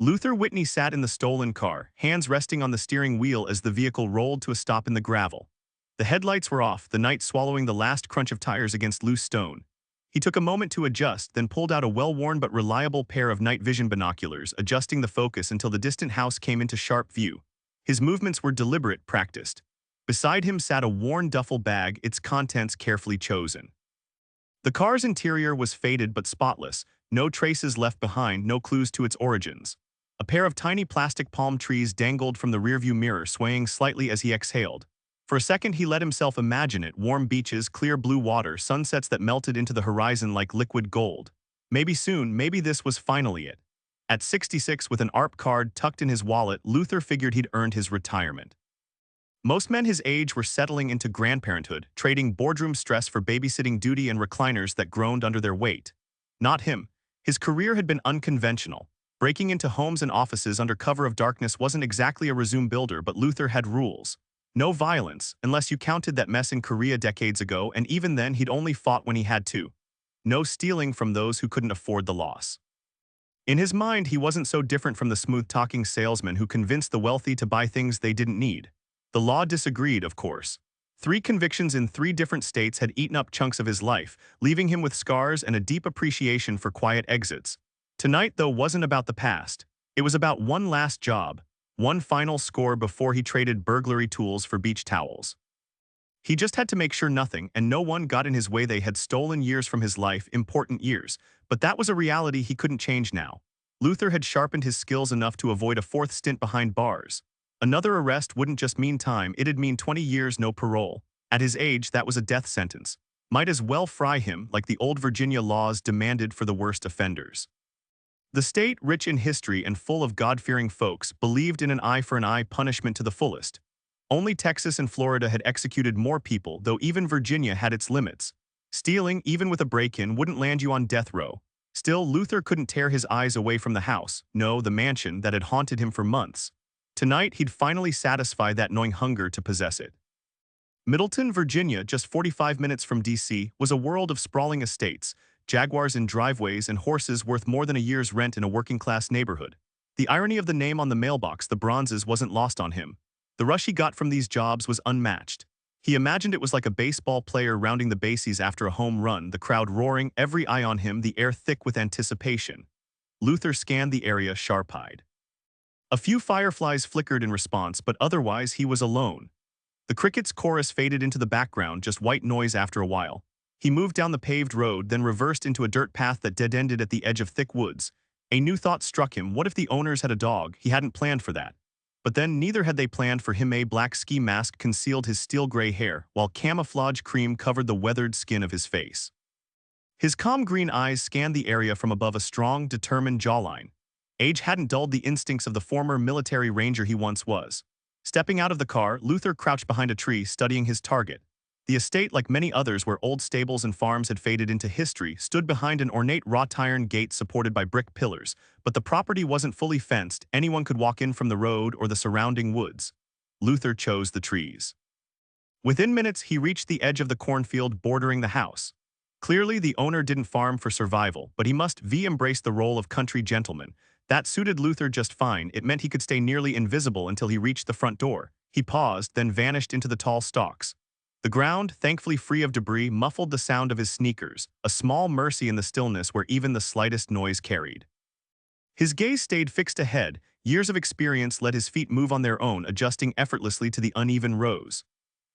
Luther Whitney sat in the stolen car, hands resting on the steering wheel as the vehicle rolled to a stop in the gravel. The headlights were off, the night swallowing the last crunch of tires against loose stone. He took a moment to adjust, then pulled out a well-worn but reliable pair of night vision binoculars, adjusting the focus until the distant house came into sharp view. His movements were deliberate, practiced. Beside him sat a worn duffel bag, its contents carefully chosen. The car's interior was faded but spotless, no traces left behind, no clues to its origins. A pair of tiny plastic palm trees dangled from the rearview mirror, swaying slightly as he exhaled. For a second he let himself imagine it: warm beaches, clear blue water, sunsets that melted into the horizon like liquid gold. Maybe soon, maybe this was finally it. At 66, with an ARP card tucked in his wallet, Luther figured he'd earned his retirement. Most men his age were settling into grandparenthood, trading boardroom stress for babysitting duty and recliners that groaned under their weight. Not him. His career had been unconventional. Breaking into homes and offices under cover of darkness wasn't exactly a resume builder, but Luther had rules. No violence, unless you counted that mess in Korea decades ago, and even then he'd only fought when he had to. No stealing from those who couldn't afford the loss. In his mind, he wasn't so different from the smooth-talking salesman who convinced the wealthy to buy things they didn't need. The law disagreed, of course. 3 convictions in 3 different states had eaten up chunks of his life, leaving him with scars and a deep appreciation for quiet exits. Tonight, though, wasn't about the past. It was about one last job, one final score before he traded burglary tools for beach towels. He just had to make sure nothing and no one got in his way. They had stolen years from his life, important years, but that was a reality he couldn't change now. Luther had sharpened his skills enough to avoid a 4th stint behind bars. Another arrest wouldn't just mean time, it'd mean 20 years, no parole. At his age, that was a death sentence. Might as well fry him like the old Virginia laws demanded for the worst offenders. The state, rich in history and full of God-fearing folks, believed in an eye-for-an-eye punishment to the fullest. Only Texas and Florida had executed more people, though even Virginia had its limits. Stealing, even with a break-in, wouldn't land you on death row. Still, Luther couldn't tear his eyes away from the house, no, the mansion that had haunted him for months. Tonight, he'd finally satisfy that gnawing hunger to possess it. Middleton, Virginia, just 45 minutes from D.C., was a world of sprawling estates, jaguars in driveways, and horses worth more than a year's rent in a working-class neighborhood. The irony of the name on the mailbox, the Bronzes, wasn't lost on him. The rush he got from these jobs was unmatched. He imagined it was like a baseball player rounding the bases after a home run, the crowd roaring, every eye on him, the air thick with anticipation. Luther scanned the area sharp-eyed. A few fireflies flickered in response, but otherwise he was alone. The crickets' chorus faded into the background, just white noise after a while. He moved down the paved road, then reversed into a dirt path that dead-ended at the edge of thick woods. A new thought struck him: what if the owners had a dog? He hadn't planned for that. But then neither had they planned for him. A black ski mask concealed his steel-gray hair, while camouflage cream covered the weathered skin of his face. His calm green eyes scanned the area from above a strong, determined jawline. Age hadn't dulled the instincts of the former military ranger he once was. Stepping out of the car, Luther crouched behind a tree, studying his target. The estate, like many others where old stables and farms had faded into history, stood behind an ornate wrought-iron gate supported by brick pillars, but the property wasn't fully fenced. Anyone could walk in from the road or the surrounding woods. Luther chose the trees. Within minutes, he reached the edge of the cornfield bordering the house. Clearly, the owner didn't farm for survival, but he must embrace the role of country gentleman. That suited Luther just fine. It meant he could stay nearly invisible until he reached the front door. He paused, then vanished into the tall stalks. The ground, thankfully free of debris, muffled the sound of his sneakers, a small mercy in the stillness where even the slightest noise carried. His gaze stayed fixed ahead. Years of experience let his feet move on their own, adjusting effortlessly to the uneven rows.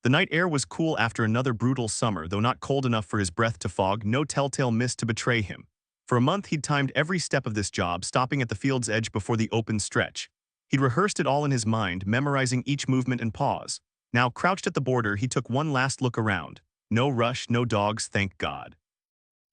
The night air was cool after another brutal summer, though not cold enough for his breath to fog, no telltale mist to betray him. For a month he'd timed every step of this job, stopping at the field's edge before the open stretch. He'd rehearsed it all in his mind, memorizing each movement and pause. Now, crouched at the border, he took one last look around. No rush, no dogs, thank God.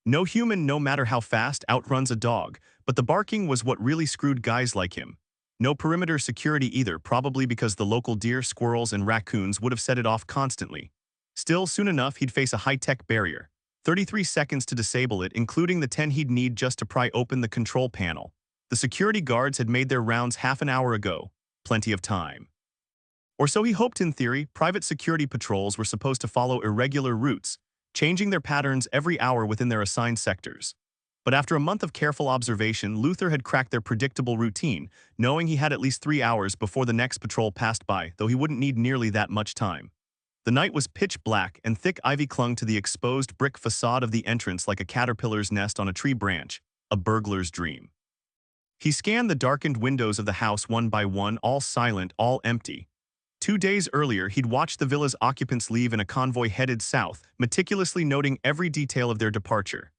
No human, no matter how fast, outruns a dog, but the barking was what really screwed guys like him. No perimeter security either, probably because the local deer, squirrels, and raccoons would have set it off constantly. Still, soon enough, he'd face a high-tech barrier. 33 seconds to disable it, including the 10 he'd need just to pry open the control panel. The security guards had made their rounds half an hour ago. Plenty of time. Or so he hoped in theory. Private security patrols were supposed to follow irregular routes, changing their patterns every hour within their assigned sectors. But after a month of careful observation, Luther had cracked their predictable routine, knowing he had at least 3 hours before the next patrol passed by, though he wouldn't need nearly that much time. The night was pitch black, and thick ivy clung to the exposed brick facade of the entrance like a caterpillar's nest on a tree branch, a burglar's dream. He scanned the darkened windows of the house one by one, all silent, all empty. 2 days earlier, he'd watched the villa's occupants leave in a convoy headed south, meticulously noting every detail of their departure.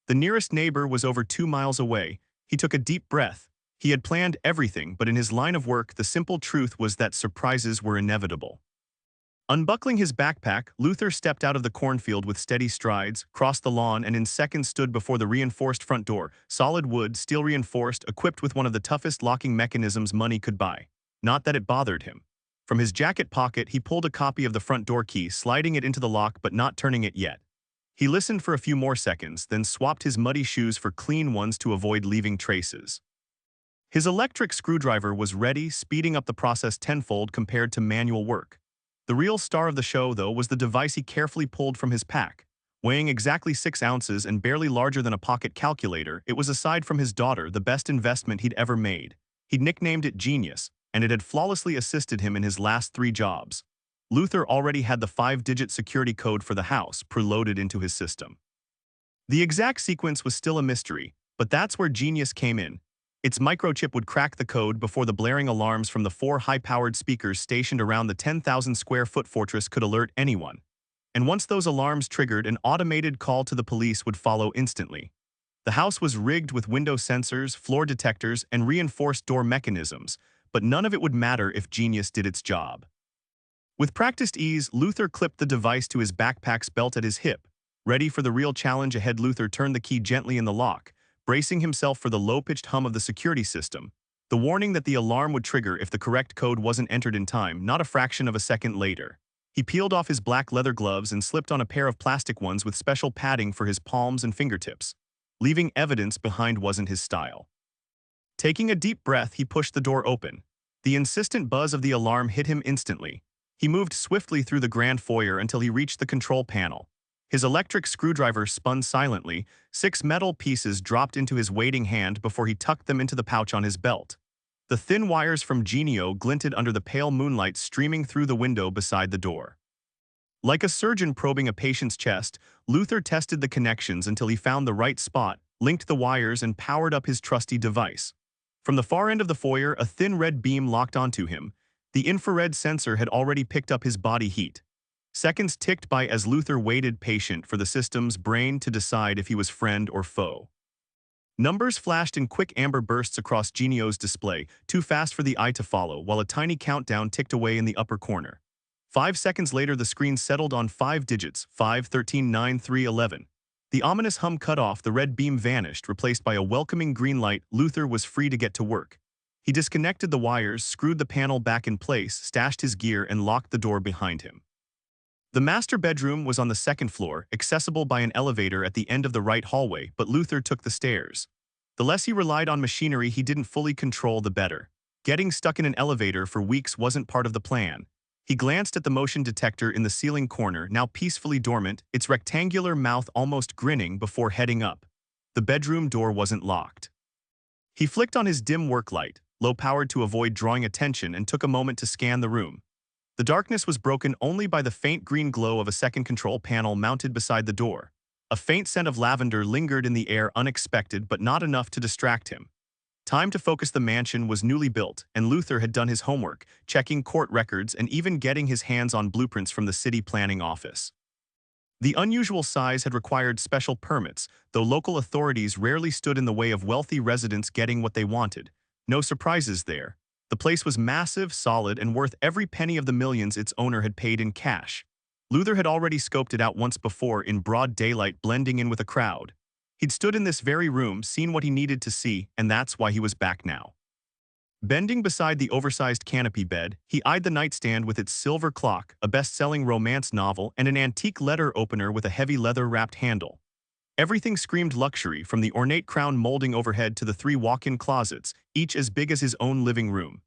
The nearest neighbor was over 2 miles away. He took a deep breath. He had planned everything, but in his line of work, the simple truth was that surprises were inevitable. Unbuckling his backpack, Luther stepped out of the cornfield with steady strides, crossed the lawn, and in seconds stood before the reinforced front door, solid wood, steel reinforced, equipped with one of the toughest locking mechanisms money could buy. Not that it bothered him. From his jacket pocket, he pulled a copy of the front door key, sliding it into the lock but not turning it yet. He listened for a few more seconds, then swapped his muddy shoes for clean ones to avoid leaving traces. His electric screwdriver was ready, speeding up the process tenfold compared to manual work. The real star of the show, though, was the device he carefully pulled from his pack. Weighing exactly 6 ounces and barely larger than a pocket calculator, it was, aside from his daughter, the best investment he'd ever made. He'd nicknamed it Genius, and it had flawlessly assisted him in his last 3 jobs. Luther already had the 5-digit security code for the house preloaded into his system. The exact sequence was still a mystery, but that's where Genius came in. Its microchip would crack the code before the blaring alarms from the 4 high-powered speakers stationed around the 10,000-square-foot fortress could alert anyone. And once those alarms triggered, an automated call to the police would follow instantly. The house was rigged with window sensors, floor detectors, and reinforced door mechanisms, but none of it would matter if Genius did its job. With practiced ease, Luther clipped the device to his backpack's belt at his hip. Ready for the real challenge ahead, Luther turned the key gently in the lock, bracing himself for the low-pitched hum of the security system, the warning that the alarm would trigger if the correct code wasn't entered in time, not a fraction of a second later. He peeled off his black leather gloves and slipped on a pair of plastic ones with special padding for his palms and fingertips. Leaving evidence behind wasn't his style. Taking a deep breath, he pushed the door open. The insistent buzz of the alarm hit him instantly. He moved swiftly through the grand foyer until he reached the control panel. His electric screwdriver spun silently. 6 metal pieces dropped into his waiting hand before he tucked them into the pouch on his belt. The thin wires from Genio glinted under the pale moonlight streaming through the window beside the door. Like a surgeon probing a patient's chest, Luther tested the connections until he found the right spot, linked the wires, and powered up his trusty device. From the far end of the foyer, a thin red beam locked onto him. The infrared sensor had already picked up his body heat. Seconds ticked by as Luther waited, patient for the system's brain to decide if he was friend or foe. Numbers flashed in quick amber bursts across Genio's display, too fast for the eye to follow, while a tiny countdown ticked away in the upper corner. 5 seconds later, the screen settled on 5 digits, 5, 13, 9, 3, 11. The ominous hum cut off, the red beam vanished, replaced by a welcoming green light. Luther was free to get to work. He disconnected the wires, screwed the panel back in place, stashed his gear, and locked the door behind him. The master bedroom was on the 2nd floor, accessible by an elevator at the end of the right hallway, but Luther took the stairs. The less he relied on machinery he didn't fully control, the better. Getting stuck in an elevator for weeks wasn't part of the plan. He glanced at the motion detector in the ceiling corner, now peacefully dormant, its rectangular mouth almost grinning, before heading up. The bedroom door wasn't locked. He flicked on his dim work light, low-powered to avoid drawing attention, and took a moment to scan the room. The darkness was broken only by the faint green glow of a second control panel mounted beside the door. A faint scent of lavender lingered in the air, unexpected but not enough to distract him. Time to focus. The mansion was newly built, and Luther had done his homework, checking court records and even getting his hands on blueprints from the city planning office. The unusual size had required special permits, though local authorities rarely stood in the way of wealthy residents getting what they wanted. No surprises there. The place was massive, solid, and worth every penny of the millions its owner had paid in cash. Luther had already scoped it out once before in broad daylight, blending in with a crowd. He'd stood in this very room, seen what he needed to see, and that's why he was back now. Bending beside the oversized canopy bed, he eyed the nightstand with its silver clock, a best-selling romance novel, and an antique letter opener with a heavy leather-wrapped handle. Everything screamed luxury, from the ornate crown molding overhead to the 3 walk-in closets, each as big as his own living room.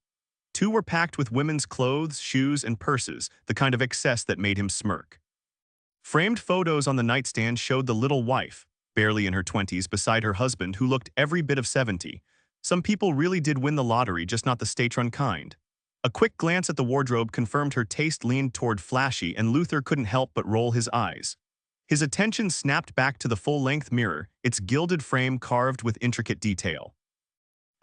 2 were packed with women's clothes, shoes, and purses, the kind of excess that made him smirk. Framed photos on the nightstand showed the little wife, barely in her 20s, beside her husband who looked every bit of 70. Some people really did win the lottery, just not the state-run kind. A quick glance at the wardrobe confirmed her taste leaned toward flashy, and Luther couldn't help but roll his eyes. His attention snapped back to the full-length mirror, its gilded frame carved with intricate detail.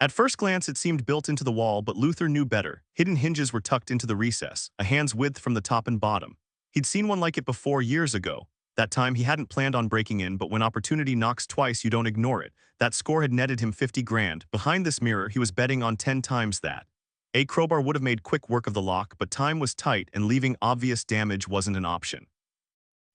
At first glance, it seemed built into the wall, but Luther knew better. Hidden hinges were tucked into the recess, a hand's width from the top and bottom. He'd seen one like it before years ago. That time, he hadn't planned on breaking in, but when opportunity knocks twice, you don't ignore it. That score had netted him 50 grand. Behind this mirror, he was betting on 10 times that. A crowbar would have made quick work of the lock, but time was tight and leaving obvious damage wasn't an option.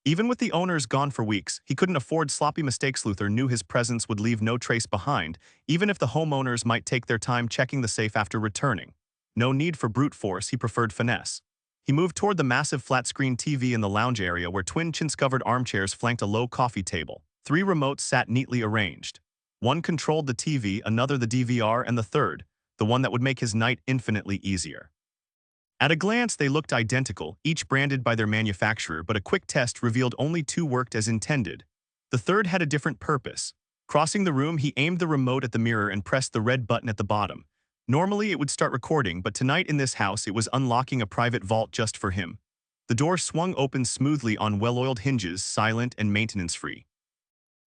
Even with the owners gone for weeks, he couldn't afford sloppy mistakes. Luther knew his presence would leave no trace behind, even if the homeowners might take their time checking the safe after returning. No need for brute force, he preferred finesse. He moved toward the massive flat-screen TV in the lounge area where twin chintz-covered armchairs flanked a low coffee table. 3 remotes sat neatly arranged. One controlled the TV, another the DVR, and the third, the one that would make his night infinitely easier. At a glance, they looked identical, each branded by their manufacturer, but a quick test revealed only 2 worked as intended. The third had a different purpose. Crossing the room, he aimed the remote at the mirror and pressed the red button at the bottom. Normally, it would start recording, but tonight in this house, it was unlocking a private vault just for him. The door swung open smoothly on well-oiled hinges, silent and maintenance-free.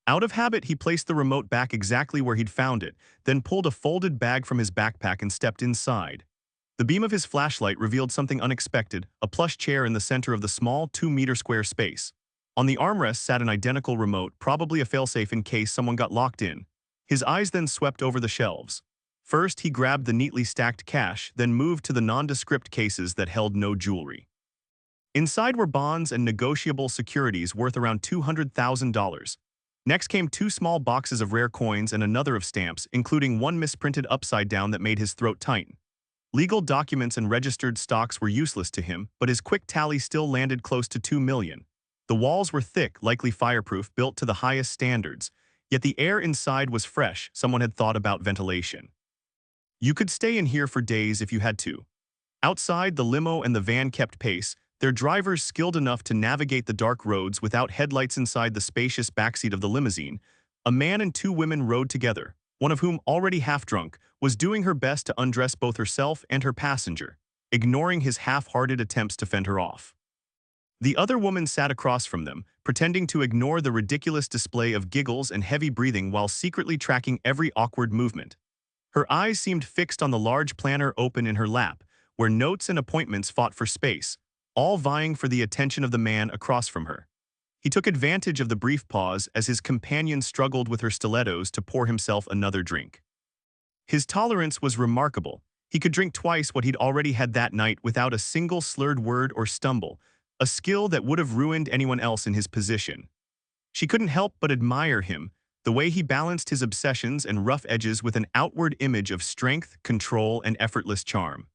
Out of habit, he placed the remote back exactly where he'd found it, then pulled a folded bag from his backpack and stepped inside. The beam of his flashlight revealed something unexpected, a plush chair in the center of the small 2-meter square space. On the armrest sat an identical remote, probably a failsafe in case someone got locked in. His eyes then swept over the shelves. First, he grabbed the neatly stacked cash, then moved to the nondescript cases that held no jewelry. Inside were bonds and negotiable securities worth around $200,000. Next came 2 small boxes of rare coins and another of stamps, including one misprinted upside down that made his throat tighten. Legal documents and registered stocks were useless to him, but his quick tally still landed close to $2 million. The walls were thick, likely fireproof, built to the highest standards, yet the air inside was fresh. Someone had thought about ventilation. You could stay in here for days if you had to. Outside, the limo and the van kept pace, their drivers skilled enough to navigate the dark roads without headlights. Inside the spacious backseat of the limousine, a man and 2 women rode together, one of whom, already half-drunk, was doing her best to undress both herself and her passenger, ignoring his half-hearted attempts to fend her off. The other woman sat across from them, pretending to ignore the ridiculous display of giggles and heavy breathing while secretly tracking every awkward movement. Her eyes seemed fixed on the large planner open in her lap, where notes and appointments fought for space, all vying for the attention of the man across from her. He took advantage of the brief pause as his companion struggled with her stilettos to pour himself another drink. His tolerance was remarkable. He could drink twice what he'd already had that night without a single slurred word or stumble, a skill that would have ruined anyone else in his position. She couldn't help but admire him, the way he balanced his obsessions and rough edges with an outward image of strength, control, and effortless charm.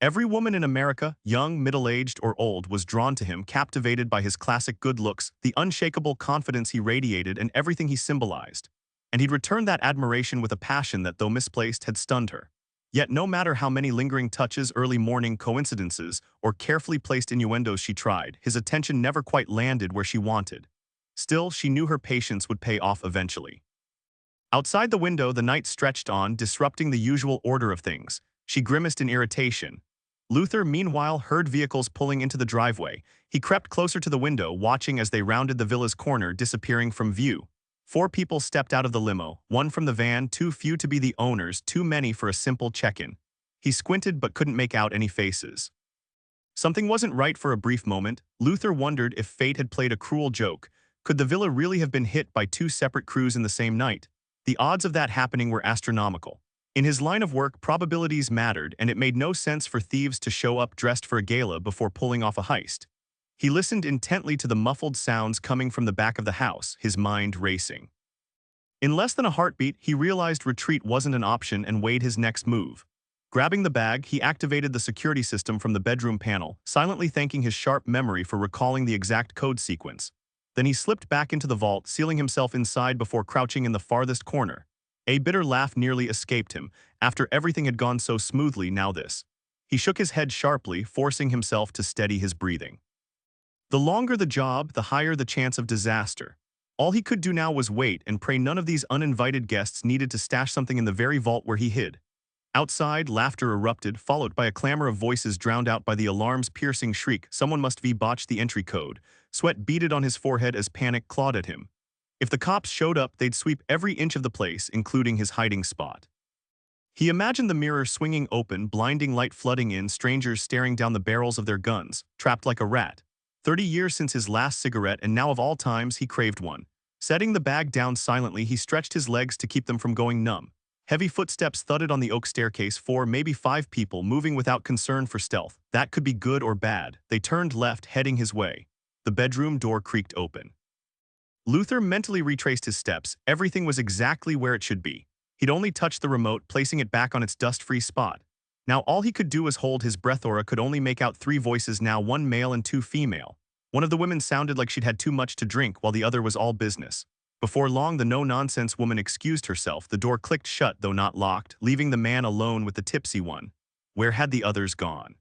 Every woman in America, young, middle-aged, or old, was drawn to him, captivated by his classic good looks, the unshakable confidence he radiated, and everything he symbolized. And he'd returned that admiration with a passion that, though misplaced, had stunned her. Yet no matter how many lingering touches, early morning coincidences, or carefully placed innuendos she tried, his attention never quite landed where she wanted. Still, she knew her patience would pay off eventually. Outside the window, the night stretched on, disrupting the usual order of things. She grimaced in irritation. Luther, meanwhile, heard vehicles pulling into the driveway. He crept closer to the window, watching as they rounded the villa's corner, disappearing from view. 4 people stepped out of the limo, 1 from the van, too few to be the owners, too many for a simple check-in. He squinted but couldn't make out any faces. Something wasn't right for a brief moment. Luther wondered if fate had played a cruel joke. Could the villa really have been hit by 2 separate crews in the same night? The odds of that happening were astronomical. In his line of work, probabilities mattered, and it made no sense for thieves to show up dressed for a gala before pulling off a heist. He listened intently to the muffled sounds coming from the back of the house, his mind racing. In less than a heartbeat, he realized retreat wasn't an option and weighed his next move. Grabbing the bag, he activated the security system from the bedroom panel, silently thanking his sharp memory for recalling the exact code sequence. Then he slipped back into the vault, sealing himself inside before crouching in the farthest corner. A bitter laugh nearly escaped him. After everything had gone so smoothly, now this. He shook his head sharply, forcing himself to steady his breathing. The longer the job, the higher the chance of disaster. All he could do now was wait and pray none of these uninvited guests needed to stash something in the very vault where he hid. Outside, laughter erupted, followed by a clamor of voices drowned out by the alarm's piercing shriek. Someone must have botched the entry code. Sweat beaded on his forehead as panic clawed at him. If the cops showed up, they'd sweep every inch of the place, including his hiding spot. He imagined the mirror swinging open, blinding light flooding in, strangers staring down the barrels of their guns, trapped like a rat. 30 years since his last cigarette, and now of all times he craved one. Setting the bag down silently, he stretched his legs to keep them from going numb. Heavy footsteps thudded on the oak staircase, 4, maybe 5 people moving without concern for stealth. That could be good or bad. They turned left, heading his way. The bedroom door creaked open. Luther mentally retraced his steps. Everything was exactly where it should be. He'd only touched the remote, placing it back on its dust-free spot. Now all he could do was hold his breath. Aura could only make out 3 voices now, 1 male and 2 female. One of the women sounded like she'd had too much to drink, while the other was all business. Before long, the no-nonsense woman excused herself. The door clicked shut, though not locked, leaving the man alone with the tipsy one. Where had the others gone?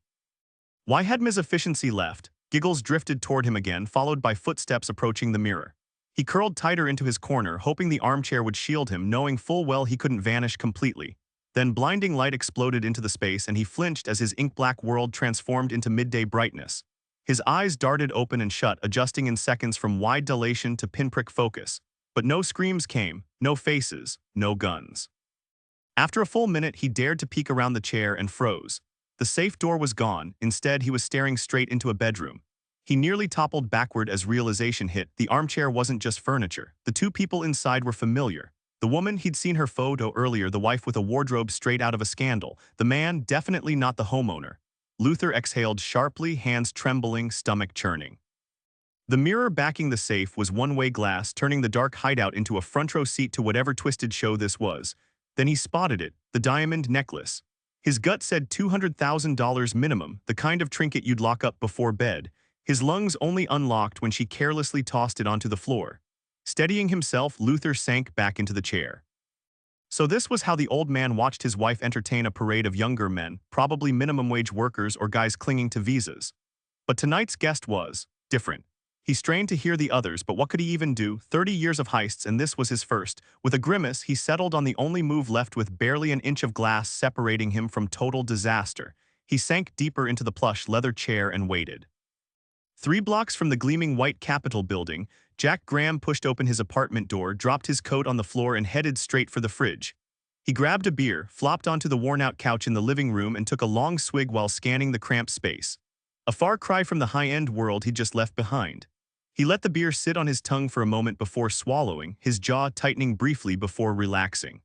Why had Ms. Efficiency left? Giggles drifted toward him again, followed by footsteps approaching the mirror. He curled tighter into his corner, hoping the armchair would shield him, knowing full well he couldn't vanish completely. Then blinding light exploded into the space, and he flinched as his ink-black world transformed into midday brightness. His eyes darted open and shut, adjusting in seconds from wide dilation to pinprick focus. But no screams came, no faces, no guns. After a full minute, he dared to peek around the chair and froze. The safe door was gone. Instead, he was staring straight into a bedroom. He nearly toppled backward as realization hit. The armchair wasn't just furniture. The 2 people inside were familiar. The woman, he'd seen her photo earlier, the wife with a wardrobe straight out of a scandal. The man, definitely not the homeowner. Luther exhaled sharply, hands trembling, stomach churning. The mirror backing the safe was one-way glass, turning the dark hideout into a front-row seat to whatever twisted show this was. Then he spotted it, the diamond necklace. His gut said $200,000 minimum, the kind of trinket you'd lock up before bed. His lungs only unlocked when she carelessly tossed it onto the floor. Steadying himself, Luther sank back into the chair. So this was how the old man watched his wife entertain a parade of younger men, probably minimum-wage workers or guys clinging to visas. But tonight's guest was different. He strained to hear the others, but what could he even do? 30 years of heists, and this was his first. With a grimace, he settled on the only move left, with barely an inch of glass separating him from total disaster. He sank deeper into the plush leather chair and waited. 3 blocks from the gleaming white Capitol building, Jack Graham pushed open his apartment door, dropped his coat on the floor, and headed straight for the fridge. He grabbed a beer, flopped onto the worn-out couch in the living room, and took a long swig while scanning the cramped space. A far cry from the high-end world he'd just left behind. He let the beer sit on his tongue for a moment before swallowing, his jaw tightening briefly before relaxing.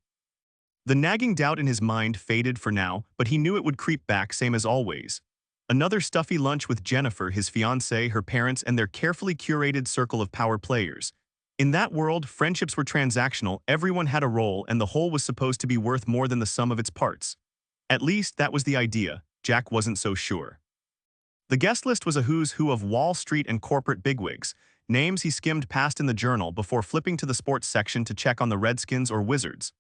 The nagging doubt in his mind faded for now, but he knew it would creep back, same as always. Another stuffy lunch with Jennifer, his fiancée, her parents, and their carefully curated circle of power players. In that world, friendships were transactional, everyone had a role, and the whole was supposed to be worth more than the sum of its parts. At least, that was the idea. Jack wasn't so sure. The guest list was a who's who of Wall Street and corporate bigwigs, names he skimmed past in the journal before flipping to the sports section to check on the Redskins or Wizards.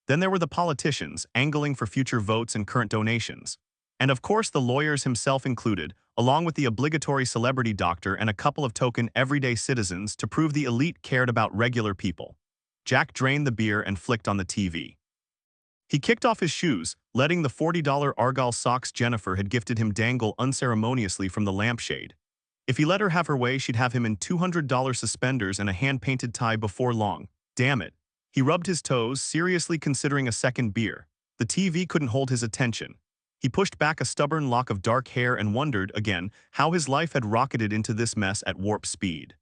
Then there were the politicians, angling for future votes and current donations. And of course the lawyers, himself included, along with the obligatory celebrity doctor and a couple of token everyday citizens to prove the elite cared about regular people. Jack drained the beer and flicked on the TV. He kicked off his shoes, letting the $40 Argyle socks Jennifer had gifted him dangle unceremoniously from the lampshade. If he let her have her way, she'd have him in $200 suspenders and a hand-painted tie before long. Damn it. He rubbed his toes, seriously considering a second beer. The TV couldn't hold his attention. He pushed back a stubborn lock of dark hair and wondered, again, how his life had rocketed into this mess at warp speed.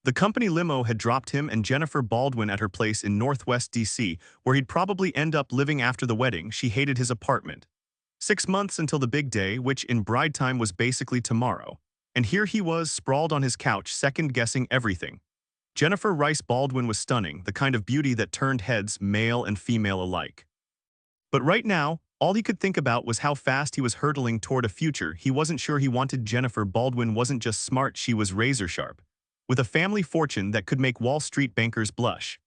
The company limo had dropped him and Jennifer Baldwin at her place in Northwest D.C., where he'd probably end up living after the wedding. She hated his apartment. 6 months until the big day, which in bride time was basically tomorrow. And here he was, sprawled on his couch, second-guessing everything. Jennifer Rice Baldwin was stunning, the kind of beauty that turned heads, male and female alike. But right now, all he could think about was how fast he was hurtling toward a future he wasn't sure he wanted. Jennifer Baldwin wasn't just smart, she was razor-sharp, with a family fortune that could make Wall Street bankers blush.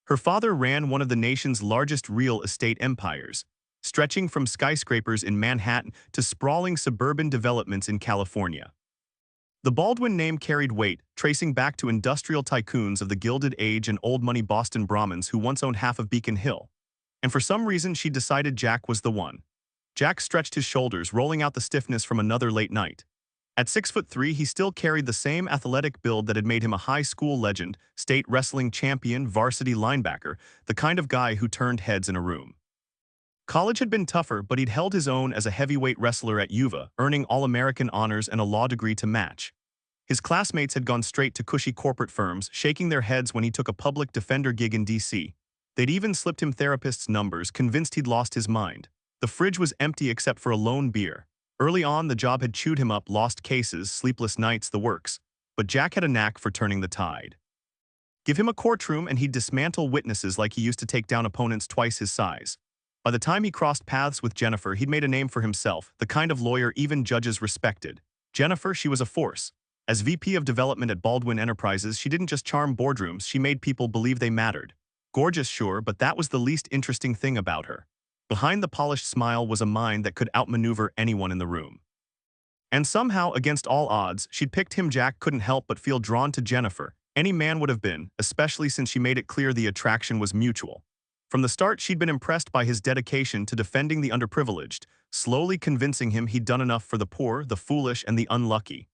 Her father ran one of the nation's largest real estate empires, stretching from skyscrapers in Manhattan to sprawling suburban developments in California. The Baldwin name carried weight, tracing back to industrial tycoons of the Gilded Age and old-money Boston Brahmins who once owned half of Beacon Hill. And for some reason she decided Jack was the one. Jack stretched his shoulders, rolling out the stiffness from another late night. At 6'3", he still carried the same athletic build that had made him a high school legend, state wrestling champion, varsity linebacker, the kind of guy who turned heads in a room. College had been tougher, but he'd held his own as a heavyweight wrestler at UVA, earning All-American honors and a law degree to match. His classmates had gone straight to cushy corporate firms, shaking their heads when he took a public defender gig in D.C. They'd even slipped him therapists' numbers, convinced he'd lost his mind. The fridge was empty except for a lone beer. Early on, the job had chewed him up, lost cases, sleepless nights, the works. But Jack had a knack for turning the tide. Give him a courtroom and he'd dismantle witnesses like he used to take down opponents twice his size. By the time he crossed paths with Jennifer, he'd made a name for himself, the kind of lawyer even judges respected. Jennifer, she was a force. As VP of Development at Baldwin Enterprises, she didn't just charm boardrooms, she made people believe they mattered. Gorgeous, sure, but that was the least interesting thing about her. Behind the polished smile was a mind that could outmaneuver anyone in the room. And somehow, against all odds, she'd picked him. Jack couldn't help but feel drawn to Jennifer. Any man would have been, especially since she made it clear the attraction was mutual. From the start, she'd been impressed by his dedication to defending the underprivileged, slowly convincing him he'd done enough for the poor, the foolish, and the unlucky.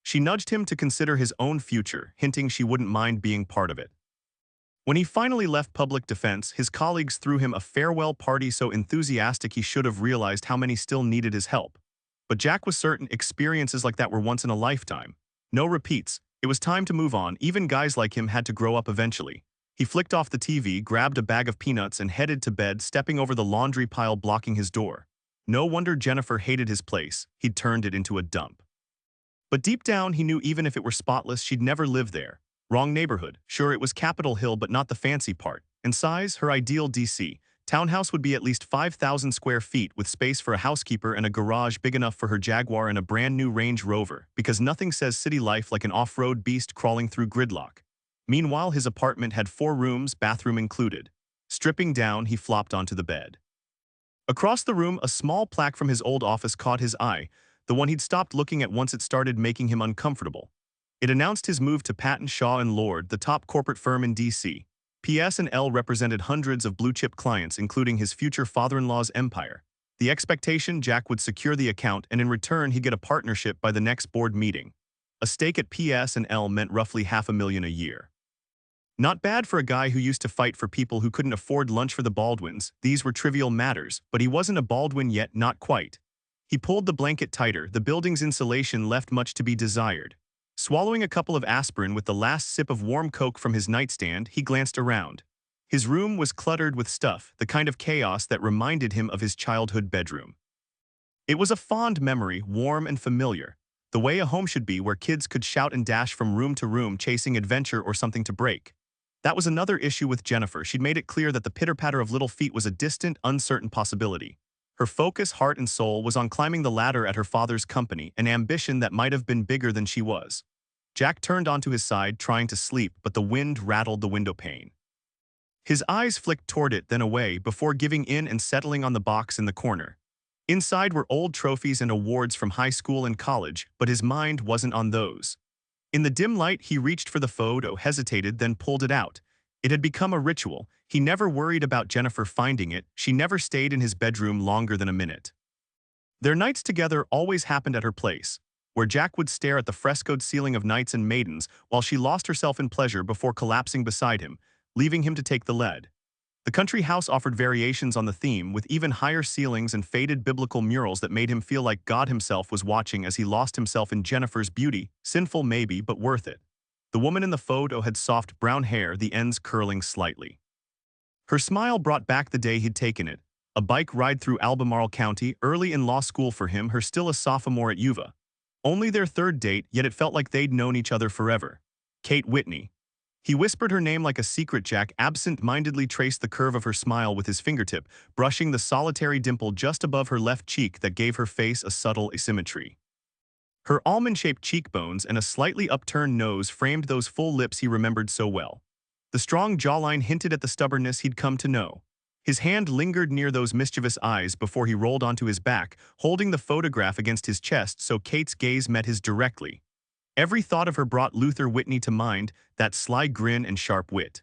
She nudged him to consider his own future, hinting she wouldn't mind being part of it. When he finally left public defense, his colleagues threw him a farewell party so enthusiastic he should have realized how many still needed his help. But Jack was certain experiences like that were once in a lifetime. No repeats. It was time to move on. Even guys like him had to grow up eventually. He flicked off the TV, grabbed a bag of peanuts, and headed to bed, stepping over the laundry pile blocking his door. No wonder Jennifer hated his place. He'd turned it into a dump. But deep down, he knew even if it were spotless, she'd never live there. Wrong neighborhood. Sure, it was Capitol Hill, but not the fancy part. In size, her ideal DC townhouse would be at least 5,000 square feet with space for a housekeeper and a garage big enough for her Jaguar and a brand new Range Rover, because nothing says city life like an off-road beast crawling through gridlock. Meanwhile, his apartment had 4 rooms, bathroom included. Stripping down, he flopped onto the bed. Across the room, a small plaque from his old office caught his eye, the one he'd stopped looking at once it started making him uncomfortable. It announced his move to Patton, Shaw & Lord, the top corporate firm in D.C. PS&L represented hundreds of blue-chip clients, including his future father-in-law's empire. The expectation, Jack would secure the account, and in return he'd get a partnership by the next board meeting. A stake at PS&L meant roughly $500,000 a year. Not bad for a guy who used to fight for people who couldn't afford lunch for the Baldwins. These were trivial matters, but he wasn't a Baldwin yet, not quite. He pulled the blanket tighter. The building's insulation left much to be desired. Swallowing a couple of aspirin with the last sip of warm Coke from his nightstand, he glanced around. His room was cluttered with stuff, the kind of chaos that reminded him of his childhood bedroom. It was a fond memory, warm and familiar, the way a home should be, where kids could shout and dash from room to room chasing adventure or something to break. That was another issue with Jennifer. She'd made it clear that the pitter-patter of little feet was a distant, uncertain possibility. Her focus, heart and soul was on climbing the ladder at her father's company, an ambition that might have been bigger than she was. Jack turned onto his side, trying to sleep, but the wind rattled the window pane. His eyes flicked toward it, then away, before giving in and settling on the box in the corner. Inside were old trophies and awards from high school and college, but his mind wasn't on those. In the dim light, he reached for the photo, hesitated, then pulled it out. It had become a ritual. He never worried about Jennifer finding it. She never stayed in his bedroom longer than a minute. Their nights together always happened at her place, where Jack would stare at the frescoed ceiling of Knights and Maidens while she lost herself in pleasure before collapsing beside him, leaving him to take the lead. The country house offered variations on the theme, with even higher ceilings and faded biblical murals that made him feel like God himself was watching as he lost himself in Jennifer's beauty, sinful maybe, but worth it. The woman in the photo had soft brown hair, the ends curling slightly. Her smile brought back the day he'd taken it, a bike ride through Albemarle County, early in law school for him, her still a sophomore at UVA. Only their third date, yet it felt like they'd known each other forever. Kate Whitney. He whispered her name like a secret. Jack absent-mindedly traced the curve of her smile with his fingertip, brushing the solitary dimple just above her left cheek that gave her face a subtle asymmetry. Her almond-shaped cheekbones and a slightly upturned nose framed those full lips he remembered so well. The strong jawline hinted at the stubbornness he'd come to know. His hand lingered near those mischievous eyes before he rolled onto his back, holding the photograph against his chest so Kate's gaze met his directly. Every thought of her brought Luther Whitney to mind, that sly grin and sharp wit.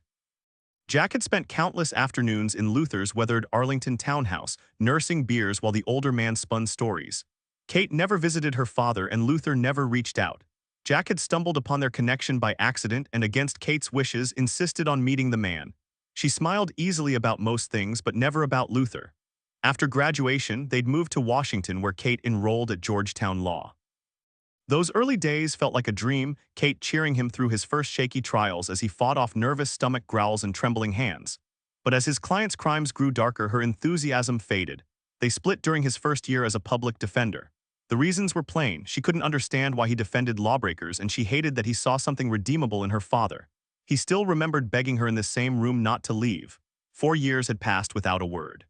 Jack had spent countless afternoons in Luther's weathered Arlington townhouse, nursing beers while the older man spun stories. Kate never visited her father and Luther never reached out. Jack had stumbled upon their connection by accident and against Kate's wishes insisted on meeting the man. She smiled easily about most things but never about Luther. After graduation, they'd moved to Washington where Kate enrolled at Georgetown Law. Those early days felt like a dream, Kate cheering him through his first shaky trials as he fought off nervous stomach growls and trembling hands. But as his client's crimes grew darker, her enthusiasm faded. They split during his first year as a public defender. The reasons were plain. She couldn't understand why he defended lawbreakers, and she hated that he saw something redeemable in her father. He still remembered begging her in the same room not to leave. 4 years had passed without a word.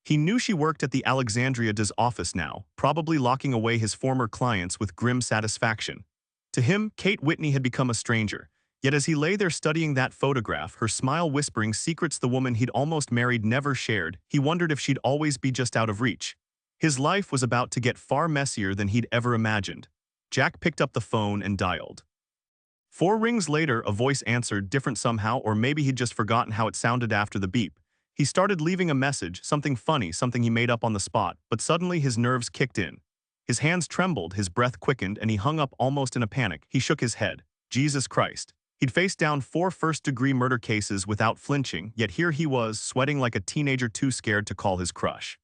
He knew she worked at the Alexandria D's office now, probably locking away his former clients with grim satisfaction. To him, Kate Whitney had become a stranger. Yet as he lay there studying that photograph, her smile whispering secrets the woman he'd almost married never shared, he wondered if she'd always be just out of reach. His life was about to get far messier than he'd ever imagined. Jack picked up the phone and dialed. 4 rings later, a voice answered, different somehow, or maybe he'd just forgotten how it sounded after the beep. He started leaving a message, something funny, something he made up on the spot, but suddenly his nerves kicked in. His hands trembled, his breath quickened, and he hung up almost in a panic. He shook his head. Jesus Christ. He'd faced down 4 first-degree murder cases without flinching, yet here he was, sweating like a teenager too scared to call his crush.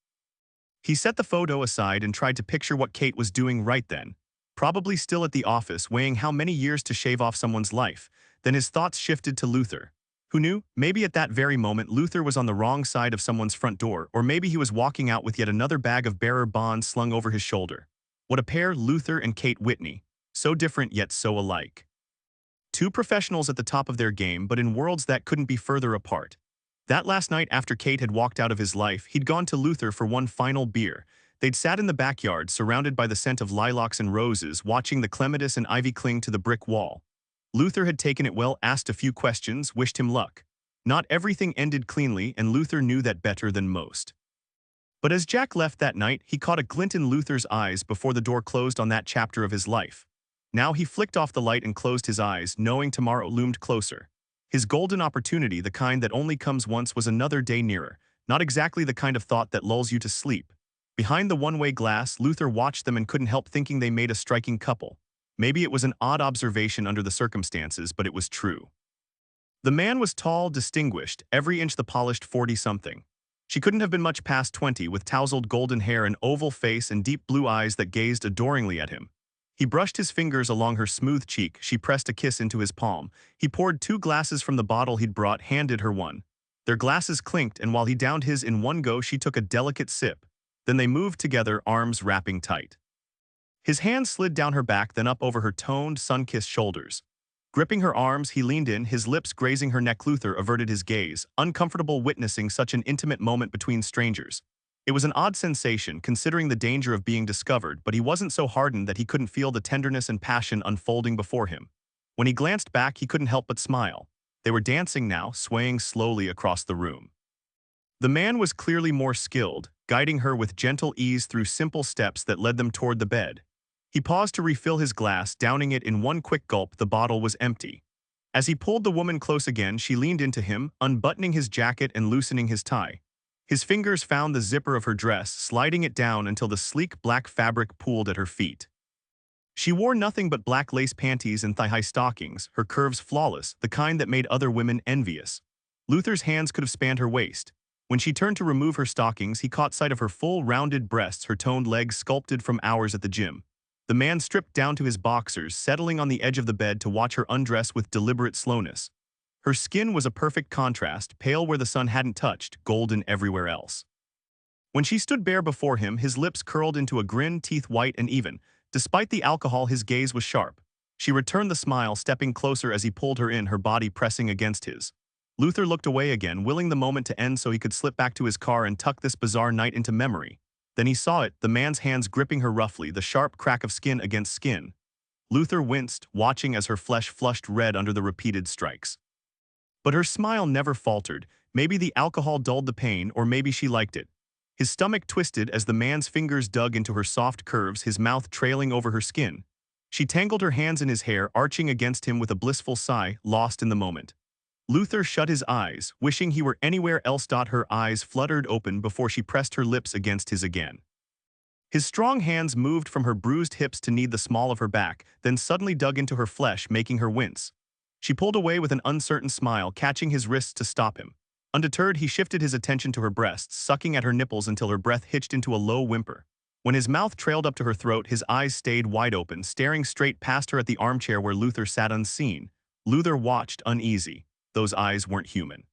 He set the photo aside and tried to picture what Kate was doing right then. Probably still at the office, weighing how many years to shave off someone's life. Then his thoughts shifted to Luther. Who knew? Maybe at that very moment Luther was on the wrong side of someone's front door, or maybe he was walking out with yet another bag of bearer bonds slung over his shoulder. What a pair, Luther and Kate Whitney. So different yet so alike. 2 professionals at the top of their game, but in worlds that couldn't be further apart. That last night after Kate had walked out of his life, he'd gone to Luther for one final beer. They'd sat in the backyard, surrounded by the scent of lilacs and roses, watching the clematis and ivy cling to the brick wall. Luther had taken it well, asked a few questions, wished him luck. Not everything ended cleanly, and Luther knew that better than most. But as Jack left that night, he caught a glint in Luther's eyes before the door closed on that chapter of his life. Now he flicked off the light and closed his eyes, knowing tomorrow loomed closer. His golden opportunity, the kind that only comes once, was another day nearer, not exactly the kind of thought that lulls you to sleep. Behind the one-way glass, Luther watched them and couldn't help thinking they made a striking couple. Maybe it was an odd observation under the circumstances, but it was true. The man was tall, distinguished, every inch the polished 40-something. She couldn't have been much past 20, with tousled golden hair, an oval face, and deep blue eyes that gazed adoringly at him. He brushed his fingers along her smooth cheek. She pressed a kiss into his palm. He poured 2 glasses from the bottle he'd brought, handed her one. Their glasses clinked, and while he downed his in one go, she took a delicate sip. Then they moved together, arms wrapping tight. His hand slid down her back, then up over her toned, sun-kissed shoulders. Gripping her arms, he leaned in, his lips grazing her neck. Luther averted his gaze, uncomfortable witnessing such an intimate moment between strangers. It was an odd sensation, considering the danger of being discovered, but he wasn't so hardened that he couldn't feel the tenderness and passion unfolding before him. When he glanced back, he couldn't help but smile. They were dancing now, swaying slowly across the room. The man was clearly more skilled, guiding her with gentle ease through simple steps that led them toward the bed. He paused to refill his glass, downing it in one quick gulp. The bottle was empty. As he pulled the woman close again, she leaned into him, unbuttoning his jacket and loosening his tie. His fingers found the zipper of her dress, sliding it down until the sleek black fabric pooled at her feet. She wore nothing but black lace panties and thigh-high stockings, her curves flawless, the kind that made other women envious. Luther's hands could have spanned her waist. When she turned to remove her stockings, he caught sight of her full, rounded breasts, her toned legs sculpted from hours at the gym. The man stripped down to his boxers, settling on the edge of the bed to watch her undress with deliberate slowness. Her skin was a perfect contrast, pale where the sun hadn't touched, golden everywhere else. When she stood bare before him, his lips curled into a grin, teeth white and even. Despite the alcohol, his gaze was sharp. She returned the smile, stepping closer as he pulled her in, her body pressing against his. Luther looked away again, willing the moment to end so he could slip back to his car and tuck this bizarre night into memory. Then he saw it, the man's hands gripping her roughly, the sharp crack of skin against skin. Luther winced, watching as her flesh flushed red under the repeated strikes. But her smile never faltered. Maybe the alcohol dulled the pain, or maybe she liked it. His stomach twisted as the man's fingers dug into her soft curves, his mouth trailing over her skin. She tangled her hands in his hair, arching against him with a blissful sigh, lost in the moment. Luther shut his eyes, wishing he were anywhere else. Her eyes fluttered open before she pressed her lips against his again. His strong hands moved from her bruised hips to knead the small of her back, then suddenly dug into her flesh, making her wince. She pulled away with an uncertain smile, catching his wrists to stop him. Undeterred, he shifted his attention to her breasts, sucking at her nipples until her breath hitched into a low whimper. When his mouth trailed up to her throat, his eyes stayed wide open, staring straight past her at the armchair where Luther sat unseen. Luther watched, uneasy. Those eyes weren't human.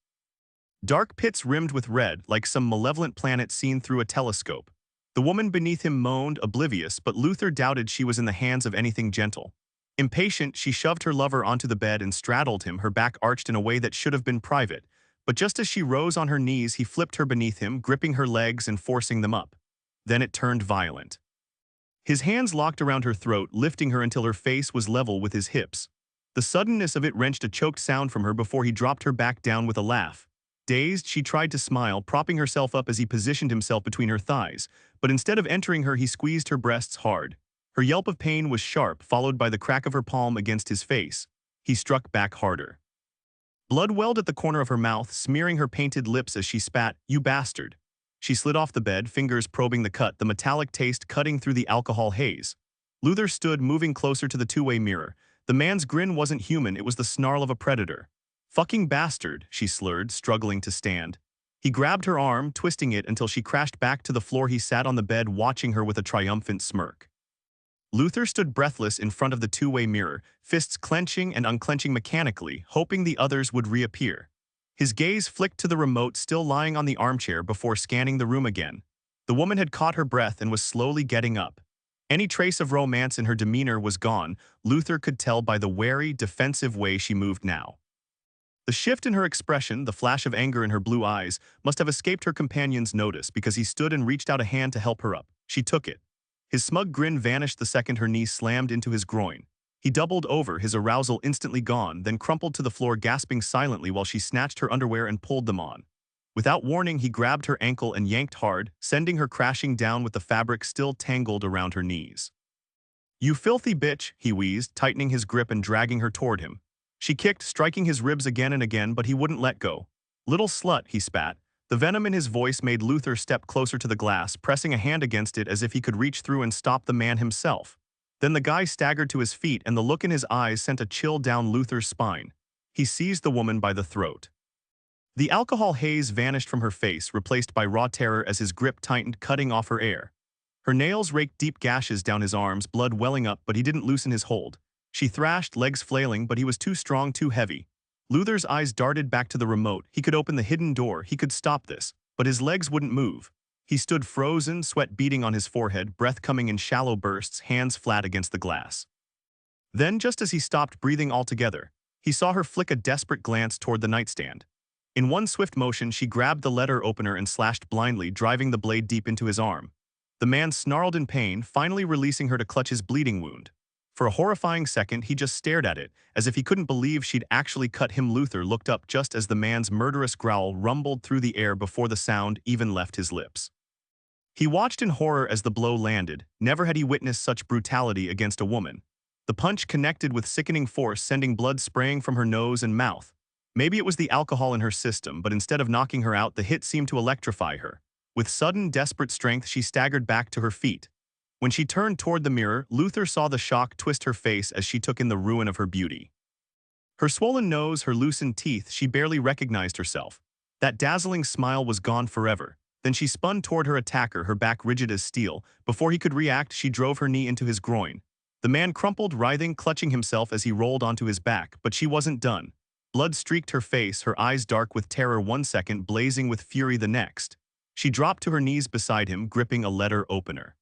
Dark pits rimmed with red, like some malevolent planet seen through a telescope. The woman beneath him moaned, oblivious, but Luther doubted she was in the hands of anything gentle. Impatient, she shoved her lover onto the bed and straddled him, her back arched in a way that should have been private. But just as she rose on her knees, he flipped her beneath him, gripping her legs and forcing them up. Then it turned violent. His hands locked around her throat, lifting her until her face was level with his hips. The suddenness of it wrenched a choked sound from her before he dropped her back down with a laugh. Dazed, she tried to smile, propping herself up as he positioned himself between her thighs, but instead of entering her, he squeezed her breasts hard. Her yelp of pain was sharp, followed by the crack of her palm against his face. He struck back harder. Blood welled at the corner of her mouth, smearing her painted lips as she spat, "You bastard." She slid off the bed, fingers probing the cut, the metallic taste cutting through the alcohol haze. Luther stood, moving closer to the two-way mirror. The man's grin wasn't human, it was the snarl of a predator. "Fucking bastard," she slurred, struggling to stand. He grabbed her arm, twisting it until she crashed back to the floor. He sat on the bed, watching her with a triumphant smirk. Luther stood breathless in front of the two-way mirror, fists clenching and unclenching mechanically, hoping the others would reappear. His gaze flicked to the remote still lying on the armchair before scanning the room again. The woman had caught her breath and was slowly getting up. Any trace of romance in her demeanor was gone. Luther could tell by the wary, defensive way she moved now. The shift in her expression, the flash of anger in her blue eyes, must have escaped her companion's notice because he stood and reached out a hand to help her up. She took it. His smug grin vanished the second her knee slammed into his groin. He doubled over, his arousal instantly gone, then crumpled to the floor, gasping silently while she snatched her underwear and pulled them on. Without warning, he grabbed her ankle and yanked hard, sending her crashing down with the fabric still tangled around her knees. "You filthy bitch," he wheezed, tightening his grip and dragging her toward him. She kicked, striking his ribs again and again, but he wouldn't let go. "Little slut," he spat. The venom in his voice made Luther step closer to the glass, pressing a hand against it as if he could reach through and stop the man himself. Then the guy staggered to his feet, and the look in his eyes sent a chill down Luther's spine. He seized the woman by the throat. The alcohol haze vanished from her face, replaced by raw terror as his grip tightened, cutting off her air. Her nails raked deep gashes down his arms, blood welling up, but he didn't loosen his hold. She thrashed, legs flailing, but he was too strong, too heavy. Luther's eyes darted back to the remote. He could open the hidden door, he could stop this, but his legs wouldn't move. He stood frozen, sweat beading on his forehead, breath coming in shallow bursts, hands flat against the glass. Then, just as he stopped breathing altogether, he saw her flick a desperate glance toward the nightstand. In one swift motion, she grabbed the letter opener and slashed blindly, driving the blade deep into his arm. The man snarled in pain, finally releasing her to clutch his bleeding wound. For a horrifying second, he just stared at it, as if he couldn't believe she'd actually cut him. Luther looked up just as the man's murderous growl rumbled through the air before the sound even left his lips. He watched in horror as the blow landed. Never had he witnessed such brutality against a woman. The punch connected with sickening force, sending blood spraying from her nose and mouth. Maybe it was the alcohol in her system, but instead of knocking her out, the hit seemed to electrify her. With sudden, desperate strength, she staggered back to her feet. When she turned toward the mirror, Luther saw the shock twist her face as she took in the ruin of her beauty. Her swollen nose, her loosened teeth, she barely recognized herself. That dazzling smile was gone forever. Then she spun toward her attacker, her back rigid as steel. Before he could react, she drove her knee into his groin. The man crumpled, writhing, clutching himself as he rolled onto his back, but she wasn't done. Blood streaked her face, her eyes dark with terror one second, blazing with fury the next. She dropped to her knees beside him, gripping a letter opener.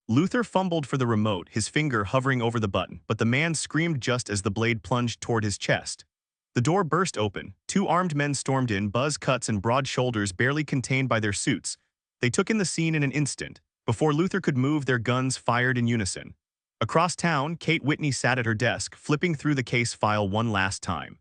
Luther fumbled for the remote, his finger hovering over the button, but the man screamed just as the blade plunged toward his chest. The door burst open. Two armed men stormed in, buzz cuts and broad shoulders barely contained by their suits. They took in the scene in an instant. Before Luther could move, their guns fired in unison. Across town, Kate Whitney sat at her desk, flipping through the case file one last time.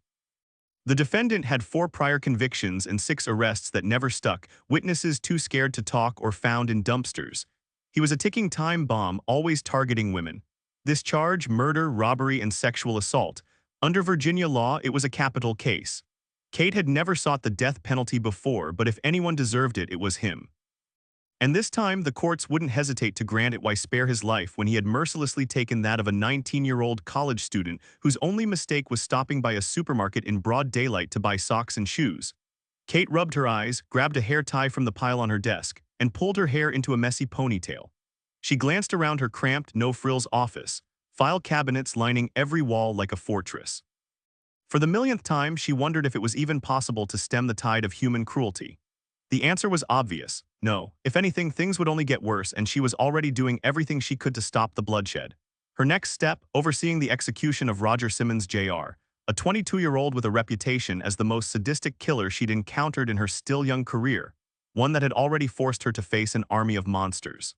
The defendant had 4 prior convictions and 6 arrests that never stuck, witnesses too scared to talk or found in dumpsters. He was a ticking time bomb, always targeting women. This charge, murder, robbery, and sexual assault. Under Virginia law, it was a capital case. Kate had never sought the death penalty before, but if anyone deserved it, it was him. And this time, the courts wouldn't hesitate to grant it. Why spare his life when he had mercilessly taken that of a 19-year-old college student whose only mistake was stopping by a supermarket in broad daylight to buy socks and shoes? Kate rubbed her eyes, grabbed a hair tie from the pile on her desk, and pulled her hair into a messy ponytail. She glanced around her cramped, no-frills office, file cabinets lining every wall like a fortress. For the millionth time, she wondered if it was even possible to stem the tide of human cruelty. The answer was obvious. No. If anything, things would only get worse, and she was already doing everything she could to stop the bloodshed. Her next step, overseeing the execution of Roger Simmons Jr., a 22-year-old with a reputation as the most sadistic killer she'd encountered in her still young career, one that had already forced her to face an army of monsters.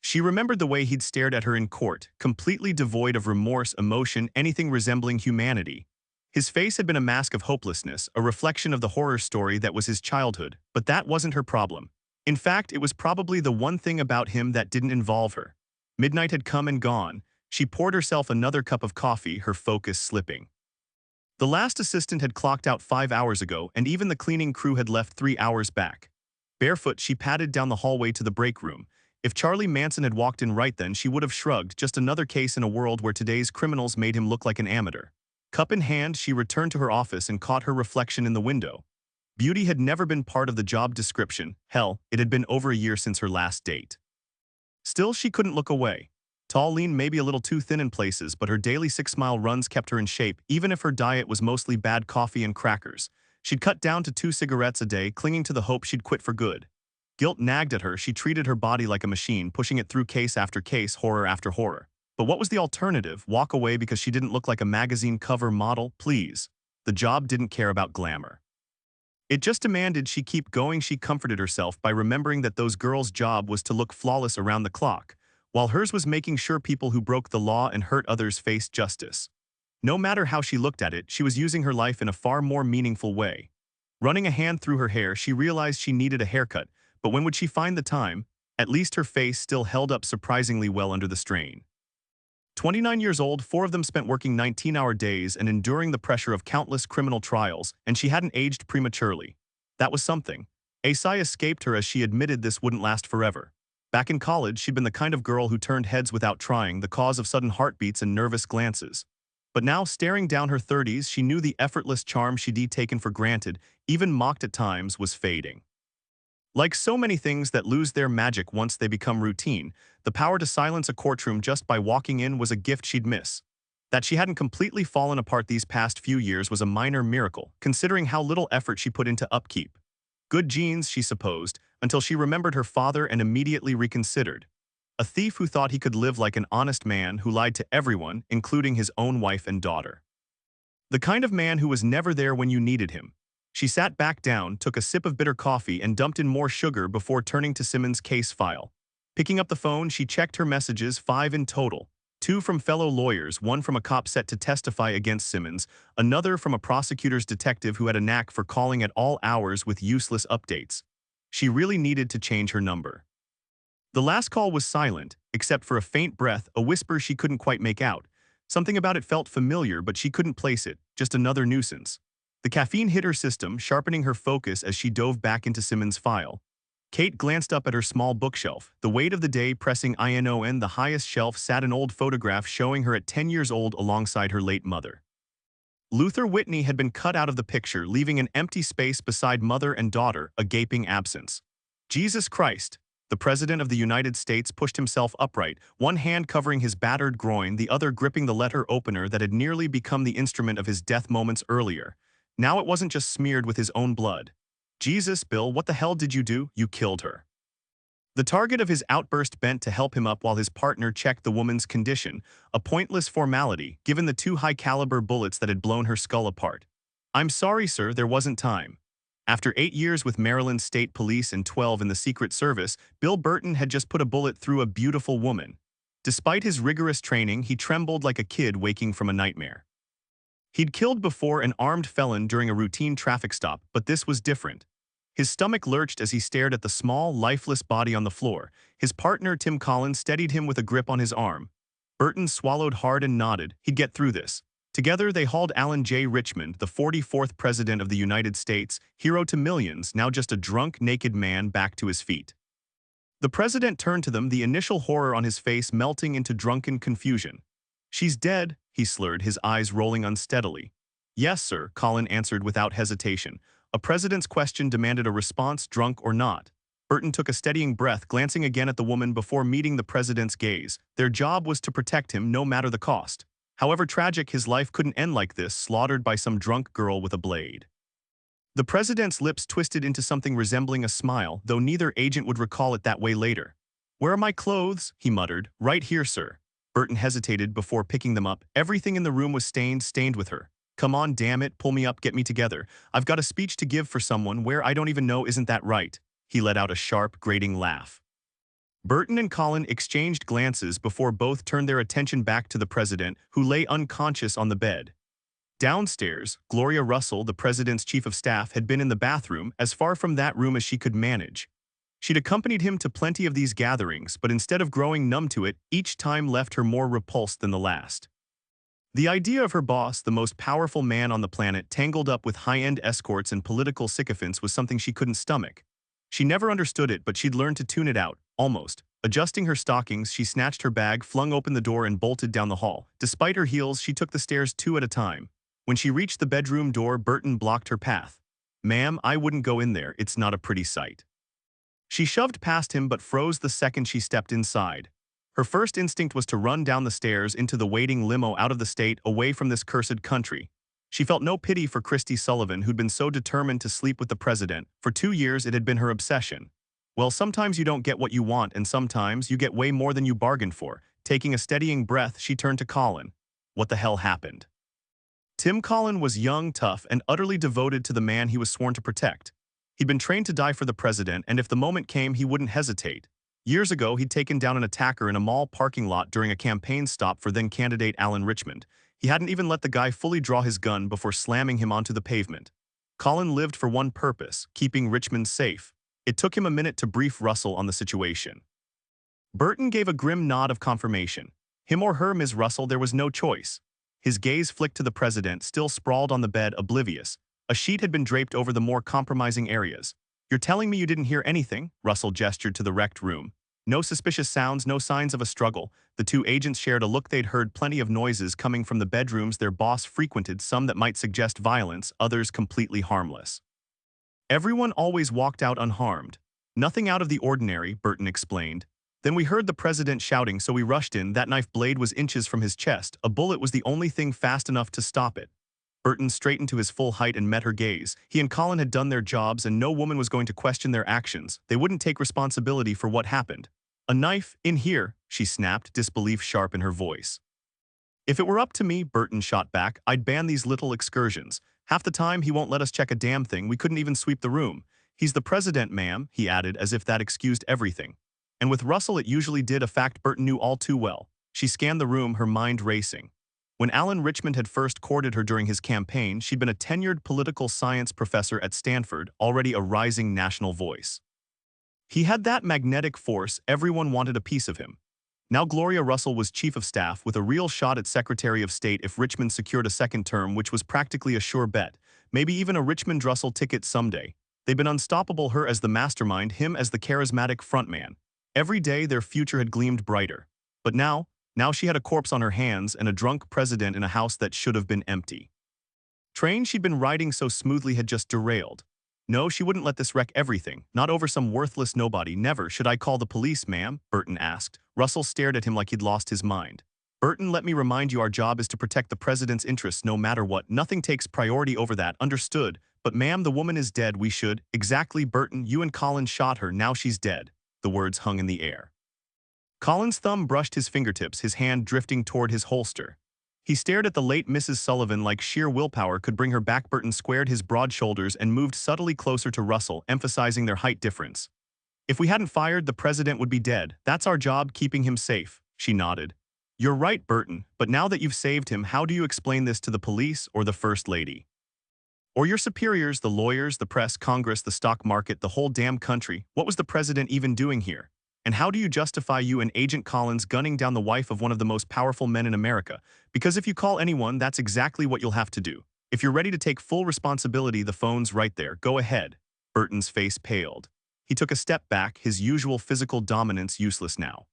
She remembered the way he'd stared at her in court, completely devoid of remorse, emotion, anything resembling humanity. His face had been a mask of hopelessness, a reflection of the horror story that was his childhood, but that wasn't her problem. In fact, it was probably the one thing about him that didn't involve her. Midnight had come and gone. She poured herself another cup of coffee, her focus slipping. The last assistant had clocked out 5 hours ago, and even the cleaning crew had left 3 hours back. Barefoot, she padded down the hallway to the break room. If Charlie Manson had walked in right then, she would have shrugged, just another case in a world where today's criminals made him look like an amateur. Cup in hand, she returned to her office and caught her reflection in the window. Beauty had never been part of the job description. Hell, it had been over a year since her last date. Still, she couldn't look away. Tall, lean, maybe a little too thin in places, but her daily 6-mile runs kept her in shape, even if her diet was mostly bad coffee and crackers. She'd cut down to 2 cigarettes a day, clinging to the hope she'd quit for good. Guilt nagged at her. She treated her body like a machine, pushing it through case after case, horror after horror. But what was the alternative? Walk away because she didn't look like a magazine cover model? Please. The job didn't care about glamour. It just demanded she keep going. She comforted herself by remembering that those girls' job was to look flawless around the clock, while hers was making sure people who broke the law and hurt others faced justice. No matter how she looked at it, she was using her life in a far more meaningful way. Running a hand through her hair, she realized she needed a haircut, but when would she find the time? At least her face still held up surprisingly well under the strain. 29 years old, 4 of them spent working 19-hour days and enduring the pressure of countless criminal trials, and she hadn't aged prematurely. That was something. A sigh escaped her as she admitted this wouldn't last forever. Back in college, she'd been the kind of girl who turned heads without trying, the cause of sudden heartbeats and nervous glances. But now, staring down her 30s, she knew the effortless charm she'd taken for granted, even mocked at times, was fading. Like so many things that lose their magic once they become routine, the power to silence a courtroom just by walking in was a gift she'd miss. That she hadn't completely fallen apart these past few years was a minor miracle, considering how little effort she put into upkeep. Good genes, she supposed, until she remembered her father and immediately reconsidered. A thief who thought he could live like an honest man who lied to everyone, including his own wife and daughter. The kind of man who was never there when you needed him. She sat back down, took a sip of bitter coffee, and dumped in more sugar before turning to Simmons' case file. Picking up the phone, she checked her messages, 5 in total. 2 from fellow lawyers, 1 from a cop set to testify against Simmons, another from a prosecutor's detective who had a knack for calling at all hours with useless updates. She really needed to change her number. The last call was silent, except for a faint breath, a whisper she couldn't quite make out. Something about it felt familiar, but she couldn't place it, just another nuisance. The caffeine hit her system, sharpening her focus as she dove back into Simmons' file. Kate glanced up at her small bookshelf, the weight of the day pressing in on the highest shelf sat an old photograph showing her at 10 years old alongside her late mother. Luther Whitney had been cut out of the picture, leaving an empty space beside mother and daughter, a gaping absence. Jesus Christ! The President of the United States pushed himself upright, one hand covering his battered groin, the other gripping the letter opener that had nearly become the instrument of his death moments earlier. Now it wasn't just smeared with his own blood. Jesus, Bill, what the hell did you do? You killed her. The target of his outburst bent to help him up while his partner checked the woman's condition, a pointless formality, given the 2 high-caliber bullets that had blown her skull apart. I'm sorry, sir, there wasn't time. After 8 years with Maryland State Police and 12 in the Secret Service, Bill Burton had just put a bullet through a beautiful woman. Despite his rigorous training, he trembled like a kid waking from a nightmare. He'd killed before an armed felon during a routine traffic stop, but this was different. His stomach lurched as he stared at the small, lifeless body on the floor. His partner, Tim Collins, steadied him with a grip on his arm. Burton swallowed hard and nodded. He'd get through this. Together, they hauled Alan J. Richmond, the 44th President of the United States, hero to millions, now just a drunk, naked man, back to his feet. The president turned to them, the initial horror on his face melting into drunken confusion. "She's dead," he slurred, his eyes rolling unsteadily. "Yes, sir," Colin answered without hesitation. A president's question demanded a response, drunk or not. Burton took a steadying breath, glancing again at the woman before meeting the president's gaze. Their job was to protect him, no matter the cost. However tragic, his life couldn't end like this, slaughtered by some drunk girl with a blade. The president's lips twisted into something resembling a smile, though neither agent would recall it that way later. "Where are my clothes?" he muttered. "Right here, sir." Burton hesitated before picking them up. Everything in the room was stained with her. "Come on, damn it, pull me up, get me together. I've got a speech to give for someone where I don't even know, isn't that right?" He let out a sharp, grating laugh. Burton and Colin exchanged glances before both turned their attention back to the president, who lay unconscious on the bed. Downstairs, Gloria Russell, the president's chief of staff, had been in the bathroom, as far from that room as she could manage. She'd accompanied him to plenty of these gatherings, but instead of growing numb to it, each time left her more repulsed than the last. The idea of her boss, the most powerful man on the planet, tangled up with high-end escorts and political sycophants was something she couldn't stomach. She never understood it, but she'd learned to tune it out, almost. Adjusting her stockings, she snatched her bag, flung open the door, and bolted down the hall. Despite her heels, she took the stairs 2 at a time. When she reached the bedroom door, Burton blocked her path. "Ma'am, I wouldn't go in there, it's not a pretty sight." She shoved past him but froze the second she stepped inside. Her first instinct was to run down the stairs into the waiting limo out of the state, away from this cursed country. She felt no pity for Christy Sullivan, who'd been so determined to sleep with the president. For 2 years, it had been her obsession. Well, sometimes you don't get what you want, and sometimes you get way more than you bargained for. Taking a steadying breath, she turned to Colin. What the hell happened? Tim Colin was young, tough, and utterly devoted to the man he was sworn to protect. He'd been trained to die for the president, and if the moment came, he wouldn't hesitate. Years ago, he'd taken down an attacker in a mall parking lot during a campaign stop for then-candidate Alan Richmond. He hadn't even let the guy fully draw his gun before slamming him onto the pavement. Colin lived for one purpose, keeping Richmond safe. It took him a minute to brief Russell on the situation. Burton gave a grim nod of confirmation. Him or her, Ms. Russell, there was no choice. His gaze flicked to the president, still sprawled on the bed, oblivious. A sheet had been draped over the more compromising areas. "You're telling me you didn't hear anything?" Russell gestured to the wrecked room. No suspicious sounds, no signs of a struggle. The two agents shared a look. They'd heard plenty of noises coming from the bedrooms their boss frequented, some that might suggest violence, others completely harmless. "Everyone always walked out unharmed. Nothing out of the ordinary," Burton explained. "Then we heard the president shouting, so we rushed in. That knife blade was inches from his chest. A bullet was the only thing fast enough to stop it." Burton straightened to his full height and met her gaze. He and Colin had done their jobs, and no woman was going to question their actions. They wouldn't take responsibility for what happened. "A knife? In here?" she snapped, disbelief sharp in her voice. "If it were up to me," Burton shot back, "I'd ban these little excursions. Half the time he won't let us check a damn thing. We couldn't even sweep the room. He's the president, ma'am," he added, as if that excused everything. And with Russell it usually did, a fact Burton knew all too well. She scanned the room, her mind racing. When Alan Richmond had first courted her during his campaign, she'd been a tenured political science professor at Stanford, already a rising national voice. He had that magnetic force, everyone wanted a piece of him. Now Gloria Russell was chief of staff, with a real shot at Secretary of State if Richmond secured a second term, which was practically a sure bet. Maybe even a Richmond-Russell ticket someday. They'd been unstoppable, her as the mastermind, him as the charismatic frontman. Every day their future had gleamed brighter. But now she had a corpse on her hands and a drunk president in a house that should have been empty. Train she'd been riding so smoothly had just derailed. No, she wouldn't let this wreck everything, not over some worthless nobody. "Never. Should I call the police, ma'am?" Burton asked. Russell stared at him like he'd lost his mind. "Burton, let me remind you, our job is to protect the president's interests no matter what. Nothing takes priority over that, understood? But ma'am, the woman is dead, we should—" "Exactly, Burton, you and Colin shot her, now she's dead." The words hung in the air. Colin's thumb brushed his fingertips, his hand drifting toward his holster. He stared at the late Mrs. Sullivan like sheer willpower could bring her back. Burton squared his broad shoulders and moved subtly closer to Russell, emphasizing their height difference. "If we hadn't fired, the president would be dead. That's our job, keeping him safe." She nodded. "You're right, Burton, but now that you've saved him, how do you explain this to the police or the First Lady? Or your superiors, the lawyers, the press, Congress, the stock market, the whole damn country? What was the president even doing here?" And how do you justify you and Agent Collins gunning down the wife of one of the most powerful men in America? Because if you call anyone, that's exactly what you'll have to do. If you're ready to take full responsibility, the phone's right there. Go ahead. Burton's face paled. He took a step back, his usual physical dominance useless now.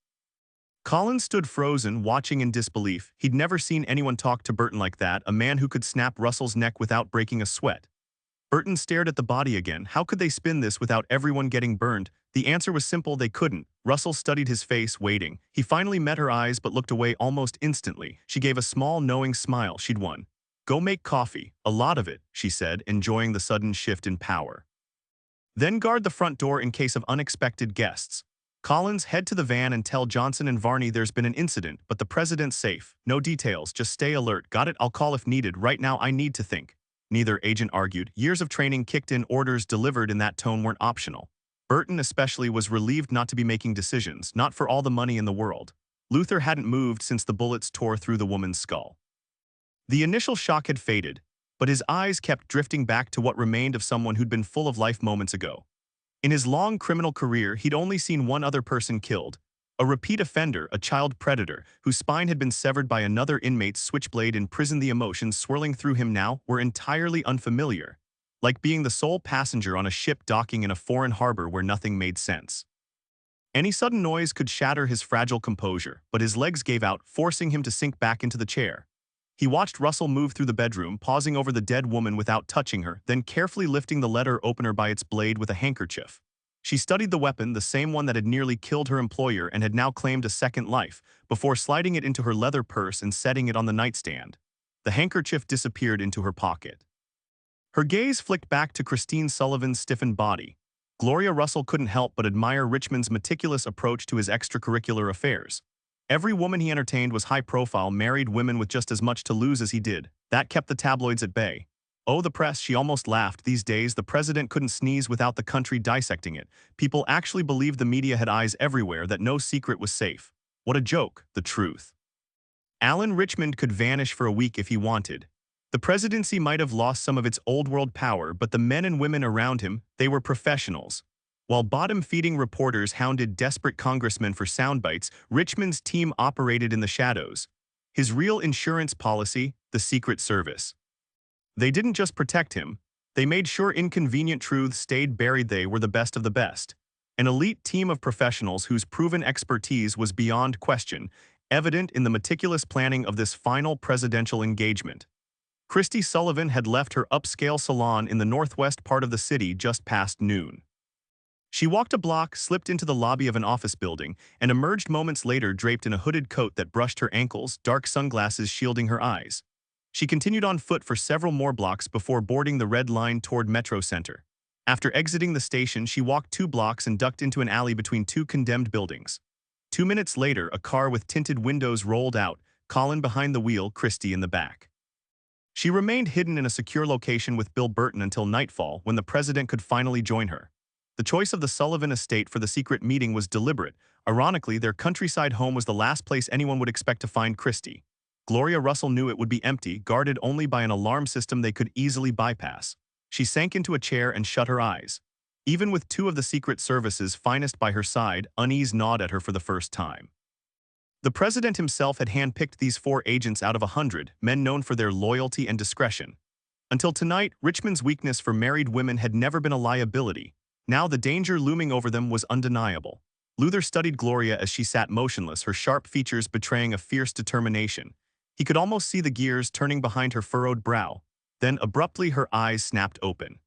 Collins stood frozen, watching in disbelief. He'd never seen anyone talk to Burton like that, a man who could snap Russell's neck without breaking a sweat. Burton stared at the body again. How could they spin this without everyone getting burned? The answer was simple, they couldn't. Russell studied his face, waiting. He finally met her eyes but looked away almost instantly. She gave a small, knowing smile. She'd won. Go make coffee. A lot of it, she said, enjoying the sudden shift in power. Then guard the front door in case of unexpected guests. Collins, head to the van and tell Johnson and Varney there's been an incident, but the president's safe. No details, just stay alert. Got it? I'll call if needed. Right now I need to think. Neither agent argued. Years of training kicked in, orders delivered in that tone weren't optional. Burton especially was relieved not to be making decisions, not for all the money in the world. Luther hadn't moved since the bullets tore through the woman's skull. The initial shock had faded, but his eyes kept drifting back to what remained of someone who'd been full of life moments ago. In his long criminal career, he'd only seen one other person killed, a repeat offender, a child predator, whose spine had been severed by another inmate's switchblade in prison. The emotions swirling through him now were entirely unfamiliar, like being the sole passenger on a ship docking in a foreign harbor where nothing made sense. Any sudden noise could shatter his fragile composure, but his legs gave out, forcing him to sink back into the chair. He watched Russell move through the bedroom, pausing over the dead woman without touching her, then carefully lifting the letter opener by its blade with a handkerchief. She studied the weapon, the same one that had nearly killed her employer and had now claimed a second life, before sliding it into her leather purse and setting it on the nightstand. The handkerchief disappeared into her pocket. Her gaze flicked back to Christine Sullivan's stiffened body. Gloria Russell couldn't help but admire Richmond's meticulous approach to his extracurricular affairs. Every woman he entertained was high-profile, married women with just as much to lose as he did. That kept the tabloids at bay. Oh, the press, she almost laughed. These days, the president couldn't sneeze without the country dissecting it. People actually believed the media had eyes everywhere, that no secret was safe. What a joke, the truth. Alan Richmond could vanish for a week if he wanted. The presidency might have lost some of its old-world power, but the men and women around him, they were professionals. While bottom-feeding reporters hounded desperate congressmen for soundbites, Richmond's team operated in the shadows. His real insurance policy, the Secret Service. They didn't just protect him, they made sure inconvenient truths stayed buried. They were the best of the best. An elite team of professionals whose proven expertise was beyond question, evident in the meticulous planning of this final presidential engagement. Christy Sullivan had left her upscale salon in the northwest part of the city just past noon. She walked a block, slipped into the lobby of an office building, and emerged moments later draped in a hooded coat that brushed her ankles, dark sunglasses shielding her eyes. She continued on foot for several more blocks before boarding the red line toward Metro Center. After exiting the station, she walked 2 blocks and ducked into an alley between 2 condemned buildings. 2 minutes later, a car with tinted windows rolled out, Colin behind the wheel, Christy in the back. She remained hidden in a secure location with Bill Burton until nightfall, when the president could finally join her. The choice of the Sullivan estate for the secret meeting was deliberate. Ironically, their countryside home was the last place anyone would expect to find Christy. Gloria Russell knew it would be empty, guarded only by an alarm system they could easily bypass. She sank into a chair and shut her eyes. Even with 2 of the Secret Service's finest by her side, unease gnawed at her for the first time. The president himself had handpicked these 4 agents out of 100, men known for their loyalty and discretion. Until tonight, Richmond's weakness for married women had never been a liability. Now the danger looming over them was undeniable. Luther studied Gloria as she sat motionless, her sharp features betraying a fierce determination. He could almost see the gears turning behind her furrowed brow. Then, abruptly, her eyes snapped open.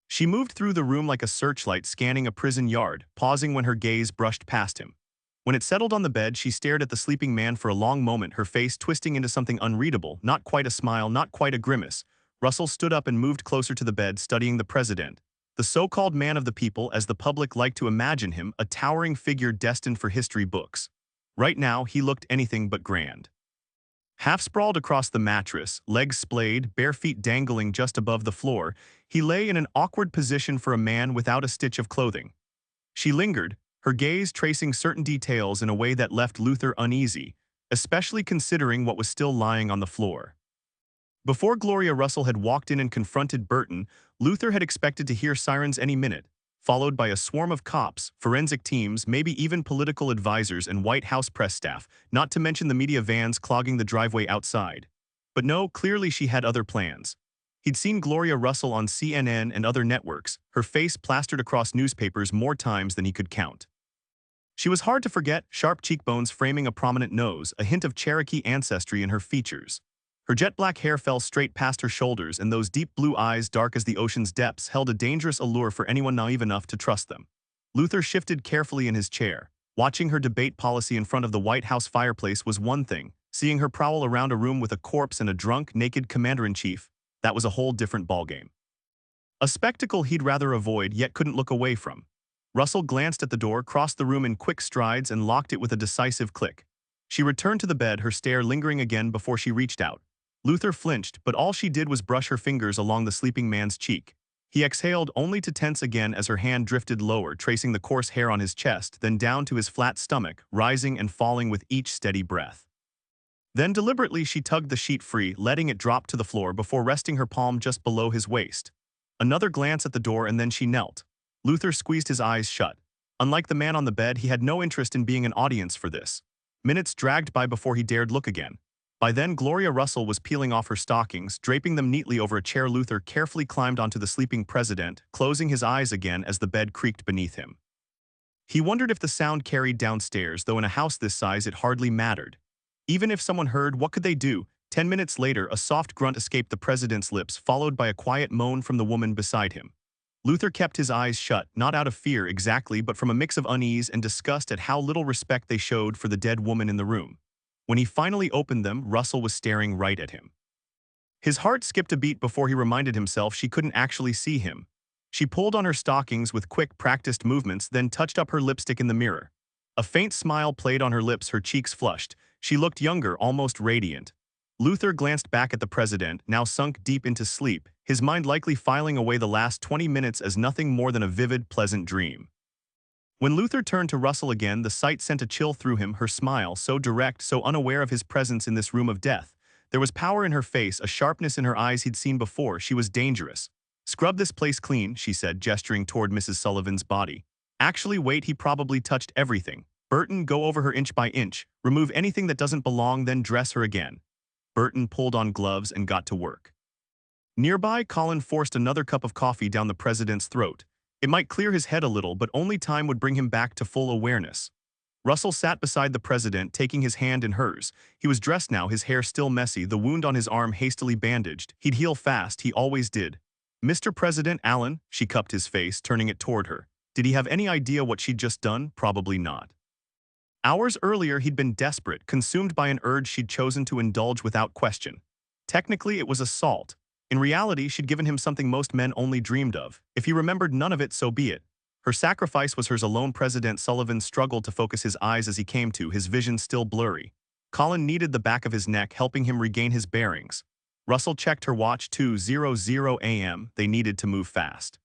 She moved through the room like a searchlight scanning a prison yard, pausing when her gaze brushed past him. When it settled on the bed, she stared at the sleeping man for a long moment, her face twisting into something unreadable, not quite a smile, not quite a grimace. Russell stood up and moved closer to the bed, studying the president. The so-called man of the people, as the public liked to imagine him, a towering figure destined for history books. Right now, he looked anything but grand. Half-sprawled across the mattress, legs splayed, bare feet dangling just above the floor, he lay in an awkward position for a man without a stitch of clothing. She lingered, her gaze tracing certain details in a way that left Luther uneasy, especially considering what was still lying on the floor. Before Gloria Russell had walked in and confronted Burton, Luther had expected to hear sirens any minute. followed by a swarm of cops, forensic teams, maybe even political advisors and White House press staff, not to mention the media vans clogging the driveway outside. But no, clearly she had other plans. He'd seen Gloria Russell on CNN and other networks, her face plastered across newspapers more times than he could count. She was hard to forget, sharp cheekbones framing a prominent nose, a hint of Cherokee ancestry in her features. Her jet-black hair fell straight past her shoulders, and those deep blue eyes, dark as the ocean's depths, held a dangerous allure for anyone naive enough to trust them. Luther shifted carefully in his chair. Watching her debate policy in front of the White House fireplace was one thing. Seeing her prowl around a room with a corpse and a drunk, naked commander-in-chief, that was a whole different ballgame. A spectacle he'd rather avoid, yet couldn't look away from. Russell glanced at the door, crossed the room in quick strides, and locked it with a decisive click. She returned to the bed, her stare lingering again before she reached out. Luther flinched, but all she did was brush her fingers along the sleeping man's cheek. He exhaled, only to tense again as her hand drifted lower, tracing the coarse hair on his chest, then down to his flat stomach, rising and falling with each steady breath. Then deliberately she tugged the sheet free, letting it drop to the floor before resting her palm just below his waist. Another glance at the door and then she knelt. Luther squeezed his eyes shut. Unlike the man on the bed, he had no interest in being an audience for this. Minutes dragged by before he dared look again. By then, Gloria Russell was peeling off her stockings, draping them neatly over a chair. Luther carefully climbed onto the sleeping president, closing his eyes again as the bed creaked beneath him. He wondered if the sound carried downstairs, though in a house this size it hardly mattered. Even if someone heard, what could they do? 10 minutes later, a soft grunt escaped the president's lips, followed by a quiet moan from the woman beside him. Luther kept his eyes shut, not out of fear exactly, but from a mix of unease and disgust at how little respect they showed for the dead woman in the room. When he finally opened them, Russell was staring right at him. His heart skipped a beat before he reminded himself she couldn't actually see him. She pulled on her stockings with quick, practiced movements, then touched up her lipstick in the mirror. A faint smile played on her lips, her cheeks flushed. She looked younger, almost radiant. Luther glanced back at the president, now sunk deep into sleep, his mind likely filing away the last 20 minutes as nothing more than a vivid, pleasant dream. When Luther turned to Russell again, the sight sent a chill through him, her smile, so direct, so unaware of his presence in this room of death. There was power in her face, a sharpness in her eyes he'd seen before. She was dangerous. "Scrub this place clean," she said, gesturing toward Mrs. Sullivan's body. "Actually, wait, he probably touched everything. Burton, go over her inch by inch. Remove anything that doesn't belong, then dress her again." Burton pulled on gloves and got to work. Nearby, Colin forced another cup of coffee down the president's throat. It might clear his head a little, but only time would bring him back to full awareness. Russell sat beside the president, taking his hand in hers. He was dressed now, his hair still messy, the wound on his arm hastily bandaged. He'd heal fast, he always did. "Mr. President Allen," she cupped his face, turning it toward her. Did he have any idea what she'd just done? Probably not. Hours earlier, he'd been desperate, consumed by an urge she'd chosen to indulge without question. Technically, it was assault. In reality, she'd given him something most men only dreamed of. If he remembered none of it, so be it. Her sacrifice was hers alone. President Sullivan struggled to focus his eyes as he came to, his vision still blurry. Colin kneaded the back of his neck, helping him regain his bearings. Russell checked her watch, 2:00 a.m. They needed to move fast.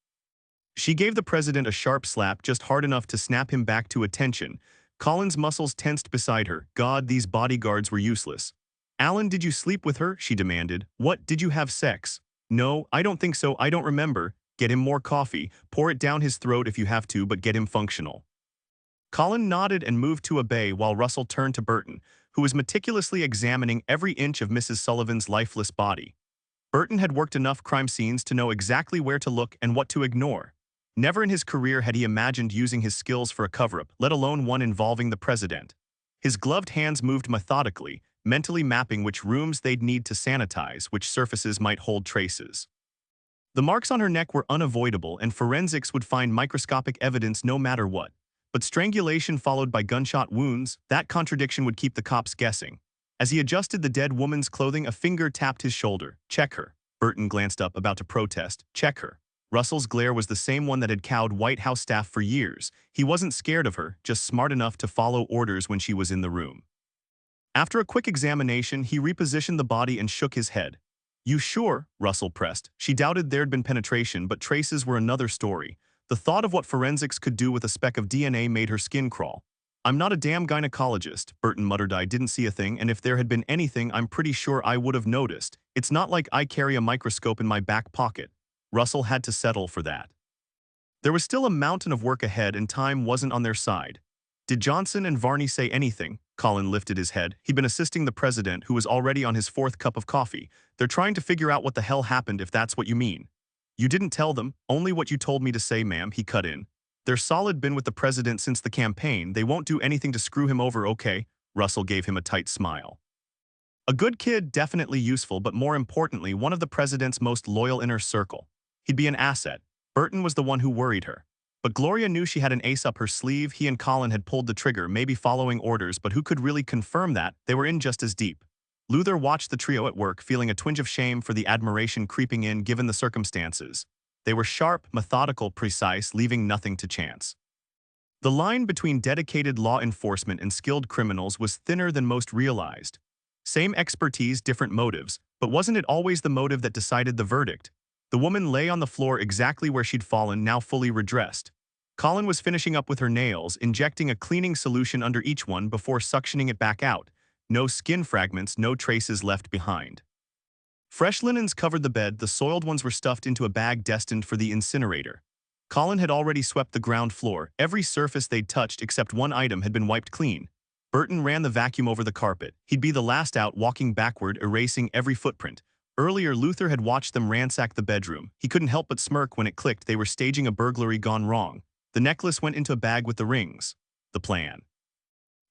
She gave the president a sharp slap, just hard enough to snap him back to attention. Colin's muscles tensed beside her. God, these bodyguards were useless. "Alan, did you sleep with her?" she demanded. "What, did you have sex?" "No, I don't think so. I don't remember." "Get him more coffee. Pour it down his throat if you have to, but get him functional." Colin nodded and moved to obey while Russell turned to Burton, who was meticulously examining every inch of Mrs. Sullivan's lifeless body. Burton had worked enough crime scenes to know exactly where to look and what to ignore. Never in his career had he imagined using his skills for a cover-up, let alone one involving the president. His gloved hands moved methodically, mentally mapping which rooms they'd need to sanitize, which surfaces might hold traces. The marks on her neck were unavoidable, and forensics would find microscopic evidence no matter what. But strangulation followed by gunshot wounds, that contradiction would keep the cops guessing. As he adjusted the dead woman's clothing, a finger tapped his shoulder. "Check her." Burton glanced up, about to protest. "Check her." Russell's glare was the same one that had cowed White House staff for years. He wasn't scared of her, just smart enough to follow orders when she was in the room. After a quick examination, he repositioned the body and shook his head. "You sure?" Russell pressed. She doubted there'd been penetration, but traces were another story. The thought of what forensics could do with a speck of DNA made her skin crawl. "I'm not a damn gynecologist," Burton muttered. "I didn't see a thing, and if there had been anything, I'm pretty sure I would have noticed. It's not like I carry a microscope in my back pocket." Russell had to settle for that. There was still a mountain of work ahead and time wasn't on their side. Did Johnson and Varney say anything? Colin lifted his head. He'd been assisting the president, who was already on his fourth cup of coffee. They're trying to figure out what the hell happened, if that's what you mean. You didn't tell them, only what you told me to say, ma'am, he cut in. They're solid been with the president since the campaign. They won't do anything to screw him over, okay? Russell gave him a tight smile. A good kid, definitely useful, but more importantly, one of the president's most loyal inner circle. He'd be an asset. Burton was the one who worried her. But Gloria knew she had an ace up her sleeve. He and Colin had pulled the trigger, maybe following orders, but who could really confirm that? They were in just as deep. Luther watched the trio at work, feeling a twinge of shame for the admiration creeping in given the circumstances. They were sharp, methodical, precise, leaving nothing to chance. The line between dedicated law enforcement and skilled criminals was thinner than most realized. Same expertise, different motives, but wasn't it always the motive that decided the verdict? The woman lay on the floor exactly where she'd fallen, now fully redressed. Colin was finishing up with her nails, injecting a cleaning solution under each one before suctioning it back out. No skin fragments, no traces left behind. Fresh linens covered the bed, the soiled ones were stuffed into a bag destined for the incinerator. Colin had already swept the ground floor. Every surface they'd touched except one item had been wiped clean. Burton ran the vacuum over the carpet. He'd be the last out, walking backward, erasing every footprint. Earlier, Luther had watched them ransack the bedroom. He couldn't help but smirk when it clicked. They were staging a burglary gone wrong. The necklace went into a bag with the rings. The plan.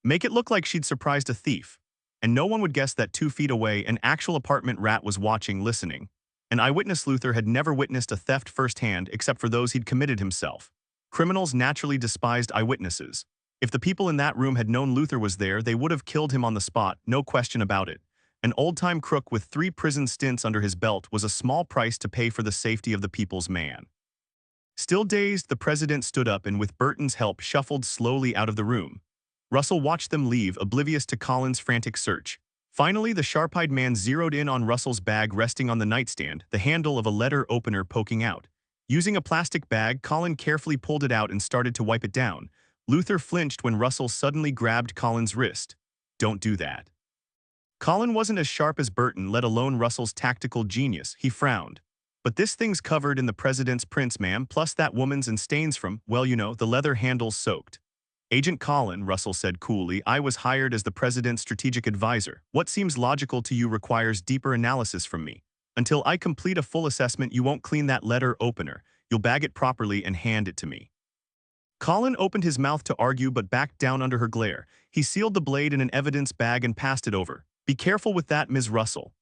Make it look like she'd surprised a thief. And no one would guess that 2 feet away, an actual apartment rat was watching, listening. An eyewitness. Luther had never witnessed a theft firsthand except for those he'd committed himself. Criminals naturally despised eyewitnesses. If the people in that room had known Luther was there, they would have killed him on the spot, no question about it. An old-time crook with 3 prison stints under his belt was a small price to pay for the safety of the people's man. Still dazed, the president stood up and with Burton's help shuffled slowly out of the room. Russell watched them leave, oblivious to Colin's frantic search. Finally, the sharp-eyed man zeroed in on Russell's bag resting on the nightstand, the handle of a letter opener poking out. Using a plastic bag, Colin carefully pulled it out and started to wipe it down. Luther flinched when Russell suddenly grabbed Colin's wrist. "Don't do that." Colin wasn't as sharp as Burton, let alone Russell's tactical genius. He frowned. "But this thing's covered in the president's prints, ma'am, plus that woman's and stains from, well, you know, the leather handle's soaked." "Agent Colin," Russell said coolly, "I was hired as the president's strategic advisor. What seems logical to you requires deeper analysis from me. Until I complete a full assessment, you won't clean that letter opener. You'll bag it properly and hand it to me." Colin opened his mouth to argue but backed down under her glare. He sealed the blade in an evidence bag and passed it over. "Be careful with that, Ms. Russell."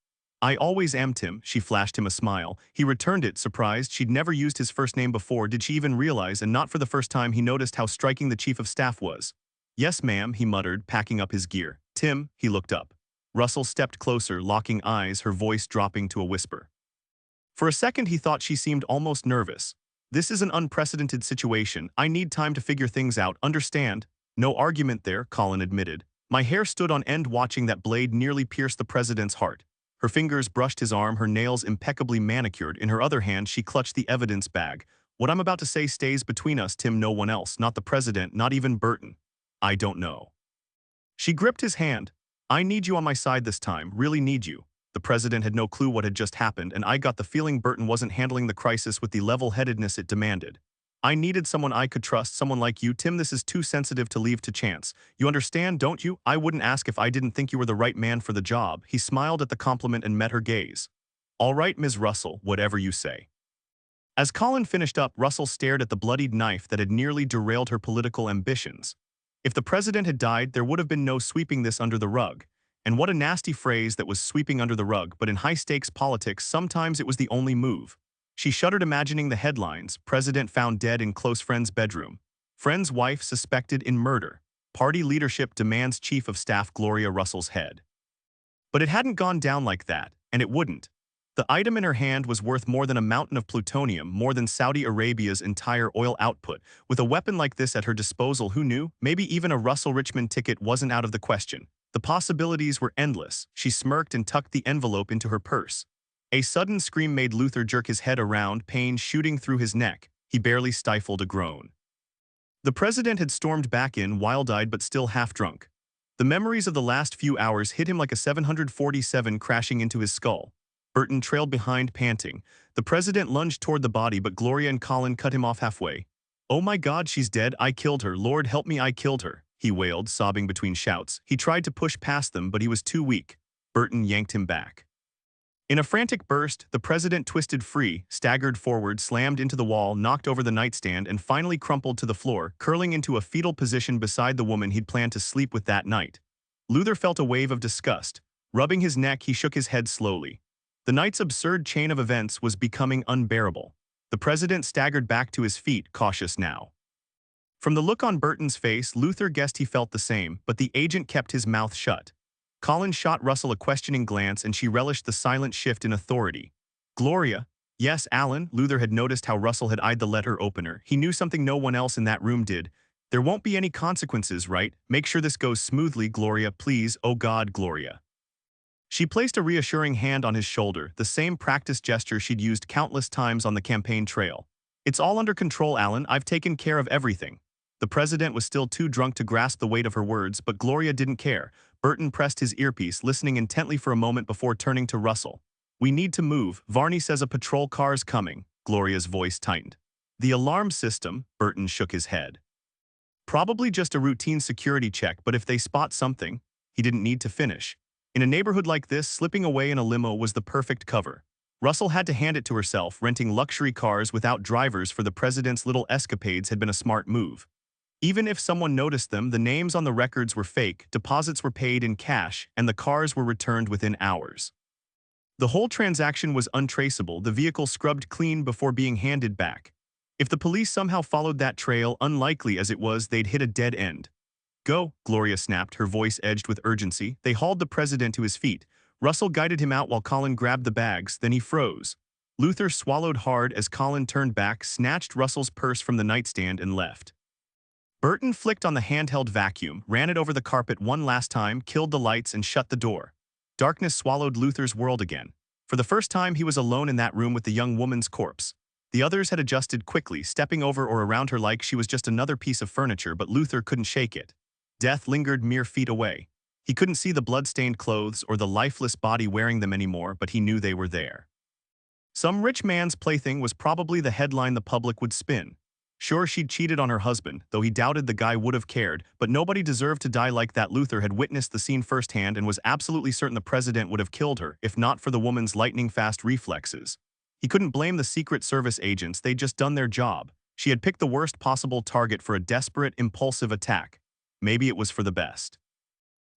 "I always am, Tim." She flashed him a smile. He returned it, surprised. She'd never used his first name before. Did she even realize? And not for the first time, he noticed how striking the chief of staff was. "Yes, ma'am," he muttered, packing up his gear. "Tim," he looked up. Russell stepped closer, locking eyes, her voice dropping to a whisper. For a second, he thought she seemed almost nervous. "This is an unprecedented situation. I need time to figure things out, understand?" "No argument there," Colin admitted. "My hair stood on end watching that blade nearly pierce the president's heart." Her fingers brushed his arm, her nails impeccably manicured. In her other hand, she clutched the evidence bag. "What I'm about to say stays between us, Tim, no one else, not the president, not even Burton." "I don't know." She gripped his hand. "I need you on my side this time, really need you." The president had no clue what had just happened, and I got the feeling Burton wasn't handling the crisis with the level-headedness it demanded. "I needed someone I could trust, someone like you, Tim. This is too sensitive to leave to chance. You understand, don't you? I wouldn't ask if I didn't think you were the right man for the job." He smiled at the compliment and met her gaze. "All right, Ms. Russell, whatever you say." As Colin finished up, Russell stared at the bloodied knife that had nearly derailed her political ambitions. If the president had died, there would have been no sweeping this under the rug. And what a nasty phrase, that was sweeping under the rug, but in high-stakes politics, sometimes it was the only move. She shuddered imagining the headlines: "President found dead in close friend's bedroom." "Friend's wife suspected in murder." "Party leadership demands chief of staff Gloria Russell's head." But it hadn't gone down like that, and it wouldn't. The item in her hand was worth more than a mountain of plutonium, more than Saudi Arabia's entire oil output. With a weapon like this at her disposal, who knew? Maybe even a Russell Richmond ticket wasn't out of the question. The possibilities were endless. She smirked and tucked the envelope into her purse. A sudden scream made Luther jerk his head around, pain shooting through his neck. He barely stifled a groan. The president had stormed back in, wild-eyed but still half-drunk. The memories of the last few hours hit him like a 747 crashing into his skull. Burton trailed behind, panting. The president lunged toward the body, but Gloria and Colin cut him off halfway. "Oh my God, she's dead. I killed her. Lord help me, I killed her," he wailed, sobbing between shouts. He tried to push past them, but he was too weak. Burton yanked him back. In a frantic burst, the president twisted free, staggered forward, slammed into the wall, knocked over the nightstand, and finally crumpled to the floor, curling into a fetal position beside the woman he'd planned to sleep with that night. Luther felt a wave of disgust. Rubbing his neck, he shook his head slowly. The night's absurd chain of events was becoming unbearable. The president staggered back to his feet, cautious now. From the look on Burton's face, Luther guessed he felt the same, but the agent kept his mouth shut. Colin shot Russell a questioning glance, and she relished the silent shift in authority. "Gloria." "Yes, Alan." Luther had noticed how Russell had eyed the letter opener. He knew something no one else in that room did. "There won't be any consequences, right? Make sure this goes smoothly, Gloria, please. Oh God, Gloria." She placed a reassuring hand on his shoulder, the same practiced gesture she'd used countless times on the campaign trail. "It's all under control, Alan. I've taken care of everything." The president was still too drunk to grasp the weight of her words, but Gloria didn't care. Burton pressed his earpiece, listening intently for a moment before turning to Russell. "We need to move. Varney says a patrol car's coming." Gloria's voice tightened. "The alarm system?" Burton shook his head. "Probably just a routine security check, but if they spot something..." He didn't need to finish. In a neighborhood like this, slipping away in a limo was the perfect cover. Russell had to hand it to herself. Renting luxury cars without drivers for the president's little escapades had been a smart move. Even if someone noticed them, the names on the records were fake, deposits were paid in cash, and the cars were returned within hours. The whole transaction was untraceable, the vehicle scrubbed clean before being handed back. If the police somehow followed that trail, unlikely as it was, they'd hit a dead end. "Go," Gloria snapped, her voice edged with urgency. They hauled the president to his feet. Russell guided him out while Colin grabbed the bags, then he froze. Luther swallowed hard as Colin turned back, snatched Russell's purse from the nightstand, and left. Burton flicked on the handheld vacuum, ran it over the carpet one last time, killed the lights, and shut the door. Darkness swallowed Luther's world again. For the first time, he was alone in that room with the young woman's corpse. The others had adjusted quickly, stepping over or around her like she was just another piece of furniture, but Luther couldn't shake it. Death lingered mere feet away. He couldn't see the blood-stained clothes or the lifeless body wearing them anymore, but he knew they were there. Some rich man's plaything was probably the headline the public would spin. Sure, she'd cheated on her husband, though he doubted the guy would have cared, but nobody deserved to die like that. Luther had witnessed the scene firsthand and was absolutely certain the president would have killed her, if not for the woman's lightning-fast reflexes. He couldn't blame the Secret Service agents, they'd just done their job. She had picked the worst possible target for a desperate, impulsive attack. Maybe it was for the best.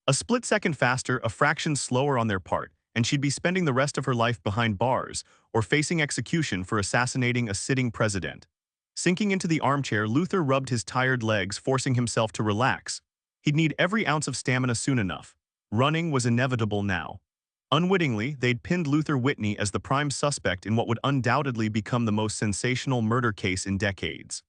A split second faster, a fraction slower on their part, and she'd be spending the rest of her life behind bars or facing execution for assassinating a sitting president. Sinking into the armchair, Luther rubbed his tired legs, forcing himself to relax. He'd need every ounce of stamina soon enough. Running was inevitable now. Unwittingly, they'd pinned Luther Whitney as the prime suspect in what would undoubtedly become the most sensational murder case in decades.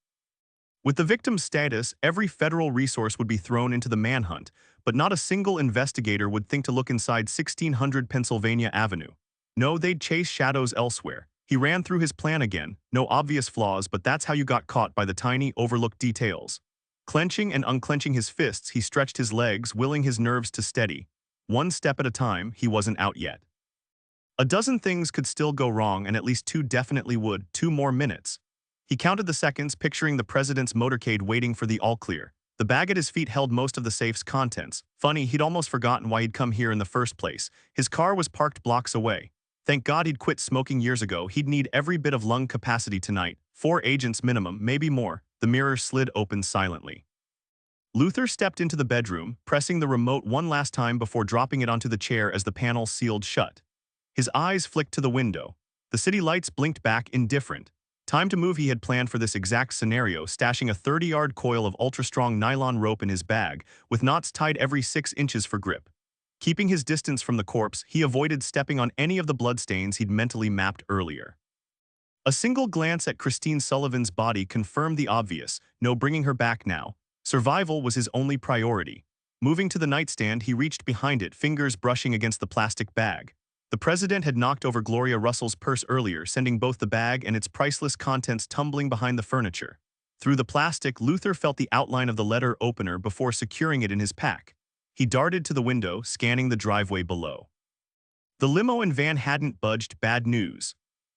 With the victim's status, every federal resource would be thrown into the manhunt, but not a single investigator would think to look inside 1600 Pennsylvania Avenue. No, they'd chase shadows elsewhere. He ran through his plan again. No obvious flaws, but that's how you got caught, by the tiny, overlooked details. Clenching and unclenching his fists, he stretched his legs, willing his nerves to steady. One step at a time, he wasn't out yet. A dozen things could still go wrong, and at least two definitely would. 2 more minutes. He counted the seconds, picturing the president's motorcade waiting for the all-clear. The bag at his feet held most of the safe's contents. Funny, he'd almost forgotten why he'd come here in the first place. His car was parked blocks away. Thank God he'd quit smoking years ago. He'd need every bit of lung capacity tonight. 4 agents minimum, maybe more. The mirror slid open silently. Luther stepped into the bedroom, pressing the remote one last time before dropping it onto the chair as the panel sealed shut. His eyes flicked to the window. The city lights blinked back, indifferent. Time to move. He had planned for this exact scenario, stashing a 30-yard coil of ultra-strong nylon rope in his bag, with knots tied every 6 inches for grip. Keeping his distance from the corpse, he avoided stepping on any of the bloodstains he'd mentally mapped earlier. A single glance at Christine Sullivan's body confirmed the obvious: no bringing her back now. Survival was his only priority. Moving to the nightstand, he reached behind it, fingers brushing against the plastic bag. The president had knocked over Gloria Russell's purse earlier, sending both the bag and its priceless contents tumbling behind the furniture. Through the plastic, Luther felt the outline of the letter opener before securing it in his pack. He darted to the window, scanning the driveway below. The limo and van hadn't budged. Bad news.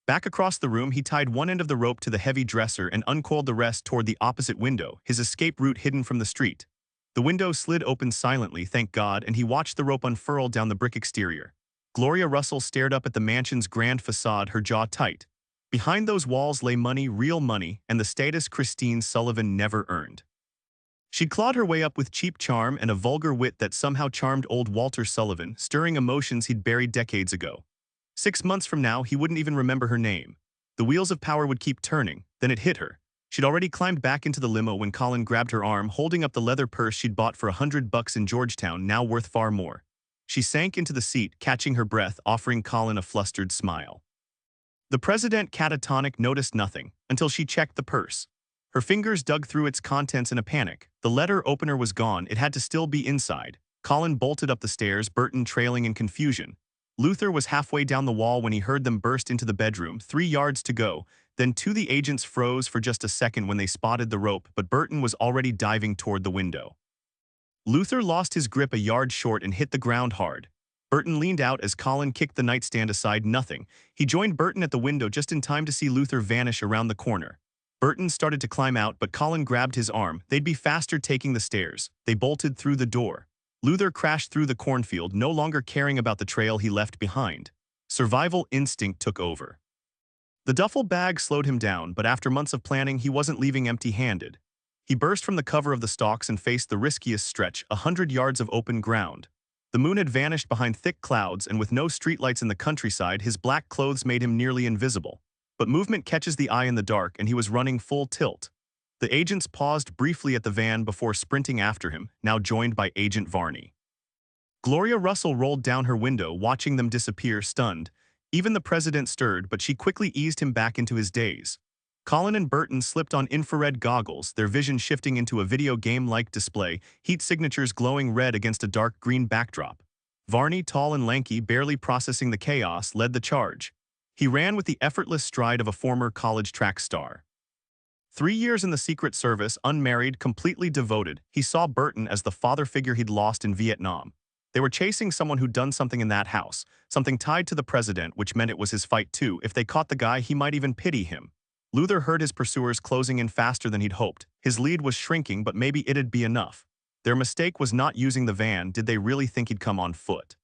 Back across the room, he tied one end of the rope to the heavy dresser and uncoiled the rest toward the opposite window, his escape route hidden from the street. The window slid open silently, thank God, and he watched the rope unfurl down the brick exterior. Gloria Russell stared up at the mansion's grand facade, her jaw tight. Behind those walls lay money, real money, and the status Christine Sullivan never earned. She clawed her way up with cheap charm and a vulgar wit that somehow charmed old Walter Sullivan, stirring emotions he'd buried decades ago. 6 months from now, he wouldn't even remember her name. The wheels of power would keep turning, then it hit her. She'd already climbed back into the limo when Colin grabbed her arm, holding up the leather purse she'd bought for $100 in Georgetown, now worth far more. She sank into the seat, catching her breath, offering Colin a flustered smile. The president, catatonic, noticed nothing, until she checked the purse. Her fingers dug through its contents in a panic. The letter opener was gone, it had to still be inside. Colin bolted up the stairs, Burton trailing in confusion. Luther was halfway down the wall when he heard them burst into the bedroom, 3 yards to go. Then the agents froze for just a second when they spotted the rope, but Burton was already diving toward the window. Luther lost his grip a yard short and hit the ground hard. Burton leaned out as Colin kicked the nightstand aside, nothing. He joined Burton at the window just in time to see Luther vanish around the corner. Burton started to climb out, but Colin grabbed his arm. They'd be faster taking the stairs. They bolted through the door. Luther crashed through the cornfield, no longer caring about the trail he left behind. Survival instinct took over. The duffel bag slowed him down, but after months of planning, he wasn't leaving empty-handed. He burst from the cover of the stalks and faced the riskiest stretch, 100 yards of open ground. The moon had vanished behind thick clouds, and with no streetlights in the countryside, his black clothes made him nearly invisible. But movement catches the eye in the dark, and he was running full tilt. The agents paused briefly at the van before sprinting after him, now joined by Agent Varney. Gloria Russell rolled down her window, watching them disappear, stunned. Even the president stirred, but she quickly eased him back into his daze. Colin and Burton slipped on infrared goggles, their vision shifting into a video game-like display, heat signatures glowing red against a dark green backdrop. Varney, tall and lanky, barely processing the chaos, led the charge. He ran with the effortless stride of a former college track star. 3 years in the Secret Service, unmarried, completely devoted, he saw Burton as the father figure he'd lost in Vietnam. They were chasing someone who'd done something in that house, something tied to the president, which meant it was his fight too. If they caught the guy, he might even pity him. Luther heard his pursuers closing in faster than he'd hoped. His lead was shrinking, but maybe it'd be enough. Their mistake was not using the van. Did they really think he'd come on foot?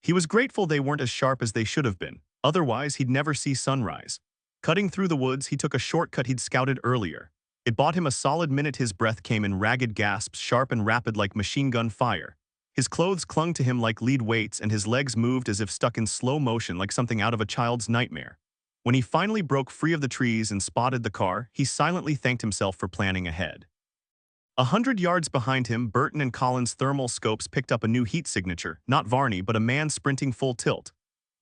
He was grateful they weren't as sharp as they should have been. Otherwise, he'd never see sunrise. Cutting through the woods, he took a shortcut he'd scouted earlier. It bought him a solid minute. His breath came in ragged gasps, sharp and rapid like machine gun fire. His clothes clung to him like lead weights, and his legs moved as if stuck in slow motion like something out of a child's nightmare. When he finally broke free of the trees and spotted the car, he silently thanked himself for planning ahead. 100 yards behind him, Burton and Colin's thermal scopes picked up a new heat signature, not Varney, but a man sprinting full tilt.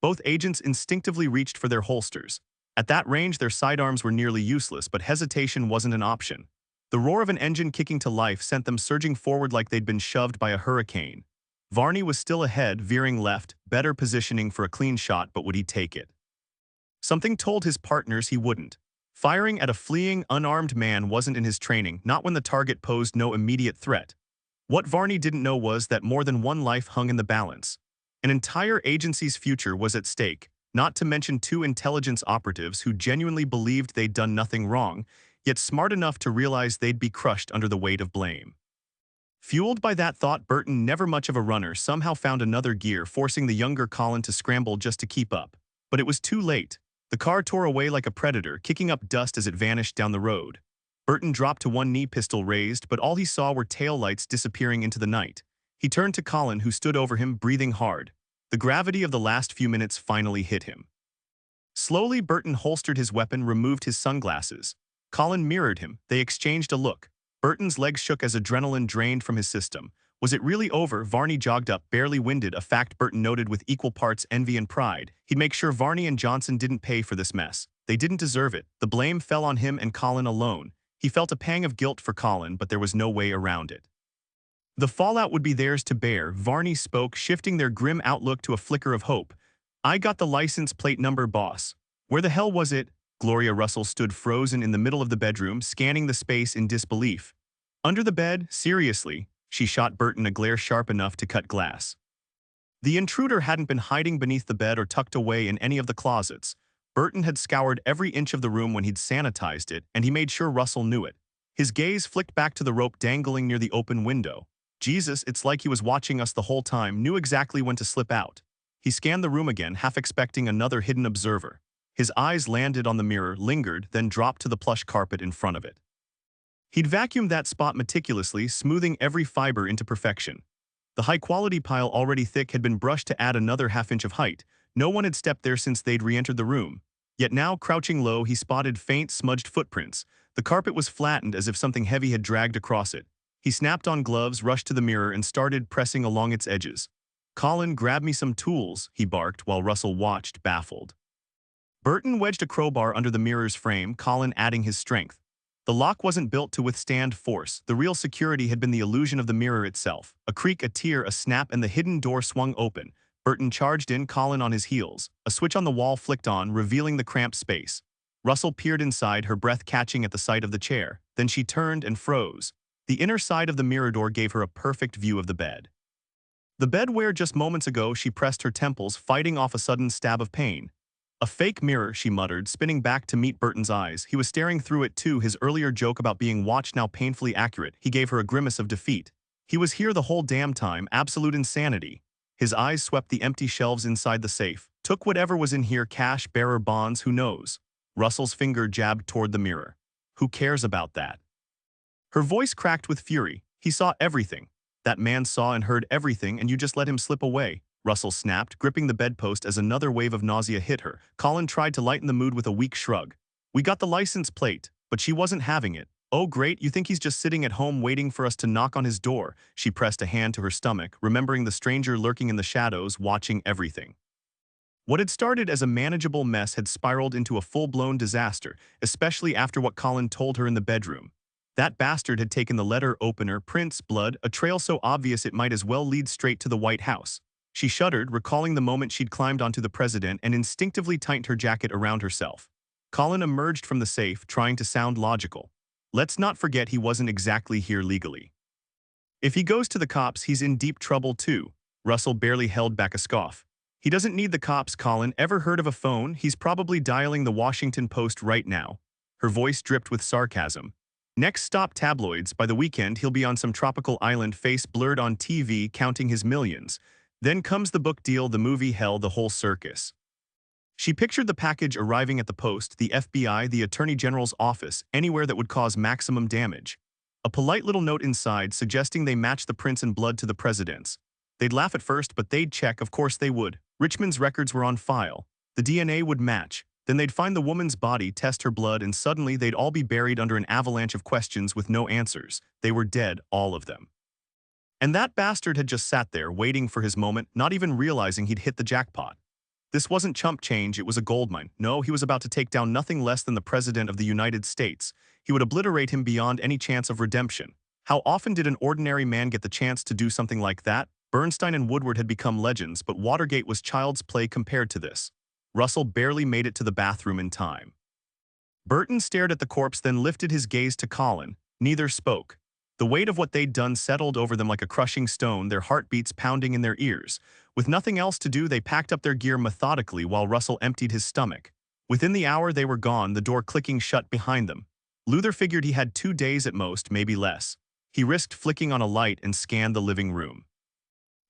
Both agents instinctively reached for their holsters. At that range, their sidearms were nearly useless, but hesitation wasn't an option. The roar of an engine kicking to life sent them surging forward like they'd been shoved by a hurricane. Varney was still ahead, veering left, better positioning for a clean shot, but would he take it? Something told his partners he wouldn't. Firing at a fleeing, unarmed man wasn't in his training, not when the target posed no immediate threat. What Varney didn't know was that more than one life hung in the balance. An entire agency's future was at stake, not to mention 2 intelligence operatives who genuinely believed they'd done nothing wrong, yet smart enough to realize they'd be crushed under the weight of blame. Fueled by that thought, Burton, never much of a runner, somehow found another gear, forcing the younger Colin to scramble just to keep up. But it was too late. The car tore away like a predator, kicking up dust as it vanished down the road. Burton dropped to one knee, pistol raised, but all he saw were taillights disappearing into the night. He turned to Colin, who stood over him, breathing hard. The gravity of the last few minutes finally hit him. Slowly, Burton holstered his weapon, removed his sunglasses. Colin mirrored him. They exchanged a look. Burton's legs shook as adrenaline drained from his system. Was it really over? Varney jogged up, barely winded, a fact Burton noted with equal parts envy and pride. He'd make sure Varney and Johnson didn't pay for this mess. They didn't deserve it. The blame fell on him and Colin alone. He felt a pang of guilt for Colin, but there was no way around it. The fallout would be theirs to bear, Varney spoke, shifting their grim outlook to a flicker of hope. I got the license plate number, boss. Where the hell was it? Gloria Russell stood frozen in the middle of the bedroom, scanning the space in disbelief. Under the bed? Seriously? She shot Burton a glare sharp enough to cut glass. The intruder hadn't been hiding beneath the bed or tucked away in any of the closets. Burton had scoured every inch of the room when he'd sanitized it, and he made sure Russell knew it. His gaze flicked back to the rope dangling near the open window. Jesus, it's like he was watching us the whole time, knew exactly when to slip out. He scanned the room again, half expecting another hidden observer. His eyes landed on the mirror, lingered, then dropped to the plush carpet in front of it. He'd vacuumed that spot meticulously, smoothing every fiber into perfection. The high-quality pile, already thick, had been brushed to add another half-inch of height. No one had stepped there since they'd re-entered the room. Yet now, crouching low, he spotted faint, smudged footprints. The carpet was flattened as if something heavy had dragged across it. He snapped on gloves, rushed to the mirror, and started pressing along its edges. "Colin, grab me some tools," he barked while Russell watched, baffled. Burton wedged a crowbar under the mirror's frame, Colin adding his strength. The lock wasn't built to withstand force. The real security had been the illusion of the mirror itself. A creak, a tear, a snap, and the hidden door swung open. Burton charged in, Colin on his heels. A switch on the wall flicked on, revealing the cramped space. Russell peered inside, her breath catching at the sight of the chair. Then she turned and froze. The inner side of the mirror door gave her a perfect view of the bed. The bed where just moments ago she pressed her temples, fighting off a sudden stab of pain. "A fake mirror," she muttered, spinning back to meet Burton's eyes. He was staring through it too, his earlier joke about being watched now painfully accurate. He gave her a grimace of defeat. He was here the whole damn time, absolute insanity. His eyes swept the empty shelves inside the safe. Took whatever was in here, cash, bearer bonds, who knows? Russell's finger jabbed toward the mirror. "Who cares about that?" Her voice cracked with fury. "He saw everything. That man saw and heard everything, and you just let him slip away." Russell snapped, gripping the bedpost as another wave of nausea hit her. Colin tried to lighten the mood with a weak shrug. "We got the license plate, but she wasn't having it." "Oh great, you think he's just sitting at home waiting for us to knock on his door?" She pressed a hand to her stomach, remembering the stranger lurking in the shadows, watching everything. What had started as a manageable mess had spiraled into a full-blown disaster, especially after what Colin told her in the bedroom. That bastard had taken the letter opener, prints, blood, a trail so obvious it might as well lead straight to the White House. She shuddered, recalling the moment she'd climbed onto the president, and instinctively tightened her jacket around herself. Colin emerged from the safe, trying to sound logical. "Let's not forget he wasn't exactly here legally. If he goes to the cops, he's in deep trouble too." Russell barely held back a scoff. "He doesn't need the cops, Colin. Ever heard of a phone? He's probably dialing the Washington Post right now." Her voice dripped with sarcasm. "Next stop, tabloids. By the weekend, he'll be on some tropical island, face blurred on TV, counting his millions. Then comes the book deal, the movie, hell, the whole circus." She pictured the package arriving at the Post, the FBI, the Attorney General's office, anywhere that would cause maximum damage. A polite little note inside suggesting they match the prints and blood to the president's. They'd laugh at first, but they'd check, of course they would. Richmond's records were on file. The DNA would match. Then they'd find the woman's body, test her blood, and suddenly they'd all be buried under an avalanche of questions with no answers. They were dead, all of them. And that bastard had just sat there, waiting for his moment, not even realizing he'd hit the jackpot. This wasn't chump change, it was a goldmine. No, he was about to take down nothing less than the President of the United States. He would obliterate him beyond any chance of redemption. How often did an ordinary man get the chance to do something like that? Bernstein and Woodward had become legends, but Watergate was child's play compared to this. Russell barely made it to the bathroom in time. Burton stared at the corpse, then lifted his gaze to Colin. Neither spoke. The weight of what they'd done settled over them like a crushing stone, their heartbeats pounding in their ears. With nothing else to do, they packed up their gear methodically while Russell emptied his stomach. Within the hour they were gone, the door clicking shut behind them. Luther figured he had 2 days at most, maybe less. He risked flicking on a light and scanned the living room.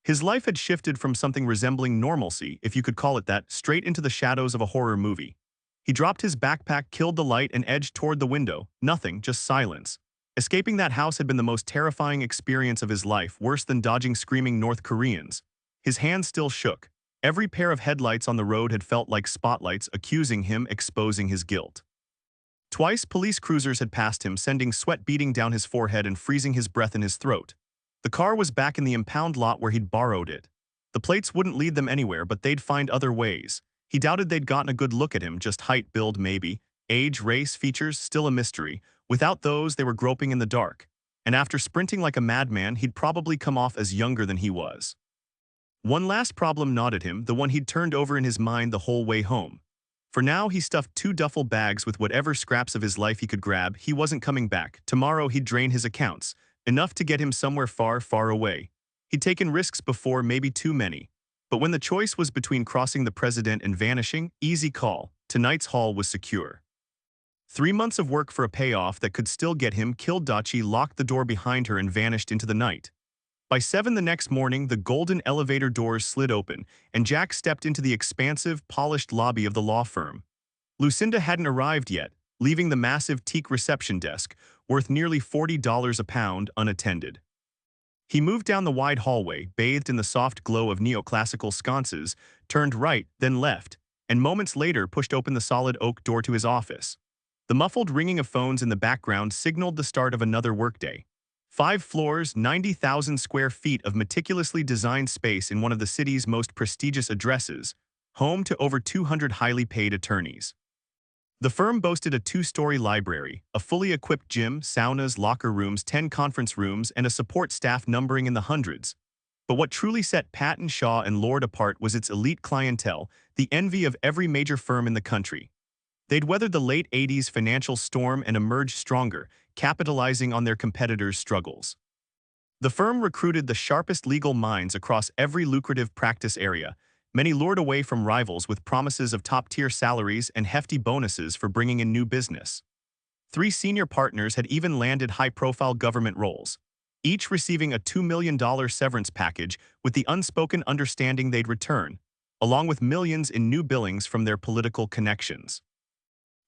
His life had shifted from something resembling normalcy, if you could call it that, straight into the shadows of a horror movie. He dropped his backpack, killed the light, and edged toward the window. Nothing, just silence. Escaping that house had been the most terrifying experience of his life, worse than dodging screaming North Koreans. His hands still shook. Every pair of headlights on the road had felt like spotlights, accusing him, exposing his guilt. Twice, police cruisers had passed him, sending sweat beading down his forehead and freezing his breath in his throat. The car was back in the impound lot where he'd borrowed it. The plates wouldn't lead them anywhere, but they'd find other ways. He doubted they'd gotten a good look at him, just height, build maybe. Age, race, features, still a mystery. Without those, they were groping in the dark. And after sprinting like a madman, he'd probably come off as younger than he was. One last problem gnawed at him, the one he'd turned over in his mind the whole way home. For now, he stuffed 2 duffel bags with whatever scraps of his life he could grab. He wasn't coming back. Tomorrow he'd drain his accounts. Enough to get him somewhere far, far away. He'd taken risks before, maybe too many. But when the choice was between crossing the president and vanishing, easy call. tonight's haul was secure. 3 months of work for a payoff that could still get him killed. Baldacci locked the door behind her and vanished into the night. By 7 the next morning, the golden elevator doors slid open, and Jack stepped into the expansive, polished lobby of the law firm. Lucinda hadn't arrived yet, leaving the massive teak reception desk, worth nearly $40 a pound, unattended. He moved down the wide hallway, bathed in the soft glow of neoclassical sconces, turned right, then left, and moments later pushed open the solid oak door to his office. The muffled ringing of phones in the background signaled the start of another workday. 5 floors, 90,000 square feet of meticulously designed space in one of the city's most prestigious addresses, home to over 200 highly paid attorneys. The firm boasted a 2-story library, a fully equipped gym, saunas, locker rooms, 10 conference rooms, and a support staff numbering in the hundreds. But what truly set Patton, Shaw, and Lord apart was its elite clientele, the envy of every major firm in the country. They'd weathered the late 80s financial storm and emerged stronger, capitalizing on their competitors' struggles. The firm recruited the sharpest legal minds across every lucrative practice area, many lured away from rivals with promises of top-tier salaries and hefty bonuses for bringing in new business. 3 senior partners had even landed high-profile government roles, each receiving a $2 million severance package with the unspoken understanding they'd return, along with millions in new billings from their political connections.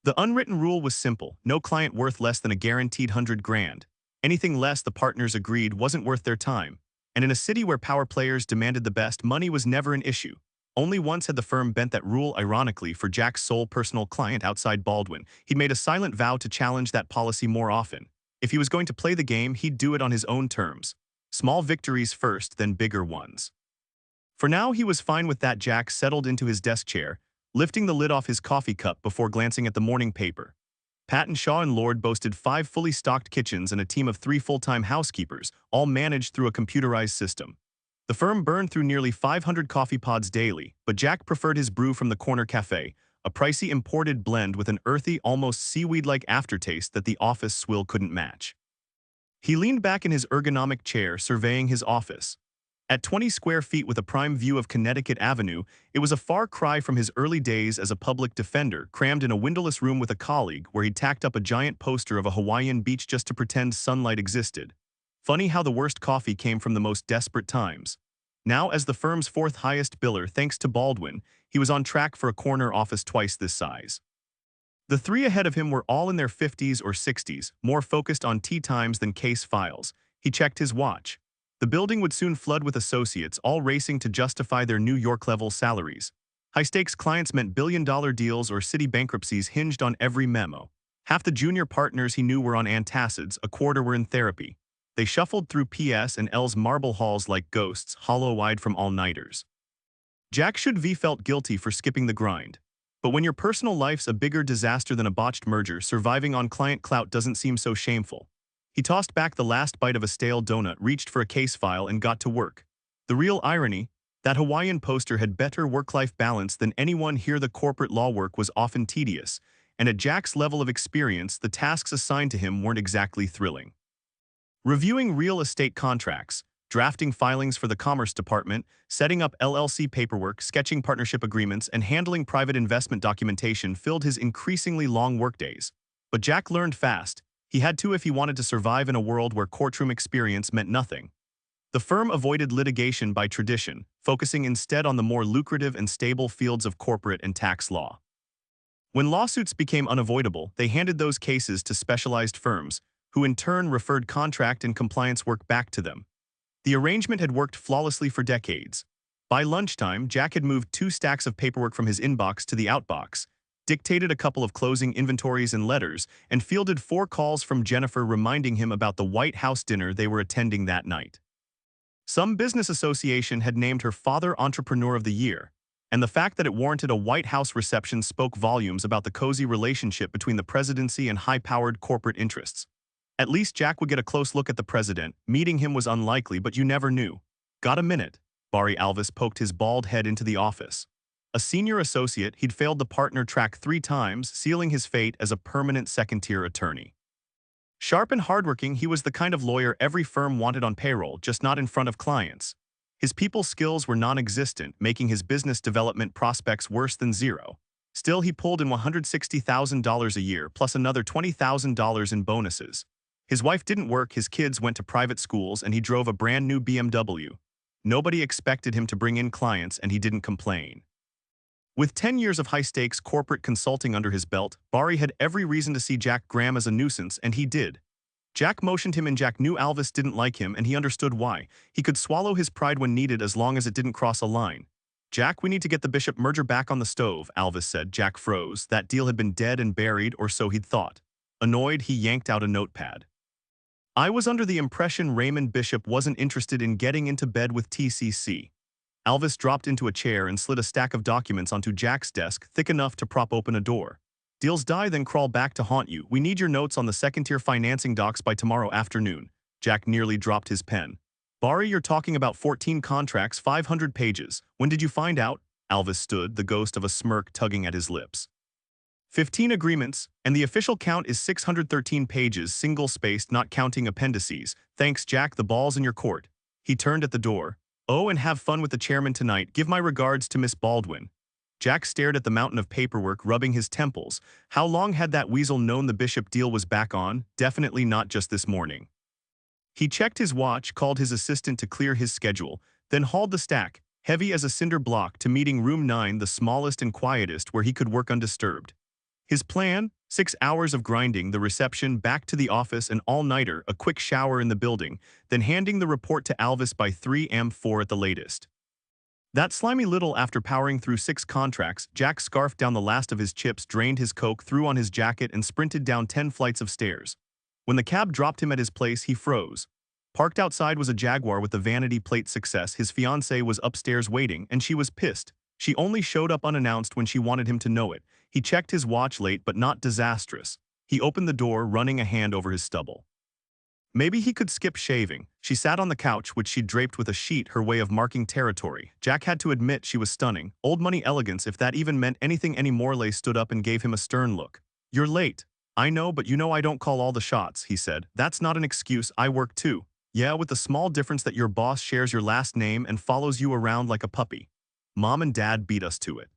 The unwritten rule was simple: no client worth less than a guaranteed $100,000. Anything less, the partners agreed, wasn't worth their time. And in a city where power players demanded the best, money was never an issue. Only once had the firm bent that rule, ironically, for Jack's sole personal client outside Baldwin. He'd made a silent vow to challenge that policy more often. If he was going to play the game, he'd do it on his own terms. Small victories first, then bigger ones. For now, he was fine with that. Jack settled into his desk chair, lifting the lid off his coffee cup before glancing at the morning paper. Patton, Shaw, and Lord boasted 5 fully stocked kitchens and a team of 3 full-time housekeepers, all managed through a computerized system. The firm burned through nearly 500 coffee pods daily, but Jack preferred his brew from the corner cafe, a pricey imported blend with an earthy, almost seaweed-like aftertaste that the office swill couldn't match. He leaned back in his ergonomic chair, surveying his office. At 20 square feet with a prime view of Connecticut Avenue, it was a far cry from his early days as a public defender, crammed in a windowless room with a colleague where he'd tacked up a giant poster of a Hawaiian beach just to pretend sunlight existed. Funny how the worst coffee came from the most desperate times. Now, as the firm's 4th highest biller thanks to Baldwin, he was on track for a corner office twice this size. The 3 ahead of him were all in their 50s or 60s, more focused on tea times than case files. He checked his watch. The building would soon flood with associates, all racing to justify their New York-level salaries. High-stakes clients meant billion-dollar deals, or city bankruptcies hinged on every memo. Half the junior partners he knew were on antacids, a quarter were in therapy. They shuffled through PS and L's marble halls like ghosts, hollow-eyed from all-nighters. Jack should have felt guilty for skipping the grind. But when your personal life's a bigger disaster than a botched merger, surviving on client clout doesn't seem so shameful. He tossed back the last bite of a stale donut, reached for a case file, and got to work. The real irony? That Hawaiian poster had better work-life balance than anyone here. The corporate law work was often tedious, and at Jack's level of experience, the tasks assigned to him weren't exactly thrilling. Reviewing real estate contracts, drafting filings for the Commerce Department, setting up LLC paperwork, sketching partnership agreements, and handling private investment documentation filled his increasingly long workdays. But Jack learned fast. He had to if he wanted to survive in a world where courtroom experience meant nothing. The firm avoided litigation by tradition, focusing instead on the more lucrative and stable fields of corporate and tax law. When lawsuits became unavoidable, they handed those cases to specialized firms, who in turn referred contract and compliance work back to them. The arrangement had worked flawlessly for decades. By lunchtime, Jack had moved 2 stacks of paperwork from his inbox to the outbox, dictated a couple of closing inventories and letters, and fielded 4 calls from Jennifer reminding him about the White House dinner they were attending that night. Some business association had named her father Entrepreneur of the Year, and the fact that it warranted a White House reception spoke volumes about the cozy relationship between the presidency and high-powered corporate interests. At least Jack would get a close look at the president. Meeting him was unlikely, but you never knew. Got a minute? Barry Alvis poked his bald head into the office. A senior associate, he'd failed the partner track 3 times, sealing his fate as a permanent second-tier attorney. Sharp and hardworking, he was the kind of lawyer every firm wanted on payroll, just not in front of clients. His people skills were non-existent, making his business development prospects worse than zero. Still, he pulled in $160,000 a year plus another $20,000 in bonuses. His wife didn't work, his kids went to private schools, and he drove a brand new BMW. Nobody expected him to bring in clients, and he didn't complain. With 10 years of high-stakes corporate consulting under his belt, Barry had every reason to see Jack Graham as a nuisance, and he did. Jack motioned him and Jack knew Alvis didn't like him, and he understood why. He could swallow his pride when needed as long as it didn't cross a line. "Jack, we need to get the Bishop merger back on the stove," Alvis said. Jack froze. That deal had been dead and buried, or so he'd thought. Annoyed, he yanked out a notepad. "I was under the impression Raymond Bishop wasn't interested in getting into bed with TCC. Alvis dropped into a chair and slid a stack of documents onto Jack's desk, thick enough to prop open a door. "Deals die then crawl back to haunt you. We need your notes on the second-tier financing docs by tomorrow afternoon." Jack nearly dropped his pen. "Barry, you're talking about 14 contracts, 500 pages. When did you find out?" Alvis stood, the ghost of a smirk tugging at his lips. 15 agreements, and the official count is 613 pages, single-spaced, not counting appendices. Thanks, Jack, the ball's in your court." He turned at the door. "Oh, and have fun with the chairman tonight. Give my regards to Miss Baldwin." Jack stared at the mountain of paperwork, rubbing his temples. How long had that weasel known the Bishop deal was back on? Definitely not just this morning. He checked his watch, called his assistant to clear his schedule, then hauled the stack, heavy as a cinder block, to meeting room 9, the smallest and quietest, where he could work undisturbed. His plan? 6 hours of grinding, the reception, back to the office, an all-nighter, a quick shower in the building, then handing the report to Alvis by 3 am 4 at the latest. That slimy little, after powering through 6 contracts, Jack scarfed down the last of his chips, drained his Coke, threw on his jacket, and sprinted down 10 flights of stairs. When the cab dropped him at his place, he froze. Parked outside was a Jaguar with the vanity plate success. His fiancée was upstairs waiting, and she was pissed. She only showed up unannounced when she wanted him to know it. He checked his watch, late but not disastrous. He opened the door, running a hand over his stubble. Maybe he could skip shaving. She sat on the couch, which she'd draped with a sheet, her way of marking territory. Jack had to admit she was stunning. Old money elegance, if that even meant anything anymore. Morley stood up and gave him a stern look. "You're late." "I know, but you know I don't call all the shots," he said. "That's not an excuse, I work too." "Yeah, with the small difference that your boss shares your last name and follows you around like a puppy. Mom and Dad beat us to it."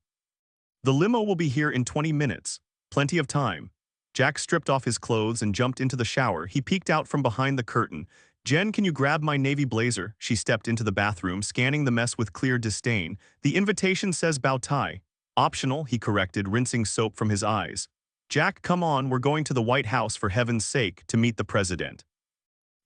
"The limo will be here in 20 minutes. Plenty of time." Jack stripped off his clothes and jumped into the shower. He peeked out from behind the curtain. "Jen, can you grab my navy blazer?" She stepped into the bathroom, scanning the mess with clear disdain. "The invitation says bow tie." "Optional," he corrected, rinsing soap from his eyes. "Jack, come on, we're going to the White House, for heaven's sake, to meet the president.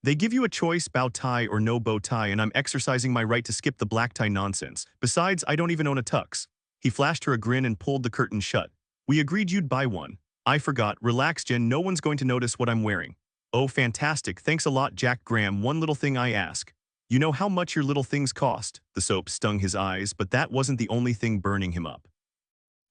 They give you a choice, bow tie or no bow tie, and I'm exercising my right to skip the black tie nonsense. Besides, I don't even own a tux." He flashed her a grin and pulled the curtain shut. "We agreed you'd buy one." "I forgot. Relax, Jen, no one's going to notice what I'm wearing." "Oh, fantastic. Thanks a lot, Jack Graham. One little thing I ask. You know how much your little things cost?" The soap stung his eyes, but that wasn't the only thing burning him up.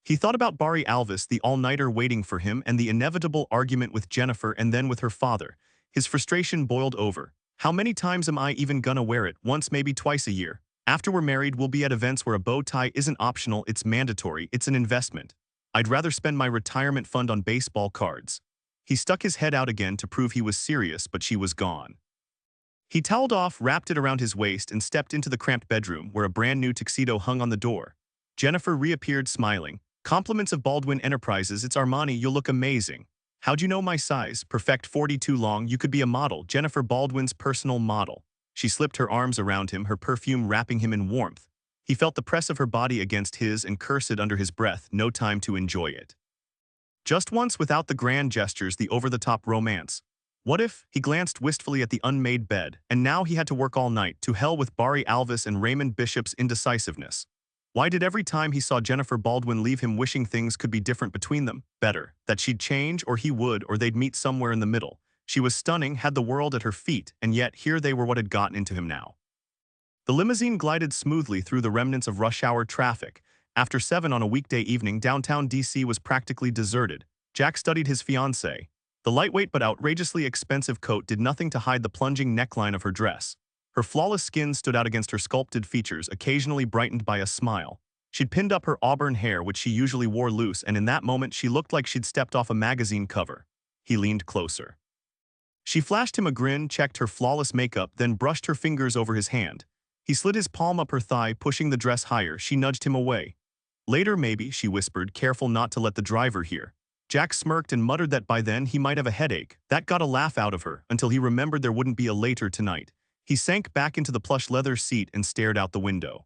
He thought about Barry Alvis, the all-nighter waiting for him, and the inevitable argument with Jennifer and then with her father. His frustration boiled over. "How many times am I even gonna wear it? Once, maybe twice a year. After we're married, we'll be at events where a bow tie isn't optional, it's mandatory, it's an investment. I'd rather spend my retirement fund on baseball cards." He stuck his head out again to prove he was serious, but she was gone. He toweled off, wrapped it around his waist, and stepped into the cramped bedroom, where a brand-new tuxedo hung on the door. Jennifer reappeared, smiling. "Compliments of Baldwin Enterprises, it's Armani, you'll look amazing." "How'd you know my size?" "Perfect, 42 long, you could be a model." Jennifer Baldwin's personal model. She slipped her arms around him, her perfume wrapping him in warmth. He felt the press of her body against his and cursed under his breath, no time to enjoy it. Just once, without the grand gestures, the over-the-top romance. What if? He glanced wistfully at the unmade bed, and now he had to work all night. To hell with Barry Alvis and Raymond Bishop's indecisiveness. Why did every time he saw Jennifer Baldwin leave him wishing things could be different between them? Better. That she'd change, or he would, or they'd meet somewhere in the middle. She was stunning, had the world at her feet, and yet here they were, what had gotten into him now. The limousine glided smoothly through the remnants of rush-hour traffic. After 7 on a weekday evening, downtown D.C. was practically deserted. Jack studied his fiancée. The lightweight but outrageously expensive coat did nothing to hide the plunging neckline of her dress. Her flawless skin stood out against her sculpted features, occasionally brightened by a smile. She'd pinned up her auburn hair, which she usually wore loose, and in that moment she looked like she'd stepped off a magazine cover. He leaned closer. She flashed him a grin, checked her flawless makeup, then brushed her fingers over his hand. He slid his palm up her thigh, pushing the dress higher. She nudged him away. Later maybe, she whispered, careful not to let the driver hear. Jack smirked and muttered that by then he might have a headache. That got a laugh out of her, until he remembered there wouldn't be a later tonight. He sank back into the plush leather seat and stared out the window.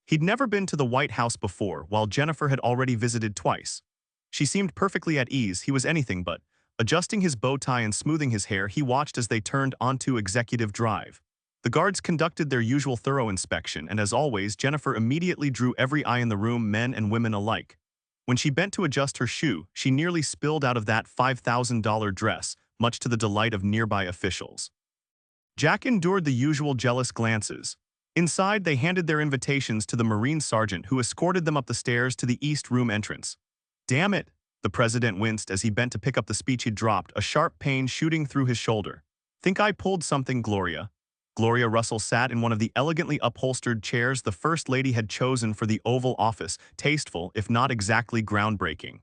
He'd never been to the White House before, while Jennifer had already visited twice. She seemed perfectly at ease, he was anything but. Adjusting his bow tie and smoothing his hair, he watched as they turned onto Executive Drive. The guards conducted their usual thorough inspection, and as always, Jennifer immediately drew every eye in the room, men and women alike. When she bent to adjust her shoe, she nearly spilled out of that $5,000 dress, much to the delight of nearby officials. Jack endured the usual jealous glances. Inside, they handed their invitations to the Marine sergeant who escorted them up the stairs to the East Room entrance. "Damn it," the president winced as he bent to pick up the speech he'd dropped, a sharp pain shooting through his shoulder. "Think I pulled something, Gloria?" Gloria Russell sat in one of the elegantly upholstered chairs the First Lady had chosen for the Oval Office, tasteful, if not exactly groundbreaking.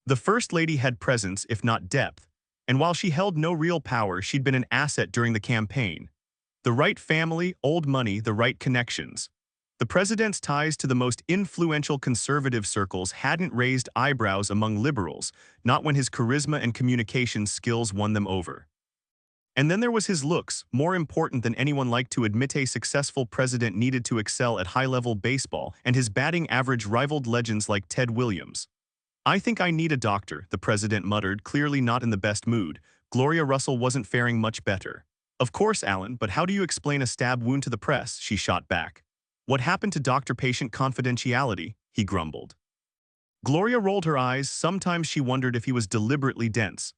The First Lady had presence, if not depth, and while she held no real power, she'd been an asset during the campaign. The right family, old money, the right connections. The president's ties to the most influential conservative circles hadn't raised eyebrows among liberals, not when his charisma and communication skills won them over. And then there was his looks, more important than anyone liked to admit. A successful president needed to excel at high-level baseball, and his batting average rivaled legends like Ted Williams. "I think I need a doctor," the president muttered, clearly not in the best mood. Gloria Russell wasn't faring much better. "Of course, Alan, but how do you explain a stab wound to the press?" she shot back. "What happened to doctor-patient confidentiality?" he grumbled. Gloria rolled her eyes. Sometimes she wondered if he was deliberately dense.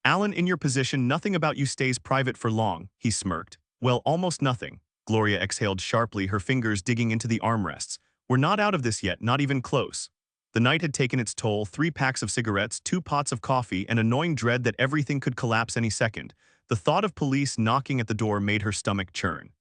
"Alan, in your position, nothing about you stays private for long," he smirked. "Well, almost nothing." Gloria exhaled sharply, her fingers digging into the armrests. "We're not out of this yet, not even close." The night had taken its toll, 3 packs of cigarettes, 2 pots of coffee, and annoying dread that everything could collapse any second. The thought of police knocking at the door made her stomach churn.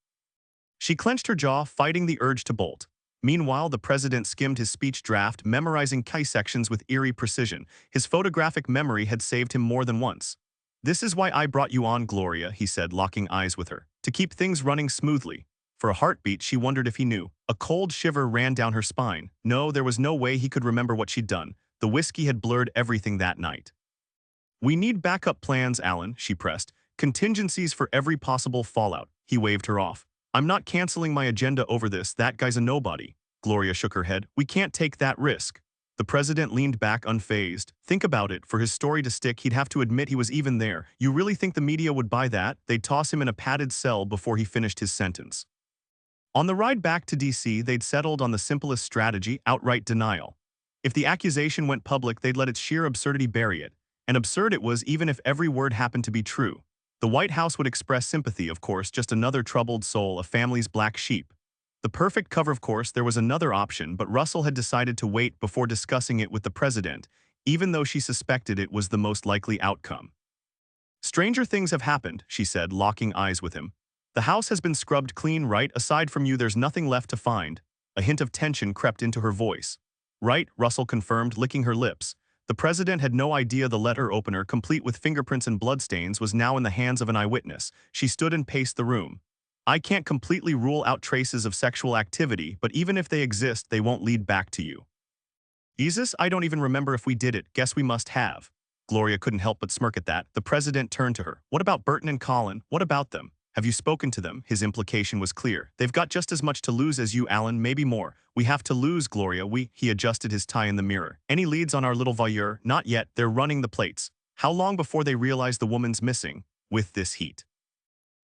She clenched her jaw, fighting the urge to bolt. Meanwhile, the president skimmed his speech draft, memorizing key sections with eerie precision. His photographic memory had saved him more than once. "This is why I brought you on, Gloria," he said, locking eyes with her. "To keep things running smoothly." For a heartbeat, she wondered if he knew. A cold shiver ran down her spine. No, there was no way he could remember what she'd done. The whiskey had blurred everything that night. "We need backup plans, Alan," she pressed. "Contingencies for every possible fallout." He waved her off. "I'm not canceling my agenda over this. That guy's a nobody." Gloria shook her head. "We can't take that risk." The president leaned back unfazed. "Think about it. For his story to stick, he'd have to admit he was even there. You really think the media would buy that? They'd toss him in a padded cell before he finished his sentence." On the ride back to D.C., they'd settled on the simplest strategy, outright denial. If the accusation went public, they'd let its sheer absurdity bury it. And absurd it was, even if every word happened to be true. The White House would express sympathy, of course, just another troubled soul, a family's black sheep. The perfect cover, of course. There was another option, but Russell had decided to wait before discussing it with the president, even though she suspected it was the most likely outcome. "Stranger things have happened," she said, locking eyes with him. "The house has been scrubbed clean, right? Aside from you, there's nothing left to find." A hint of tension crept into her voice. "Right," Russell confirmed, licking her lips. The president had no idea the letter opener, complete with fingerprints and bloodstains, was now in the hands of an eyewitness. She stood and paced the room. "I can't completely rule out traces of sexual activity, but even if they exist, they won't lead back to you." "Jesus, I don't even remember if we did it. Guess we must have." Gloria couldn't help but smirk at that. The president turned to her. "What about Burton and Colin? What about them? Have you spoken to them?" His implication was clear. "They've got just as much to lose as you, Alan, maybe more." "We have to lose, Gloria. He adjusted his tie in the mirror. "Any leads on our little voyeur?" "Not yet. They're running the plates." "How long before they realize the woman's missing?" "With this heat."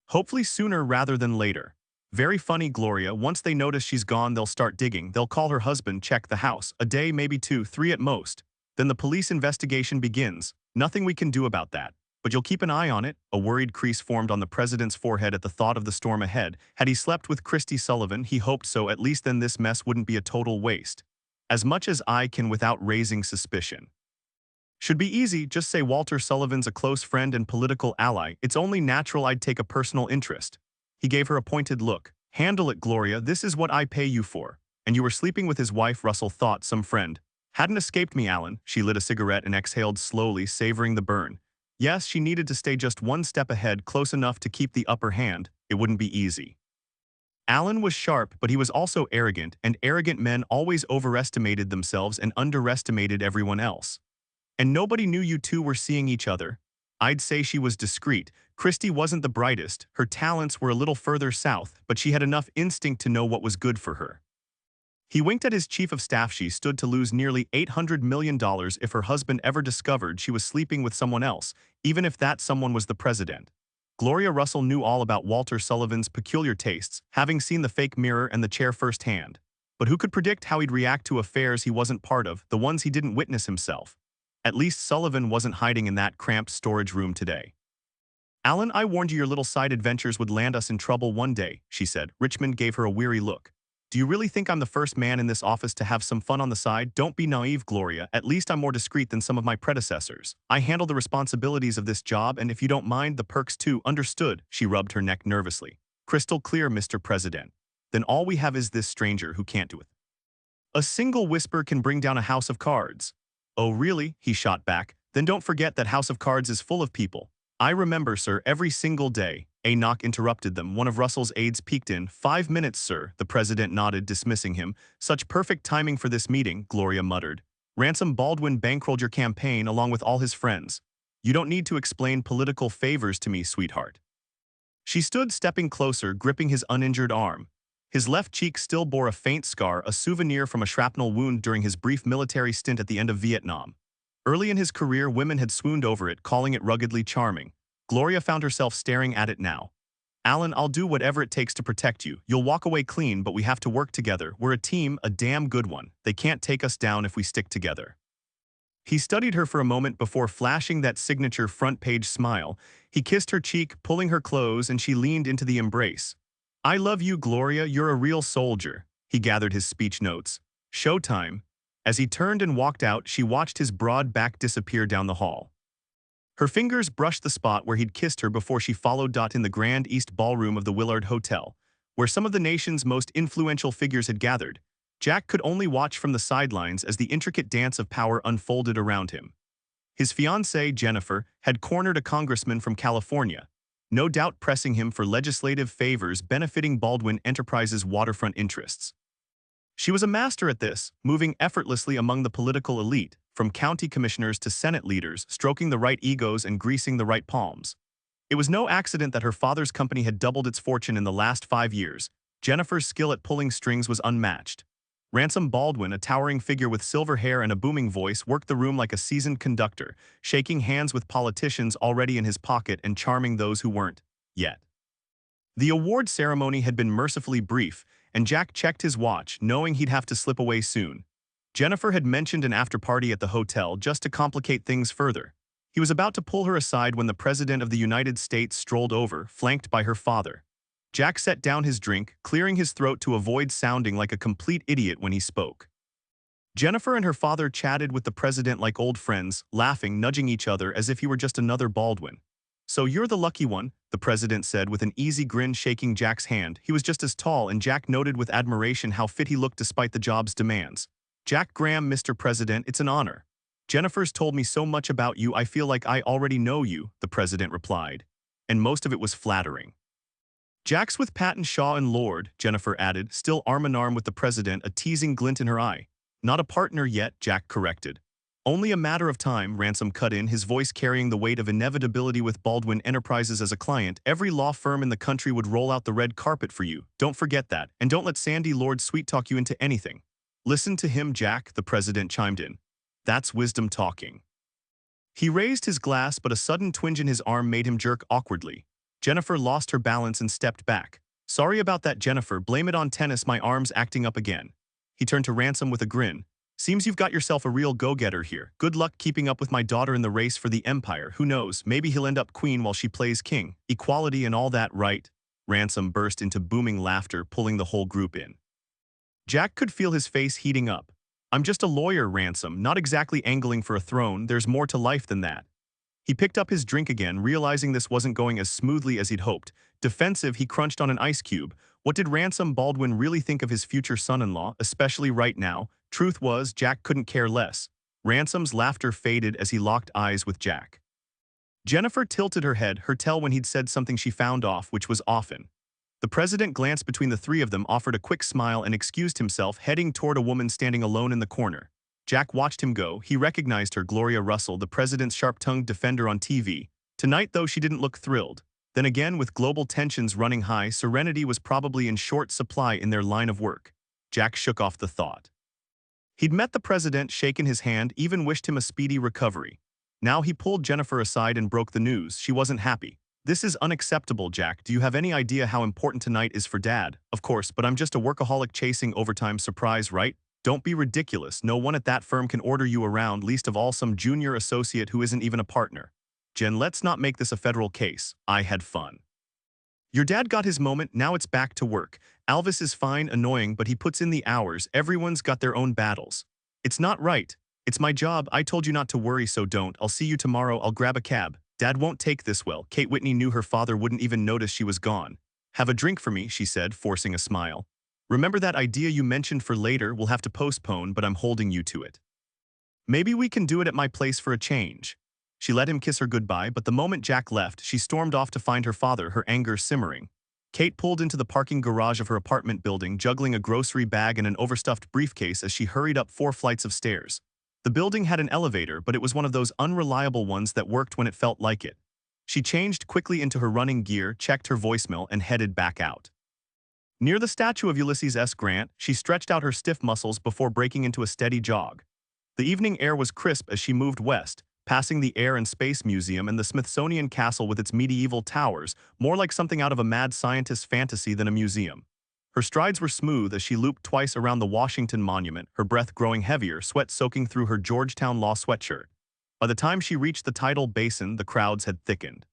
"Hopefully sooner rather than later." "Very funny, Gloria. Once they notice she's gone, they'll start digging. They'll call her husband, check the house. A day, maybe 2, 3 at most. Then the police investigation begins. Nothing we can do about that. But you'll keep an eye on it." A worried crease formed on the president's forehead at the thought of the storm ahead. Had he slept with Christy Sullivan? He hoped so. At least then this mess wouldn't be a total waste. "As much as I can without raising suspicion." "Should be easy. Just say Walter Sullivan's a close friend and political ally. It's only natural I'd take a personal interest." He gave her a pointed look. "Handle it, Gloria. This is what I pay you for." "And you were sleeping with his wife," Russell thought. "Some friend." "Hadn't escaped me, Alan." She lit a cigarette and exhaled slowly, savoring the burn. Yes, she needed to stay just one step ahead, close enough to keep the upper hand. It wouldn't be easy. Alan was sharp, but he was also arrogant, and arrogant men always overestimated themselves and underestimated everyone else. And nobody knew you two were seeing each other. I'd say she was discreet. Christy wasn't the brightest, her talents were a little further south, but she had enough instinct to know what was good for her. He winked at his chief of staff. She stood to lose nearly $800 million if her husband ever discovered she was sleeping with someone else, even if that someone was the president. Gloria Russell knew all about Walter Sullivan's peculiar tastes, having seen the fake mirror and the chair firsthand. But who could predict how he'd react to affairs he wasn't part of, the ones he didn't witness himself? At least Sullivan wasn't hiding in that cramped storage room today. Alan, I warned you your little side adventures would land us in trouble one day, she said. Richmond gave her a weary look. Do you really think I'm the first man in this office to have some fun on the side? Don't be naive, Gloria. At least I'm more discreet than some of my predecessors. I handle the responsibilities of this job, and if you don't mind, the perks too. Understood, she rubbed her neck nervously. Crystal clear, Mr. President. Then all we have is this stranger who can't do it. A single whisper can bring down a house of cards. Oh really? He shot back. Then don't forget that House of Cards is full of people. I remember, sir, every single day. A knock interrupted them. One of Russell's aides peeked in. 5 minutes, sir. The president nodded, dismissing him. Such perfect timing for this meeting, Gloria muttered. Ransom Baldwin bankrolled your campaign along with all his friends. You don't need to explain political favors to me, sweetheart. She stood, stepping closer, gripping his uninjured arm. His left cheek still bore a faint scar, a souvenir from a shrapnel wound during his brief military stint at the end of Vietnam. Early in his career, women had swooned over it, calling it ruggedly charming. Gloria found herself staring at it now. Alan, I'll do whatever it takes to protect you. You'll walk away clean, but we have to work together. We're a team, a damn good one. They can't take us down if we stick together. He studied her for a moment before flashing that signature front-page smile. He kissed her cheek, pulling her close, and she leaned into the embrace. I love you, Gloria. You're a real soldier. He gathered his speech notes. Showtime. As he turned and walked out, she watched his broad back disappear down the hall. Her fingers brushed the spot where he'd kissed her before she followed in the Grand East Ballroom of the Willard Hotel, where some of the nation's most influential figures had gathered. Jack could only watch from the sidelines as the intricate dance of power unfolded around him. His fiancée, Jennifer, had cornered a congressman from California, no doubt pressing him for legislative favors benefiting Baldwin Enterprises' waterfront interests. She was a master at this, moving effortlessly among the political elite, from county commissioners to Senate leaders, stroking the right egos and greasing the right palms. It was no accident that her father's company had doubled its fortune in the last 5 years. Jennifer's skill at pulling strings was unmatched. Ransom Baldwin, a towering figure with silver hair and a booming voice, worked the room like a seasoned conductor, shaking hands with politicians already in his pocket and charming those who weren't, yet. The award ceremony had been mercifully brief, and Jack checked his watch, knowing he'd have to slip away soon. Jennifer had mentioned an after-party at the hotel just to complicate things further. He was about to pull her aside when the President of the United States strolled over, flanked by her father. Jack set down his drink, clearing his throat to avoid sounding like a complete idiot when he spoke. Jennifer and her father chatted with the president like old friends, laughing, nudging each other as if he were just another Baldwin. So you're the lucky one, the president said with an easy grin, shaking Jack's hand. He was just as tall, and Jack noted with admiration how fit he looked despite the job's demands. Jack Graham, Mr. President, it's an honor. Jennifer's told me so much about you, I feel like I already know you, the president replied. And most of it was flattering. Jack's with Patton, Shaw, and Lord, Jennifer added, still arm-in-arm with the president, a teasing glint in her eye. Not a partner yet, Jack corrected. Only a matter of time, Ransom cut in, his voice carrying the weight of inevitability. With Baldwin Enterprises as a client, every law firm in the country would roll out the red carpet for you. Don't forget that, and don't let Sandy Lord sweet-talk you into anything. Listen to him, Jack, the president chimed in. That's wisdom talking. He raised his glass, but a sudden twinge in his arm made him jerk awkwardly. Jennifer lost her balance and stepped back. Sorry about that, Jennifer. Blame it on tennis. My arm's acting up again. He turned to Ransom with a grin. Seems you've got yourself a real go-getter here. Good luck keeping up with my daughter in the race for the empire. Who knows, maybe he'll end up queen while she plays king. Equality and all that, right? Ransom burst into booming laughter, pulling the whole group in. Jack could feel his face heating up. I'm just a lawyer, Ransom, not exactly angling for a throne. There's more to life than that. He picked up his drink again, realizing this wasn't going as smoothly as he'd hoped. Defensive, he crunched on an ice cube. What did Ransom Baldwin really think of his future son-in-law, especially right now? Truth was, Jack couldn't care less. Ransom's laughter faded as he locked eyes with Jack. Jennifer tilted her head, her tell when he'd said something she found off, which was often. The president glanced between the three of them, offered a quick smile, and excused himself, heading toward a woman standing alone in the corner. Jack watched him go. He recognized her, Gloria Russell, the president's sharp-tongued defender on TV. Tonight, though, she didn't look thrilled. Then again, with global tensions running high, serenity was probably in short supply in their line of work. Jack shook off the thought. He'd met the president, shaken his hand, even wished him a speedy recovery. Now he pulled Jennifer aside and broke the news. She wasn't happy. "This is unacceptable, Jack. Do you have any idea how important tonight is for Dad?" "Of course, but I'm just a workaholic chasing overtime. Surprise, right?" "Don't be ridiculous. No one at that firm can order you around, least of all some junior associate who isn't even a partner." "Jen, let's not make this a federal case. I had fun. Your dad got his moment, now it's back to work. Alvis is fine, annoying, but he puts in the hours. Everyone's got their own battles." "It's not right. It's my job. I told you not to worry, so don't. I'll see you tomorrow. I'll grab a cab." Dad won't take this well. Kate Whitney knew her father wouldn't even notice she was gone. "Have a drink for me," she said, forcing a smile. "Remember that idea you mentioned for later? We'll have to postpone, but I'm holding you to it. Maybe we can do it at my place for a change." She let him kiss her goodbye, but the moment Jack left, she stormed off to find her father, her anger simmering. Kate pulled into the parking garage of her apartment building, juggling a grocery bag and an overstuffed briefcase as she hurried up 4 flights of stairs. The building had an elevator, but it was one of those unreliable ones that worked when it felt like it. She changed quickly into her running gear, checked her voicemail, and headed back out. Near the statue of Ulysses S. Grant, she stretched out her stiff muscles before breaking into a steady jog. The evening air was crisp as she moved west, passing the Air and Space Museum and the Smithsonian Castle with its medieval towers, more like something out of a mad scientist's fantasy than a museum. Her strides were smooth as she looped twice around the Washington Monument, her breath growing heavier, sweat soaking through her Georgetown Law sweatshirt. By the time she reached the tidal basin, the crowds had thickened.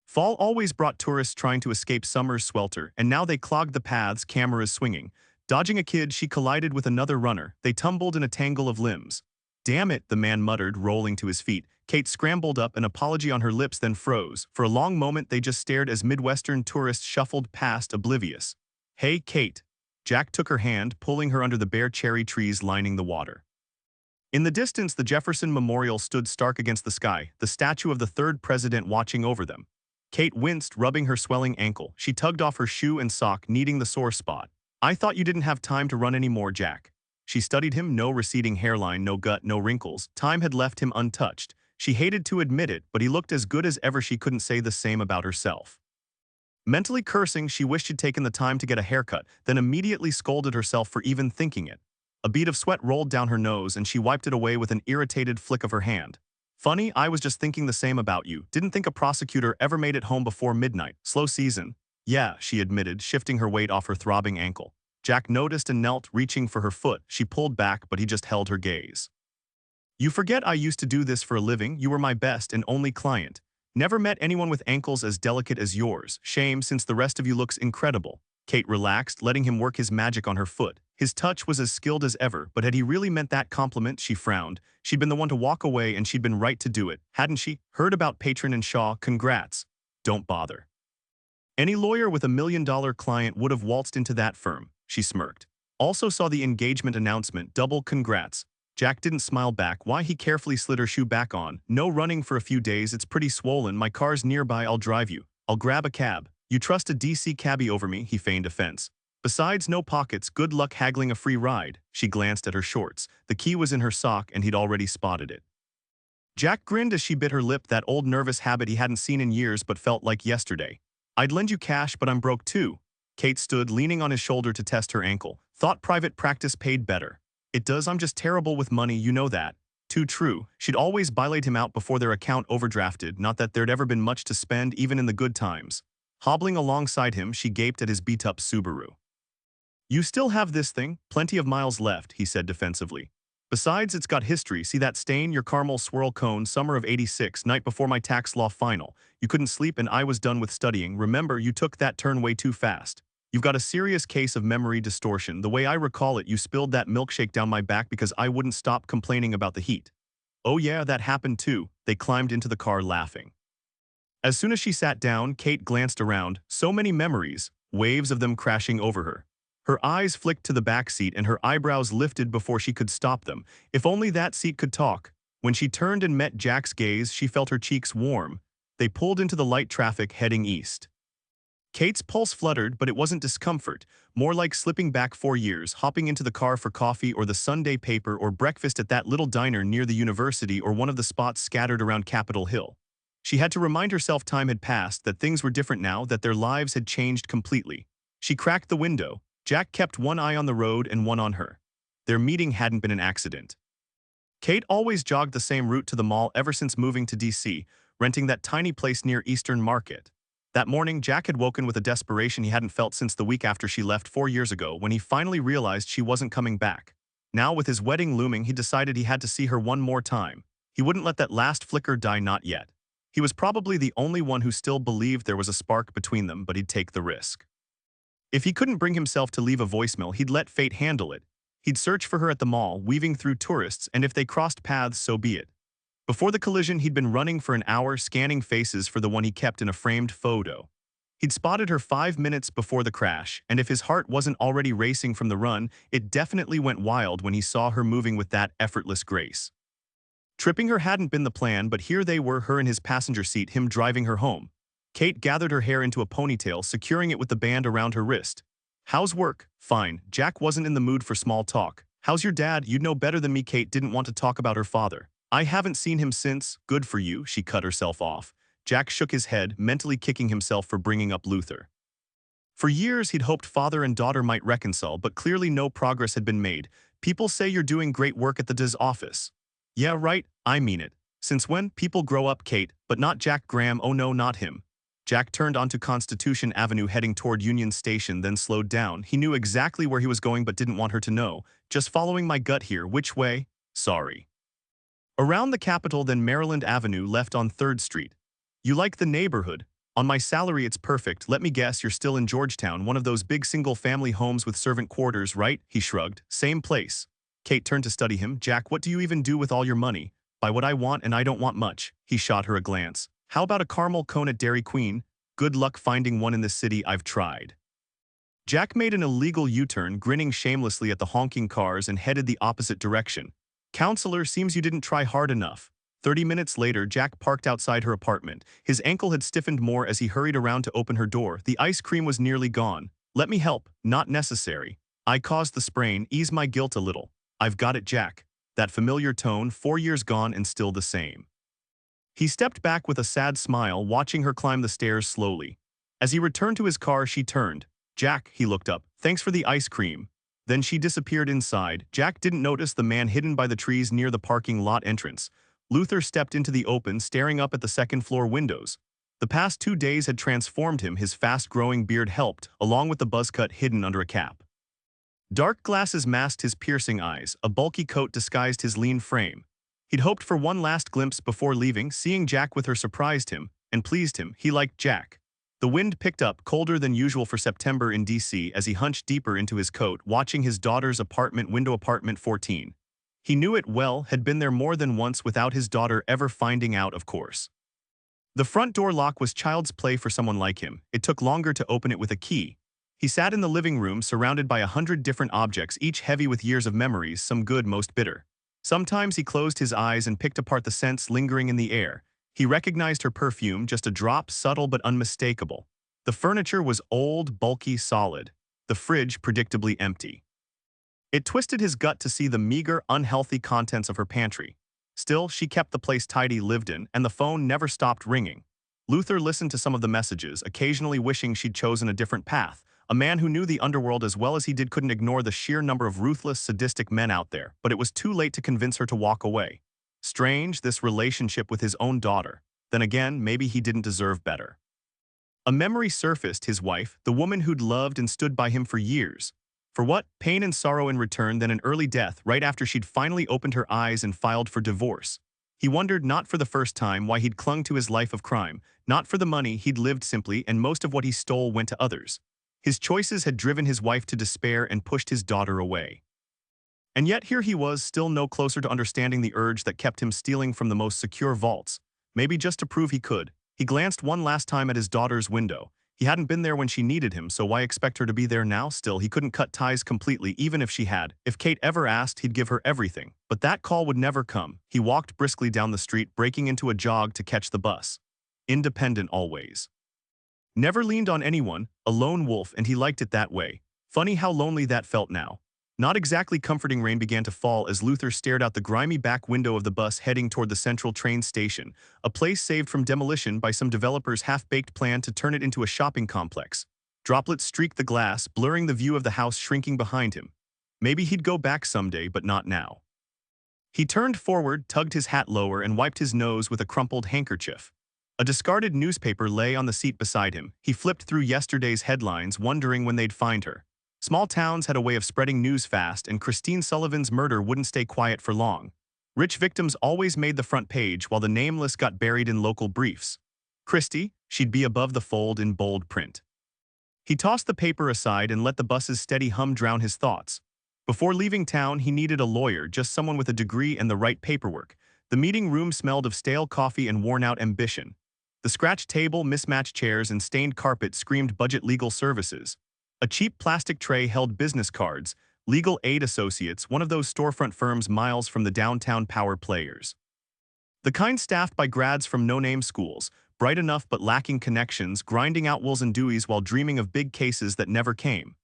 Fall always brought tourists trying to escape summer's swelter, and now they clogged the paths, cameras swinging. Dodging a kid, she collided with another runner. They tumbled in a tangle of limbs. "Damn it," the man muttered, rolling to his feet. Kate scrambled up, an apology on her lips, then froze. For a long moment, they just stared as Midwestern tourists shuffled past, oblivious. "Hey, Kate." Jack took her hand, pulling her under the bare cherry trees lining the water. In the distance, the Jefferson Memorial stood stark against the sky, the statue of the third president watching over them. Kate winced, rubbing her swelling ankle. She tugged off her shoe and sock, kneading the sore spot. "I thought you didn't have time to run anymore, Jack." She studied him, no receding hairline, no gut, no wrinkles. Time had left him untouched. She hated to admit it, but he looked as good as ever. She couldn't say the same about herself. Mentally cursing, she wished she'd taken the time to get a haircut, then immediately scolded herself for even thinking it. A bead of sweat rolled down her nose and she wiped it away with an irritated flick of her hand. "Funny, I was just thinking the same about you. Didn't think a prosecutor ever made it home before midnight. Slow season." "Yeah," she admitted, shifting her weight off her throbbing ankle. Jack noticed and knelt, reaching for her foot. She pulled back, but he just held her gaze. "You forget I used to do this for a living. You were my best and only client. Never met anyone with ankles as delicate as yours. Shame, since the rest of you looks incredible." Kate relaxed, letting him work his magic on her foot. His touch was as skilled as ever, but had he really meant that compliment? She frowned. She'd been the one to walk away, and she'd been right to do it, hadn't she? "Heard about Patron and Shaw. Congrats." "Don't bother. Any lawyer with $1 million client would have waltzed into that firm." She smirked. "Also saw the engagement announcement. Double congrats." Jack didn't smile back. Why? He carefully slid her shoe back on. "No running for a few days. It's pretty swollen. My car's nearby. I'll drive you. I'll grab a cab." "You trust a DC cabbie over me?" He feigned offense. "Besides, no pockets. Good luck haggling a free ride." She glanced at her shorts. The key was in her sock, and he'd already spotted it. Jack grinned as she bit her lip, that old nervous habit he hadn't seen in years but felt like yesterday. "I'd lend you cash, but I'm broke too." Kate stood, leaning on his shoulder to test her ankle. "Thought private practice paid better." "It does. I'm just terrible with money, you know that." Too true. She'd always bailaid him out before their account overdrafted, not that there'd ever been much to spend even in the good times. Hobbling alongside him, she gaped at his beat-up Subaru. "You still have this thing? Plenty of miles left," he said defensively. "Besides, it's got history. See that stain? Your caramel swirl cone, summer of '86, night before my tax law final. You couldn't sleep and I was done with studying. Remember, you took that turn way too fast. You've got a serious case of memory distortion. The way I recall it, you spilled that milkshake down my back because I wouldn't stop complaining about the heat." "Oh yeah, that happened too." They climbed into the car laughing. As soon as she sat down, Kate glanced around. So many memories, waves of them crashing over her. Her eyes flicked to the back seat and her eyebrows lifted before she could stop them. If only that seat could talk. When she turned and met Jack's gaze, she felt her cheeks warm. They pulled into the light traffic heading east. Kate's pulse fluttered, but it wasn't discomfort, more like slipping back 4 years, hopping into the car for coffee or the Sunday paper or breakfast at that little diner near the university or one of the spots scattered around Capitol Hill. She had to remind herself time had passed, that things were different now, that their lives had changed completely. She cracked the window. Jack kept one eye on the road and one on her. Their meeting hadn't been an accident. Kate always jogged the same route to the mall ever since moving to D.C., renting that tiny place near Eastern Market. That morning, Jack had woken with a desperation he hadn't felt since the week after she left 4 years ago, when he finally realized she wasn't coming back. Now, with his wedding looming, he decided he had to see her one more time. He wouldn't let that last flicker die, not yet. He was probably the only one who still believed there was a spark between them, but he'd take the risk. If he couldn't bring himself to leave a voicemail, he'd let fate handle it. He'd search for her at the mall, weaving through tourists, and if they crossed paths, so be it. Before the collision, he'd been running for an hour, scanning faces for the one he kept in a framed photo. He'd spotted her 5 minutes before the crash, and if his heart wasn't already racing from the run, it definitely went wild when he saw her moving with that effortless grace. Tripping her hadn't been the plan, but here they were, her in his passenger seat, him driving her home. Kate gathered her hair into a ponytail, securing it with the band around her wrist. "How's work?" "Fine." Jack wasn't in the mood for small talk. "How's your dad?" "You'd know better than me." Kate didn't want to talk about her father. "I haven't seen him since." "Good for you." She cut herself off. Jack shook his head, mentally kicking himself for bringing up Luther. For years, he'd hoped father and daughter might reconcile, but clearly no progress had been made. "People say you're doing great work at the DA's office." "Yeah, right, I mean it." "Since when?" "People grow up, Kate, but not Jack Graham." "Oh no, not him." Jack turned onto Constitution Avenue, heading toward Union Station, then slowed down. He knew exactly where he was going but didn't want her to know. "Just following my gut here." "Which way?" "Sorry." Around the Capitol, then Maryland Avenue, left on 3rd Street. "You like the neighborhood?" "On my salary, it's perfect." "Let me guess, you're still in Georgetown, one of those big single-family homes with servant quarters, right?" He shrugged. "Same place." Kate turned to study him. "Jack, what do you even do with all your money?" "Buy what I want, and I don't want much." He shot her a glance. "How about a caramel cone at Dairy Queen?" "Good luck finding one in this city. I've tried." Jack made an illegal U-turn, grinning shamelessly at the honking cars, and headed the opposite direction. "Counselor, seems you didn't try hard enough." 30 minutes later, Jack parked outside her apartment. His ankle had stiffened more as he hurried around to open her door. The ice cream was nearly gone. "Let me help." "Not necessary. I caused the sprain. Ease my guilt a little." "I've got it, Jack." That familiar tone, 4 years gone and still the same. He stepped back with a sad smile, watching her climb the stairs slowly. As he returned to his car, she turned. "Jack," he looked up. "Thanks for the ice cream." Then she disappeared inside. Jack didn't notice the man hidden by the trees near the parking lot entrance. Luther stepped into the open, staring up at the second-floor windows. The past 2 days had transformed him. His fast-growing beard helped, along with the buzzcut hidden under a cap. Dark glasses masked his piercing eyes. A bulky coat disguised his lean frame. He'd hoped for one last glimpse before leaving. Seeing Jack with her surprised him and pleased him. He liked Jack. The wind picked up, colder than usual for September in D.C., as he hunched deeper into his coat, watching his daughter's apartment window. Apartment 14. He knew it well, had been there more than once without his daughter ever finding out, of course. The front door lock was child's play for someone like him. It took longer to open it with a key. He sat in the living room, surrounded by 100 different objects, each heavy with years of memories, some good, most bitter. Sometimes he closed his eyes and picked apart the scents lingering in the air. He recognized her perfume, just a drop, subtle but unmistakable. The furniture was old, bulky, solid. The fridge predictably empty. It twisted his gut to see the meager, unhealthy contents of her pantry. Still, she kept the place tidy, lived in, and the phone never stopped ringing. Luther listened to some of the messages, occasionally wishing she'd chosen a different path. A man who knew the underworld as well as he did couldn't ignore the sheer number of ruthless, sadistic men out there, but it was too late to convince her to walk away. Strange, this relationship with his own daughter. Then again, maybe he didn't deserve better. A memory surfaced, his wife, the woman who'd loved and stood by him for years. For what? Pain and sorrow in return, then an early death right after she'd finally opened her eyes and filed for divorce. He wondered, not for the first time, why he'd clung to his life of crime, not for the money. He'd lived simply, and most of what he stole went to others. His choices had driven his wife to despair and pushed his daughter away. And yet here he was, still no closer to understanding the urge that kept him stealing from the most secure vaults. Maybe just to prove he could. He glanced one last time at his daughter's window. He hadn't been there when she needed him, so why expect her to be there now? Still, he couldn't cut ties completely, even if she had. If Kate ever asked, he'd give her everything. But that call would never come. He walked briskly down the street, breaking into a jog to catch the bus. Independent always. Never leaned on anyone, a lone wolf, and he liked it that way. Funny how lonely that felt now. Not exactly comforting. Rain began to fall as Luther stared out the grimy back window of the bus heading toward the central train station, a place saved from demolition by some developer's half-baked plan to turn it into a shopping complex. Droplets streaked the glass, blurring the view of the house shrinking behind him. Maybe he'd go back someday, but not now. He turned forward, tugged his hat lower, and wiped his nose with a crumpled handkerchief. A discarded newspaper lay on the seat beside him. He flipped through yesterday's headlines, wondering when they'd find her. Small towns had a way of spreading news fast, and Christine Sullivan's murder wouldn't stay quiet for long. Rich victims always made the front page, while the nameless got buried in local briefs. Christie, she'd be above the fold in bold print. He tossed the paper aside and let the bus's steady hum drown his thoughts. Before leaving town, he needed a lawyer, just someone with a degree and the right paperwork. The meeting room smelled of stale coffee and worn-out ambition. The scratched table, mismatched chairs, and stained carpet screamed budget legal services. A cheap plastic tray held business cards, Legal Aid Associates, one of those storefront firms miles from the downtown power players. The kind staffed by grads from no-name schools, bright enough but lacking connections, grinding out Wills and Deweys while dreaming of big cases that never came.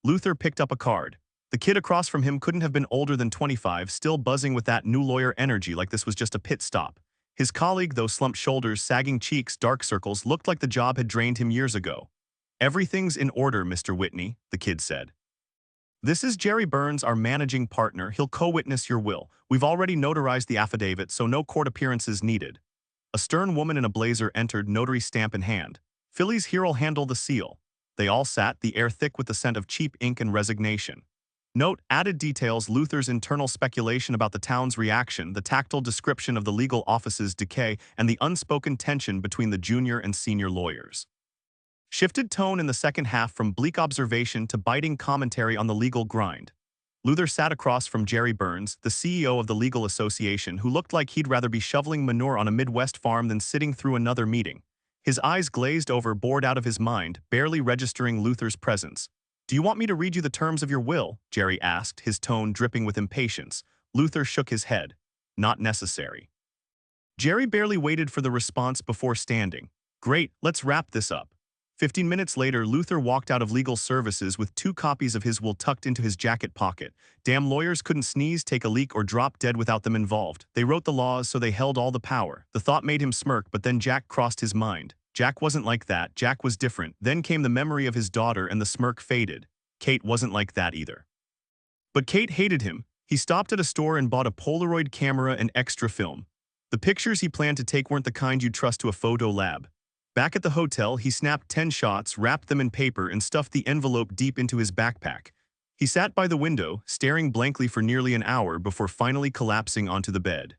Luther picked up a card. The kid across from him couldn't have been older than 25, still buzzing with that new lawyer energy like this was just a pit stop. His colleague, though slumped shoulders, sagging cheeks, dark circles, looked like the job had drained him years ago. "Everything's in order, Mr. Whitney," the kid said. "This is Jerry Burns, our managing partner. He'll co-witness your will. We've already notarized the affidavit, so no court appearances needed." A stern woman in a blazer entered, notary stamp in hand. "Philly's here'll handle the seal." They all sat, the air thick with the scent of cheap ink and resignation. Note, added details: Luther's internal speculation about the town's reaction, the tactile description of the legal office's decay, and the unspoken tension between the junior and senior lawyers. Shifted tone in the second half from bleak observation to biting commentary on the legal grind. Luther sat across from Jerry Burns, the CEO of the Legal Association, who looked like he'd rather be shoveling manure on a Midwest farm than sitting through another meeting. His eyes glazed over, bored out of his mind, barely registering Luther's presence. "Do you want me to read you the terms of your will?" Jerry asked, his tone dripping with impatience. Luther shook his head. "Not necessary." Jerry barely waited for the response before standing. "Great, let's wrap this up." 15 minutes later, Luther walked out of legal services with 2 copies of his will tucked into his jacket pocket. Damn lawyers couldn't sneeze, take a leak, or drop dead without them involved. They wrote the laws, so they held all the power. The thought made him smirk, but then Jack crossed his mind. Jack wasn't like that. Jack was different. Then came the memory of his daughter and the smirk faded. Kate wasn't like that either. But Kate hated him. He stopped at a store and bought a Polaroid camera and extra film. The pictures he planned to take weren't the kind you'd trust to a photo lab. Back at the hotel, he snapped 10 shots, wrapped them in paper, and stuffed the envelope deep into his backpack. He sat by the window, staring blankly for nearly an hour before finally collapsing onto the bed.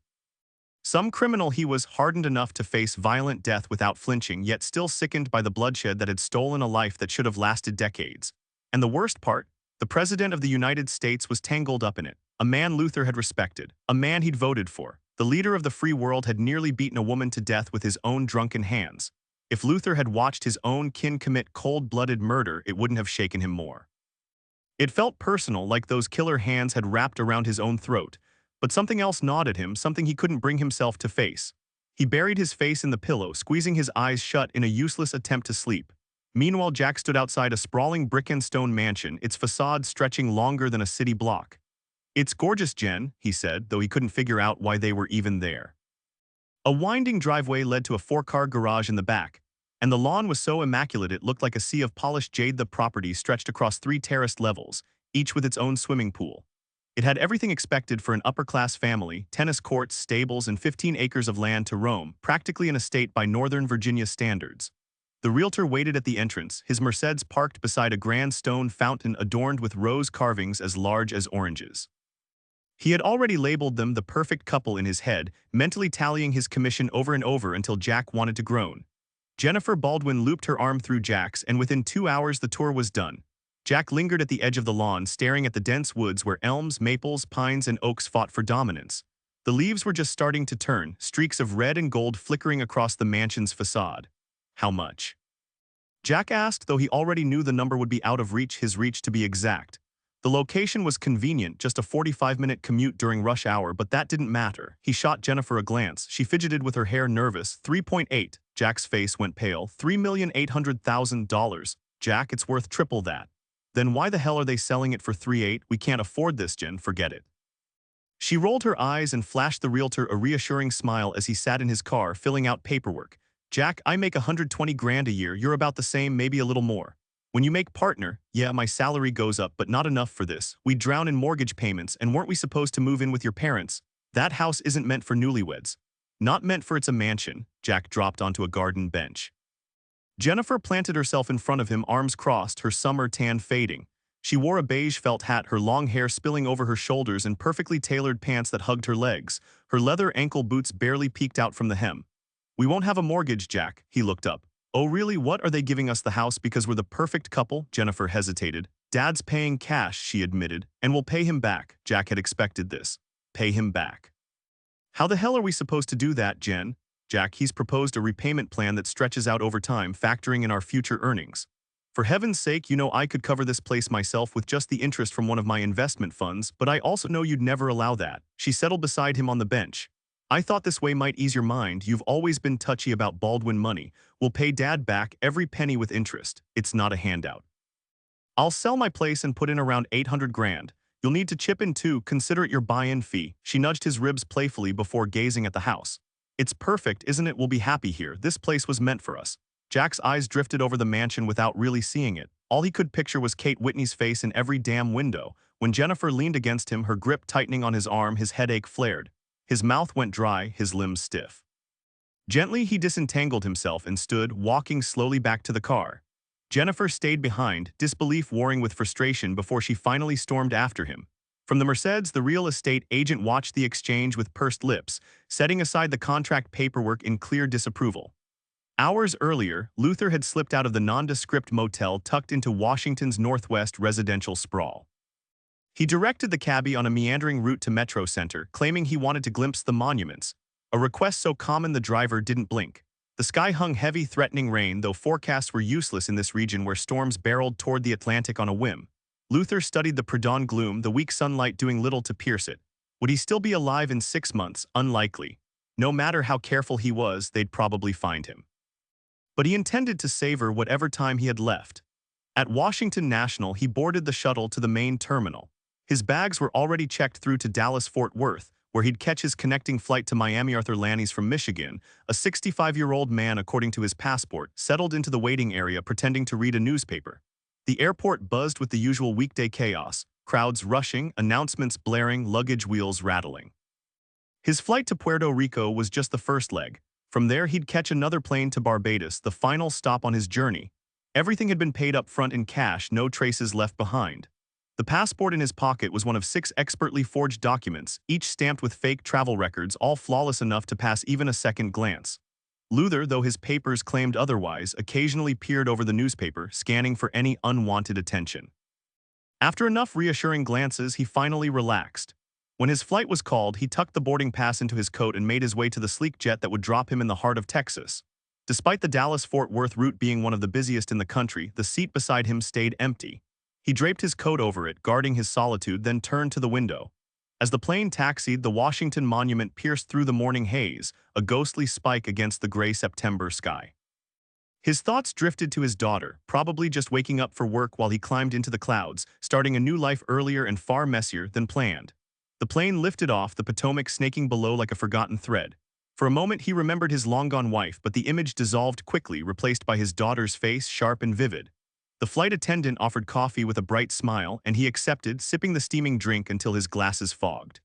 Some criminal, he was, hardened enough to face violent death without flinching, yet still sickened by the bloodshed that had stolen a life that should have lasted decades. And the worst part, the President of the United States was tangled up in it. A man Luther had respected, a man he'd voted for. The leader of the free world had nearly beaten a woman to death with his own drunken hands. If Luther had watched his own kin commit cold-blooded murder, it wouldn't have shaken him more. It felt personal, like those killer hands had wrapped around his own throat. But something else gnawed at him, something he couldn't bring himself to face. He buried his face in the pillow, squeezing his eyes shut in a useless attempt to sleep. Meanwhile, Jack stood outside a sprawling brick and stone mansion, its facade stretching longer than a city block. "It's gorgeous, Jen," he said, though he couldn't figure out why they were even there. A winding driveway led to a 4-car garage in the back, and the lawn was so immaculate it looked like a sea of polished jade. The property stretched across 3 terraced levels, each with its own swimming pool. It had everything expected for an upper-class family: tennis courts, stables, and 15 acres of land to roam, practically an estate by Northern Virginia standards. The realtor waited at the entrance, his Mercedes parked beside a grand stone fountain adorned with rose carvings as large as oranges. He had already labeled them the perfect couple in his head, mentally tallying his commission over and over until Jack wanted to groan. Jennifer Baldwin looped her arm through Jack's, and within 2 hours the tour was done. Jack lingered at the edge of the lawn, staring at the dense woods where elms, maples, pines, and oaks fought for dominance. The leaves were just starting to turn, streaks of red and gold flickering across the mansion's facade. "How much?" Jack asked, though he already knew the number would be out of reach, his reach to be exact. The location was convenient, just a 45-minute commute during rush hour, but that didn't matter. He shot Jennifer a glance. She fidgeted with her hair, nervous. 3.8. Jack's face went pale. $3,800,000. Jack, it's worth triple that. Then why the hell are they selling it for 3.8? We can't afford this, Jen, forget it. She rolled her eyes and flashed the realtor a reassuring smile as he sat in his car, filling out paperwork. Jack, I make 120 grand a year. You're about the same, maybe a little more. When you make partner, yeah, my salary goes up, but not enough for this. We'd drown in mortgage payments, and weren't we supposed to move in with your parents? That house isn't meant for newlyweds. Not meant for it's a mansion. Jack dropped onto a garden bench. Jennifer planted herself in front of him, arms crossed, her summer tan fading. She wore a beige felt hat, her long hair spilling over her shoulders, and perfectly tailored pants that hugged her legs. Her leather ankle boots barely peeked out from the hem. We won't have a mortgage, Jack. He looked up. Oh really, what, are they giving us the house because we're the perfect couple? Jennifer hesitated. Dad's paying cash, she admitted, and we'll pay him back. Jack had expected this. Pay him back. How the hell are we supposed to do that, Jen? Jack, he's proposed a repayment plan that stretches out over time, factoring in our future earnings. For heaven's sake, you know I could cover this place myself with just the interest from one of my investment funds, but I also know you'd never allow that. She settled beside him on the bench. I thought this way might ease your mind. You've always been touchy about Baldwin money. We'll pay Dad back every penny with interest. It's not a handout. I'll sell my place and put in around 800 grand. You'll need to chip in too, consider it your buy-in fee. She nudged his ribs playfully before gazing at the house. It's perfect, isn't it? We'll be happy here. This place was meant for us. Jack's eyes drifted over the mansion without really seeing it. All he could picture was Kate Whitney's face in every damn window. When Jennifer leaned against him, her grip tightening on his arm, his headache flared. His mouth went dry, his limbs stiff. Gently, he disentangled himself and stood, walking slowly back to the car. Jennifer stayed behind, disbelief warring with frustration before she finally stormed after him. From the Mercedes, the real estate agent watched the exchange with pursed lips, setting aside the contract paperwork in clear disapproval. Hours earlier, Luther had slipped out of the nondescript motel tucked into Washington's northwest residential sprawl. He directed the cabbie on a meandering route to Metro Center, claiming he wanted to glimpse the monuments, a request so common the driver didn't blink. The sky hung heavy, threatening rain, though forecasts were useless in this region where storms barreled toward the Atlantic on a whim. Luther studied the pre-dawn gloom, the weak sunlight doing little to pierce it. Would he still be alive in 6 months? Unlikely. No matter how careful he was, they'd probably find him. But he intended to savor whatever time he had left. At Washington National, he boarded the shuttle to the main terminal. His bags were already checked through to Dallas-Fort Worth, where he'd catch his connecting flight to Miami. Arthur Lannies from Michigan, a 65-year-old man according to his passport, settled into the waiting area pretending to read a newspaper. The airport buzzed with the usual weekday chaos, crowds rushing, announcements blaring, luggage wheels rattling. His flight to Puerto Rico was just the first leg. From there, he'd catch another plane to Barbados, the final stop on his journey. Everything had been paid up front in cash, no traces left behind. The passport in his pocket was one of 6 expertly forged documents, each stamped with fake travel records, all flawless enough to pass even a second glance. Luther, though his papers claimed otherwise, occasionally peered over the newspaper, scanning for any unwanted attention. After enough reassuring glances, he finally relaxed. When his flight was called, he tucked the boarding pass into his coat and made his way to the sleek jet that would drop him in the heart of Texas. Despite the Dallas-Fort Worth route being one of the busiest in the country, the seat beside him stayed empty. He draped his coat over it, guarding his solitude, then turned to the window. As the plane taxied, the Washington Monument pierced through the morning haze, a ghostly spike against the gray September sky. His thoughts drifted to his daughter, probably just waking up for work while he climbed into the clouds, starting a new life earlier and far messier than planned. The plane lifted off, the Potomac snaking below like a forgotten thread. For a moment he remembered his long-gone wife, but the image dissolved quickly, replaced by his daughter's face, sharp and vivid. The flight attendant offered coffee with a bright smile, and he accepted, sipping the steaming drink until his glasses fogged.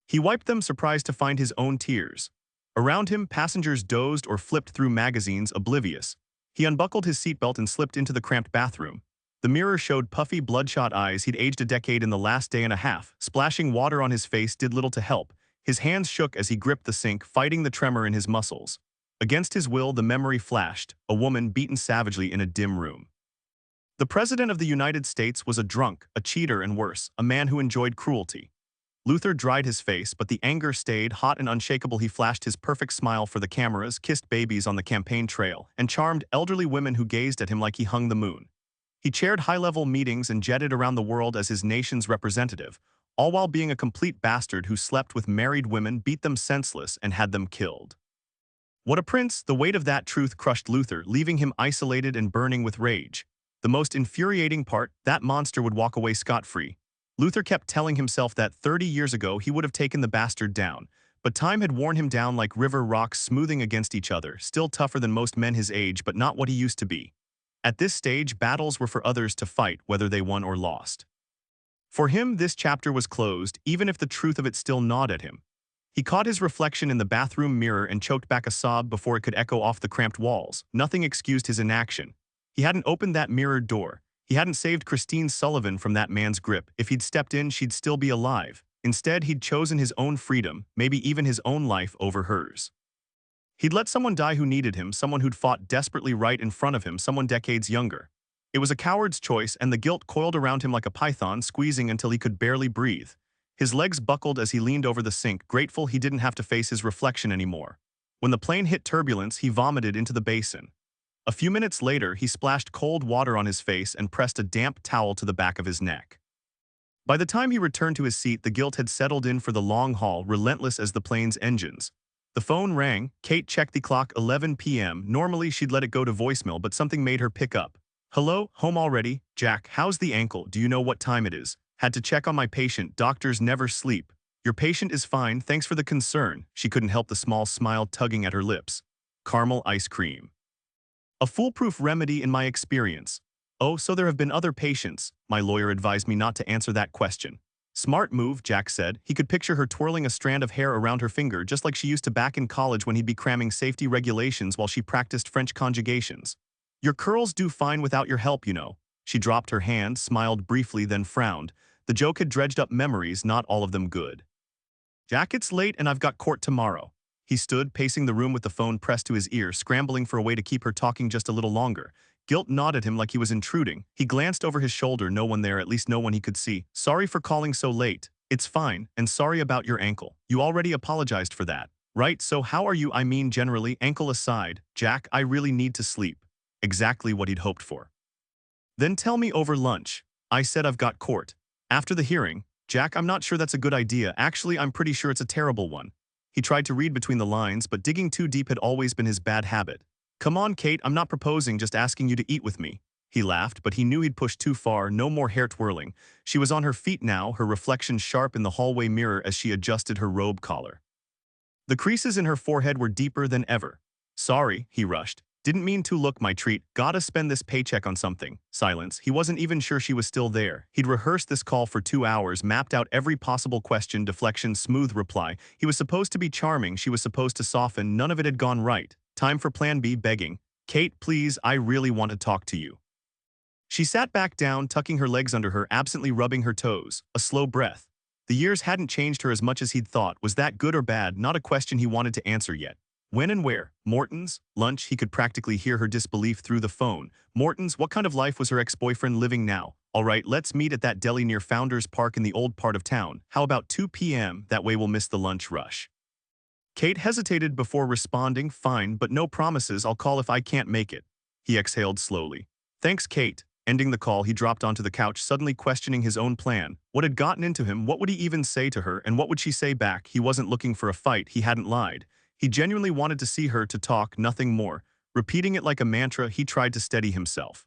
He wiped them, surprised to find his own tears. Around him, passengers dozed or flipped through magazines, oblivious. He unbuckled his seatbelt and slipped into the cramped bathroom. The mirror showed puffy, bloodshot eyes. He'd aged a decade in the last day and a half. Splashing water on his face did little to help. His hands shook as he gripped the sink, fighting the tremor in his muscles. Against his will, the memory flashed, a woman beaten savagely in a dim room. The President of the United States was a drunk, a cheater, and worse, a man who enjoyed cruelty. Luther dried his face, but the anger stayed. Hot and unshakable, he flashed his perfect smile for the cameras, kissed babies on the campaign trail, and charmed elderly women who gazed at him like he hung the moon. He chaired high-level meetings and jetted around the world as his nation's representative, all while being a complete bastard who slept with married women, beat them senseless, and had them killed. What a prince! The weight of that truth crushed Luther, leaving him isolated and burning with rage. The most infuriating part, that monster would walk away scot-free. Luther kept telling himself that 30 years ago he would have taken the bastard down, but time had worn him down like river rocks smoothing against each other, still tougher than most men his age but not what he used to be. At this stage, battles were for others to fight, whether they won or lost. For him, this chapter was closed, even if the truth of it still gnawed at him. He caught his reflection in the bathroom mirror and choked back a sob before it could echo off the cramped walls. Nothing excused his inaction. He hadn't opened that mirrored door. He hadn't saved Christine Sullivan from that man's grip. If he'd stepped in, she'd still be alive. Instead, he'd chosen his own freedom, maybe even his own life over hers. He'd let someone die who needed him, someone who'd fought desperately right in front of him, someone decades younger. It was a coward's choice, and the guilt coiled around him like a python, squeezing until he could barely breathe. His legs buckled as he leaned over the sink, grateful he didn't have to face his reflection anymore. When the plane hit turbulence, he vomited into the basin. A few minutes later, he splashed cold water on his face and pressed a damp towel to the back of his neck. By the time he returned to his seat, the guilt had settled in for the long haul, relentless as the plane's engines. The phone rang. Kate checked the clock, 11 p.m. Normally, she'd let it go to voicemail, but something made her pick up. Hello, home already? Jack, how's the ankle? Do you know what time it is? Had to check on my patient. Doctors never sleep. Your patient is fine, thanks for the concern. She couldn't help the small smile tugging at her lips. Caramel ice cream. A foolproof remedy in my experience. Oh, so there have been other patients. My lawyer advised me not to answer that question. Smart move, Jack said. He could picture her twirling a strand of hair around her finger, just like she used to back in college when he'd be cramming safety regulations while she practiced French conjugations. Your curls do fine without your help, you know. She dropped her hand, smiled briefly, then frowned. The joke had dredged up memories, not all of them good. Jack, it's late and I've got court tomorrow. He stood, pacing the room with the phone pressed to his ear, scrambling for a way to keep her talking just a little longer. Guilt gnawed at him like he was intruding. He glanced over his shoulder, no one there, at least no one he could see. Sorry for calling so late. It's fine, and sorry about your ankle. You already apologized for that. Right, so how are you? I mean generally, ankle aside. Jack, I really need to sleep. Exactly what he'd hoped for. Then tell me over lunch. I said I've got court. After the hearing, Jack, I'm not sure that's a good idea. Actually, I'm pretty sure it's a terrible one. He tried to read between the lines, but digging too deep had always been his bad habit. Come on, Kate, I'm not proposing, just asking you to eat with me. He laughed, but he knew he'd pushed too far, no more hair twirling. She was on her feet now, her reflection sharp in the hallway mirror as she adjusted her robe collar. The creases in her forehead were deeper than ever. Sorry, he rushed. Didn't mean to. Look, my treat. Gotta spend this paycheck on something. Silence. He wasn't even sure she was still there. He'd rehearsed this call for 2 hours, mapped out every possible question, deflection, smooth reply. He was supposed to be charming, she was supposed to soften, none of it had gone right. Time for plan B, begging. Kate, please, I really want to talk to you. She sat back down, tucking her legs under her, absently rubbing her toes. A slow breath. The years hadn't changed her as much as he'd thought. Was that good or bad? Not a question he wanted to answer yet. When and where? Morton's? Lunch? He could practically hear her disbelief through the phone. Morton's? What kind of life was her ex-boyfriend living now? All right, let's meet at that deli near Founders Park in the old part of town. How about 2 p.m.? That way we'll miss the lunch rush. Kate hesitated before responding. Fine, but no promises. I'll call if I can't make it. He exhaled slowly. Thanks, Kate. Ending the call, he dropped onto the couch, suddenly questioning his own plan. What had gotten into him? What would he even say to her? And what would she say back? He wasn't looking for a fight. He hadn't lied. He genuinely wanted to see her, to talk, nothing more. Repeating it like a mantra, he tried to steady himself.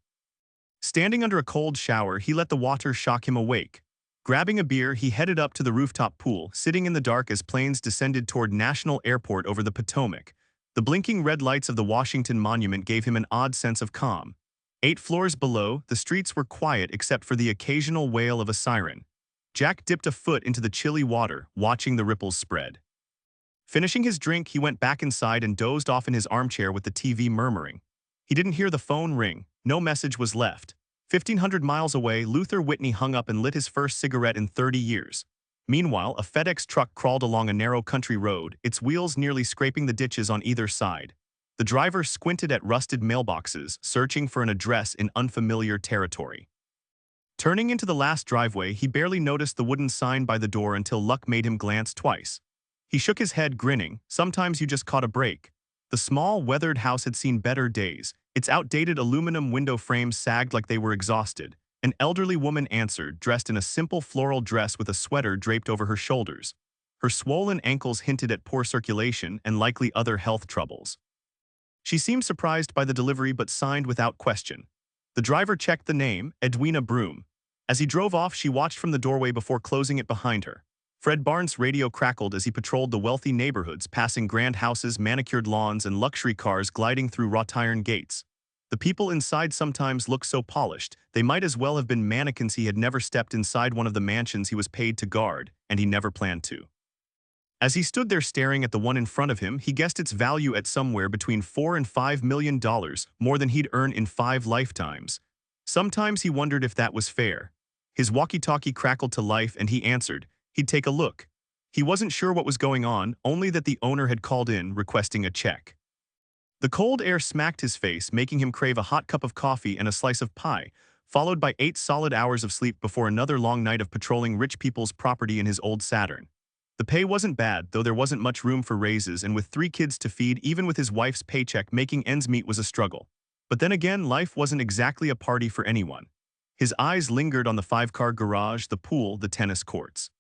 Standing under a cold shower, he let the water shock him awake. Grabbing a beer, he headed up to the rooftop pool, sitting in the dark as planes descended toward National Airport over the Potomac. The blinking red lights of the Washington Monument gave him an odd sense of calm. 8 floors below, the streets were quiet except for the occasional wail of a siren. Jack dipped a foot into the chilly water, watching the ripples spread. Finishing his drink, he went back inside and dozed off in his armchair with the TV murmuring. He didn't hear the phone ring. No message was left. 1,500 miles away, Luther Whitney hung up and lit his first cigarette in 30 years. Meanwhile, a FedEx truck crawled along a narrow country road, its wheels nearly scraping the ditches on either side. The driver squinted at rusted mailboxes, searching for an address in unfamiliar territory. Turning into the last driveway, he barely noticed the wooden sign by the door until luck made him glance twice. He shook his head, grinning. Sometimes you just caught a break. The small, weathered house had seen better days. Its outdated aluminum window frames sagged like they were exhausted. An elderly woman answered, dressed in a simple floral dress with a sweater draped over her shoulders. Her swollen ankles hinted at poor circulation and likely other health troubles. She seemed surprised by the delivery but signed without question. The driver checked the name, Edwina Broom. As he drove off, she watched from the doorway before closing it behind her. Fred Barnes' radio crackled as he patrolled the wealthy neighborhoods, passing grand houses, manicured lawns, and luxury cars gliding through wrought iron gates. The people inside sometimes looked so polished, they might as well have been mannequins. He had never stepped inside one of the mansions he was paid to guard, and he never planned to. As he stood there staring at the one in front of him, he guessed its value at somewhere between $4 and $5 million, more than he'd earn in 5 lifetimes. Sometimes he wondered if that was fair. His walkie-talkie crackled to life and he answered. He'd take a look. He wasn't sure what was going on, only that the owner had called in requesting a check. The cold air smacked his face, making him crave a hot cup of coffee and a slice of pie, followed by 8 solid hours of sleep before another long night of patrolling rich people's property in his old Saturn. The pay wasn't bad, though there wasn't much room for raises, and with 3 kids to feed, even with his wife's paycheck, making ends meet was a struggle. But then again, life wasn't exactly a party for anyone. His eyes lingered on the 5-car garage, the pool, the tennis courts.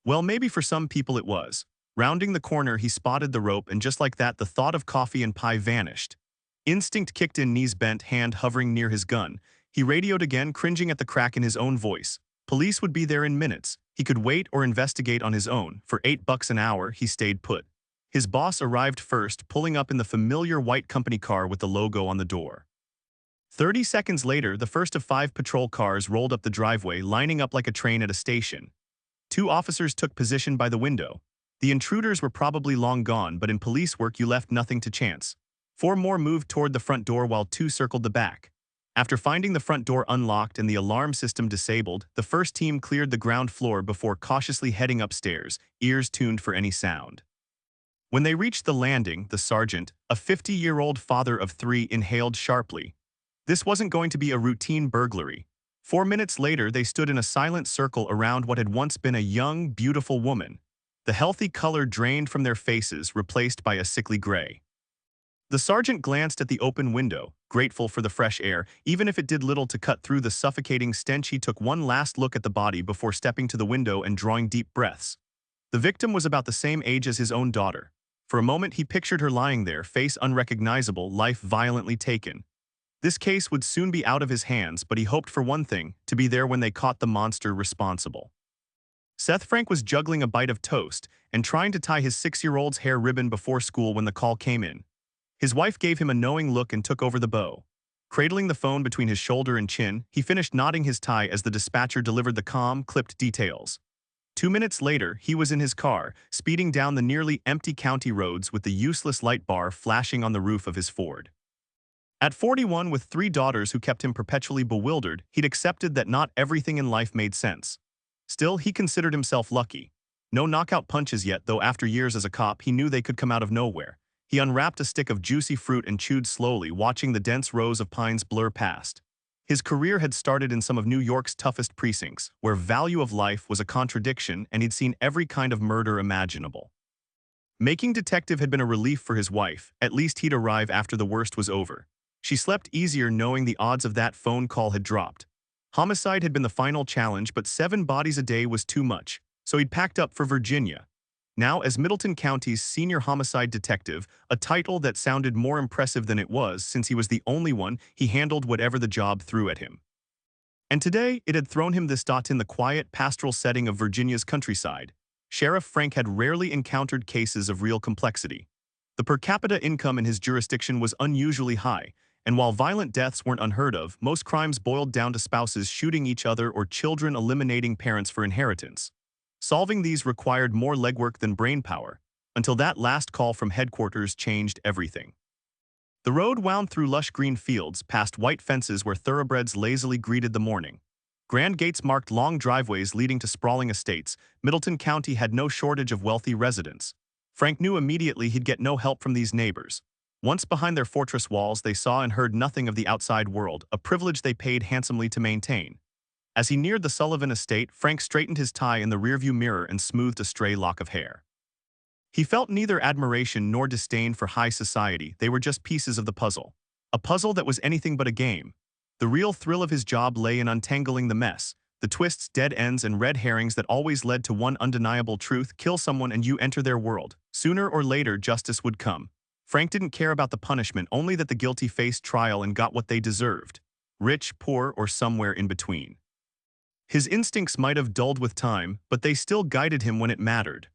Well, maybe for some people it was. Rounding the corner, he spotted the rope, and just like that, the thought of coffee and pie vanished. Instinct kicked in, knees bent, hand hovering near his gun. He radioed again, cringing at the crack in his own voice. Police would be there in minutes. He could wait or investigate on his own. For $8 an hour, he stayed put. His boss arrived first, pulling up in the familiar white company car with the logo on the door. 30 seconds later, the first of 5 patrol cars rolled up the driveway, lining up like a train at a station. 2 officers took position by the window. The intruders were probably long gone, but in police work you left nothing to chance. 4 more moved toward the front door while 2 circled the back. After finding the front door unlocked and the alarm system disabled, the first team cleared the ground floor before cautiously heading upstairs, ears tuned for any sound. When they reached the landing, the sergeant, a 50-year-old father of 3, inhaled sharply. This wasn't going to be a routine burglary. 4 minutes later, they stood in a silent circle around what had once been a young, beautiful woman. The healthy color drained from their faces, replaced by a sickly gray. The sergeant glanced at the open window, grateful for the fresh air, even if it did little to cut through the suffocating stench. He took one last look at the body before stepping to the window and drawing deep breaths. The victim was about the same age as his own daughter. For a moment, he pictured her lying there, face unrecognizable, life violently taken. This case would soon be out of his hands, but he hoped for one thing, to be there when they caught the monster responsible. Seth Frank was juggling a bite of toast and trying to tie his 6-year-old's hair ribbon before school when the call came in. His wife gave him a knowing look and took over the bow. Cradling the phone between his shoulder and chin, he finished knotting his tie as the dispatcher delivered the calm, clipped details. 2 minutes later, he was in his car, speeding down the nearly empty county roads with the useless light bar flashing on the roof of his Ford. At 41, with 3 daughters who kept him perpetually bewildered, he'd accepted that not everything in life made sense. Still, he considered himself lucky. No knockout punches yet, though after years as a cop, he knew they could come out of nowhere. He unwrapped a stick of juicy fruit and chewed slowly, watching the dense rows of pines blur past. His career had started in some of New York's toughest precincts, where value of life was a contradiction, and he'd seen every kind of murder imaginable. Making detective had been a relief for his wife. At least he'd arrive after the worst was over. She slept easier knowing the odds of that phone call had dropped. Homicide had been the final challenge, but 7 bodies a day was too much, so he'd packed up for Virginia. Now, as Middleton County's senior homicide detective, a title that sounded more impressive than it was since he was the only one, he handled whatever the job threw at him. And today, it had thrown him this dot in the quiet, pastoral setting of Virginia's countryside. Sheriff Frank had rarely encountered cases of real complexity. The per capita income in his jurisdiction was unusually high, and while violent deaths weren't unheard of, most crimes boiled down to spouses shooting each other or children eliminating parents for inheritance. Solving these required more legwork than brainpower, until that last call from headquarters changed everything. The road wound through lush green fields, past white fences where thoroughbreds lazily greeted the morning. Grand gates marked long driveways leading to sprawling estates. Middleton County had no shortage of wealthy residents. Frank knew immediately he'd get no help from these neighbors. Once behind their fortress walls, they saw and heard nothing of the outside world, a privilege they paid handsomely to maintain. As he neared the Sullivan estate, Frank straightened his tie in the rearview mirror and smoothed a stray lock of hair. He felt neither admiration nor disdain for high society, they were just pieces of the puzzle. A puzzle that was anything but a game. The real thrill of his job lay in untangling the mess, the twists, dead ends, and red herrings that always led to one undeniable truth: kill someone and you enter their world. Sooner or later, justice would come. Frank didn't care about the punishment, only that the guilty faced trial and got what they deserved. Rich, poor, or somewhere in between. His instincts might have dulled with time, but they still guided him when it mattered.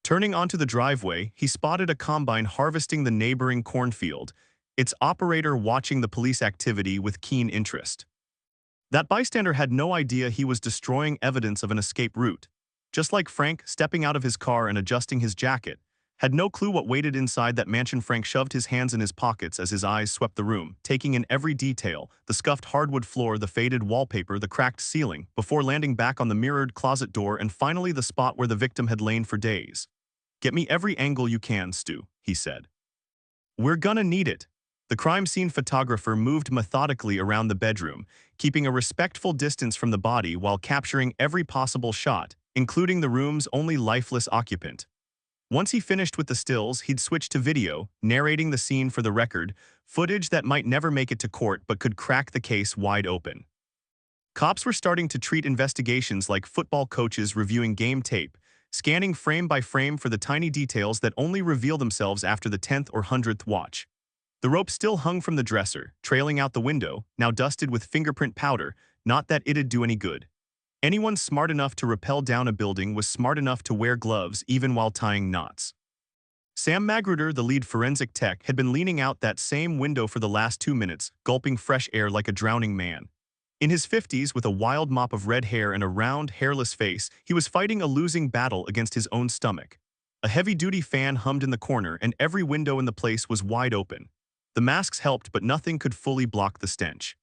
Turning onto the driveway, he spotted a combine harvesting the neighboring cornfield, its operator watching the police activity with keen interest. That bystander had no idea he was destroying evidence of an escape route. Just like Frank, stepping out of his car and adjusting his jacket, had no clue what waited inside that mansion. Frank shoved his hands in his pockets as his eyes swept the room, taking in every detail: the scuffed hardwood floor, the faded wallpaper, the cracked ceiling, before landing back on the mirrored closet door and finally the spot where the victim had lain for days. "Get me every angle you can, Stu," he said. "We're gonna need it." The crime scene photographer moved methodically around the bedroom, keeping a respectful distance from the body while capturing every possible shot, including the room's only lifeless occupant. Once he finished with the stills, he'd switch to video, narrating the scene for the record, footage that might never make it to court but could crack the case wide open. Cops were starting to treat investigations like football coaches reviewing game tape, scanning frame by frame for the tiny details that only reveal themselves after the 10th or 100th watch. The rope still hung from the dresser, trailing out the window, now dusted with fingerprint powder, not that it'd do any good. Anyone smart enough to rappel down a building was smart enough to wear gloves even while tying knots. Sam Magruder, the lead forensic tech, had been leaning out that same window for the last 2 minutes, gulping fresh air like a drowning man. In his 50s, with a wild mop of red hair and a round, hairless face, he was fighting a losing battle against his own stomach. A heavy-duty fan hummed in the corner, and every window in the place was wide open. The masks helped, but nothing could fully block the stench.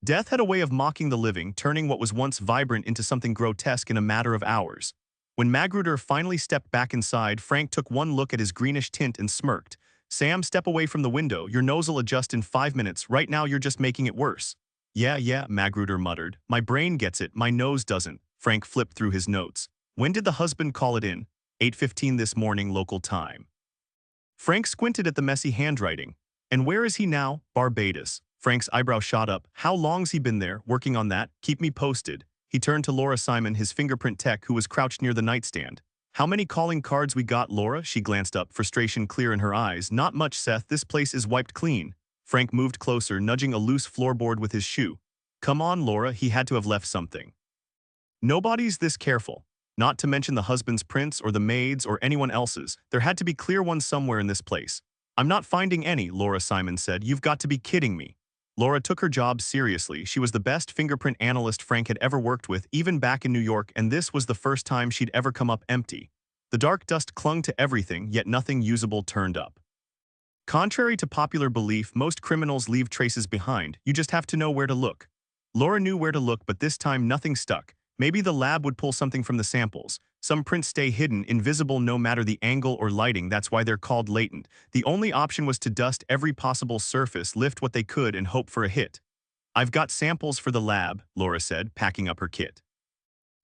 Death had a way of mocking the living, turning what was once vibrant into something grotesque in a matter of hours. When Magruder finally stepped back inside, Frank took one look at his greenish tint and smirked. "Sam, step away from the window. Your nose'll adjust in 5 minutes. Right now you're just making it worse." Yeah, Magruder muttered. "My brain gets it, my nose doesn't." Frank flipped through his notes. When did the husband call it in? 8:15 this morning, local time. Frank squinted at the messy handwriting. "And where is he now?" "Barbados." Frank's eyebrow shot up. "How long's he been there, working on that? Keep me posted." He turned to Laura Simon, his fingerprint tech, who was crouched near the nightstand. "How many calling cards we got, Laura?" She glanced up, frustration clear in her eyes. "Not much, Seth. This place is wiped clean." Frank moved closer, nudging a loose floorboard with his shoe. "Come on, Laura, he had to have left something." "Nobody's this careful. Not to mention the husband's prints or the maid's or anyone else's. There had to be clear ones somewhere in this place." "I'm not finding any," Laura Simon said. "You've got to be kidding me." Laura took her job seriously. She was the best fingerprint analyst Frank had ever worked with, even back in New York, and this was the first time she'd ever come up empty. The dark dust clung to everything, yet nothing usable turned up. Contrary to popular belief, most criminals leave traces behind. You just have to know where to look. Laura knew where to look, but this time nothing stuck. Maybe the lab would pull something from the samples. Some prints stay hidden, invisible no matter the angle or lighting. That's why they're called latent. The only option was to dust every possible surface, lift what they could, and hope for a hit. "I've got samples for the lab," Laura said, packing up her kit.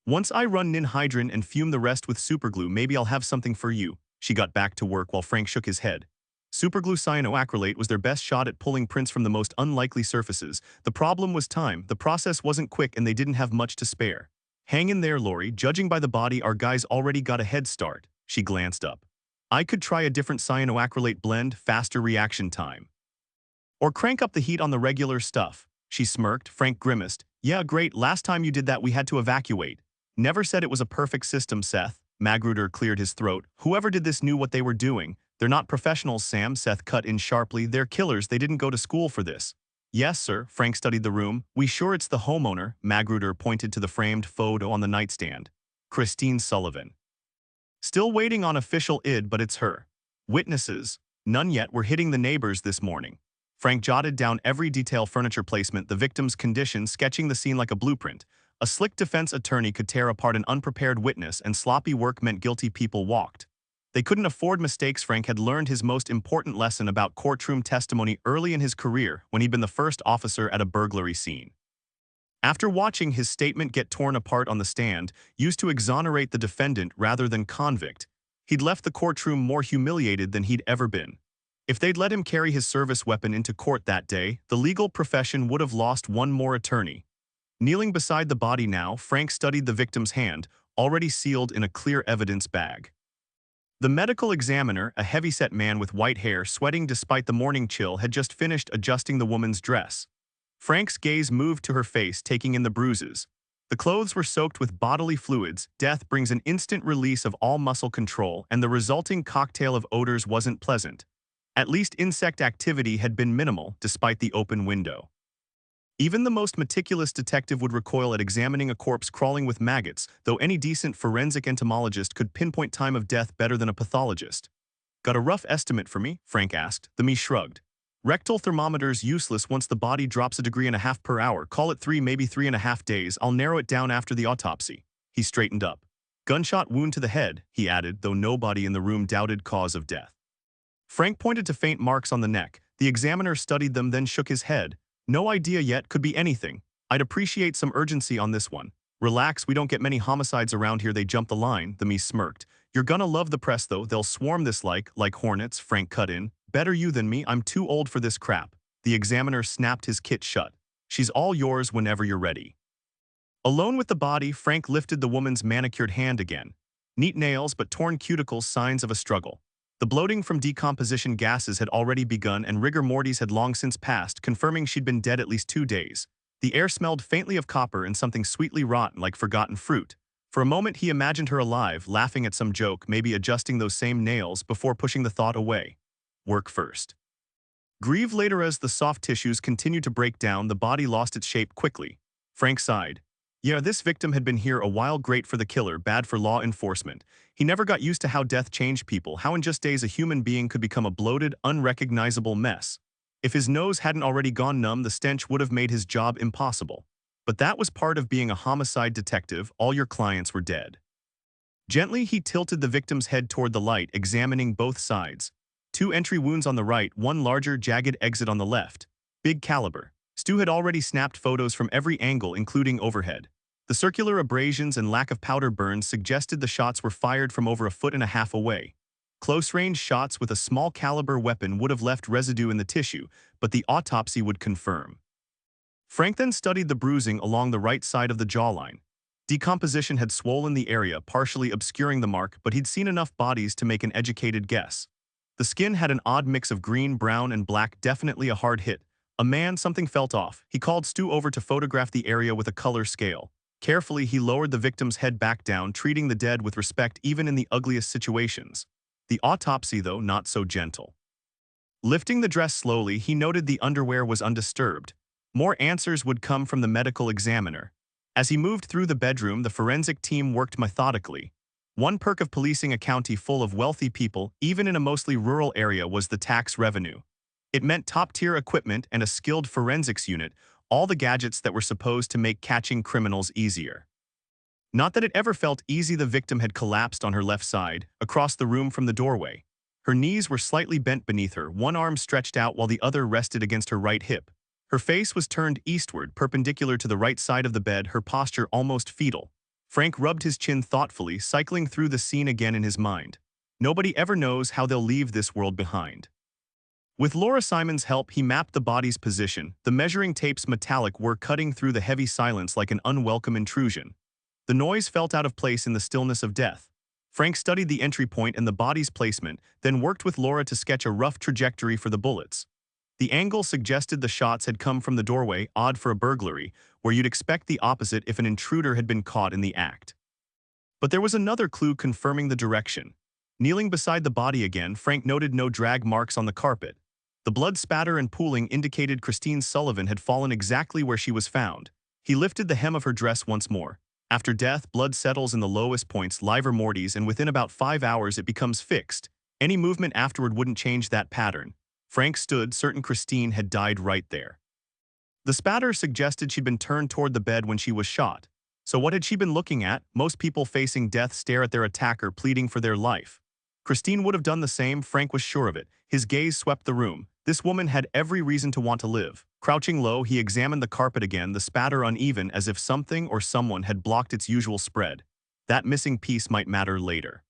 "Once I run ninhydrin and fume the rest with superglue, maybe I'll have something for you." She got back to work while Frank shook his head. Superglue cyanoacrylate was their best shot at pulling prints from the most unlikely surfaces. The problem was time. The process wasn't quick and they didn't have much to spare. "Hang in there, Lori. Judging by the body, our guys already got a head start." She glanced up. "I could try a different cyanoacrylate blend, faster reaction time. Or crank up the heat on the regular stuff." She smirked. Frank grimaced. "Yeah, great. Last time you did that, we had to evacuate." "Never said it was a perfect system, Seth." Magruder cleared his throat. "Whoever did this knew what they were doing." "They're not professionals, Sam," Seth cut in sharply. "They're killers. They didn't go to school for this." "Yes, sir." Frank studied the room. "We sure it's the homeowner?" Magruder pointed to the framed photo on the nightstand. "Christine Sullivan." "Still waiting on official ID, but it's her." "Witnesses?" "None yet. We're hitting the neighbors this morning." Frank jotted down every detail: furniture placement, the victim's condition, sketching the scene like a blueprint. A slick defense attorney could tear apart an unprepared witness, and sloppy work meant guilty people walked. They couldn't afford mistakes. Frank had learned his most important lesson about courtroom testimony early in his career when he'd been the first officer at a burglary scene. After watching his statement get torn apart on the stand, used to exonerate the defendant rather than convict, he'd left the courtroom more humiliated than he'd ever been. If they'd let him carry his service weapon into court that day, the legal profession would have lost one more attorney. Kneeling beside the body now, Frank studied the victim's hand, already sealed in a clear evidence bag. The medical examiner, a heavy-set man with white hair sweating despite the morning chill, had just finished adjusting the woman's dress. Frank's gaze moved to her face, taking in the bruises. The clothes were soaked with bodily fluids. Death brings an instant release of all muscle control, and the resulting cocktail of odors wasn't pleasant. At least insect activity had been minimal, despite the open window. Even the most meticulous detective would recoil at examining a corpse crawling with maggots, though any decent forensic entomologist could pinpoint time of death better than a pathologist. "Got a rough estimate for me?" Frank asked. The me shrugged. "Rectal thermometer's useless once the body drops 1.5 degrees per hour. Call it 3, maybe 3.5 days. I'll narrow it down after the autopsy." He straightened up. "Gunshot wound to the head," he added, though nobody in the room doubted cause of death. Frank pointed to faint marks on the neck. The examiner studied them, then shook his head. "No idea yet, could be anything. I'd appreciate some urgency on this one." "Relax, we don't get many homicides around here, they jump the line," the me smirked. "You're gonna love the press though, they'll swarm this like hornets," Frank cut in. "Better you than me, I'm too old for this crap." The examiner snapped his kit shut. "She's all yours whenever you're ready." Alone with the body, Frank lifted the woman's manicured hand again. Neat nails but torn cuticles, signs of a struggle. The bloating from decomposition gases had already begun, and rigor mortis had long since passed, confirming she'd been dead at least 2 days. The air smelled faintly of copper and something sweetly rotten like forgotten fruit. For a moment he imagined her alive, laughing at some joke, maybe adjusting those same nails, before pushing the thought away. Work first. Grieve later. As the soft tissues continued to break down, the body lost its shape quickly. Frank sighed. Yeah, this victim had been here a while. Great for the killer, bad for law enforcement. He never got used to how death changed people, how in just days a human being could become a bloated, unrecognizable mess. If his nose hadn't already gone numb, the stench would have made his job impossible. But that was part of being a homicide detective. All your clients were dead. Gently, he tilted the victim's head toward the light, examining both sides. 2 entry wounds on the right, 1 larger, jagged exit on the left. Big caliber. Stu had already snapped photos from every angle, including overhead. The circular abrasions and lack of powder burns suggested the shots were fired from over 1.5 feet away. Close-range shots with a small-caliber weapon would have left residue in the tissue, but the autopsy would confirm. Frank then studied the bruising along the right side of the jawline. Decomposition had swollen the area, partially obscuring the mark, but he'd seen enough bodies to make an educated guess. The skin had an odd mix of green, brown, and black, definitely a hard hit. A man, something felt off. He called Stu over to photograph the area with a color scale. Carefully, he lowered the victim's head back down, treating the dead with respect even in the ugliest situations. The autopsy, though, not so gentle. Lifting the dress slowly, he noted the underwear was undisturbed. More answers would come from the medical examiner. As he moved through the bedroom, the forensic team worked methodically. One perk of policing a county full of wealthy people, even in a mostly rural area, was the tax revenue. It meant top-tier equipment and a skilled forensics unit, all the gadgets that were supposed to make catching criminals easier. Not that it ever felt easy. The victim had collapsed on her left side, across the room from the doorway. Her knees were slightly bent beneath her, one arm stretched out while the other rested against her right hip. Her face was turned eastward, perpendicular to the right side of the bed, her posture almost fetal. Frank rubbed his chin thoughtfully, cycling through the scene again in his mind. Nobody ever knows how they'll leave this world behind. With Laura Simon's help, he mapped the body's position. The measuring tape's metallic whir cutting through the heavy silence like an unwelcome intrusion. The noise felt out of place in the stillness of death. Frank studied the entry point and the body's placement, then worked with Laura to sketch a rough trajectory for the bullets. The angle suggested the shots had come from the doorway, odd for a burglary, where you'd expect the opposite if an intruder had been caught in the act. But there was another clue confirming the direction. Kneeling beside the body again, Frank noted no drag marks on the carpet. The blood spatter and pooling indicated Christine Sullivan had fallen exactly where she was found. He lifted the hem of her dress once more. After death, blood settles in the lowest points, livor mortis, and within about 5 hours it becomes fixed. Any movement afterward wouldn't change that pattern. Frank stood, certain Christine had died right there. The spatter suggested she'd been turned toward the bed when she was shot. So what had she been looking at? Most people facing death stare at their attacker, pleading for their life. Christine would have done the same, Frank was sure of it. His gaze swept the room. This woman had every reason to want to live. Crouching low, he examined the carpet again, the spatter uneven as if something or someone had blocked its usual spread. That missing piece might matter later.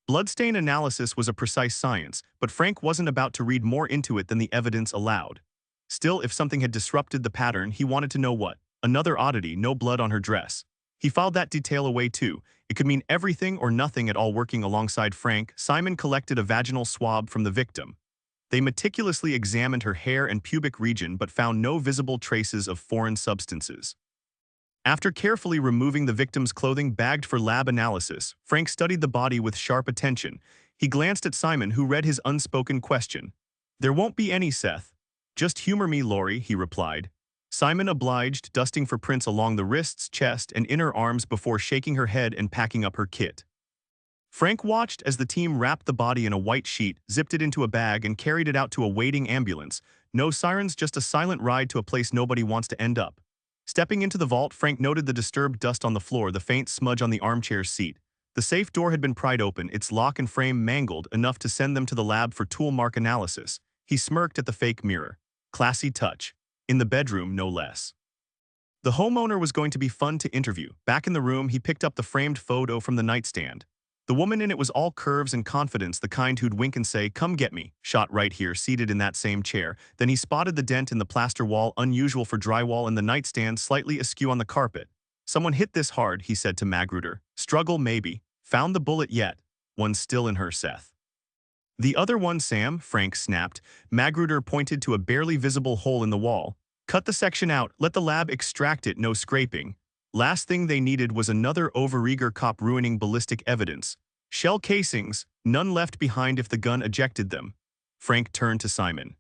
Bloodstain analysis was a precise science, but Frank wasn't about to read more into it than the evidence allowed. Still, if something had disrupted the pattern, he wanted to know what. Another oddity, no blood on her dress. He filed that detail away too. It could mean everything or nothing at all. Working alongside Frank, Simon collected a vaginal swab from the victim. They meticulously examined her hair and pubic region but found no visible traces of foreign substances. After carefully removing the victim's clothing bagged for lab analysis, Frank studied the body with sharp attention. He glanced at Simon, who read his unspoken question. "There won't be any, Seth. Just humor me, Laurie," he replied. Simon obliged, dusting for prints along the wrists, chest, and inner arms before shaking her head and packing up her kit. Frank watched as the team wrapped the body in a white sheet, zipped it into a bag, and carried it out to a waiting ambulance. No sirens, just a silent ride to a place nobody wants to end up. Stepping into the vault, Frank noted the disturbed dust on the floor, the faint smudge on the armchair seat. The safe door had been pried open, its lock and frame mangled enough to send them to the lab for tool mark analysis. He smirked at the fake mirror. Classy touch. In the bedroom, no less. The homeowner was going to be fun to interview. Back in the room, he picked up the framed photo from the nightstand. The woman in it was all curves and confidence, the kind who'd wink and say, "Come get me," shot right here, seated in that same chair. Then he spotted the dent in the plaster wall, unusual for drywall, and the nightstand slightly askew on the carpet. "Someone hit this hard," he said to Magruder. "Struggle, maybe. Found the bullet yet?" "One's still in her, Seth." "The other one, Sam," Frank snapped. Magruder pointed to a barely visible hole in the wall. "Cut the section out, let the lab extract it, no scraping." Last thing they needed was another overeager cop ruining ballistic evidence. "Shell casings, none left behind if the gun ejected them." Frank turned to Simon.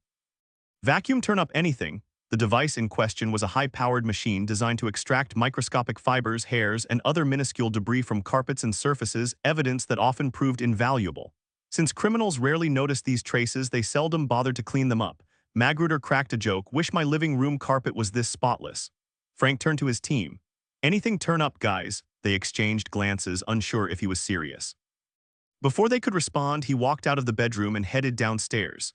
"Vacuum turn up anything." The device in question was a high-powered machine designed to extract microscopic fibers, hairs, and other minuscule debris from carpets and surfaces, evidence that often proved invaluable. Since criminals rarely noticed these traces, they seldom bothered to clean them up. Magruder cracked a joke. "Wish my living room carpet was this spotless." Frank turned to his team. "Anything turn up, guys?" They exchanged glances, unsure if he was serious. Before they could respond, he walked out of the bedroom and headed downstairs.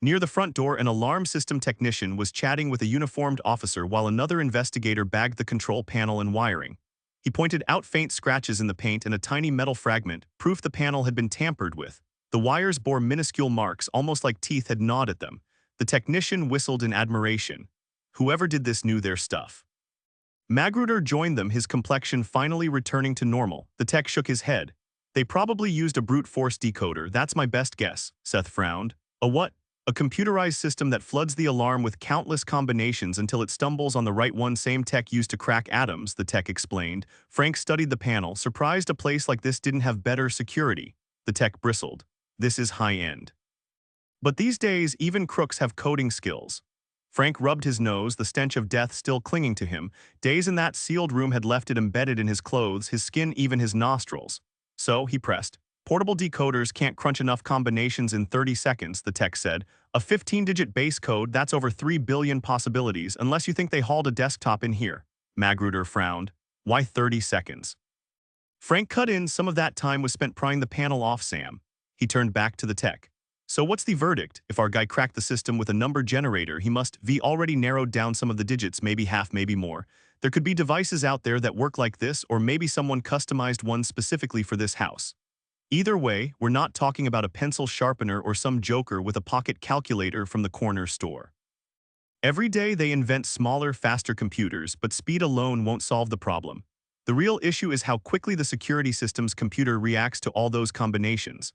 Near the front door, an alarm system technician was chatting with a uniformed officer while another investigator bagged the control panel and wiring. He pointed out faint scratches in the paint and a tiny metal fragment, proof the panel had been tampered with. The wires bore minuscule marks, almost like teeth had gnawed at them. The technician whistled in admiration. Whoever did this knew their stuff. Magruder joined them, his complexion finally returning to normal. The tech shook his head. "They probably used a brute force decoder, that's my best guess," Seth frowned. "A what?" "A computerized system that floods the alarm with countless combinations until it stumbles on the right one. Same tech used to crack atoms," the tech explained. Frank studied the panel, surprised a place like this didn't have better security. The tech bristled. "This is high-end. But these days, even crooks have coding skills." Frank rubbed his nose, the stench of death still clinging to him. Days in that sealed room had left it embedded in his clothes, his skin, even his nostrils. "So," he pressed, "portable decoders can't crunch enough combinations in 30 seconds, the tech said. "A 15-digit base code, that's over 3 billion possibilities, unless you think they hauled a desktop in here." Magruder frowned. "Why 30 seconds?" Frank cut in. "Some of that time was spent prying the panel off, Sam." He turned back to the tech. "So what's the verdict? If our guy cracked the system with a number generator, he must have already narrowed down some of the digits, maybe half, maybe more. There could be devices out there that work like this, or maybe someone customized one specifically for this house. Either way, we're not talking about a pencil sharpener or some joker with a pocket calculator from the corner store. Every day they invent smaller, faster computers, but speed alone won't solve the problem. The real issue is how quickly the security system's computer reacts to all those combinations.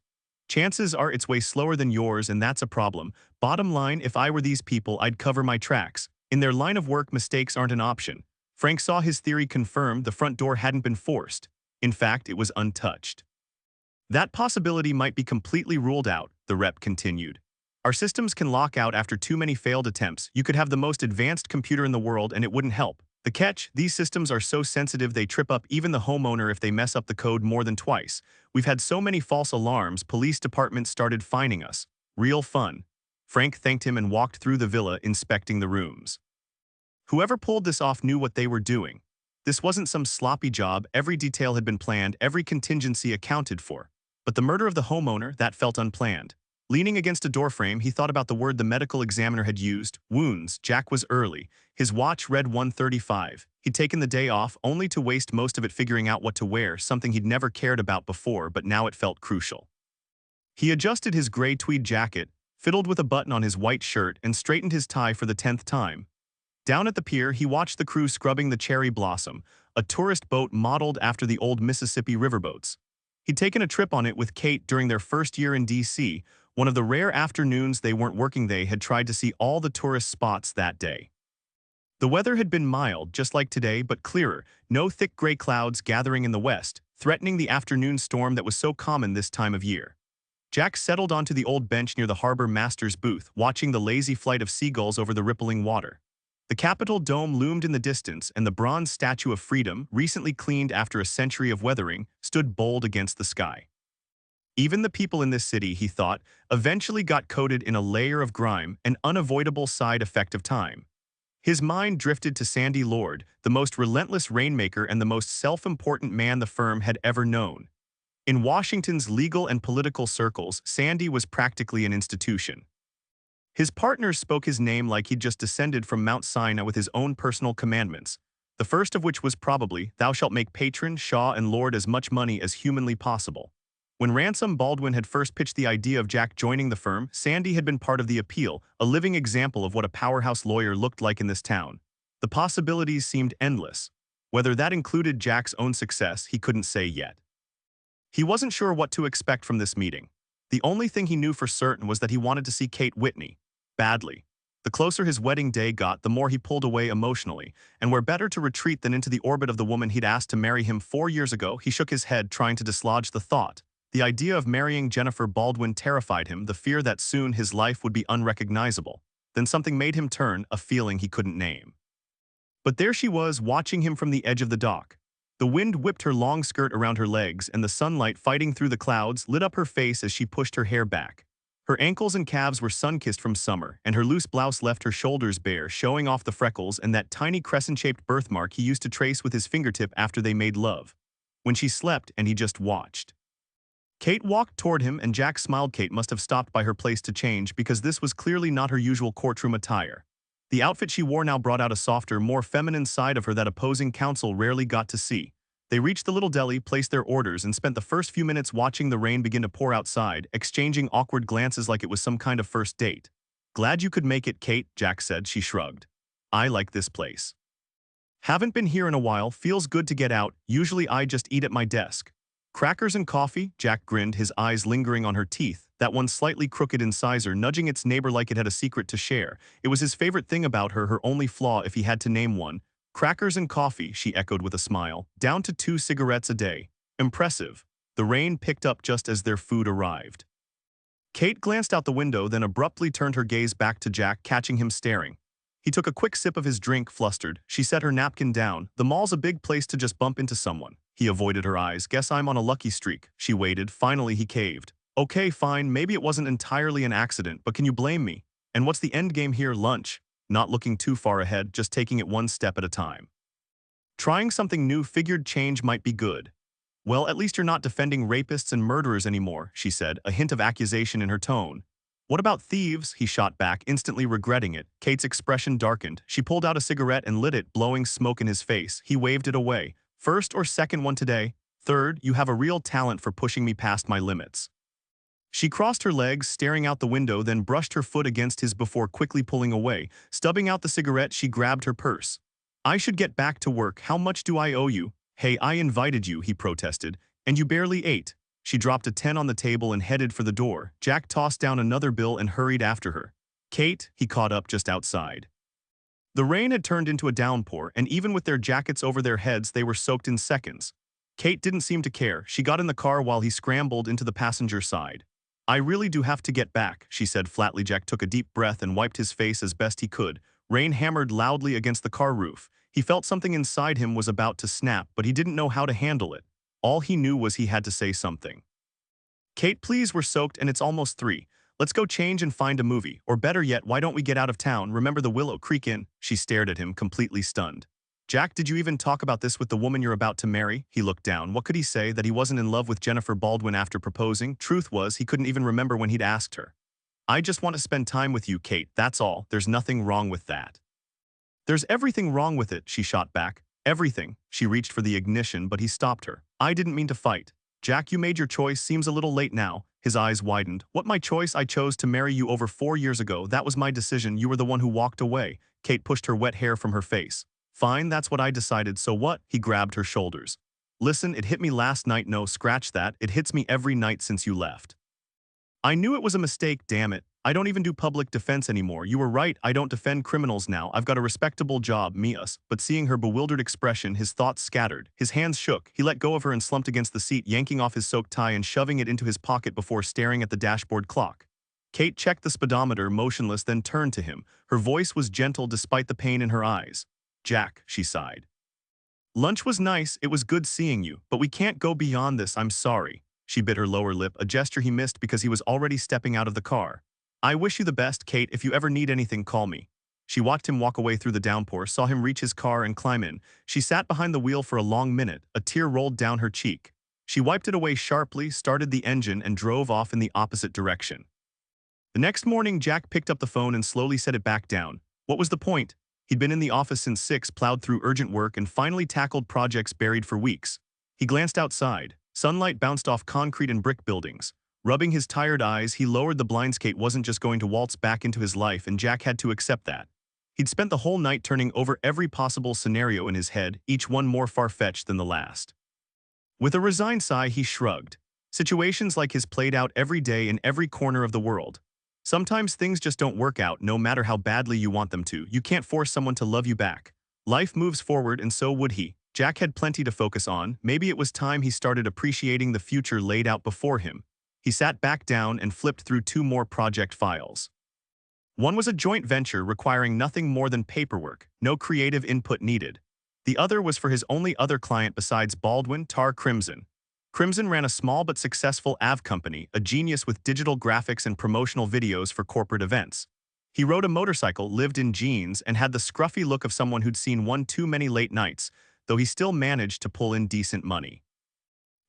Chances are it's way slower than yours, and that's a problem. Bottom line, if I were these people, I'd cover my tracks. In their line of work, mistakes aren't an option." Frank saw his theory confirmed. The front door hadn't been forced. In fact, it was untouched. "That possibility might be completely ruled out," the rep continued. "Our systems can lock out after too many failed attempts. You could have the most advanced computer in the world and it wouldn't help. The catch, these systems are so sensitive they trip up even the homeowner if they mess up the code more than twice. We've had so many false alarms, police departments started fining us. Real fun." Frank thanked him and walked through the villa, inspecting the rooms. Whoever pulled this off knew what they were doing. This wasn't some sloppy job. Every detail had been planned, every contingency accounted for. But the murder of the homeowner, that felt unplanned. Leaning against a doorframe, he thought about the word the medical examiner had used, wounds. Jack was early. His watch read 1:35. He'd taken the day off, only to waste most of it figuring out what to wear, something he'd never cared about before, but now it felt crucial. He adjusted his gray tweed jacket, fiddled with a button on his white shirt, and straightened his tie for the 10th time. Down at the pier, he watched the crew scrubbing the Cherry Blossom, a tourist boat modeled after the old Mississippi riverboats. He'd taken a trip on it with Kate during their first year in D.C., one of the rare afternoons they weren't working. They had tried to see all the tourist spots that day. The weather had been mild, just like today, but clearer, no thick gray clouds gathering in the west, threatening the afternoon storm that was so common this time of year. Jack settled onto the old bench near the harbor master's booth, watching the lazy flight of seagulls over the rippling water. The Capitol dome loomed in the distance, and the bronze statue of Freedom, recently cleaned after a century of weathering, stood bold against the sky. Even the people in this city, he thought, eventually got coated in a layer of grime, an unavoidable side effect of time. His mind drifted to Sandy Lord, the most relentless rainmaker and the most self-important man the firm had ever known. In Washington's legal and political circles, Sandy was practically an institution. His partners spoke his name like he'd just descended from Mount Sinai with his own personal commandments, the first of which was probably, "Thou shalt make patron, Shaw, and Lord as much money as humanly possible." When Ransom Baldwin had first pitched the idea of Jack joining the firm, Sandy had been part of the appeal, a living example of what a powerhouse lawyer looked like in this town. The possibilities seemed endless. Whether that included Jack's own success, he couldn't say yet. He wasn't sure what to expect from this meeting. The only thing he knew for certain was that he wanted to see Kate Whitney. Badly. The closer his wedding day got, the more he pulled away emotionally, and where better to retreat than into the orbit of the woman he'd asked to marry him 4 years ago, he shook his head, trying to dislodge the thought. The idea of marrying Jennifer Baldwin terrified him, the fear that soon his life would be unrecognizable. Then something made him turn, a feeling he couldn't name. But there she was, watching him from the edge of the dock. The wind whipped her long skirt around her legs, and the sunlight, fighting through the clouds, lit up her face as she pushed her hair back. Her ankles and calves were sun-kissed from summer, and her loose blouse left her shoulders bare, showing off the freckles and that tiny crescent-shaped birthmark he used to trace with his fingertip after they made love. When she slept, and he just watched. Kate walked toward him, and Jack smiled. Kate must have stopped by her place to change, because this was clearly not her usual courtroom attire. The outfit she wore now brought out a softer, more feminine side of her that opposing counsel rarely got to see. They reached the little deli, placed their orders, and spent the first few minutes watching the rain begin to pour outside, exchanging awkward glances like it was some kind of first date. "Glad you could make it, Kate," Jack said. She shrugged. "I like this place. Haven't been here in a while, feels good to get out, usually I just eat at my desk." "Crackers and coffee?" Jack grinned, his eyes lingering on her teeth, that one slightly crooked incisor nudging its neighbor like it had a secret to share. It was his favorite thing about her only flaw if he had to name one. "Crackers and coffee," she echoed with a smile. "Down to 2 cigarettes a day. Impressive." The rain picked up just as their food arrived. Kate glanced out the window, then abruptly turned her gaze back to Jack, catching him staring. He took a quick sip of his drink, flustered. She set her napkin down. "The mall's a big place to just bump into someone." He avoided her eyes. "Guess I'm on a lucky streak." She waited. Finally, he caved. "Okay, fine, maybe it wasn't entirely an accident, but can you blame me? And what's the end game here? Lunch?" Not looking too far ahead, just taking it one step at a time. Trying something new, figured change might be good. "Well, at least you're not defending rapists and murderers anymore," she said, a hint of accusation in her tone. "What about thieves?" he shot back, instantly regretting it. Kate's expression darkened. She pulled out a cigarette and lit it, blowing smoke in his face. He waved it away. "First or second one today? Third, you have a real talent for pushing me past my limits." She crossed her legs, staring out the window, then brushed her foot against his before quickly pulling away. Stubbing out the cigarette, she grabbed her purse. "I should get back to work. How much do I owe you?" "Hey, I invited you," he protested. "And you barely ate." She dropped a 10 on the table and headed for the door. Jack tossed down another bill and hurried after her. "Kate," he caught up just outside. The rain had turned into a downpour, and even with their jackets over their heads, they were soaked in seconds. Kate didn't seem to care. She got in the car while he scrambled into the passenger side. "I really do have to get back," she said flatly. Jack took a deep breath and wiped his face as best he could. Rain hammered loudly against the car roof. He felt something inside him was about to snap, but he didn't know how to handle it. All he knew was he had to say something. "Kate, please, we're soaked and it's almost 3. Let's go change and find a movie. Or better yet, why don't we get out of town? Remember the Willow Creek Inn?" She stared at him, completely stunned. "Jack, did you even talk about this with the woman you're about to marry?" He looked down. What could he say? That he wasn't in love with Jennifer Baldwin after proposing? Truth was, he couldn't even remember when he'd asked her. "I just want to spend time with you, Kate, that's all. There's nothing wrong with that." "There's everything wrong with it," she shot back. "Everything." She reached for the ignition, but he stopped her. "I didn't mean to fight. Jack, you made your choice, seems a little late now. His eyes widened. What, my choice? I chose to marry you over 4 years ago. That was my decision. You were the one who walked away. Kate pushed her wet hair from her face. Fine, that's what I decided, so what? He grabbed her shoulders. Listen, it hit me last night. No, scratch that. It hits me every night since you left. I knew it was a mistake, damn it. I don't even do public defense anymore. You were right, I don't defend criminals now. I've got a respectable job, me us. But seeing her bewildered expression, his thoughts scattered. His hands shook. He let go of her and slumped against the seat, yanking off his soaked tie and shoving it into his pocket before staring at the dashboard clock. Kate checked the speedometer, motionless, then turned to him. Her voice was gentle despite the pain in her eyes. Jack, she sighed. Lunch was nice, it was good seeing you, but we can't go beyond this, I'm sorry. She bit her lower lip, a gesture he missed because he was already stepping out of the car. I wish you the best, Kate. If you ever need anything, call me. She watched him walk away through the downpour, saw him reach his car and climb in. She sat behind the wheel for a long minute, a tear rolled down her cheek. She wiped it away sharply, started the engine, and drove off in the opposite direction. The next morning, Jack picked up the phone and slowly set it back down. What was the point? He'd been in the office since 6, plowed through urgent work, and finally tackled projects buried for weeks. He glanced outside. Sunlight bounced off concrete and brick buildings. Rubbing his tired eyes, he lowered the blinds. Kate wasn't just going to waltz back into his life, and Jack had to accept that. He'd spent the whole night turning over every possible scenario in his head, each one more far-fetched than the last. With a resigned sigh, he shrugged. Situations like his played out every day in every corner of the world. Sometimes things just don't work out, no matter how badly you want them to. You can't force someone to love you back. Life moves forward, and so would he. Jack had plenty to focus on. Maybe it was time he started appreciating the future laid out before him. He sat back down and flipped through 2 more project files. One was a joint venture requiring nothing more than paperwork, no creative input needed. The other was for his only other client besides Baldwin, Tar Crimson. Crimson ran a small but successful AV company, a genius with digital graphics and promotional videos for corporate events. He rode a motorcycle, lived in jeans, and had the scruffy look of someone who'd seen one too many late nights, though he still managed to pull in decent money.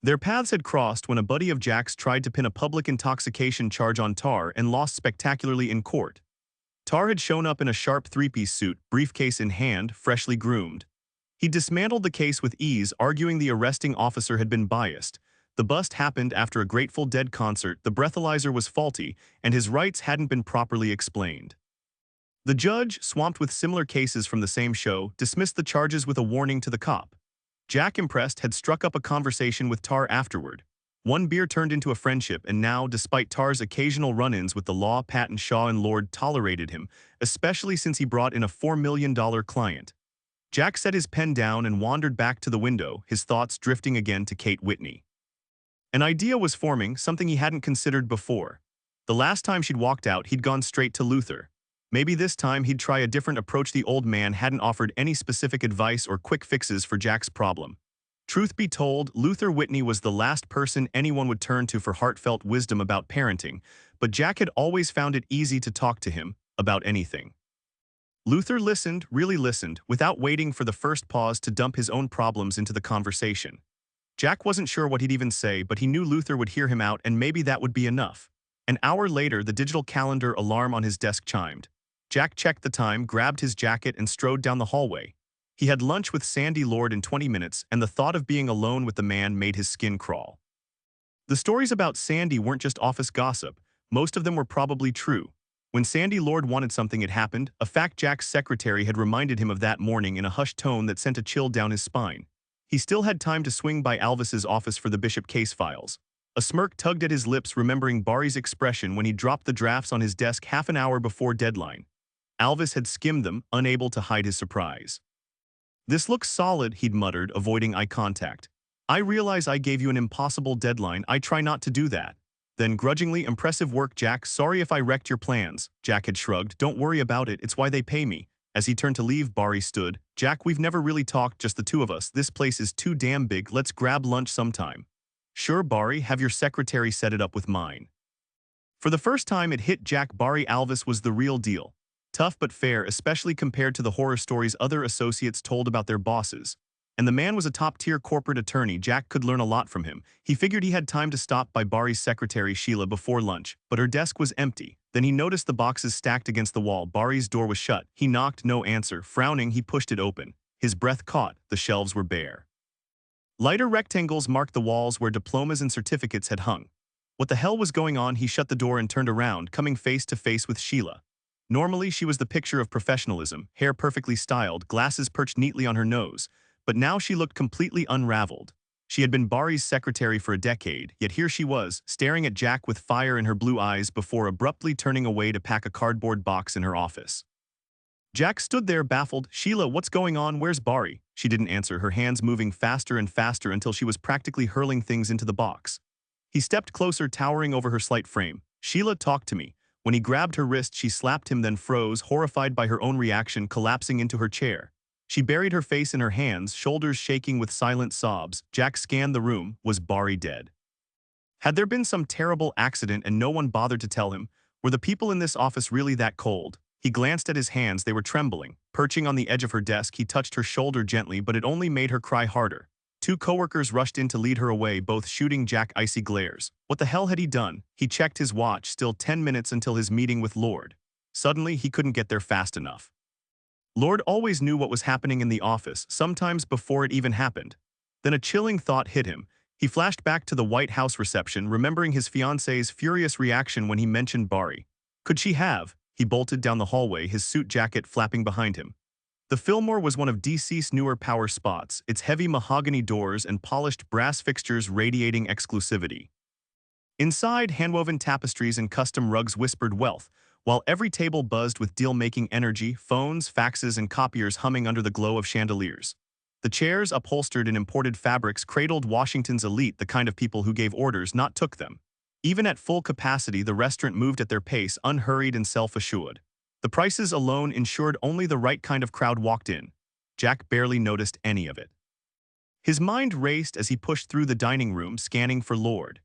Their paths had crossed when a buddy of Jack's tried to pin a public intoxication charge on Tar and lost spectacularly in court. Tar had shown up in a sharp 3-piece suit, briefcase in hand, freshly groomed. He dismantled the case with ease, arguing the arresting officer had been biased. The bust happened after a Grateful Dead concert, the breathalyzer was faulty, and his rights hadn't been properly explained. The judge, swamped with similar cases from the same show, dismissed the charges with a warning to the cop. Jack, impressed, had struck up a conversation with Tar afterward. One beer turned into a friendship, and now, despite Tar's occasional run-ins with the law, Patton, Shaw, and Lord tolerated him, especially since he brought in a $4 million client. Jack set his pen down and wandered back to the window, his thoughts drifting again to Kate Whitney. An idea was forming, something he hadn't considered before. The last time she'd walked out, he'd gone straight to Luther. Maybe this time he'd try a different approach. The old man hadn't offered any specific advice or quick fixes for Jack's problem. Truth be told, Luther Whitney was the last person anyone would turn to for heartfelt wisdom about parenting, but Jack had always found it easy to talk to him about anything. Luther listened, really listened, without waiting for the first pause to dump his own problems into the conversation. Jack wasn't sure what he'd even say, but he knew Luther would hear him out, and maybe that would be enough. An hour later, the digital calendar alarm on his desk chimed. Jack checked the time, grabbed his jacket, and strode down the hallway. He had lunch with Sandy Lord in 20 minutes, and the thought of being alone with the man made his skin crawl. The stories about Sandy weren't just office gossip. Most of them were probably true. When Sandy Lord wanted something, it happened, a fact Jack's secretary had reminded him of that morning in a hushed tone that sent a chill down his spine. He still had time to swing by Alvis's office for the Bishop case files. A smirk tugged at his lips, remembering Barry's expression when he dropped the drafts on his desk half an hour before deadline. Alvis had skimmed them, unable to hide his surprise. "This looks solid," he'd muttered, avoiding eye contact. "I realize I gave you an impossible deadline. I try not to do that." Then grudgingly, "Impressive work, Jack. Sorry if I wrecked your plans." Jack had shrugged. "Don't worry about it. It's why they pay me." As he turned to leave, Barry stood. "Jack, we've never really talked, just the two of us. This place is too damn big. Let's grab lunch sometime." "Sure, Barry. Have your secretary set it up with mine." For the first time, it hit Jack. Barry Alvis was the real deal. Tough but fair, especially compared to the horror stories other associates told about their bosses. And the man was a top-tier corporate attorney. Jack could learn a lot from him. He figured he had time to stop by Barry's secretary Sheila before lunch, but her desk was empty. Then he noticed the boxes stacked against the wall. Barry's door was shut. He knocked, no answer. Frowning, he pushed it open. His breath caught. The shelves were bare. Lighter rectangles marked the walls where diplomas and certificates had hung. What the hell was going on? He shut the door and turned around, coming face to face with Sheila. Normally, she was the picture of professionalism, hair perfectly styled, glasses perched neatly on her nose, but now she looked completely unraveled. She had been Bari's secretary for a decade, yet here she was, staring at Jack with fire in her blue eyes before abruptly turning away to pack a cardboard box in her office. Jack stood there baffled. Sheila, what's going on? Where's Bari? She didn't answer, her hands moving faster and faster until she was practically hurling things into the box. He stepped closer, towering over her slight frame. Sheila, talk to me. When he grabbed her wrist, she slapped him, then froze, horrified by her own reaction, collapsing into her chair. She buried her face in her hands, shoulders shaking with silent sobs. Jack scanned the room. Was Bari dead? Had there been some terrible accident and no one bothered to tell him? Were the people in this office really that cold? He glanced at his hands, they were trembling. Perching on the edge of her desk, he touched her shoulder gently, but it only made her cry harder. Two coworkers rushed in to lead her away, both shooting Jack icy glares. What the hell had he done? He checked his watch, still 10 minutes until his meeting with Lord. Suddenly, he couldn't get there fast enough. Lord always knew what was happening in the office, sometimes before it even happened. Then a chilling thought hit him. He flashed back to the White House reception, remembering his fiancée's furious reaction when he mentioned Bari. Could she have? He bolted down the hallway, his suit jacket flapping behind him. The Fillmore was one of DC's newer power spots, its heavy mahogany doors and polished brass fixtures radiating exclusivity. Inside, handwoven tapestries and custom rugs whispered wealth, while every table buzzed with deal-making energy, phones, faxes, and copiers humming under the glow of chandeliers. The chairs, upholstered in imported fabrics, cradled Washington's elite, the kind of people who gave orders, not took them. Even at full capacity, the restaurant moved at their pace, unhurried and self-assured. The prices alone ensured only the right kind of crowd walked in. Jack barely noticed any of it. His mind raced as he pushed through the dining room, scanning for Lord.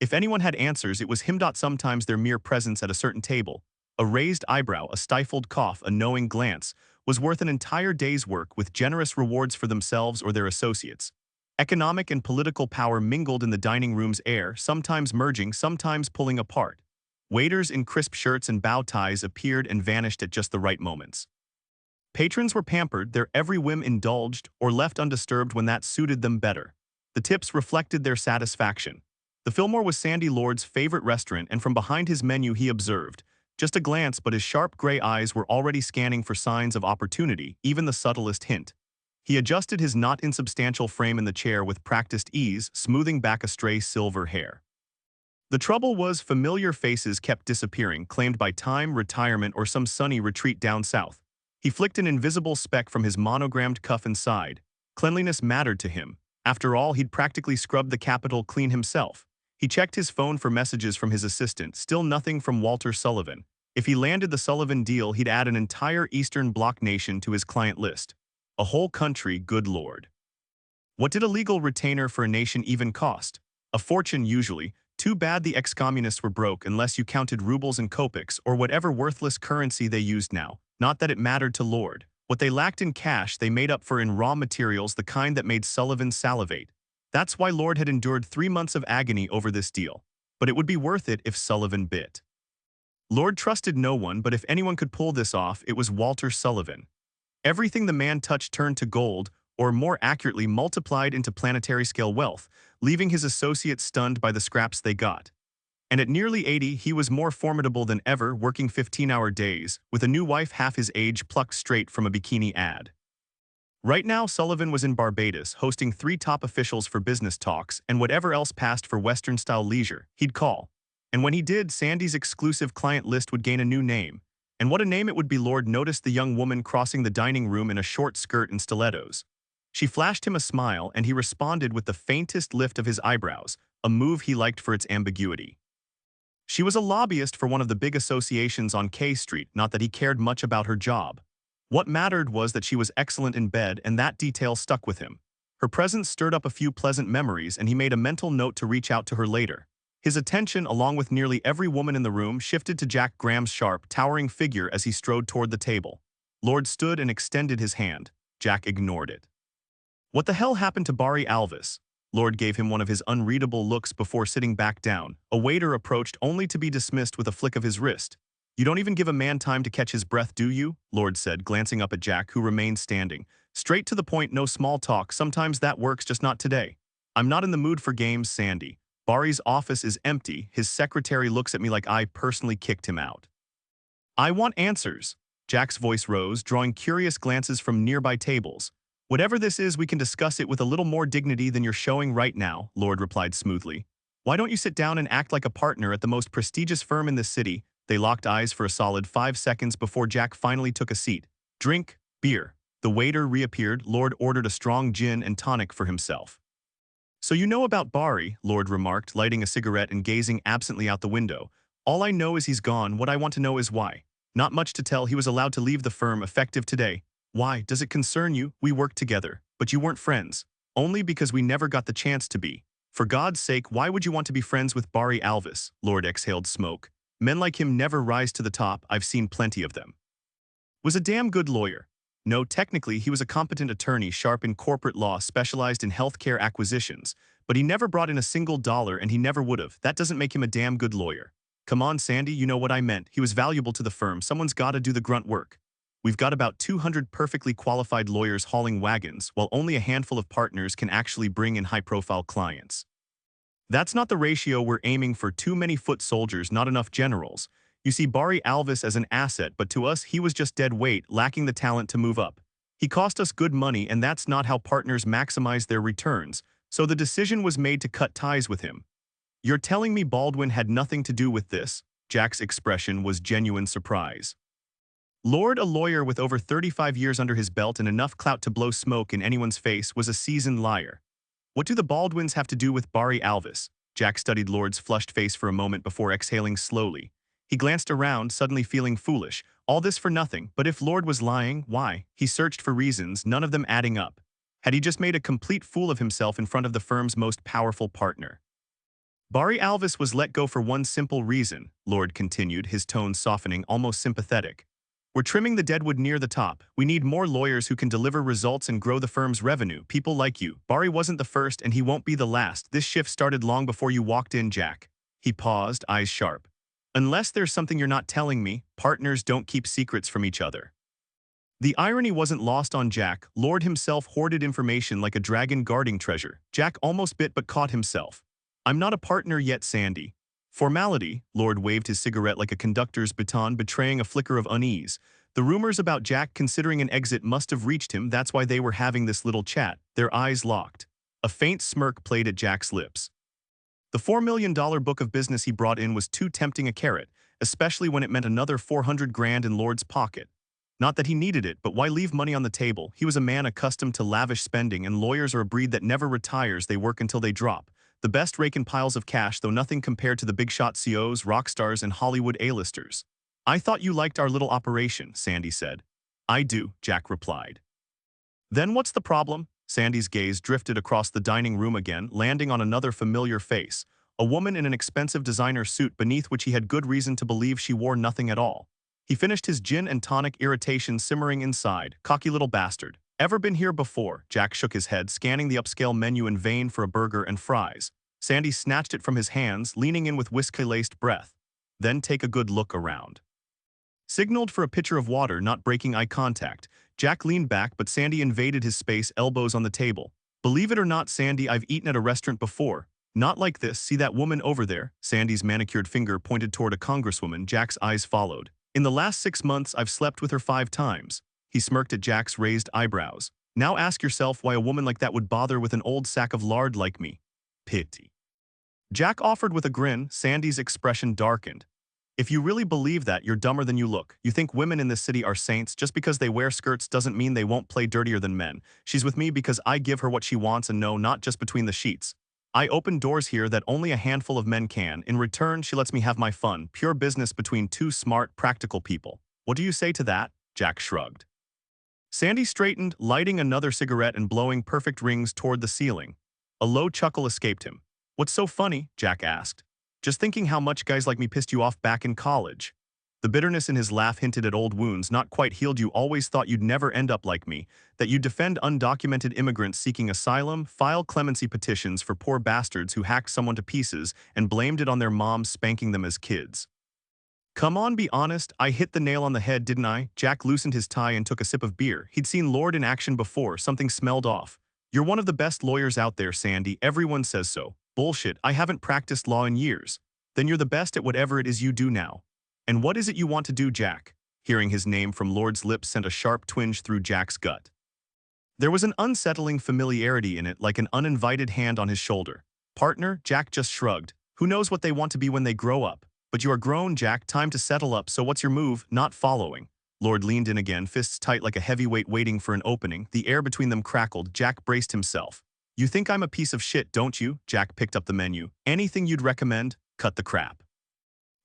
If anyone had answers, it was him. Sometimes their mere presence at a certain table, a raised eyebrow, a stifled cough, a knowing glance, was worth an entire day's work, with generous rewards for themselves or their associates. Economic and political power mingled in the dining room's air, sometimes merging, sometimes pulling apart. Waiters in crisp shirts and bow ties appeared and vanished at just the right moments. Patrons were pampered, their every whim indulged or left undisturbed when that suited them better. The tips reflected their satisfaction. The Fillmore was Sandy Lord's favorite restaurant, and from behind his menu he observed, just a glance, but his sharp gray eyes were already scanning for signs of opportunity, even the subtlest hint. He adjusted his not insubstantial frame in the chair with practiced ease, smoothing back a stray silver hair. The trouble was, familiar faces kept disappearing, claimed by time, retirement, or some sunny retreat down south. He flicked an invisible speck from his monogrammed cuff and sighed. Cleanliness mattered to him. After all, he'd practically scrubbed the Capitol clean himself. He checked his phone for messages from his assistant, still nothing from Walter Sullivan. If he landed the Sullivan deal, he'd add an entire Eastern Bloc nation to his client list. A whole country, good lord. What did a legal retainer for a nation even cost? A fortune, usually. Too bad the ex-communists were broke, unless you counted rubles and kopecks or whatever worthless currency they used now. Not that it mattered to Lord. What they lacked in cash, they made up for in raw materials, the kind that made Sullivan salivate. That's why Lord had endured 3 months of agony over this deal. But it would be worth it if Sullivan bit. Lord trusted no one, but if anyone could pull this off, it was Walter Sullivan. Everything the man touched turned to gold, or more accurately multiplied into planetary-scale wealth, leaving his associates stunned by the scraps they got. And at nearly 80, he was more formidable than ever, working 15-hour days, with a new wife half his age plucked straight from a bikini ad. Right now, Sullivan was in Barbados, hosting 3 top officials for business talks, and whatever else passed for Western-style leisure, he'd call. And when he did, Sandy's exclusive client list would gain a new name. And what a name it would be! Lord noticed the young woman crossing the dining room in a short skirt and stilettos. She flashed him a smile, and he responded with the faintest lift of his eyebrows, a move he liked for its ambiguity. She was a lobbyist for one of the big associations on K Street, not that he cared much about her job. What mattered was that she was excellent in bed, and that detail stuck with him. Her presence stirred up a few pleasant memories, and he made a mental note to reach out to her later. His attention, along with nearly every woman in the room, shifted to Jack Graham's sharp, towering figure as he strode toward the table. Lord stood and extended his hand. Jack ignored it. What the hell happened to Bari Alvis? Lord gave him one of his unreadable looks before sitting back down. A waiter approached, only to be dismissed with a flick of his wrist. You don't even give a man time to catch his breath, do you? Lord said, glancing up at Jack, who remained standing. Straight to the point, no small talk. Sometimes that works, just not today. I'm not in the mood for games, Sandy. Barry's office is empty. His secretary looks at me like I personally kicked him out. I want answers. Jack's voice rose, drawing curious glances from nearby tables. Whatever this is, we can discuss it with a little more dignity than you're showing right now, Lord replied smoothly. Why don't you sit down and act like a partner at the most prestigious firm in this city? They locked eyes for a solid 5 seconds before Jack finally took a seat. Drink, beer. The waiter reappeared. Lord ordered a strong gin and tonic for himself. So you know about Barry, Lord remarked, lighting a cigarette and gazing absently out the window. All I know is he's gone. What I want to know is why. Not much to tell. He was allowed to leave the firm effective today. Why? Does it concern you? We worked together, but you weren't friends. Only because we never got the chance to be. For God's sake, why would you want to be friends with Barry Alvis? Lord exhaled smoke. Men like him never rise to the top. I've seen plenty of them. Was a damn good lawyer. No, technically, he was a competent attorney, sharp in corporate law, specialized in healthcare acquisitions. But he never brought in a single dollar, and he never would have. That doesn't make him a damn good lawyer. Come on, Sandy, you know what I meant. He was valuable to the firm. Someone's got to do the grunt work. We've got about 200 perfectly qualified lawyers hauling wagons, while only a handful of partners can actually bring in high-profile clients. That's not the ratio we're aiming for. Too many foot soldiers, not enough generals. You see Barry Alvis as an asset, but to us he was just dead weight, lacking the talent to move up. He cost us good money, and that's not how partners maximize their returns, so the decision was made to cut ties with him. You're telling me Baldwin had nothing to do with this? Jack's expression was genuine surprise. Lord, a lawyer with over 35 years under his belt and enough clout to blow smoke in anyone's face, was a seasoned liar. What do the Baldwins have to do with Barry Alvis? Jack studied Lord's flushed face for a moment before exhaling slowly. He glanced around, suddenly feeling foolish. All this for nothing, but if Lord was lying, why? He searched for reasons, none of them adding up. Had he just made a complete fool of himself in front of the firm's most powerful partner? Barry Alvis was let go for one simple reason, Lord continued, his tone softening, almost sympathetic. We're trimming the deadwood near the top. We need more lawyers who can deliver results and grow the firm's revenue. People like you. Barry wasn't the first, and he won't be the last. This shift started long before you walked in, Jack. He paused, eyes sharp. Unless there's something you're not telling me, partners don't keep secrets from each other. The irony wasn't lost on Jack. Lord himself hoarded information like a dragon guarding treasure. Jack almost bit but caught himself. I'm not a partner yet, Sandy. Formality, Lord waved his cigarette like a conductor's baton, betraying a flicker of unease. The rumors about Jack considering an exit must have reached him. That's why they were having this little chat. Their eyes locked. A faint smirk played at Jack's lips. The $4 million book of business he brought in was too tempting a carrot, especially when it meant another 400 grand in Lord's pocket. Not that he needed it, but why leave money on the table? He was a man accustomed to lavish spending, and lawyers are a breed that never retires. They work until they drop. The best rake in piles of cash, though nothing compared to the big-shot CEOs, rock stars, and Hollywood A-listers. I thought you liked our little operation, Sandy said. I do, Jack replied. Then what's the problem? Sandy's gaze drifted across the dining room again, landing on another familiar face, a woman in an expensive designer suit beneath which he had good reason to believe she wore nothing at all. He finished his gin and tonic, irritation simmering inside. Cocky little bastard. Ever been here before? Jack shook his head, scanning the upscale menu in vain for a burger and fries. Sandy snatched it from his hands, leaning in with whiskey-laced breath. Then take a good look around. Signaled for a pitcher of water, not breaking eye contact. Jack leaned back, but Sandy invaded his space, elbows on the table. Believe it or not, Sandy, I've eaten at a restaurant before. Not like this. See that woman over there? Sandy's manicured finger pointed toward a congresswoman. Jack's eyes followed. In the last 6 months, I've slept with her 5 times. He smirked at Jack's raised eyebrows. Now ask yourself why a woman like that would bother with an old sack of lard like me. Pity. Jack offered with a grin. Sandy's expression darkened. If you really believe that, you're dumber than you look. You think women in this city are saints. Just because they wear skirts doesn't mean they won't play dirtier than men. She's with me because I give her what she wants, and no, not just between the sheets. I open doors here that only a handful of men can. In return, she lets me have my fun. Pure business between two smart, practical people. What do you say to that? Jack shrugged. Sandy straightened, lighting another cigarette and blowing perfect rings toward the ceiling. A low chuckle escaped him. What's so funny? Jack asked. Just thinking how much guys like me pissed you off back in college. The bitterness in his laugh hinted at old wounds not quite healed. You always thought you'd never end up like me, that you'd defend undocumented immigrants seeking asylum, file clemency petitions for poor bastards who hacked someone to pieces and blamed it on their moms spanking them as kids. Come on, be honest, I hit the nail on the head, didn't I? Jack loosened his tie and took a sip of beer. He'd seen Lord in action before, something smelled off. You're one of the best lawyers out there, Sandy, everyone says so. Bullshit, I haven't practiced law in years. Then you're the best at whatever it is you do now. And what is it you want to do, Jack? Hearing his name from Lord's lips sent a sharp twinge through Jack's gut. There was an unsettling familiarity in it, like an uninvited hand on his shoulder. Partner, Jack just shrugged. Who knows what they want to be when they grow up? But you are grown, Jack, time to settle up, so what's your move? Not following. Lord leaned in again, fists tight like a heavyweight waiting for an opening. The air between them crackled. Jack braced himself. You think I'm a piece of shit, don't you? Jack picked up the menu. Anything you'd recommend? Cut the crap.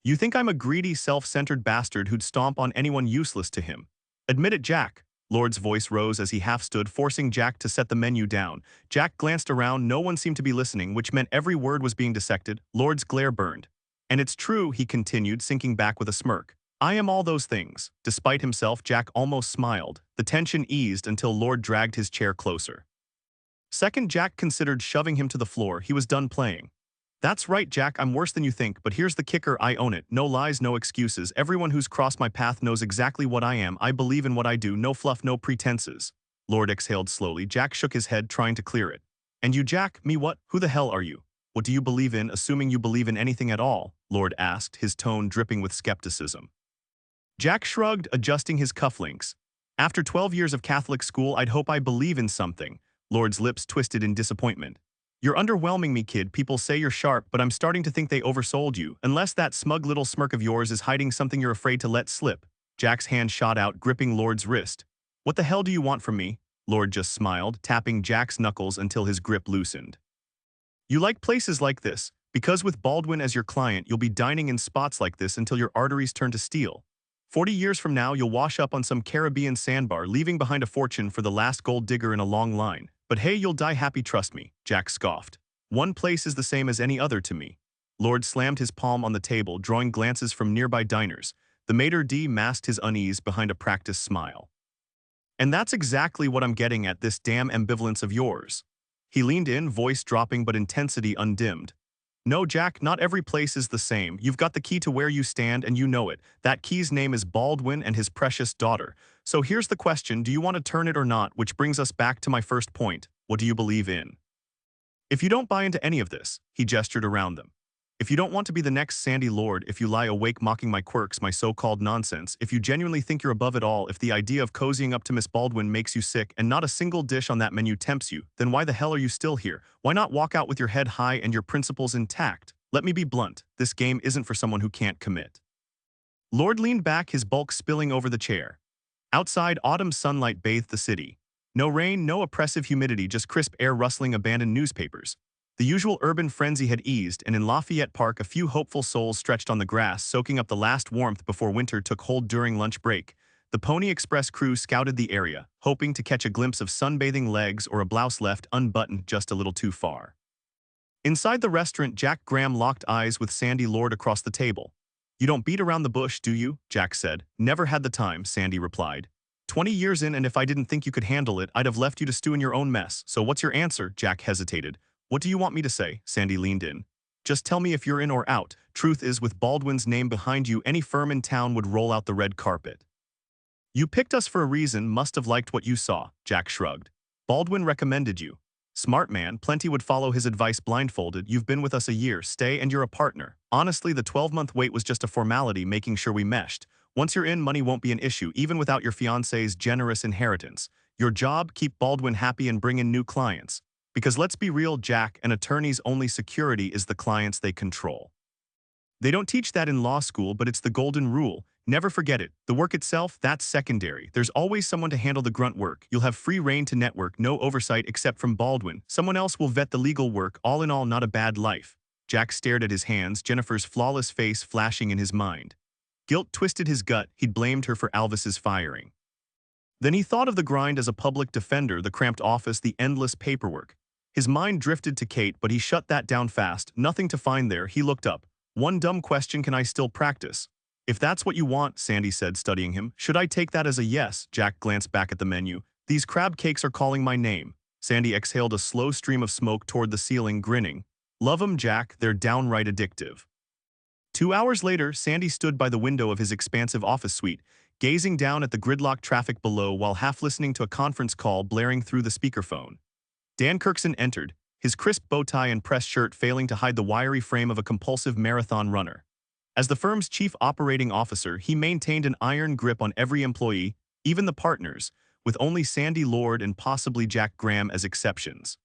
You think I'm a greedy, self-centered bastard who'd stomp on anyone useless to him? Admit it, Jack. Lord's voice rose as he half stood, forcing Jack to set the menu down. Jack glanced around. No one seemed to be listening, which meant every word was being dissected. Lord's glare burned. And it's true, he continued, sinking back with a smirk. I am all those things. Despite himself, Jack almost smiled. The tension eased until Lord dragged his chair closer. Second, Jack considered shoving him to the floor. He was done playing. That's right, Jack, I'm worse than you think, but here's the kicker, I own it. No lies, no excuses. Everyone who's crossed my path knows exactly what I am. I believe in what I do. No fluff, no pretenses. Lord exhaled slowly. Jack shook his head, trying to clear it. And you, Jack? Me what? Who the hell are you? What do you believe in, assuming you believe in anything at all? Lord asked, his tone dripping with skepticism. Jack shrugged, adjusting his cufflinks. After 12 years of Catholic school, I'd hope I believe in something. Lord's lips twisted in disappointment. You're underwhelming me, kid. People say you're sharp, but I'm starting to think they oversold you, unless that smug little smirk of yours is hiding something you're afraid to let slip. Jack's hand shot out, gripping Lord's wrist. What the hell do you want from me? Lord just smiled, tapping Jack's knuckles until his grip loosened. You like places like this, because with Baldwin as your client, you'll be dining in spots like this until your arteries turn to steel. 40 years from now, you'll wash up on some Caribbean sandbar, leaving behind a fortune for the last gold digger in a long line. But hey, you'll die happy, trust me, Jack scoffed. One place is the same as any other to me. Lord slammed his palm on the table, drawing glances from nearby diners. The maitre d' masked his unease behind a practiced smile. And that's exactly what I'm getting at, this damn ambivalence of yours. He leaned in, voice dropping but intensity undimmed. No, Jack, not every place is the same. You've got the key to where you stand, and you know it. That key's name is Baldwin and his precious daughter. So here's the question, do you want to turn it or not? Which brings us back to my first point. What do you believe in? If you don't buy into any of this, he gestured around them. If you don't want to be the next Sandy Lord, if you lie awake mocking my quirks, my so-called nonsense, if you genuinely think you're above it all, if the idea of cozying up to Miss Baldwin makes you sick and not a single dish on that menu tempts you, then why the hell are you still here? Why not walk out with your head high and your principles intact? Let me be blunt, this game isn't for someone who can't commit. Lord leaned back, his bulk spilling over the chair. Outside, autumn sunlight bathed the city. No rain, no oppressive humidity, just crisp air rustling abandoned newspapers. The usual urban frenzy had eased, and in Lafayette Park a few hopeful souls stretched on the grass, soaking up the last warmth before winter took hold during lunch break. The Pony Express crew scouted the area, hoping to catch a glimpse of sunbathing legs or a blouse left unbuttoned just a little too far. Inside the restaurant, Jack Graham locked eyes with Sandy Lord across the table. You don't beat around the bush, do you? Jack said. Never had the time, Sandy replied. 20 years in, and if I didn't think you could handle it, I'd have left you to stew in your own mess. So what's your answer? Jack hesitated. What do you want me to say? Sandy leaned in. Just tell me if you're in or out. Truth is, with Baldwin's name behind you, any firm in town would roll out the red carpet. You picked us for a reason, must have liked what you saw, Jack shrugged. Baldwin recommended you. Smart man, plenty would follow his advice blindfolded. You've been with us a year, stay, and you're a partner. Honestly, the 12-month wait was just a formality, making sure we meshed. Once you're in, money won't be an issue, even without your fiancé's generous inheritance. Your job, keep Baldwin happy and bring in new clients. Because let's be real, Jack, an attorney's only security is the clients they control. They don't teach that in law school, but it's the golden rule. Never forget it. The work itself, that's secondary. There's always someone to handle the grunt work. You'll have free rein to network, no oversight except from Baldwin. Someone else will vet the legal work. All in all, not a bad life. Jack stared at his hands, Jennifer's flawless face flashing in his mind. Guilt twisted his gut. He'd blamed her for Alvis's firing. Then he thought of the grind as a public defender, the cramped office, the endless paperwork. His mind drifted to Kate, but he shut that down fast. Nothing to find there. He looked up. One dumb question, can I still practice? If that's what you want, Sandy said, studying him. Should I take that as a yes? Jack glanced back at the menu. These crab cakes are calling my name. Sandy exhaled a slow stream of smoke toward the ceiling, grinning. Love 'em, Jack. They're downright addictive. 2 hours later, Sandy stood by the window of his expansive office suite, gazing down at the gridlocked traffic below while half listening to a conference call blaring through the speakerphone. Dan Kirkson entered, his crisp bow tie and press shirt failing to hide the wiry frame of a compulsive marathon runner. As the firm's chief operating officer, he maintained an iron grip on every employee, even the partners, with only Sandy Lord and possibly Jack Graham as exceptions.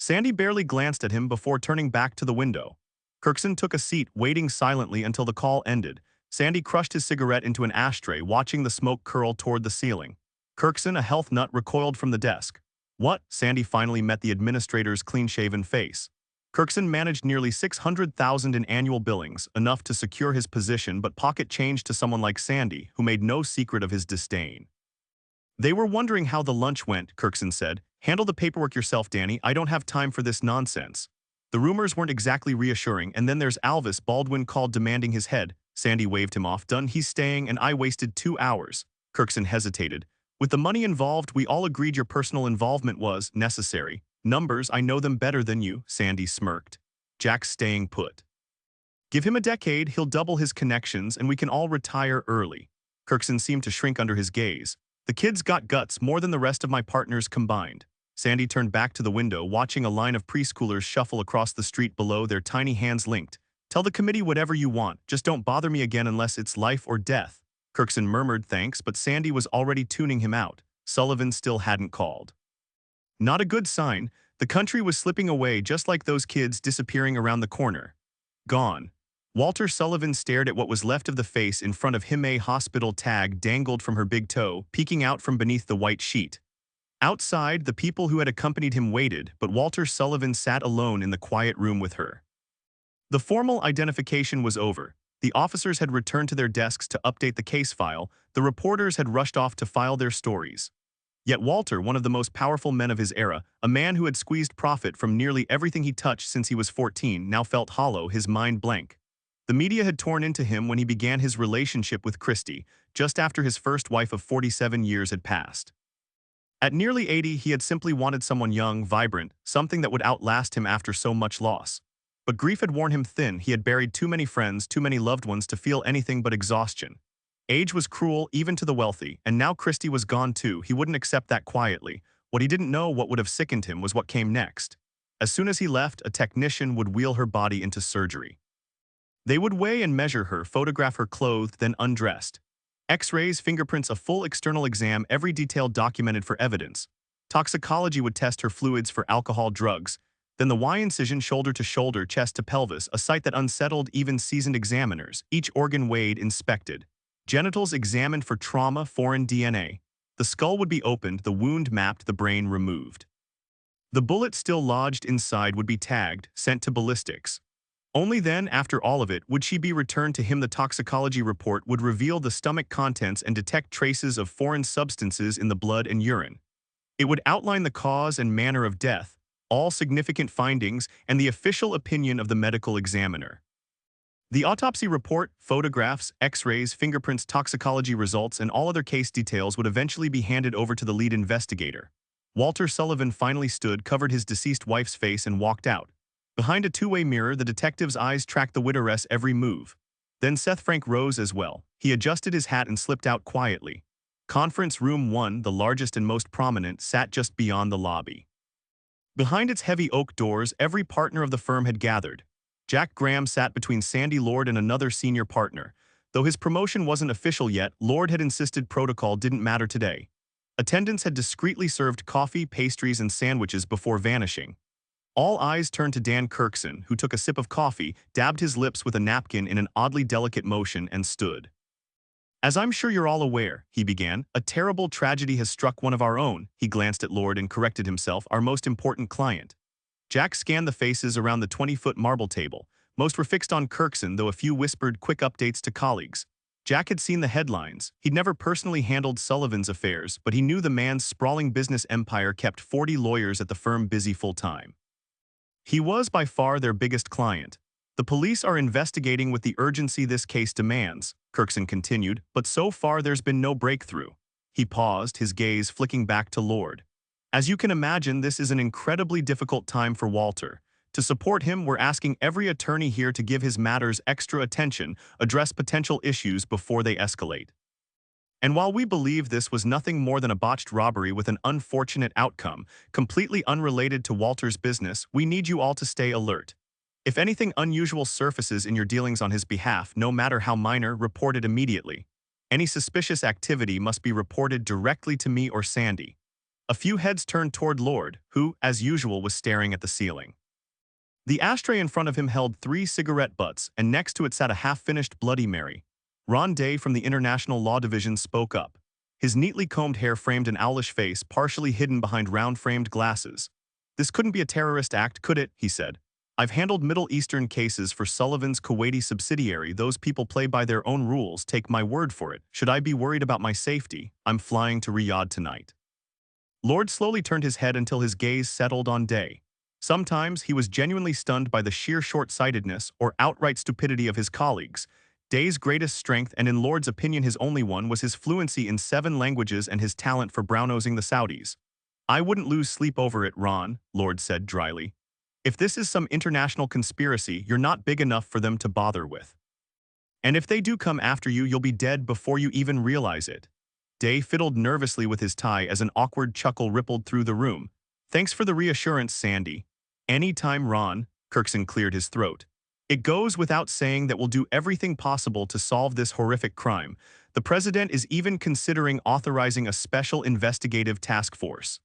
Sandy barely glanced at him before turning back to the window. Kirkson took a seat, waiting silently until the call ended. Sandy crushed his cigarette into an ashtray, watching the smoke curl toward the ceiling. Kirkson, a health nut, recoiled from the desk. "What?" Sandy finally met the administrator's clean-shaven face. Kirkson managed nearly $600,000 in annual billings, enough to secure his position but pocket change to someone like Sandy, who made no secret of his disdain. "They were wondering how the lunch went," Kirkson said. "Handle the paperwork yourself, Danny. I don't have time for this nonsense." The rumors weren't exactly reassuring, and then there's Alvis, Baldwin called demanding his head. Sandy waved him off. "Done, he's staying, and I wasted 2 hours. Kirkson hesitated. "With the money involved, we all agreed your personal involvement was necessary. Numbers, I know them better than you," Sandy smirked. "Jack's staying put. Give him a decade, he'll double his connections, and we can all retire early." Kirkson seemed to shrink under his gaze. "The kid's got guts, more than the rest of my partners combined." Sandy turned back to the window, watching a line of preschoolers shuffle across the street below, their tiny hands linked. "Tell the committee whatever you want, just don't bother me again unless it's life or death." Kirkson murmured thanks, but Sandy was already tuning him out. Sullivan still hadn't called. Not a good sign. The country was slipping away just like those kids disappearing around the corner. Gone. Walter Sullivan stared at what was left of the face in front of him. A hospital tag dangled from her big toe, peeking out from beneath the white sheet. Outside, the people who had accompanied him waited, but Walter Sullivan sat alone in the quiet room with her. The formal identification was over. The officers had returned to their desks to update the case file. The reporters had rushed off to file their stories. Yet Walter, one of the most powerful men of his era, a man who had squeezed profit from nearly everything he touched since he was 14, now felt hollow, his mind blank. The media had torn into him when he began his relationship with Christie, just after his first wife of 47 years had passed. At nearly 80, he had simply wanted someone young, vibrant, something that would outlast him after so much loss. But grief had worn him thin. He had buried too many friends, too many loved ones to feel anything but exhaustion. Age was cruel, even to the wealthy, and now Christie was gone too. He wouldn't accept that quietly. What he didn't know, what would have sickened him, was what came next. As soon as he left, a technician would wheel her body into surgery. They would weigh and measure her, photograph her clothed, then undressed. X-rays, fingerprints, a full external exam, every detail documented for evidence. Toxicology would test her fluids for alcohol, drugs. Then the Y-incision, shoulder to shoulder, chest to pelvis, a sight that unsettled even seasoned examiners. Each organ weighed, inspected. Genitals examined for trauma, foreign DNA. The skull would be opened, the wound mapped, the brain removed. The bullet still lodged inside would be tagged, sent to ballistics. Only then, after all of it, would she be returned to him. The toxicology report would reveal the stomach contents and detect traces of foreign substances in the blood and urine. It would outline the cause and manner of death, all significant findings, and the official opinion of the medical examiner. The autopsy report, photographs, X-rays, fingerprints, toxicology results, and all other case details would eventually be handed over to the lead investigator. Walter Sullivan finally stood, covered his deceased wife's face, and walked out. Behind a two-way mirror, the detective's eyes tracked the widowess' every move. Then Seth Frank rose as well. He adjusted his hat and slipped out quietly. Conference Room 1, the largest and most prominent, sat just beyond the lobby. Behind its heavy oak doors, every partner of the firm had gathered. Jack Graham sat between Sandy Lord and another senior partner. Though his promotion wasn't official yet, Lord had insisted protocol didn't matter today. Attendants had discreetly served coffee, pastries, and sandwiches before vanishing. All eyes turned to Dan Kirkson, who took a sip of coffee, dabbed his lips with a napkin in an oddly delicate motion, and stood. "As I'm sure you're all aware," he began, "a terrible tragedy has struck one of our own." He glanced at Lord and corrected himself, "Our most important client." Jack scanned the faces around the 20-foot marble table. Most were fixed on Kirkson, though a few whispered quick updates to colleagues. Jack had seen the headlines. He'd never personally handled Sullivan's affairs, but he knew the man's sprawling business empire kept 40 lawyers at the firm busy full-time. He was by far their biggest client. "The police are investigating with the urgency this case demands," Kirkson continued, "but so far there's been no breakthrough." He paused, his gaze flicking back to Lord. "As you can imagine, this is an incredibly difficult time for Walter. To support him, we're asking every attorney here to give his matters extra attention, address potential issues before they escalate. And while we believe this was nothing more than a botched robbery with an unfortunate outcome, completely unrelated to Walter's business, we need you all to stay alert. If anything unusual surfaces in your dealings on his behalf, no matter how minor, report it immediately. Any suspicious activity must be reported directly to me or Sandy. A few heads turned toward Lord, who, as usual, was staring at the ceiling. The ashtray in front of him held 3 cigarette butts, and next to it sat a half-finished Bloody Mary. Ron Day from the International Law Division spoke up. His neatly combed hair framed an owlish face, partially hidden behind round-framed glasses. "This couldn't be a terrorist act, could it?" he said. "I've handled Middle Eastern cases for Sullivan's Kuwaiti subsidiary. Those people play by their own rules, take my word for it. Should I be worried about my safety? I'm flying to Riyadh tonight." Lord slowly turned his head until his gaze settled on Day. Sometimes he was genuinely stunned by the sheer short-sightedness or outright stupidity of his colleagues. Day's greatest strength, and in Lord's opinion his only one, was his fluency in 7 languages and his talent for brown-nosing the Saudis. "I wouldn't lose sleep over it, Ron," Lord said dryly. "If this is some international conspiracy, you're not big enough for them to bother with. And if they do come after you, you'll be dead before you even realize it." Day fiddled nervously with his tie as an awkward chuckle rippled through the room. "Thanks for the reassurance, Sandy." "Any time, Ron," Kirkson cleared his throat. "It goes without saying that we'll do everything possible to solve this horrific crime. The president is even considering authorizing a special investigative task force."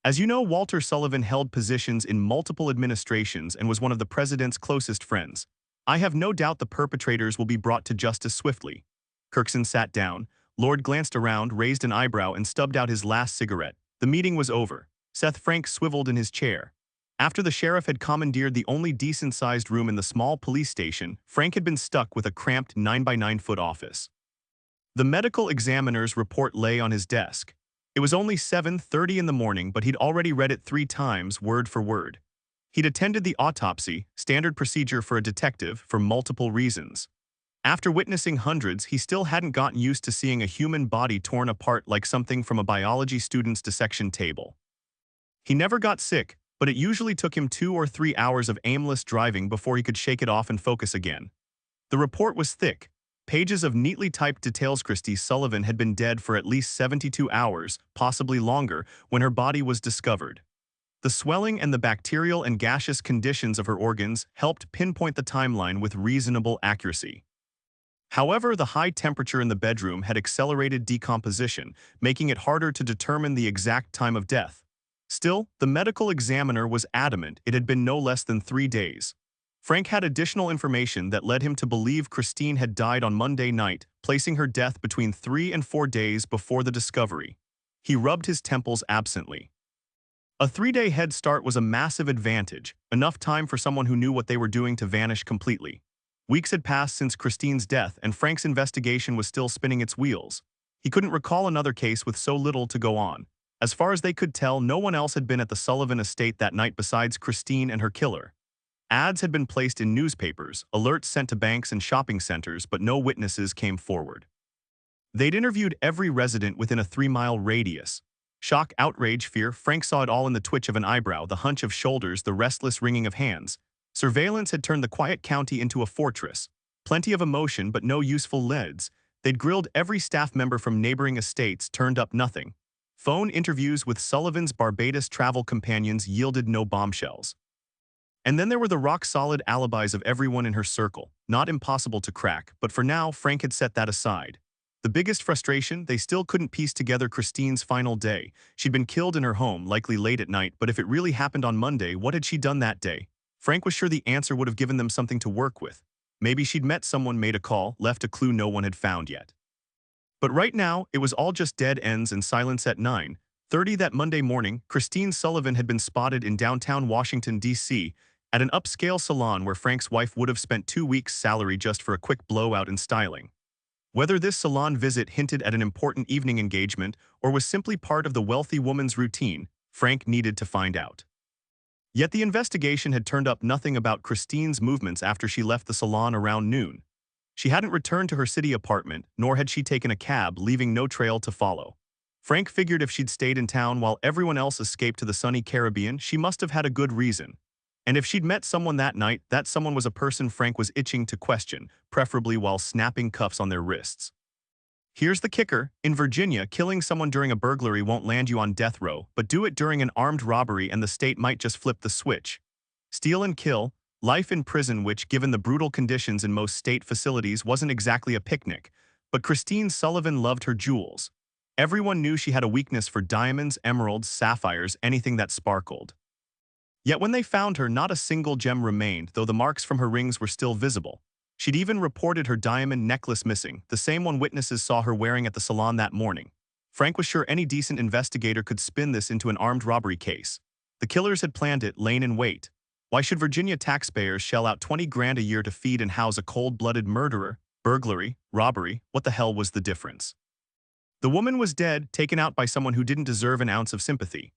As you know, Walter Sullivan held positions in multiple administrations and was one of the president's closest friends. "I have no doubt the perpetrators will be brought to justice swiftly." Kirkson sat down. Lord glanced around, raised an eyebrow, and stubbed out his last cigarette. The meeting was over. Seth Frank swiveled in his chair. After the sheriff had commandeered the only decent-sized room in the small police station, Frank had been stuck with a cramped 9-by-9-foot office. The medical examiner's report lay on his desk. It was only 7:30 in the morning, but he'd already read it 3 times, word for word. He'd attended the autopsy, standard procedure for a detective, for multiple reasons. After witnessing hundreds, he still hadn't gotten used to seeing a human body torn apart like something from a biology student's dissection table. He never got sick, but it usually took him 2 or 3 hours of aimless driving before he could shake it off and focus again. The report was thick. Pages of neatly typed details. Christy Sullivan had been dead for at least 72 hours, possibly longer, when her body was discovered. The swelling and the bacterial and gaseous conditions of her organs helped pinpoint the timeline with reasonable accuracy. However, the high temperature in the bedroom had accelerated decomposition, making it harder to determine the exact time of death. Still, the medical examiner was adamant it had been no less than 3 days. Frank had additional information that led him to believe Christine had died on Monday night, placing her death between 3 and 4 days before the discovery. He rubbed his temples absently. A 3-day head start was a massive advantage, enough time for someone who knew what they were doing to vanish completely. Weeks had passed since Christine's death, and Frank's investigation was still spinning its wheels. He couldn't recall another case with so little to go on. As far as they could tell, no one else had been at the Sullivan estate that night besides Christine and her killer. Ads had been placed in newspapers, alerts sent to banks and shopping centers, but no witnesses came forward. They'd interviewed every resident within a 3-mile radius. Shock, outrage, fear, Frank saw it all in the twitch of an eyebrow, the hunch of shoulders, the restless wringing of hands. Surveillance had turned the quiet county into a fortress. Plenty of emotion, but no useful leads. They'd grilled every staff member from neighboring estates, turned up nothing. Phone interviews with Sullivan's Barbados travel companions yielded no bombshells. And then there were the rock-solid alibis of everyone in her circle. Not impossible to crack, but for now, Frank had set that aside. The biggest frustration, they still couldn't piece together Christine's final day. She'd been killed in her home, likely late at night, but if it really happened on Monday, what had she done that day? Frank was sure the answer would have given them something to work with. Maybe she'd met someone, made a call, left a clue no one had found yet. But right now, it was all just dead ends and silence. At 9:30 that Monday morning, Christine Sullivan had been spotted in downtown Washington, D.C., at an upscale salon where Frank's wife would have spent 2 weeks' salary just for a quick blowout and styling. Whether this salon visit hinted at an important evening engagement or was simply part of the wealthy woman's routine, Frank needed to find out. Yet the investigation had turned up nothing about Christine's movements after she left the salon around noon. She hadn't returned to her city apartment, nor had she taken a cab, leaving no trail to follow. Frank figured if she'd stayed in town while everyone else escaped to the sunny Caribbean, she must have had a good reason. And if she'd met someone that night, that someone was a person Frank was itching to question, preferably while snapping cuffs on their wrists. Here's the kicker. In Virginia, killing someone during a burglary won't land you on death row, but do it during an armed robbery and the state might just flip the switch. Steal and kill, life in prison, which, given the brutal conditions in most state facilities, wasn't exactly a picnic. But Christine Sullivan loved her jewels. Everyone knew she had a weakness for diamonds, emeralds, sapphires, anything that sparkled. Yet when they found her, not a single gem remained, though the marks from her rings were still visible. She'd even reported her diamond necklace missing, the same one witnesses saw her wearing at the salon that morning. Frank was sure any decent investigator could spin this into an armed robbery case. The killers had planned it, lain in wait. Why should Virginia taxpayers shell out 20 grand a year to feed and house a cold-blooded murderer? Burglary, robbery, what the hell was the difference? The woman was dead, taken out by someone who didn't deserve an ounce of sympathy.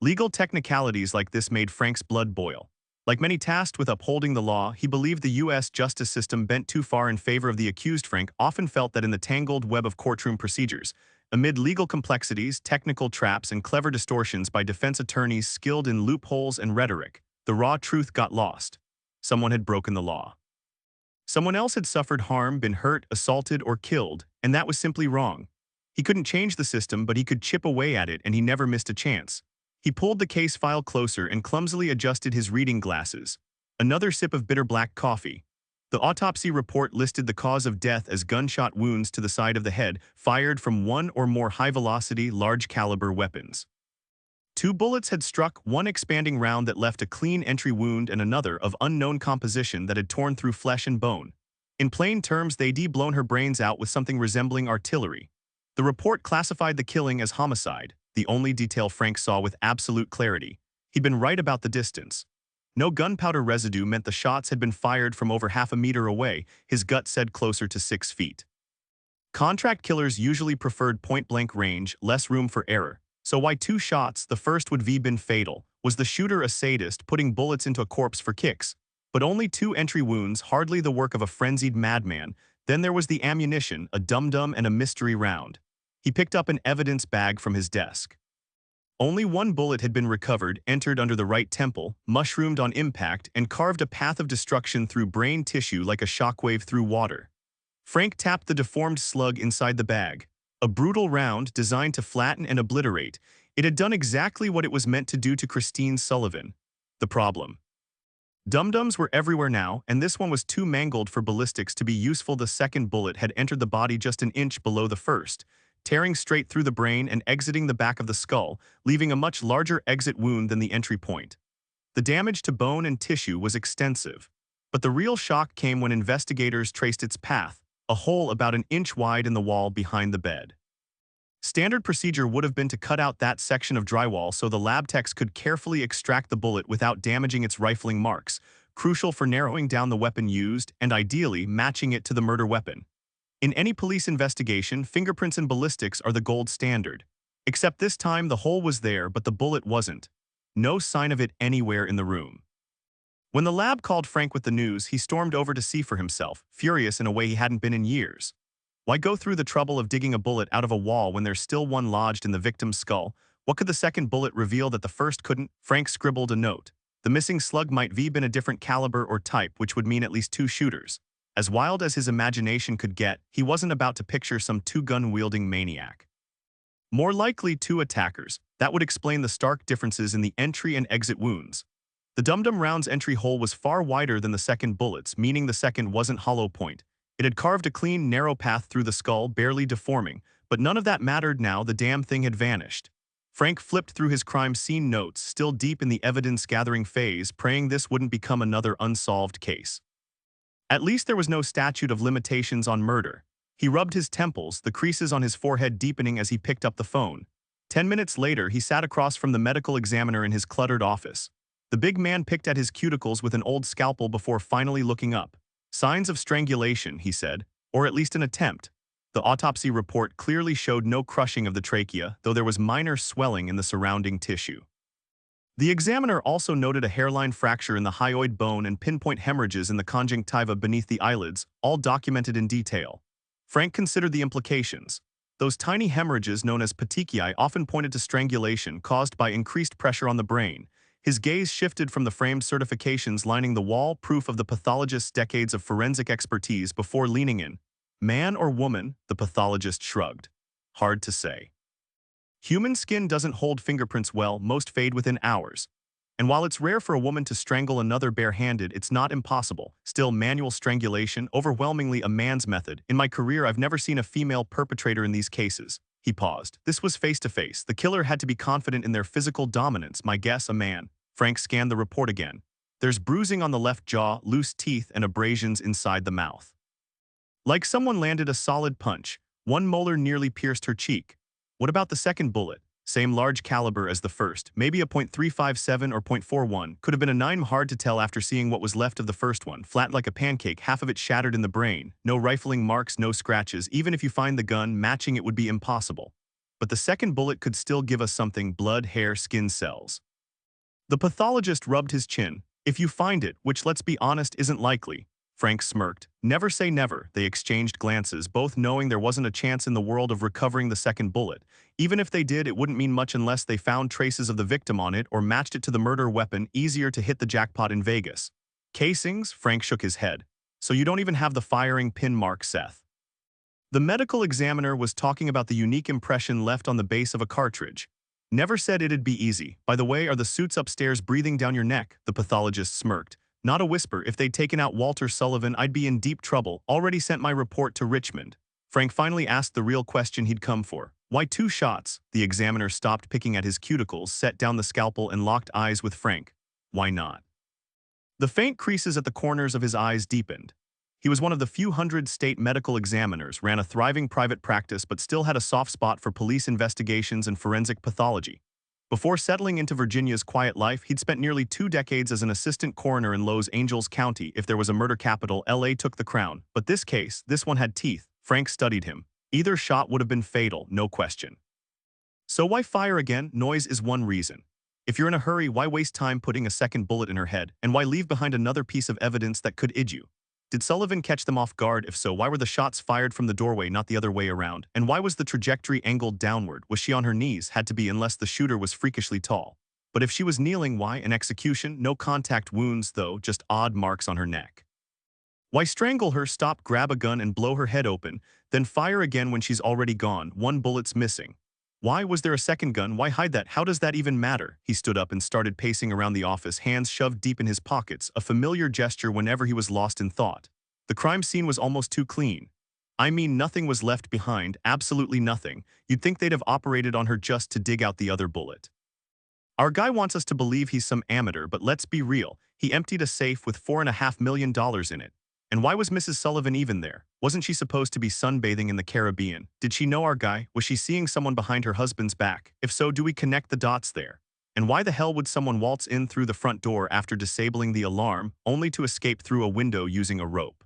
Legal technicalities like this made Frank's blood boil. Like many tasked with upholding the law, he believed the U.S. justice system bent too far in favor of the accused. Frank often felt that in the tangled web of courtroom procedures, amid legal complexities, technical traps, and clever distortions by defense attorneys skilled in loopholes and rhetoric, the raw truth got lost. Someone had broken the law. Someone else had suffered harm, been hurt, assaulted, or killed, and that was simply wrong. He couldn't change the system, but he could chip away at it, and he never missed a chance. He pulled the case file closer and clumsily adjusted his reading glasses. Another sip of bitter black coffee. The autopsy report listed the cause of death as gunshot wounds to the side of the head, fired from one or more high-velocity, large-caliber weapons. 2 bullets had struck, one expanding round that left a clean entry wound and another of unknown composition that had torn through flesh and bone. In plain terms, they'd blown her brains out with something resembling artillery. The report classified the killing as homicide, the only detail Frank saw with absolute clarity. He'd been right about the distance. No gunpowder residue meant the shots had been fired from over half a meter away, his gut said closer to 6 feet. Contract killers usually preferred point-blank range, less room for error. So why 2 shots, the first would have been fatal? Was the shooter a sadist, putting bullets into a corpse for kicks? But only 2 entry wounds, hardly the work of a frenzied madman. Then there was the ammunition, a dum-dum and a mystery round. He picked up an evidence bag from his desk. Only 1 bullet had been recovered, entered under the right temple, mushroomed on impact, and carved a path of destruction through brain tissue like a shockwave through water. Frank tapped the deformed slug inside the bag. A brutal round designed to flatten and obliterate. It had done exactly what it was meant to do to Christine Sullivan. The problem. Dum-dums were everywhere now, and this one was too mangled for ballistics to be useful. The second bullet had entered the body just an inch below the first, tearing straight through the brain and exiting the back of the skull, leaving a much larger exit wound than the entry point. The damage to bone and tissue was extensive. But the real shock came when investigators traced its path, a hole about an inch wide in the wall behind the bed. Standard procedure would have been to cut out that section of drywall so the lab techs could carefully extract the bullet without damaging its rifling marks, crucial for narrowing down the weapon used and ideally matching it to the murder weapon. In any police investigation, fingerprints and ballistics are the gold standard. Except this time the hole was there, but the bullet wasn't. No sign of it anywhere in the room. When the lab called Frank with the news, he stormed over to see for himself, furious in a way he hadn't been in years. Why go through the trouble of digging a bullet out of a wall when there's still one lodged in the victim's skull? What could the second bullet reveal that the first couldn't? Frank scribbled a note. The missing slug might have been a different caliber or type, which would mean at least 2 shooters. As wild as his imagination could get, he wasn't about to picture some 2-gun-wielding maniac. More likely 2 attackers. That would explain the stark differences in the entry and exit wounds. The dum-dum round's entry hole was far wider than the second bullet's, meaning the second wasn't hollow point. It had carved a clean, narrow path through the skull, barely deforming, but none of that mattered now. The damn thing had vanished. Frank flipped through his crime scene notes, still deep in the evidence-gathering phase, praying this wouldn't become another unsolved case. At least there was no statute of limitations on murder. He rubbed his temples, the creases on his forehead deepening as he picked up the phone. 10 minutes later, he sat across from the medical examiner in his cluttered office. The big man picked at his cuticles with an old scalpel before finally looking up. Signs of strangulation, he said, or at least an attempt. The autopsy report clearly showed no crushing of the trachea, though there was minor swelling in the surrounding tissue. The examiner also noted a hairline fracture in the hyoid bone and pinpoint hemorrhages in the conjunctiva beneath the eyelids, all documented in detail. Frank considered the implications. Those tiny hemorrhages known as petechiae often pointed to strangulation caused by increased pressure on the brain. His gaze shifted from the framed certifications lining the wall, proof of the pathologist's decades of forensic expertise, before leaning in. Man or woman? The pathologist shrugged. Hard to say. Human skin doesn't hold fingerprints well, most fade within hours. And while it's rare for a woman to strangle another barehanded, it's not impossible. Still, manual strangulation, overwhelmingly a man's method. In my career, I've never seen a female perpetrator in these cases. He paused. This was face-to-face. The killer had to be confident in their physical dominance. My guess, a man. Frank scanned the report again. There's bruising on the left jaw, loose teeth, and abrasions inside the mouth. Like someone landed a solid punch. One molar nearly pierced her cheek. What about the second bullet? Same large caliber as the first, maybe a .357 or .41, could have been a 9. Hard to tell after seeing what was left of the first one, flat like a pancake, half of it shattered in the brain. No rifling marks, no scratches. Even if you find the gun, matching it would be impossible. But the second bullet could still give us something: blood, hair, skin cells. The pathologist rubbed his chin. If you find it, which let's be honest isn't likely. Frank smirked. Never say never. They exchanged glances, both knowing there wasn't a chance in the world of recovering the second bullet. Even if they did, it wouldn't mean much unless they found traces of the victim on it or matched it to the murder weapon. Easier to hit the jackpot in Vegas. Casings? Frank shook his head. So you don't even have the firing pin mark, Seth. The medical examiner was talking about the unique impression left on the base of a cartridge. Never said it'd be easy. By the way, are the suits upstairs breathing down your neck? The pathologist smirked. Not a whisper. If they'd taken out Walter Sullivan, I'd be in deep trouble. Already sent my report to Richmond. Frank finally asked the real question he'd come for. Why 2 shots? The examiner stopped picking at his cuticles, set down the scalpel, and locked eyes with Frank. Why not? The faint creases at the corners of his eyes deepened. He was one of the few hundred state medical examiners, ran a thriving private practice, but still had a soft spot for police investigations and forensic pathology. Before settling into Virginia's quiet life, he'd spent nearly 2 decades as an assistant coroner in Los Angeles County. If there was a murder capital, LA took the crown. But this case, this one had teeth. Frank studied him. Either shot would have been fatal, no question. So why fire again? Noise is one reason. If you're in a hurry, why waste time putting a second bullet in her head? And why leave behind another piece of evidence that could id you? Did Sullivan catch them off guard? If so, why were the shots fired from the doorway, not the other way around? And why was the trajectory angled downward? Was she on her knees? Had to be, unless the shooter was freakishly tall. But if she was kneeling, why an execution? No contact wounds, though, just odd marks on her neck. Why strangle her? Stop, grab a gun and blow her head open, then fire again when she's already gone. 1 bullet's missing. Why was there a second gun? Why hide that? How does that even matter? He stood up and started pacing around the office, hands shoved deep in his pockets, a familiar gesture whenever he was lost in thought. The crime scene was almost too clean. I mean, nothing was left behind, absolutely nothing. You'd think they'd have operated on her just to dig out the other bullet. Our guy wants us to believe he's some amateur, but let's be real. He emptied a safe with $4.5 million in it. And why was Mrs. Sullivan even there? Wasn't she supposed to be sunbathing in the Caribbean? Did she know our guy? Was she seeing someone behind her husband's back? If so, do we connect the dots there? And why the hell would someone waltz in through the front door after disabling the alarm, only to escape through a window using a rope?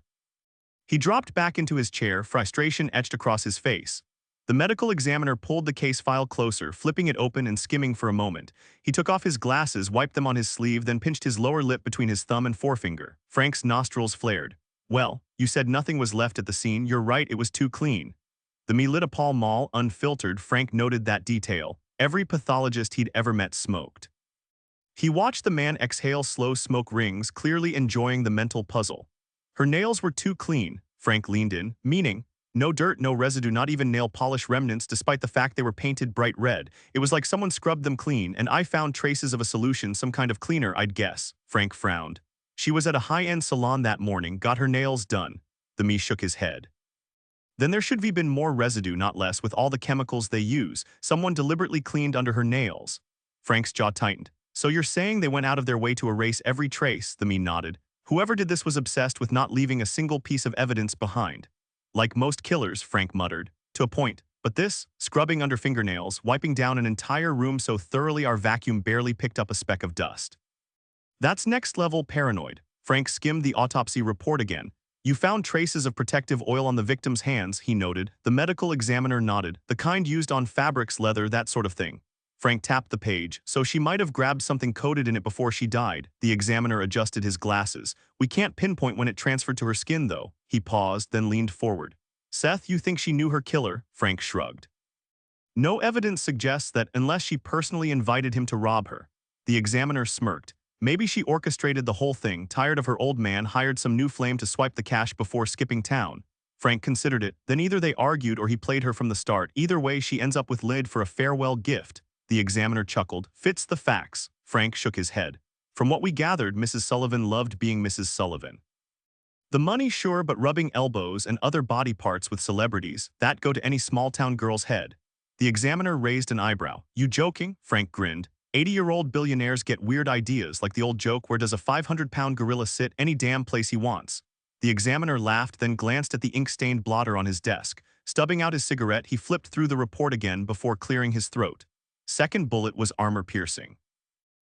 He dropped back into his chair, frustration etched across his face. The medical examiner pulled the case file closer, flipping it open and skimming for a moment. He took off his glasses, wiped them on his sleeve, then pinched his lower lip between his thumb and forefinger. Frank's nostrils flared. Well, you said nothing was left at the scene. You're right, it was too clean. The Me lit a Pall Mall, unfiltered. Frank noted that detail. Every pathologist he'd ever met smoked. He watched the man exhale slow smoke rings, clearly enjoying the mental puzzle. Her nails were too clean, Frank leaned in, meaning, no dirt, no residue, not even nail polish remnants, despite the fact they were painted bright red. It was like someone scrubbed them clean, and I found traces of a solution, some kind of cleaner, I'd guess. Frank frowned. She was at a high-end salon that morning, got her nails done. The Me shook his head. Then there should have been more residue, not less, with all the chemicals they use. Someone deliberately cleaned under her nails. Frank's jaw tightened. So you're saying they went out of their way to erase every trace? The Me nodded. Whoever did this was obsessed with not leaving a single piece of evidence behind. Like most killers, Frank muttered. To a point. But this, scrubbing under fingernails, wiping down an entire room so thoroughly our vacuum barely picked up a speck of dust. That's next-level paranoid. Frank skimmed the autopsy report again. You found traces of protective oil on the victim's hands, he noted. The medical examiner nodded. The kind used on fabrics, leather, that sort of thing. Frank tapped the page. So she might have grabbed something coated in it before she died. The examiner adjusted his glasses. We can't pinpoint when it transferred to her skin, though. He paused, then leaned forward. Seth, you think she knew her killer? Frank shrugged. No evidence suggests that, unless she personally invited him to rob her. The examiner smirked. Maybe she orchestrated the whole thing, tired of her old man, hired some new flame to swipe the cash before skipping town. Frank considered it. Then either they argued or he played her from the start. Either way, she ends up with lid for a farewell gift. The examiner chuckled. Fits the facts. Frank shook his head. From what we gathered, Mrs. Sullivan loved being Mrs. Sullivan. The money, sure, but rubbing elbows and other body parts with celebrities, that go to any small-town girl's head. The examiner raised an eyebrow. You joking? Frank grinned. 80-year-old billionaires get weird ideas, like the old joke where does a 500-pound gorilla sit any damn place he wants. The examiner laughed, then glanced at the ink-stained blotter on his desk. Stubbing out his cigarette, he flipped through the report again before clearing his throat. Second bullet was armor-piercing.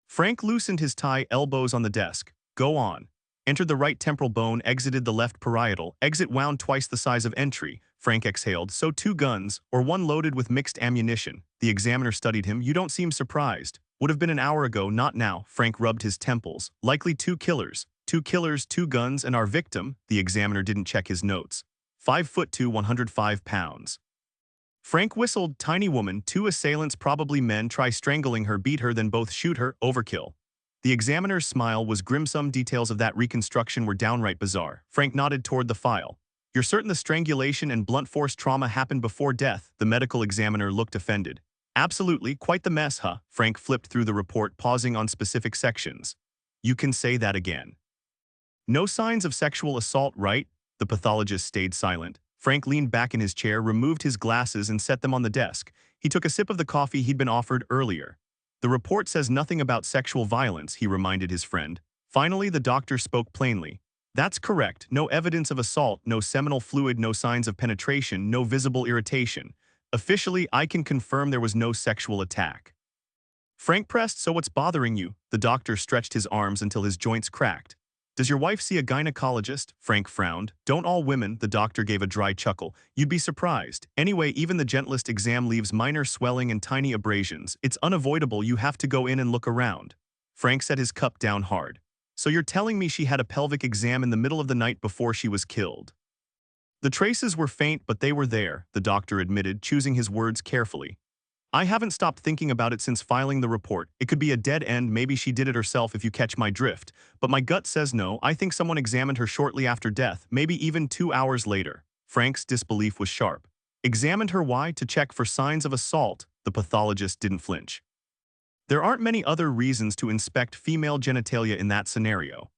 Frank loosened his tie, elbows on the desk. Go on. Entered the right temporal bone, exited the left parietal, exit wound twice the size of entry. Frank exhaled. So 2 guns, or one loaded with mixed ammunition. The examiner studied him. You don't seem surprised. Would have been an hour ago, not now. Frank rubbed his temples. Likely 2 killers. 2 killers, 2 guns, and our victim. The examiner didn't check his notes. 5'2", 105 pounds. Frank whistled. Tiny woman, 2 assailants, probably men, try strangling her, beat her, then both shoot her. Overkill. The examiner's smile was grim. Some details of that reconstruction were downright bizarre. Frank nodded toward the file. You're certain the strangulation and blunt force trauma happened before death? The medical examiner looked offended. Absolutely, quite the mess, huh? Frank flipped through the report, pausing on specific sections. You can say that again. No signs of sexual assault, right? The pathologist stayed silent. Frank leaned back in his chair, removed his glasses, and set them on the desk. He took a sip of the coffee he'd been offered earlier. The report says nothing about sexual violence, he reminded his friend. Finally, the doctor spoke plainly. That's correct. No evidence of assault, no seminal fluid, no signs of penetration, no visible irritation. Officially, I can confirm there was no sexual attack. Frank pressed. So what's bothering you? The doctor stretched his arms until his joints cracked. Does your wife see a gynecologist? Frank frowned. Don't all women, the doctor gave a dry chuckle. You'd be surprised. Anyway, even the gentlest exam leaves minor swelling and tiny abrasions. It's unavoidable, you have to go in and look around. Frank set his cup down hard. So you're telling me she had a pelvic exam in the middle of the night before she was killed? The traces were faint, but they were there, the doctor admitted, choosing his words carefully. I haven't stopped thinking about it since filing the report. It could be a dead end, maybe she did it herself if you catch my drift. But my gut says no, I think someone examined her shortly after death, maybe even 2 hours later. Frank's disbelief was sharp. Examined her, why? To check for signs of assault. The pathologist didn't flinch. There aren't many other reasons to inspect female genitalia in that scenario.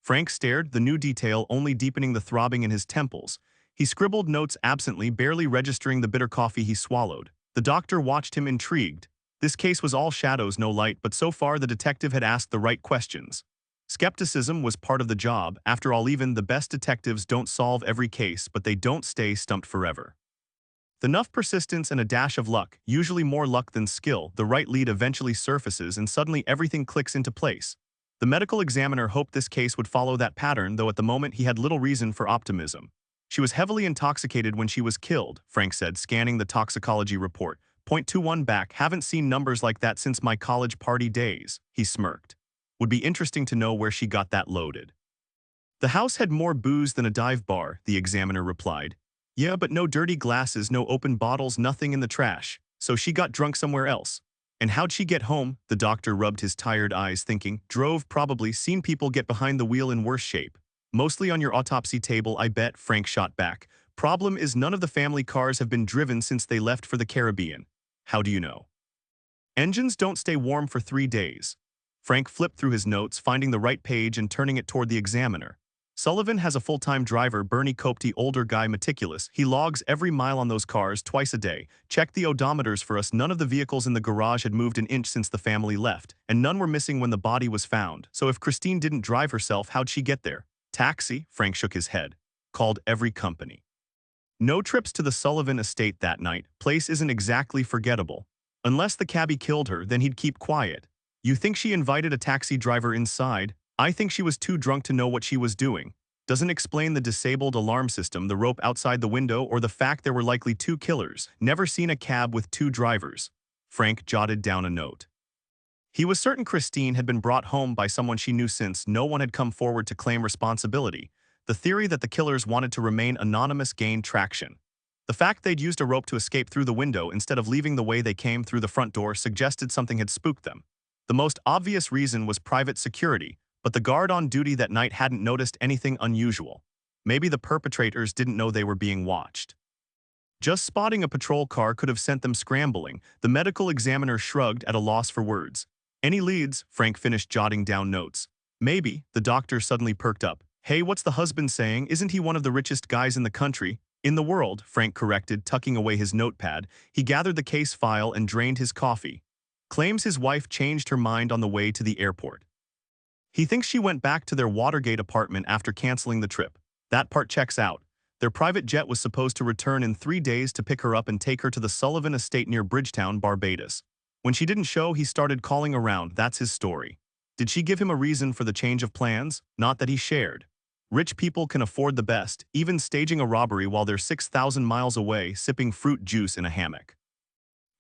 Frank stared, the new detail only deepening the throbbing in his temples. He scribbled notes absently, barely registering the bitter coffee he swallowed. The doctor watched him, intrigued. This case was all shadows, no light, but so far the detective had asked the right questions. Skepticism was part of the job. After all, even the best detectives don't solve every case, but they don't stay stumped forever. With enough persistence and a dash of luck, usually more luck than skill, the right lead eventually surfaces and suddenly everything clicks into place. The medical examiner hoped this case would follow that pattern, though at the moment he had little reason for optimism. She was heavily intoxicated when she was killed, Frank said, scanning the toxicology report. .21 back, haven't seen numbers like that since my college party days, he smirked. Would be interesting to know where she got that loaded. The house had more booze than a dive bar, the examiner replied. Yeah, but no dirty glasses, no open bottles, nothing in the trash. So she got drunk somewhere else. And how'd she get home? The doctor rubbed his tired eyes, thinking. Drove, probably. Seen people get behind the wheel in worse shape. Mostly on your autopsy table, I bet, Frank shot back. Problem is none of the family cars have been driven since they left for the Caribbean. How do you know? Engines don't stay warm for 3 days. Frank flipped through his notes, finding the right page and turning it toward the examiner. Sullivan has a full-time driver, Bernie Copty, older guy, meticulous. He logs every mile on those cars twice a day. Checked the odometers for us. None of the vehicles in the garage had moved an inch since the family left, and none were missing when the body was found. So if Christine didn't drive herself, how'd she get there? Taxi, Frank shook his head. Called every company. No trips to the Sullivan estate that night. Place isn't exactly forgettable. Unless the cabbie killed her, then he'd keep quiet. You think she invited a taxi driver inside? I think she was too drunk to know what she was doing. Doesn't explain the disabled alarm system, the rope outside the window, or the fact there were likely 2 killers. Never seen a cab with 2 drivers. Frank jotted down a note. He was certain Christine had been brought home by someone she knew since no one had come forward to claim responsibility. The theory that the killers wanted to remain anonymous gained traction. The fact they'd used a rope to escape through the window instead of leaving the way they came through the front door suggested something had spooked them. The most obvious reason was private security, but the guard on duty that night hadn't noticed anything unusual. Maybe the perpetrators didn't know they were being watched. Just spotting a patrol car could have sent them scrambling. The medical examiner shrugged at a loss for words. Any leads? Frank finished jotting down notes. Maybe, the doctor suddenly perked up. Hey, what's the husband saying? Isn't he one of the richest guys in the country? In the world, Frank corrected, tucking away his notepad. He gathered the case file and drained his coffee. Claims his wife changed her mind on the way to the airport. He thinks she went back to their Watergate apartment after canceling the trip. That part checks out. Their private jet was supposed to return in 3 days to pick her up and take her to the Sullivan estate near Bridgetown, Barbados. When she didn't show, he started calling around. That's his story. Did she give him a reason for the change of plans? Not that he shared. Rich people can afford the best, even staging a robbery while they're 6,000 miles away sipping fruit juice in a hammock.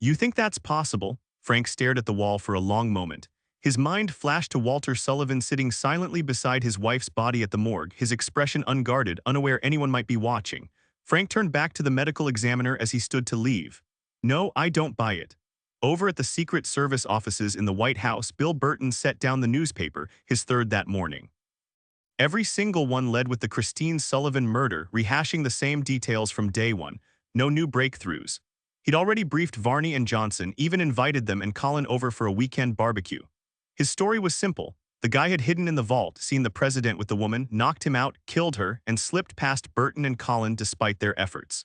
You think that's possible? Frank stared at the wall for a long moment. His mind flashed to Walter Sullivan sitting silently beside his wife's body at the morgue, his expression unguarded, unaware anyone might be watching. Frank turned back to the medical examiner as he stood to leave. No, I don't buy it. Over at the Secret Service offices in the White House, Bill Burton set down the newspaper, his third that morning. Every single one led with the Christine Sullivan murder, rehashing the same details from day one. No new breakthroughs. He'd already briefed Varney and Johnson, even invited them and Colin over for a weekend barbecue. His story was simple. The guy had hidden in the vault, seen the president with the woman, knocked him out, killed her, and slipped past Burton and Colin despite their efforts.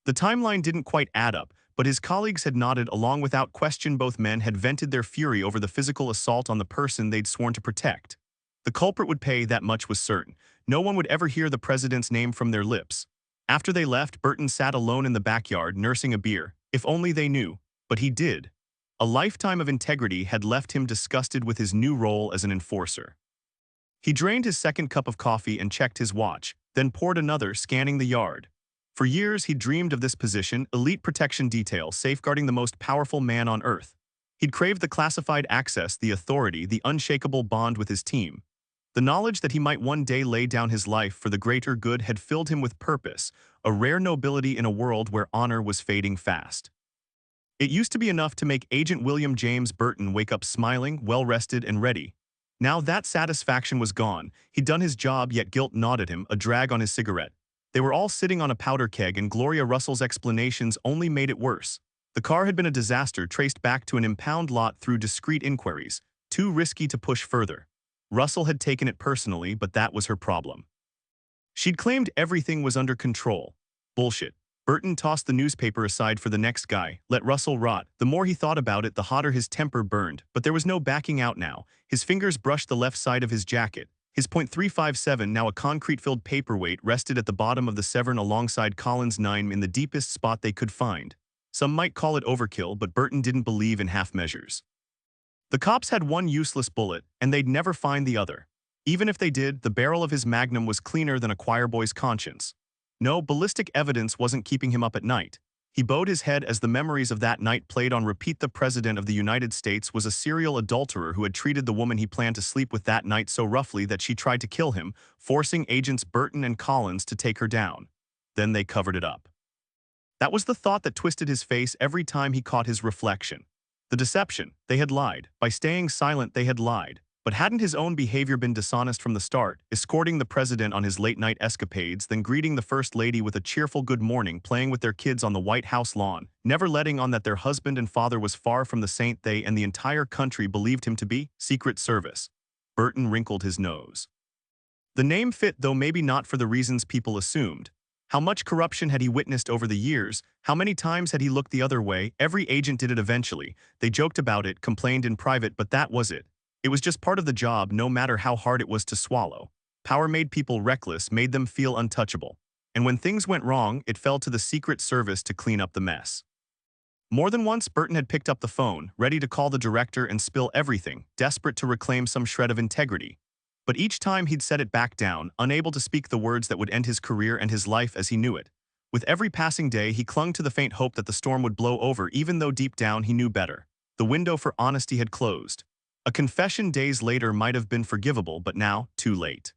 The timeline didn't quite add up, but his colleagues had nodded along. Without question. Both men had vented their fury over the physical assault on the person they'd sworn to protect. The culprit would pay, that much was certain. No one would ever hear the president's name from their lips. After they left, Burton sat alone in the backyard, nursing a beer. If only they knew. But he did. A lifetime of integrity had left him disgusted with his new role as an enforcer. He drained his second cup of coffee and checked his watch, then poured another, scanning the yard. For years, he'd dreamed of this position, elite protection detail, safeguarding the most powerful man on earth. He'd craved the classified access, the authority, the unshakable bond with his team. The knowledge that he might one day lay down his life for the greater good had filled him with purpose, a rare nobility in a world where honor was fading fast. It used to be enough to make Agent William James Burton wake up smiling, well-rested and ready. Now that satisfaction was gone. He'd done his job, yet guilt gnawed at him, a drag on his cigarette. They were all sitting on a powder keg, and Gloria Russell's explanations only made it worse. The car had been a disaster, traced back to an impound lot through discreet inquiries, too risky to push further. Russell had taken it personally, but that was her problem. She'd claimed everything was under control. Bullshit. Burton tossed the newspaper aside for the next guy. Let Russell rot. The more he thought about it, the hotter his temper burned. But there was no backing out now. His fingers brushed the left side of his jacket. His .357, now a concrete-filled paperweight, rested at the bottom of the Severn alongside Colin's 9 in the deepest spot they could find. Some might call it overkill, but Burton didn't believe in half measures. The cops had one useless bullet, and they'd never find the other. Even if they did, the barrel of his Magnum was cleaner than a choir boy's conscience. No, ballistic evidence wasn't keeping him up at night. He bowed his head as the memories of that night played on repeat. The President of the United States was a serial adulterer who had treated the woman he planned to sleep with that night so roughly that she tried to kill him, forcing agents Burton and Collins to take her down. Then they covered it up. That was the thought that twisted his face every time he caught his reflection. The deception. They had lied. By staying silent, they had lied. But hadn't his own behavior been dishonest from the start, escorting the president on his late-night escapades, then greeting the First Lady with a cheerful good morning, playing with their kids on the White House lawn, never letting on that their husband and father was far from the saint they and the entire country believed him to be? Secret Service. Burton wrinkled his nose. The name fit, though maybe not for the reasons people assumed. How much corruption had he witnessed over the years? How many times had he looked the other way? Every agent did it eventually. They joked about it, complained in private, but that was it. It was just part of the job, no matter how hard it was to swallow. Power made people reckless, made them feel untouchable. And when things went wrong, it fell to the Secret Service to clean up the mess. More than once, Burton had picked up the phone, ready to call the director and spill everything, desperate to reclaim some shred of integrity. But each time he'd set it back down, unable to speak the words that would end his career and his life as he knew it. With every passing day, he clung to the faint hope that the storm would blow over, even though deep down he knew better. The window for honesty had closed. A confession days later might have been forgivable, but now, too late.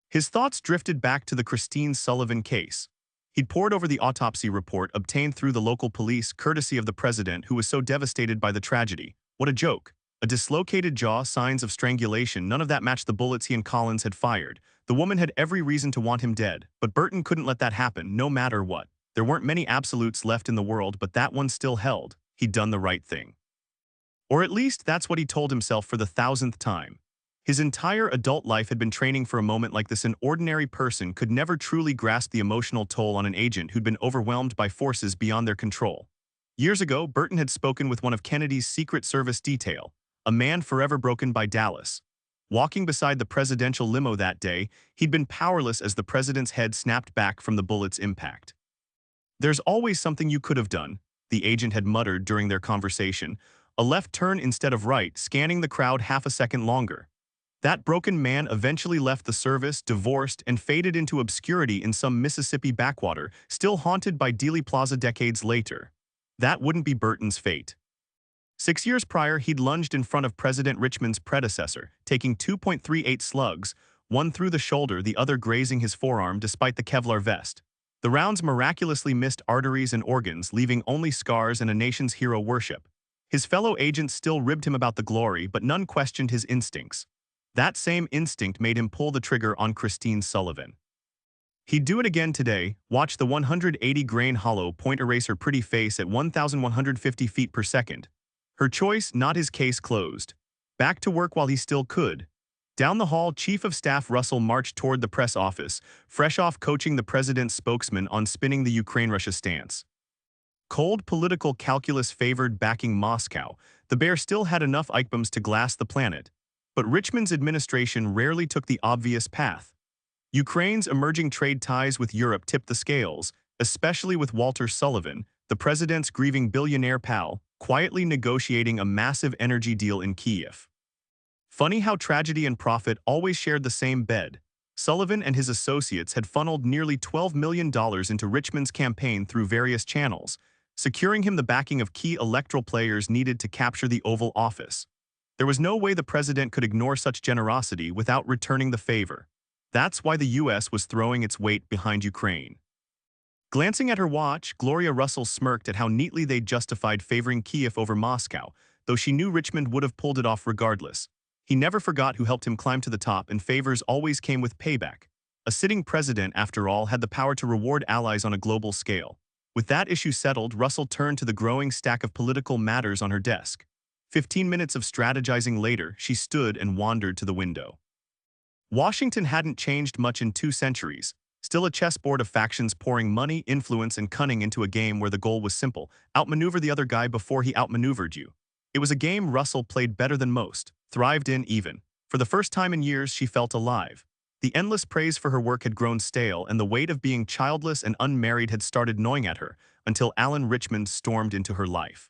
His thoughts drifted back to the Christine Sullivan case. He'd pored over the autopsy report obtained through the local police, courtesy of the president who was so devastated by the tragedy. What a joke. A dislocated jaw, signs of strangulation, none of that matched the bullets he and Collins had fired. The woman had every reason to want him dead, but Burton couldn't let that happen, no matter what. There weren't many absolutes left in the world, but that one still held. He'd done the right thing. Or at least that's what he told himself for the 1000th time. His entire adult life had been training for a moment like this. An ordinary person could never truly grasp the emotional toll on an agent who'd been overwhelmed by forces beyond their control. Years ago, Burton had spoken with one of Kennedy's Secret Service detail, a man forever broken by Dallas. Walking beside the presidential limo that day, he'd been powerless as the president's head snapped back from the bullet's impact. "There's always something you could have done," the agent had muttered during their conversation, a left turn instead of right, scanning the crowd half a second longer. That broken man eventually left the service, divorced, and faded into obscurity in some Mississippi backwater, still haunted by Dealey Plaza decades later. That wouldn't be Burton's fate. 6 years prior, he'd lunged in front of President Richmond's predecessor, taking 2.38 slugs, one through the shoulder, the other grazing his forearm despite the Kevlar vest. The rounds miraculously missed arteries and organs, leaving only scars and a nation's hero worship. His fellow agents still ribbed him about the glory, but none questioned his instincts. That same instinct made him pull the trigger on Christine Sullivan. He'd do it again today. Watch the 180-grain hollow point erase her pretty face at 1,150 feet per second. Her choice, not his case closed. Back to work while he still could. Down the hall, Chief of Staff Russell marched toward the press office, fresh off coaching the president's spokesman on spinning the Ukraine-Russia stance. Cold political calculus favored backing Moscow. The bear still had enough Eichbums to glass the planet. But Richmond's administration rarely took the obvious path. Ukraine's emerging trade ties with Europe tipped the scales, especially with Walter Sullivan, the president's grieving billionaire pal, quietly negotiating a massive energy deal in Kyiv. Funny how tragedy and profit always shared the same bed. Sullivan and his associates had funneled nearly $12 million into Richmond's campaign through various channels, securing him the backing of key electoral players needed to capture the Oval Office. There was no way the president could ignore such generosity without returning the favor. That's why the U.S. was throwing its weight behind Ukraine. Glancing at her watch, Gloria Russell smirked at how neatly they'd justified favoring Kyiv over Moscow, though she knew Richmond would have pulled it off regardless. He never forgot who helped him climb to the top, and favors always came with payback. A sitting president, after all, had the power to reward allies on a global scale. With that issue settled, Russell turned to the growing stack of political matters on her desk. 15 minutes of strategizing later, she stood and wandered to the window. Washington hadn't changed much in 2 centuries, still a chessboard of factions pouring money, influence, and cunning into a game where the goal was simple: outmaneuver the other guy before he outmaneuvered you. It was a game Russell played better than most, thrived in even. For the first time in years, she felt alive. The endless praise for her work had grown stale, and the weight of being childless and unmarried had started gnawing at her, until Alan Richmond stormed into her life.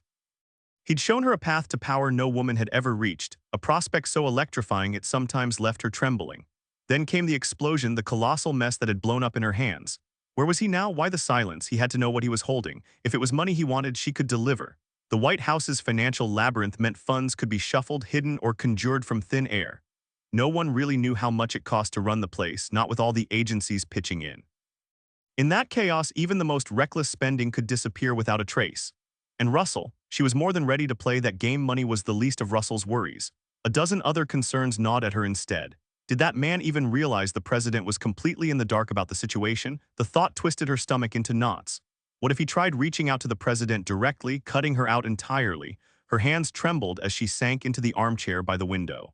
He'd shown her a path to power no woman had ever reached, a prospect so electrifying it sometimes left her trembling. Then came the explosion, the colossal mess that had blown up in her hands. Where was he now? Why the silence? He had to know what he was holding. If it was money he wanted, she could deliver. The White House's financial labyrinth meant funds could be shuffled, hidden, or conjured from thin air. No one really knew how much it cost to run the place, not with all the agencies pitching in. In that chaos, even the most reckless spending could disappear without a trace. And Russell, she was more than ready to play that game. Money was the least of Russell's worries. A dozen other concerns gnawed at her instead. Did that man even realize the president was completely in the dark about the situation? The thought twisted her stomach into knots. What if he tried reaching out to the president directly, cutting her out entirely? Her hands trembled as she sank into the armchair by the window.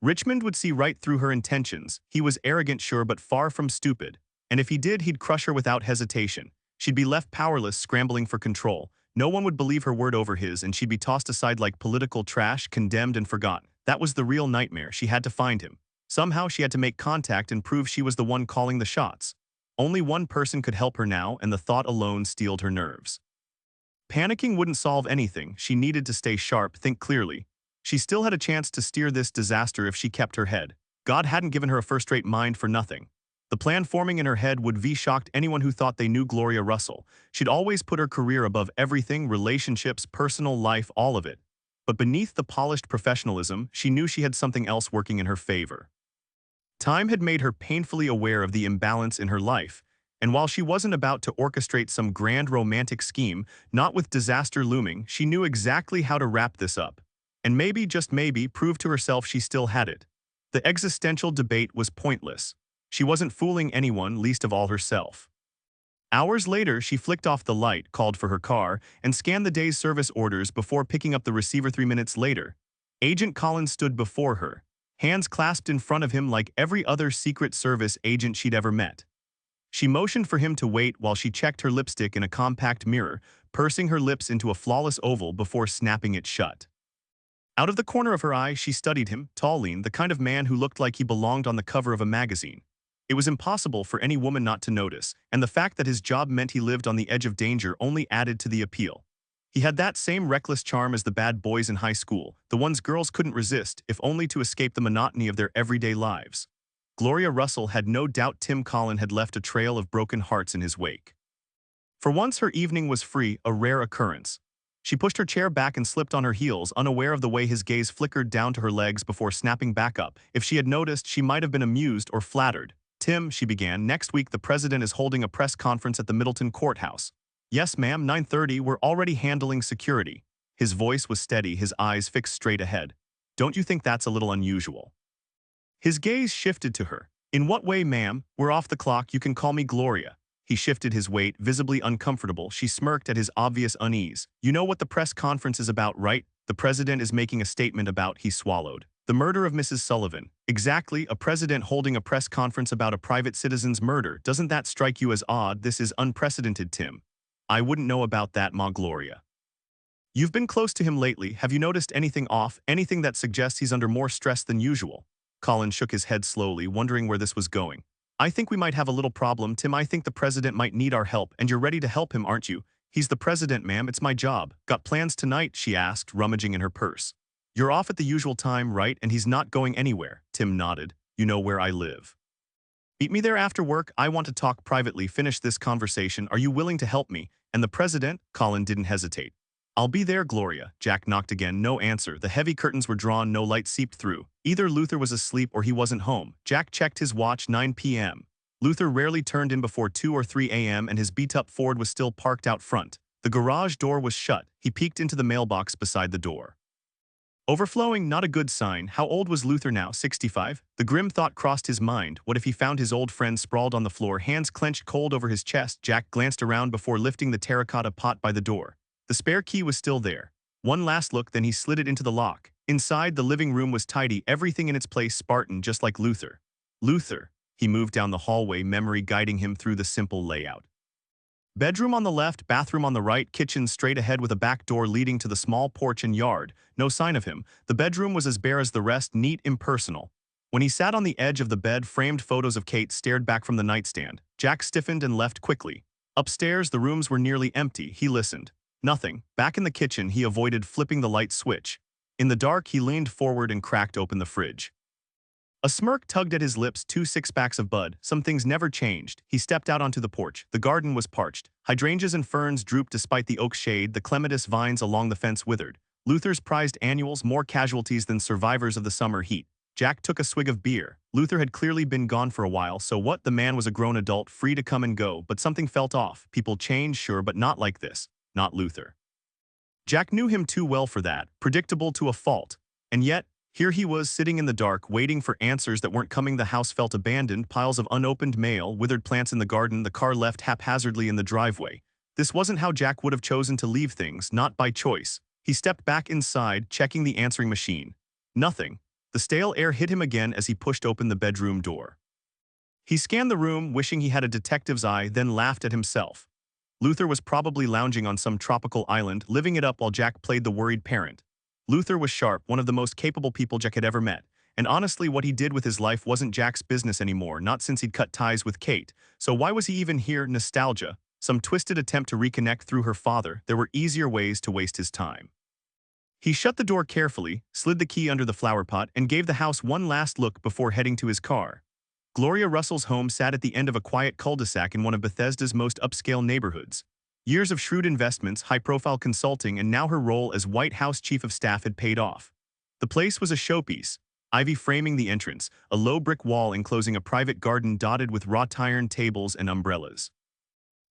Richmond would see right through her intentions. He was arrogant, sure, but far from stupid. And if he did, he'd crush her without hesitation. She'd be left powerless, scrambling for control. No one would believe her word over his, and she'd be tossed aside like political trash, condemned and forgotten. That was the real nightmare. She had to find him. Somehow she had to make contact and prove she was the one calling the shots. Only one person could help her now, and the thought alone steeled her nerves. Panicking wouldn't solve anything. She needed to stay sharp, think clearly. She still had a chance to steer this disaster if she kept her head. God hadn't given her a first-rate mind for nothing. The plan forming in her head would shocked anyone who thought they knew Gloria Russell. She'd always put her career above everything, relationships, personal life, all of it. But beneath the polished professionalism, she knew she had something else working in her favor. Time had made her painfully aware of the imbalance in her life, and while she wasn't about to orchestrate some grand romantic scheme, not with disaster looming, she knew exactly how to wrap this up. and maybe, just maybe, prove to herself she still had it. The existential debate was pointless. She wasn't fooling anyone, least of all herself. Hours later, she flicked off the light, called for her car, and scanned the day's service orders before picking up the receiver 3 minutes later. Agent Collins stood before her, hands clasped in front of him like every other Secret Service agent she'd ever met. She motioned for him to wait while she checked her lipstick in a compact mirror, pursing her lips into a flawless oval before snapping it shut. Out of the corner of her eye, she studied him, tall, lean, the kind of man who looked like he belonged on the cover of a magazine. It was impossible for any woman not to notice, and the fact that his job meant he lived on the edge of danger only added to the appeal. He had that same reckless charm as the bad boys in high school, the ones girls couldn't resist, if only to escape the monotony of their everyday lives. Gloria Russell had no doubt Tim Collin had left a trail of broken hearts in his wake. For once her evening was free, a rare occurrence. She pushed her chair back and slipped on her heels, unaware of the way his gaze flickered down to her legs before snapping back up. If she had noticed, she might have been amused or flattered. "Tim," she began, "next week the president is holding a press conference at the Middleton courthouse." "Yes, ma'am, 9:30, we're already handling security." His voice was steady, his eyes fixed straight ahead. "Don't you think that's a little unusual?" His gaze shifted to her. "In what way, ma'am? We're off the clock, you can call me Gloria." He shifted his weight, visibly uncomfortable. She smirked at his obvious unease. "You know what the press conference is about, right? The president is making a statement about," he swallowed, "the murder of Mrs. Sullivan." "Exactly, a president holding a press conference about a private citizen's murder. Doesn't that strike you as odd? This is unprecedented, Tim." "I wouldn't know about that, Ma Gloria." "You've been close to him lately. Have you noticed anything off, anything that suggests he's under more stress than usual?" Colin shook his head slowly, wondering where this was going. "I think we might have a little problem, Tim. I think the president might need our help, and you're ready to help him, aren't you?" "He's the president, ma'am. It's my job." "Got plans tonight?" she asked, rummaging in her purse. "You're off at the usual time, right? And he's not going anywhere." Tim nodded. "You know where I live. Meet me there after work. I want to talk privately, finish this conversation. Are you willing to help me?" "And the president?" Colin didn't hesitate. "I'll be there, Gloria." Jack knocked again. No answer. The heavy curtains were drawn, no light seeped through. Either Luther was asleep or he wasn't home. Jack checked his watch, 9 p.m. Luther rarely turned in before 2 or 3 a.m. and his beat-up Ford was still parked out front. The garage door was shut. He peeked into the mailbox beside the door. Overflowing, not a good sign. How old was Luther now? 65? The grim thought crossed his mind. What if he found his old friend sprawled on the floor, hands clenched cold over his chest? Jack glanced around before lifting the terracotta pot by the door. The spare key was still there. One last look, then he slid it into the lock. Inside, the living room was tidy, everything in its place, Spartan, just like Luther. Luther. He moved down the hallway, memory guiding him through the simple layout. Bedroom on the left, bathroom on the right, kitchen straight ahead with a back door leading to the small porch and yard. No sign of him. The bedroom was as bare as the rest, neat, impersonal. When he sat on the edge of the bed, framed photos of Kate stared back from the nightstand. Jack stiffened and left quickly. Upstairs, the rooms were nearly empty. He listened. Nothing. Back in the kitchen, he avoided flipping the light switch. In the dark, he leaned forward and cracked open the fridge. A smirk tugged at his lips, 2 six-packs of Bud. Some things never changed. He stepped out onto the porch. The garden was parched. Hydrangeas and ferns drooped despite the oak shade. The clematis vines along the fence withered. Luther's prized annuals, more casualties than survivors of the summer heat. Jack took a swig of beer. Luther had clearly been gone for a while, so what? The man was a grown adult, free to come and go, but something felt off. People change, sure, but not like this. Not Luther. Jack knew him too well for that, predictable to a fault. And yet, here he was sitting in the dark, waiting for answers that weren't coming. The house felt abandoned, piles of unopened mail, withered plants in the garden, the car left haphazardly in the driveway. This wasn't how Jack would have chosen to leave things, not by choice. He stepped back inside, checking the answering machine. Nothing. The stale air hit him again as he pushed open the bedroom door. He scanned the room, wishing he had a detective's eye, then laughed at himself. Luther was probably lounging on some tropical island, living it up while Jack played the worried parent. Luther was sharp, one of the most capable people Jack had ever met. And honestly, what he did with his life wasn't Jack's business anymore, not since he'd cut ties with Kate. So why was he even here? Nostalgia. Some twisted attempt to reconnect through her father. There were easier ways to waste his time. He shut the door carefully, slid the key under the flower pot, and gave the house one last look before heading to his car. Gloria Russell's home sat at the end of a quiet cul-de-sac in one of Bethesda's most upscale neighborhoods. Years of shrewd investments, high-profile consulting, and now her role as White House Chief of Staff had paid off. The place was a showpiece, ivy framing the entrance, a low brick wall enclosing a private garden dotted with wrought iron tables and umbrellas.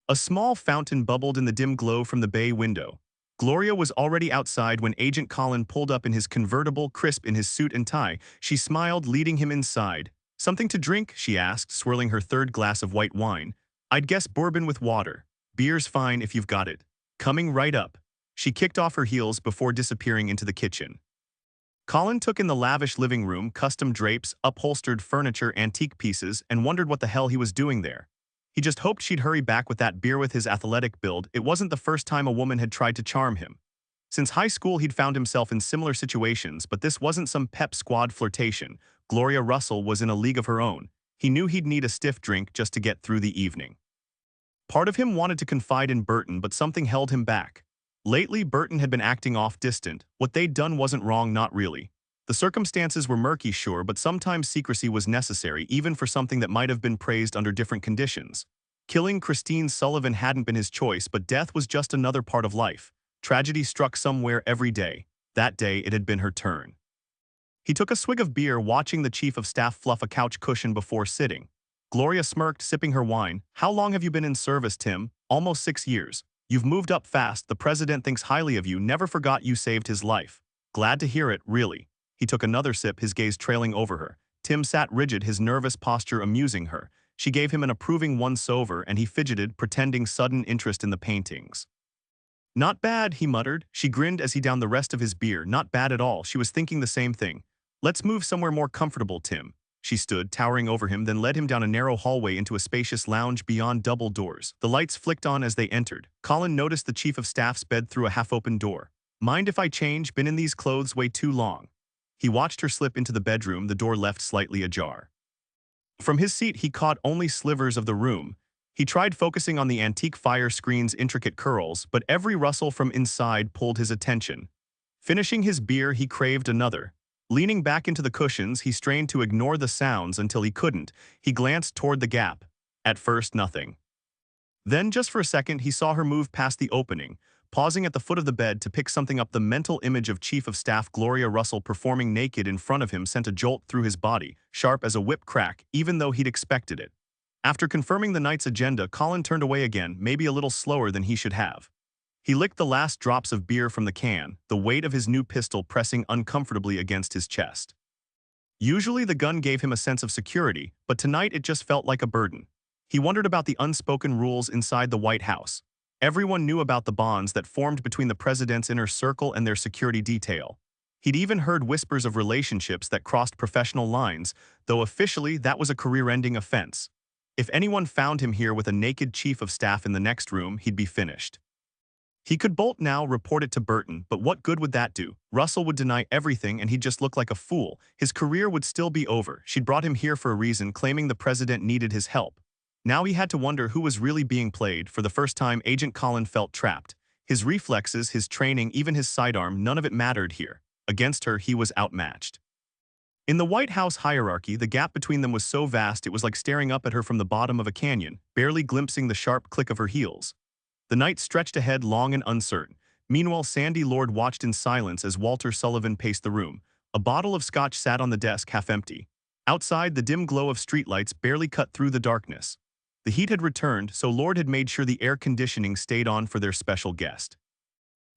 A small fountain bubbled in the dim glow from the bay window. Gloria was already outside when Agent Colin pulled up in his convertible, crisp in his suit and tie. She smiled, leading him inside. "Something to drink?" she asked, swirling her third glass of white wine. "I'd guess bourbon with water. Beer's fine if you've got it." "Coming right up." She kicked off her heels before disappearing into the kitchen. Colin took in the lavish living room, custom drapes, upholstered furniture, antique pieces, and wondered what the hell he was doing there. He just hoped she'd hurry back with that beer. With his athletic build, it wasn't the first time a woman had tried to charm him. Since high school, he'd found himself in similar situations, but this wasn't some pep squad flirtation. Gloria Russell was in a league of her own. He knew he'd need a stiff drink just to get through the evening. Part of him wanted to confide in Burton, but something held him back. Lately, Burton had been acting off distant. What they'd done wasn't wrong, not really. The circumstances were murky, sure, but sometimes secrecy was necessary, even for something that might have been praised under different conditions. Killing Christine Sullivan hadn't been his choice, but death was just another part of life. Tragedy struck somewhere every day. That day, it had been her turn. He took a swig of beer, watching the chief of staff fluff a couch cushion before sitting. Gloria smirked, sipping her wine. "How long have you been in service, Tim?" "Almost 6 years. You've moved up fast. The president thinks highly of you. Never forgot you saved his life." "Glad to hear it, really." He took another sip, his gaze trailing over her. Tim sat rigid, his nervous posture amusing her. She gave him an approving once-over, and he fidgeted, pretending sudden interest in the paintings. "Not bad," he muttered. She grinned as he downed the rest of his beer. "Not bad at all." She was thinking the same thing. "Let's move somewhere more comfortable, Tim." She stood, towering over him, then led him down a narrow hallway into a spacious lounge beyond double doors. The lights flicked on as they entered. Colin noticed the chief of staff's bed through a half-open door. "Mind if I change? Been in these clothes way too long." He watched her slip into the bedroom, the door left slightly ajar. From his seat, he caught only slivers of the room. He tried focusing on the antique fire screen's intricate curls, but every rustle from inside pulled his attention. Finishing his beer, he craved another. Leaning back into the cushions, he strained to ignore the sounds until he couldn't. He glanced toward the gap. At first, nothing. Then, just for a second, he saw her move past the opening, pausing at the foot of the bed to pick something up. The mental image of Chief of Staff Gloria Russell performing naked in front of him sent a jolt through his body, sharp as a whip crack, even though he'd expected it. After confirming the night's agenda, Colin turned away again, maybe a little slower than he should have. He licked the last drops of beer from the can, the weight of his new pistol pressing uncomfortably against his chest. Usually the gun gave him a sense of security, but tonight it just felt like a burden. He wondered about the unspoken rules inside the White House. Everyone knew about the bonds that formed between the president's inner circle and their security detail. He'd even heard whispers of relationships that crossed professional lines, though officially that was a career-ending offense. If anyone found him here with a naked chief of staff in the next room, he'd be finished. He could bolt now, report it to Burton, but what good would that do? Russell would deny everything and he'd just look like a fool. His career would still be over. She'd brought him here for a reason, claiming the president needed his help. Now he had to wonder who was really being played. For the first time, Agent Colin felt trapped. His reflexes, his training, even his sidearm, none of it mattered here. Against her, he was outmatched. In the White House hierarchy, the gap between them was so vast it was like staring up at her from the bottom of a canyon, barely glimpsing the sharp click of her heels. The night stretched ahead, long and uncertain. Meanwhile, Sandy Lord watched in silence as Walter Sullivan paced the room. A bottle of scotch sat on the desk, half empty. Outside, the dim glow of streetlights barely cut through the darkness. The heat had returned, so Lord had made sure the air conditioning stayed on for their special guest.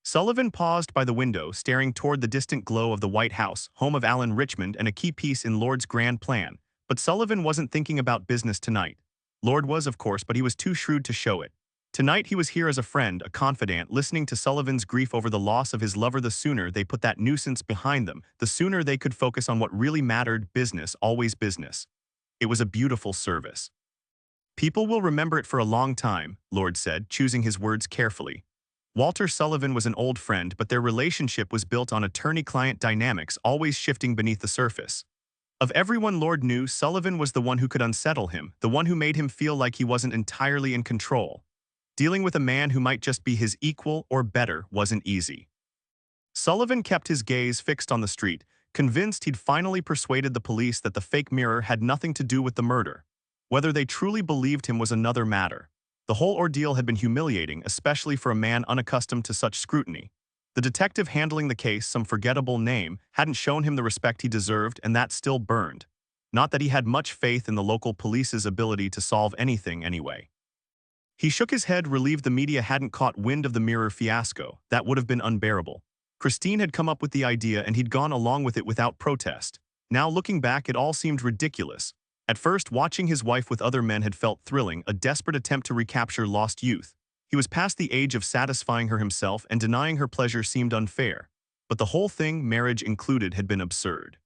Sullivan paused by the window, staring toward the distant glow of the White House, home of Alan Richmond and a key piece in Lord's grand plan. But Sullivan wasn't thinking about business tonight. Lord was, of course, but he was too shrewd to show it. Tonight he was here as a friend, a confidant, listening to Sullivan's grief over the loss of his lover. The sooner they put that nuisance behind them, the sooner they could focus on what really mattered: business, always business. It was a beautiful service. "People will remember it for a long time," Lord said, choosing his words carefully. Walter Sullivan was an old friend, but their relationship was built on attorney-client dynamics, always shifting beneath the surface. Of everyone Lord knew, Sullivan was the one who could unsettle him, the one who made him feel like he wasn't entirely in control. Dealing with a man who might just be his equal or better wasn't easy. Sullivan kept his gaze fixed on the street, convinced he'd finally persuaded the police that the fake mirror had nothing to do with the murder. Whether they truly believed him was another matter. The whole ordeal had been humiliating, especially for a man unaccustomed to such scrutiny. The detective handling the case, some forgettable name, hadn't shown him the respect he deserved, and that still burned. Not that he had much faith in the local police's ability to solve anything anyway. He shook his head, relieved the media hadn't caught wind of the mirror fiasco. That would have been unbearable. Christine had come up with the idea and he'd gone along with it without protest. Now looking back, it all seemed ridiculous. At first, watching his wife with other men had felt thrilling, a desperate attempt to recapture lost youth. He was past the age of satisfying her himself, and denying her pleasure seemed unfair. But the whole thing, marriage included, had been absurd.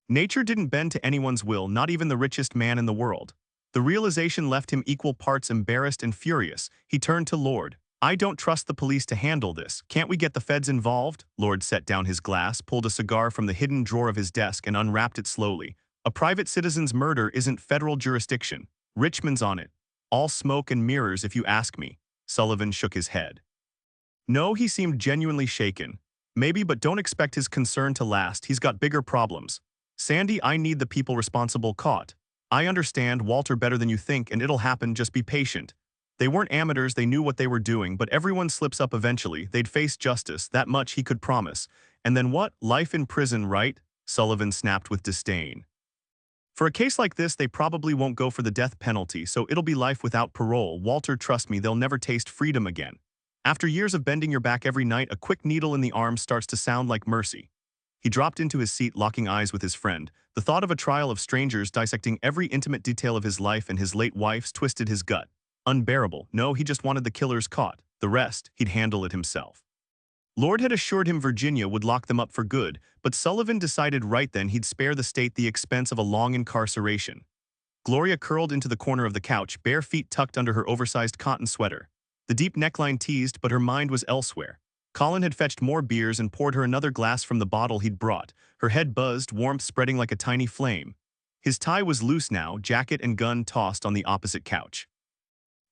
Nature didn't bend to anyone's will, not even the richest man in the world. The realization left him equal parts embarrassed and furious. He turned to Lord. "I don't trust the police to handle this. Can't we get the feds involved?" Lord set down his glass, pulled a cigar from the hidden drawer of his desk, and unwrapped it slowly. "A private citizen's murder isn't federal jurisdiction. Richmond's on it. All smoke and mirrors, if you ask me." Sullivan shook his head. No, he seemed genuinely shaken. "Maybe, but don't expect his concern to last. He's got bigger problems. Sandy, I need the people responsible caught. I understand Walter better than you think, and it'll happen, just be patient. They weren't amateurs, they knew what they were doing, but everyone slips up eventually. They'd face justice, that much he could promise. And then what? Life in prison, right?" Sullivan snapped with disdain. "For a case like this, they probably won't go for the death penalty, so it'll be life without parole. Walter, trust me, they'll never taste freedom again. After years of bending your back every night, a quick needle in the arm starts to sound like mercy." He dropped into his seat, locking eyes with his friend. The thought of a trial of strangers dissecting every intimate detail of his life and his late wife's twisted his gut. Unbearable. No, he just wanted the killers caught. The rest, he'd handle it himself. Lord had assured him Virginia would lock them up for good, but Sullivan decided right then he'd spare the state the expense of a long incarceration. Gloria curled into the corner of the couch, bare feet tucked under her oversized cotton sweater. The deep neckline teased, but her mind was elsewhere. Colin had fetched more beers and poured her another glass from the bottle he'd brought. Her head buzzed, warmth spreading like a tiny flame. His tie was loose now, jacket and gun tossed on the opposite couch.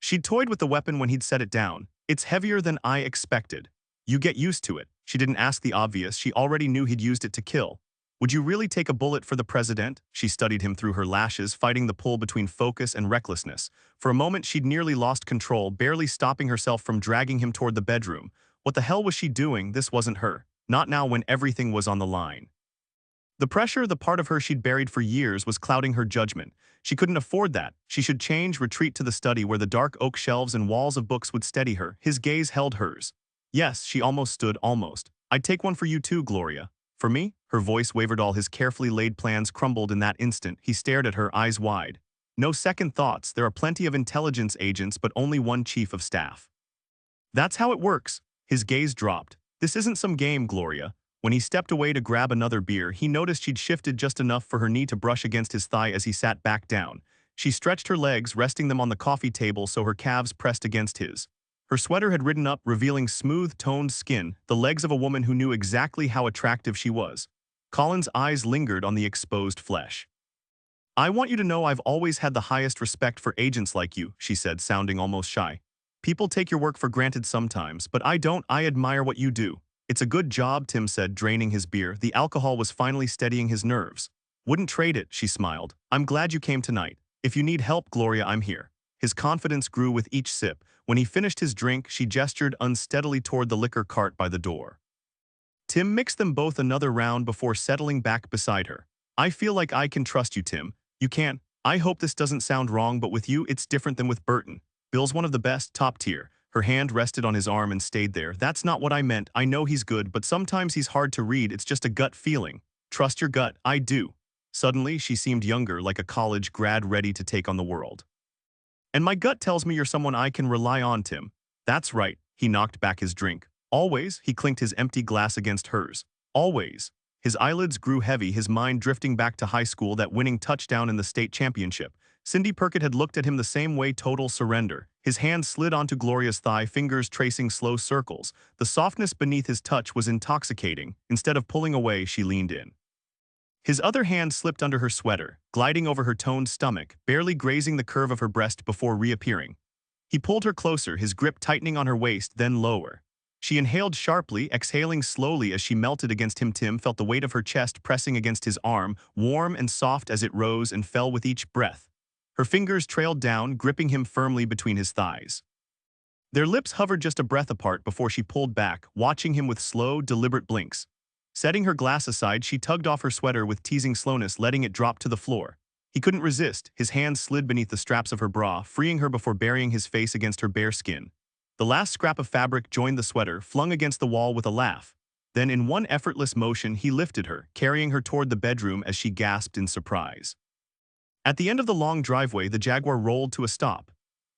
She'd toyed with the weapon when he'd set it down. "It's heavier than I expected. You get used to it." She didn't ask the obvious, she already knew he'd used it to kill. "Would you really take a bullet for the president?" She studied him through her lashes, fighting the pull between focus and recklessness. For a moment she'd nearly lost control, barely stopping herself from dragging him toward the bedroom. What the hell was she doing? This wasn't her. Not now when everything was on the line. The pressure, the part of her she'd buried for years, was clouding her judgment. She couldn't afford that. She should change, retreat to the study where the dark oak shelves and walls of books would steady her. His gaze held hers. "Yes," she almost stood, almost. "I'd take one for you too, Gloria." "For me?" Her voice wavered. All his carefully laid plans crumbled in that instant. He stared at her, eyes wide. "No second thoughts. There are plenty of intelligence agents, but only one chief of staff." "That's how it works." His gaze dropped. "This isn't some game, Gloria." When he stepped away to grab another beer, he noticed she'd shifted just enough for her knee to brush against his thigh as he sat back down. She stretched her legs, resting them on the coffee table so her calves pressed against his. Her sweater had ridden up, revealing smooth, toned skin, the legs of a woman who knew exactly how attractive she was. Colin's eyes lingered on the exposed flesh. "I want you to know I've always had the highest respect for agents like you," she said, sounding almost shy. "People take your work for granted sometimes, but I don't. I admire what you do." "It's a good job," Tim said, draining his beer. The alcohol was finally steadying his nerves. "Wouldn't trade it," she smiled. "I'm glad you came tonight. If you need help, Gloria, I'm here." His confidence grew with each sip. When he finished his drink, she gestured unsteadily toward the liquor cart by the door. Tim mixed them both another round before settling back beside her. "I feel like I can trust you, Tim. You can. I hope this doesn't sound wrong, but with you, it's different than with Burton. Bill's one of the best, top tier." Her hand rested on his arm and stayed there. "That's not what I meant. I know he's good, but sometimes he's hard to read. It's just a gut feeling." "Trust your gut." "I do." Suddenly, she seemed younger, like a college grad ready to take on the world. "And my gut tells me you're someone I can rely on, Tim." "That's right." He knocked back his drink. "Always?" He clinked his empty glass against hers. "Always." His eyelids grew heavy, his mind drifting back to high school, that winning touchdown in the state championship. Cindy Perkett had looked at him the same way, total surrender. His hand slid onto Gloria's thigh, fingers tracing slow circles. The softness beneath his touch was intoxicating. Instead of pulling away, she leaned in. His other hand slipped under her sweater, gliding over her toned stomach, barely grazing the curve of her breast before reappearing. He pulled her closer, his grip tightening on her waist, then lower. She inhaled sharply, exhaling slowly as she melted against him. Tim felt the weight of her chest pressing against his arm, warm and soft as it rose and fell with each breath. Her fingers trailed down, gripping him firmly between his thighs. Their lips hovered just a breath apart before she pulled back, watching him with slow, deliberate blinks. Setting her glass aside, she tugged off her sweater with teasing slowness, letting it drop to the floor. He couldn't resist. His hands slid beneath the straps of her bra, freeing her before burying his face against her bare skin. The last scrap of fabric joined the sweater, flung against the wall with a laugh. Then in one effortless motion he lifted her, carrying her toward the bedroom as she gasped in surprise. At the end of the long driveway, the Jaguar rolled to a stop.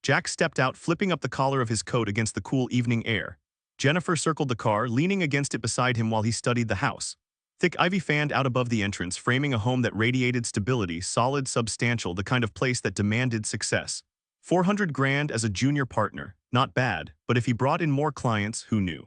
Jack stepped out, flipping up the collar of his coat against the cool evening air. Jennifer circled the car, leaning against it beside him while he studied the house. Thick ivy fanned out above the entrance, framing a home that radiated stability, solid, substantial, the kind of place that demanded success. 400 grand as a junior partner, not bad, but if he brought in more clients, who knew?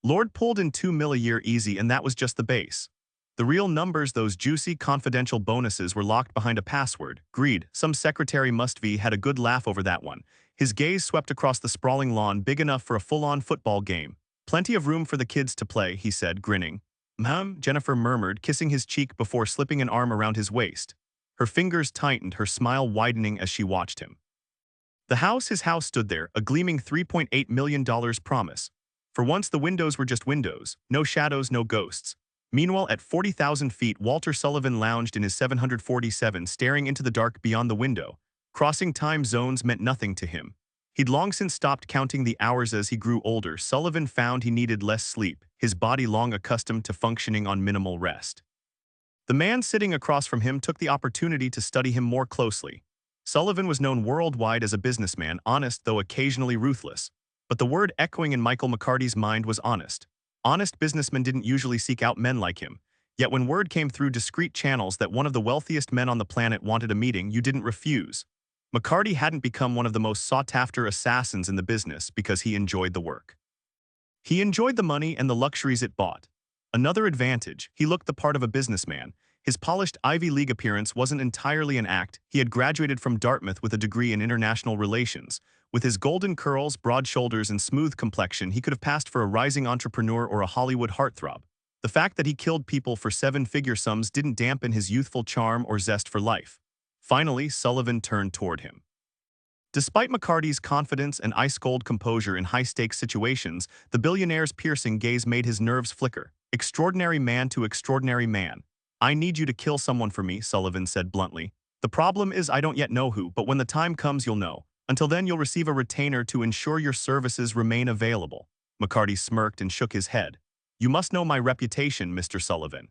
Lord pulled in $2 million a year easy, and that was just the base. The real numbers, those juicy, confidential bonuses, were locked behind a password. Greed. Some secretary must-be had a good laugh over that one. His gaze swept across the sprawling lawn, big enough for a full-on football game. Plenty of room for the kids to play, he said, grinning. Ma'am, Jennifer murmured, kissing his cheek before slipping an arm around his waist. Her fingers tightened, her smile widening as she watched him. His house stood there, a gleaming $3.8 million promise. For once, the windows were just windows, no shadows, no ghosts. Meanwhile, at 40,000 feet, Walter Sullivan lounged in his 747, staring into the dark beyond the window. Crossing time zones meant nothing to him. He'd long since stopped counting the hours as he grew older. Sullivan found he needed less sleep, his body long accustomed to functioning on minimal rest. The man sitting across from him took the opportunity to study him more closely. Sullivan was known worldwide as a businessman, honest though occasionally ruthless. But the word echoing in Michael McCarty's mind was honest. Honest businessmen didn't usually seek out men like him. Yet when word came through discreet channels that one of the wealthiest men on the planet wanted a meeting, you didn't refuse. McCarty hadn't become one of the most sought-after assassins in the business because he enjoyed the work. He enjoyed the money and the luxuries it bought. Another advantage, he looked the part of a businessman. His polished Ivy League appearance wasn't entirely an act. He had graduated from Dartmouth with a degree in international relations. With his golden curls, broad shoulders, and smooth complexion, he could have passed for a rising entrepreneur or a Hollywood heartthrob. The fact that he killed people for seven-figure sums didn't dampen his youthful charm or zest for life. Finally, Sullivan turned toward him. Despite McCarty's confidence and ice-cold composure in high-stakes situations, the billionaire's piercing gaze made his nerves flicker. Extraordinary man to extraordinary man. I need you to kill someone for me, Sullivan said bluntly. The problem is I don't yet know who, but when the time comes you'll know. Until then you'll receive a retainer to ensure your services remain available. McCarty smirked and shook his head. You must know my reputation, Mr. Sullivan.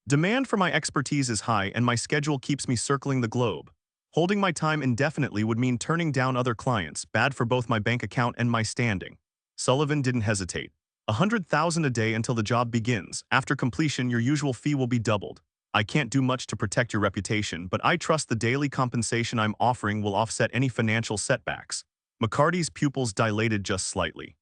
Demand for my expertise is high and my schedule keeps me circling the globe. Holding my time indefinitely would mean turning down other clients, bad for both my bank account and my standing. Sullivan didn't hesitate. $100,000 a day until the job begins. After completion, your usual fee will be doubled. I can't do much to protect your reputation, but I trust the daily compensation I'm offering will offset any financial setbacks. McCarty's pupils dilated just slightly.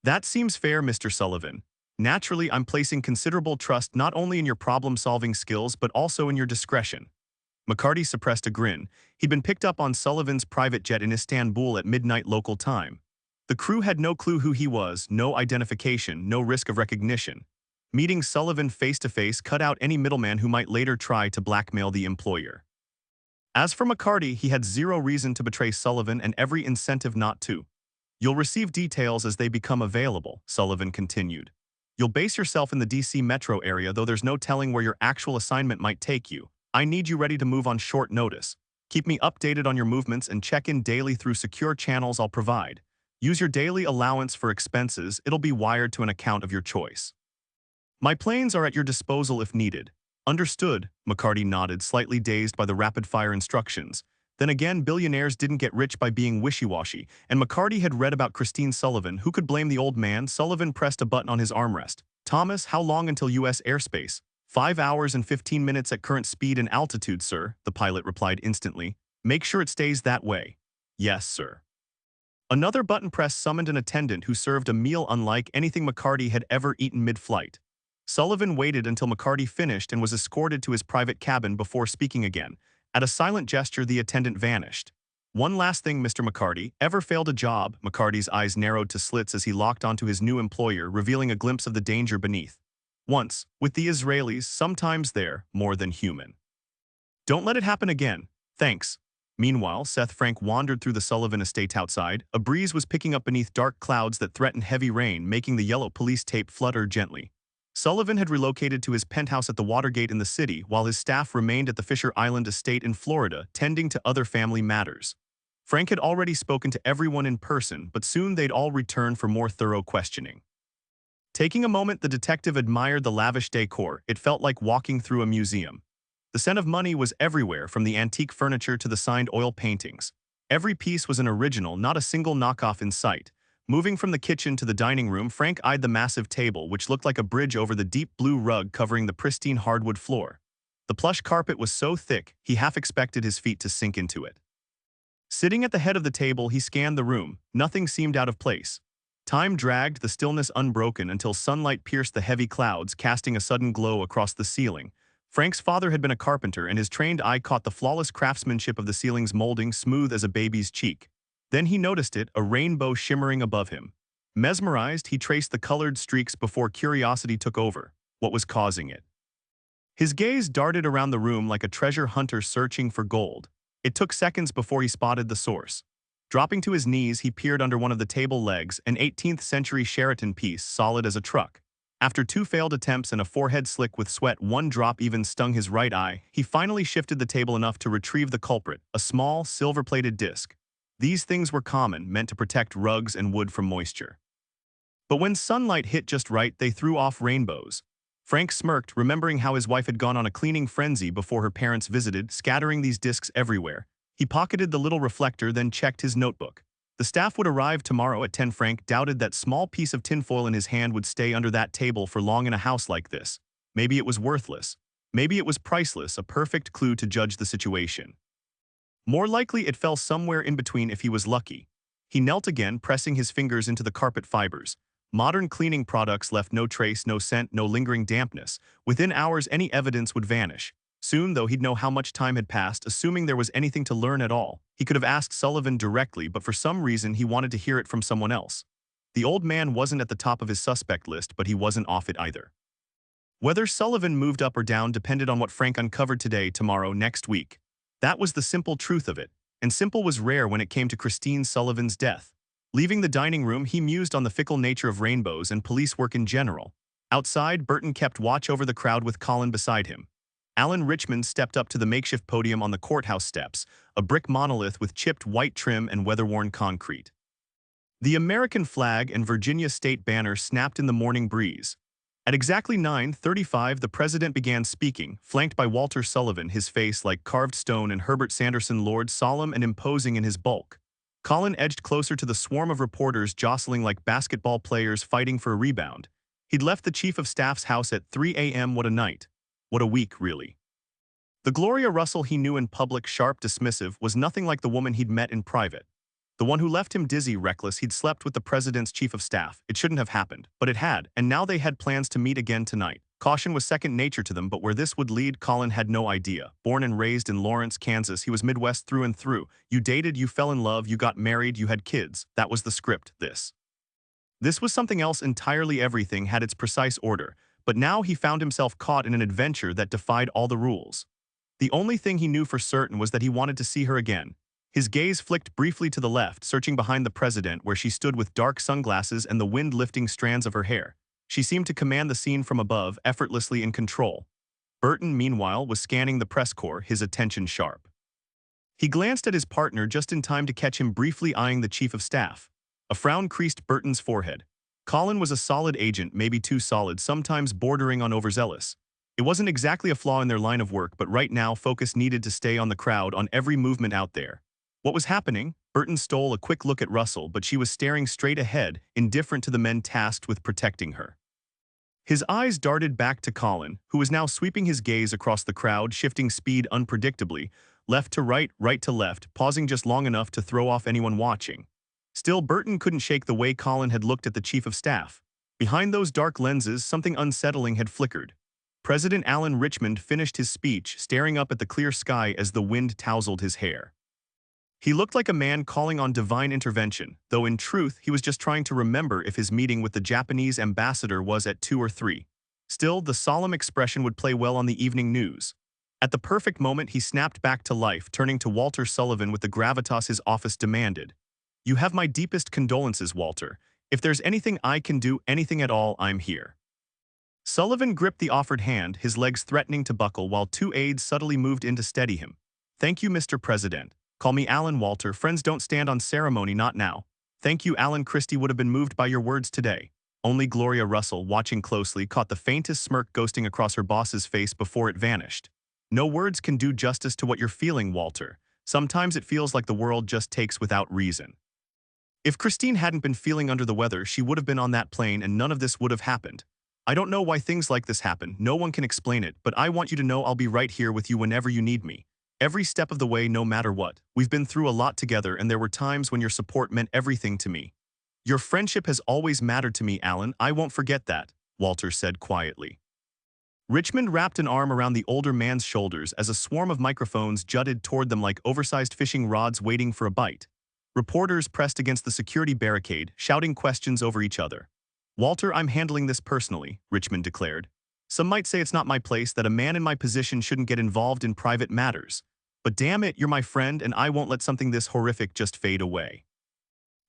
That seems fair, Mr. Sullivan. Naturally, I'm placing considerable trust not only in your problem-solving skills but also in your discretion. McCarty suppressed a grin. He'd been picked up on Sullivan's private jet in Istanbul at midnight local time. The crew had no clue who he was, no identification, no risk of recognition. Meeting Sullivan face-to-face cut out any middleman who might later try to blackmail the employer. As for McCarty, he had zero reason to betray Sullivan and every incentive not to. You'll receive details as they become available, Sullivan continued. You'll base yourself in the DC metro area, though there's no telling where your actual assignment might take you. I need you ready to move on short notice. Keep me updated on your movements and check in daily through secure channels I'll provide. Use your daily allowance for expenses. It'll be wired to an account of your choice. My planes are at your disposal if needed. Understood, McCarty nodded, slightly dazed by the rapid-fire instructions. Then again, billionaires didn't get rich by being wishy-washy, and McCarty had read about Christine Sullivan. Who could blame the old man? Sullivan pressed a button on his armrest. Thomas, how long until U.S. airspace? 5 hours and 15 minutes at current speed and altitude, sir, the pilot replied instantly. Make sure it stays that way. Yes, sir. Another button press summoned an attendant who served a meal unlike anything McCarty had ever eaten mid-flight. Sullivan waited until McCarty finished and was escorted to his private cabin before speaking again. At a silent gesture, the attendant vanished. One last thing, Mr. McCarty. Ever failed a job? McCarty's eyes narrowed to slits as he locked onto his new employer, revealing a glimpse of the danger beneath. Once, with the Israelis, sometimes they're more than human. Don't let it happen again. Thanks. Meanwhile, Seth Frank wandered through the Sullivan estate outside. A breeze was picking up beneath dark clouds that threatened heavy rain, making the yellow police tape flutter gently. Sullivan had relocated to his penthouse at the Watergate in the city, while his staff remained at the Fisher Island estate in Florida, tending to other family matters. Frank had already spoken to everyone in person, but soon they'd all return for more thorough questioning. Taking a moment, the detective admired the lavish decor. It felt like walking through a museum. The scent of money was everywhere, from the antique furniture to the signed oil paintings. Every piece was an original, not a single knockoff in sight. Moving from the kitchen to the dining room, Frank eyed the massive table, which looked like a bridge over the deep blue rug covering the pristine hardwood floor. The plush carpet was so thick, he half expected his feet to sink into it. Sitting at the head of the table, he scanned the room. Nothing seemed out of place. Time dragged, the stillness unbroken, until sunlight pierced the heavy clouds, casting a sudden glow across the ceiling. Frank's father had been a carpenter, and his trained eye caught the flawless craftsmanship of the ceiling's molding, smooth as a baby's cheek. Then he noticed it, a rainbow shimmering above him. Mesmerized, he traced the colored streaks before curiosity took over. What was causing it? His gaze darted around the room like a treasure hunter searching for gold. It took seconds before he spotted the source. Dropping to his knees, he peered under one of the table legs, an 18th-century Sheraton piece, solid as a truck. After 2 failed attempts and a forehead slick with sweat, one drop even stung his right eye, he finally shifted the table enough to retrieve the culprit, a small, silver-plated disc. These things were common, meant to protect rugs and wood from moisture. But when sunlight hit just right, they threw off rainbows. Frank smirked, remembering how his wife had gone on a cleaning frenzy before her parents visited, scattering these discs everywhere. He pocketed the little reflector, then checked his notebook. The staff would arrive tomorrow at 10. Frank doubted that small piece of tinfoil in his hand would stay under that table for long in a house like this. Maybe it was worthless. Maybe it was priceless, a perfect clue to judge the situation. More likely, it fell somewhere in between if he was lucky. He knelt again, pressing his fingers into the carpet fibers. Modern cleaning products left no trace, no scent, no lingering dampness. Within hours, any evidence would vanish. Soon, though, he'd know how much time had passed, assuming there was anything to learn at all. He could have asked Sullivan directly, but for some reason he wanted to hear it from someone else. The old man wasn't at the top of his suspect list, but he wasn't off it either. Whether Sullivan moved up or down depended on what Frank uncovered today, tomorrow, next week. That was the simple truth of it, and simple was rare when it came to Christine Sullivan's death. Leaving the dining room, he mused on the fickle nature of rainbows and police work in general. Outside, Burton kept watch over the crowd with Colin beside him. Alan Richmond stepped up to the makeshift podium on the courthouse steps, a brick monolith with chipped white trim and weather-worn concrete. The American flag and Virginia state banner snapped in the morning breeze. At exactly 9:35, the president began speaking, flanked by Walter Sullivan, his face like carved stone, and Herbert Sanderson Lord, solemn and imposing in his bulk. Colin edged closer to the swarm of reporters jostling like basketball players fighting for a rebound. He'd left the chief of staff's house at 3 a.m. What a night. What a week, really. The Gloria Russell he knew in public, sharp, dismissive, was nothing like the woman he'd met in private. The one who left him dizzy, reckless. He'd slept with the president's chief of staff. It shouldn't have happened, but it had, and now they had plans to meet again tonight. Caution was second nature to them, but where this would lead, Colin had no idea. Born and raised in Lawrence, Kansas, he was Midwest through and through. You dated, you fell in love, you got married, you had kids. That was the script. This was something else entirely. Everything had its precise order. But now he found himself caught in an adventure that defied all the rules. The only thing he knew for certain was that he wanted to see her again. His gaze flicked briefly to the left, searching behind the president, where she stood with dark sunglasses and the wind lifting strands of her hair. She seemed to command the scene from above, effortlessly in control. Burton, meanwhile, was scanning the press corps, his attention sharp. He glanced at his partner just in time to catch him briefly eyeing the chief of staff. A frown creased Burton's forehead. Colin was a solid agent, maybe too solid, sometimes bordering on overzealous. It wasn't exactly a flaw in their line of work, but right now focus needed to stay on the crowd, on every movement out there. What was happening? Burton stole a quick look at Russell, but she was staring straight ahead, indifferent to the men tasked with protecting her. His eyes darted back to Colin, who was now sweeping his gaze across the crowd, shifting speed unpredictably, left to right, right to left, pausing just long enough to throw off anyone watching. Still, Burton couldn't shake the way Colin had looked at the chief of staff. Behind those dark lenses, something unsettling had flickered. President Alan Richmond finished his speech, staring up at the clear sky as the wind tousled his hair. He looked like a man calling on divine intervention, though in truth he was just trying to remember if his meeting with the Japanese ambassador was at 2 or 3. Still, the solemn expression would play well on the evening news. At the perfect moment, he snapped back to life, turning to Walter Sullivan with the gravitas his office demanded. "You have my deepest condolences, Walter. If there's anything I can do, anything at all, I'm here." Sullivan gripped the offered hand, his legs threatening to buckle while two aides subtly moved in to steady him. "Thank you, Mr. President. Call me Alan Walter. Friends don't stand on ceremony, not now. Thank you, Alan. Christie would have been moved by your words today." Only Gloria Russell, watching closely, caught the faintest smirk ghosting across her boss's face before it vanished. "No words can do justice to what you're feeling, Walter. Sometimes it feels like the world just takes without reason." If Christine hadn't been feeling under the weather, she would have been on that plane and none of this would have happened. "I don't know why things like this happen, no one can explain it, but I want you to know I'll be right here with you whenever you need me. Every step of the way, no matter what. We've been through a lot together and there were times when your support meant everything to me. Your friendship has always mattered to me, Alan. I won't forget that," Walter said quietly. Richmond wrapped an arm around the older man's shoulders as a swarm of microphones jutted toward them like oversized fishing rods waiting for a bite. Reporters pressed against the security barricade, shouting questions over each other. "Walter, I'm handling this personally," Richmond declared. "Some might say it's not my place, that a man in my position shouldn't get involved in private matters. But damn it, you're my friend and I won't let something this horrific just fade away.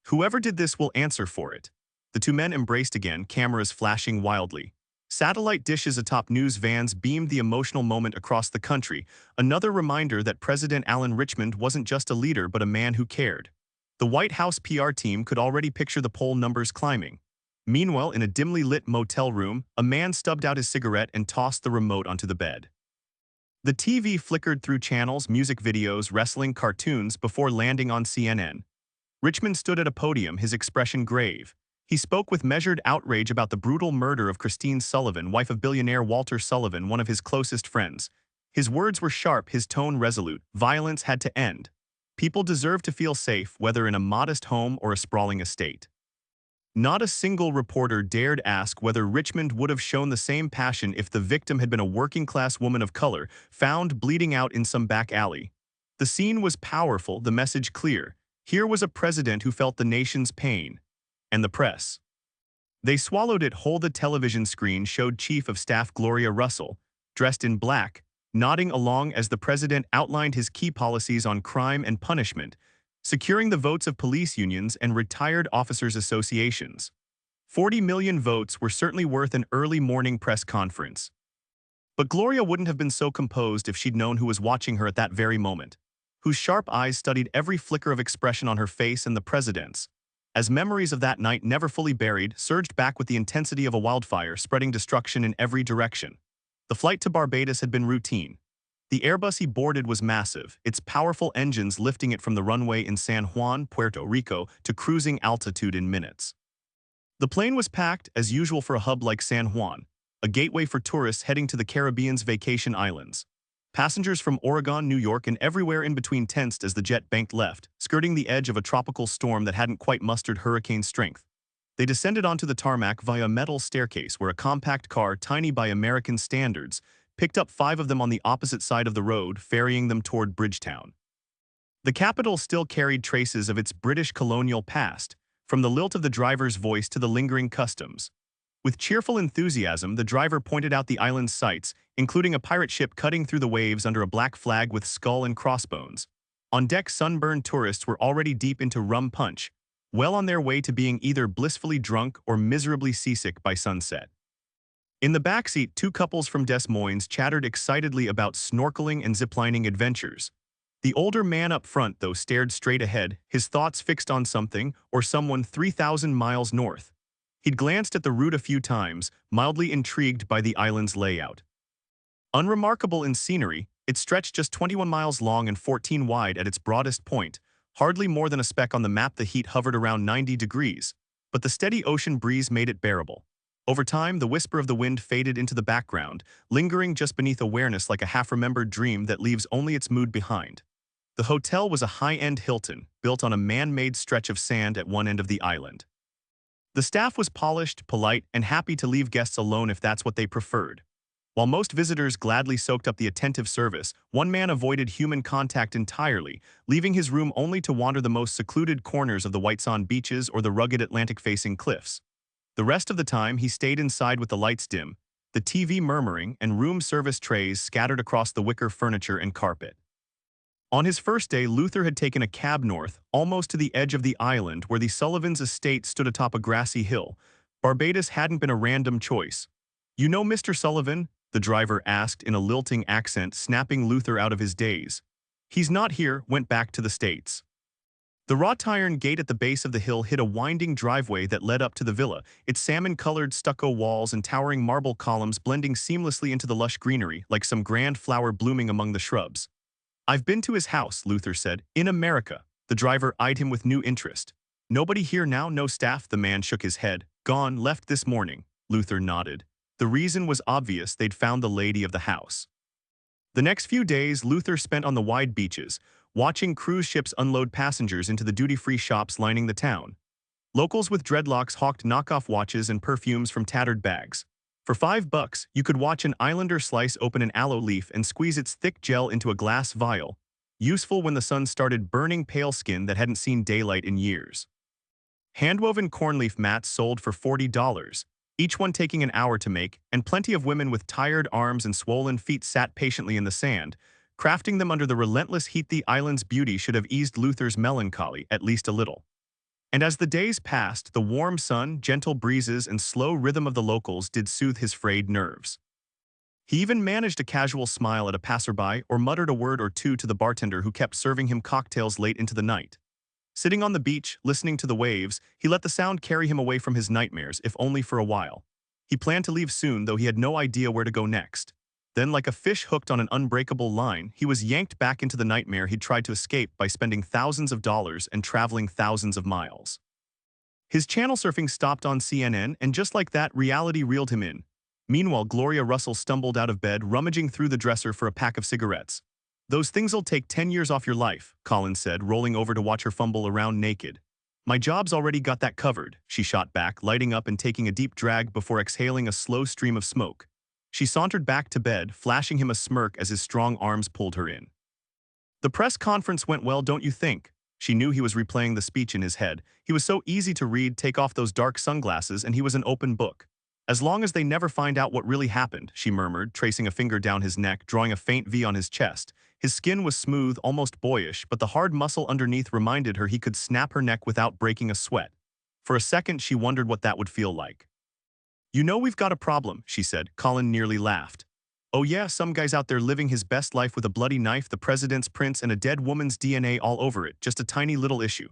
Whoever did this will answer for it." The two men embraced again, cameras flashing wildly. Satellite dishes atop news vans beamed the emotional moment across the country, another reminder that President Alan Richmond wasn't just a leader but a man who cared. The White House PR team could already picture the poll numbers climbing. Meanwhile, in a dimly lit motel room, a man stubbed out his cigarette and tossed the remote onto the bed. The TV flickered through channels, music videos, wrestling, cartoons before landing on CNN. Richmond stood at a podium, his expression grave. He spoke with measured outrage about the brutal murder of Christine Sullivan, wife of billionaire Walter Sullivan, one of his closest friends. His words were sharp, his tone resolute. Violence had to end. People deserve to feel safe, whether in a modest home or a sprawling estate. Not a single reporter dared ask whether Richmond would have shown the same passion if the victim had been a working-class woman of color, found bleeding out in some back alley. The scene was powerful, the message clear. Here was a president who felt the nation's pain. And the press. They swallowed it whole. The television screen showed Chief of Staff Gloria Russell, dressed in black, nodding along as the president outlined his key policies on crime and punishment, securing the votes of police unions and retired officers' associations. 40 million votes were certainly worth an early morning press conference. But Gloria wouldn't have been so composed if she'd known who was watching her at that very moment, whose sharp eyes studied every flicker of expression on her face and the president's. As memories of that night, never fully buried, surged back with the intensity of a wildfire, spreading destruction in every direction. The flight to Barbados had been routine. The Airbus he boarded was massive, its powerful engines lifting it from the runway in San Juan, Puerto Rico, to cruising altitude in minutes. The plane was packed, as usual for a hub like San Juan, a gateway for tourists heading to the Caribbean's vacation islands. Passengers from Oregon, New York, and everywhere in between tensed as the jet banked left, skirting the edge of a tropical storm that hadn't quite mustered hurricane strength. They descended onto the tarmac via a metal staircase where a compact car, tiny by American standards, picked up 5 of them on the opposite side of the road, ferrying them toward Bridgetown. The capital still carried traces of its British colonial past, from the lilt of the driver's voice to the lingering customs. With cheerful enthusiasm, the driver pointed out the island's sights, including a pirate ship cutting through the waves under a black flag with skull and crossbones. On deck, sunburned tourists were already deep into rum punch, well on their way to being either blissfully drunk or miserably seasick by sunset. In the backseat, 2 couples from Des Moines chattered excitedly about snorkeling and ziplining adventures. The older man up front, though, stared straight ahead, his thoughts fixed on something or someone 3,000 miles north. He'd glanced at the route a few times, mildly intrigued by the island's layout. Unremarkable in scenery, it stretched just 21 miles long and 14 wide at its broadest point, hardly more than a speck on the map. The heat hovered around 90 degrees, but the steady ocean breeze made it bearable. Over time, the whisper of the wind faded into the background, lingering just beneath awareness like a half-remembered dream that leaves only its mood behind. The hotel was a high-end Hilton, built on a man-made stretch of sand at one end of the island. The staff was polished, polite, and happy to leave guests alone if that's what they preferred. While most visitors gladly soaked up the attentive service, one man avoided human contact entirely, leaving his room only to wander the most secluded corners of the white sand beaches or the rugged Atlantic-facing cliffs. The rest of the time, he stayed inside with the lights dim, the TV murmuring, and room service trays scattered across the wicker furniture and carpet. On his first day, Luther had taken a cab north, almost to the edge of the island where the Sullivans' estate stood atop a grassy hill. Barbados hadn't been a random choice. "You know Mr. Sullivan?" the driver asked in a lilting accent, snapping Luther out of his daze. "He's not here, went back to the States." The wrought iron gate at the base of the hill hid a winding driveway that led up to the villa, its salmon-colored stucco walls and towering marble columns blending seamlessly into the lush greenery, like some grand flower blooming among the shrubs. "I've been to his house," Luther said. "In America." The driver eyed him with new interest. "Nobody here now, no staff?" The man shook his head. "Gone, left this morning." Luther nodded. The reason was obvious: they'd found the lady of the house. The next few days Luther spent on the wide beaches, watching cruise ships unload passengers into the duty-free shops lining the town. Locals with dreadlocks hawked knockoff watches and perfumes from tattered bags. For $5, you could watch an islander slice open an aloe leaf and squeeze its thick gel into a glass vial, useful when the sun started burning pale skin that hadn't seen daylight in years. Handwoven cornleaf mats sold for $40, each one taking an hour to make, and plenty of women with tired arms and swollen feet sat patiently in the sand, crafting them under the relentless heat. The island's beauty should have eased Luther's melancholy, at least a little. And as the days passed, the warm sun, gentle breezes, and slow rhythm of the locals did soothe his frayed nerves. He even managed a casual smile at a passerby or muttered a word or two to the bartender who kept serving him cocktails late into the night. Sitting on the beach, listening to the waves, he let the sound carry him away from his nightmares, if only for a while. He planned to leave soon, though he had no idea where to go next. Then, like a fish hooked on an unbreakable line, he was yanked back into the nightmare he'd tried to escape by spending thousands of dollars and traveling thousands of miles. His channel surfing stopped on CNN, and just like that, reality reeled him in. Meanwhile, Gloria Russell stumbled out of bed, rummaging through the dresser for a pack of cigarettes. "Those things'll take 10 years off your life," Colin said, rolling over to watch her fumble around naked. "My job's already got that covered," she shot back, lighting up and taking a deep drag before exhaling a slow stream of smoke. She sauntered back to bed, flashing him a smirk as his strong arms pulled her in. "The press conference went well, don't you think?" She knew he was replaying the speech in his head. He was so easy to read. Take off those dark sunglasses and he was an open book. "As long as they never find out what really happened," she murmured, tracing a finger down his neck, drawing a faint V on his chest. His skin was smooth, almost boyish, but the hard muscle underneath reminded her he could snap her neck without breaking a sweat. For a second, she wondered what that would feel like. "You know we've got a problem," she said. Colin nearly laughed. "Oh yeah, some guy's out there living his best life with a bloody knife, the president's prints, and a dead woman's DNA all over it. Just a tiny little issue."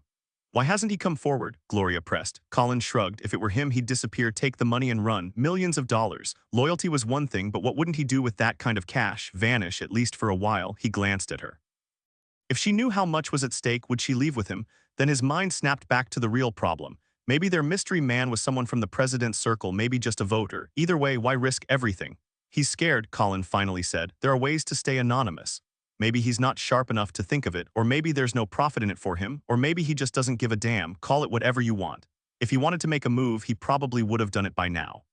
"Why hasn't he come forward?" Gloria pressed. Colin shrugged. If it were him, he'd disappear, take the money and run. Millions of dollars. Loyalty was one thing, but what wouldn't he do with that kind of cash? Vanish, at least for a while. He glanced at her. If she knew how much was at stake, would she leave with him? Then his mind snapped back to the real problem. Maybe their mystery man was someone from the president's circle, maybe just a voter. Either way, why risk everything? "He's scared," Colin finally said. "There are ways to stay anonymous. Maybe he's not sharp enough to think of it, or maybe there's no profit in it for him, or maybe he just doesn't give a damn. Call it whatever you want. If he wanted to make a move, he probably would have done it by now.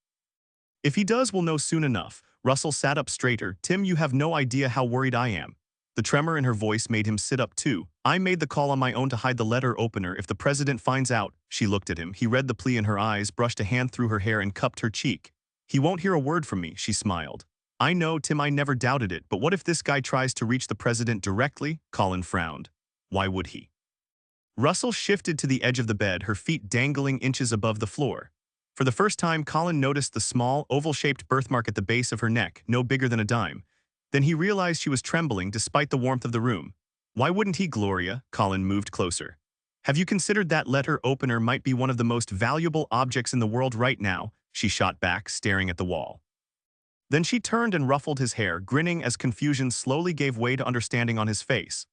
If he does, we'll know soon enough." Russell sat up straighter. "Tim, you have no idea how worried I am." The tremor in her voice made him sit up too. "I made the call on my own to hide the letter opener. If the president finds out..." She looked at him. He read the plea in her eyes, brushed a hand through her hair and cupped her cheek. "He won't hear a word from me," she smiled. "I know, Tim, I never doubted it, but what if this guy tries to reach the president directly?" Colin frowned. "Why would he?" Russell shifted to the edge of the bed, her feet dangling inches above the floor. For the first time, Colin noticed the small, oval-shaped birthmark at the base of her neck, no bigger than a dime. Then he realized she was trembling despite the warmth of the room. "Why wouldn't he, Gloria?" Colin moved closer. "Have you considered that letter opener might be one of the most valuable objects in the world right now?" She shot back, staring at the wall. Then she turned and ruffled his hair, grinning as confusion slowly gave way to understanding on his face.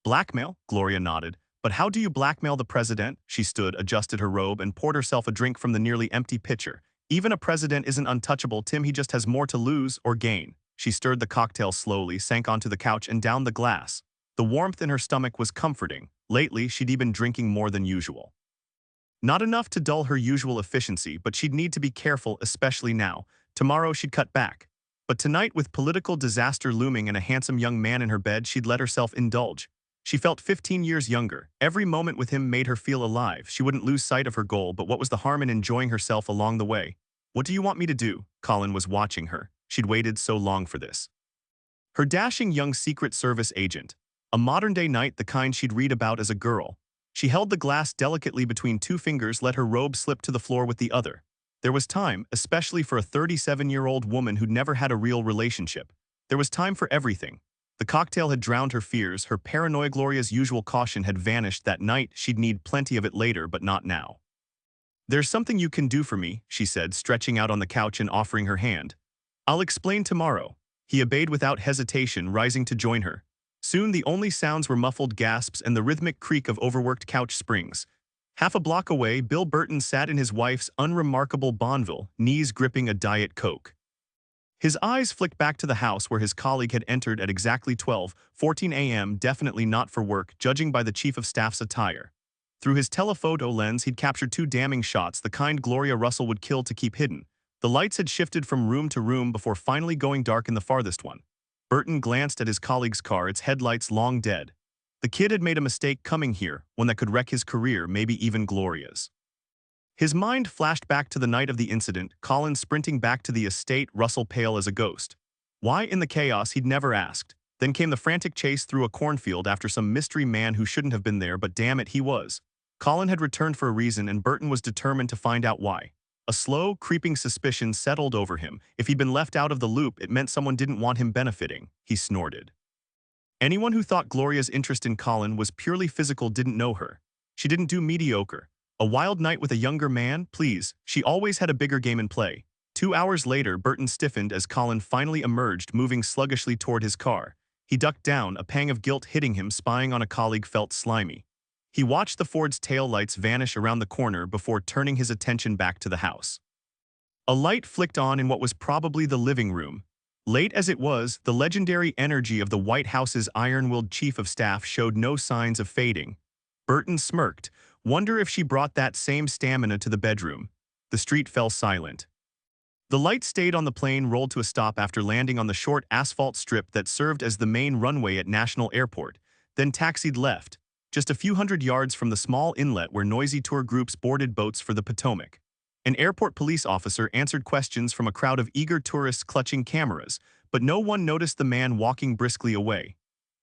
"Blackmail?" Gloria nodded. "But how do you blackmail the president?" She stood, adjusted her robe, and poured herself a drink from the nearly empty pitcher. "Even a president isn't untouchable, Tim. He just has more to lose or gain." She stirred the cocktail slowly, sank onto the couch, and downed the glass. The warmth in her stomach was comforting. Lately, she'd been drinking more than usual. Not enough to dull her usual efficiency, but she'd need to be careful, especially now. Tomorrow she'd cut back. But tonight, with political disaster looming and a handsome young man in her bed, she'd let herself indulge. She felt 15 years younger. Every moment with him made her feel alive. She wouldn't lose sight of her goal, but what was the harm in enjoying herself along the way? "What do you want me to do?" Colin was watching her. She'd waited so long for this. Her dashing young Secret Service agent. A modern-day knight, the kind she'd read about as a girl. She held the glass delicately between two fingers, let her robe slip to the floor with the other. There was time, especially for a 37-year-old woman who'd never had a real relationship. There was time for everything. The cocktail had drowned her fears, her paranoia. Gloria's usual caution had vanished that night. She'd need plenty of it later, but not now. "There's something you can do for me," she said, stretching out on the couch and offering her hand. "I'll explain tomorrow." He obeyed without hesitation, rising to join her. Soon the only sounds were muffled gasps and the rhythmic creak of overworked couch springs. Half a block away, Bill Burton sat in his wife's unremarkable Bonneville, knees gripping a Diet Coke. His eyes flicked back to the house where his colleague had entered at exactly 12:14 a.m., definitely not for work, judging by the chief of staff's attire. Through his telephoto lens, he'd captured two damning shots, the kind Gloria Russell would kill to keep hidden. The lights had shifted from room to room before finally going dark in the farthest one. Burton glanced at his colleague's car, its headlights long dead. The kid had made a mistake coming here, one that could wreck his career, maybe even Gloria's. His mind flashed back to the night of the incident, Colin sprinting back to the estate, Russell pale as a ghost. Why in the chaos, he'd never asked. Then came the frantic chase through a cornfield after some mystery man who shouldn't have been there, but damn it, he was. Colin had returned for a reason, and Burton was determined to find out why. A slow, creeping suspicion settled over him. If he'd been left out of the loop, it meant someone didn't want him benefiting. He snorted. Anyone who thought Gloria's interest in Colin was purely physical didn't know her. She didn't do mediocre. A wild night with a younger man? Please, she always had a bigger game in play. 2 hours later, Burton stiffened as Colin finally emerged, moving sluggishly toward his car. He ducked down, a pang of guilt hitting him. Spying on a colleague felt slimy. He watched the Ford's taillights vanish around the corner before turning his attention back to the house. A light flicked on in what was probably the living room. Late as it was, the legendary energy of the White House's iron-willed chief of staff showed no signs of fading. Burton smirked. Wonder if she brought that same stamina to the bedroom. The street fell silent. The light stayed on the plane, rolled to a stop after landing on the short asphalt strip that served as the main runway at National Airport, then taxied left, just a few hundred yards from the small inlet where noisy tour groups boarded boats for the Potomac. An airport police officer answered questions from a crowd of eager tourists clutching cameras, but no one noticed the man walking briskly away.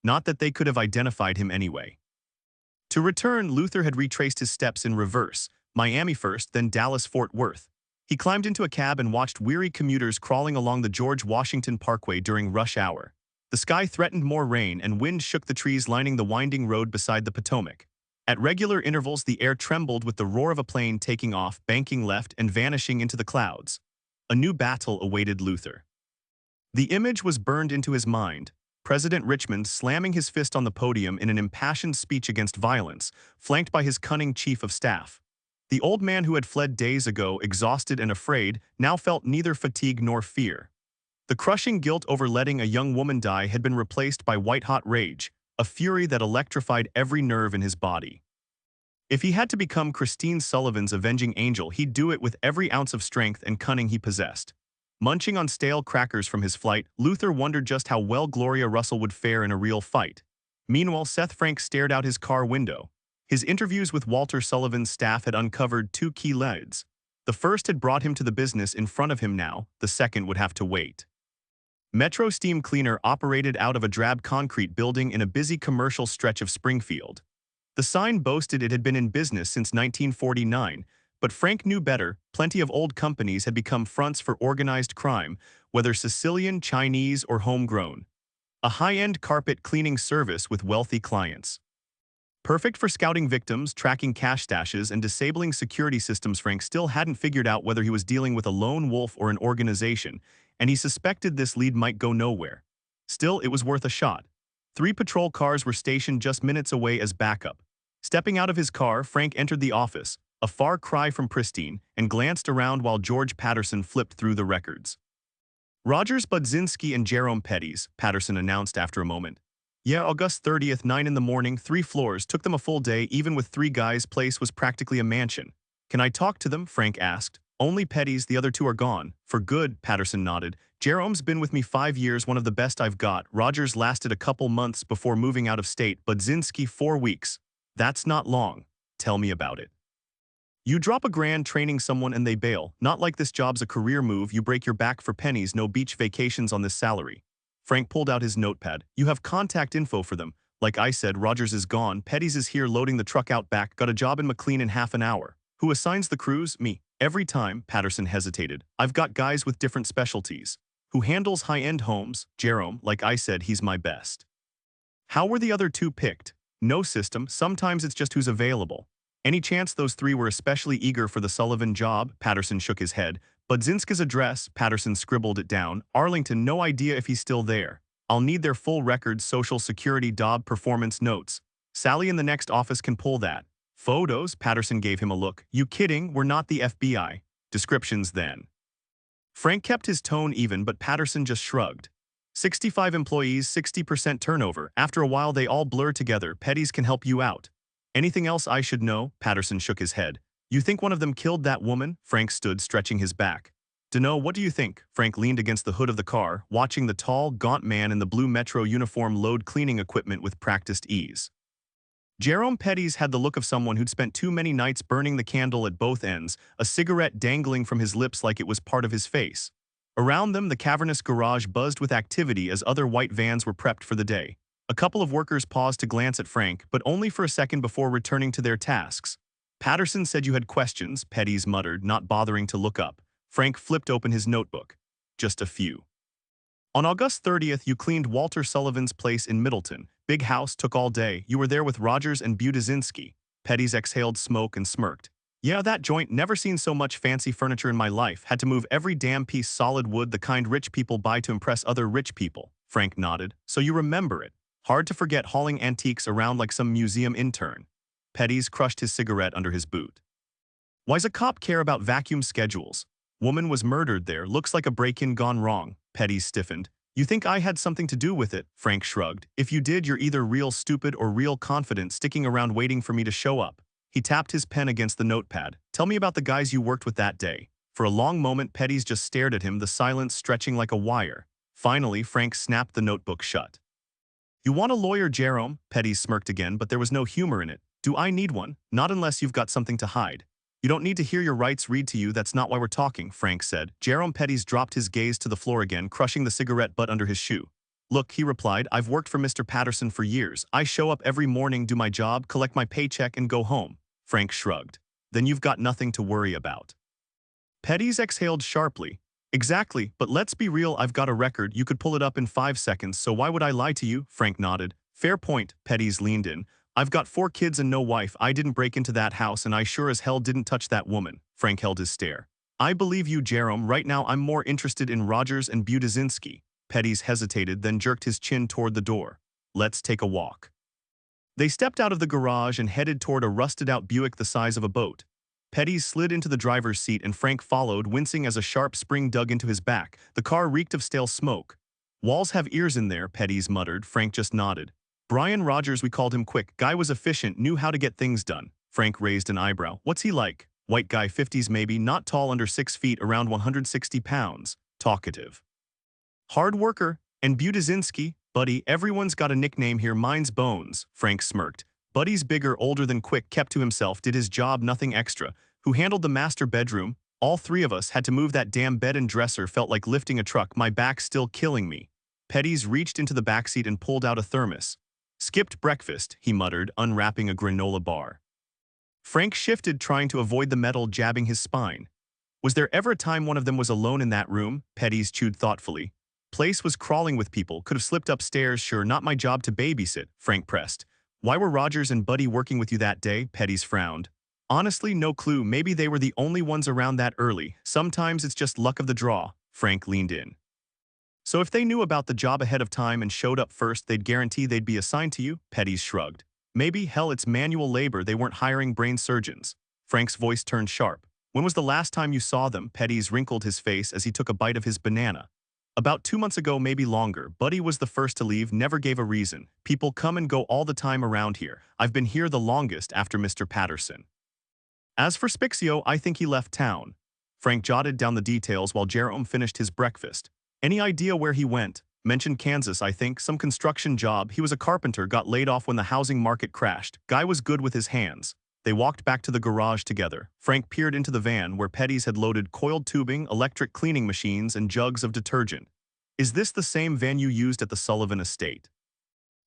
Not that they could have identified him anyway. To return, Luther had retraced his steps in reverse, Miami first, then Dallas-Fort Worth. He climbed into a cab and watched weary commuters crawling along the George Washington Parkway during rush hour. The sky threatened more rain, and wind shook the trees lining the winding road beside the Potomac. At regular intervals, the air trembled with the roar of a plane taking off, banking left, and vanishing into the clouds. A new battle awaited Luther. The image was burned into his mind. President Richmond slamming his fist on the podium in an impassioned speech against violence, flanked by his cunning chief of staff. The old man who had fled days ago, exhausted and afraid, now felt neither fatigue nor fear. The crushing guilt over letting a young woman die had been replaced by white-hot rage, a fury that electrified every nerve in his body. If he had to become Christine Sullivan's avenging angel, he'd do it with every ounce of strength and cunning he possessed. Munching on stale crackers from his flight, Luther wondered just how well Gloria Russell would fare in a real fight. Meanwhile, Seth Frank stared out his car window. His interviews with Walter Sullivan's staff had uncovered two key leads. The first had brought him to the business in front of him now, the second would have to wait. Metro Steam Cleaner operated out of a drab concrete building in a busy commercial stretch of Springfield. The sign boasted it had been in business since 1949, but Frank knew better. Plenty of old companies had become fronts for organized crime, whether Sicilian, Chinese, or homegrown. A high-end carpet cleaning service with wealthy clients. Perfect for scouting victims, tracking cash stashes, and disabling security systems. Frank still hadn't figured out whether he was dealing with a lone wolf or an organization, and he suspected this lead might go nowhere. Still, it was worth a shot. 3 patrol cars were stationed just minutes away as backup. Stepping out of his car, Frank entered the office, a far cry from pristine, and glanced around while George Patterson flipped through the records. "Rogers, Budzinski, and Jerome Petty's," Patterson announced after a moment. "Yeah, August 30th, 9 in the morning, 3 floors, took them a full day. Even with 3 guys, place was practically a mansion." "Can I talk to them?" Frank asked. "Only Petty's, the other 2 are gone." "For good," Patterson nodded. "Jerome's been with me 5 years, one of the best I've got. Rogers lasted a couple months before moving out of state. Budzinski 4 weeks. That's not long. Tell me about it." "You drop a grand training someone and they bail. Not like this job's a career move. You break your back for pennies. No beach vacations on this salary." Frank pulled out his notepad. "You have contact info for them. Like I said, Rogers is gone. Petty's is here loading the truck out back. Got a job in McLean in half an hour. Who assigns the crews? Me. Every time, Patterson hesitated. I've got guys with different specialties. Who handles high-end homes? Jerome, like I said, he's my best. How were the other two picked? No system, sometimes it's just who's available. Any chance those three were especially eager for the Sullivan job? Patterson shook his head. Budzinska's address, Patterson scribbled it down. Arlington, no idea if he's still there. I'll need their full records, social security, job performance notes. Sally in the next office can pull that. Photos? Patterson gave him a look. You kidding? We're not the FBI. Descriptions then. Frank kept his tone even, but Patterson just shrugged. 65 employees, 60% turnover. After a while they all blur together. Petties can help you out. Anything else I should know? Patterson shook his head. You think one of them killed that woman? Frank stood, stretching his back. Dunno, what do you think? Frank leaned against the hood of the car, watching the tall, gaunt man in the blue Metro uniform load cleaning equipment with practiced ease. Jerome Petties had the look of someone who'd spent too many nights burning the candle at both ends, a cigarette dangling from his lips like it was part of his face. Around them, the cavernous garage buzzed with activity as other white vans were prepped for the day. A couple of workers paused to glance at Frank, but only for a second before returning to their tasks. Patterson said you had questions, Petties muttered, not bothering to look up. Frank flipped open his notebook. Just a few. On August 30th, you cleaned Walter Sullivan's place in Middleton. Big house, took all day. You were there with Rogers and Baldacci. Petties exhaled smoke and smirked. Yeah, that joint, never seen so much fancy furniture in my life. Had to move every damn piece solid wood, the kind rich people buy to impress other rich people. Frank nodded. So you remember it. Hard to forget hauling antiques around like some museum intern. Petties crushed his cigarette under his boot. Why's a cop care about vacuum schedules? Woman was murdered there, looks like a break-in gone wrong. Petties stiffened. You think I had something to do with it? Frank shrugged. If you did, you're either real stupid or real confident, sticking around waiting for me to show up. He tapped his pen against the notepad. Tell me about the guys you worked with that day. For a long moment, Petties just stared at him, the silence stretching like a wire. Finally, Frank snapped the notebook shut. You want a lawyer, Jerome? Petties smirked again, but there was no humor in it. Do I need one? Not unless you've got something to hide. You don't need to hear your rights read to you, that's not why we're talking, Frank said. Jerome Petties dropped his gaze to the floor again, crushing the cigarette butt under his shoe. Look, he replied, I've worked for Mr. Patterson for years. I show up every morning, do my job, collect my paycheck, and go home. Frank shrugged. Then you've got nothing to worry about. Petties exhaled sharply. Exactly, but let's be real, I've got a record, you could pull it up in 5 seconds, so why would I lie to you? Frank nodded. Fair point, Petties leaned in. I've got 4 kids and no wife, I didn't break into that house and I sure as hell didn't touch that woman. Frank held his stare. I believe you, Jerome, right now I'm more interested in Rogers and Baldacci. Petties hesitated, then jerked his chin toward the door. Let's take a walk. They stepped out of the garage and headed toward a rusted-out Buick the size of a boat. Petties slid into the driver's seat and Frank followed, wincing as a sharp spring dug into his back. The car reeked of stale smoke. Walls have ears in there, Petties muttered. Frank just nodded. Brian Rogers, we called him quick. Guy was efficient, knew how to get things done. Frank raised an eyebrow. What's he like? White guy, 50s maybe, not tall, under 6 feet, around 160 pounds. Talkative. Hard worker. And Baldacci, Buddy, everyone's got a nickname here, mine's Bones. Frank smirked. Buddy's bigger, older than Quick, kept to himself, did his job, nothing extra. Who handled the master bedroom? All 3 of us had to move that damn bed and dresser, felt like lifting a truck, my back's still killing me. Petties reached into the backseat and pulled out a thermos. Skipped breakfast, he muttered, unwrapping a granola bar. Frank shifted, trying to avoid the metal jabbing his spine. Was there ever a time one of them was alone in that room? Petties chewed thoughtfully. Place was crawling with people, could have slipped upstairs, sure, not my job to babysit, Frank pressed. Why were Rogers and Buddy working with you that day? Petties frowned. Honestly, no clue, maybe they were the only ones around that early. Sometimes it's just luck of the draw. Frank leaned in. So if they knew about the job ahead of time and showed up first, they'd guarantee they'd be assigned to you? Petties shrugged. Maybe, hell, it's manual labor, they weren't hiring brain surgeons. Frank's voice turned sharp. When was the last time you saw them? Petties wrinkled his face as he took a bite of his banana. About 2 months ago, maybe longer. Buddy was the first to leave, never gave a reason. People come and go all the time around here. I've been here the longest after Mr. Patterson. As for Spixio, I think he left town. Frank jotted down the details while Jerome finished his breakfast. Any idea where he went? Mentioned Kansas, I think, some construction job. He was a carpenter, got laid off when the housing market crashed. Guy was good with his hands. They walked back to the garage together. Frank peered into the van where Petties had loaded coiled tubing, electric cleaning machines, and jugs of detergent. Is this the same van you used at the Sullivan estate?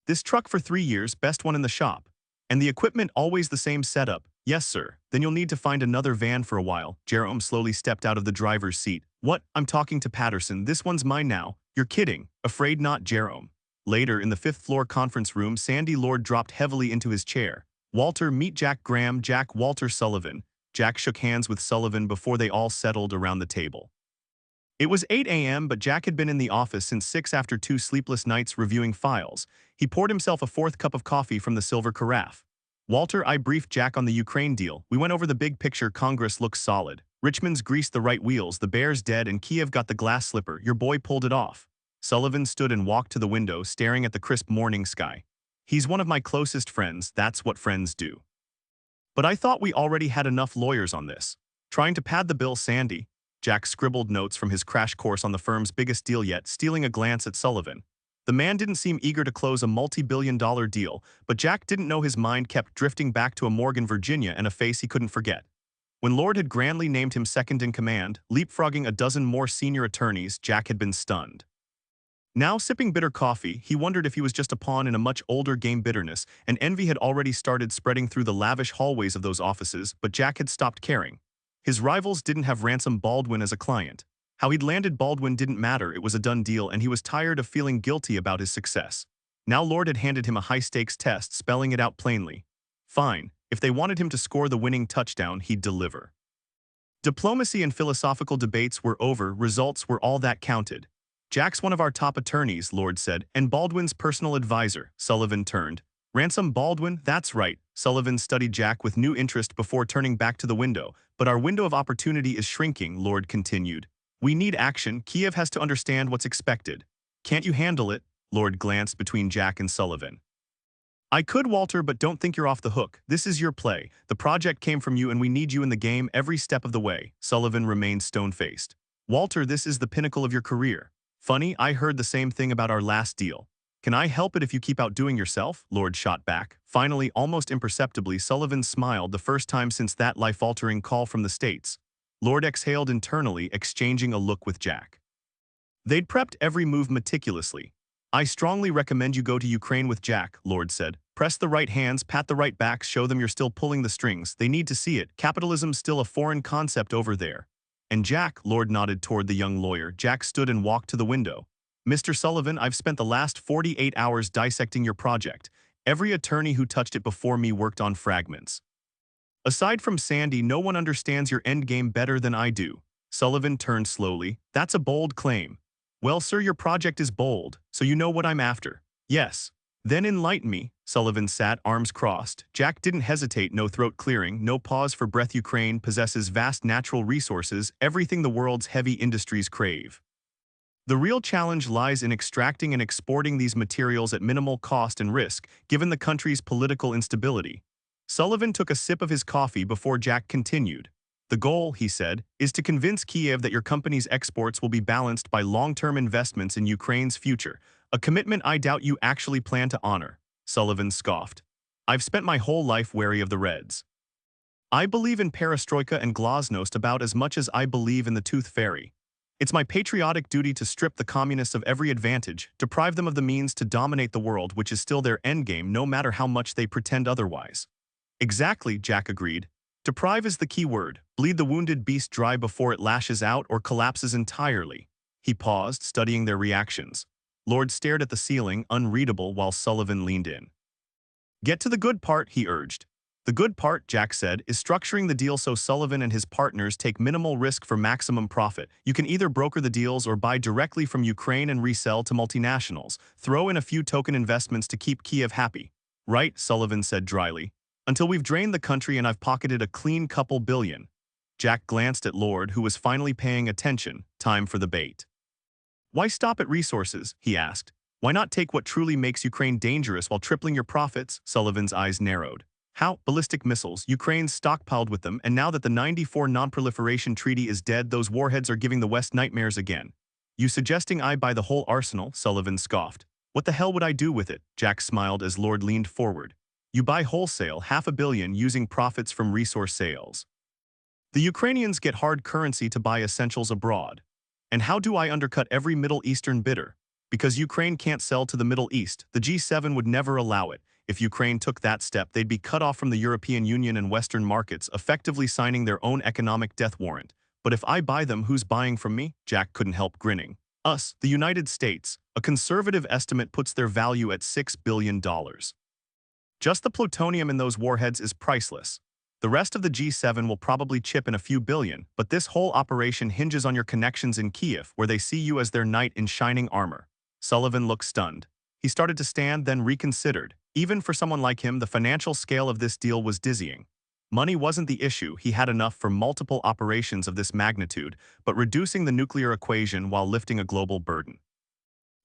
This truck for 3 years, best one in the shop. And the equipment always the same setup. Yes, sir. Then you'll need to find another van for a while. Jerome slowly stepped out of the driver's seat. What? I'm talking to Patterson. This one's mine now. You're kidding. Afraid not, Jerome. Later, in the fifth-floor conference room, Sandy Lord dropped heavily into his chair. Walter, meet Jack Graham, Jack Walter Sullivan. Jack shook hands with Sullivan before they all settled around the table. It was 8 a.m., but Jack had been in the office since 6 after 2 sleepless nights reviewing files. He poured himself a fourth cup of coffee from the silver carafe. Walter, I briefed Jack on the Ukraine deal. We went over the big picture. Congress looks solid. Richmond's greased the right wheels, the Bears dead, and Kiev got the glass slipper. Your boy pulled it off. Sullivan stood and walked to the window, staring at the crisp morning sky. He's one of my closest friends. That's what friends do. But I thought we already had enough lawyers on this. Trying to pad the bill, Sandy. Jack scribbled notes from his crash course on the firm's biggest deal yet, stealing a glance at Sullivan. The man didn't seem eager to close a multi-billion-dollar deal, but Jack didn't know his mind kept drifting back to a Morgan, Virginia, and a face he couldn't forget. When Lord had grandly named him second in command, leapfrogging a dozen more senior attorneys, Jack had been stunned. Now, sipping bitter coffee, he wondered if he was just a pawn in a much older game. Bitterness and envy had already started spreading through the lavish hallways of those offices, but Jack had stopped caring. His rivals didn't have Ransom Baldwin as a client. How he'd landed Baldwin didn't matter, it was a done deal, and he was tired of feeling guilty about his success. Now Lord had handed him a high-stakes test, spelling it out plainly. Fine, if they wanted him to score the winning touchdown, he'd deliver. Diplomacy and philosophical debates were over, results were all that counted. Jack's one of our top attorneys, Lord said, and Baldwin's personal advisor. Sullivan turned. Ransom Baldwin, that's right. Sullivan studied Jack with new interest before turning back to the window. But our window of opportunity is shrinking, Lord continued. We need action. Kiev has to understand what's expected. Can't you handle it? Lord glanced between Jack and Sullivan. I could, Walter, but don't think you're off the hook. This is your play. The project came from you and we need you in the game every step of the way. Sullivan remained stone-faced. Walter, this is the pinnacle of your career. Funny, I heard the same thing about our last deal. Can I help it if you keep outdoing yourself? Lord shot back. Finally, almost imperceptibly, Sullivan smiled, the first time since that life-altering call from the States. Lord exhaled internally, exchanging a look with Jack. They'd prepped every move meticulously. I strongly recommend you go to Ukraine with Jack, Lord said. Press the right hands, pat the right backs, show them you're still pulling the strings. They need to see it. Capitalism's still a foreign concept over there. And Jack, Lord nodded toward the young lawyer. Jack stood and walked to the window. Mr. Sullivan, I've spent the last 48 hours dissecting your project. Every attorney who touched it before me worked on fragments. Aside from Sandy, no one understands your endgame better than I do. Sullivan turned slowly. That's a bold claim. Well, sir, your project is bold, so you know what I'm after. Yes. Then enlighten me. Sullivan sat, arms crossed. Jack didn't hesitate, no throat clearing, no pause for breath. Ukraine possesses vast natural resources, everything the world's heavy industries crave. The real challenge lies in extracting and exporting these materials at minimal cost and risk, given the country's political instability. Sullivan took a sip of his coffee before Jack continued. The goal, he said, is to convince Kiev that your company's exports will be balanced by long-term investments in Ukraine's future, a commitment I doubt you actually plan to honor. Sullivan scoffed. I've spent my whole life wary of the Reds. I believe in perestroika and glasnost about as much as I believe in the tooth fairy. It's my patriotic duty to strip the communists of every advantage, deprive them of the means to dominate the world, which is still their endgame no matter how much they pretend otherwise. Exactly, Jack agreed. Deprive is the key word. Bleed the wounded beast dry before it lashes out or collapses entirely. He paused, studying their reactions. Lord stared at the ceiling, unreadable, while Sullivan leaned in. Get to the good part, he urged. The good part, Jack said, is structuring the deal so Sullivan and his partners take minimal risk for maximum profit. You can either broker the deals or buy directly from Ukraine and resell to multinationals. Throw in a few token investments to keep Kiev happy. Right, Sullivan said dryly. Until we've drained the country and I've pocketed a clean couple billion. Jack glanced at Lord, who was finally paying attention. Time for the bait. Why stop at resources? He asked. Why not take what truly makes Ukraine dangerous while tripling your profits? Sullivan's eyes narrowed. How? Ballistic missiles. Ukraine's stockpiled with them, and now that the '94 Non-Proliferation Treaty is dead, those warheads are giving the West nightmares again. You suggesting I buy the whole arsenal? Sullivan scoffed. What the hell would I do with it? Jack smiled as Lord leaned forward. You buy wholesale, $500 million, using profits from resource sales. The Ukrainians get hard currency to buy essentials abroad. And how do I undercut every Middle Eastern bidder? Because Ukraine can't sell to the Middle East, the G7 would never allow it. If Ukraine took that step, they'd be cut off from the European Union and Western markets, effectively signing their own economic death warrant. But if I buy them, who's buying from me? Jack couldn't help grinning. Us, the United States. A conservative estimate puts their value at $6 billion. Just the plutonium in those warheads is priceless. The rest of the G7 will probably chip in a few billion, but this whole operation hinges on your connections in Kiev, where they see you as their knight in shining armor. Sullivan looked stunned. He started to stand, then reconsidered. Even for someone like him, the financial scale of this deal was dizzying. Money wasn't the issue, he had enough for multiple operations of this magnitude, but reducing the nuclear equation while lifting a global burden.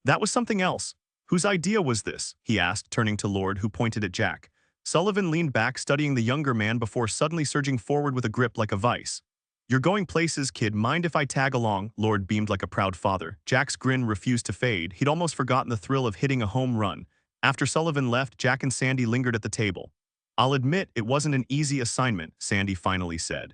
That was something else. Whose idea was this? He asked, turning to Lord, who pointed at Jack. Sullivan leaned back, studying the younger man before suddenly surging forward with a grip like a vice. You're going places, kid. Mind if I tag along? Lord beamed like a proud father. Jack's grin refused to fade. He'd almost forgotten the thrill of hitting a home run. After Sullivan left, Jack and Sandy lingered at the table. I'll admit it wasn't an easy assignment, Sandy finally said.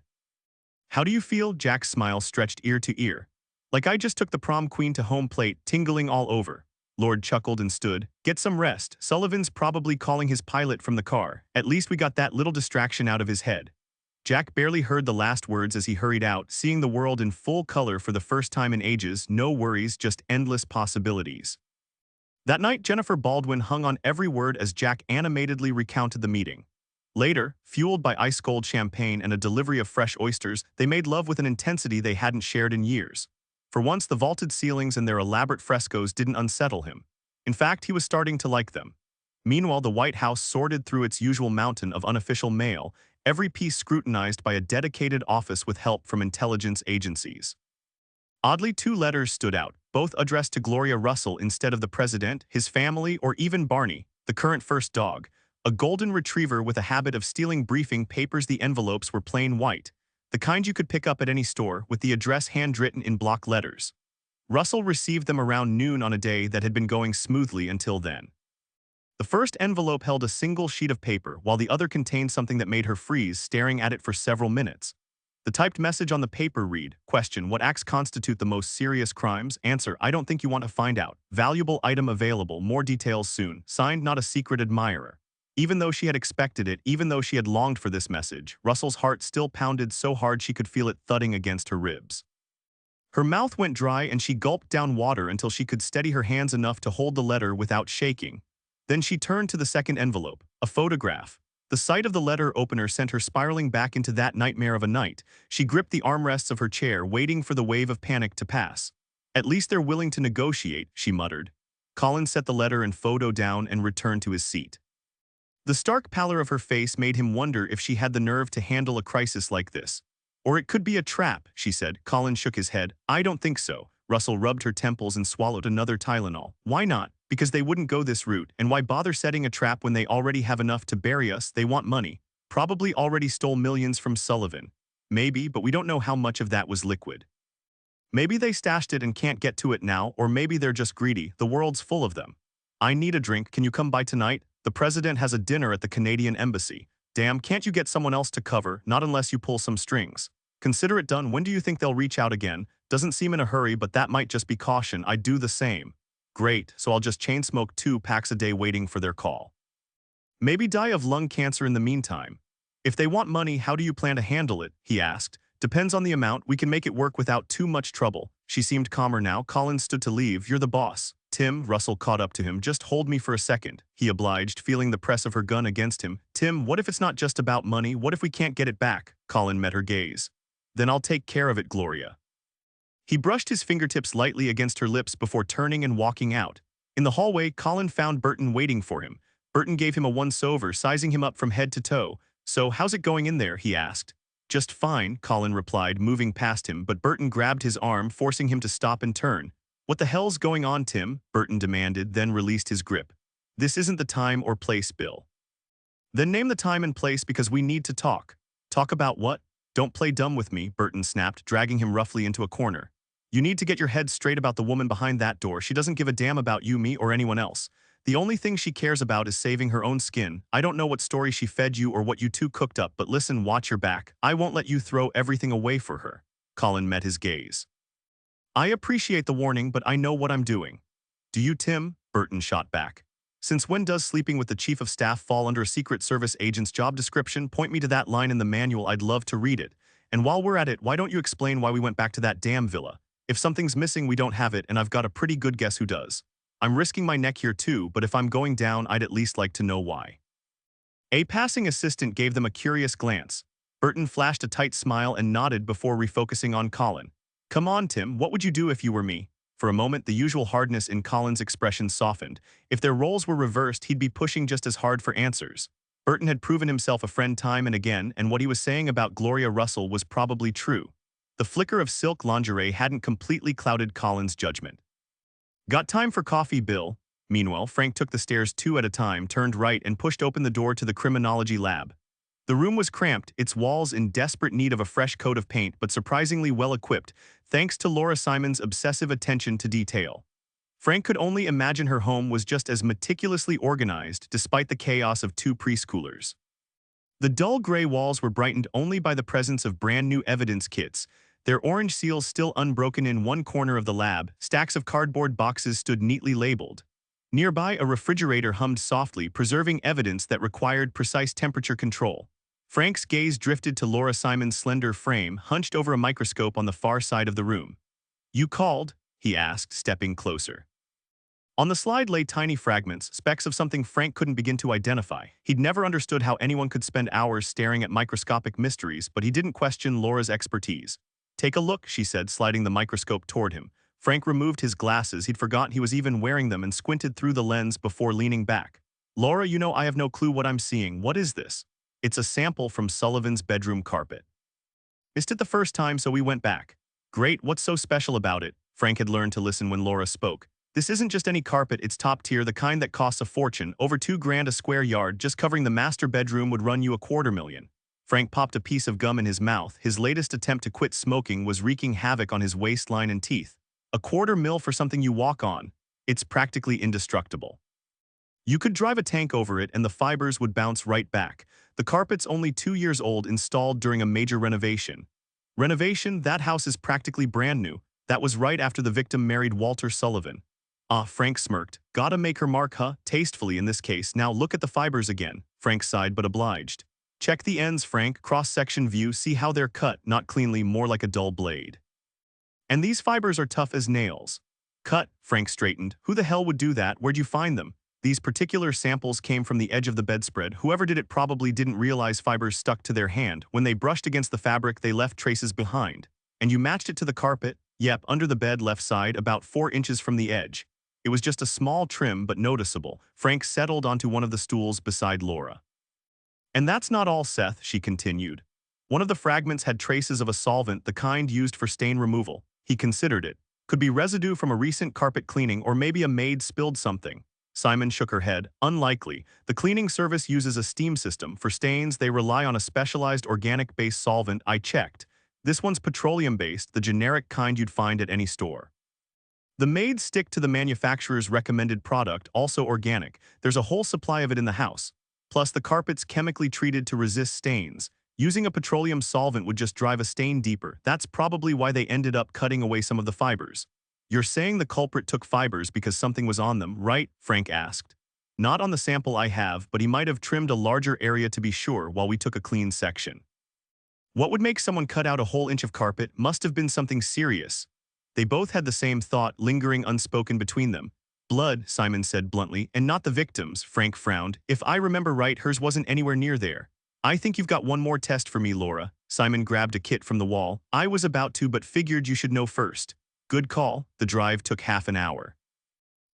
How do you feel? Jack's smile stretched ear to ear. Like I just took the prom queen to home plate, tingling all over. Lord chuckled and stood. Get some rest. Sullivan's probably calling his pilot from the car. At least we got that little distraction out of his head. Jack barely heard the last words as he hurried out, seeing the world in full color for the first time in ages. No worries, just endless possibilities. That night, Jennifer Baldwin hung on every word as Jack animatedly recounted the meeting. Later, fueled by ice-cold champagne and a delivery of fresh oysters, they made love with an intensity they hadn't shared in years. For once, the vaulted ceilings and their elaborate frescoes didn't unsettle him. In fact, he was starting to like them. Meanwhile, the White House sorted through its usual mountain of unofficial mail, every piece scrutinized by a dedicated office with help from intelligence agencies. Oddly, 2 letters stood out, both addressed to Gloria Russell instead of the president, his family, or even Barney, the current first dog, a golden retriever with a habit of stealing briefing papers. The envelopes were plain white, the kind you could pick up at any store, with the address handwritten in block letters. Russell received them around noon on a day that had been going smoothly until then. The first envelope held a single sheet of paper, while the other contained something that made her freeze, staring at it for several minutes. The typed message on the paper read, Question: What acts constitute the most serious crimes? Answer: I don't think you want to find out. Valuable item available, more details soon. Signed, not a secret admirer. Even though she had expected it, even though she had longed for this message, Russell's heart still pounded so hard she could feel it thudding against her ribs. Her mouth went dry and she gulped down water until she could steady her hands enough to hold the letter without shaking. Then she turned to the second envelope, a photograph. The sight of the letter opener sent her spiraling back into that nightmare of a night. She gripped the armrests of her chair, waiting for the wave of panic to pass. At least they're willing to negotiate, she muttered. Colin set the letter and photo down and returned to his seat. The stark pallor of her face made him wonder if she had the nerve to handle a crisis like this. Or it could be a trap, she said. Colin shook his head. I don't think so. Russell rubbed her temples and swallowed another Tylenol. Why not? Because they wouldn't go this route, and why bother setting a trap when they already have enough to bury us? They want money. Probably already stole millions from Sullivan. Maybe, but we don't know how much of that was liquid. Maybe they stashed it and can't get to it now, or maybe they're just greedy. The world's full of them. I need a drink. Can you come by tonight? The president has a dinner at the Canadian embassy. Damn, can't you get someone else to cover? Not unless you pull some strings. Consider it done. When do you think they'll reach out again? Doesn't seem in a hurry, but that might just be caution. I'd do the same. Great, so I'll just chain smoke 2 packs a day waiting for their call. Maybe die of lung cancer in the meantime. If they want money, how do you plan to handle it? He asked. Depends on the amount. We can make it work without too much trouble. She seemed calmer now. Colin stood to leave. You're the boss. Tim, Russell caught up to him. Just hold me for a second, he obliged, feeling the press of her gun against him. Tim, what if it's not just about money? What if we can't get it back? Colin met her gaze. Then I'll take care of it, Gloria. He brushed his fingertips lightly against her lips before turning and walking out. In the hallway, Colin found Burton waiting for him. Burton gave him a once-over, sizing him up from head to toe. So, how's it going in there? He asked. Just fine, Colin replied, moving past him, but Burton grabbed his arm, forcing him to stop and turn. What the hell's going on, Tim? Burton demanded, then released his grip. This isn't the time or place, Bill. Then name the time and place, because we need to talk. Talk about what? Don't play dumb with me, Burton snapped, dragging him roughly into a corner. You need to get your head straight about the woman behind that door. She doesn't give a damn about you, me, or anyone else. The only thing she cares about is saving her own skin. I don't know what story she fed you or what you two cooked up, but listen, watch your back. I won't let you throw everything away for her. Colin met his gaze. I appreciate the warning, but I know what I'm doing. Do you, Tim? Burton shot back. Since when does sleeping with the chief of staff fall under a Secret Service agent's job description? Point me to that line in the manual, I'd love to read it. And while we're at it, why don't you explain why we went back to that damn villa? If something's missing, we don't have it, and I've got a pretty good guess who does. I'm risking my neck here too, but if I'm going down, I'd at least like to know why. A passing assistant gave them a curious glance. Burton flashed a tight smile and nodded before refocusing on Colin. Come on, Tim, what would you do if you were me? For a moment, the usual hardness in Colin's expression softened. If their roles were reversed, he'd be pushing just as hard for answers. Burton had proven himself a friend time and again, and what he was saying about Gloria Russell was probably true. The flicker of silk lingerie hadn't completely clouded Colin's judgment. Got time for coffee, Bill? Meanwhile, Frank took the stairs 2 at a time, turned right, and pushed open the door to the criminology lab. The room was cramped, its walls in desperate need of a fresh coat of paint, but surprisingly well-equipped, thanks to Laura Simon's obsessive attention to detail. Frank could only imagine her home was just as meticulously organized, despite the chaos of 2 preschoolers. The dull gray walls were brightened only by the presence of brand-new evidence kits, their orange seals still unbroken in one corner of the lab. Stacks of cardboard boxes stood neatly labeled. Nearby, a refrigerator hummed softly, preserving evidence that required precise temperature control. Frank's gaze drifted to Laura Simon's slender frame, hunched over a microscope on the far side of the room. You called? He asked, stepping closer. On the slide lay tiny fragments, specks of something Frank couldn't begin to identify. He'd never understood how anyone could spend hours staring at microscopic mysteries, but he didn't question Laura's expertise. Take a look, she said, sliding the microscope toward him. Frank removed his glasses. He'd forgotten he was even wearing them and squinted through the lens before leaning back. Laura, you know I have no clue what I'm seeing. What is this? It's a sample from Sullivan's bedroom carpet. Missed it the first time, so we went back. Great, what's so special about it? Frank had learned to listen when Laura spoke. This isn't just any carpet, it's top tier, the kind that costs a fortune, over $2,000 a square yard. Just covering the master bedroom would run you $250,000. Frank popped a piece of gum in his mouth. His latest attempt to quit smoking was wreaking havoc on his waistline and teeth. $250,000 for something you walk on. It's practically indestructible. You could drive a tank over it and the fibers would bounce right back. The carpet's only 2 years old, installed during a major renovation. Renovation? That house is practically brand new. That was right after the victim married Walter Sullivan. Ah, Frank smirked. Gotta make her mark, huh? Tastefully in this case. Now look at the fibers again. Frank sighed but obliged. Check the ends, Frank. Cross-section view. See how they're cut, not cleanly, more like a dull blade. And these fibers are tough as nails. Cut, Frank straightened. Who the hell would do that? Where'd you find them? These particular samples came from the edge of the bedspread. Whoever did it probably didn't realize fibers stuck to their hand. When they brushed against the fabric, they left traces behind. And you matched it to the carpet? Yep, under the bed, left side, about 4 inches from the edge. It was just a small trim, but noticeable. Frank settled onto one of the stools beside Laura. And that's not all, Seth, she continued. One of the fragments had traces of a solvent, the kind used for stain removal. He considered it. Could be residue from a recent carpet cleaning, or maybe a maid spilled something. Simon shook her head. Unlikely. The cleaning service uses a steam system. For stains, they rely on a specialized organic-based solvent. I checked. This one's petroleum-based, the generic kind you'd find at any store. The maids stick to the manufacturer's recommended product, also organic. There's a whole supply of it in the house. Plus, the carpet's chemically treated to resist stains. Using a petroleum solvent would just drive a stain deeper. That's probably why they ended up cutting away some of the fibers. You're saying the culprit took fibers because something was on them, right? Frank asked. Not on the sample I have, but he might have trimmed a larger area to be sure while we took a clean section. What would make someone cut out a whole inch of carpet? Must have been something serious. They both had the same thought lingering unspoken between them. Blood, Simon said bluntly, and not the victim's. Frank frowned. If I remember right, hers wasn't anywhere near there. I think you've got one more test for me, Laura. Simon grabbed a kit from the wall. I was about to, but figured you should know first. Good call. The drive took half an hour.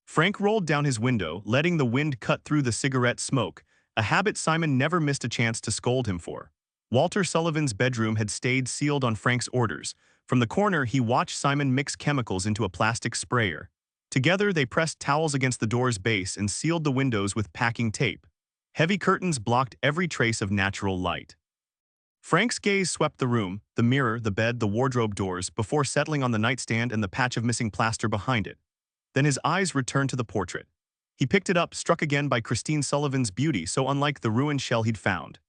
Frank rolled down his window, letting the wind cut through the cigarette smoke, a habit Simon never missed a chance to scold him for. Walter Sullivan's bedroom had stayed sealed on Frank's orders. From the corner, he watched Simon mix chemicals into a plastic sprayer. Together, they pressed towels against the door's base and sealed the windows with packing tape. Heavy curtains blocked every trace of natural light. Frank's gaze swept the room, the mirror, the bed, the wardrobe doors, before settling on the nightstand and the patch of missing plaster behind it. Then his eyes returned to the portrait. He picked it up, struck again by Christine Sullivan's beauty, so unlike the ruined shell he'd found.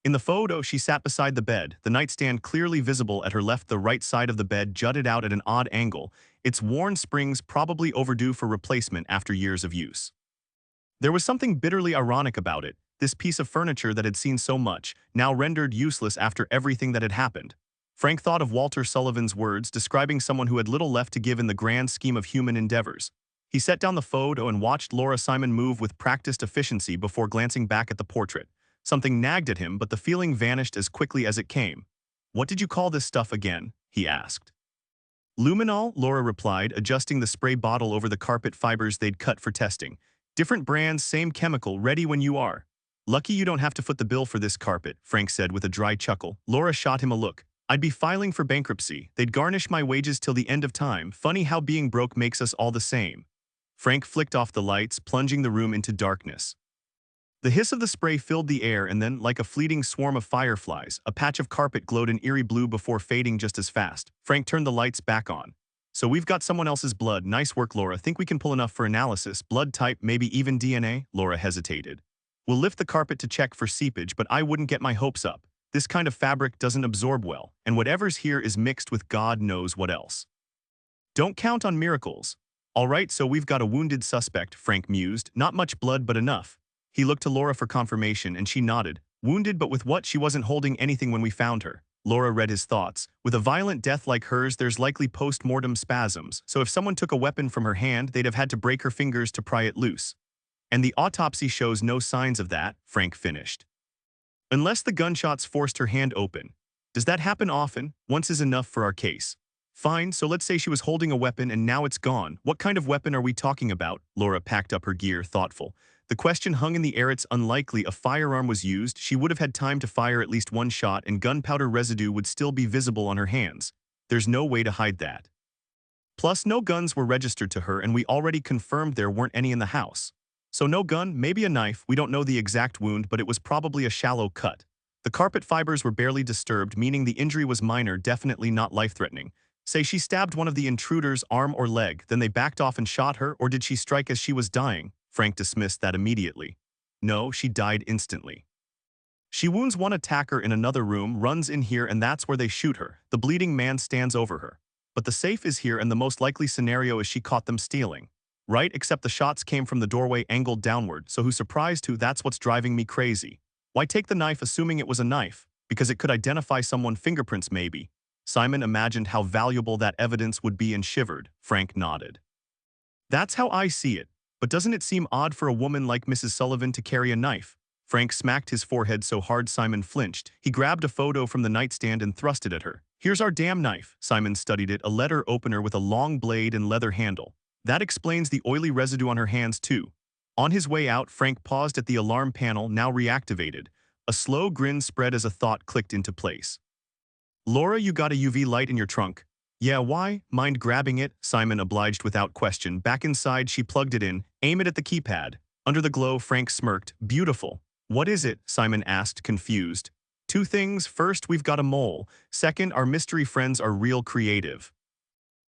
In the photo, she sat beside the bed, the nightstand clearly visible at her left. The right side of the bed jutted out at an odd angle, its worn springs probably overdue for replacement after years of use. There was something bitterly ironic about it, this piece of furniture that had seen so much, now rendered useless after everything that had happened. Frank thought of Walter Sullivan's words describing someone who had little left to give in the grand scheme of human endeavors. He set down the photo and watched Laura Simon move with practiced efficiency before glancing back at the portrait. Something nagged at him, but the feeling vanished as quickly as it came. "What did you call this stuff again?" he asked. "Luminol," Laura replied, adjusting the spray bottle over the carpet fibers they'd cut for testing. "Different brands, same chemical, ready when you are." "Lucky you don't have to foot the bill for this carpet," Frank said with a dry chuckle. Laura shot him a look. "I'd be filing for bankruptcy. They'd garnish my wages till the end of time. Funny how being broke makes us all the same." Frank flicked off the lights, plunging the room into darkness. The hiss of the spray filled the air and then, like a fleeting swarm of fireflies, a patch of carpet glowed an eerie blue before fading just as fast. Frank turned the lights back on. "So we've got someone else's blood. Nice work, Laura. Think we can pull enough for analysis? Blood type, maybe even DNA?" Laura hesitated. "We'll lift the carpet to check for seepage, but I wouldn't get my hopes up. This kind of fabric doesn't absorb well, and whatever's here is mixed with God knows what else. Don't count on miracles." "All right, so we've got a wounded suspect," Frank mused. "Not much blood, but enough." He looked to Laura for confirmation, and she nodded. "Wounded, but with what? She wasn't holding anything when we found her." Laura read his thoughts. "With a violent death like hers, there's likely post-mortem spasms, so if someone took a weapon from her hand, they'd have had to break her fingers to pry it loose. And the autopsy shows no signs of that," Frank finished. "Unless the gunshots forced her hand open. Does that happen often? Once is enough for our case." "Fine, so let's say she was holding a weapon and now it's gone. What kind of weapon are we talking about?" Laura packed up her gear, thoughtful. The question hung in the air. "It's unlikely a firearm was used. She would have had time to fire at least one shot and gunpowder residue would still be visible on her hands. There's no way to hide that. Plus, no guns were registered to her and we already confirmed there weren't any in the house. So no gun, maybe a knife. We don't know the exact wound, but it was probably a shallow cut. The carpet fibers were barely disturbed, meaning the injury was minor, definitely not life-threatening. Say she stabbed one of the intruders' arm or leg, then they backed off and shot her, or did she strike as she was dying?" Frank dismissed that immediately. "No, she died instantly. She wounds one attacker in another room, runs in here, and that's where they shoot her. The bleeding man stands over her. But the safe is here, and the most likely scenario is she caught them stealing. Right, except the shots came from the doorway angled downward, so who surprised who? That's what's driving me crazy. Why take the knife assuming it was a knife? Because it could identify someone, fingerprints maybe." Simon imagined how valuable that evidence would be and shivered. Frank nodded. "That's how I see it. But doesn't it seem odd for a woman like Mrs. Sullivan to carry a knife?" Frank smacked his forehead so hard Simon flinched. He grabbed a photo from the nightstand and thrust it at her. "Here's our damn knife." Simon studied it, a letter opener with a long blade and leather handle. "That explains the oily residue on her hands too." On his way out, Frank paused at the alarm panel, now reactivated. A slow grin spread as a thought clicked into place. "Laura, you got a UV light in your trunk?" "Yeah, why? Mind grabbing it?" Simon obliged without question. Back inside, she plugged it in. "Aim it at the keypad." Under the glow, Frank smirked. "Beautiful." "What is it?" Simon asked, confused. "Two things. First, we've got a mole. Second, our mystery friends are real creative."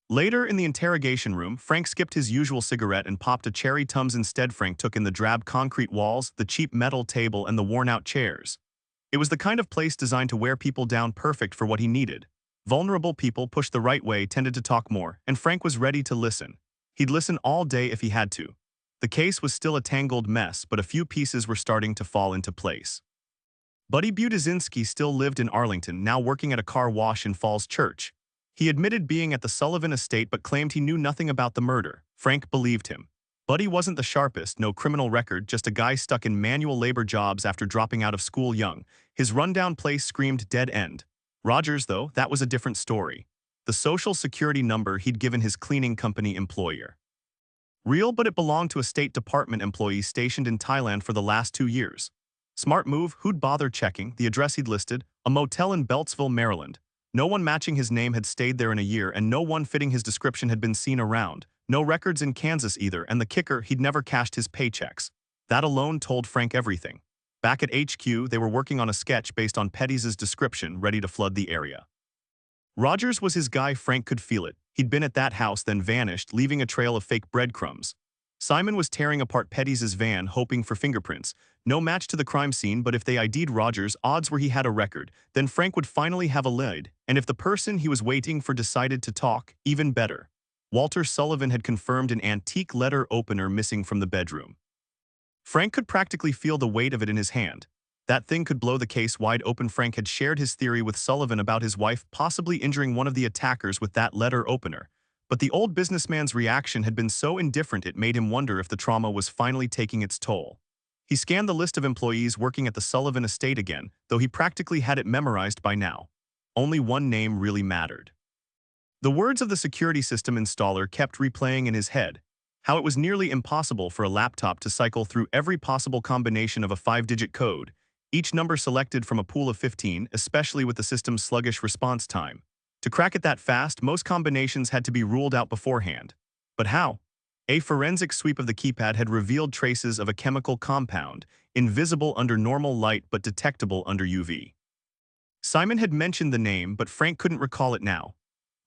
Later, in the interrogation room, Frank skipped his usual cigarette and popped a cherry Tums instead. Frank took in the drab concrete walls, the cheap metal table, and the worn-out chairs. It was the kind of place designed to wear people down, perfect for what he needed. Vulnerable people, pushed the right way, tended to talk more, and Frank was ready to listen. He'd listen all day if he had to. The case was still a tangled mess, but a few pieces were starting to fall into place. Buddy Budizinski still lived in Arlington, now working at a car wash in Falls Church. He admitted being at the Sullivan estate but claimed he knew nothing about the murder. Frank believed him. Buddy wasn't the sharpest, no criminal record, just a guy stuck in manual labor jobs after dropping out of school young. His rundown place screamed dead end. Rogers, though, that was a different story. The social security number he'd given his cleaning company employer. Real, but it belonged to a State Department employee stationed in Thailand for the last 2 years. Smart move, who'd bother checking? The address he'd listed, a motel in Beltsville, Maryland. No one matching his name had stayed there in a year, and no one fitting his description had been seen around. No records in Kansas either, and the kicker, he'd never cashed his paychecks. That alone told Frank everything. Back at HQ, they were working on a sketch based on Petty's description, ready to flood the area. Rogers was his guy. Frank could feel it. He'd been at that house, then vanished, leaving a trail of fake breadcrumbs. Simon was tearing apart Petty's van, hoping for fingerprints. No match to the crime scene, but if they ID'd Rogers, odds were he had a record. Then Frank would finally have a lead, and if the person he was waiting for decided to talk, even better. Walter Sullivan had confirmed an antique letter opener missing from the bedroom. Frank could practically feel the weight of it in his hand. That thing could blow the case wide open. Frank had shared his theory with Sullivan about his wife possibly injuring one of the attackers with that letter opener. But the old businessman's reaction had been so indifferent it made him wonder if the trauma was finally taking its toll. He scanned the list of employees working at the Sullivan estate again, though he practically had it memorized by now. Only one name really mattered. The words of the security system installer kept replaying in his head, how it was nearly impossible for a laptop to cycle through every possible combination of a 5-digit code, each number selected from a pool of 15, especially with the system's sluggish response time. To crack it that fast, most combinations had to be ruled out beforehand. But how? A forensic sweep of the keypad had revealed traces of a chemical compound, invisible under normal light but detectable under UV. Simon had mentioned the name, but Frank couldn't recall it now.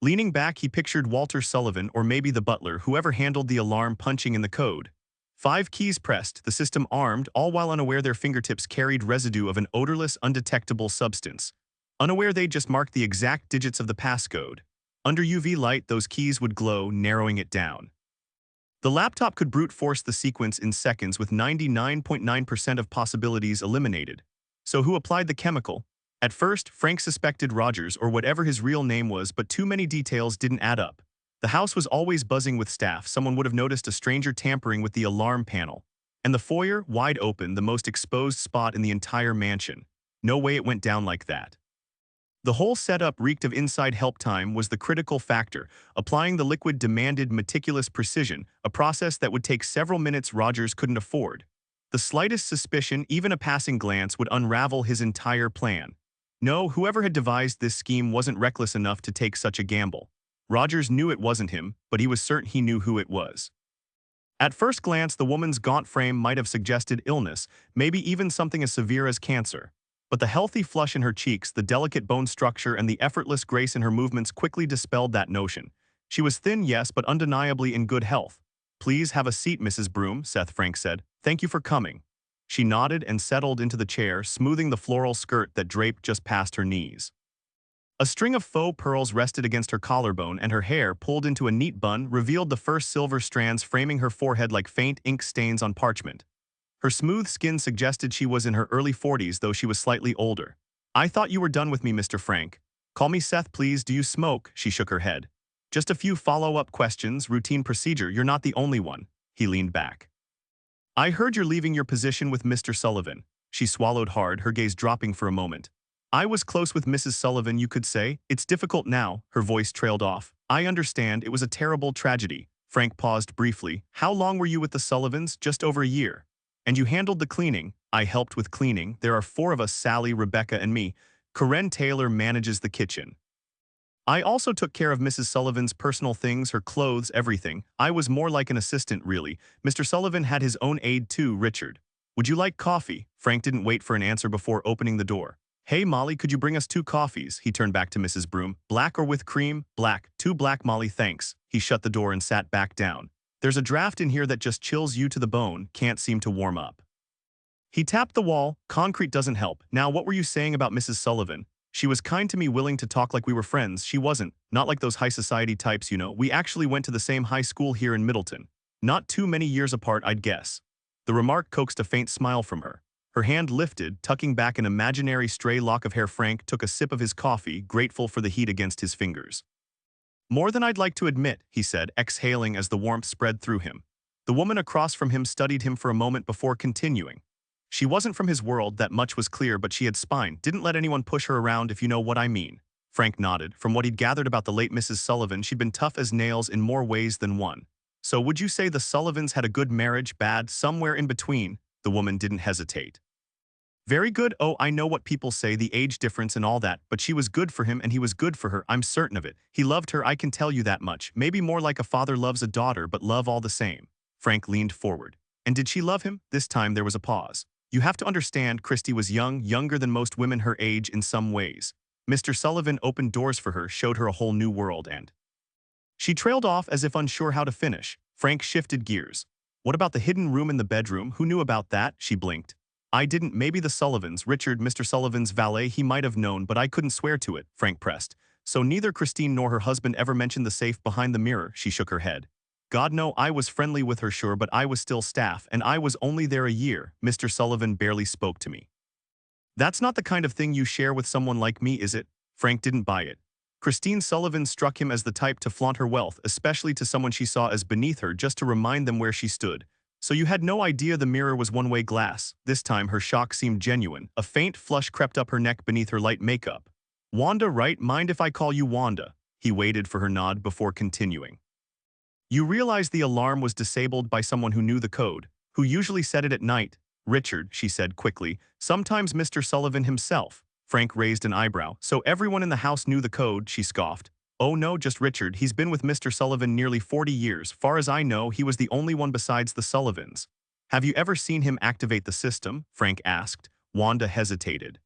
Leaning back, he pictured Walter Sullivan or maybe the butler, whoever handled the alarm, punching in the code. 5 keys pressed, the system armed, all while unaware their fingertips carried residue of an odorless, undetectable substance. Unaware they'd just marked the exact digits of the passcode. Under UV light, those keys would glow, narrowing it down. The laptop could brute force the sequence in seconds with 99.9% of possibilities eliminated. So who applied the chemical? At first, Frank suspected Rogers or whatever his real name was, but too many details didn't add up. The house was always buzzing with staff. Someone would have noticed a stranger tampering with the alarm panel. And the foyer, wide open, the most exposed spot in the entire mansion. No way it went down like that. The whole setup reeked of inside help. Time was the critical factor. Applying the liquid demanded meticulous precision, a process that would take several minutes Rogers couldn't afford. The slightest suspicion, even a passing glance, would unravel his entire plan. No, whoever had devised this scheme wasn't reckless enough to take such a gamble. Rogers knew it wasn't him, but he was certain he knew who it was. At first glance, the woman's gaunt frame might have suggested illness, maybe even something as severe as cancer. But the healthy flush in her cheeks, the delicate bone structure, and the effortless grace in her movements quickly dispelled that notion. She was thin, yes, but undeniably in good health. "Please have a seat, Mrs. Broom," Seth Frank said. "Thank you for coming." She nodded and settled into the chair, smoothing the floral skirt that draped just past her knees. A string of faux pearls rested against her collarbone, and her hair, pulled into a neat bun, revealed the first silver strands framing her forehead like faint ink stains on parchment. Her smooth skin suggested she was in her early 40s, though she was slightly older. "I thought you were done with me, Mr. Frank. Call me Seth, please. Do you smoke?" She shook her head. "Just a few follow-up questions, routine procedure. You're not the only one." He leaned back. "I heard you're leaving your position with Mr. Sullivan." She swallowed hard, her gaze dropping for a moment. "I was close with Mrs. Sullivan, you could say. It's difficult now." Her voice trailed off. "I understand, it was a terrible tragedy." Frank paused briefly. "How long were you with the Sullivans?" "Just over a year." "And you handled the cleaning?" "I helped with cleaning. There are 4 of us, Sally, Rebecca, and me. Corinne Taylor manages the kitchen." "I also took care of Mrs. Sullivan's personal things, her clothes, everything. I was more like an assistant, really. Mr. Sullivan had his own aide too, Richard." "Would you like coffee?" Frank didn't wait for an answer before opening the door. "Hey, Molly, could you bring us 2 coffees?" He turned back to Mrs. Broom. "Black or with cream?" "Black. 2 black, Molly, thanks." He shut the door and sat back down. "There's a draft in here that just chills you to the bone, can't seem to warm up." He tapped the wall. "Concrete doesn't help. Now, what were you saying about Mrs. Sullivan?" "She was kind to me, willing to talk like we were friends. She wasn't. Not like those high society types, you know. We actually went to the same high school here in Middleton. Not too many years apart, I'd guess." The remark coaxed a faint smile from her. Her hand lifted, tucking back an imaginary stray lock of hair. Frank took a sip of his coffee, grateful for the heat against his fingers. "More than I'd like to admit," he said, exhaling as the warmth spread through him. The woman across from him studied him for a moment before continuing. She wasn't from his world, that much was clear, but she had spine, didn't let anyone push her around, if you know what I mean. Frank nodded. From what he'd gathered about the late Mrs. Sullivan, she'd been tough as nails in more ways than one. "So would you say the Sullivans had a good marriage, bad, somewhere in between?" The woman didn't hesitate. "Very good. Oh, I know what people say, the age difference and all that, but she was good for him and he was good for her, I'm certain of it. He loved her, I can tell you that much. Maybe more like a father loves a daughter, but love all the same." Frank leaned forward. "And did she love him?" This time there was a pause. "You have to understand, Christy was young, younger than most women her age in some ways. Mr. Sullivan opened doors for her, showed her a whole new world, and—" She trailed off as if unsure how to finish. Frank shifted gears. "What about the hidden room in the bedroom? Who knew about that?" She blinked. "I didn't. Maybe the Sullivans. Richard, Mr. Sullivan's valet, he might have known, but I couldn't swear to it," Frank pressed. "So neither Christine nor her husband ever mentioned the safe behind the mirror?" She shook her head. God no, I was friendly with her sure, but I was still staff and I was only there a year. Mr. Sullivan barely spoke to me. That's not the kind of thing you share with someone like me, is it? Frank didn't buy it. Christine Sullivan struck him as the type to flaunt her wealth, especially to someone she saw as beneath her, just to remind them where she stood. So you had no idea the mirror was one-way glass. This time her shock seemed genuine. A faint flush crept up her neck beneath her light makeup. Wanda, right? Mind if I call you Wanda? He waited for her nod before continuing. You realize the alarm was disabled by someone who knew the code, who usually set it at night. Richard, she said quickly. Sometimes Mr. Sullivan himself. Frank raised an eyebrow. So everyone in the house knew the code, she scoffed. Oh no, just Richard. He's been with Mr. Sullivan nearly 40 years. Far as I know, he was the only one besides the Sullivans. Have you ever seen him activate the system? Frank asked. Wanda hesitated.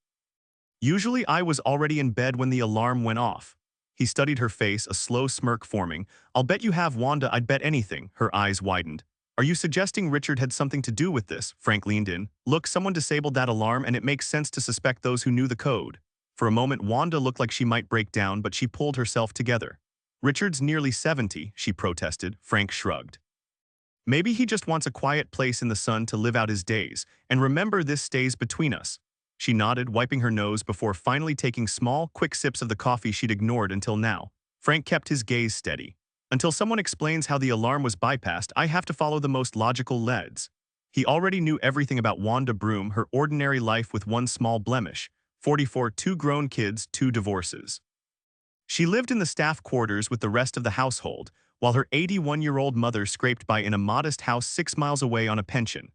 Usually I was already in bed when the alarm went off. He studied her face, a slow smirk forming. I'll bet you have, Wanda, I'd bet anything. Her eyes widened. Are you suggesting Richard had something to do with this? Frank leaned in. Look, someone disabled that alarm and it makes sense to suspect those who knew the code. For a moment, Wanda looked like she might break down, but she pulled herself together. Richard's nearly 70, she protested. Frank shrugged. Maybe he just wants a quiet place in the sun to live out his days, and remember, this stays between us. She nodded, wiping her nose before finally taking small, quick sips of the coffee she'd ignored until now. Frank kept his gaze steady. Until someone explains how the alarm was bypassed, I have to follow the most logical leads. He already knew everything about Wanda Broom, her ordinary life with one small blemish. 44, 2 grown kids, 2 divorces. She lived in the staff quarters with the rest of the household, while her 81-year-old mother scraped by in a modest house 6 miles away on a pension.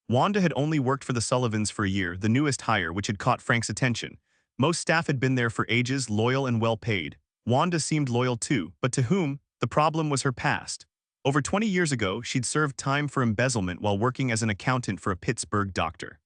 Wanda had only worked for the Sullivans for a year, the newest hire, which had caught Frank's attention. Most staff had been there for ages, loyal and well-paid. Wanda seemed loyal too, but to whom? The problem was her past. Over 20 years ago, she'd served time for embezzlement while working as an accountant for a Pittsburgh doctor.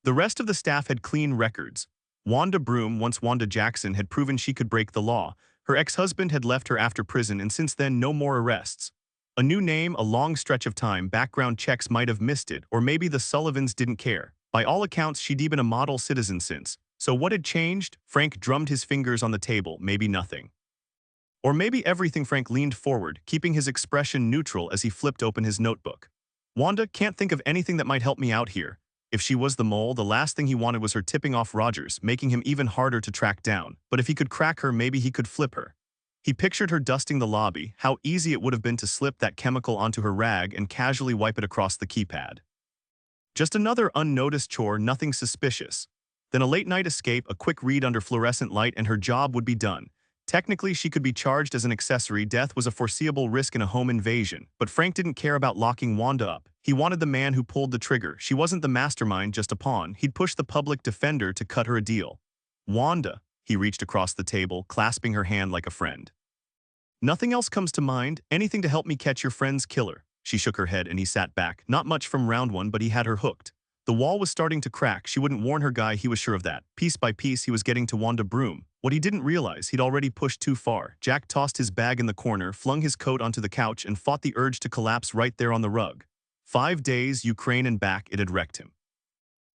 The rest of the staff had clean records. Wanda Broom, once Wanda Jackson, had proven she could break the law. Her ex-husband had left her after prison, and since then no more arrests. A new name, a long stretch of time, background checks might have missed it, or maybe the Sullivans didn't care. By all accounts, she'd been a model citizen since. So what had changed? Frank drummed his fingers on the table. Maybe nothing. Or maybe everything. Frank leaned forward, keeping his expression neutral as he flipped open his notebook. Wanda, can't think of anything that might help me out here. If she was the mole, the last thing he wanted was her tipping off Rogers, making him even harder to track down. But if he could crack her, maybe he could flip her. He pictured her dusting the lobby, how easy it would have been to slip that chemical onto her rag and casually wipe it across the keypad. Just another unnoticed chore, nothing suspicious. Then a late-night escape, a quick read under fluorescent light, and her job would be done. Technically, she could be charged as an accessory. Death was a foreseeable risk in a home invasion, but Frank didn't care about locking Wanda up. He wanted the man who pulled the trigger. She wasn't the mastermind, just a pawn. He'd push the public defender to cut her a deal. Wanda, he reached across the table, clasping her hand like a friend. Nothing else comes to mind? Anything to help me catch your friend's killer? She shook her head and he sat back. Not much from round one, but he had her hooked. The wall was starting to crack. She wouldn't warn her guy, he was sure of that. Piece by piece, he was getting to Wanda Broom. What he didn't realize, he'd already pushed too far. Jack tossed his bag in the corner, flung his coat onto the couch, and fought the urge to collapse right there on the rug. 5 days, Ukraine and back, it had wrecked him.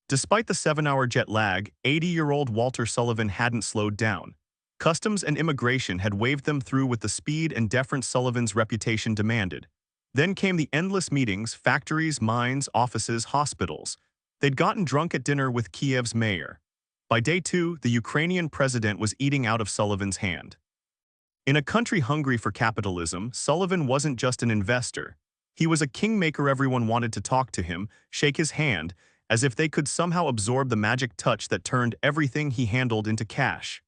Despite the 7-hour jet lag, 80-year-old Walter Sullivan hadn't slowed down. Customs and immigration had waved them through with the speed and deference Sullivan's reputation demanded. Then came the endless meetings, factories, mines, offices, hospitals. They'd gotten drunk at dinner with Kiev's mayor. By day 2, the Ukrainian president was eating out of Sullivan's hand. In a country hungry for capitalism, Sullivan wasn't just an investor. He was a kingmaker. Everyone wanted to talk to him, shake his hand, as if they could somehow absorb the magic touch that turned everything he handled into cash.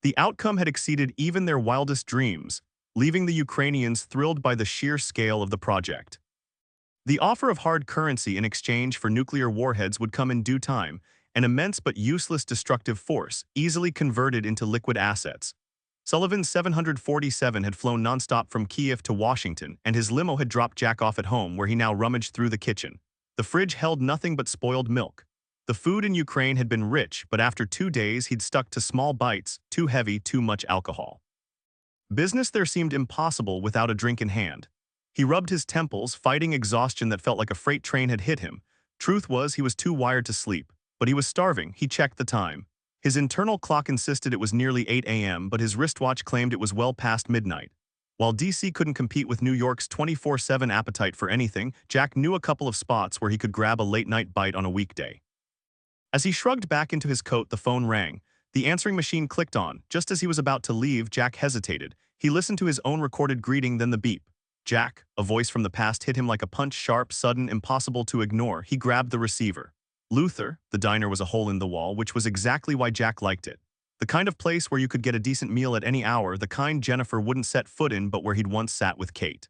The outcome had exceeded even their wildest dreams, leaving the Ukrainians thrilled by the sheer scale of the project. The offer of hard currency in exchange for nuclear warheads would come in due time, an immense but useless destructive force, easily converted into liquid assets. Sullivan's 747 had flown nonstop from Kiev to Washington, and his limo had dropped Jack off at home, where he now rummaged through the kitchen. The fridge held nothing but spoiled milk. The food in Ukraine had been rich, but after 2 days he'd stuck to small bites, too heavy, too much alcohol. Business there seemed impossible without a drink in hand. He rubbed his temples, fighting exhaustion that felt like a freight train had hit him. Truth was, he was too wired to sleep. But he was starving. He checked the time. His internal clock insisted it was nearly 8 a.m., but his wristwatch claimed it was well past midnight. While DC couldn't compete with New York's 24/7 appetite for anything, Jack knew a couple of spots where he could grab a late-night bite on a weekday. As he shrugged back into his coat, the phone rang. The answering machine clicked on. Just as he was about to leave, Jack hesitated. He listened to his own recorded greeting, then the beep. Jack, a voice from the past hit him like a punch, sharp, sudden, impossible to ignore. He grabbed the receiver. Luther, the diner was a hole in the wall, which was exactly why Jack liked it. The kind of place where you could get a decent meal at any hour, the kind Jennifer wouldn't set foot in but where he'd once sat with Kate.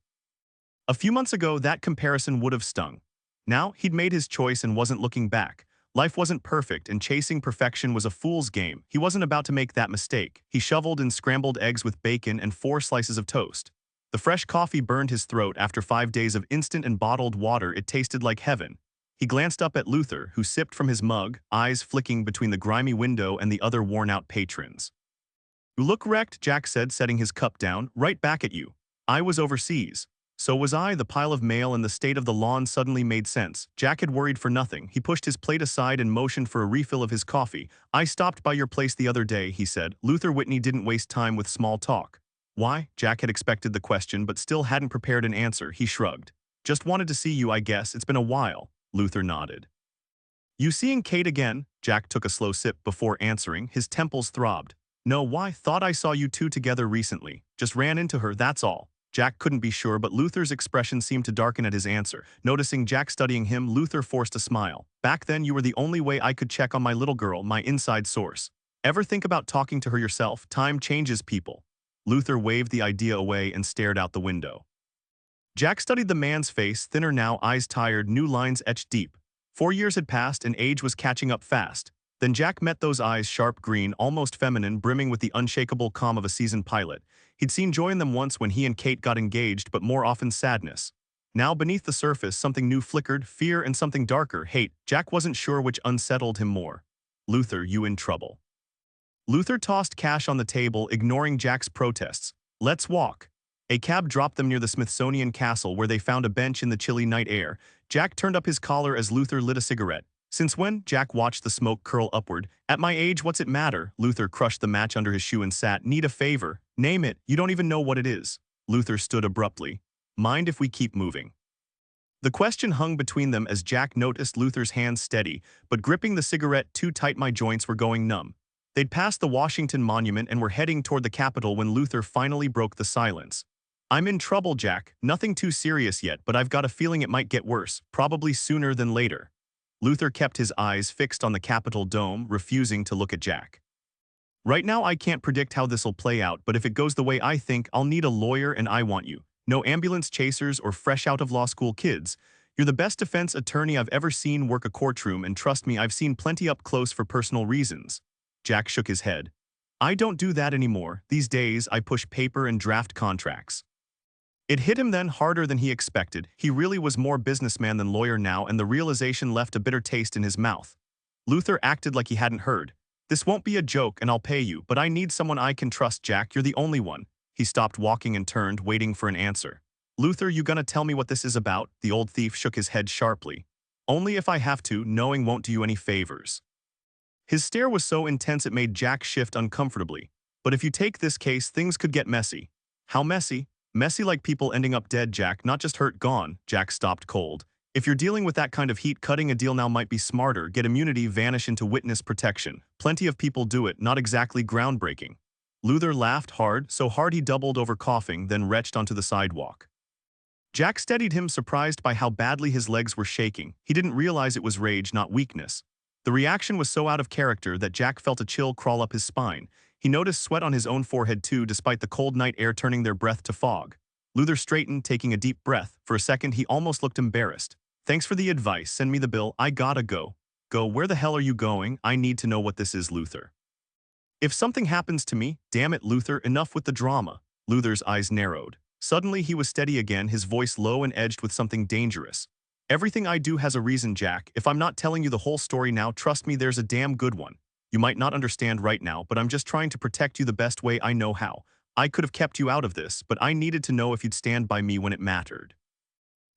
A few months ago, that comparison would have stung. Now, he'd made his choice and wasn't looking back. Life wasn't perfect, and chasing perfection was a fool's game. He wasn't about to make that mistake. He shoveled in scrambled eggs with bacon and 4 slices of toast. The fresh coffee burned his throat. After 5 days of instant and bottled water, it tasted like heaven. He glanced up at Luther, who sipped from his mug, eyes flicking between the grimy window and the other worn-out patrons. "You look wrecked," Jack said, setting his cup down. "Right back at you. I was overseas." So was I. The pile of mail and the state of the lawn suddenly made sense. Jack had worried for nothing. He pushed his plate aside and motioned for a refill of his coffee. "I stopped by your place the other day," he said. Luther Whitney didn't waste time with small talk. "Why?" Jack had expected the question but still hadn't prepared an answer. He shrugged. "Just wanted to see you, I guess. It's been a while." Luther nodded. "You seeing Kate again?" Jack took a slow sip before answering. His temples throbbed. "No, why? Thought I saw you two together recently. Just ran into her, that's all." Jack couldn't be sure, but Luther's expression seemed to darken at his answer. Noticing Jack studying him, Luther forced a smile. "Back then, you were the only way I could check on my little girl, my inside source. Ever think about talking to her yourself? Time changes people." Luther waved the idea away and stared out the window. Jack studied the man's face, thinner now, eyes tired, new lines etched deep. 4 years had passed and age was catching up fast. Then Jack met those eyes, sharp green, almost feminine, brimming with the unshakable calm of a seasoned pilot. He'd seen joy in them once when he and Kate got engaged, but more often sadness. Now beneath the surface, something new flickered, fear and something darker, hate. Jack wasn't sure which unsettled him more. "Luther, you in trouble." Luther tossed cash on the table, ignoring Jack's protests. "Let's walk." A cab dropped them near the Smithsonian Castle, where they found a bench in the chilly night air. Jack turned up his collar as Luther lit a cigarette. "Since when?" Jack watched the smoke curl upward. "At my age, what's it matter?" Luther crushed the match under his shoe and sat. "Need a favor?" "Name it. You don't even know what it is." Luther stood abruptly. "Mind if we keep moving?" The question hung between them as Jack noticed Luther's hands steady, but gripping the cigarette too tight. "My joints were going numb." They'd passed the Washington Monument and were heading toward the Capitol when Luther finally broke the silence. "I'm in trouble, Jack. Nothing too serious yet, but I've got a feeling it might get worse, probably sooner than later." Luther kept his eyes fixed on the Capitol dome, refusing to look at Jack. "Right now I can't predict how this'll play out, but if it goes the way I think, I'll need a lawyer and I want you. No ambulance chasers or fresh out of law school kids. You're the best defense attorney I've ever seen work a courtroom, and trust me, I've seen plenty up close for personal reasons." Jack shook his head. "I don't do that anymore. These days, I push paper and draft contracts." It hit him then harder than he expected. He really was more businessman than lawyer now, and the realization left a bitter taste in his mouth. Luther acted like he hadn't heard. "This won't be a joke, and I'll pay you, but I need someone I can trust, Jack. You're the only one." He stopped walking and turned, waiting for an answer. "Luther, you gonna tell me what this is about?" The old thief shook his head sharply. "Only if I have to. Knowing won't do you any favors." His stare was so intense it made Jack shift uncomfortably. "But if you take this case, things could get messy." "How messy?" "Messy like people ending up dead, Jack, not just hurt, gone." Jack stopped cold. "If you're dealing with that kind of heat, cutting a deal now might be smarter. Get immunity, vanish into witness protection. Plenty of people do it, not exactly groundbreaking." Luther laughed hard, so hard he doubled over coughing, then retched onto the sidewalk. Jack steadied him, surprised by how badly his legs were shaking. He didn't realize it was rage, not weakness. The reaction was so out of character that Jack felt a chill crawl up his spine. He noticed sweat on his own forehead too, despite the cold night air turning their breath to fog. Luther straightened, taking a deep breath. For a second, he almost looked embarrassed. "Thanks for the advice. Send me the bill. I gotta go." "Go? Where the hell are you going? I need to know what this is, Luther." "If something happens to me, damn it, Luther, enough with the drama." Luther's eyes narrowed. Suddenly, he was steady again, his voice low and edged with something dangerous. "Everything I do has a reason, Jack. If I'm not telling you the whole story now, trust me, there's a damn good one. You might not understand right now, but I'm just trying to protect you the best way I know how. I could have kept you out of this, but I needed to know if you'd stand by me when it mattered.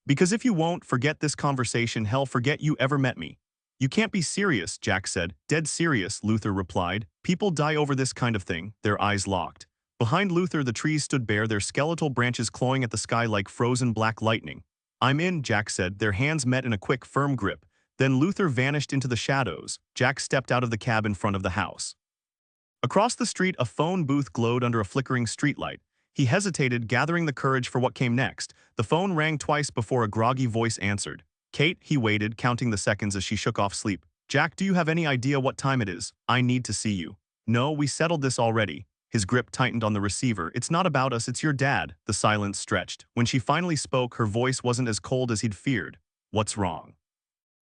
Because if you won't, forget this conversation, hell, forget you ever met me." "You can't be serious," Jack said. "Dead serious," Luther replied. "People die over this kind of thing." Their eyes locked. Behind Luther, the trees stood bare, their skeletal branches clawing at the sky like frozen black lightning. "I'm in," Jack said. Their hands met in a quick, firm grip. Then Luther vanished into the shadows. Jack stepped out of the cab in front of the house. Across the street, a phone booth glowed under a flickering streetlight. He hesitated, gathering the courage for what came next. The phone rang twice before a groggy voice answered. "Kate," he waited, counting the seconds as she shook off sleep. "Jack, do you have any idea what time it is? I need to see you." "No, we settled this already." His grip tightened on the receiver. "It's not about us, it's your dad." The silence stretched. When she finally spoke, her voice wasn't as cold as he'd feared. "What's wrong?"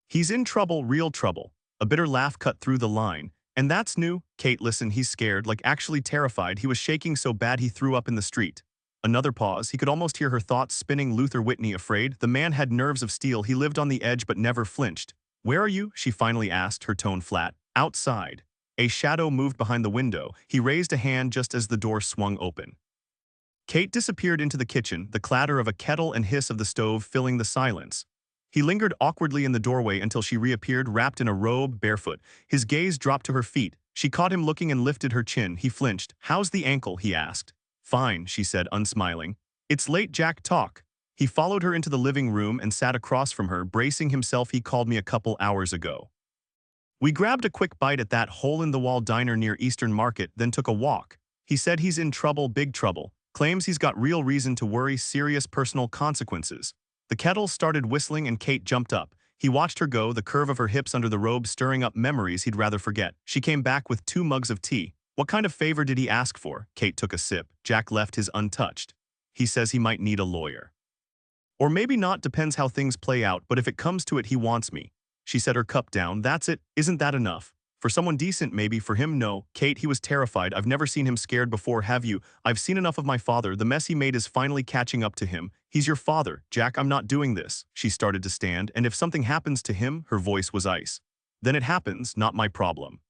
"He's in trouble, real trouble." A bitter laugh cut through the line. "And that's new?" Kate listened. He's scared, like actually terrified. He was shaking so bad he threw up in the street. Another pause. He could almost hear her thoughts spinning. Luther Whitney afraid. The man had nerves of steel. He lived on the edge but never flinched. "Where are you?" she finally asked, her tone flat. "Outside." A shadow moved behind the window. He raised a hand just as the door swung open. Kate disappeared into the kitchen, the clatter of a kettle and hiss of the stove filling the silence. He lingered awkwardly in the doorway until she reappeared, wrapped in a robe, barefoot. His gaze dropped to her feet. She caught him looking and lifted her chin. He flinched. "How's the ankle?" he asked. "Fine," she said, unsmiling. "It's late, Jack, talk." He followed her into the living room and sat across from her, bracing himself. "He called me a couple hours ago. We grabbed a quick bite at that hole-in-the-wall diner near Eastern Market, then took a walk. He said he's in trouble, big trouble. Claims he's got real reason to worry, serious personal consequences." The kettle started whistling and Kate jumped up. He watched her go, the curve of her hips under the robe stirring up memories he'd rather forget. She came back with 2 mugs of tea. "What kind of favor did he ask for?" Kate took a sip. Jack left his untouched. "He says he might need a lawyer. Or maybe not, depends how things play out, but if it comes to it, he wants me." She set her cup down. "That's it. Isn't that enough? For someone decent, maybe. For him, no." "Kate," he was terrified. "I've never seen him scared before, have you? I've seen enough of my father. The mess he made is finally catching up to him. He's your father. Jack, I'm not doing this." She started to stand. "And if something happens to him," her voice was ice. "Then it happens, not my problem."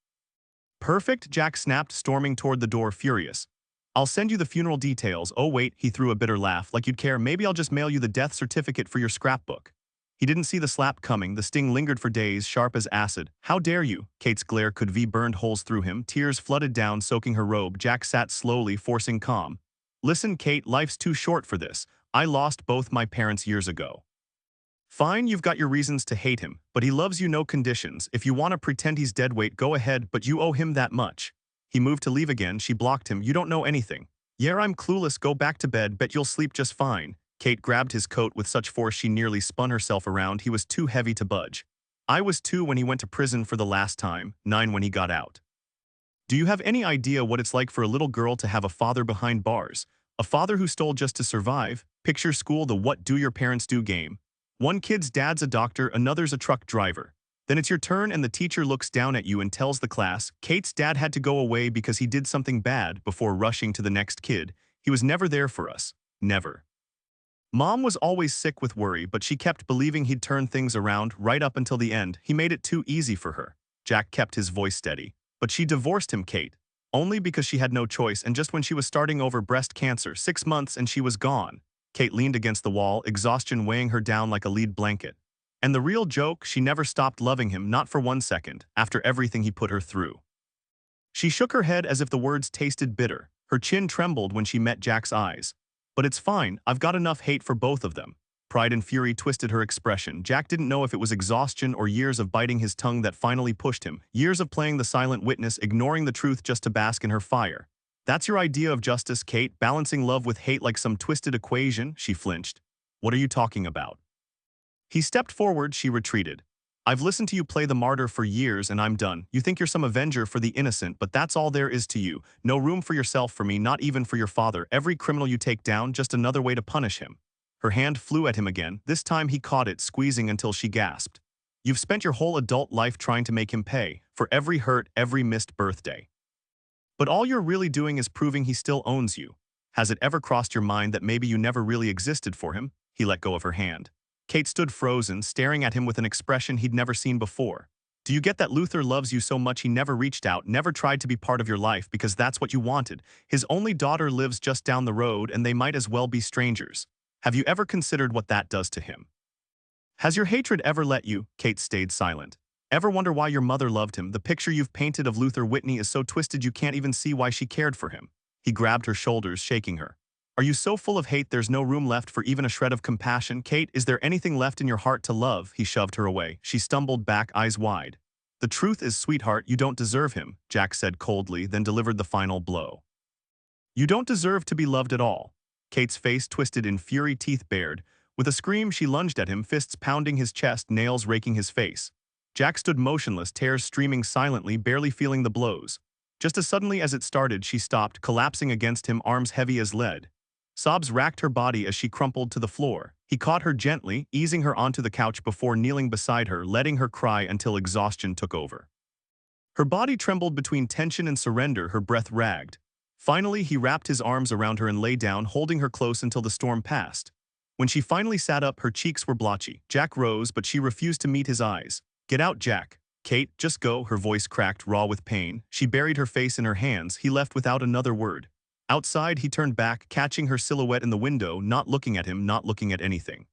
"Perfect," Jack snapped, storming toward the door, furious. "I'll send you the funeral details." "Oh wait," he threw a bitter laugh. "Like you'd care. Maybe I'll just mail you the death certificate for your scrapbook." He didn't see the slap coming. The sting lingered for days, sharp as acid. "How dare you?" Kate's glare could be burned holes through him. Tears flooded down, soaking her robe. Jack sat slowly, forcing calm. "Listen, Kate, life's too short for this. I lost both my parents years ago. Fine, you've got your reasons to hate him, but he loves you, no conditions. If you want to pretend he's dead weight, go ahead, but you owe him that much." He moved to leave again. She blocked him. "You don't know anything." "Yeah, I'm clueless. Go back to bed. Bet you'll sleep just fine." Kate grabbed his coat with such force she nearly spun herself around. He was too heavy to budge. "I was 2 when he went to prison for the last time, 9 when he got out. Do you have any idea what it's like for a little girl to have a father behind bars? A father who stole just to survive? Picture school, the what do your parents do game. One kid's dad's a doctor, another's a truck driver. Then it's your turn and the teacher looks down at you and tells the class, Kate's dad had to go away because he did something bad, before rushing to the next kid. He was never there for us. Never. Mom was always sick with worry, but she kept believing he'd turn things around right up until the end. He made it too easy for her." Jack kept his voice steady. "But she divorced him, Kate. Only because she had no choice, and just when she was starting over breast cancer. 6 months and she was gone." Kate leaned against the wall, exhaustion weighing her down like a lead blanket. "And the real joke, she never stopped loving him, not for 1 second, after everything he put her through." She shook her head as if the words tasted bitter. Her chin trembled when she met Jack's eyes. "But it's fine, I've got enough hate for both of them." Pride and fury twisted her expression. Jack didn't know if it was exhaustion or years of biting his tongue that finally pushed him. Years of playing the silent witness, ignoring the truth just to bask in her fire. "That's your idea of justice, Kate, balancing love with hate like some twisted equation?" She flinched. "What are you talking about?" He stepped forward. She retreated. "I've listened to you play the martyr for years and I'm done. You think you're some avenger for the innocent, but that's all there is to you. No room for yourself, for me, not even for your father. Every criminal you take down, just another way to punish him." Her hand flew at him again. This time he caught it, squeezing until she gasped. "You've spent your whole adult life trying to make him pay, for every hurt, every missed birthday. But all you're really doing is proving he still owns you. Has it ever crossed your mind that maybe you never really existed for him?" He let go of her hand. Kate stood frozen, staring at him with an expression he'd never seen before. "Do you get that Luther loves you so much he never reached out, never tried to be part of your life because that's what you wanted? His only daughter lives just down the road and they might as well be strangers. Have you ever considered what that does to him? Has your hatred ever let you?" Kate stayed silent. "Ever wonder why your mother loved him? The picture you've painted of Luther Whitney is so twisted you can't even see why she cared for him." He grabbed her shoulders, shaking her. Are you so full of hate there's no room left for even a shred of compassion? Kate, is there anything left in your heart to love? He shoved her away. She stumbled back, eyes wide. The truth is, sweetheart, you don't deserve him, Jack said coldly, then delivered the final blow. You don't deserve to be loved at all. Kate's face twisted in fury, teeth bared. With a scream, she lunged at him, fists pounding his chest, nails raking his face. Jack stood motionless, tears streaming silently, barely feeling the blows. Just as suddenly as it started, she stopped, collapsing against him, arms heavy as lead. Sobs racked her body as she crumpled to the floor. He caught her gently, easing her onto the couch before kneeling beside her, letting her cry until exhaustion took over. Her body trembled between tension and surrender, her breath ragged. Finally, he wrapped his arms around her and lay down, holding her close until the storm passed. When she finally sat up, her cheeks were blotchy. Jack rose, but she refused to meet his eyes. Get out, Jack. Kate, just go, her voice cracked, raw with pain. She buried her face in her hands. He left without another word. Outside, he turned back, catching her silhouette in the window, not looking at him, not looking at anything.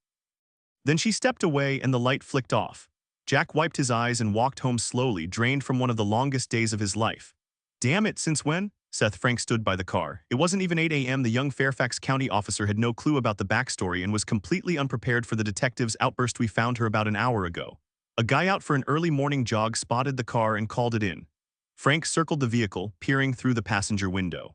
Then she stepped away and the light flicked off. Jack wiped his eyes and walked home slowly, drained from one of the longest days of his life. Damn it, since when? Seth Frank stood by the car. It wasn't even 8 a.m. The young Fairfax County officer had no clue about the backstory and was completely unprepared for the detective's outburst. We found her about an hour ago. A guy out for an early morning jog spotted the car and called it in. Frank circled the vehicle, peering through the passenger window.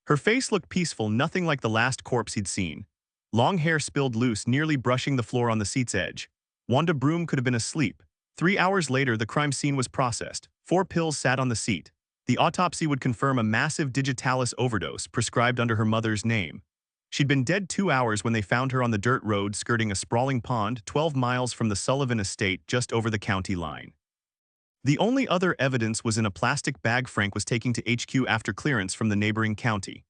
Her face looked peaceful, nothing like the last corpse he'd seen. Long hair spilled loose, nearly brushing the floor on the seat's edge. Wanda Broom could have been asleep. 3 hours later, the crime scene was processed. 4 pills sat on the seat. The autopsy would confirm a massive digitalis overdose prescribed under her mother's name. She'd been dead 2 hours when they found her on the dirt road skirting a sprawling pond 12 miles from the Sullivan estate just over the county line. The only other evidence was in a plastic bag Frank was taking to HQ after clearance from the neighboring county.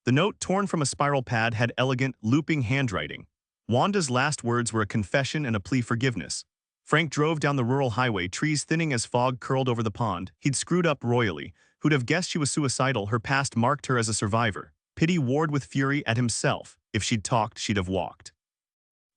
The note, torn from a spiral pad, had elegant, looping handwriting. Wanda's last words were a confession and a plea for forgiveness. Frank drove down the rural highway, trees thinning as fog curled over the pond. He'd screwed up royally. Who'd have guessed she was suicidal? Her past marked her as a survivor. Pity warred with fury at himself. If she'd talked, she'd have walked.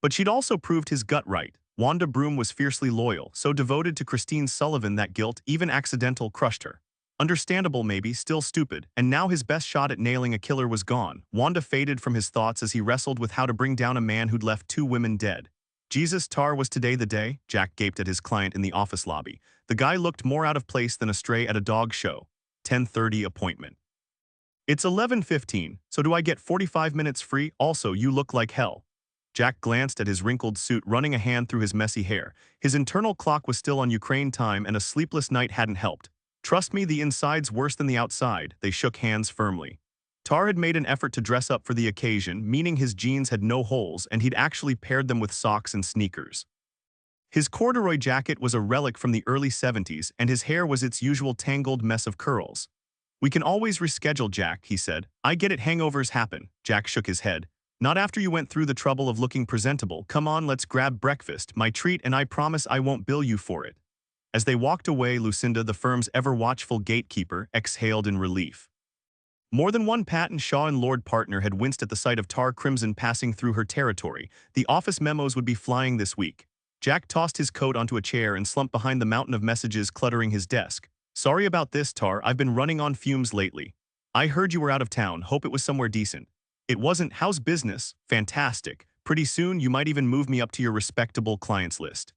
But she'd also proved his gut right. Wanda Broom was fiercely loyal, so devoted to Christine Sullivan that guilt, even accidental, crushed her. Understandable maybe, still stupid, and now his best shot at nailing a killer was gone. Wanda faded from his thoughts as he wrestled with how to bring down a man who'd left 2 women dead. Jesus, Tar, was today the day? Jack gaped at his client in the office lobby. The guy looked more out of place than a stray at a dog show. 10:30 appointment. It's 11:15, so do I get 45 minutes free? Also, you look like hell. Jack glanced at his wrinkled suit, running a hand through his messy hair. His internal clock was still on Ukraine time, and a sleepless night hadn't helped. Trust me, the inside's worse than the outside. They shook hands firmly. Tar had made an effort to dress up for the occasion, meaning his jeans had no holes, and he'd actually paired them with socks and sneakers. His corduroy jacket was a relic from the early 70s, and his hair was its usual tangled mess of curls. We can always reschedule, Jack, he said. I get it, hangovers happen. Jack shook his head. Not after you went through the trouble of looking presentable. Come on, let's grab breakfast, my treat, and I promise I won't bill you for it. As they walked away, Lucinda, the firm's ever-watchful gatekeeper, exhaled in relief. More than one Patton, Shaw, and Lord partner had winced at the sight of Tar Crimson passing through her territory. The office memos would be flying this week. Jack tossed his coat onto a chair and slumped behind the mountain of messages cluttering his desk. Sorry about this, Tar. I've been running on fumes lately. I heard you were out of town. Hope it was somewhere decent. It wasn't. How's business? Fantastic. Pretty soon you might even move me up to your respectable clients list.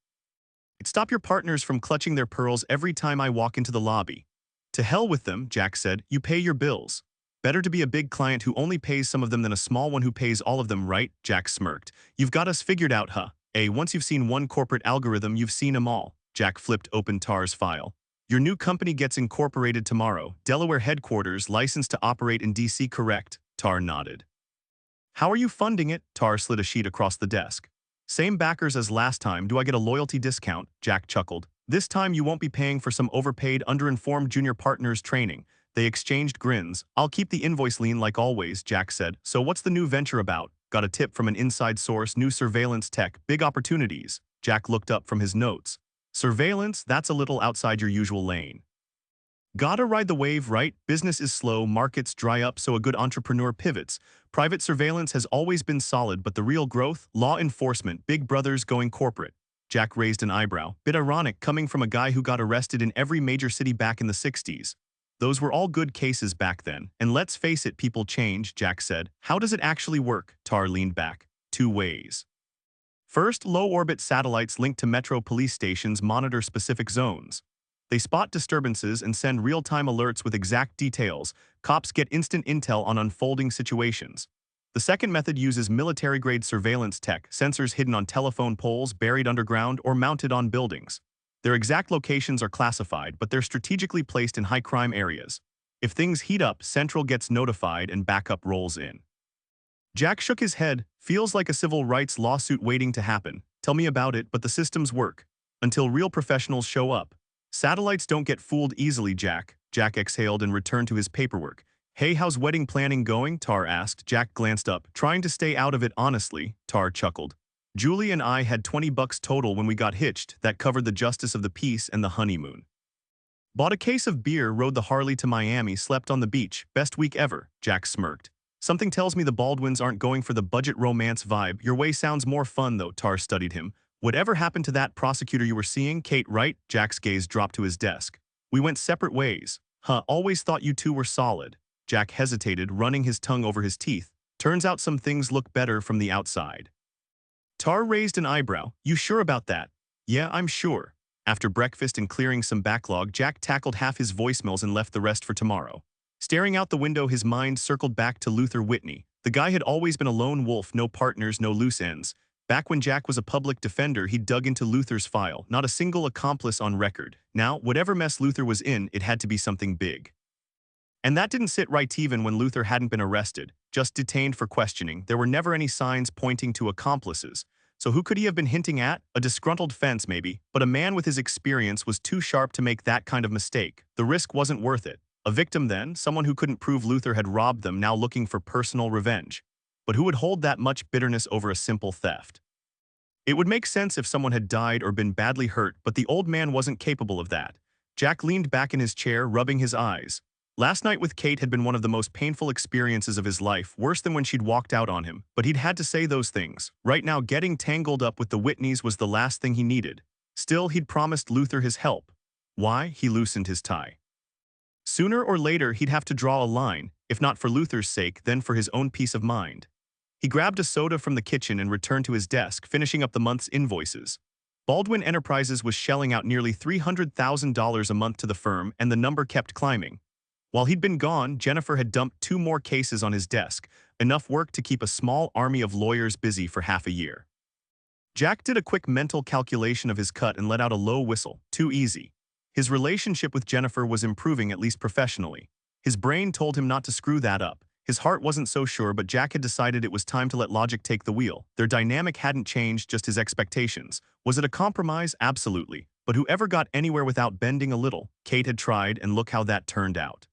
Stop your partners from clutching their pearls every time I walk into the lobby. To hell with them, Jack said. You pay your bills. Better to be a big client who only pays some of them than a small one who pays all of them, right? Jack smirked. You've got us figured out, huh? Once you've seen one corporate algorithm, you've seen them all. Jack flipped open Tar's file. Your new company gets incorporated tomorrow. Delaware headquarters, licensed to operate in DC, correct? Tar nodded. How are you funding it? Tar slid a sheet across the desk. Same backers as last time. Do I get a loyalty discount? Jack chuckled. This time you won't be paying for some overpaid, underinformed junior partners training. They exchanged grins. I'll keep the invoice lean like always, Jack said. So what's the new venture about? Got a tip from an inside source, new surveillance tech, big opportunities. Jack looked up from his notes. Surveillance, that's a little outside your usual lane. Gotta ride the wave, right? Business is slow, markets dry up, so a good entrepreneur pivots. Private surveillance has always been solid, but the real growth? Law enforcement, big brothers going corporate. Jack raised an eyebrow. Bit ironic coming from a guy who got arrested in every major city back in the 60s. Those were all good cases back then, and let's face it, people change, Jack said. How does it actually work? Tar leaned back. Two ways. First, low-orbit satellites linked to metro police stations monitor specific zones. They spot disturbances and send real-time alerts with exact details. Cops get instant intel on unfolding situations. The second method uses military-grade surveillance tech, sensors hidden on telephone poles, buried underground, or mounted on buildings. Their exact locations are classified, but they're strategically placed in high-crime areas. If things heat up, Central gets notified and backup rolls in. Jack shook his head. Feels like a civil rights lawsuit waiting to happen. Tell me about it, but the systems work. Until real professionals show up. Satellites don't get fooled easily, Jack. Jack exhaled and returned to his paperwork. Hey, how's wedding planning going? Tar asked. Jack glanced up, trying to stay out of it honestly. Tar chuckled. Julie and I had $20 total when we got hitched. That covered the justice of the peace and the honeymoon. Bought a case of beer, rode the Harley to Miami, slept on the beach. Best week ever, Jack smirked. Something tells me the Baldwins aren't going for the budget romance vibe. Your way sounds more fun though, Tar studied him. Whatever happened to that prosecutor you were seeing? Kate, right? Jack's gaze dropped to his desk. We went separate ways. Always thought you two were solid. Jack hesitated, running his tongue over his teeth. Turns out some things look better from the outside. Tar raised an eyebrow. You sure about that? Yeah, I'm sure. After breakfast and clearing some backlog, Jack tackled half his voicemails and left the rest for tomorrow. Staring out the window, his mind circled back to Luther Whitney. The guy had always been a lone wolf, no partners, no loose ends. Back when Jack was a public defender, he dug into Luther's file, not a single accomplice on record. Now, whatever mess Luther was in, it had to be something big. And that didn't sit right even when Luther hadn't been arrested, just detained for questioning. There were never any signs pointing to accomplices. So who could he have been hinting at? A disgruntled fence, maybe, but a man with his experience was too sharp to make that kind of mistake. The risk wasn't worth it. A victim then, someone who couldn't prove Luther had robbed them, now looking for personal revenge. But who would hold that much bitterness over a simple theft? It would make sense if someone had died or been badly hurt, but the old man wasn't capable of that. Jack leaned back in his chair, rubbing his eyes. Last night with Kate had been one of the most painful experiences of his life, worse than when she'd walked out on him. But he'd had to say those things. Right now, getting tangled up with the Whitneys was the last thing he needed. Still, he'd promised Luther his help. Why? He loosened his tie. Sooner or later, he'd have to draw a line, if not for Luther's sake, then for his own peace of mind. He grabbed a soda from the kitchen and returned to his desk, finishing up the month's invoices. Baldwin Enterprises was shelling out nearly $300,000 a month to the firm, and the number kept climbing. While he'd been gone, Jennifer had dumped 2 more cases on his desk, enough work to keep a small army of lawyers busy for half a year. Jack did a quick mental calculation of his cut and let out a low whistle. Too easy. His relationship with Jennifer was improving, at least professionally. His brain told him not to screw that up. His heart wasn't so sure, but Jack had decided it was time to let logic take the wheel. Their dynamic hadn't changed, just his expectations. Was it a compromise? Absolutely. But whoever got anywhere without bending a little? Kate had tried, and look how that turned out.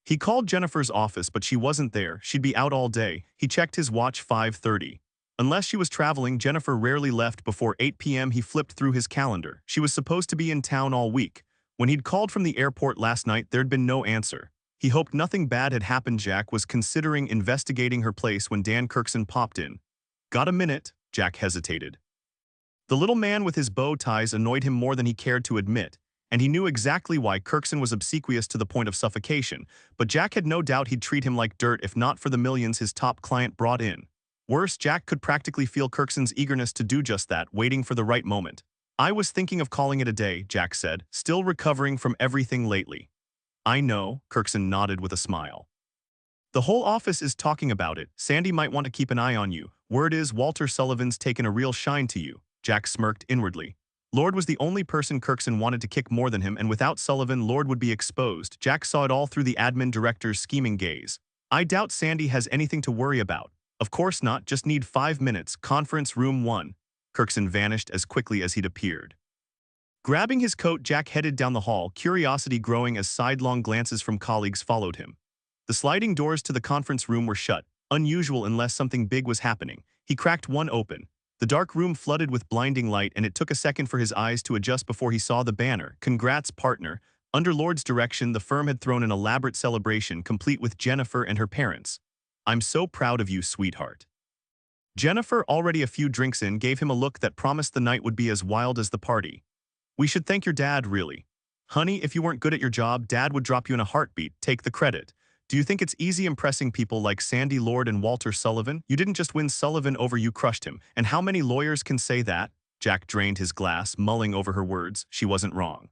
He called Jennifer's office, but she wasn't there. She'd be out all day. He checked his watch, 5:30. Unless she was traveling, Jennifer rarely left before 8 p.m. He flipped through his calendar. She was supposed to be in town all week. When he'd called from the airport last night, there'd been no answer. He hoped nothing bad had happened. Jack was considering investigating her place when Dan Kirkson popped in. Got a minute? Jack hesitated. The little man with his bow ties annoyed him more than he cared to admit, and he knew exactly why. Kirkson was obsequious to the point of suffocation, but Jack had no doubt he'd treat him like dirt if not for the millions his top client brought in. Worse, Jack could practically feel Kirkson's eagerness to do just that, waiting for the right moment. I was thinking of calling it a day, Jack said, still recovering from everything lately. I know, Kirkson nodded with a smile. The whole office is talking about it. Sandy might want to keep an eye on you. Word is Walter Sullivan's taken a real shine to you. Jack smirked inwardly. Lord was the only person Kirkson wanted to kick more than him, and without Sullivan, Lord would be exposed. Jack saw it all through the admin director's scheming gaze. I doubt Sandy has anything to worry about. Of course not, just need 5 minutes. Conference room 1. Kirkson vanished as quickly as he'd appeared. Grabbing his coat, Jack headed down the hall, curiosity growing as sidelong glances from colleagues followed him. The sliding doors to the conference room were shut, unusual unless something big was happening. He cracked one open. The dark room flooded with blinding light, and it took a second for his eyes to adjust before he saw the banner. Congrats, partner. Under Lord's direction, the firm had thrown an elaborate celebration, complete with Jennifer and her parents. I'm so proud of you, sweetheart. Jennifer, already a few drinks in, gave him a look that promised the night would be as wild as the party. We should thank your dad, really. Honey, if you weren't good at your job, Dad would drop you in a heartbeat. Take the credit. Do you think it's easy impressing people like Sandy Lord and Walter Sullivan? You didn't just win Sullivan over, you crushed him. And how many lawyers can say that? Jack drained his glass, mulling over her words. She wasn't wrong.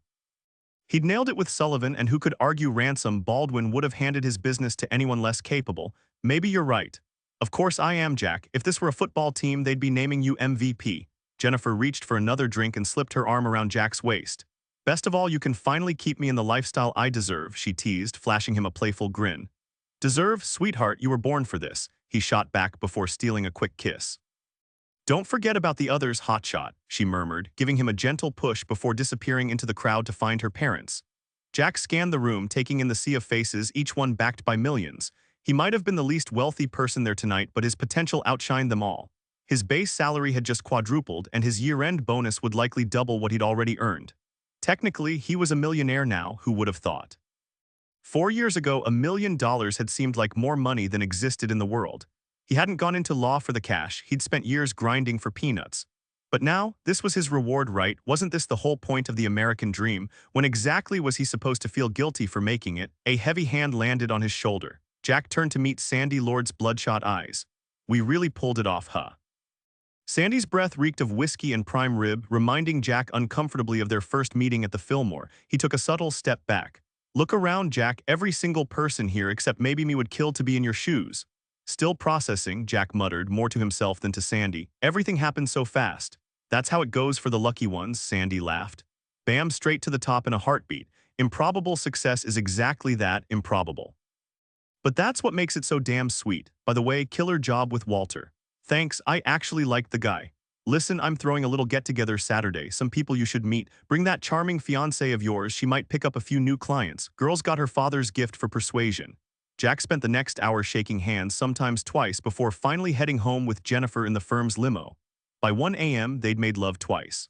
He'd nailed it with Sullivan, and who could argue Ransom? Baldwin would have handed his business to anyone less capable. Maybe you're right. Of course I am, Jack. If this were a football team, they'd be naming you MVP. Jennifer reached for another drink and slipped her arm around Jack's waist. Best of all, you can finally keep me in the lifestyle I deserve, she teased, flashing him a playful grin. Deserve? Sweetheart, you were born for this, he shot back before stealing a quick kiss. Don't forget about the others, hotshot, she murmured, giving him a gentle push before disappearing into the crowd to find her parents. Jack scanned the room, taking in the sea of faces, each one backed by millions. He might have been the least wealthy person there tonight, but his potential outshined them all. His base salary had just quadrupled, and his year-end bonus would likely double what he'd already earned. Technically, he was a millionaire now, who would have thought? 4 years ago, $1 million had seemed like more money than existed in the world. He hadn't gone into law for the cash, he'd spent years grinding for peanuts. But now, this was his reward, right? Wasn't this the whole point of the American dream? When exactly was he supposed to feel guilty for making it? A heavy hand landed on his shoulder. Jack turned to meet Sandy Lord's bloodshot eyes. We really pulled it off, huh? Sandy's breath reeked of whiskey and prime rib, reminding Jack uncomfortably of their first meeting at the Fillmore. He took a subtle step back. Look around, Jack. Every single person here except maybe me would kill to be in your shoes. Still processing, Jack muttered, more to himself than to Sandy. Everything happened so fast. That's how it goes for the lucky ones, Sandy laughed. Bam, straight to the top in a heartbeat. Improbable success is exactly that, improbable. But that's what makes it so damn sweet. By the way, killer job with Walter. Thanks, I actually liked the guy. Listen, I'm throwing a little get-together Saturday, some people you should meet. Bring that charming fiancée of yours, she might pick up a few new clients. Girl's got her father's gift for persuasion. Jack spent the next hour shaking hands, sometimes twice, before finally heading home with Jennifer in the firm's limo. By 1 a.m., they'd made love twice.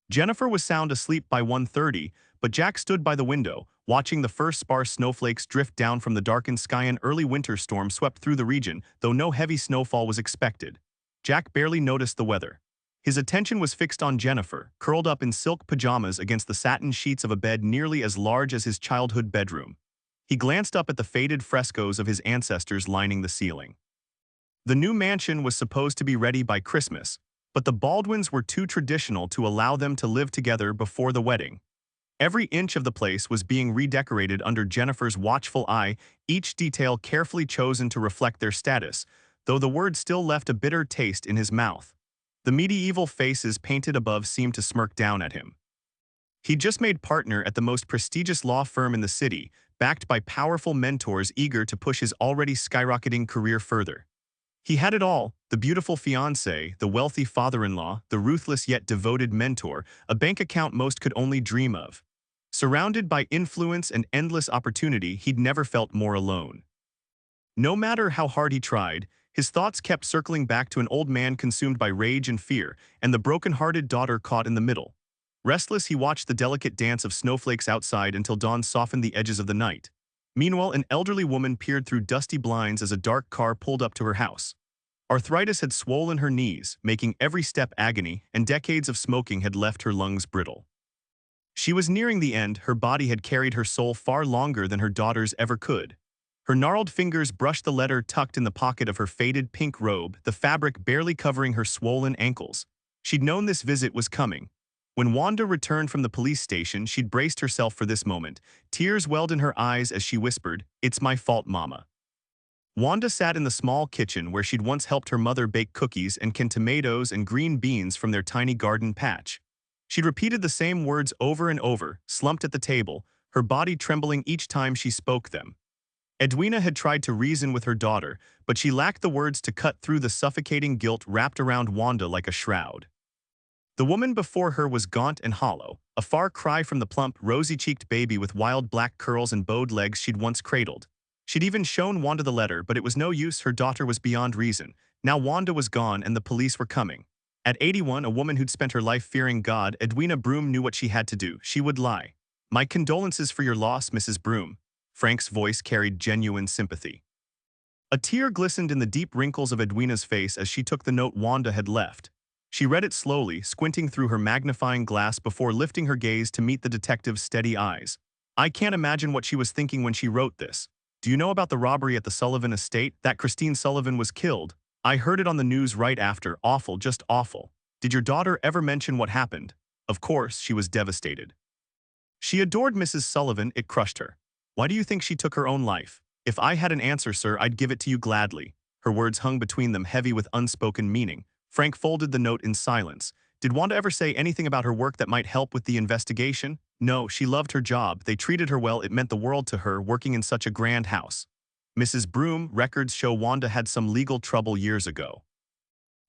Jennifer was sound asleep by 1:30, but Jack stood by the window, watching the first sparse snowflakes drift down from the darkened sky. An early winter storm swept through the region, though no heavy snowfall was expected. Jack barely noticed the weather. His attention was fixed on Jennifer, curled up in silk pajamas against the satin sheets of a bed nearly as large as his childhood bedroom. He glanced up at the faded frescoes of his ancestors lining the ceiling. The new mansion was supposed to be ready by Christmas, but the Baldwins were too traditional to allow them to live together before the wedding. Every inch of the place was being redecorated under Jennifer's watchful eye, each detail carefully chosen to reflect their status, though the word still left a bitter taste in his mouth. The medieval faces painted above seemed to smirk down at him. He'd just made partner at the most prestigious law firm in the city, backed by powerful mentors eager to push his already skyrocketing career further. He had it all: the beautiful fiancée, the wealthy father-in-law, the ruthless yet devoted mentor, a bank account most could only dream of. Surrounded by influence and endless opportunity, he'd never felt more alone. No matter how hard he tried, his thoughts kept circling back to an old man consumed by rage and fear, and the broken-hearted daughter caught in the middle. Restless, he watched the delicate dance of snowflakes outside until dawn softened the edges of the night. Meanwhile, an elderly woman peered through dusty blinds as a dark car pulled up to her house. Arthritis had swollen her knees, making every step agony, and decades of smoking had left her lungs brittle. She was nearing the end. Her body had carried her soul far longer than her daughter's ever could. Her gnarled fingers brushed the letter tucked in the pocket of her faded pink robe, the fabric barely covering her swollen ankles. She'd known this visit was coming. When Wanda returned from the police station, she'd braced herself for this moment. Tears welled in her eyes as she whispered, "It's my fault, Mama." Wanda sat in the small kitchen where she'd once helped her mother bake cookies and can tomatoes and green beans from their tiny garden patch. She'd repeated the same words over and over, slumped at the table, her body trembling each time she spoke them. Edwina had tried to reason with her daughter, but she lacked the words to cut through the suffocating guilt wrapped around Wanda like a shroud. The woman before her was gaunt and hollow, a far cry from the plump, rosy-cheeked baby with wild black curls and bowed legs she'd once cradled. She'd even shown Wanda the letter, but it was no use. Her daughter was beyond reason. Now Wanda was gone and the police were coming. At 81, a woman who'd spent her life fearing God, Edwina Broom knew what she had to do. She would lie. "My condolences for your loss, Mrs. Broom." Frank's voice carried genuine sympathy. A tear glistened in the deep wrinkles of Edwina's face as she took the note Wanda had left. She read it slowly, squinting through her magnifying glass before lifting her gaze to meet the detective's steady eyes. I can't imagine what she was thinking when she wrote this. Do you know about the robbery at the Sullivan estate? That Christine Sullivan was killed. I heard it on the news right after. Awful, just awful. Did your daughter ever mention what happened? Of course, she was devastated. She adored Mrs. Sullivan, it crushed her. Why do you think she took her own life? If I had an answer, sir, I'd give it to you gladly. Her words hung between them, heavy with unspoken meaning. Frank folded the note in silence. Did Wanda ever say anything about her work that might help with the investigation? No, she loved her job. They treated her well. It meant the world to her, working in such a grand house. Mrs. Broom, records show Wanda had some legal trouble years ago.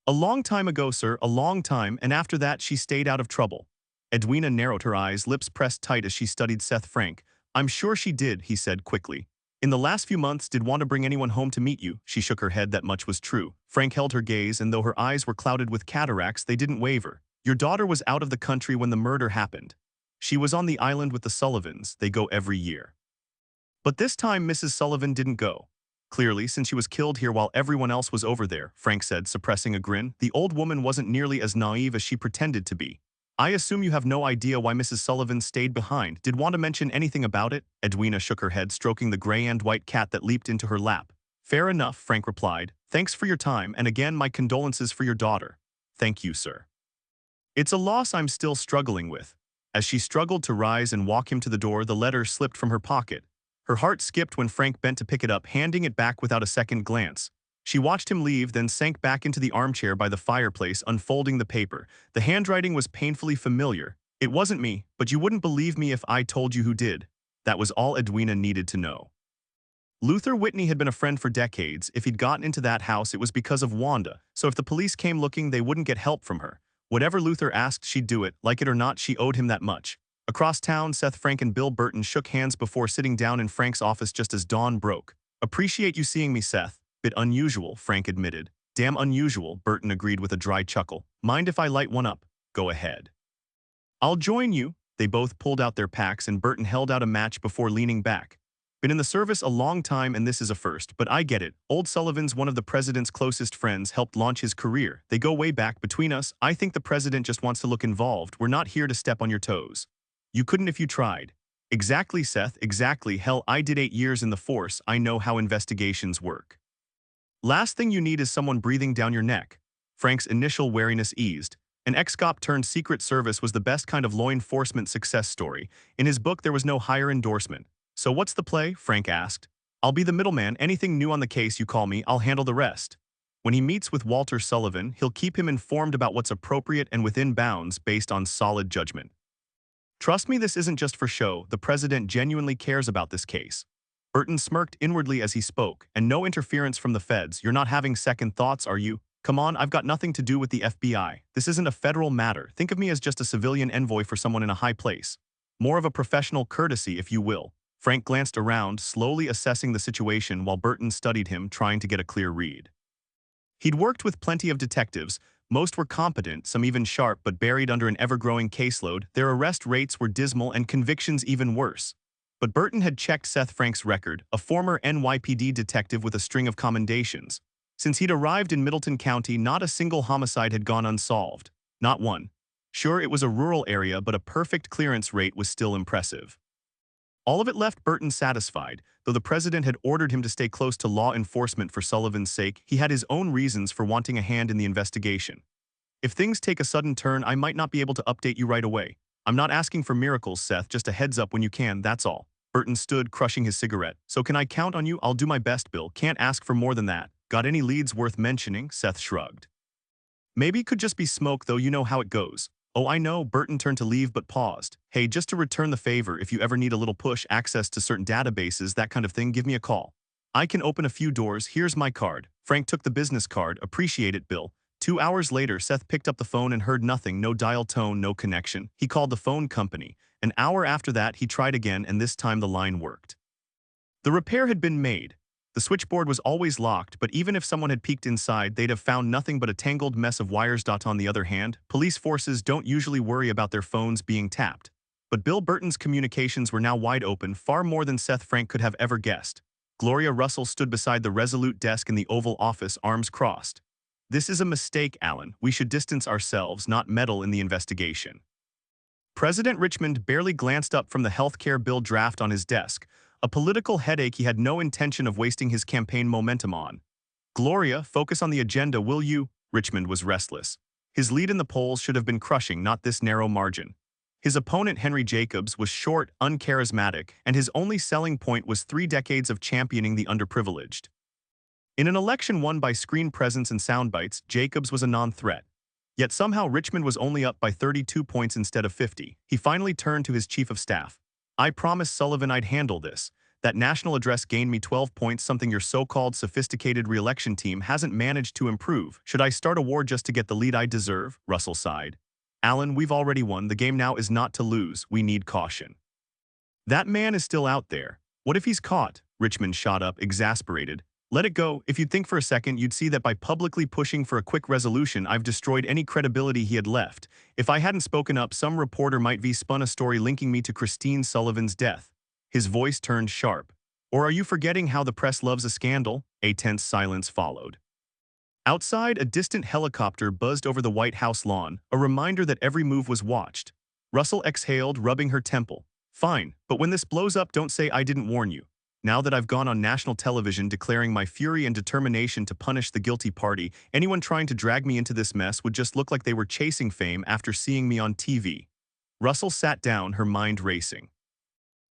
A long time ago, sir, a long time, and after that she stayed out of trouble. Edwina narrowed her eyes, lips pressed tight as she studied Seth Frank. I'm sure she did, he said quickly. In the last few months, did Wanda bring anyone home to meet you? She shook her head. That much was true. Frank held her gaze, and though her eyes were clouded with cataracts, they didn't waver. Your daughter was out of the country when the murder happened. She was on the island with the Sullivans. They go every year. But this time, Mrs. Sullivan didn't go. Clearly, since she was killed here while everyone else was over there, Frank said, suppressing a grin, the old woman wasn't nearly as naive as she pretended to be. I assume you have no idea why Mrs. Sullivan stayed behind. Did Wanda mention anything about it? Edwina shook her head, stroking the gray and white cat that leaped into her lap. Fair enough, Frank replied. Thanks for your time, and again my condolences for your daughter. Thank you, sir. It's a loss I'm still struggling with. As she struggled to rise and walk him to the door, the letter slipped from her pocket. Her heart skipped when Frank bent to pick it up, handing it back without a second glance. She watched him leave, then sank back into the armchair by the fireplace, unfolding the paper. The handwriting was painfully familiar. It wasn't me, but you wouldn't believe me if I told you who did. That was all Edwina needed to know. Luther Whitney had been a friend for decades. If he'd gotten into that house, it was because of Wanda, so if the police came looking, they wouldn't get help from her. Whatever Luther asked, she'd do it. Like it or not, she owed him that much. Across town, Seth Frank and Bill Burton shook hands before sitting down in Frank's office just as dawn broke. Appreciate you seeing me, Seth. Bit unusual, Frank admitted. Damn unusual, Burton agreed with a dry chuckle. Mind if I light one up? Go ahead. I'll join you. They both pulled out their packs and Burton held out a match before leaning back. Been in the service a long time and this is a first, but I get it. Old Sullivan's one of the president's closest friends, helped launch his career. They go way back. Between us, I think the president just wants to look involved. We're not here to step on your toes. You couldn't if you tried. Exactly, Seth, exactly. Hell, I did 8 years in the force. I know how investigations work. Last thing you need is someone breathing down your neck. Frank's initial wariness eased. An ex-cop turned Secret Service was the best kind of law enforcement success story. In his book, there was no higher endorsement. So what's the play? Frank asked. I'll be the middleman. Anything new on the case, you call me. I'll handle the rest. When he meets with Walter Sullivan, he'll keep him informed about what's appropriate and within bounds based on solid judgment. Trust me, this isn't just for show. The president genuinely cares about this case. Burton smirked inwardly as he spoke, and no interference from the feds. You're not having second thoughts, are you? Come on, I've got nothing to do with the FBI. This isn't a federal matter. Think of me as just a civilian envoy for someone in a high place. More of a professional courtesy, if you will. Frank glanced around, slowly assessing the situation while Burton studied him, trying to get a clear read. He'd worked with plenty of detectives. Most were competent, some even sharp, but buried under an ever-growing caseload. Their arrest rates were dismal and convictions even worse. But Burton had checked Seth Frank's record, a former NYPD detective with a string of commendations. Since he'd arrived in Middleton County, not a single homicide had gone unsolved. Not one. Sure, it was a rural area, but a perfect clearance rate was still impressive. All of it left Burton satisfied. Though the president had ordered him to stay close to law enforcement for Sullivan's sake, he had his own reasons for wanting a hand in the investigation. If things take a sudden turn, I might not be able to update you right away. I'm not asking for miracles, Seth, just a heads up when you can, that's all. Burton stood, crushing his cigarette. So can I count on you? I'll do my best, Bill. Can't ask for more than that. Got any leads worth mentioning? Seth shrugged. Maybe it could just be smoke, though, you know how it goes. Oh, I know, Burton turned to leave but paused. Hey, just to return the favor, if you ever need a little push, access to certain databases, that kind of thing, give me a call. I can open a few doors. Here's my card. Frank took the business card. Appreciate it, Bill. 2 hours later, Seth picked up the phone and heard nothing, no dial tone, no connection. He called the phone company. An hour after that, he tried again, and this time the line worked. The repair had been made. The switchboard was always locked, but even if someone had peeked inside, they'd have found nothing but a tangled mess of wires. On the other hand, police forces don't usually worry about their phones being tapped. But Bill Burton's communications were now wide open, far more than Seth Frank could have ever guessed. Gloria Russell stood beside the resolute desk in the Oval Office, arms crossed. This is a mistake, Alan. We should distance ourselves, not meddle in the investigation. President Richmond barely glanced up from the healthcare bill draft on his desk, a political headache he had no intention of wasting his campaign momentum on. Gloria, focus on the agenda, will you? Richmond was restless. His lead in the polls should have been crushing, not this narrow margin. His opponent, Henry Jacobs, was short, uncharismatic, and his only selling point was 3 decades of championing the underprivileged. In an election won by screen presence and soundbites, Jacobs was a non-threat. Yet somehow Richmond was only up by 32 points instead of 50. He finally turned to his chief of staff. I promised Sullivan I'd handle this. That national address gained me 12 points, something your so-called sophisticated re-election team hasn't managed to improve. Should I start a war just to get the lead I deserve? Russell sighed. Alan, we've already won. The game now is not to lose. We need caution. That man is still out there. What if he's caught? Richmond shot up, exasperated. Let it go. If you'd think for a second, you'd see that by publicly pushing for a quick resolution, I've destroyed any credibility he had left. If I hadn't spoken up, some reporter might spun a story linking me to Christine Sullivan's death. His voice turned sharp. Or are you forgetting how the press loves a scandal? A tense silence followed. Outside, a distant helicopter buzzed over the White House lawn, a reminder that every move was watched. Russell exhaled, rubbing her temple. Fine, but when this blows up, don't say I didn't warn you. Now that I've gone on national television declaring my fury and determination to punish the guilty party, anyone trying to drag me into this mess would just look like they were chasing fame after seeing me on TV. Russell sat down, her mind racing.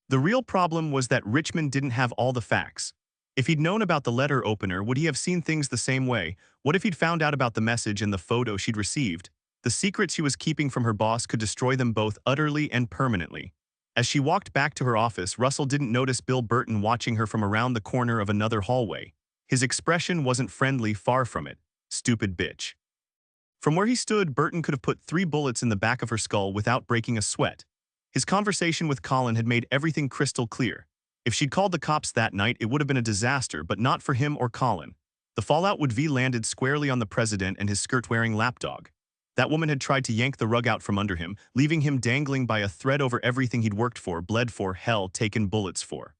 The real problem was that Richmond didn't have all the facts. If he'd known about the letter opener, would he have seen things the same way? What if he'd found out about the message and the photo she'd received? The secrets she was keeping from her boss could destroy them both utterly and permanently. As she walked back to her office, Russell didn't notice Bill Burton watching her from around the corner of another hallway. His expression wasn't friendly, far from it. Stupid bitch. From where he stood, Burton could have put 3 bullets in the back of her skull without breaking a sweat. His conversation with Colin had made everything crystal clear. If she'd called the cops that night, it would have been a disaster, but not for him or Colin. The fallout would have landed squarely on the president and his skirt-wearing lapdog. That woman had tried to yank the rug out from under him, leaving him dangling by a thread over everything he'd worked for, bled for, hell, taken bullets for.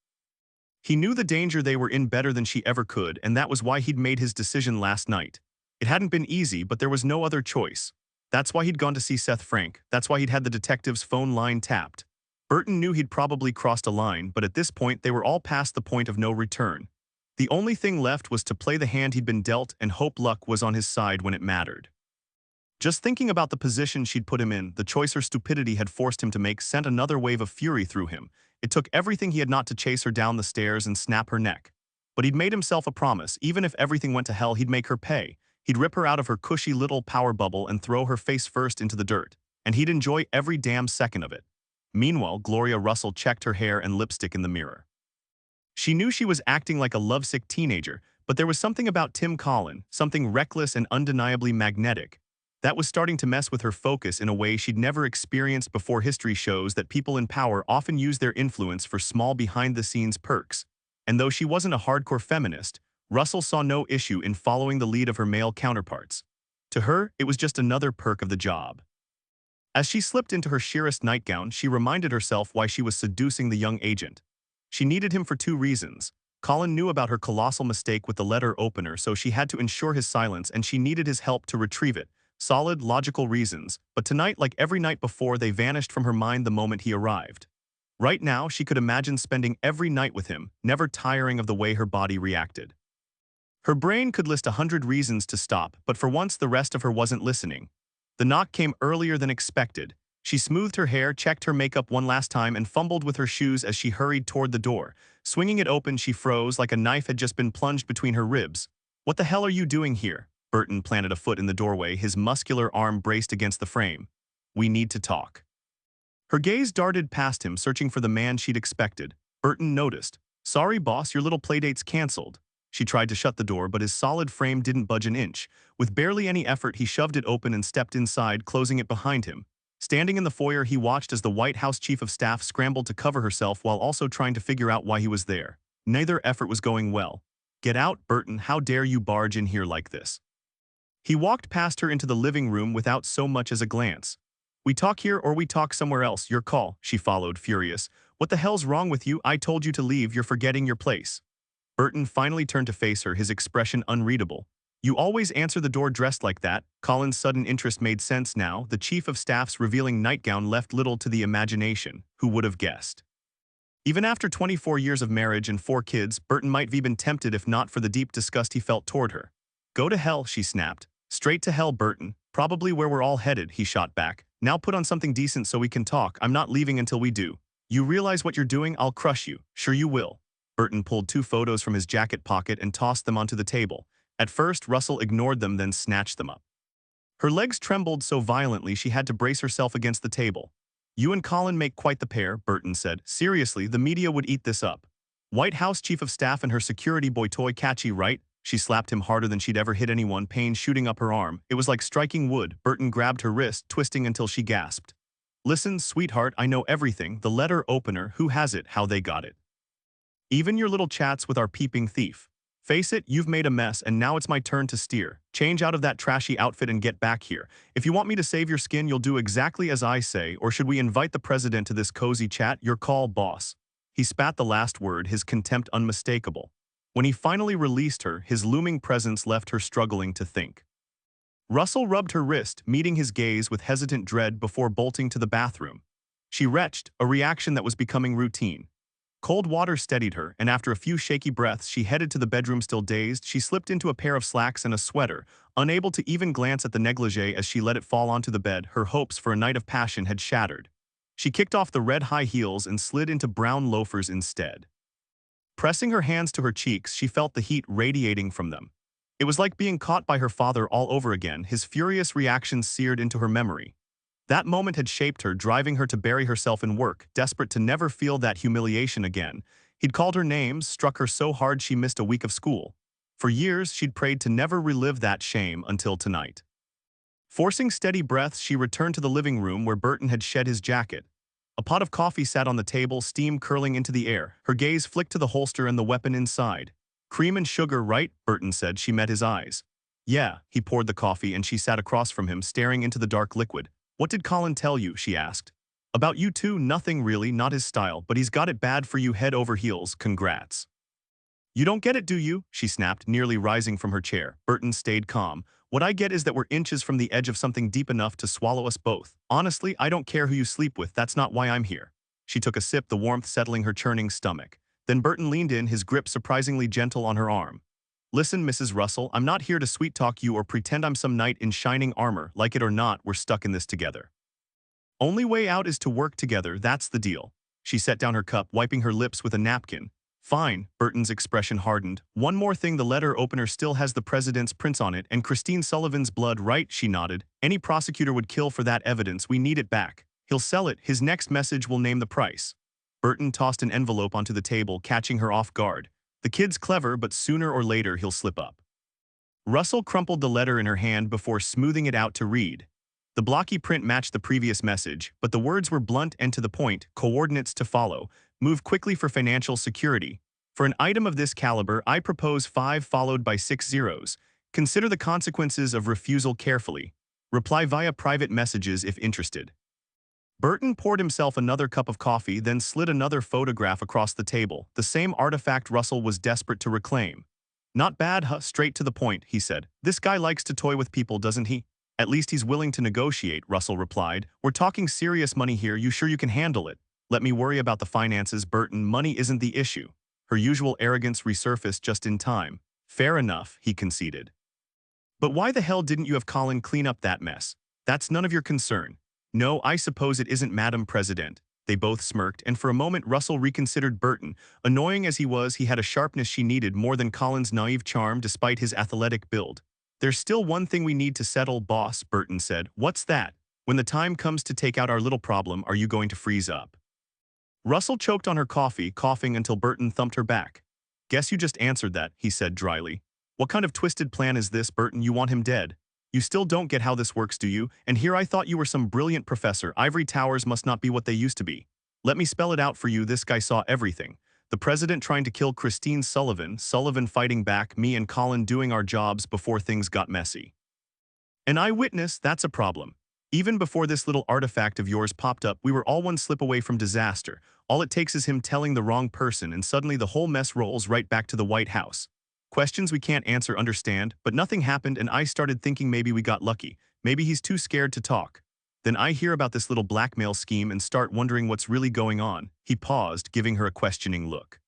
He knew the danger they were in better than she ever could, and that was why he'd made his decision last night. It hadn't been easy, but there was no other choice. That's why he'd gone to see Seth Frank. That's why he'd had the detective's phone line tapped. Burton knew he'd probably crossed a line, but at this point they were all past the point of no return. The only thing left was to play the hand he'd been dealt and hope luck was on his side when it mattered. Just thinking about the position she'd put him in, the choice her stupidity had forced him to make sent another wave of fury through him. It took everything he had not to chase her down the stairs and snap her neck. But he'd made himself a promise, even if everything went to hell, he'd make her pay. He'd rip her out of her cushy little power bubble and throw her face first into the dirt. And he'd enjoy every damn second of it. Meanwhile, Gloria Russell checked her hair and lipstick in the mirror. She knew she was acting like a lovesick teenager, but there was something about Tim Collin, something reckless and undeniably magnetic, that was starting to mess with her focus in a way she'd never experienced before. History shows that people in power often use their influence for small behind-the-scenes perks. And though she wasn't a hardcore feminist, Russell saw no issue in following the lead of her male counterparts. To her, it was just another perk of the job. As she slipped into her sheerest nightgown, she reminded herself why she was seducing the young agent. She needed him for 2 reasons. Colin knew about her colossal mistake with the letter opener, so she had to ensure his silence, and she needed his help to retrieve it. Solid, logical reasons, but tonight, like every night before, they vanished from her mind the moment he arrived. Right now, she could imagine spending every night with him, never tiring of the way her body reacted. Her brain could list 100 reasons to stop, but for once the rest of her wasn't listening. The knock came earlier than expected. She smoothed her hair, checked her makeup one last time, and fumbled with her shoes as she hurried toward the door. Swinging it open, she froze like a knife had just been plunged between her ribs. "What the hell are you doing here?" Burton planted a foot in the doorway, his muscular arm braced against the frame. "We need to talk." Her gaze darted past him, searching for the man she'd expected. Burton noticed. "Sorry, boss, your little playdate's canceled." She tried to shut the door, but his solid frame didn't budge an inch. With barely any effort, he shoved it open and stepped inside, closing it behind him. Standing in the foyer, he watched as the White House chief of staff scrambled to cover herself while also trying to figure out why he was there. Neither effort was going well. "Get out, Burton. How dare you barge in here like this?" He walked past her into the living room without so much as a glance. "We talk here or we talk somewhere else, your call," she followed, furious. "What the hell's wrong with you? I told you to leave, you're forgetting your place." Burton finally turned to face her, his expression unreadable. You always answer the door dressed like that. Colin's sudden interest made sense now. The chief of staff's revealing nightgown left little to the imagination. Who would have guessed? Even after 24 years of marriage and 4 kids, Burton might have been tempted if not for the deep disgust he felt toward her. Go to hell, she snapped. Straight to hell, Burton. Probably where we're all headed, he shot back. Now put on something decent so we can talk. I'm not leaving until we do. You realize what you're doing? I'll crush you. Sure you will. Burton pulled 2 photos from his jacket pocket and tossed them onto the table. At first, Russell ignored them, then snatched them up. Her legs trembled so violently she had to brace herself against the table. You and Colin make quite the pair, Burton said. Seriously, the media would eat this up. White House Chief of Staff and her security boy toy catchy, right? She slapped him harder than she'd ever hit anyone, pain shooting up her arm. It was like striking wood. Burton grabbed her wrist, twisting until she gasped. Listen, sweetheart, I know everything. The letter opener, who has it, how they got it. Even your little chats with our peeping thief. Face it, you've made a mess, and now it's my turn to steer. Change out of that trashy outfit and get back here. If you want me to save your skin, you'll do exactly as I say, or should we invite the president to this cozy chat? Your call, boss. He spat the last word, his contempt unmistakable. When he finally released her, his looming presence left her struggling to think. Russell rubbed her wrist, meeting his gaze with hesitant dread before bolting to the bathroom. She retched, a reaction that was becoming routine. Cold water steadied her, and after a few shaky breaths, she headed to the bedroom still dazed. She slipped into a pair of slacks and a sweater, unable to even glance at the negligee as she let it fall onto the bed. Her hopes for a night of passion had shattered. She kicked off the red high heels and slid into brown loafers instead. Pressing her hands to her cheeks, she felt the heat radiating from them. It was like being caught by her father all over again, his furious reactions seared into her memory. That moment had shaped her, driving her to bury herself in work, desperate to never feel that humiliation again. He'd called her names, struck her so hard she missed a week of school. For years, she'd prayed to never relive that shame until tonight. Forcing steady breaths, she returned to the living room where Burton had shed his jacket. A pot of coffee sat on the table, steam curling into the air. Her gaze flicked to the holster and the weapon inside. Cream and sugar, right? Burton said. She met his eyes. Yeah, he poured the coffee and she sat across from him, staring into the dark liquid. What did Colin tell you? She asked. About you two? Nothing really, not his style, but he's got it bad for you head over heels. Congrats. You don't get it, do you? She snapped, nearly rising from her chair. Burton stayed calm. What I get is that we're inches from the edge of something deep enough to swallow us both. Honestly, I don't care who you sleep with. That's not why I'm here. She took a sip, the warmth settling her churning stomach. Then Burton leaned in, his grip surprisingly gentle on her arm. Listen, Mrs. Russell, I'm not here to sweet-talk you or pretend I'm some knight in shining armor. Like it or not, we're stuck in this together. Only way out is to work together, that's the deal. She set down her cup, wiping her lips with a napkin. Fine, Burton's expression hardened. One more thing, the letter opener still has the president's prints on it and Christine Sullivan's blood, right? She nodded. Any prosecutor would kill for that evidence. We need it back. He'll sell it. His next message will name the price. Burton tossed an envelope onto the table, catching her off guard. The kid's clever, but sooner or later he'll slip up. Russell crumpled the letter in her hand before smoothing it out to read. The blocky print matched the previous message, but the words were blunt and to the point. Coordinates to follow. Move quickly for financial security. For an item of this caliber, I propose 5 followed by 6 zeros. Consider the consequences of refusal carefully. Reply via private messages if interested. Burton poured himself another cup of coffee, then slid another photograph across the table, the same artifact Russell was desperate to reclaim. Not bad, huh? Straight to the point, he said. This guy likes to toy with people, doesn't he? At least he's willing to negotiate, Russell replied. We're talking serious money here. You sure you can handle it? Let me worry about the finances, Burton. Money isn't the issue. Her usual arrogance resurfaced just in time. Fair enough, he conceded. But why the hell didn't you have Colin clean up that mess? That's none of your concern. No, I suppose it isn't, Madam President. They both smirked, and for a moment Russell reconsidered Burton. Annoying as he was, he had a sharpness she needed more than Colin's naive charm despite his athletic build. There's still one thing we need to settle, boss, Burton said. What's that? When the time comes to take out our little problem, are you going to freeze up? Russell choked on her coffee, coughing until Burton thumped her back. Guess you just answered that, he said dryly. What kind of twisted plan is this, Burton? You want him dead? You still don't get how this works, do you? And here I thought you were some brilliant professor. Ivory towers must not be what they used to be. Let me spell it out for you. This guy saw everything. The president trying to kill Christine Sullivan, Sullivan fighting back, me and Colin doing our jobs before things got messy. An eyewitness, that's a problem. Even before this little artifact of yours popped up, we were all one slip away from disaster. All it takes is him telling the wrong person and suddenly the whole mess rolls right back to the White House. Questions we can't answer, understand, but nothing happened and I started thinking maybe we got lucky. Maybe he's too scared to talk. Then I hear about this little blackmail scheme and start wondering what's really going on. He paused, giving her a questioning look.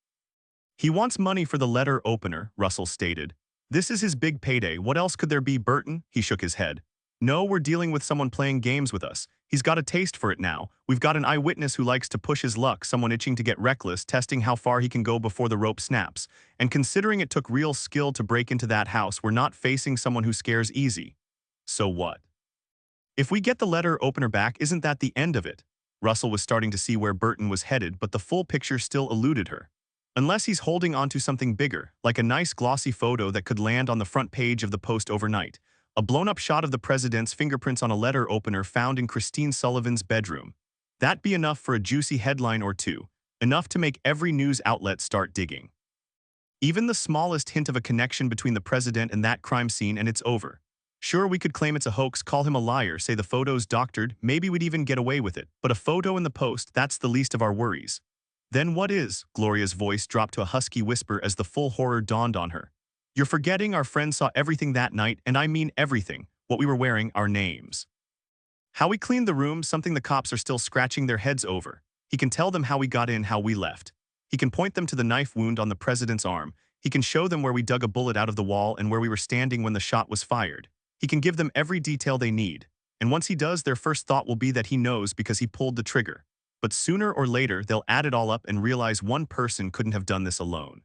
He wants money for the letter opener, Russell stated. This is his big payday. What else could there be, Burton? He shook his head. No, we're dealing with someone playing games with us. He's got a taste for it now. We've got an eyewitness who likes to push his luck, someone itching to get reckless, testing how far he can go before the rope snaps. And considering it took real skill to break into that house, we're not facing someone who scares easy. So what? If we get the letter opener back, isn't that the end of it? Russell was starting to see where Burton was headed, but the full picture still eluded her. Unless he's holding onto something bigger, like a nice glossy photo that could land on the front page of the Post overnight. A blown-up shot of the president's fingerprints on a letter opener found in Christine Sullivan's bedroom. That'd be enough for a juicy headline or two, enough to make every news outlet start digging. Even the smallest hint of a connection between the president and that crime scene and it's over. Sure, we could claim it's a hoax, call him a liar, say the photo's doctored, maybe we'd even get away with it, but a photo in the Post, that's the least of our worries. Then what is? Gloria's voice dropped to a husky whisper as the full horror dawned on her. You're forgetting our friend saw everything that night, and I mean everything. What we were wearing, our names. How we cleaned the room, something the cops are still scratching their heads over. He can tell them how we got in, how we left. He can point them to the knife wound on the president's arm. He can show them where we dug a bullet out of the wall and where we were standing when the shot was fired. He can give them every detail they need. And once he does, their first thought will be that he knows because he pulled the trigger. But sooner or later, they'll add it all up and realize one person couldn't have done this alone.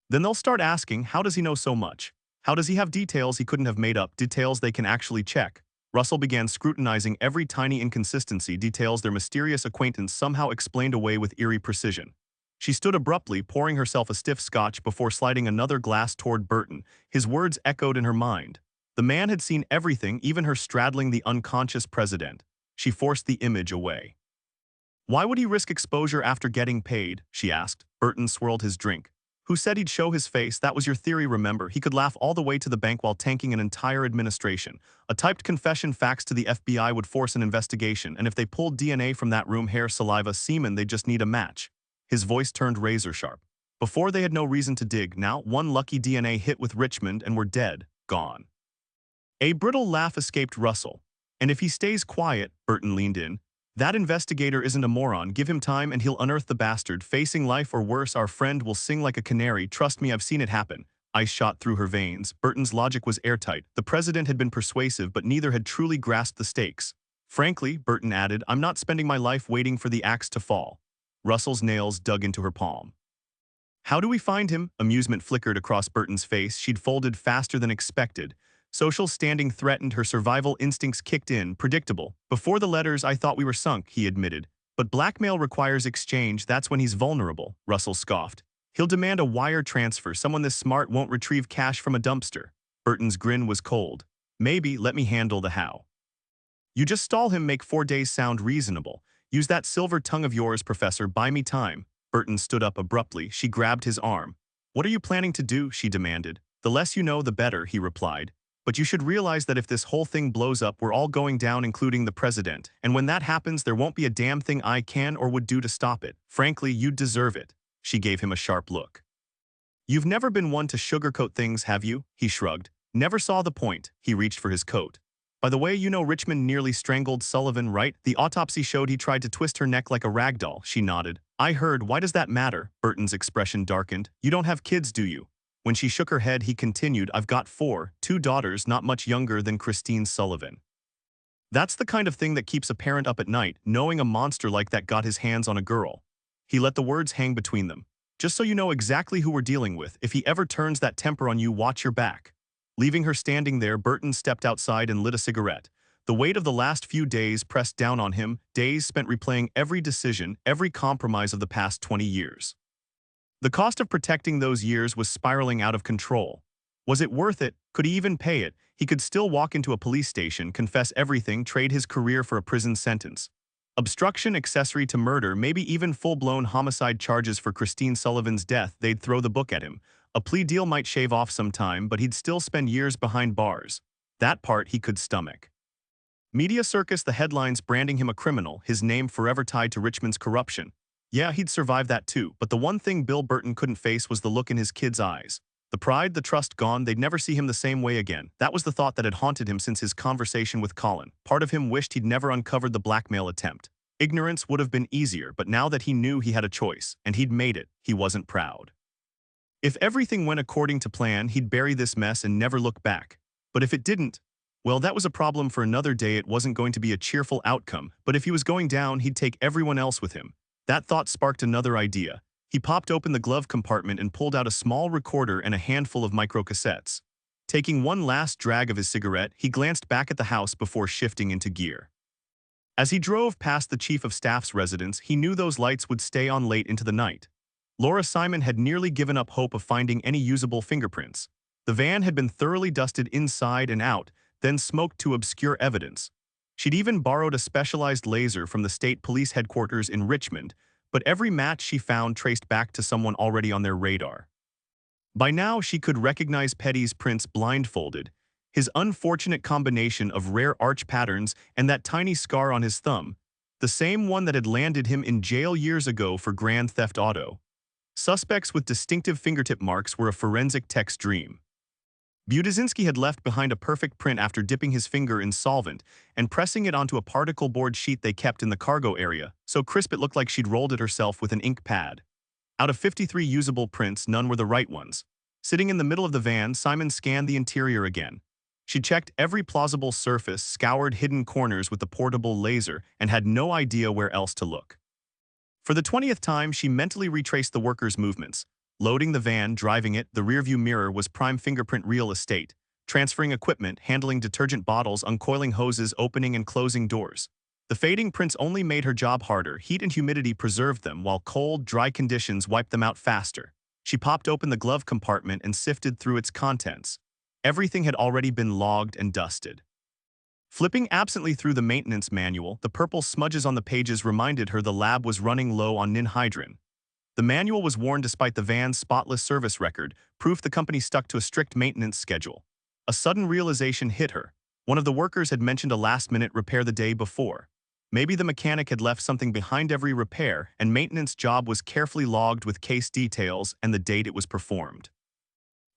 Then they'll start asking, how does he know so much? How does he have details he couldn't have made up, details they can actually check? Russell began scrutinizing every tiny inconsistency, details their mysterious acquaintance somehow explained away with eerie precision. She stood abruptly, pouring herself a stiff scotch before sliding another glass toward Burton. His words echoed in her mind. The man had seen everything, even her straddling the unconscious president. She forced the image away. Why would he risk exposure after getting paid? She asked. Burton swirled his drink. Who said he'd show his face? That was your theory, remember? He could laugh all the way to the bank while tanking an entire administration. A typed confession faxed to the FBI would force an investigation, and if they pulled DNA from that room, hair, saliva, semen, they'd just need a match. His voice turned razor sharp. Before they had no reason to dig, now one lucky DNA hit with Richmond and we're dead, gone. A brittle laugh escaped Russell. And if he stays quiet, Burton leaned in, that investigator isn't a moron. Give him time and he'll unearth the bastard. Facing life or worse, our friend will sing like a canary. Trust me, I've seen it happen. Ice shot through her veins. Burton's logic was airtight. The president had been persuasive, but neither had truly grasped the stakes. Frankly, Burton added, I'm not spending my life waiting for the axe to fall. Russell's nails dug into her palm. How do we find him? Amusement flickered across Burton's face. She'd folded faster than expected. Social standing threatened, her survival instincts kicked in, predictable. Before the letters, I thought we were sunk, he admitted. But blackmail requires exchange, that's when he's vulnerable, Russell scoffed. He'll demand a wire transfer, someone this smart won't retrieve cash from a dumpster. Burton's grin was cold. Maybe, let me handle the how. You just stall him, make 4 days sound reasonable. Use that silver tongue of yours, Professor, buy me time. Burton stood up abruptly, she grabbed his arm. What are you planning to do, she demanded. The less you know, the better, he replied. But you should realize that if this whole thing blows up, we're all going down, including the president. And when that happens, there won't be a damn thing I can or would do to stop it. Frankly, you'd deserve it. She gave him a sharp look. You've never been one to sugarcoat things, have you? He shrugged. Never saw the point. He reached for his coat. By the way, you know Richmond nearly strangled Sullivan, right? The autopsy showed he tried to twist her neck like a rag doll. She nodded. I heard. Why does that matter? Burton's expression darkened. You don't have kids, do you? When she shook her head, he continued, I've got 2 daughters not much younger than Christine Sullivan. That's the kind of thing that keeps a parent up at night, knowing a monster like that got his hands on a girl. He let the words hang between them. Just so you know exactly who we're dealing with, if he ever turns that temper on you, watch your back. Leaving her standing there, Burton stepped outside and lit a cigarette. The weight of the last few days pressed down on him, days spent replaying every decision, every compromise of the past 20 years. The cost of protecting those years was spiraling out of control. Was it worth it? Could he even pay it? He could still walk into a police station, confess everything, trade his career for a prison sentence. Obstruction, accessory to murder, maybe even full-blown homicide charges for Christine Sullivan's death. They'd throw the book at him. A plea deal might shave off some time, but he'd still spend years behind bars. That part he could stomach. Media circus, the headlines branding him a criminal, his name forever tied to Richmond's corruption. Yeah, he'd survive that too, but the one thing Bill Burton couldn't face was the look in his kids' eyes. The pride, the trust gone, they'd never see him the same way again. That was the thought that had haunted him since his conversation with Colin. Part of him wished he'd never uncovered the blackmail attempt. Ignorance would have been easier, but now that he knew he had a choice, and he'd made it, he wasn't proud. If everything went according to plan, he'd bury this mess and never look back. But if it didn't, well, that was a problem for another day. It wasn't going to be a cheerful outcome, but if he was going down, he'd take everyone else with him. That thought sparked another idea. He popped open the glove compartment and pulled out a small recorder and a handful of microcassettes. Taking one last drag of his cigarette, he glanced back at the house before shifting into gear. As he drove past the chief of staff's residence, he knew those lights would stay on late into the night. Laura Simon had nearly given up hope of finding any usable fingerprints. The van had been thoroughly dusted inside and out, then smoked to obscure evidence. She'd even borrowed a specialized laser from the state police headquarters in Richmond, but every match she found traced back to someone already on their radar. By now, she could recognize Petty's prints blindfolded, his unfortunate combination of rare arch patterns and that tiny scar on his thumb, the same one that had landed him in jail years ago for grand theft auto. Suspects with distinctive fingertip marks were a forensic tech's dream. Budizinski had left behind a perfect print after dipping his finger in solvent and pressing it onto a particle board sheet they kept in the cargo area, so crisp it looked like she'd rolled it herself with an ink pad. Out of 53 usable prints, none were the right ones. Sitting in the middle of the van, Simon scanned the interior again. She checked every plausible surface, scoured hidden corners with the portable laser, and had no idea where else to look. For the 20th time, she mentally retraced the workers' movements. Loading the van, driving it, the rearview mirror was prime fingerprint real estate. Transferring equipment, handling detergent bottles, uncoiling hoses, opening and closing doors. The fading prints only made her job harder. Heat and humidity preserved them, while cold, dry conditions wiped them out faster. She popped open the glove compartment and sifted through its contents. Everything had already been logged and dusted. Flipping absently through the maintenance manual, the purple smudges on the pages reminded her the lab was running low on ninhydrin. The manual was worn despite the van's spotless service record, proof the company stuck to a strict maintenance schedule. A sudden realization hit her. One of the workers had mentioned a last-minute repair the day before. Maybe the mechanic had left something behind every repair, and maintenance job was carefully logged with case details and the date it was performed.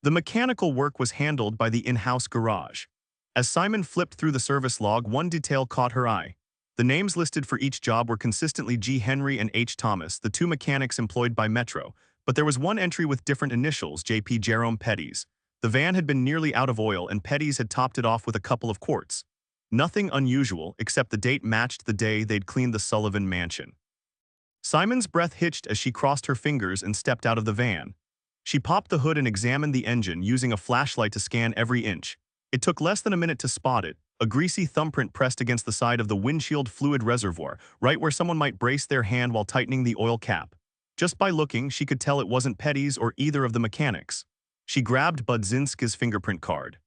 The mechanical work was handled by the in-house garage. As Simon flipped through the service log, one detail caught her eye. The names listed for each job were consistently G. Henry and H. Thomas, the two mechanics employed by Metro, but there was one entry with different initials, J.P. Jerome Petty's. The van had been nearly out of oil, and Petty's had topped it off with a couple of quarts. Nothing unusual, except the date matched the day they'd cleaned the Sullivan mansion. Simon's breath hitched as she crossed her fingers and stepped out of the van. She popped the hood and examined the engine, using a flashlight to scan every inch. It took less than a minute to spot it, a greasy thumbprint pressed against the side of the windshield fluid reservoir, right where someone might brace their hand while tightening the oil cap. Just by looking, she could tell it wasn't Petty's or either of the mechanics. She grabbed Budzinski's fingerprint card.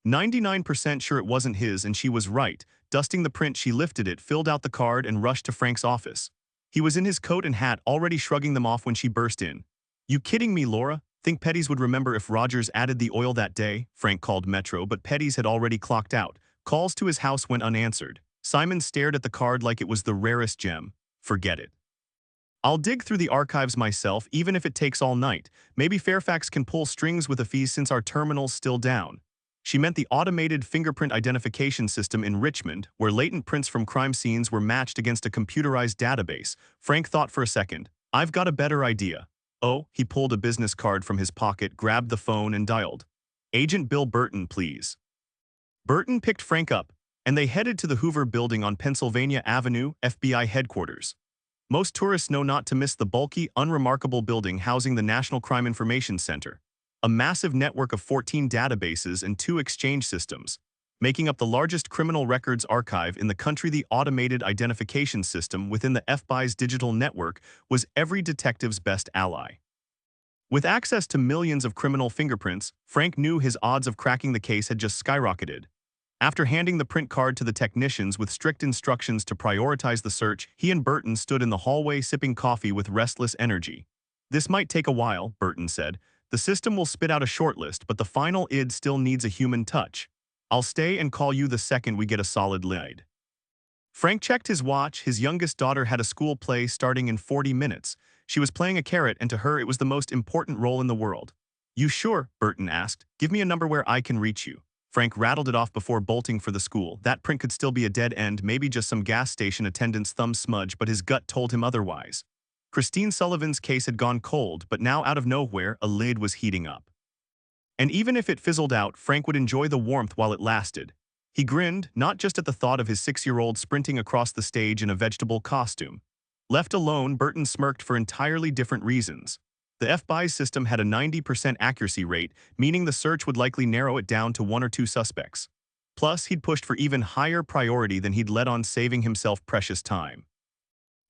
99% sure it wasn't his, and she was right. Dusting the print, she lifted it, filled out the card, and rushed to Frank's office. He was in his coat and hat, already shrugging them off when she burst in. "You kidding me, Laura? Think Petty's would remember if Rogers added the oil that day?" Frank called Metro, but Petty's had already clocked out. Calls to his house went unanswered. Simon stared at the card like it was the rarest gem. "Forget it. I'll dig through the archives myself, even if it takes all night. Maybe Fairfax can pull strings with a fee since our terminal's still down." She meant the automated fingerprint identification system in Richmond, where latent prints from crime scenes were matched against a computerized database. Frank thought for a second. "I've got a better idea." Oh, he pulled a business card from his pocket, grabbed the phone, and dialed. "Agent Bill Burton, please." Burton picked Frank up, and they headed to the Hoover Building on Pennsylvania Avenue, FBI headquarters. Most tourists know not to miss the bulky, unremarkable building housing the National Crime Information Center, a massive network of 14 databases and 2 exchange systems. Making up the largest criminal records archive in the country, the automated identification system within the FBI's digital network was every detective's best ally. With access to millions of criminal fingerprints, Frank knew his odds of cracking the case had just skyrocketed. After handing the print card to the technicians with strict instructions to prioritize the search, he and Burton stood in the hallway sipping coffee with restless energy. "This might take a while," Burton said. "The system will spit out a shortlist, but the final id still needs a human touch. I'll stay and call you the second we get a solid lead." Frank checked his watch. His youngest daughter had a school play starting in 40 minutes. She was playing a carrot, and to her it was the most important role in the world. "You sure?" Burton asked. "Give me a number where I can reach you." Frank rattled it off before bolting for the school. That print could still be a dead end, maybe just some gas station attendant's thumb smudge, but his gut told him otherwise. Christine Sullivan's case had gone cold, but now out of nowhere, a lid was heating up. And even if it fizzled out, Frank would enjoy the warmth while it lasted. He grinned, not just at the thought of his 6-year-old sprinting across the stage in a vegetable costume. Left alone, Burton smirked for entirely different reasons. The FBI's system had a 90% accuracy rate, meaning the search would likely narrow it down to 1 or 2 suspects. Plus, he'd pushed for even higher priority than he'd let on, saving himself precious time.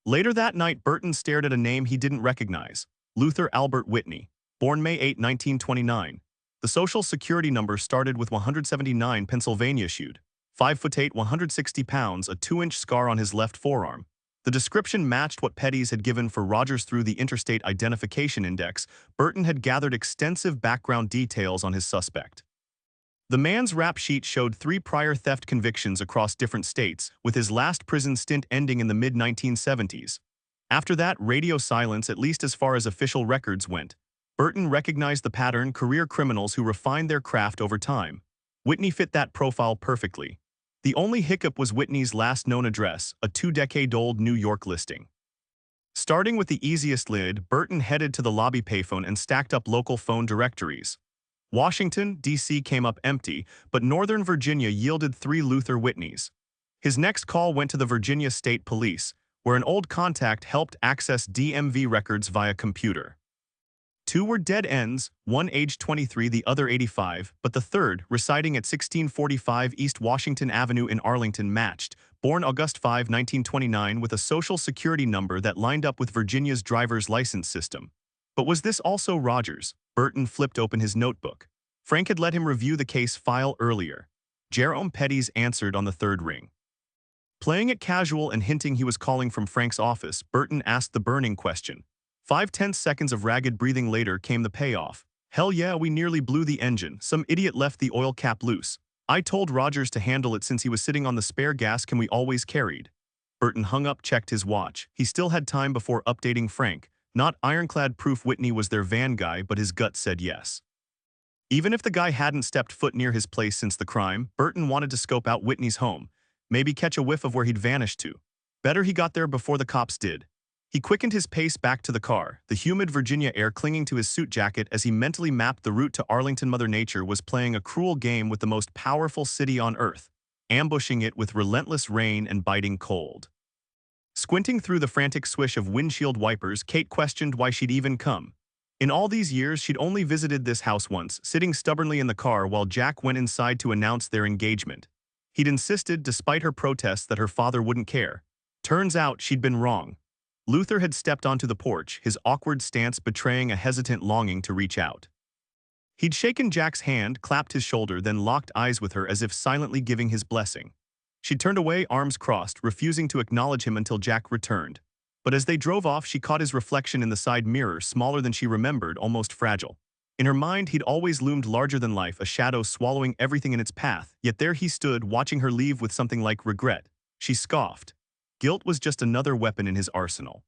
Later that night, Burton stared at a name he didn't recognize: Luther Albert Whitney, born May 8, 1929. The social security number started with 179, Pennsylvania issued. 5'8", 160 pounds, a 2-inch scar on his left forearm. The description matched what Petty's had given for Rogers through the Interstate Identification Index. Burton had gathered extensive background details on his suspect. The man's rap sheet showed 3 prior theft convictions across different states, with his last prison stint ending in the mid-1970s. After that, radio silence, at least as far as official records went. Burton recognized the pattern: career criminals who refined their craft over time. Whitney fit that profile perfectly. The only hiccup was Whitney's last known address, a 2-decade-old New York listing. Starting with the easiest lid, Burton headed to the lobby payphone and stacked up local phone directories. Washington, D.C. came up empty, but Northern Virginia yielded 3 Luther Whitneys. His next call went to the Virginia State Police, where an old contact helped access DMV records via computer. 2 were dead ends, one aged 23, the other 85, but the third, residing at 1645 East Washington Avenue in Arlington, matched, born August 5, 1929, with a social security number that lined up with Virginia's driver's license system. But was this also Rogers? Burton flipped open his notebook. Frank had let him review the case file earlier. Jerome Petty's answered on the 3rd ring. Playing it casual and hinting he was calling from Frank's office, Burton asked the burning question. 5 seconds of ragged breathing later came the payoff. "Hell yeah, we nearly blew the engine. Some idiot left the oil cap loose. I told Rogers to handle it since he was sitting on the spare gas can we always carried." Burton hung up, checked his watch. He still had time before updating Frank. Not ironclad proof Whitney was their van guy, but his gut said yes. Even if the guy hadn't stepped foot near his place since the crime, Burton wanted to scope out Whitney's home, maybe catch a whiff of where he'd vanished to. Better he got there before the cops did. He quickened his pace back to the car, the humid Virginia air clinging to his suit jacket as he mentally mapped the route to Arlington. Mother Nature was playing a cruel game with the most powerful city on Earth, ambushing it with relentless rain and biting cold. Squinting through the frantic swish of windshield wipers, Kate questioned why she'd even come. In all these years, she'd only visited this house once, sitting stubbornly in the car while Jack went inside to announce their engagement. He'd insisted, despite her protests, that her father wouldn't care. Turns out she'd been wrong. Luther had stepped onto the porch, his awkward stance betraying a hesitant longing to reach out. He'd shaken Jack's hand, clapped his shoulder, then locked eyes with her as if silently giving his blessing. She turned away, arms crossed, refusing to acknowledge him until Jack returned. But as they drove off, she caught his reflection in the side mirror, smaller than she remembered, almost fragile. In her mind, he'd always loomed larger than life, a shadow swallowing everything in its path, yet there he stood, watching her leave with something like regret. She scoffed. Guilt was just another weapon in his arsenal.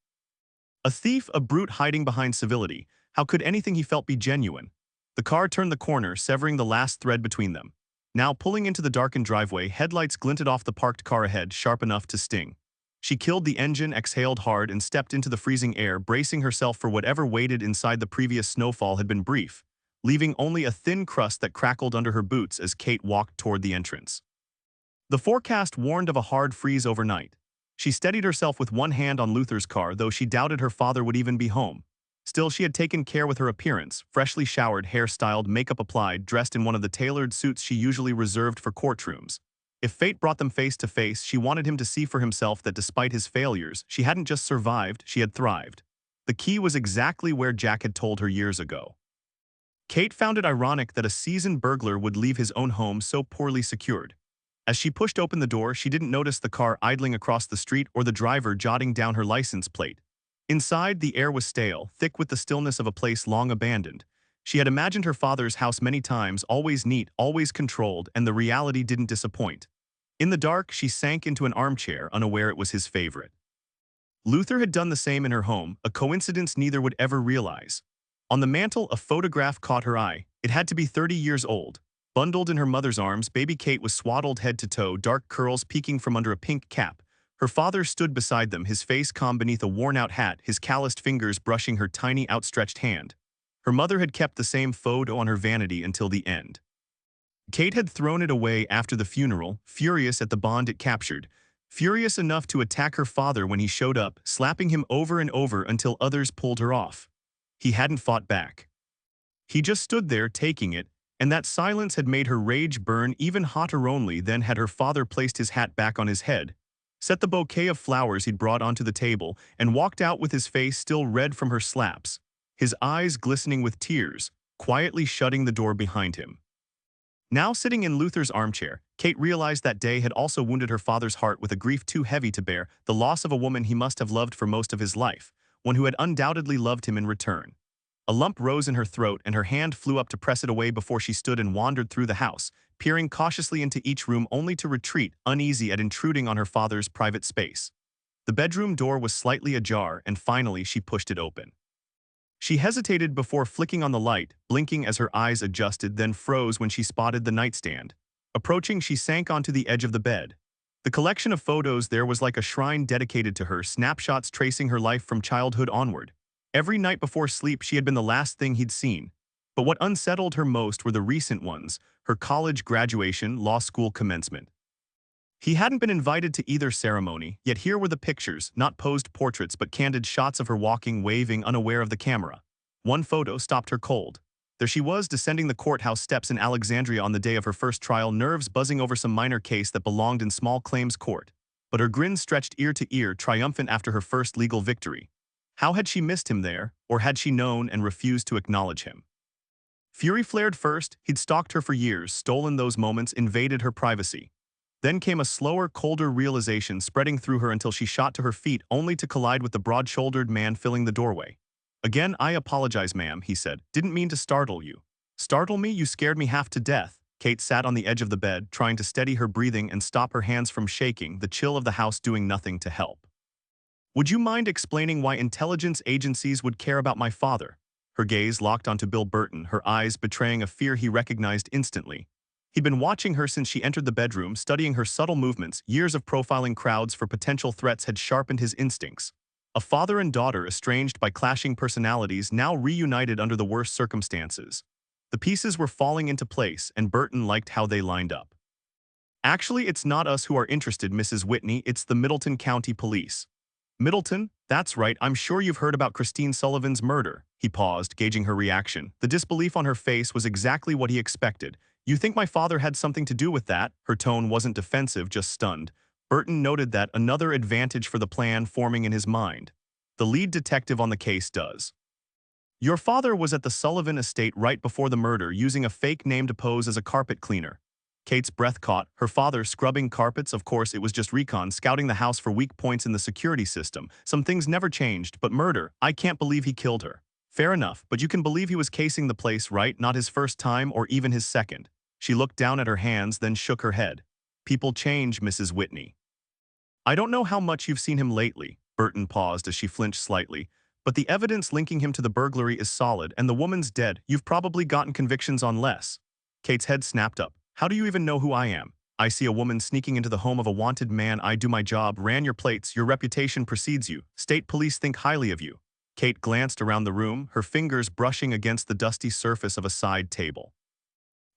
A thief, a brute hiding behind civility. How could anything he felt be genuine? The car turned the corner, severing the last thread between them. Now pulling into the darkened driveway, headlights glinted off the parked car ahead, sharp enough to sting. She killed the engine, exhaled hard, and stepped into the freezing air, bracing herself for whatever waited inside. The previous snowfall had been brief, leaving only a thin crust that crackled under her boots as Kate walked toward the entrance. The forecast warned of a hard freeze overnight. She steadied herself with one hand on Luther's car, though she doubted her father would even be home. Still, she had taken care with her appearance, freshly showered, hair styled, makeup applied, dressed in one of the tailored suits she usually reserved for courtrooms. If fate brought them face to face, she wanted him to see for himself that despite his failures, she hadn't just survived, she had thrived. The key was exactly where Jack had told her years ago. Kate found it ironic that a seasoned burglar would leave his own home so poorly secured. As she pushed open the door, she didn't notice the car idling across the street or the driver jotting down her license plate. Inside, the air was stale, thick with the stillness of a place long abandoned. She had imagined her father's house many times, always neat, always controlled, and the reality didn't disappoint. In the dark, she sank into an armchair, unaware it was his favorite. Luther had done the same in her home, a coincidence neither would ever realize. On the mantel, a photograph caught her eye. It had to be 30 years old. Bundled in her mother's arms, baby Kate was swaddled head to toe, dark curls peeking from under a pink cap. Her father stood beside them, his face calm beneath a worn-out hat, his calloused fingers brushing her tiny outstretched hand. Her mother had kept the same photo on her vanity until the end. Kate had thrown it away after the funeral, furious at the bond it captured, furious enough to attack her father when he showed up, slapping him over and over until others pulled her off. He hadn't fought back. He just stood there taking it, and that silence had made her rage burn even hotter. Only then had her father placed his hat back on his head, set the bouquet of flowers he'd brought onto the table, and walked out with his face still red from her slaps, his eyes glistening with tears, quietly shutting the door behind him. Now sitting in Luther's armchair, Kate realized that day had also wounded her father's heart with a grief too heavy to bear, the loss of a woman he must have loved for most of his life, one who had undoubtedly loved him in return. A lump rose in her throat and her hand flew up to press it away before she stood and wandered through the house, peering cautiously into each room only to retreat, uneasy at intruding on her father's private space. The bedroom door was slightly ajar and finally she pushed it open. She hesitated before flicking on the light, blinking as her eyes adjusted, then froze when she spotted the nightstand. Approaching, she sank onto the edge of the bed. The collection of photos there was like a shrine dedicated to her, snapshots tracing her life from childhood onward. Every night before sleep she had been the last thing he'd seen. But what unsettled her most were the recent ones, her college graduation, law school commencement. He hadn't been invited to either ceremony, yet here were the pictures, not posed portraits but candid shots of her walking, waving, unaware of the camera. One photo stopped her cold. There she was descending the courthouse steps in Alexandria on the day of her first trial, nerves buzzing over some minor case that belonged in small claims court. But her grin stretched ear to ear, triumphant after her first legal victory. How had she missed him there, or had she known and refused to acknowledge him? Fury flared first. He'd stalked her for years, stolen those moments, invaded her privacy. Then came a slower, colder realization spreading through her until she shot to her feet, only to collide with the broad-shouldered man filling the doorway. "Again, I apologize, ma'am," he said. "Didn't mean to startle you." "Startle me? You scared me half to death." Kate sat on the edge of the bed, trying to steady her breathing and stop her hands from shaking, the chill of the house doing nothing to help. "Would you mind explaining why intelligence agencies would care about my father?" Her gaze locked onto Bill Burton, her eyes betraying a fear he recognized instantly. He'd been watching her since she entered the bedroom, studying her subtle movements. Years of profiling crowds for potential threats had sharpened his instincts. A father and daughter estranged by clashing personalities, now reunited under the worst circumstances. The pieces were falling into place, and Burton liked how they lined up. "Actually, it's not us who are interested, Mrs. Whitney, it's the Middleton County Police." "Middleton? That's right, I'm sure you've heard about Christine Sullivan's murder." He paused, gauging her reaction. The disbelief on her face was exactly what he expected. "You think my father had something to do with that?" Her tone wasn't defensive, just stunned. Burton noted that, another advantage for the plan forming in his mind. The lead detective on the case does. "Your father was at the Sullivan estate right before the murder, using a fake name to pose as a carpet cleaner." Kate's breath caught. Her father scrubbing carpets? Of course, it was just recon, scouting the house for weak points in the security system. Some things never changed, but murder, I can't believe he killed her. Fair enough, but you can believe he was casing the place, right? Not his first time or even his second. She looked down at her hands, then shook her head. "People change, Mrs. Whitney." "I don't know how much you've seen him lately." Burton paused as she flinched slightly. "But the evidence linking him to the burglary is solid, and the woman's dead. You've probably gotten convictions on less." Kate's head snapped up. "How do you even know who I am?" "I see a woman sneaking into the home of a wanted man. I do my job, ran your plates, your reputation precedes you. State police think highly of you." Kate glanced around the room, her fingers brushing against the dusty surface of a side table.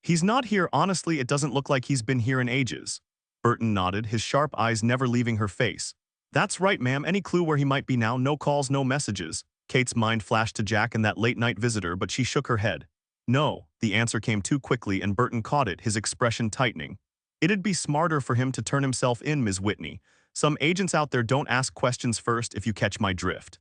"He's not here. Honestly, it doesn't look like he's been here in ages." Burton nodded, his sharp eyes never leaving her face. "That's right, ma'am. Any clue where he might be now? No calls, no messages." Kate's mind flashed to Jack and that late-night visitor, but she shook her head. "No." The answer came too quickly and Burton caught it, his expression tightening. "It'd be smarter for him to turn himself in, Ms. Whitney. Some agents out there don't ask questions first, if you catch my drift."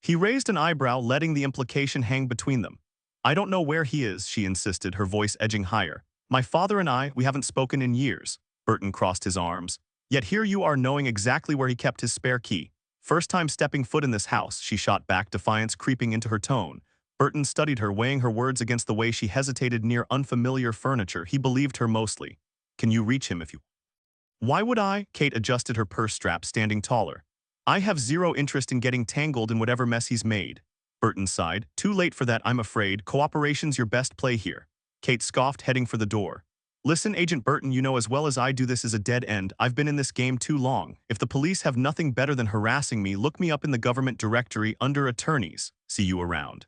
He raised an eyebrow, letting the implication hang between them. "I don't know where he is," she insisted, her voice edging higher. "My father and we haven't spoken in years." Burton crossed his arms. "Yet here you are knowing exactly where he kept his spare key." "First time stepping foot in this house," she shot back, defiance creeping into her tone. Burton studied her, weighing her words against the way she hesitated near unfamiliar furniture. He believed her mostly. "Can you reach him if you—" "Why would I?" Kate adjusted her purse strap, standing taller. "I have zero interest in getting tangled in whatever mess he's made." Burton sighed. Too late for that, I'm afraid. Cooperation's your best play here. Kate scoffed, heading for the door. Listen, Agent Burton, you know as well as I do this is a dead end. I've been in this game too long. If the police have nothing better than harassing me, look me up in the government directory under attorneys. See you around.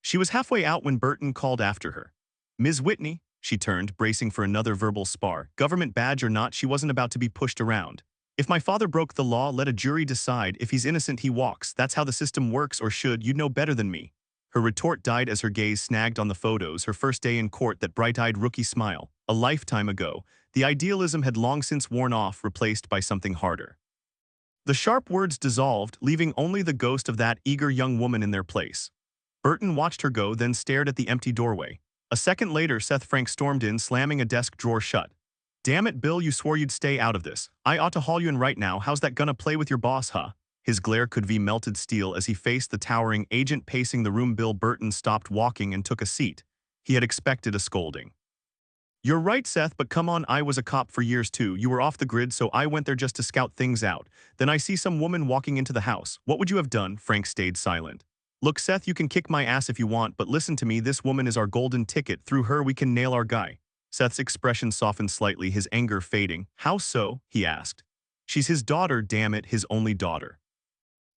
She was halfway out when Burton called after her. Ms. Whitney, she turned, bracing for another verbal spar. Government badge or not, she wasn't about to be pushed around. If my father broke the law, let a jury decide. If he's innocent, he walks. That's how the system works, or should. You'd know better than me. Her retort died as her gaze snagged on the photos, her first day in court, that bright-eyed rookie smile. A lifetime ago, the idealism had long since worn off, replaced by something harder. The sharp words dissolved, leaving only the ghost of that eager young woman in their place. Burton watched her go, then stared at the empty doorway. A second later, Seth Frank stormed in, slamming a desk drawer shut. Damn it, Bill, you swore you'd stay out of this. I ought to haul you in right now. How's that gonna play with your boss, huh? His glare could be melted steel as he faced the towering agent pacing the room. Bill Burton stopped walking and took a seat. He had expected a scolding. You're right, Seth, but come on, I was a cop for years too. You were off the grid, so I went there just to scout things out. Then I see some woman walking into the house. What would you have done? Frank stayed silent. Look, Seth, you can kick my ass if you want, but listen to me, this woman is our golden ticket. Through her, we can nail our guy. Seth's expression softened slightly, his anger fading. How so? He asked. She's his daughter, damn it, his only daughter.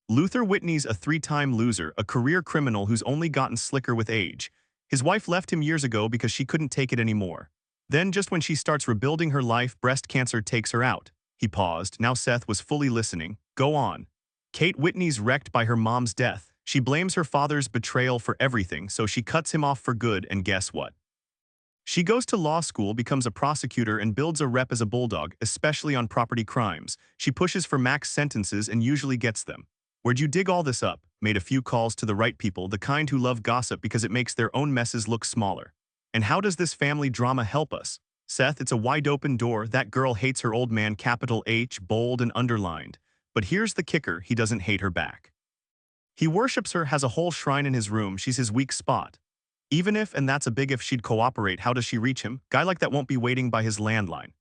Luther Whitney's a three-time loser, a career criminal who's only gotten slicker with age. His wife left him years ago because she couldn't take it anymore. Then, just when she starts rebuilding her life, breast cancer takes her out. He paused. Now Seth was fully listening. Go on. Kate Whitney's wrecked by her mom's death. She blames her father's betrayal for everything, so she cuts him off for good, and guess what? She goes to law school, becomes a prosecutor, and builds a rep as a bulldog, especially on property crimes. She pushes for max sentences and usually gets them. Where'd you dig all this up? Made a few calls to the right people, the kind who love gossip because it makes their own messes look smaller. And how does this family drama help us? Seth, it's a wide-open door. That girl hates her old man, capital H, bold and underlined. But here's the kicker, he doesn't hate her back. He worships her, has a whole shrine in his room. She's his weak spot. Even if, and that's a big if, she'd cooperate, how does she reach him? Guy like that won't be waiting by his landline.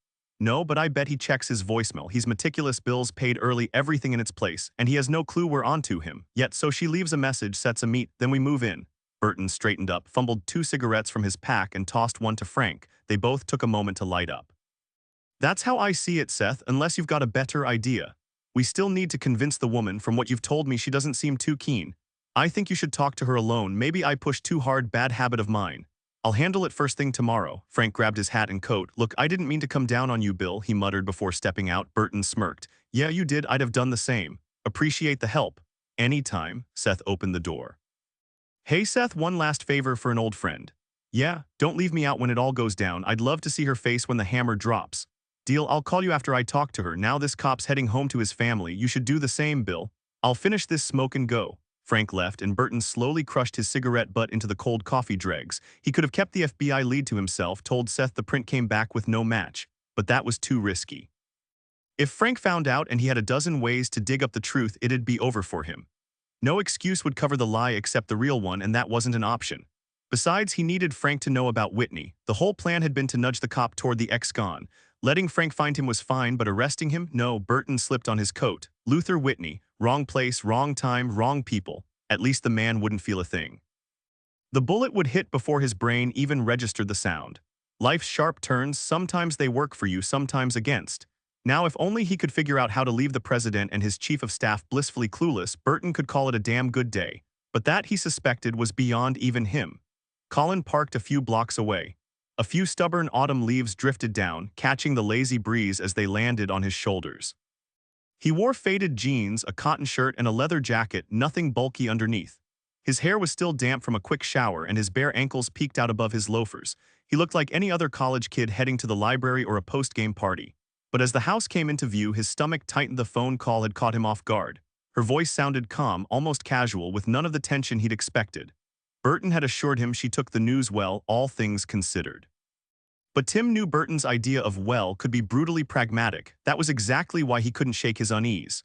No, but I bet he checks his voicemail. He's meticulous, bills paid early, everything in its place, and he has no clue we're onto him. Yet, so she leaves a message, sets a meet, then we move in. Burton straightened up, fumbled 2 cigarettes from his pack and tossed one to Frank. They both took a moment to light up. That's how I see it, Seth, unless you've got a better idea. We still need to convince the woman. From what you've told me, she doesn't seem too keen. I think you should talk to her alone. Maybe I pushed too hard, bad habit of mine. I'll handle it first thing tomorrow. Frank grabbed his hat and coat. Look, I didn't mean to come down on you, Bill, he muttered before stepping out. Burton smirked. Yeah, you did. I'd have done the same. Appreciate the help. Anytime. Seth opened the door. Hey, Seth, one last favor for an old friend. Yeah, don't leave me out when it all goes down. I'd love to see her face when the hammer drops. Deal, I'll call you after I talk to her. Now this cop's heading home to his family. You should do the same, Bill. I'll finish this smoke and go. Frank left, and Burton slowly crushed his cigarette butt into the cold coffee dregs. He could have kept the FBI lead to himself, told Seth the print came back with no match, but that was too risky. If Frank found out and he had a dozen ways to dig up the truth, it'd be over for him. No excuse would cover the lie except the real one, and that wasn't an option. Besides, he needed Frank to know about Whitney. The whole plan had been to nudge the cop toward the ex-con. Letting Frank find him was fine, but arresting him? No. Burton slipped on his coat. Luther Whitney. Wrong place, wrong time, wrong people. At least the man wouldn't feel a thing. The bullet would hit before his brain even registered the sound. Life's sharp turns, sometimes they work for you, sometimes against. Now, if only he could figure out how to leave the president and his chief of staff blissfully clueless, Burton could call it a damn good day. But that, he suspected, was beyond even him. Colin parked a few blocks away. A few stubborn autumn leaves drifted down, catching the lazy breeze as they landed on his shoulders. He wore faded jeans, a cotton shirt, and a leather jacket, nothing bulky underneath. His hair was still damp from a quick shower, and his bare ankles peeked out above his loafers. He looked like any other college kid heading to the library or a post-game party. But as the house came into view, his stomach tightened. The phone call had caught him off guard. Her voice sounded calm, almost casual, with none of the tension he'd expected. Burton had assured him she took the news well, all things considered. But Tim knew Burton's idea of well could be brutally pragmatic. That was exactly why he couldn't shake his unease.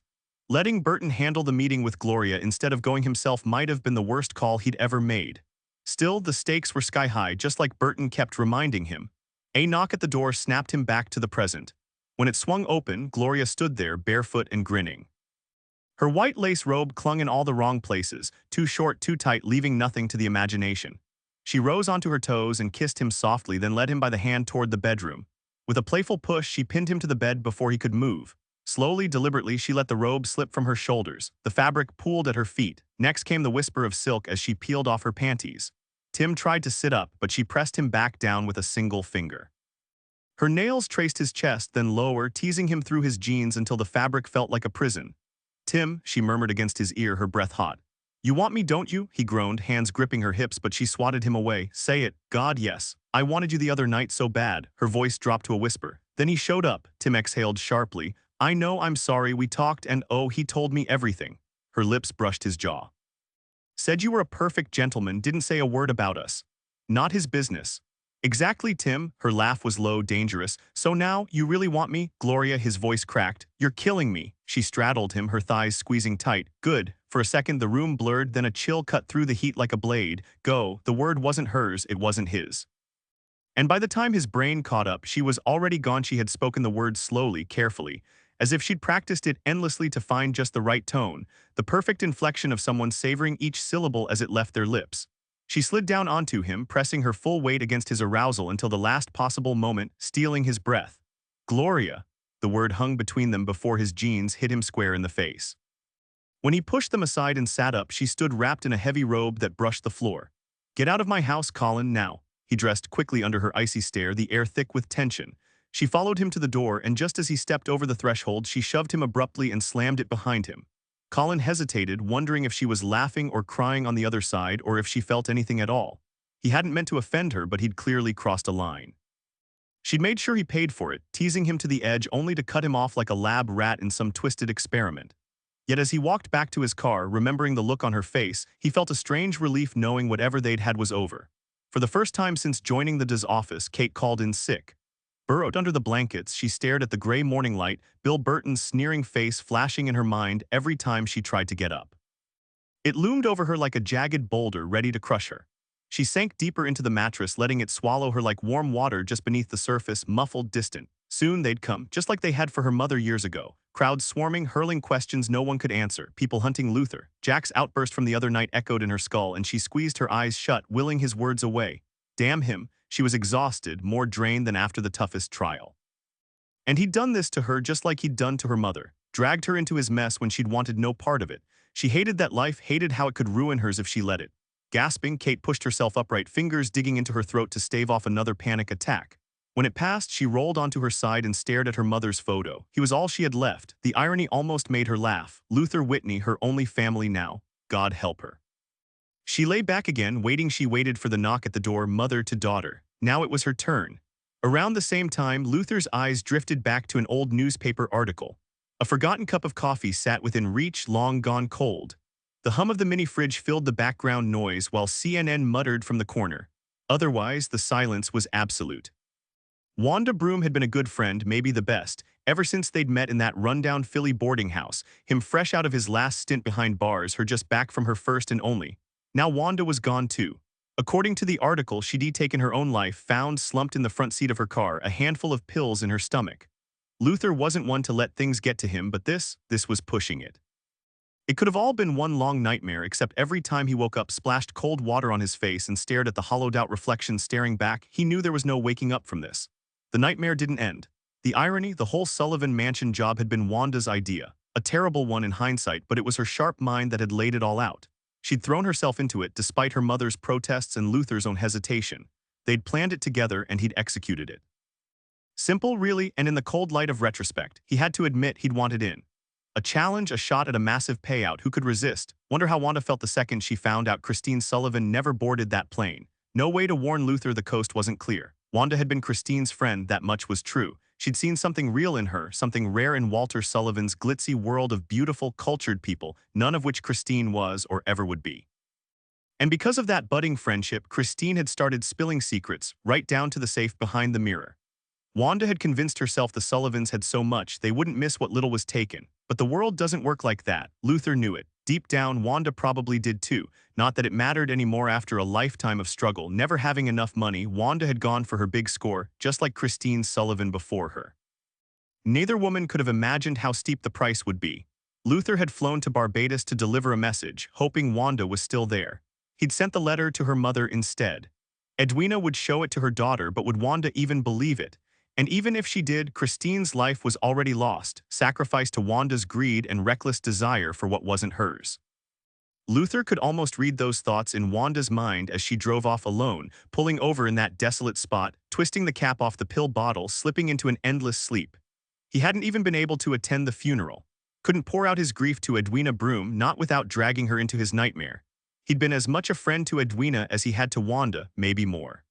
Letting Burton handle the meeting with Gloria instead of going himself might have been the worst call he'd ever made. Still, the stakes were sky-high, just like Burton kept reminding him. A knock at the door snapped him back to the present. When it swung open, Gloria stood there, barefoot and grinning. Her white lace robe clung in all the wrong places, too short, too tight, leaving nothing to the imagination. She rose onto her toes and kissed him softly, then led him by the hand toward the bedroom. With a playful push, she pinned him to the bed before he could move. Slowly, deliberately, she let the robe slip from her shoulders. The fabric pooled at her feet. Next came the whisper of silk as she peeled off her panties. Tim tried to sit up, but she pressed him back down with a single finger. Her nails traced his chest, then lower, teasing him through his jeans until the fabric felt like a prison. "Tim," she murmured against his ear, her breath hot. "You want me, don't you?" he groaned, hands gripping her hips, but she swatted him away. "Say it. God, yes. I wanted you the other night so bad." Her voice dropped to a whisper. "Then he showed up." Tim exhaled sharply. "I know, I'm sorry, we talked and oh, he told me everything." Her lips brushed his jaw. "Said you were a perfect gentleman, didn't say a word about us." "Not his business." "Exactly, Tim." Her laugh was low, dangerous. "So now, you really want me?" "Gloria," his voice cracked. "You're killing me." She straddled him, her thighs squeezing tight. "Good." For a second, the room blurred, then a chill cut through the heat like a blade. "Go." The word wasn't hers, it wasn't his. And by the time his brain caught up, she was already gone. She had spoken the words slowly, carefully, as if she'd practiced it endlessly to find just the right tone, the perfect inflection of someone savoring each syllable as it left their lips. She slid down onto him, pressing her full weight against his arousal until the last possible moment, stealing his breath. "Gloria." The word hung between them before his jeans hit him square in the face. When he pushed them aside and sat up, she stood wrapped in a heavy robe that brushed the floor. "Get out of my house, Colin, now." He dressed quickly under her icy stare, the air thick with tension. She followed him to the door, and just as he stepped over the threshold, she shoved him abruptly and slammed it behind him. Colin hesitated, wondering if she was laughing or crying on the other side, or if she felt anything at all. He hadn't meant to offend her, but he'd clearly crossed a line. She'd made sure he paid for it, teasing him to the edge only to cut him off like a lab rat in some twisted experiment. Yet as he walked back to his car, remembering the look on her face, he felt a strange relief knowing whatever they'd had was over. For the first time since joining the DA's office, Kate called in sick. Burrowed under the blankets, she stared at the gray morning light, Bill Burton's sneering face flashing in her mind every time she tried to get up. It loomed over her like a jagged boulder ready to crush her. She sank deeper into the mattress, letting it swallow her like warm water just beneath the surface, muffled, distant. Soon they'd come, just like they had for her mother years ago. Crowds swarming, hurling questions no one could answer, people hunting Luther. Jack's outburst from the other night echoed in her skull, and she squeezed her eyes shut, willing his words away. Damn him. She was exhausted, more drained than after the toughest trial. And he'd done this to her just like he'd done to her mother, dragged her into his mess when she'd wanted no part of it. She hated that life, hated how it could ruin hers if she let it. Gasping, Kate pushed herself upright, fingers digging into her throat to stave off another panic attack. When it passed, she rolled onto her side and stared at her mother's photo. He was all she had left. The irony almost made her laugh. Luther Whitney, her only family now. God help her. She lay back again, waiting. She waited for the knock at the door, mother to daughter. Now it was her turn. Around the same time, Luther's eyes drifted back to an old newspaper article. A forgotten cup of coffee sat within reach, long gone cold. The hum of the mini-fridge filled the background noise while CNN muttered from the corner. Otherwise, the silence was absolute. Wanda Broom had been a good friend, maybe the best, ever since they'd met in that rundown Philly boarding house, him fresh out of his last stint behind bars, her just back from her first and only. Now Wanda was gone too. According to the article, she'd taken her own life, found slumped in the front seat of her car, a handful of pills in her stomach. Luther wasn't one to let things get to him, but this was pushing it. It could have all been one long nightmare, except every time he woke up, splashed cold water on his face and stared at the hollowed-out reflection staring back, he knew there was no waking up from this. The nightmare didn't end. The irony, the whole Sullivan Mansion job had been Wanda's idea. A terrible one in hindsight, but it was her sharp mind that had laid it all out. She'd thrown herself into it despite her mother's protests and Luther's own hesitation. They'd planned it together and he'd executed it. Simple, really, and in the cold light of retrospect, he had to admit he'd wanted in. A challenge, a shot at a massive payout. Who could resist? Wonder how Wanda felt the second she found out Christine Sullivan never boarded that plane. No way to warn Luther the coast wasn't clear. Wanda had been Christine's friend, that much was true. She'd seen something real in her, something rare in Walter Sullivan's glitzy world of beautiful, cultured people, none of which Christine was or ever would be. And because of that budding friendship, Christine had started spilling secrets, right down to the safe behind the mirror. Wanda had convinced herself the Sullivans had so much they wouldn't miss what little was taken. But the world doesn't work like that. Luther knew it. Deep down, Wanda probably did too. Not that it mattered anymore after a lifetime of struggle, never having enough money. Wanda had gone for her big score, just like Christine Sullivan before her. Neither woman could have imagined how steep the price would be. Luther had flown to Barbados to deliver a message, hoping Wanda was still there. He'd sent the letter to her mother instead. Edwina would show it to her daughter, but would Wanda even believe it? And even if she did, Christine's life was already lost, sacrificed to Wanda's greed and reckless desire for what wasn't hers. Luther could almost read those thoughts in Wanda's mind as she drove off alone, pulling over in that desolate spot, twisting the cap off the pill bottle, slipping into an endless sleep. He hadn't even been able to attend the funeral. Couldn't pour out his grief to Edwina Broom, not without dragging her into his nightmare. He'd been as much a friend to Edwina as he had to Wanda, maybe more.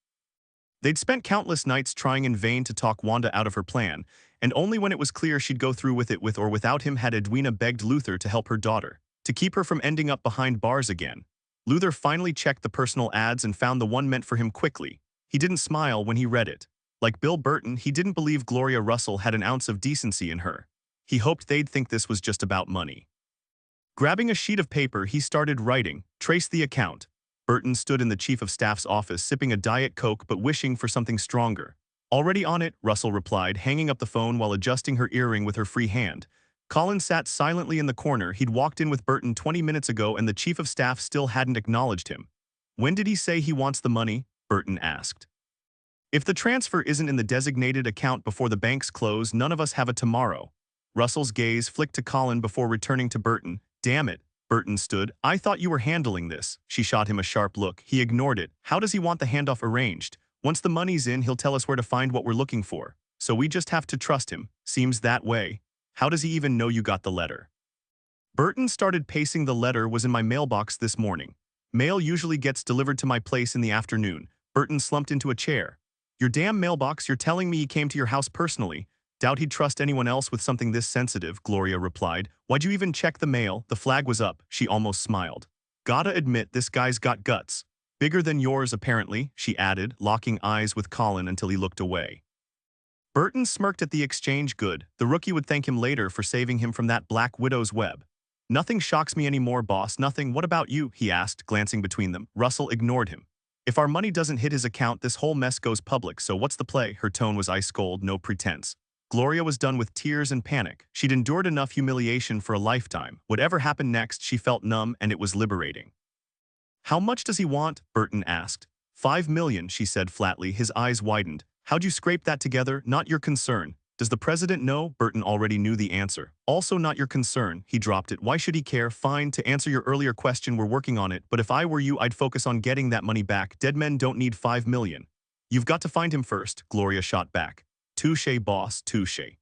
They'd spent countless nights trying in vain to talk Wanda out of her plan, and only when it was clear she'd go through with it with or without him had Edwina begged Luther to help her daughter, to keep her from ending up behind bars again. Luther finally checked the personal ads and found the one meant for him quickly. He didn't smile when he read it. Like Bill Burton, he didn't believe Gloria Russell had an ounce of decency in her. He hoped they'd think this was just about money. Grabbing a sheet of paper, he started writing, "Trace the account." Burton stood in the chief of staff's office, sipping a Diet Coke but wishing for something stronger. "Already on it," Russell replied, hanging up the phone while adjusting her earring with her free hand. Colin sat silently in the corner. He'd walked in with Burton 20 minutes ago and the chief of staff still hadn't acknowledged him. "When did he say he wants the money?" Burton asked. "If the transfer isn't in the designated account before the banks close, none of us have it tomorrow." Russell's gaze flicked to Colin before returning to Burton. "Damn it." Burton stood. "I thought you were handling this." She shot him a sharp look. He ignored it. "How does he want the handoff arranged? Once the money's in, he'll tell us where to find what we're looking for. So we just have to trust him. Seems that way. How does he even know you got the letter?" Burton started pacing. "The letter was in my mailbox this morning. Mail usually gets delivered to my place in the afternoon." Burton slumped into a chair. "Your damn mailbox? You're telling me he came to your house personally?" "Doubt he'd trust anyone else with something this sensitive," Gloria replied. "Why'd you even check the mail?" The flag was up. She almost smiled. "Gotta admit, this guy's got guts. Bigger than yours, apparently," she added, locking eyes with Colin until he looked away. Burton smirked at the exchange. Good. The rookie would thank him later for saving him from that black widow's web. "Nothing shocks me anymore, boss, nothing. What about you?" he asked, glancing between them. Russell ignored him. "If our money doesn't hit his account, this whole mess goes public, so what's the play?" Her tone was ice cold, no pretense. Gloria was done with tears and panic. She'd endured enough humiliation for a lifetime. Whatever happened next, she felt numb, and it was liberating. "How much does he want?" Burton asked. $5 million, she said flatly. His eyes widened. "How'd you scrape that together? Not your concern." "Does the president know?" Burton already knew the answer. "Also not your concern." He dropped it. "Why should he care?" "Fine, to answer your earlier question, we're working on it, but if I were you, I'd focus on getting that money back. Dead men don't need $5 million. You've got to find him first," Gloria shot back. "Touche, boss, touche."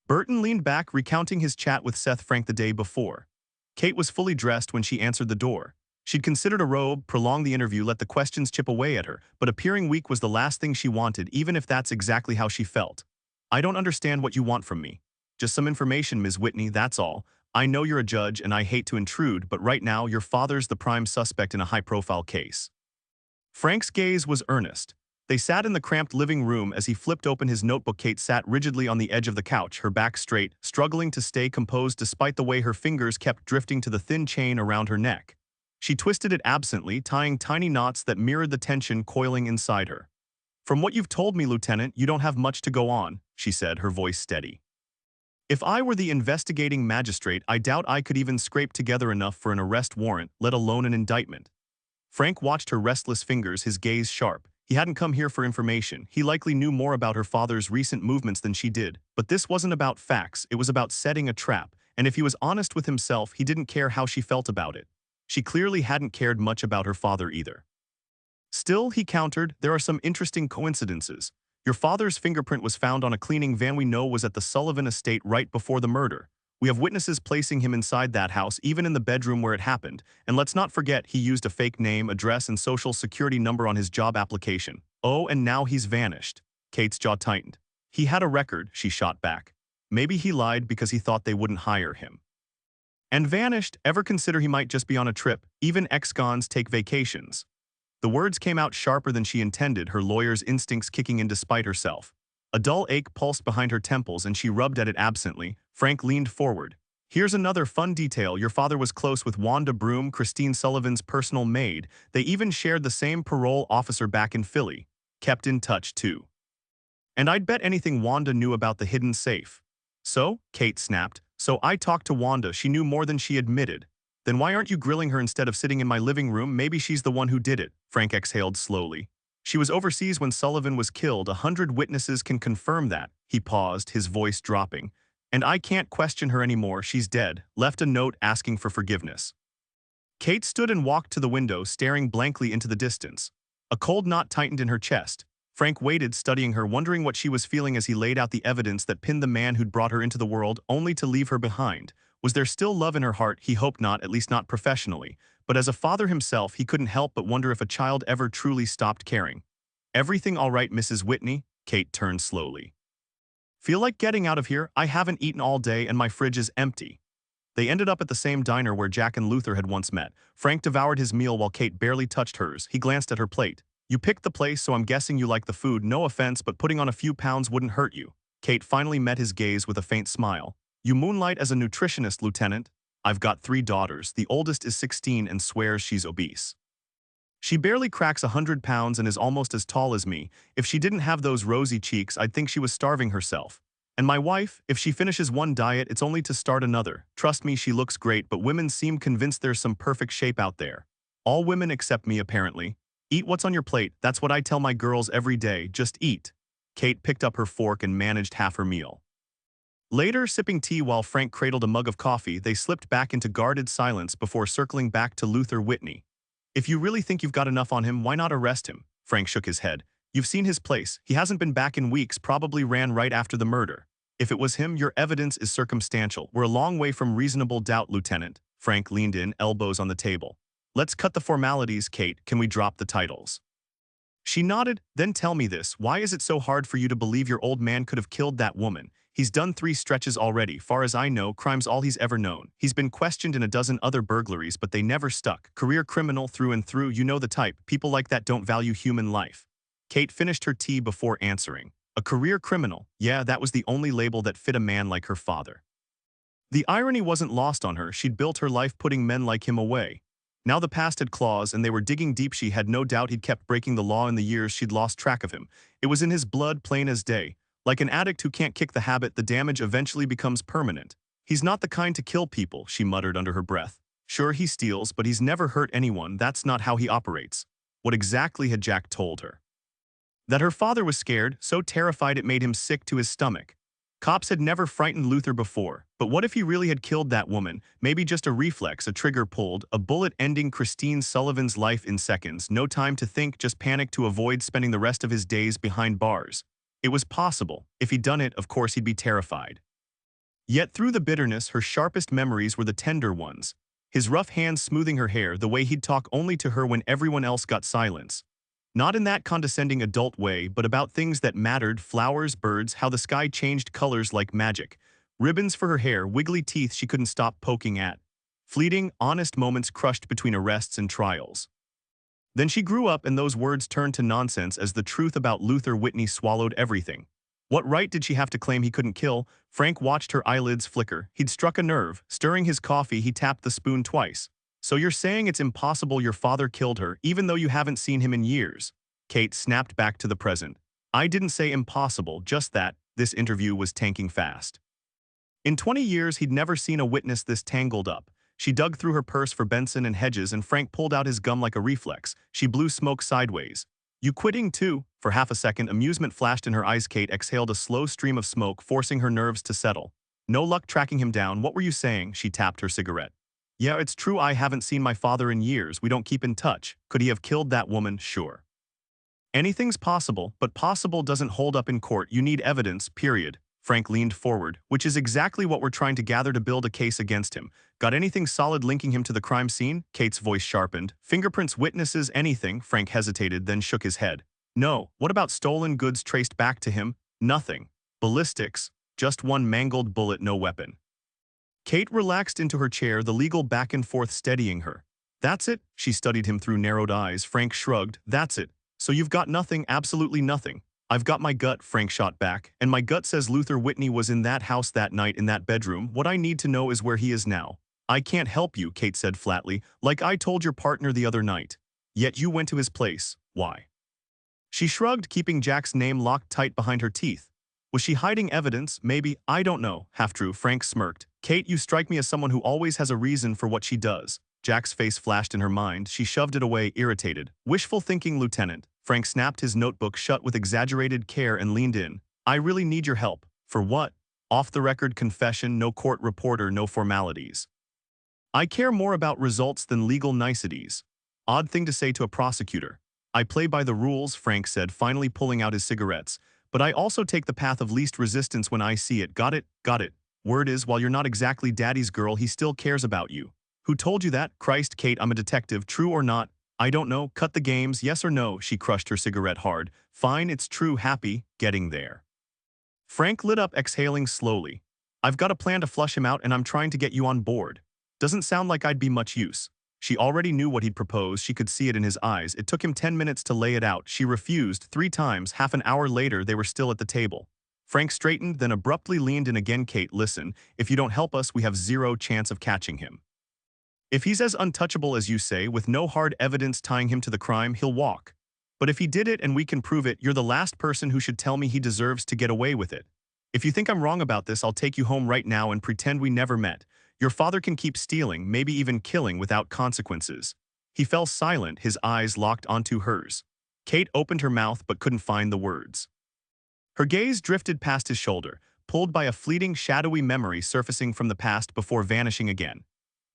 Burton leaned back, recounting his chat with Seth Frank the day before. Kate was fully dressed when she answered the door. She'd considered a robe, prolonged the interview, let the questions chip away at her, but appearing weak was the last thing she wanted, even if that's exactly how she felt. "I don't understand what you want from me." "Just some information, Ms. Whitney, that's all. I know you're a judge and I hate to intrude, but right now your father's the prime suspect in a high-profile case." Frank's gaze was earnest. They sat in the cramped living room as he flipped open his notebook. Kate sat rigidly on the edge of the couch, her back straight, struggling to stay composed despite the way her fingers kept drifting to the thin chain around her neck. She twisted it absently, tying tiny knots that mirrored the tension coiling inside her. "From what you've told me, Lieutenant, you don't have much to go on," she said, her voice steady. "If I were the investigating magistrate, I doubt I could even scrape together enough for an arrest warrant, let alone an indictment." Frank watched her restless fingers, his gaze sharp. He hadn't come here for information. He likely knew more about her father's recent movements than she did. But this wasn't about facts, it was about setting a trap, and if he was honest with himself, he didn't care how she felt about it. She clearly hadn't cared much about her father either. "Still," he countered, "there are some interesting coincidences. Your father's fingerprint was found on a cleaning van we know was at the Sullivan estate right before the murder. We have witnesses placing him inside that house, even in the bedroom where it happened. And let's not forget, he used a fake name, address, and social security number on his job application. Oh, and now he's vanished." Kate's jaw tightened. "He had a record," she shot back. "Maybe he lied because he thought they wouldn't hire him." "And vanished? Ever consider he might just be on a trip? Even ex-cons take vacations." The words came out sharper than she intended, her lawyer's instincts kicking in despite herself. A dull ache pulsed behind her temples and she rubbed at it absently. Frank leaned forward. "Here's another fun detail. Your father was close with Wanda Broom, Christine Sullivan's personal maid. They even shared the same parole officer back in Philly. Kept in touch, too. And I'd bet anything Wanda knew about the hidden safe." "So?" Kate snapped. So I talked to Wanda, she knew more than she admitted. Then why aren't you grilling her instead of sitting in my living room? Maybe she's the one who did it, Frank exhaled slowly. She was overseas when Sullivan was killed. 100 witnesses can confirm that. He paused, his voice dropping. And I can't question her anymore, she's dead. Left a note asking for forgiveness. Kate stood and walked to the window, staring blankly into the distance. A cold knot tightened in her chest. Frank waited, studying her, wondering what she was feeling as he laid out the evidence that pinned the man who'd brought her into the world, only to leave her behind. Was there still love in her heart? He hoped not, at least not professionally. But as a father himself, he couldn't help but wonder if a child ever truly stopped caring. Everything all right, Mrs. Whitney? Kate turned slowly. Feel like getting out of here? I haven't eaten all day and my fridge is empty. They ended up at the same diner where Jack and Luther had once met. Frank devoured his meal while Kate barely touched hers. He glanced at her plate. You picked the place, so I'm guessing you like the food. No offense, but putting on a few pounds wouldn't hurt you. Kate finally met his gaze with a faint smile. You moonlight as a nutritionist, Lieutenant. I've got 3 daughters. The oldest is 16 and swears she's obese. She barely cracks 100 pounds and is almost as tall as me. If she didn't have those rosy cheeks, I'd think she was starving herself. And my wife, if she finishes one diet, it's only to start another. Trust me, she looks great, but women seem convinced there's some perfect shape out there. All women except me, apparently. Eat what's on your plate. That's what I tell my girls every day. Just eat. Kate picked up her fork and managed half her meal. Later, sipping tea while Frank cradled a mug of coffee, they slipped back into guarded silence before circling back to Luther Whitney. If you really think you've got enough on him, why not arrest him? Frank shook his head. You've seen his place. He hasn't been back in weeks, probably ran right after the murder. If it was him, your evidence is circumstantial. We're a long way from reasonable doubt, Lieutenant. Frank leaned in, elbows on the table. Let's cut the formalities, Kate. Can we drop the titles? She nodded. Then tell me this. Why is it so hard for you to believe your old man could have killed that woman? He's done 3 stretches already. Far as I know, crime's all he's ever known. He's been questioned in a dozen other burglaries, but they never stuck. Career criminal through and through, you know the type. People like that don't value human life. Kate finished her tea before answering. A career criminal. Yeah, that was the only label that fit a man like her father. The irony wasn't lost on her. She'd built her life putting men like him away. Now the past had claws and they were digging deep. She had no doubt he'd kept breaking the law in the years she'd lost track of him. It was in his blood, plain as day. Like an addict who can't kick the habit, the damage eventually becomes permanent. He's not the kind to kill people, she muttered under her breath. Sure, he steals, but he's never hurt anyone. That's not how he operates. What exactly had Jack told her? That her father was scared, so terrified it made him sick to his stomach. Cops had never frightened Luther before, but what if he really had killed that woman? Maybe just a reflex, a trigger pulled, a bullet ending Christine Sullivan's life in seconds. No time to think, just panic to avoid spending the rest of his days behind bars. It was possible. If he'd done it, of course he'd be terrified. Yet through the bitterness, her sharpest memories were the tender ones. His rough hands smoothing her hair, the way he'd talk only to her when everyone else got silence. Not in that condescending adult way, but about things that mattered, flowers, birds, how the sky changed colors like magic. Ribbons for her hair, wiggly teeth she couldn't stop poking at. Fleeting, honest moments crushed between arrests and trials. Then she grew up and those words turned to nonsense as the truth about Luther Whitney swallowed everything. What right did she have to claim he couldn't kill? Frank watched her eyelids flicker. He'd struck a nerve. Stirring his coffee, he tapped the spoon twice. So you're saying it's impossible your father killed her, even though you haven't seen him in years? Kate snapped back to the present. I didn't say impossible, just that. This interview was tanking fast. In 20 years, he'd never seen a witness this tangled up. She dug through her purse for Benson and Hedges and Frank pulled out his gum like a reflex. She blew smoke sideways. You quitting too? For half a second, amusement flashed in her eyes. Kate exhaled a slow stream of smoke, forcing her nerves to settle. No luck tracking him down. What were you saying? She tapped her cigarette. Yeah, it's true I haven't seen my father in years. We don't keep in touch. Could he have killed that woman? Sure. Anything's possible, but possible doesn't hold up in court. You need evidence, period. Frank leaned forward, which is exactly what we're trying to gather to build a case against him. Got anything solid linking him to the crime scene? Kate's voice sharpened. Fingerprints, witnesses, anything? Frank hesitated, then shook his head. No. What about stolen goods traced back to him? Nothing. Ballistics. Just one mangled bullet, no weapon. Kate relaxed into her chair, the legal back and forth steadying her. That's it? She studied him through narrowed eyes. Frank shrugged. That's it. So you've got nothing, absolutely nothing. I've got my gut, Frank shot back, and my gut says Luther Whitney was in that house that night in that bedroom. What I need to know is where he is now. I can't help you, Kate said flatly, like I told your partner the other night. Yet you went to his place. Why? She shrugged, keeping Jack's name locked tight behind her teeth. Was she hiding evidence? Maybe. I don't know. Half true. Frank smirked. Kate, you strike me as someone who always has a reason for what she does. Jack's face flashed in her mind. She shoved it away, irritated. Wishful thinking, Lieutenant. Frank snapped his notebook shut with exaggerated care and leaned in. I really need your help. For what? Off-the-record confession, no court reporter, no formalities. I care more about results than legal niceties. Odd thing to say to a prosecutor. I play by the rules, Frank said, finally pulling out his cigarettes. But I also take the path of least resistance when I see it. Got it? Got it. Word is, while you're not exactly daddy's girl, he still cares about you. Who told you that? Christ, Kate, I'm a detective, true or not? I don't know, cut the games, yes or no? She crushed her cigarette hard. Fine, it's true, happy, getting there. Frank lit up, exhaling slowly. I've got a plan to flush him out and I'm trying to get you on board. Doesn't sound like I'd be much use. She already knew what he'd proposed, she could see it in his eyes. It took him 10 minutes to lay it out. She refused 3 times. Half an hour later, they were still at the table. Frank straightened, then abruptly leaned in again. Kate, listen, if you don't help us, we have 0 chance of catching him. If he's as untouchable as you say, with no hard evidence tying him to the crime, he'll walk. But if he did it and we can prove it, you're the last person who should tell me he deserves to get away with it. If you think I'm wrong about this, I'll take you home right now and pretend we never met. Your father can keep stealing, maybe even killing without consequences. He fell silent, his eyes locked onto hers. Kate opened her mouth but couldn't find the words. Her gaze drifted past his shoulder, pulled by a fleeting, shadowy memory surfacing from the past before vanishing again.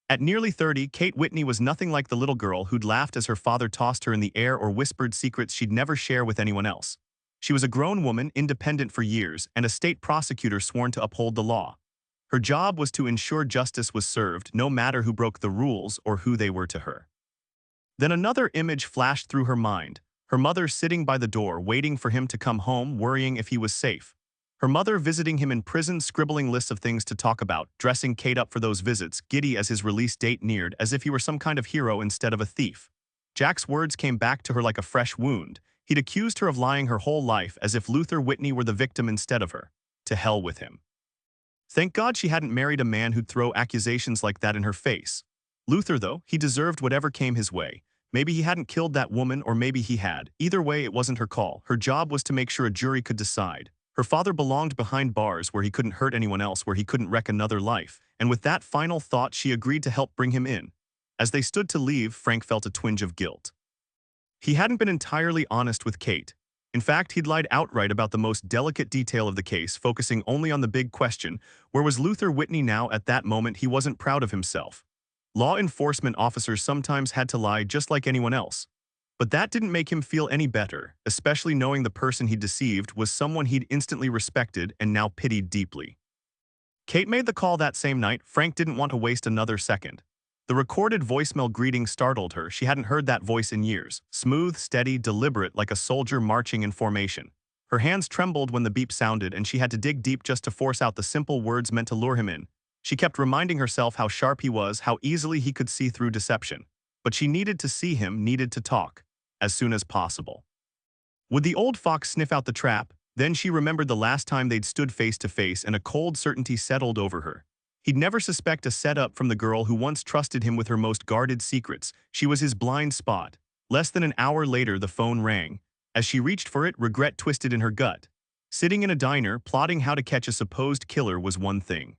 At nearly 30, Kate Whitney was nothing like the little girl who'd laughed as her father tossed her in the air or whispered secrets she'd never share with anyone else. She was a grown woman, independent for years, and a state prosecutor sworn to uphold the law. Her job was to ensure justice was served, no matter who broke the rules or who they were to her. Then another image flashed through her mind. Her mother sitting by the door, waiting for him to come home, worrying if he was safe. Her mother visiting him in prison, scribbling lists of things to talk about, dressing Kate up for those visits, giddy as his release date neared, as if he were some kind of hero instead of a thief. Jack's words came back to her like a fresh wound. He'd accused her of lying her whole life, as if Luther Whitney were the victim instead of her. To hell with him. Thank God she hadn't married a man who'd throw accusations like that in her face. Luther, though, he deserved whatever came his way. Maybe he hadn't killed that woman, or maybe he had. Either way, it wasn't her call. Her job was to make sure a jury could decide. Her father belonged behind bars where he couldn't hurt anyone else, where he couldn't wreck another life. And with that final thought, she agreed to help bring him in. As they stood to leave, Frank felt a twinge of guilt. He hadn't been entirely honest with Kate. In fact, he'd lied outright about the most delicate detail of the case, focusing only on the big question, where was Luther Whitney now? At that moment, he wasn't proud of himself. Law enforcement officers sometimes had to lie just like anyone else. But that didn't make him feel any better, especially knowing the person he'd deceived was someone he'd instantly respected and now pitied deeply. Kate made the call that same night. Frank didn't want to waste another second. The recorded voicemail greeting startled her. She hadn't heard that voice in years. Smooth, steady, deliberate, like a soldier marching in formation. Her hands trembled when the beep sounded, and she had to dig deep just to force out the simple words meant to lure him in. She kept reminding herself how sharp he was, how easily he could see through deception. But she needed to see him, needed to talk. As soon as possible. Would the old fox sniff out the trap? Then she remembered the last time they'd stood face to face, and a cold certainty settled over her. He'd never suspect a setup from the girl who once trusted him with her most guarded secrets. She was his blind spot. Less than an hour later, the phone rang. As she reached for it, regret twisted in her gut. Sitting in a diner, plotting how to catch a supposed killer was one thing.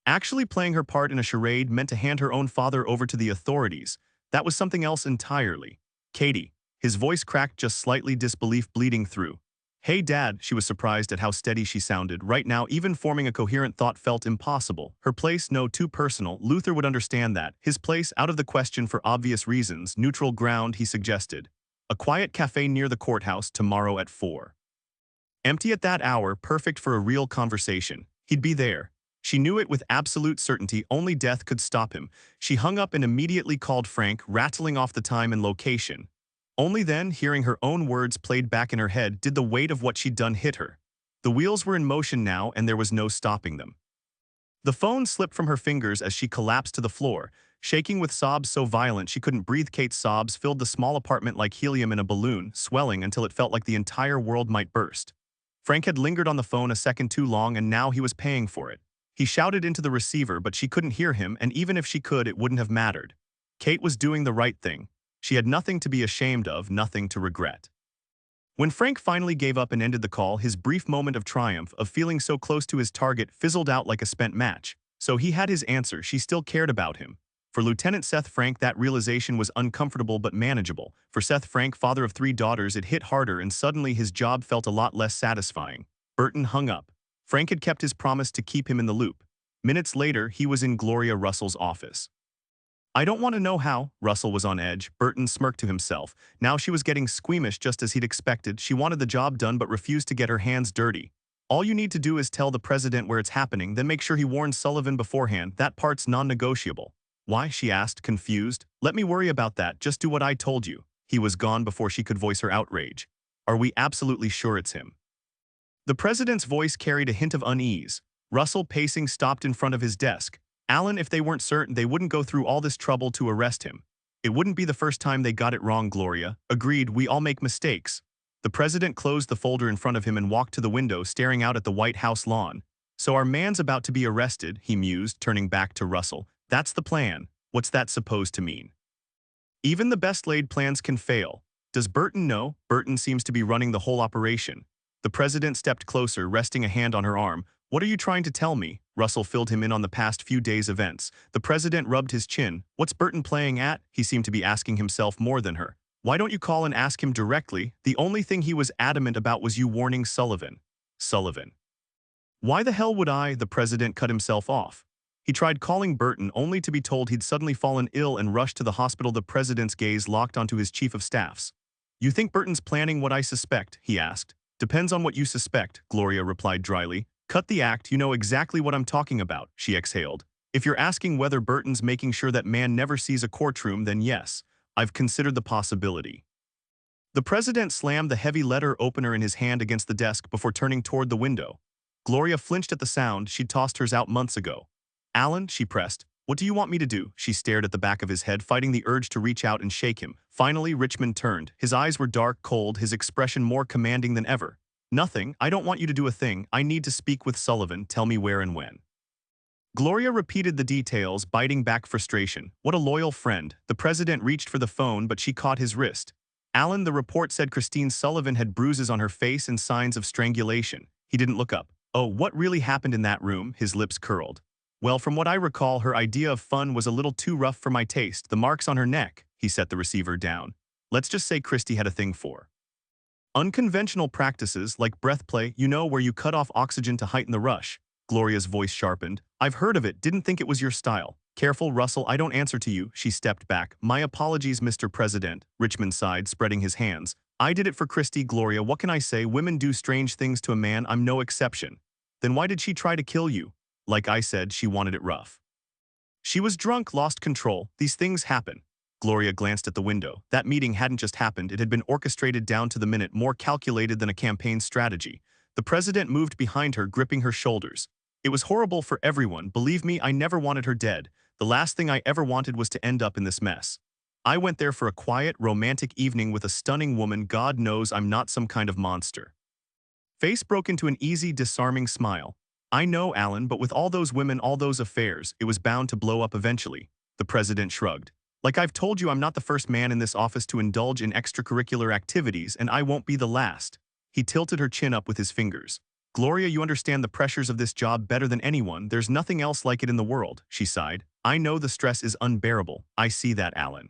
Actually playing her part in a charade meant to hand her own father over to the authorities. That was something else entirely. Katie. His voice cracked just slightly, disbelief bleeding through. Hey, Dad, she was surprised at how steady she sounded. Right now, even forming a coherent thought felt impossible. Her place, no, too personal. Luther would understand that. His place, out of the question for obvious reasons. Neutral ground, he suggested. A quiet cafe near the courthouse tomorrow at 4. Empty at that hour, perfect for a real conversation. He'd be there. She knew it with absolute certainty. Only death could stop him. She hung up and immediately called Frank, rattling off the time and location. Only then, hearing her own words played back in her head, did the weight of what she'd done hit her. The wheels were in motion now, and there was no stopping them. The phone slipped from her fingers as she collapsed to the floor, shaking with sobs so violent she couldn't breathe. Kate's sobs filled the small apartment like helium in a balloon, swelling until it felt like the entire world might burst. Frank had lingered on the phone a second too long, and now he was paying for it. He shouted into the receiver, but she couldn't hear him, and even if she could, it wouldn't have mattered. Kate was doing the right thing. She had nothing to be ashamed of, nothing to regret. When Frank finally gave up and ended the call, his brief moment of triumph, of feeling so close to his target, fizzled out like a spent match. So he had his answer. She still cared about him. For Lieutenant Seth Frank, that realization was uncomfortable but manageable. For Seth Frank, father of 3 daughters, it hit harder, and suddenly his job felt a lot less satisfying. Burton hung up. Frank had kept his promise to keep him in the loop. Minutes later, he was in Gloria Russell's office. I don't want to know how. Russell was on edge. Burton smirked to himself. Now she was getting squeamish, just as he'd expected. She wanted the job done but refused to get her hands dirty. All you need to do is tell the president where it's happening, then make sure he warns Sullivan beforehand. That part's non-negotiable. Why? She asked, confused. Let me worry about that. Just do what I told you. He was gone before she could voice her outrage. Are we absolutely sure it's him? The president's voice carried a hint of unease. Russell, pacing, stopped in front of his desk. Alan, if they weren't certain, they wouldn't go through all this trouble to arrest him. It wouldn't be the first time they got it wrong, Gloria. Agreed, we all make mistakes. The president closed the folder in front of him and walked to the window, staring out at the White House lawn. So our man's about to be arrested, he mused, turning back to Russell. That's the plan. What's that supposed to mean? Even the best-laid plans can fail. Does Burton know? Burton seems to be running the whole operation. The president stepped closer, resting a hand on her arm. What are you trying to tell me? Russell filled him in on the past few days' events. The president rubbed his chin. What's Burton playing at? He seemed to be asking himself more than her. Why don't you call and ask him directly? The only thing he was adamant about was you warning Sullivan. Sullivan. Why the hell would I? The president cut himself off. He tried calling Burton, only to be told he'd suddenly fallen ill and rushed to the hospital. The president's gaze locked onto his chief of staffs. You think Burton's planning what I suspect? He asked. Depends on what you suspect, Gloria replied dryly. Cut the act, you know exactly what I'm talking about, she exhaled. If you're asking whether Burton's making sure that man never sees a courtroom, then yes, I've considered the possibility. The president slammed the heavy letter opener in his hand against the desk before turning toward the window. Gloria flinched at the sound. She'd tossed hers out months ago. Alan, she pressed. What do you want me to do? She stared at the back of his head, fighting the urge to reach out and shake him. Finally, Richmond turned. His eyes were dark, cold, his expression more commanding than ever. Nothing. I don't want you to do a thing. I need to speak with Sullivan. Tell me where and when. Gloria repeated the details, biting back frustration. What a loyal friend. The president reached for the phone, but she caught his wrist. Alan, the report said Christine Sullivan had bruises on her face and signs of strangulation. He didn't look up. Oh, what really happened in that room? His lips curled. Well, from what I recall, her idea of fun was a little too rough for my taste. The marks on her neck. He set the receiver down. Let's just say Christy had a thing for unconventional practices like breath play, you know, where you cut off oxygen to heighten the rush. Gloria's voice sharpened. I've heard of it, didn't think it was your style. Careful, Russell, I don't answer to you. She stepped back. My apologies, Mr. President. Richmond sighed, spreading his hands. I did it for Christy, Gloria. What can I say? Women do strange things to a man. I'm no exception. Then why did she try to kill you? Like I said, she wanted it rough. She was drunk, lost control. These things happen. Gloria glanced at the window. That meeting hadn't just happened, it had been orchestrated down to the minute, more calculated than a campaign strategy. The president moved behind her, gripping her shoulders. It was horrible for everyone. Believe me, I never wanted her dead. The last thing I ever wanted was to end up in this mess. I went there for a quiet, romantic evening with a stunning woman. God knows I'm not some kind of monster. Face broke into an easy, disarming smile. I know, Alan, but with all those women, all those affairs, it was bound to blow up eventually. The president shrugged. Like I've told you, I'm not the first man in this office to indulge in extracurricular activities, and I won't be the last. He tilted her chin up with his fingers. Gloria, you understand the pressures of this job better than anyone. There's nothing else like it in the world, she sighed. I know the stress is unbearable. I see that, Alan.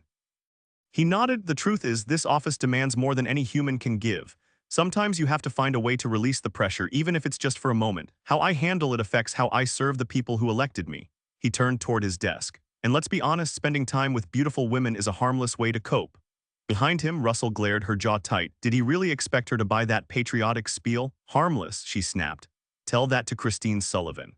He nodded. The truth is, this office demands more than any human can give. Sometimes you have to find a way to release the pressure, even if it's just for a moment. How I handle it affects how I serve the people who elected me. He turned toward his desk. And let's be honest, spending time with beautiful women is a harmless way to cope. Behind him, Russell glared, her jaw tight. Did he really expect her to buy that patriotic spiel? Harmless, she snapped. Tell that to Christine Sullivan.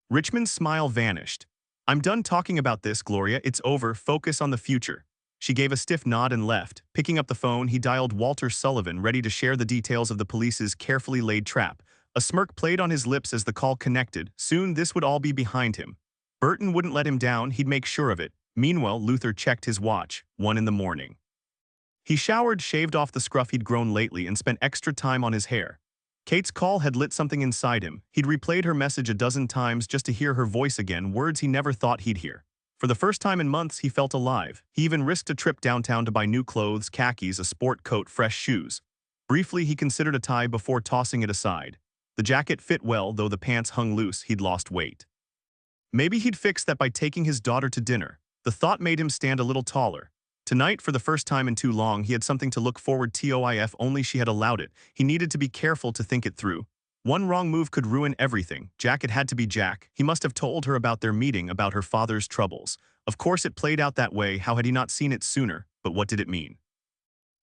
Richmond's smile vanished. I'm done talking about this, Gloria. It's over. Focus on the future. She gave a stiff nod and left. Picking up the phone, he dialed Walter Sullivan, ready to share the details of the police's carefully laid trap. A smirk played on his lips as the call connected. Soon this would all be behind him. Burton wouldn't let him down, he'd make sure of it. Meanwhile, Luther checked his watch. 1 in the morning. He showered, shaved off the scruff he'd grown lately, and spent extra time on his hair. Kate's call had lit something inside him. He'd replayed her message a dozen times just to hear her voice again, words he never thought he'd hear. For the first time in months, he felt alive. He even risked a trip downtown to buy new clothes, khakis, a sport coat, fresh shoes. Briefly, he considered a tie before tossing it aside. The jacket fit well, though the pants hung loose. He'd lost weight. Maybe he'd fix that by taking his daughter to dinner. The thought made him stand a little taller. Tonight, for the first time in too long, he had something to look forward to if only she had allowed it. He needed to be careful to think it through. One wrong move could ruin everything. Jack, it had to be Jack. He must have told her about their meeting, about her father's troubles. Of course it played out that way. How had he not seen it sooner? But what did it mean?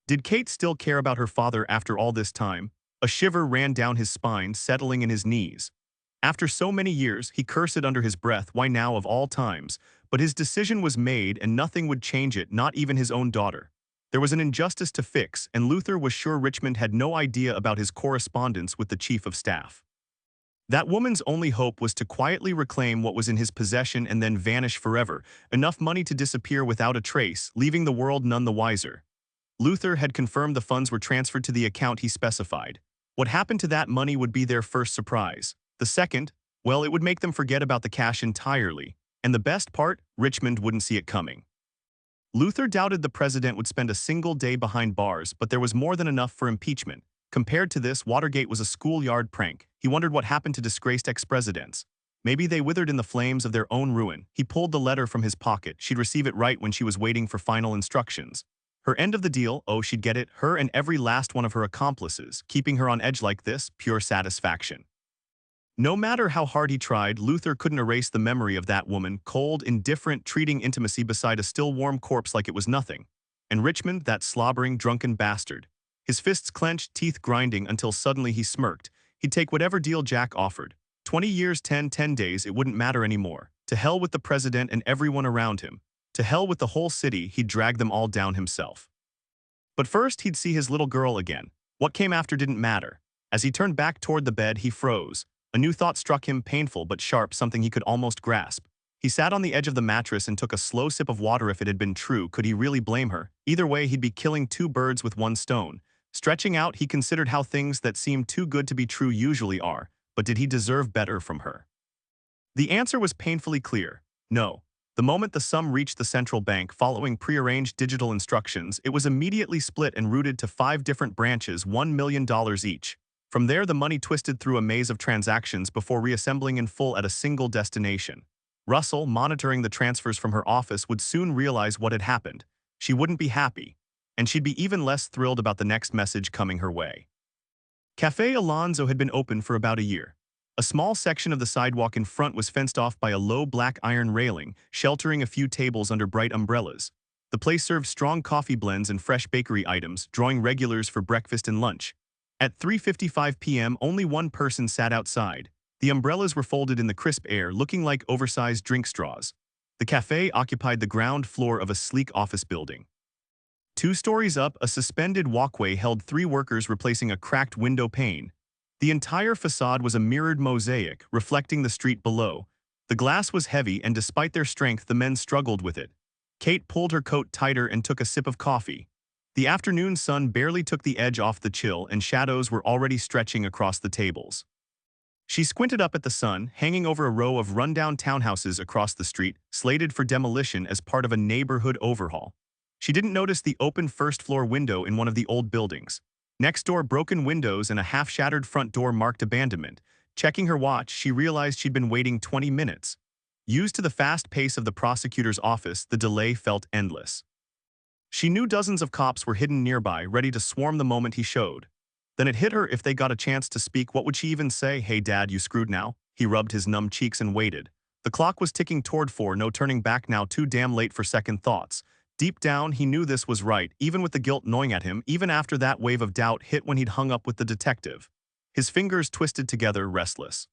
Did Kate still care about her father after all this time? A shiver ran down his spine, settling in his knees. After so many years, he cursed under his breath, why now of all times? But his decision was made and nothing would change it, not even his own daughter. There was an injustice to fix, and Luther was sure Richmond had no idea about his correspondence with the chief of staff. That woman's only hope was to quietly reclaim what was in his possession and then vanish forever, enough money to disappear without a trace, leaving the world none the wiser. Luther had confirmed the funds were transferred to the account he specified. What happened to that money would be their first surprise. The second, well, it would make them forget about the cash entirely. And the best part, Richmond wouldn't see it coming. Luther doubted the president would spend a single day behind bars, but there was more than enough for impeachment. Compared to this, Watergate was a schoolyard prank. He wondered what happened to disgraced ex-presidents. Maybe they withered in the flames of their own ruin. He pulled the letter from his pocket. She'd receive it right when she was waiting for final instructions. Her end of the deal, oh, she'd get it, her and every last one of her accomplices, keeping her on edge like this, pure satisfaction. No matter how hard he tried, Luther couldn't erase the memory of that woman, cold, indifferent, treating intimacy beside a still warm corpse like it was nothing. And Richmond, that slobbering, drunken bastard. His fists clenched, teeth grinding, until suddenly he smirked. He'd take whatever deal Jack offered. 20 years, 10 days, it wouldn't matter anymore. To hell with the president and everyone around him. To hell with the whole city, he'd drag them all down himself. But first, he'd see his little girl again. What came after didn't matter. As he turned back toward the bed, he froze. A new thought struck him, painful but sharp, something he could almost grasp. He sat on the edge of the mattress and took a slow sip of water. If it had been true, could he really blame her? Either way, he'd be killing two birds with one stone. Stretching out, he considered how things that seem too good to be true usually are, but did he deserve better from her? The answer was painfully clear. No. The moment the sum reached the central bank, following prearranged digital instructions, it was immediately split and routed to 5 different branches, $1 million each. From there, the money twisted through a maze of transactions before reassembling in full at a single destination. Russell, monitoring the transfers from her office, would soon realize what had happened. She wouldn't be happy, and she'd be even less thrilled about the next message coming her way. Café Alonzo had been open for about a year. A small section of the sidewalk in front was fenced off by a low black iron railing, sheltering a few tables under bright umbrellas. The place served strong coffee blends and fresh bakery items, drawing regulars for breakfast and lunch. At 3:55 p.m., only one person sat outside. The umbrellas were folded in the crisp air, looking like oversized drink straws. The cafe occupied the ground floor of a sleek office building. 2 stories up, a suspended walkway held 3 workers replacing a cracked window pane. The entire facade was a mirrored mosaic, reflecting the street below. The glass was heavy, and despite their strength, the men struggled with it. Kate pulled her coat tighter and took a sip of coffee. The afternoon sun barely took the edge off the chill, and shadows were already stretching across the tables. She squinted up at the sun, hanging over a row of rundown townhouses across the street, slated for demolition as part of a neighborhood overhaul. She didn't notice the open first-floor window in one of the old buildings. Next door, broken windows and a half-shattered front door marked abandonment. Checking her watch, she realized she'd been waiting 20 minutes. Used to the fast pace of the prosecutor's office, the delay felt endless. She knew dozens of cops were hidden nearby, ready to swarm the moment he showed. Then it hit her, if they got a chance to speak, what would she even say? Hey dad, you screwed now? He rubbed his numb cheeks and waited. The clock was ticking toward 4, no turning back now, too damn late for second thoughts. Deep down, he knew this was right, even with the guilt gnawing at him, even after that wave of doubt hit when he'd hung up with the detective. His fingers twisted together, restless.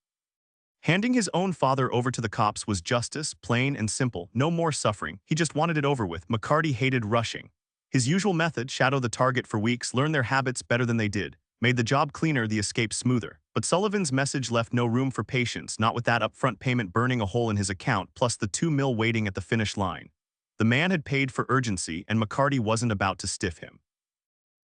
Handing his own father over to the cops was justice, plain and simple, no more suffering. He just wanted it over with. McCarty hated rushing. His usual method, shadow the target for weeks, learn their habits better than they did, made the job cleaner, the escape smoother. But Sullivan's message left no room for patience, not with that upfront payment burning a hole in his account, plus the $2 million waiting at the finish line. The man had paid for urgency, and McCarty wasn't about to stiff him.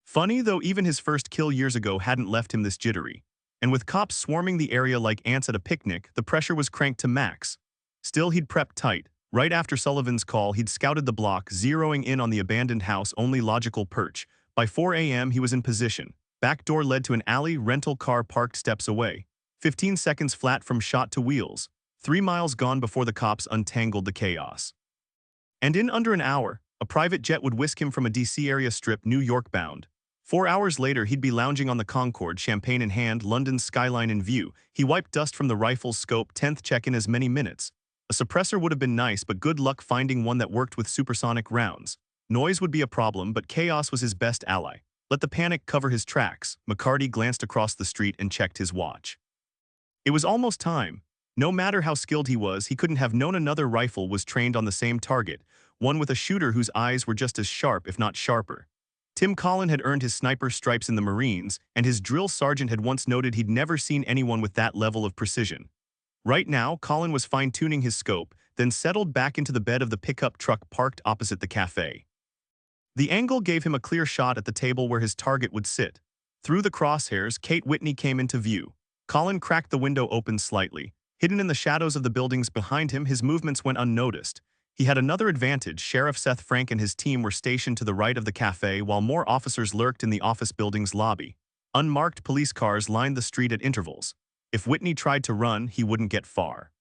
Funny, though, even his first kill years ago hadn't left him this jittery. And with cops swarming the area like ants at a picnic, the pressure was cranked to max. Still, he'd prepped tight. Right after Sullivan's call, he'd scouted the block, zeroing in on the abandoned house, only logical perch. By 4 a.m., he was in position. Back door led to an alley, rental car parked steps away. 15 seconds flat from shot to wheels. 3 miles gone before the cops untangled the chaos. And in under an hour, a private jet would whisk him from a DC area strip New York bound. 4 hours later, he'd be lounging on the Concorde, champagne in hand, London's skyline in view. He wiped dust from the rifle's scope, 10th check in as many minutes. A suppressor would have been nice, but good luck finding one that worked with supersonic rounds. Noise would be a problem, but chaos was his best ally. Let the panic cover his tracks. McCarty glanced across the street and checked his watch. It was almost time. No matter how skilled he was, he couldn't have known another rifle was trained on the same target, one with a shooter whose eyes were just as sharp, if not sharper. Tim Collin had earned his sniper stripes in the Marines, and his drill sergeant had once noted he'd never seen anyone with that level of precision. Right now, Collin was fine-tuning his scope, then settled back into the bed of the pickup truck parked opposite the cafe. The angle gave him a clear shot at the table where his target would sit. Through the crosshairs, Kate Whitney came into view. Collin cracked the window open slightly. Hidden in the shadows of the buildings behind him, his movements went unnoticed. He had another advantage. Sheriff Seth Frank and his team were stationed to the right of the cafe, while more officers lurked in the office building's lobby. Unmarked police cars lined the street at intervals. If Whitney tried to run, he wouldn't get far.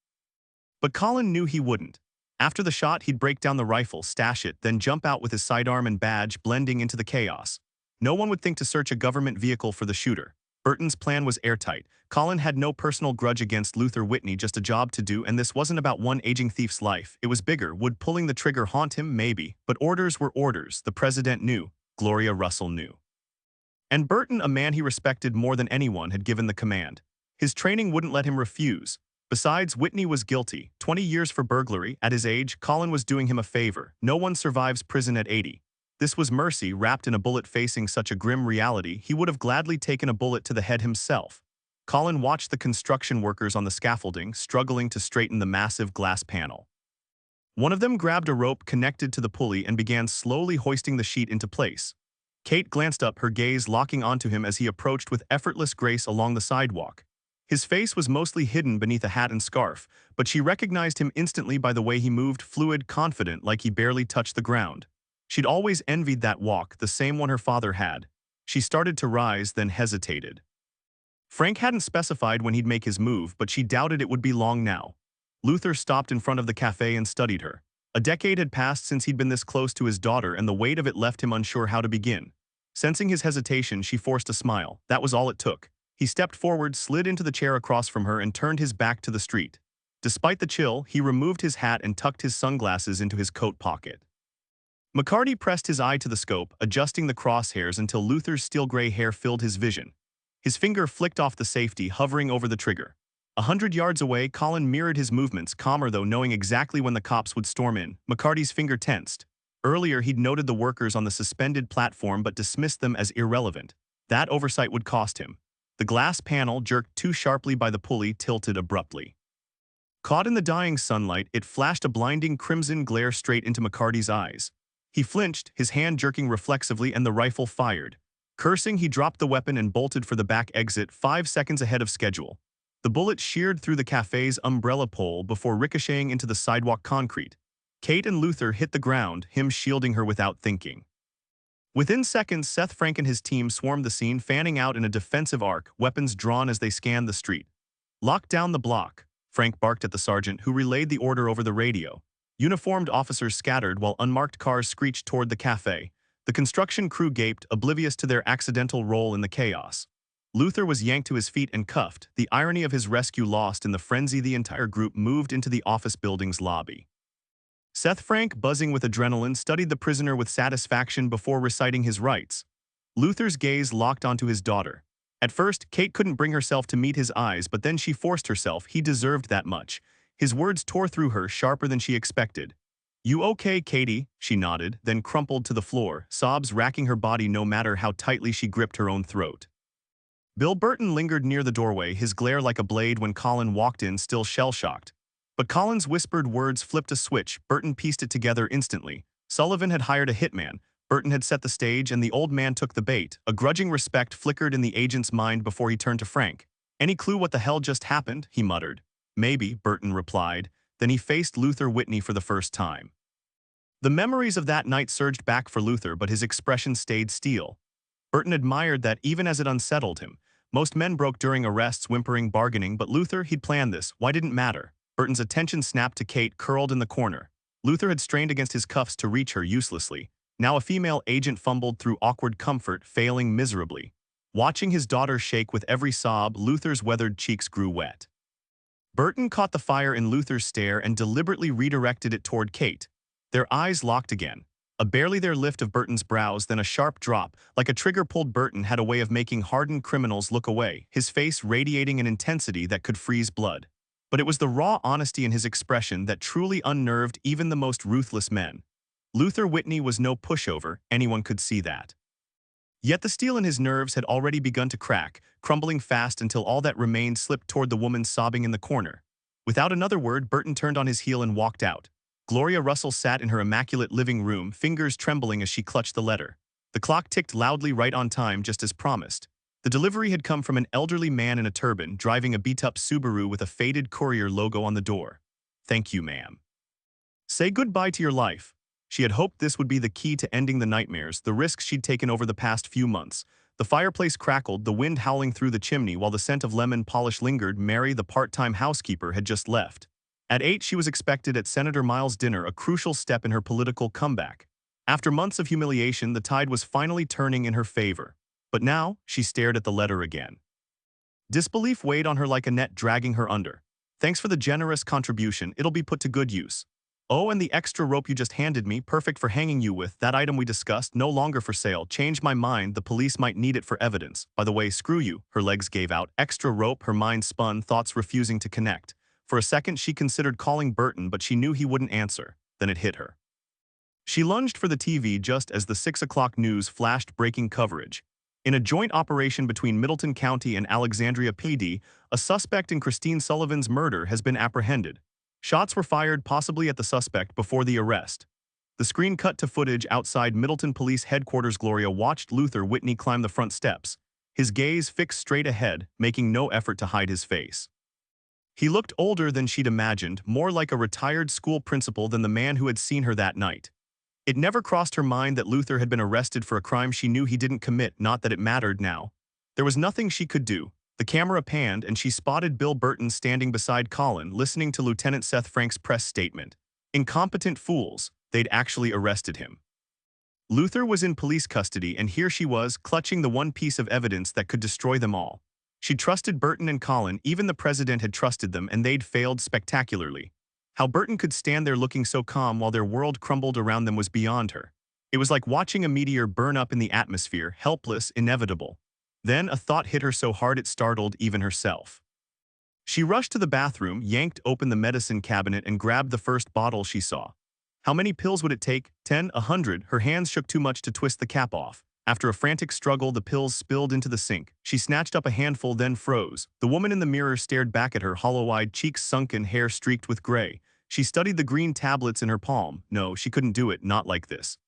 But Collin knew he wouldn't. After the shot, he'd break down the rifle, stash it, then jump out with his sidearm and badge, blending into the chaos. No one would think to search a government vehicle for the shooter. Burton's plan was airtight. Collin had no personal grudge against Luther Whitney, just a job to do, and this wasn't about one aging thief's life. It was bigger. Would pulling the trigger haunt him? Maybe. But orders were orders. The president knew. Gloria Russell knew. And Burton, a man he respected more than anyone, had given the command. His training wouldn't let him refuse. Besides, Whitney was guilty. 20 years for burglary. At his age, Collin was doing him a favor. No one survives prison at 80. This was mercy wrapped in a bullet. Facing such a grim reality, he would have gladly taken a bullet to the head himself. Collin watched the construction workers on the scaffolding, struggling to straighten the massive glass panel. One of them grabbed a rope connected to the pulley and began slowly hoisting the sheet into place. Kate glanced up, her gaze locking onto him as he approached with effortless grace along the sidewalk. His face was mostly hidden beneath a hat and scarf, but she recognized him instantly by the way he moved, fluid, confident, like he barely touched the ground. She'd always envied that walk, the same one her father had. She started to rise, then hesitated. Frank hadn't specified when he'd make his move, but she doubted it would be long now. Luther stopped in front of the cafe and studied her. A decade had passed since he'd been this close to his daughter, and the weight of it left him unsure how to begin. Sensing his hesitation, she forced a smile. That was all it took. He stepped forward, slid into the chair across from her, and turned his back to the street. Despite the chill, he removed his hat and tucked his sunglasses into his coat pocket. McCarty pressed his eye to the scope, adjusting the crosshairs until Luther's steel-gray hair filled his vision. His finger flicked off the safety, hovering over the trigger. 100 yards away, Collin mirrored his movements, calmer though, knowing exactly when the cops would storm in. McCarty's finger tensed. Earlier, he'd noted the workers on the suspended platform but dismissed them as irrelevant. That oversight would cost him. The glass panel, jerked too sharply by the pulley, tilted abruptly. Caught in the dying sunlight, it flashed a blinding crimson glare straight into McCarty's eyes. He flinched, his hand jerking reflexively, and the rifle fired. Cursing, he dropped the weapon and bolted for the back exit, 5 seconds ahead of schedule. The bullet sheared through the cafe's umbrella pole before ricocheting into the sidewalk concrete. Kate and Luther hit the ground, him shielding her without thinking. Within seconds, Seth Frank and his team swarmed the scene, fanning out in a defensive arc, weapons drawn as they scanned the street. "Lock down the block," Frank barked at the sergeant, who relayed the order over the radio. Uniformed officers scattered while unmarked cars screeched toward the cafe. The construction crew gaped, oblivious to their accidental role in the chaos. Luther was yanked to his feet and cuffed, the irony of his rescue lost in the frenzy. The entire group moved into the office building's lobby. Seth Frank, buzzing with adrenaline, studied the prisoner with satisfaction before reciting his rights. Luther's gaze locked onto his daughter. At first, Kate couldn't bring herself to meet his eyes, but then she forced herself. He deserved that much. His words tore through her, sharper than she expected. "You okay, Katie?" She nodded, then crumpled to the floor, sobs racking her body no matter how tightly she gripped her own throat. Bill Burton lingered near the doorway, his glare like a blade when Collin walked in, still shell-shocked. But Collin's whispered words flipped a switch. Burton pieced it together instantly. Sullivan had hired a hitman. Burton had set the stage, and the old man took the bait. A grudging respect flickered in the agent's mind before he turned to Frank. "Any clue what the hell just happened?" he muttered. "Maybe," Burton replied. Then he faced Luther Whitney for the first time. The memories of that night surged back for Luther, but his expression stayed steel. Burton admired that even as it unsettled him. Most men broke during arrests, whimpering, bargaining, but Luther, he'd planned this. Why didn't matter? Burton's attention snapped to Kate curled in the corner. Luther had strained against his cuffs to reach her uselessly. Now a female agent fumbled through awkward comfort, failing miserably. Watching his daughter shake with every sob, Luther's weathered cheeks grew wet. Burton caught the fire in Luther's stare and deliberately redirected it toward Kate. Their eyes locked again. A barely there lift of Burton's brows, then a sharp drop, like a trigger pulled. Burton had a way of making hardened criminals look away, his face radiating an intensity that could freeze blood. But it was the raw honesty in his expression that truly unnerved even the most ruthless men. Luther Whitney was no pushover, anyone could see that. Yet the steel in his nerves had already begun to crack, crumbling fast until all that remained slipped toward the woman sobbing in the corner. Without another word, Burton turned on his heel and walked out. Gloria Russell sat in her immaculate living room, fingers trembling as she clutched the letter. The clock ticked loudly right on time, just as promised. The delivery had come from an elderly man in a turban, driving a beat-up Subaru with a faded courier logo on the door. "Thank you, ma'am. Say goodbye to your life." She had hoped this would be the key to ending the nightmares, the risks she'd taken over the past few months. The fireplace crackled, the wind howling through the chimney while the scent of lemon polish lingered. Mary, the part-time housekeeper, had just left. At 8, she was expected at Senator Miles' dinner, a crucial step in her political comeback. After months of humiliation, the tide was finally turning in her favor. But now, she stared at the letter again. Disbelief weighed on her like a net, dragging her under. "Thanks for the generous contribution, it'll be put to good use. Oh, and the extra rope you just handed me, perfect for hanging you with, that item we discussed, no longer for sale. Changed my mind, the police might need it for evidence. By the way, screw you." Her legs gave out. Extra rope, her mind spun, thoughts refusing to connect. For a second, she considered calling Burton, but she knew he wouldn't answer. Then it hit her. She lunged for the TV just as the 6 o'clock news flashed breaking coverage. In a joint operation between Middleton County and Alexandria PD, a suspect in Christine Sullivan's murder has been apprehended. Shots were fired, possibly at the suspect, before the arrest. The screen cut to footage outside Middleton Police Headquarters. Gloria watched Luther Whitney climb the front steps, his gaze fixed straight ahead, making no effort to hide his face. He looked older than she'd imagined, more like a retired school principal than the man who had seen her that night. It never crossed her mind that Luther had been arrested for a crime she knew he didn't commit, not that it mattered now. There was nothing she could do. The camera panned and she spotted Bill Burton standing beside Colin, listening to Lieutenant Seth Frank's press statement. Incompetent fools, they'd actually arrested him. Luther was in police custody, and here she was, clutching the one piece of evidence that could destroy them all. She'd trusted Burton and Colin, even the president had trusted them, and they'd failed spectacularly. How Burton could stand there looking so calm while their world crumbled around them was beyond her. It was like watching a meteor burn up in the atmosphere, helpless, inevitable. Then a thought hit her so hard it startled even herself. She rushed to the bathroom, yanked open the medicine cabinet, and grabbed the first bottle she saw. How many pills would it take? 10, 100? Her hands shook too much to twist the cap off. After a frantic struggle, the pills spilled into the sink. She snatched up a handful, then froze. The woman in the mirror stared back at her, hollow-eyed, cheeks sunken, hair streaked with gray. She studied the green tablets in her palm. No, she couldn't do it, not like this.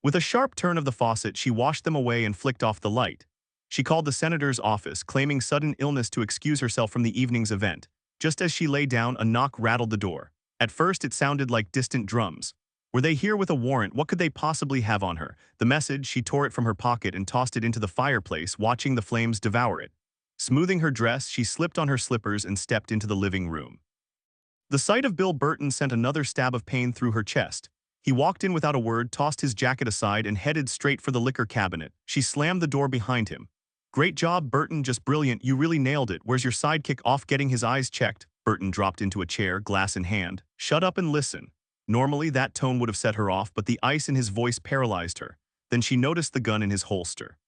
With a sharp turn of the faucet, she washed them away and flicked off the light. She called the senator's office, claiming sudden illness to excuse herself from the evening's event. Just as she lay down, a knock rattled the door. At first, it sounded like distant drums. Were they here with a warrant? What could they possibly have on her? The message, she tore it from her pocket and tossed it into the fireplace, watching the flames devour it. Smoothing her dress, she slipped on her slippers and stepped into the living room. The sight of Bill Burton sent another stab of pain through her chest. He walked in without a word, tossed his jacket aside, and headed straight for the liquor cabinet. She slammed the door behind him. "Great job, Burton, just brilliant, you really nailed it. Where's your sidekick?" Off getting his eyes checked, Burton dropped into a chair, glass in hand. "Shut up and listen." Normally, that tone would have set her off, but the ice in his voice paralyzed her. Then she noticed the gun in his holster.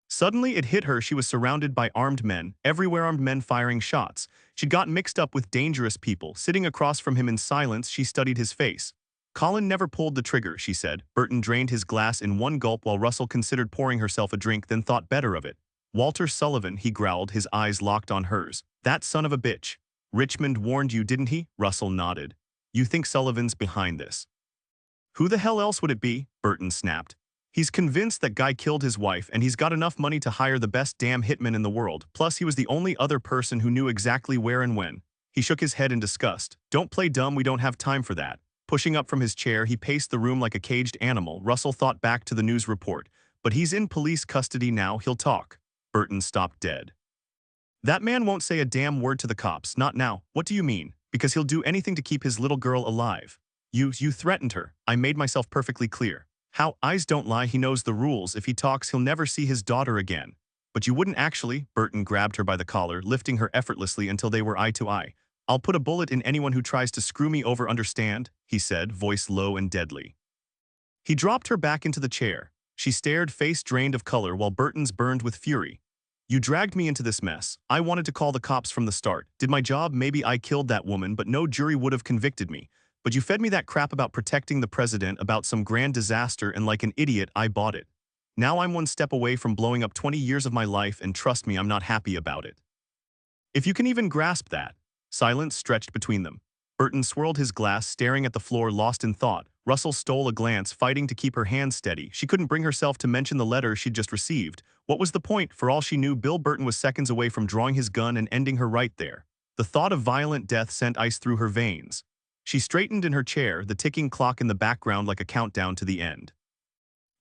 Suddenly, it hit her she was surrounded by armed men, everywhere armed men firing shots. She'd gotten mixed up with dangerous people. Sitting across from him in silence, she studied his face. "Colin never pulled the trigger," she said. Burton drained his glass in one gulp while Russell considered pouring herself a drink, then thought better of it. "Walter Sullivan," he growled, his eyes locked on hers. "That son of a bitch. Richmond warned you, didn't he?" Russell nodded. "You think Sullivan's behind this?" "Who the hell else would it be?" Burton snapped. "He's convinced that guy killed his wife, and he's got enough money to hire the best damn hitman in the world. Plus, he was the only other person who knew exactly where and when." He shook his head in disgust. "Don't play dumb, we don't have time for that." Pushing up from his chair, he paced the room like a caged animal. Russell thought back to the news report. "But he's in police custody now, he'll talk." Burton stopped dead. "That man won't say a damn word to the cops, not now." "What do you mean?" Because he'll do anything to keep his little girl alive. You threatened her. I made myself perfectly clear. How eyes don't lie, he knows the rules. If he talks, he'll never see his daughter again. But you wouldn't actually. Burton grabbed her by the collar, lifting her effortlessly until they were eye to eye. I'll put a bullet in anyone who tries to screw me over, understand? He said, voice low and deadly. He dropped her back into the chair. She stared, face drained of color, while Burton's burned with fury. You dragged me into this mess. I wanted to call the cops from the start. Did my job, maybe I killed that woman, but no jury would have convicted me. But you fed me that crap about protecting the president, about some grand disaster, and like an idiot, I bought it. Now I'm one step away from blowing up 20 years of my life, and trust me, I'm not happy about it. If you can even grasp that. Silence stretched between them. Burton swirled his glass, staring at the floor, lost in thought. Russell stole a glance, fighting to keep her hands steady. She couldn't bring herself to mention the letter she'd just received. What was the point? For all she knew, Bill Burton was seconds away from drawing his gun and ending her right there. The thought of violent death sent ice through her veins. She straightened in her chair, the ticking clock in the background like a countdown to the end.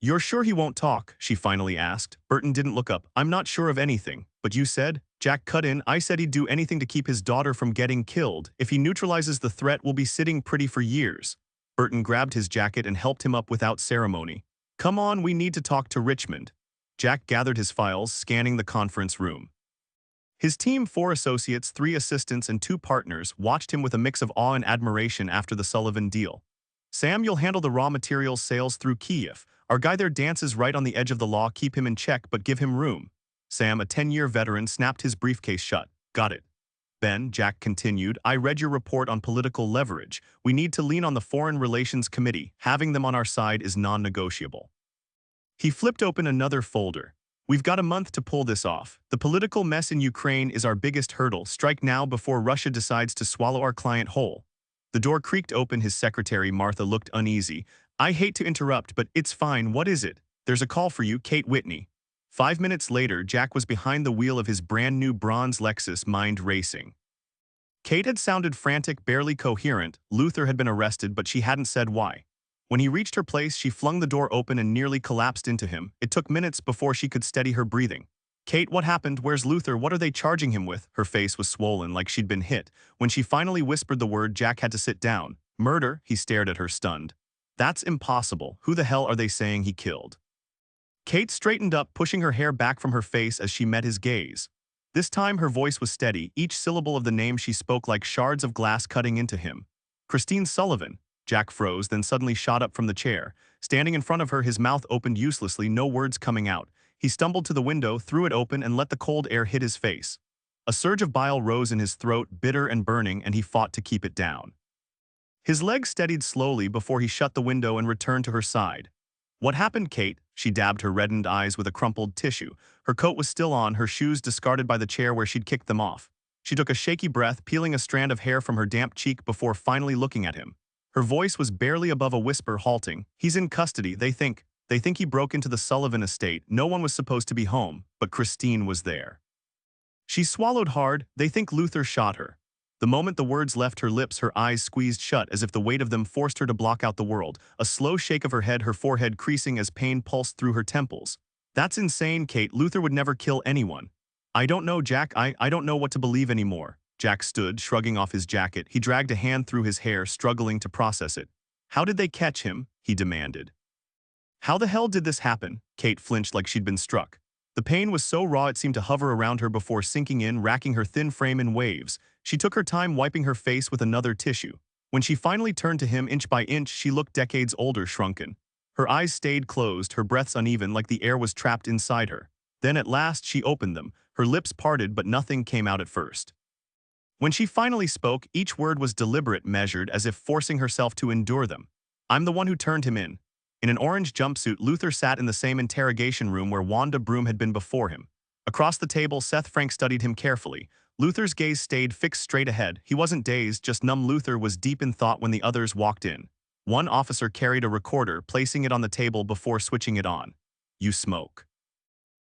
You're sure he won't talk? She finally asked. Burton didn't look up. I'm not sure of anything. But you said? Jack cut in. I said he'd do anything to keep his daughter from getting killed. If he neutralizes the threat, we'll be sitting pretty for years. Burton grabbed his jacket and helped him up without ceremony. Come on, we need to talk to Richmond. Jack gathered his files, scanning the conference room. His team, 4 associates, 3 assistants, and 2 partners, watched him with a mix of awe and admiration after the Sullivan deal. Sam, you'll handle the raw materials sales through Kiev. Our guy there dances right on the edge of the law. Keep him in check, but give him room. Sam, a 10-year veteran, snapped his briefcase shut. Got it. Ben, Jack continued, I read your report on political leverage. We need to lean on the Foreign Relations Committee. Having them on our side is non-negotiable. He flipped open another folder. We've got a month to pull this off. The political mess in Ukraine is our biggest hurdle. Strike now before Russia decides to swallow our client whole. The door creaked open. His secretary, Martha, looked uneasy. I hate to interrupt, but it's fine. What is it? There's a call for you, Kate Whitney. 5 minutes later, Jack was behind the wheel of his brand-new bronze Lexus, mind racing. Kate had sounded frantic, barely coherent. Luther had been arrested, but she hadn't said why. When he reached her place, she flung the door open and nearly collapsed into him. It took minutes before she could steady her breathing. Kate, what happened? Where's Luther? What are they charging him with? Her face was swollen, like she'd been hit. When she finally whispered the word, Jack had to sit down. Murder? He stared at her, stunned. That's impossible. Who the hell are they saying he killed? Kate straightened up, pushing her hair back from her face as she met his gaze. This time her voice was steady, each syllable of the name she spoke like shards of glass cutting into him. Christine Sullivan. Jack froze, then suddenly shot up from the chair. Standing in front of her, his mouth opened uselessly, no words coming out. He stumbled to the window, threw it open, and let the cold air hit his face. A surge of bile rose in his throat, bitter and burning, and he fought to keep it down. His legs steadied slowly before he shut the window and returned to her side. What happened, Kate? She dabbed her reddened eyes with a crumpled tissue. Her coat was still on, her shoes discarded by the chair where she'd kicked them off. She took a shaky breath, peeling a strand of hair from her damp cheek before finally looking at him. Her voice was barely above a whisper, halting. He's in custody, they think he broke into the Sullivan estate. No one was supposed to be home, but Christine was there. She swallowed hard. They think Luther shot her. The moment the words left her lips, her eyes squeezed shut as if the weight of them forced her to block out the world. A slow shake of her head, her forehead creasing as pain pulsed through her temples. That's insane, Kate. Luther would never kill anyone. I don't know, Jack. I don't know what to believe anymore. Jack stood, shrugging off his jacket. He dragged a hand through his hair, struggling to process it. How did they catch him? He demanded. How the hell did this happen? Kate flinched like she'd been struck. The pain was so raw it seemed to hover around her before sinking in, racking her thin frame in waves. She took her time wiping her face with another tissue. When she finally turned to him inch by inch, she looked decades older, shrunken. Her eyes stayed closed, her breaths uneven like the air was trapped inside her. Then at last she opened them. Her lips parted, but nothing came out at first. When she finally spoke, each word was deliberate, measured, as if forcing herself to endure them. I'm the one who turned him in. In an orange jumpsuit, Luther sat in the same interrogation room where Wanda Broom had been before him. Across the table, Seth Frank studied him carefully. Luther's gaze stayed fixed straight ahead. He wasn't dazed, just numb. Luther was deep in thought when the others walked in. One officer carried a recorder, placing it on the table before switching it on. You smoke.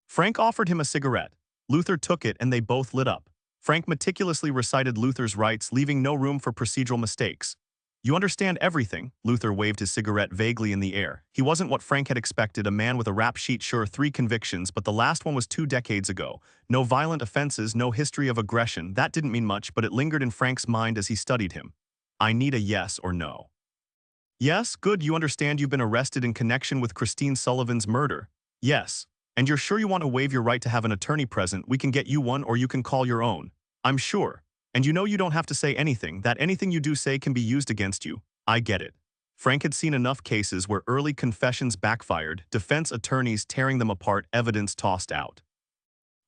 Frank offered him a cigarette. Luther took it and they both lit up. Frank meticulously recited Luther's rights, leaving no room for procedural mistakes. You understand everything. Luther waved his cigarette vaguely in the air. He wasn't what Frank had expected, a man with a rap sheet, sure, 3 convictions, but the last one was 2 decades ago. No violent offenses, no history of aggression. That didn't mean much, but it lingered in Frank's mind as he studied him. I need a yes or no. Yes, good, you understand you've been arrested in connection with Christine Sullivan's murder. Yes. And you're sure you want to waive your right to have an attorney present? We can get you one or you can call your own. I'm sure. And you know you don't have to say anything, that anything you do say can be used against you. I get it. Frank had seen enough cases where early confessions backfired, defense attorneys tearing them apart, evidence tossed out.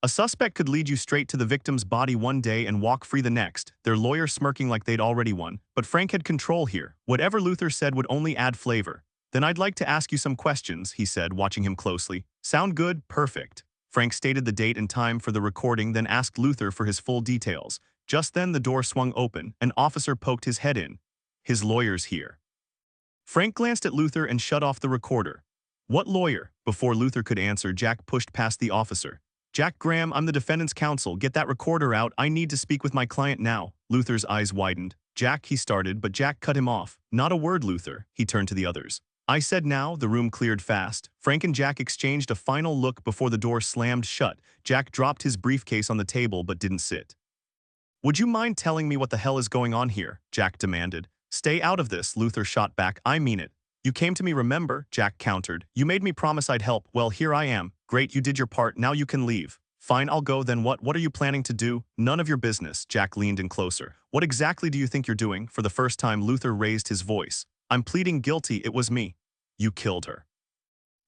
A suspect could lead you straight to the victim's body one day and walk free the next, their lawyer smirking like they'd already won, but Frank had control here. Whatever Luther said would only add flavor. Then I'd like to ask you some questions, he said, watching him closely. Sound good? Perfect. Frank stated the date and time for the recording, then asked Luther for his full details. Just then the door swung open, an officer poked his head in. His lawyer's here. Frank glanced at Luther and shut off the recorder. What lawyer? Before Luther could answer, Jack pushed past the officer. Jack Graham, I'm the defendant's counsel. Get that recorder out. I need to speak with my client now. Luther's eyes widened. Jack, he started, but Jack cut him off. Not a word, Luther. He turned to the others. I said now. The room cleared fast. Frank and Jack exchanged a final look before the door slammed shut. Jack dropped his briefcase on the table but didn't sit. Would you mind telling me what the hell is going on here? Jack demanded. Stay out of this, Luther shot back. I mean it. You came to me, remember? Jack countered. You made me promise I'd help. Well, here I am. Great, you did your part. Now you can leave. Fine, I'll go. Then what? What are you planning to do? None of your business. Jack leaned in closer. What exactly do you think you're doing? For the first time, Luther raised his voice. I'm pleading guilty. It was me. You killed her.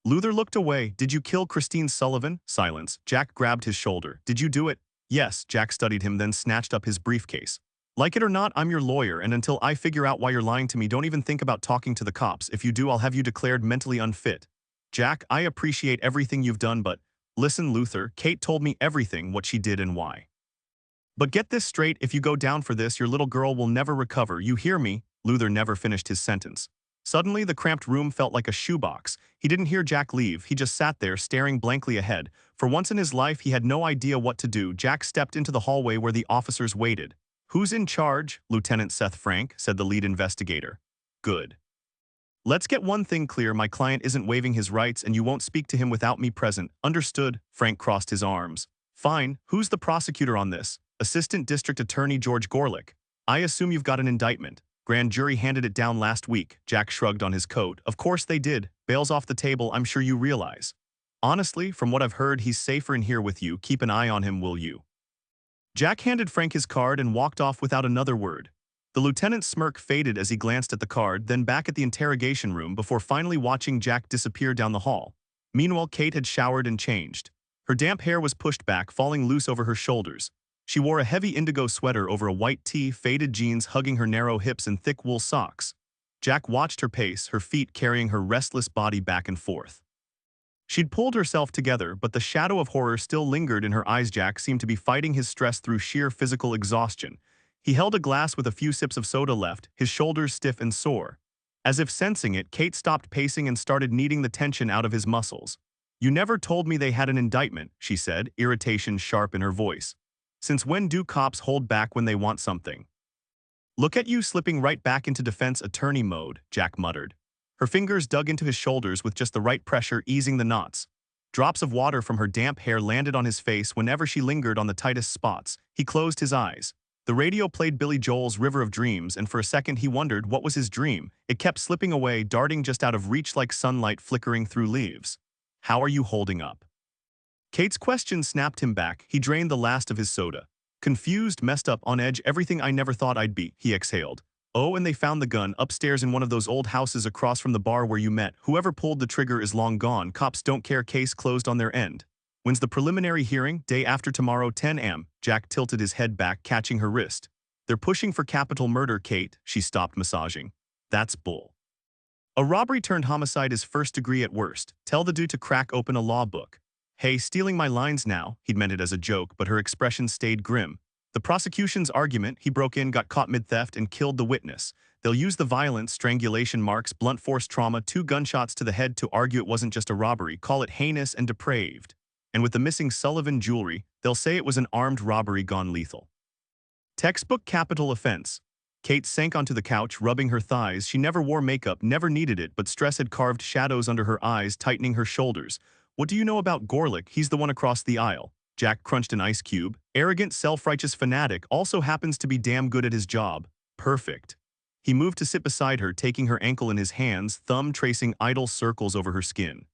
Luther looked away. Did you kill Christine Sullivan? Silence. Jack grabbed his shoulder. Did you do it? Yes. Jack studied him, then snatched up his briefcase. Like it or not, I'm your lawyer, and until I figure out why you're lying to me, don't even think about talking to the cops. If you do, I'll have you declared mentally unfit. Jack, I appreciate everything you've done, but listen, Luther, Kate told me everything, what she did and why. But get this straight, if you go down for this, your little girl will never recover. You hear me? Luther never finished his sentence. Suddenly, the cramped room felt like a shoebox. He didn't hear Jack leave. He just sat there, staring blankly ahead. For once in his life, he had no idea what to do. Jack stepped into the hallway where the officers waited. Who's in charge? Lieutenant Seth Frank, said the lead investigator. Good. Let's get one thing clear. My client isn't waiving his rights, and you won't speak to him without me present. Understood? Frank crossed his arms. Fine. Who's the prosecutor on this? Assistant District Attorney George Gorlick. I assume you've got an indictment. Grand jury handed it down last week. Jack shrugged on his coat. Of course they did. Bail's off the table, I'm sure you realize. Honestly, from what I've heard, he's safer in here with you. Keep an eye on him, will you? Jack handed Frank his card and walked off without another word. The lieutenant's smirk faded as he glanced at the card, then back at the interrogation room before finally watching Jack disappear down the hall. Meanwhile, Kate had showered and changed. Her damp hair was pushed back, falling loose over her shoulders. She wore a heavy indigo sweater over a white tee, faded jeans hugging her narrow hips, and thick wool socks. Jack watched her pace, her feet carrying her restless body back and forth. She'd pulled herself together, but the shadow of horror still lingered in her eyes. Jack seemed to be fighting his stress through sheer physical exhaustion. He held a glass with a few sips of soda left, his shoulders stiff and sore. As if sensing it, Kate stopped pacing and started kneading the tension out of his muscles. You never told me they had an indictment, she said, irritation sharp in her voice. Since when do cops hold back when they want something? Look at you slipping right back into defense attorney mode, Jack muttered. Her fingers dug into his shoulders with just the right pressure, easing the knots. Drops of water from her damp hair landed on his face whenever she lingered on the tightest spots. He closed his eyes. The radio played Billy Joel's River of Dreams, and for a second he wondered what was his dream. It kept slipping away, darting just out of reach like sunlight flickering through leaves. How are you holding up? Kate's question snapped him back. He drained the last of his soda. Confused, messed up, on edge, everything I never thought I'd be, he exhaled. Oh, and they found the gun upstairs in one of those old houses across from the bar where you met. Whoever pulled the trigger is long gone. Cops don't care. Case closed on their end. When's the preliminary hearing? Day after tomorrow, 10 a.m. Jack tilted his head back, catching her wrist. They're pushing for capital murder, Kate. She stopped massaging. That's bull. A robbery turned homicide is first degree at worst. Tell the dude to crack open a law book. Hey, stealing my lines now. He'd meant it as a joke, but her expression stayed grim. The prosecution's argument, he broke in, got caught mid-theft, and killed the witness. They'll use the violence, strangulation marks, blunt force trauma, 2 gunshots to the head to argue it wasn't just a robbery, call it heinous and depraved. And with the missing Sullivan jewelry, they'll say it was an armed robbery gone lethal. Textbook capital offense. Kate sank onto the couch, rubbing her thighs. She never wore makeup, never needed it, but stress had carved shadows under her eyes, tightening her shoulders. What do you know about Gorlick? He's the one across the aisle. Jack crunched an ice cube. Arrogant, self-righteous fanatic, also happens to be damn good at his job. Perfect. He moved to sit beside her, taking her ankle in his hands, thumb tracing idle circles over her skin.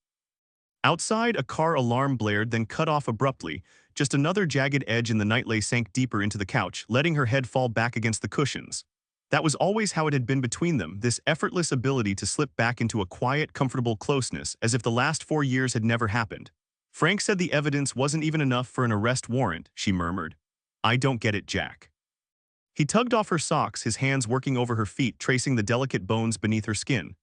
Outside, a car alarm blared, then cut off abruptly. Just another jagged edge in the nightlay sank deeper into the couch, letting her head fall back against the cushions. That was always how it had been between them, this effortless ability to slip back into a quiet, comfortable closeness, as if the last 4 years had never happened. Frank said the evidence wasn't even enough for an arrest warrant, she murmured. I don't get it, Jack. He tugged off her socks, his hands working over her feet, tracing the delicate bones beneath her skin.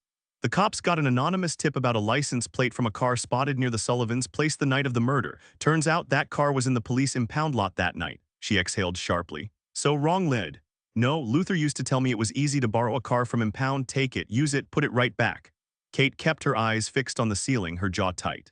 The cops got an anonymous tip about a license plate from a car spotted near the Sullivans' place the night of the murder. Turns out that car was in the police impound lot that night. She exhaled sharply. So wrong lid. No, Luther used to tell me it was easy to borrow a car from impound, take it, use it, put it right back. Kate kept her eyes fixed on the ceiling, her jaw tight.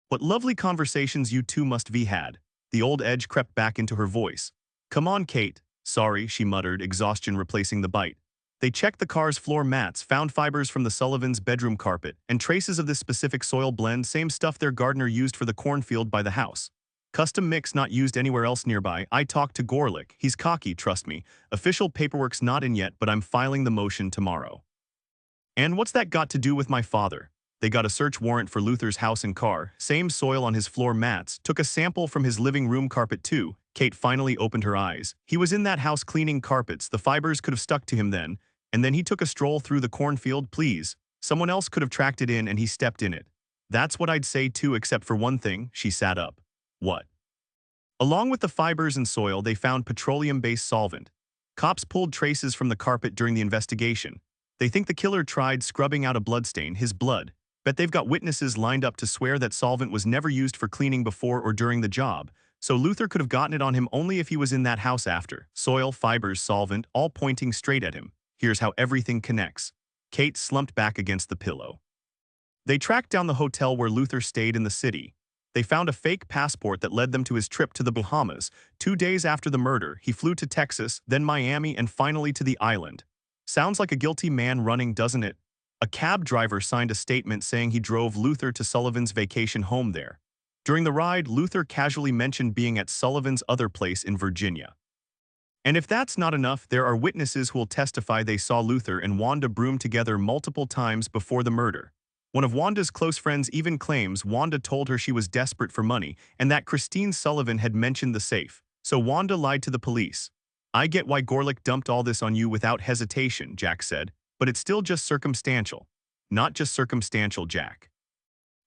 What lovely conversations you two must have had. The old edge crept back into her voice. Come on, Kate. Sorry, she muttered, exhaustion replacing the bite. They checked the car's floor mats, found fibers from the Sullivans' bedroom carpet, and traces of this specific soil blend, same stuff their gardener used for the cornfield by the house. Custom mix not used anywhere else nearby. I talked to Gorlick. He's cocky, trust me. Official paperwork's not in yet, but I'm filing the motion tomorrow. And what's that got to do with my father? They got a search warrant for Luther's house and car, same soil on his floor mats, took a sample from his living room carpet too. Kate finally opened her eyes. He was in that house cleaning carpets, the fibers could have stuck to him then, and then he took a stroll through the cornfield, please. Someone else could have tracked it in and he stepped in it. That's what I'd say too, except for one thing. She sat up. What? Along with the fibers and soil, they found petroleum-based solvent. Cops pulled traces from the carpet during the investigation. They think the killer tried scrubbing out a bloodstain, his blood. Bet they've got witnesses lined up to swear that solvent was never used for cleaning before or during the job. So Luther could have gotten it on him only if he was in that house after. Soil, fibers, solvent, all pointing straight at him. Here's how everything connects. Kate slumped back against the pillow. They tracked down the hotel where Luther stayed in the city. They found a fake passport that led them to his trip to the Bahamas. 2 days after the murder, he flew to Texas, then Miami, and finally to the island. Sounds like a guilty man running, doesn't it? A cab driver signed a statement saying he drove Luther to Sullivan's vacation home there. During the ride, Luther casually mentioned being at Sullivan's other place in Virginia. And if that's not enough, there are witnesses who will testify they saw Luther and Wanda Broom together multiple times before the murder. One of Wanda's close friends even claims Wanda told her she was desperate for money and that Christine Sullivan had mentioned the safe. So Wanda lied to the police. I get why Gorlick dumped all this on you without hesitation, Jack said, but it's still just circumstantial. Not just circumstantial, Jack.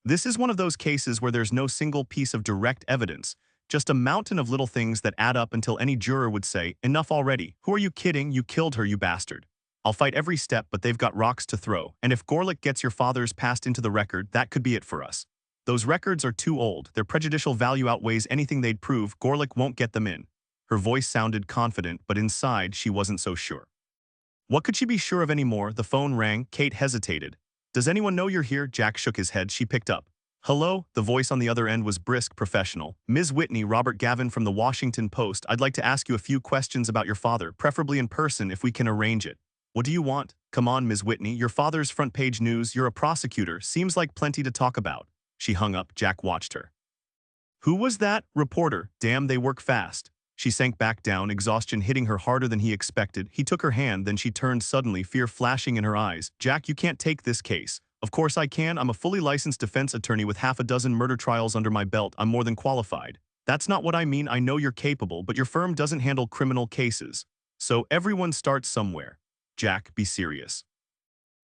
This is one of those cases where there's no single piece of direct evidence, just a mountain of little things that add up until any juror would say, enough already. Who are you kidding? You killed her, you bastard. I'll fight every step, but they've got rocks to throw, and if Gorlick gets your father's past into the record, that could be it for us. Those records are too old. Their prejudicial value outweighs anything they'd prove. Gorlick won't get them in. Her voice sounded confident, but inside she wasn't so sure. What could she be sure of anymore? The phone rang. Kate hesitated. Does anyone know you're here? Jack shook his head. She picked up. Hello? The voice on the other end was brisk, professional. Ms. Whitney, Robert Gavin from the Washington Post. I'd like to ask you a few questions about your father, preferably in person if we can arrange it. What do you want? Come on, Ms. Whitney, your father's front page news, you're a prosecutor, seems like plenty to talk about. She hung up. Jack watched her. Who was that? Reporter. Damn, they work fast. She sank back down, exhaustion hitting her harder than he expected. He took her hand, then she turned suddenly, fear flashing in her eyes. Jack, you can't take this case. Of course I can. I'm a fully licensed defense attorney with half a dozen murder trials under my belt. I'm more than qualified. That's not what I mean. I know you're capable, but your firm doesn't handle criminal cases. So everyone starts somewhere. Jack, be serious.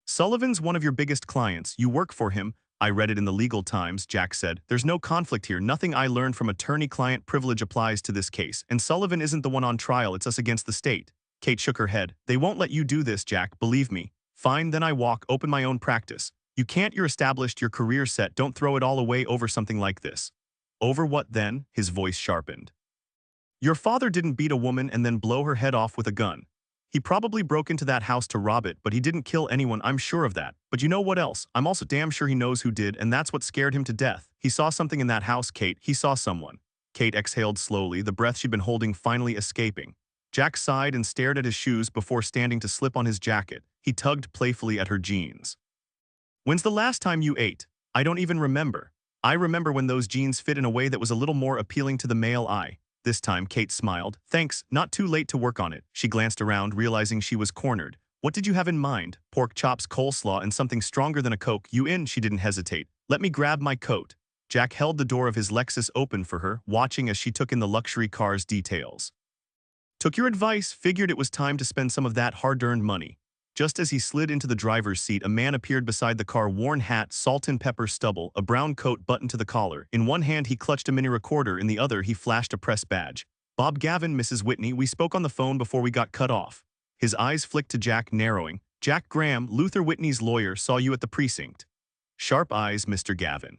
Sullivan's one of your biggest clients. You work for him. I read it in the legal times, Jack said. There's no conflict here. Nothing I learned from attorney-client privilege applies to this case. And Sullivan isn't the one on trial. It's us against the state. Kate shook her head. They won't let you do this, Jack. Believe me. Fine, then I walk, open my own practice. You can't. You're established. Your career's set. Don't throw it all away over something like this. Over what then? His voice sharpened. Your father didn't beat a woman and then blow her head off with a gun. He probably broke into that house to rob it, but he didn't kill anyone, I'm sure of that. But you know what else? I'm also damn sure he knows who did, and that's what scared him to death. He saw something in that house, Kate. He saw someone. Kate exhaled slowly, the breath she'd been holding finally escaping. Jack sighed and stared at his shoes before standing to slip on his jacket. He tugged playfully at her jeans. When's the last time you ate? I don't even remember. I remember when those jeans fit in a way that was a little more appealing to the male eye. This time, Kate smiled. Thanks, not too late to work on it. She glanced around, realizing she was cornered. What did you have in mind? Pork chops, coleslaw, and something stronger than a Coke. You in? She didn't hesitate. Let me grab my coat. Jack held the door of his Lexus open for her, watching as she took in the luxury car's details. Took your advice, figured it was time to spend some of that hard-earned money. Just as he slid into the driver's seat, a man appeared beside the car, worn hat, salt and pepper stubble, a brown coat buttoned to the collar. In one hand he clutched a mini recorder, in the other he flashed a press badge. Bob Gavin, Mrs. Whitney, we spoke on the phone before we got cut off. His eyes flicked to Jack, narrowing. Jack Graham, Luther Whitney's lawyer, saw you at the precinct. Sharp eyes, Mr. Gavin.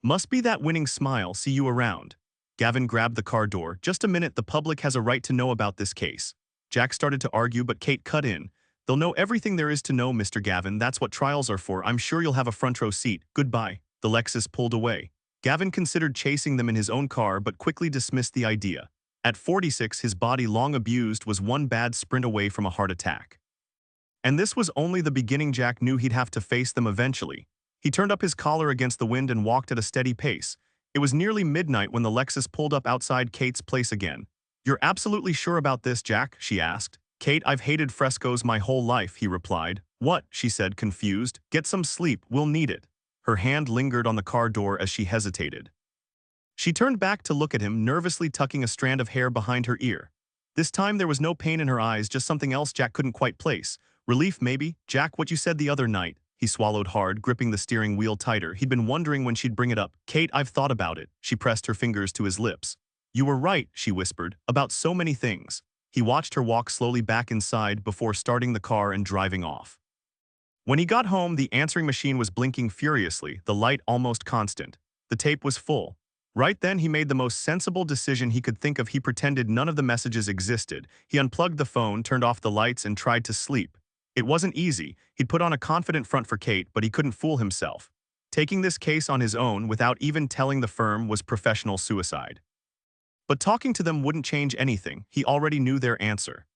Must be that winning smile, see you around. Gavin grabbed the car door. Just a minute, the public has a right to know about this case. Jack started to argue, but Kate cut in. They'll know everything there is to know, Mr. Gavin. That's what trials are for. I'm sure you'll have a front row seat. Goodbye. The Lexus pulled away. Gavin considered chasing them in his own car, but quickly dismissed the idea. At 46, his body, long abused, was one bad sprint away from a heart attack. And this was only the beginning. Jack knew he'd have to face them eventually. He turned up his collar against the wind and walked at a steady pace. It was nearly midnight when the Lexus pulled up outside Kate's place again. You're absolutely sure about this, Jack? She asked. Kate, I've hated frescoes my whole life, he replied. What? She said, confused. Get some sleep, we'll need it. Her hand lingered on the car door as she hesitated. She turned back to look at him, nervously tucking a strand of hair behind her ear. This time there was no pain in her eyes, just something else Jack couldn't quite place. Relief, maybe? Jack, what you said the other night. He swallowed hard, gripping the steering wheel tighter. He'd been wondering when she'd bring it up. Kate, I've thought about it. She pressed her fingers to his lips. You were right, she whispered, about so many things. He watched her walk slowly back inside before starting the car and driving off. When he got home, the answering machine was blinking furiously, the light almost constant. The tape was full. Right then, he made the most sensible decision he could think of. He pretended none of the messages existed. He unplugged the phone, turned off the lights, and tried to sleep. It wasn't easy. He'd put on a confident front for Kate, but he couldn't fool himself. Taking this case on his own without even telling the firm was professional suicide. But talking to them wouldn't change anything. He already knew their answer.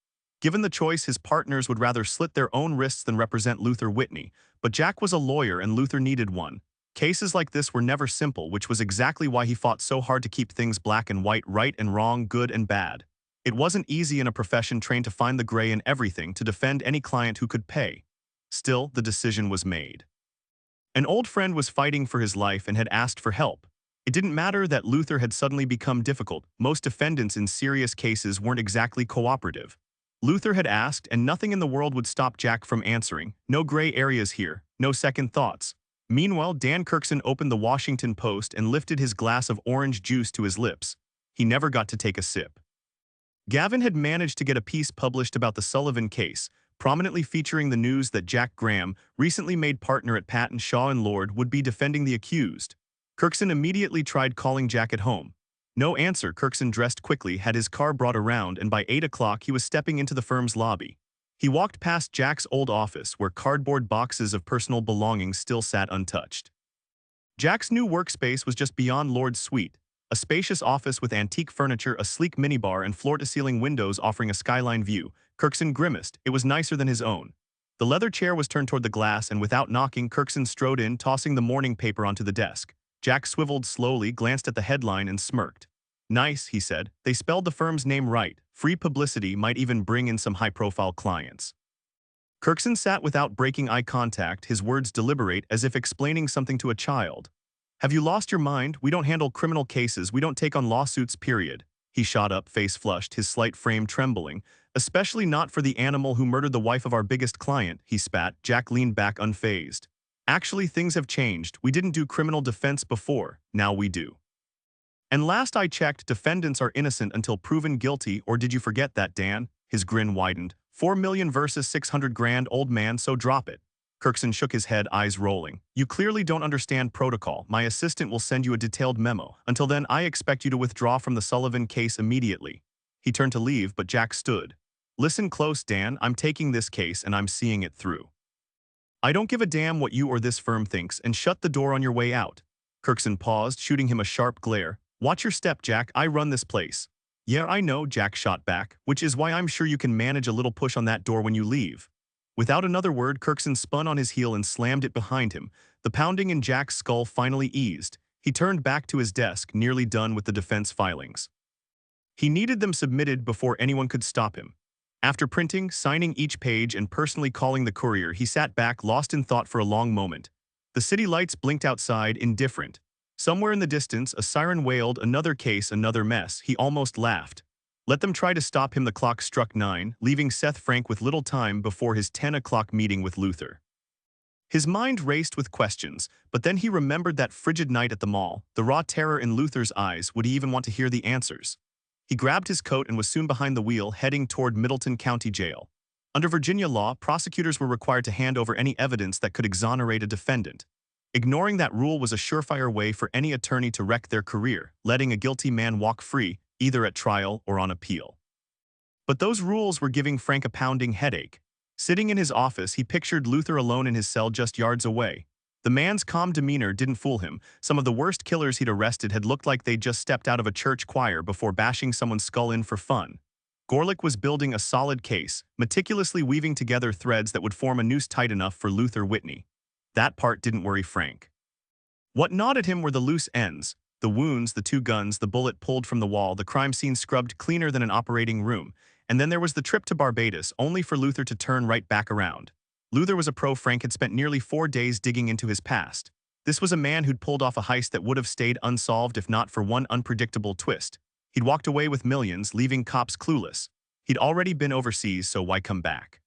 Given the choice, his partners would rather slit their own wrists than represent Luther Whitney. But Jack was a lawyer and Luther needed one. Cases like this were never simple, which was exactly why he fought so hard to keep things black and white, right and wrong, good and bad. It wasn't easy in a profession trained to find the gray in everything, to defend any client who could pay. Still, the decision was made. An old friend was fighting for his life and had asked for help. It didn't matter that Luther had suddenly become difficult. Most defendants in serious cases weren't exactly cooperative. Luther had asked, and nothing in the world would stop Jack from answering. No gray areas here, no second thoughts. Meanwhile, Dan Kirkson opened the Washington Post and lifted his glass of orange juice to his lips. He never got to take a sip. Gavin had managed to get a piece published about the Sullivan case, prominently featuring the news that Jack Graham, recently made partner at Patton, Shaw & Lord, would be defending the accused. Kirkson immediately tried calling Jack at home. No answer. Kirkson dressed quickly, had his car brought around, and by 8 o'clock he was stepping into the firm's lobby. He walked past Jack's old office, where cardboard boxes of personal belongings still sat untouched. Jack's new workspace was just beyond Lord's suite, a spacious office with antique furniture, a sleek minibar, and floor-to-ceiling windows offering a skyline view. Kirkson grimaced. It was nicer than his own. The leather chair was turned toward the glass, and without knocking, Kirkson strode in, tossing the morning paper onto the desk. Jack swiveled slowly, glanced at the headline, and smirked. Nice, he said. They spelled the firm's name right. Free publicity might even bring in some high-profile clients. Kirkson sat without breaking eye contact, his words deliberate, as if explaining something to a child. Have you lost your mind? We don't handle criminal cases. We don't take on lawsuits, period. He shot up, face flushed, his slight frame trembling. Especially not for the animal who murdered the wife of our biggest client, he spat. Jack leaned back unfazed. Actually, things have changed. We didn't do criminal defense before. Now we do. And last I checked, defendants are innocent until proven guilty, or did you forget that, Dan? His grin widened. 4 million versus 600 grand, old man, so drop it. Kirkson shook his head, eyes rolling. You clearly don't understand protocol. My assistant will send you a detailed memo. Until then, I expect you to withdraw from the Sullivan case immediately. He turned to leave, but Jack stood. Listen close, Dan. I'm taking this case and I'm seeing it through. I don't give a damn what you or this firm thinks, and shut the door on your way out. Kirkson paused, shooting him a sharp glare. Watch your step, Jack. I run this place. Yeah, I know, Jack shot back, which is why I'm sure you can manage a little push on that door when you leave. Without another word, Kirkson spun on his heel and slammed it behind him. The pounding in Jack's skull finally eased. He turned back to his desk, nearly done with the defense filings. He needed them submitted before anyone could stop him. After printing, signing each page, and personally calling the courier, he sat back, lost in thought for a long moment. The city lights blinked outside, indifferent. Somewhere in the distance, a siren wailed, another case, another mess. He almost laughed. Let them try to stop him. The clock struck 9, leaving Seth Frank with little time before his 10 o'clock meeting with Luther. His mind raced with questions, but then he remembered that frigid night at the mall, the raw terror in Luther's eyes. Would he even want to hear the answers? He grabbed his coat and was soon behind the wheel, heading toward Middleton County Jail. Under Virginia law, prosecutors were required to hand over any evidence that could exonerate a defendant. Ignoring that rule was a surefire way for any attorney to wreck their career, letting a guilty man walk free, either at trial or on appeal. But those rules were giving Frank a pounding headache. Sitting in his office, he pictured Luther alone in his cell just yards away. The man's calm demeanor didn't fool him. Some of the worst killers he'd arrested had looked like they'd just stepped out of a church choir before bashing someone's skull in for fun. Gorlick was building a solid case, meticulously weaving together threads that would form a noose tight enough for Luther Whitney. That part didn't worry Frank. What gnawed at him were the loose ends, the wounds, the 2 guns, the bullet pulled from the wall, the crime scene scrubbed cleaner than an operating room, and then there was the trip to Barbados, only for Luther to turn right back around. Luther was a pro. Frank had spent nearly 4 days digging into his past. This was a man who'd pulled off a heist that would have stayed unsolved if not for one unpredictable twist. He'd walked away with millions, leaving cops clueless. He'd already been overseas, so why come back?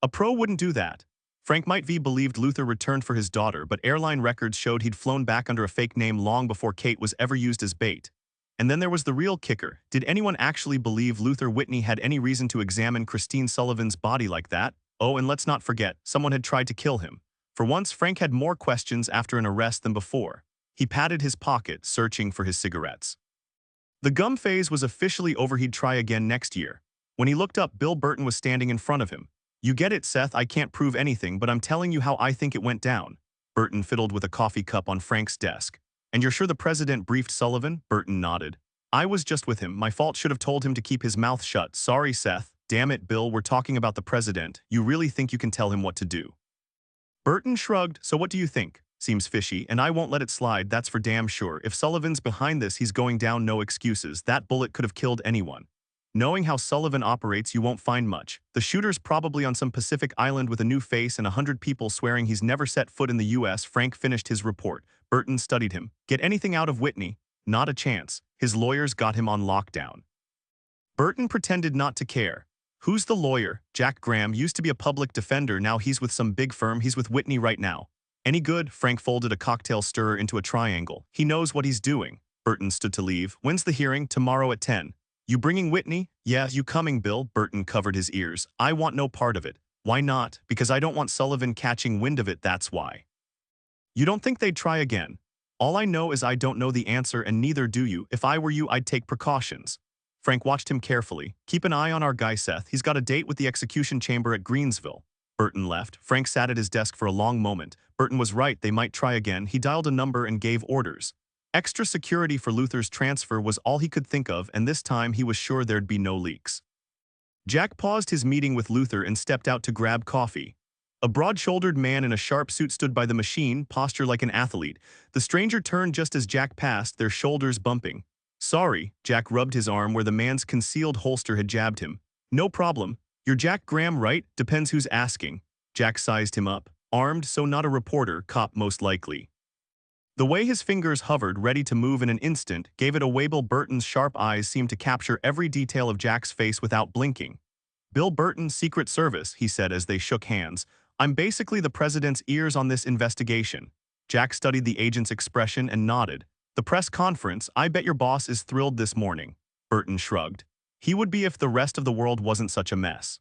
A pro wouldn't do that. Frank might have believed Luther returned for his daughter, but airline records showed he'd flown back under a fake name long before Kate was ever used as bait. And then there was the real kicker. Did anyone actually believe Luther Whitney had any reason to examine Christine Sullivan's body like that? Oh, and let's not forget, someone had tried to kill him. For once, Frank had more questions after an arrest than before. He patted his pocket, searching for his cigarettes. The gum phase was officially over. He'd try again next year. When he looked up, Bill Burton was standing in front of him. You get it, Seth, I can't prove anything, but I'm telling you how I think it went down. Burton fiddled with a coffee cup on Frank's desk. And you're sure the president briefed Sullivan? Burton nodded. I was just with him. My fault. Should have told him to keep his mouth shut. Sorry, Seth. Damn it, Bill, we're talking about the president. You really think you can tell him what to do? Burton shrugged. So what do you think? Seems fishy, and I won't let it slide, that's for damn sure. If Sullivan's behind this, he's going down, no excuses. That bullet could have killed anyone. Knowing how Sullivan operates, you won't find much. The shooter's probably on some Pacific island with a new face and 100 people swearing he's never set foot in the U.S. Frank finished his report. Burton studied him. Get anything out of Whitney? Not a chance. His lawyers got him on lockdown. Burton pretended not to care. Who's the lawyer? Jack Graham used to be a public defender, now he's with some big firm. He's with Whitney right now. Any good? Frank folded a cocktail stirrer into a triangle. He knows what he's doing. Burton stood to leave. When's the hearing? Tomorrow at 10. You bringing Whitney? Yeah, you coming, Bill? Burton covered his ears. I want no part of it. Why not? Because I don't want Sullivan catching wind of it, that's why. You don't think they'd try again? All I know is I don't know the answer, and neither do you. If I were you, I'd take precautions. Frank watched him carefully. Keep an eye on our guy, Seth. He's got a date with the execution chamber at Greensville. Burton left. Frank sat at his desk for a long moment. Burton was right, they might try again. He dialed a number and gave orders. Extra security for Luther's transfer was all he could think of, and this time he was sure there'd be no leaks. Jack paused his meeting with Luther and stepped out to grab coffee. A broad-shouldered man in a sharp suit stood by the machine, posture like an athlete. The stranger turned just as Jack passed, their shoulders bumping. Sorry, Jack rubbed his arm where the man's concealed holster had jabbed him. No problem. You're Jack Graham, right? Depends who's asking. Jack sized him up. Armed, so not a reporter, cop most likely. The way his fingers hovered, ready to move in an instant, gave it away. Bill Burton's sharp eyes seemed to capture every detail of Jack's face without blinking. Bill Burton, Secret Service, he said as they shook hands. I'm basically the president's ears on this investigation. Jack studied the agent's expression and nodded. The press conference, I bet your boss is thrilled this morning. Burton shrugged. He would be if the rest of the world wasn't such a mess.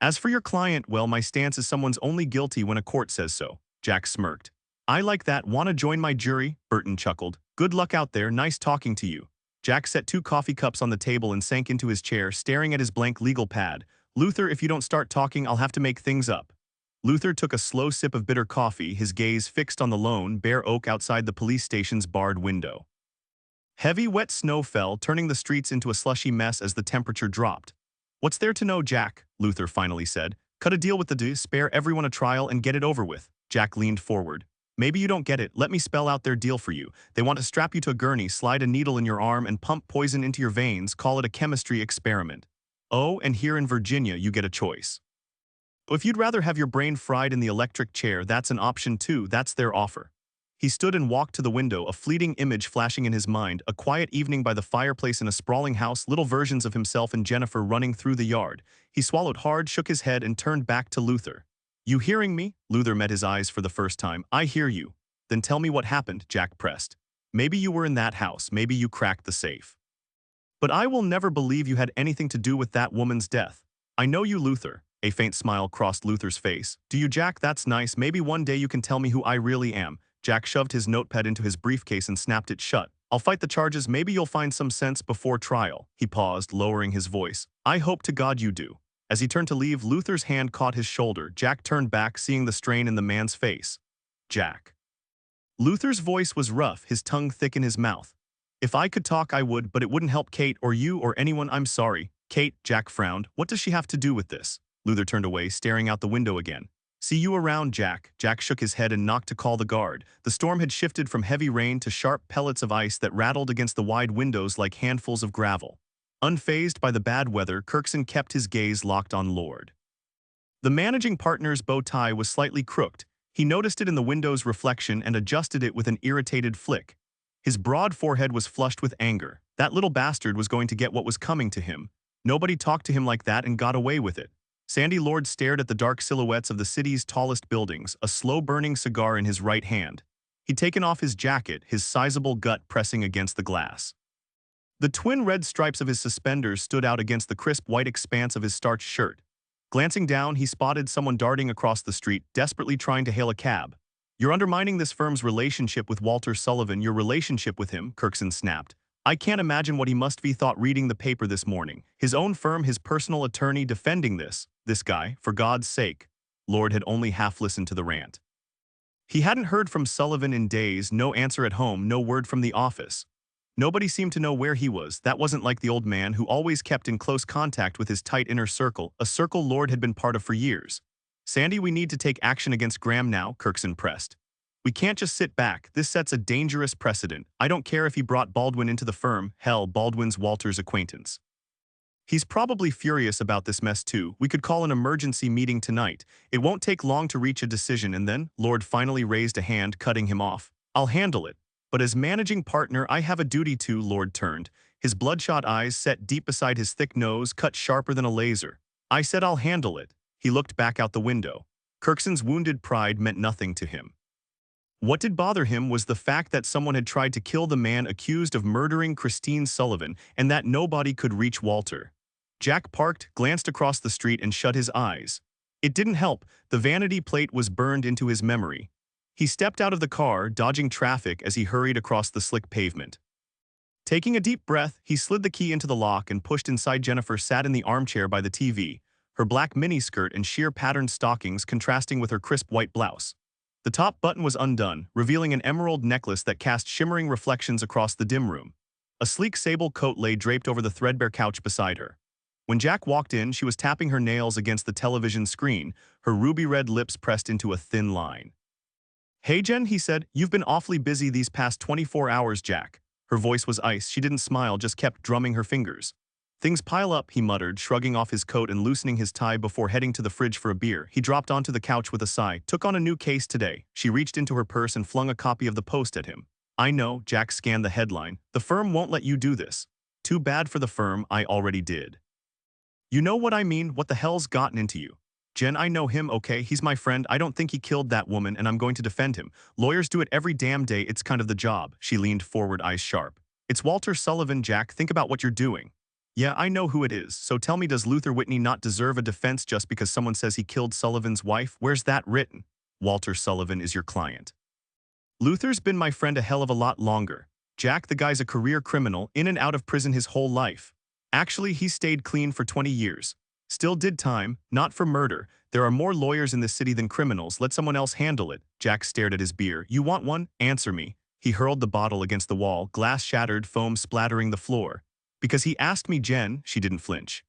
As for your client, well, my stance is someone's only guilty when a court says so. Jack smirked. I like that. Want to join my jury? Burton chuckled. Good luck out there. Nice talking to you. Jack set 2 coffee cups on the table and sank into his chair, staring at his blank legal pad. Luther, if you don't start talking, I'll have to make things up. Luther took a slow sip of bitter coffee, his gaze fixed on the lone, bare oak outside the police station's barred window. Heavy, wet snow fell, turning the streets into a slushy mess as the temperature dropped. "What's there to know, Jack?" Luther finally said. "Cut a deal with the dude, spare everyone a trial, and get it over with." Jack leaned forward. "Maybe you don't get it. Let me spell out their deal for you. They want to strap you to a gurney, slide a needle in your arm, and pump poison into your veins, call it a chemistry experiment. Oh, and here in Virginia, you get a choice. If you'd rather have your brain fried in the electric chair, that's an option too. That's their offer." He stood and walked to the window, a fleeting image flashing in his mind, a quiet evening by the fireplace in a sprawling house, little versions of himself and Jennifer running through the yard. He swallowed hard, shook his head, and turned back to Luther. "You hearing me?" Luther met his eyes for the first time. "I hear you." "Then tell me what happened," Jack pressed. "Maybe you were in that house, maybe you cracked the safe. But I will never believe you had anything to do with that woman's death." "I know you, Luther." A faint smile crossed Luther's face. "Do you, Jack? That's nice. Maybe one day you can tell me who I really am." Jack shoved his notepad into his briefcase and snapped it shut. "I'll fight the charges. Maybe you'll find some sense before trial." He paused, lowering his voice. "I hope to God you do." As he turned to leave, Luther's hand caught his shoulder. Jack turned back, seeing the strain in the man's face. "Jack." Luther's voice was rough, his tongue thick in his mouth. "If I could talk, I would, but it wouldn't help Kate or you or anyone. I'm sorry." "Kate," Jack frowned. "What does she have to do with this?" Luther turned away, staring out the window again. "See you around, Jack." Jack shook his head and knocked to call the guard. The storm had shifted from heavy rain to sharp pellets of ice that rattled against the wide windows like handfuls of gravel. Unfazed by the bad weather, Kirkson kept his gaze locked on Lord. The managing partner's bow tie was slightly crooked. He noticed it in the window's reflection and adjusted it with an irritated flick. His broad forehead was flushed with anger. That little bastard was going to get what was coming to him. Nobody talked to him like that and got away with it. Sandy Lord stared at the dark silhouettes of the city's tallest buildings, a slow-burning cigar in his right hand. He'd taken off his jacket, his sizable gut pressing against the glass. The twin red stripes of his suspenders stood out against the crisp white expanse of his starched shirt. Glancing down, he spotted someone darting across the street, desperately trying to hail a cab. "You're undermining this firm's relationship with Walter Sullivan, your relationship with him," Kirkson snapped. "I can't imagine what he must be thought reading the paper this morning. His own firm, his personal attorney defending this guy, for God's sake." Lord had only half listened to the rant. He hadn't heard from Sullivan in days, no answer at home, no word from the office. Nobody seemed to know where he was. That wasn't like the old man, who always kept in close contact with his tight inner circle, a circle Lord had been part of for years. "Sandy, we need to take action against Graham now," Kirkson pressed. "We can't just sit back. This sets a dangerous precedent. I don't care if he brought Baldwin into the firm. Hell, Baldwin's Walter's acquaintance. He's probably furious about this mess too. We could call an emergency meeting tonight. It won't take long to reach a decision." And then, Lord finally raised a hand, cutting him off. "I'll handle it. But as managing partner, I have a duty to." Lord turned. His bloodshot eyes set deep beside his thick nose, cut sharper than a laser. "I said I'll handle it." He looked back out the window. Kirkson's wounded pride meant nothing to him. What did bother him was the fact that someone had tried to kill the man accused of murdering Christine Sullivan, and that nobody could reach Walter. Jack parked, glanced across the street, and shut his eyes. It didn't help. The vanity plate was burned into his memory. He stepped out of the car, dodging traffic as he hurried across the slick pavement. Taking a deep breath, he slid the key into the lock and pushed inside. Jennifer sat in the armchair by the TV, her black miniskirt and sheer patterned stockings contrasting with her crisp white blouse. The top button was undone, revealing an emerald necklace that cast shimmering reflections across the dim room. A sleek sable coat lay draped over the threadbare couch beside her. When Jack walked in, she was tapping her nails against the television screen, her ruby-red lips pressed into a thin line. "Hey, Jen," he said. "You've been awfully busy these past 24 hours, Jack." Her voice was ice. She didn't smile, just kept drumming her fingers. "Things pile up," he muttered, shrugging off his coat and loosening his tie before heading to the fridge for a beer. He dropped onto the couch with a sigh. "Took on a new case today." She reached into her purse and flung a copy of the Post at him. "I know," Jack scanned the headline. "The firm won't let you do this." "Too bad for the firm, I already did." "You know what I mean? What the hell's gotten into you?" "Jen, I know him, okay? He's my friend. I don't think he killed that woman, and I'm going to defend him. Lawyers do it every damn day. It's kind of the job." She leaned forward, eyes sharp. "It's Walter Sullivan, Jack. Think about what you're doing." "Yeah, I know who it is. So tell me, does Luther Whitney not deserve a defense just because someone says he killed Sullivan's wife? Where's that written?" "Walter Sullivan is your client." "Luther's been my friend a hell of a lot longer. Jack, the guy's a career criminal, in and out of prison his whole life. Actually, he stayed clean for 20 years. Still did time, not for murder. There are more lawyers in this city than criminals. Let someone else handle it." Jack stared at his beer. "You want one? Answer me." He hurled the bottle against the wall, glass shattered, foam splattering the floor. Because he asked me, Jen, she didn't flinch.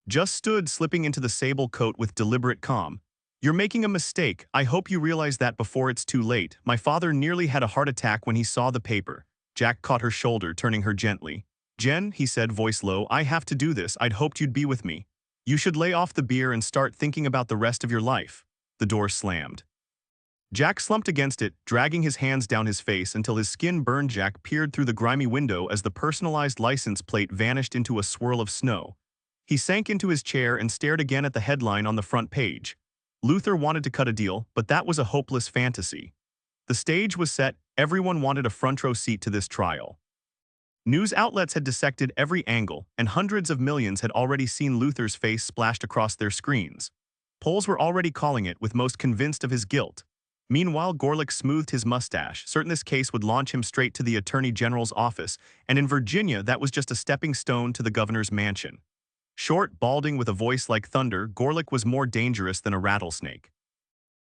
Just stood slipping into the sable coat with deliberate calm. You're making a mistake. I hope you realize that before it's too late. My father nearly had a heart attack when he saw the paper. Jack caught her shoulder, turning her gently. Jen, he said, voice low, I have to do this. I'd hoped you'd be with me. You should lay off the beer and start thinking about the rest of your life. The door slammed. Jack slumped against it, dragging his hands down his face until his skin burned. Jack peered through the grimy window as the personalized license plate vanished into a swirl of snow. He sank into his chair and stared again at the headline on the front page. Luther wanted to cut a deal, but that was a hopeless fantasy. The stage was set, everyone wanted a front-row seat to this trial. News outlets had dissected every angle, and hundreds of millions had already seen Luther's face splashed across their screens. Polls were already calling it, with most convinced of his guilt. Meanwhile, Gorlick smoothed his mustache, certain this case would launch him straight to the Attorney General's office, and in Virginia that was just a stepping stone to the governor's mansion. Short, balding with a voice like thunder, Gorlick was more dangerous than a rattlesnake.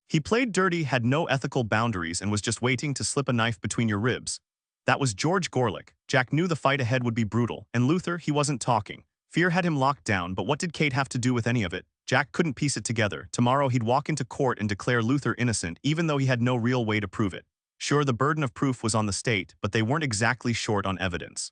He played dirty, had no ethical boundaries, and was just waiting to slip a knife between your ribs. That was George Gorlick. Jack knew the fight ahead would be brutal, and Luther, he wasn't talking. Fear had him locked down, but what did Kate have to do with any of it? Jack couldn't piece it together. Tomorrow he'd walk into court and declare Luther innocent, even though he had no real way to prove it. Sure, the burden of proof was on the state, but they weren't exactly short on evidence.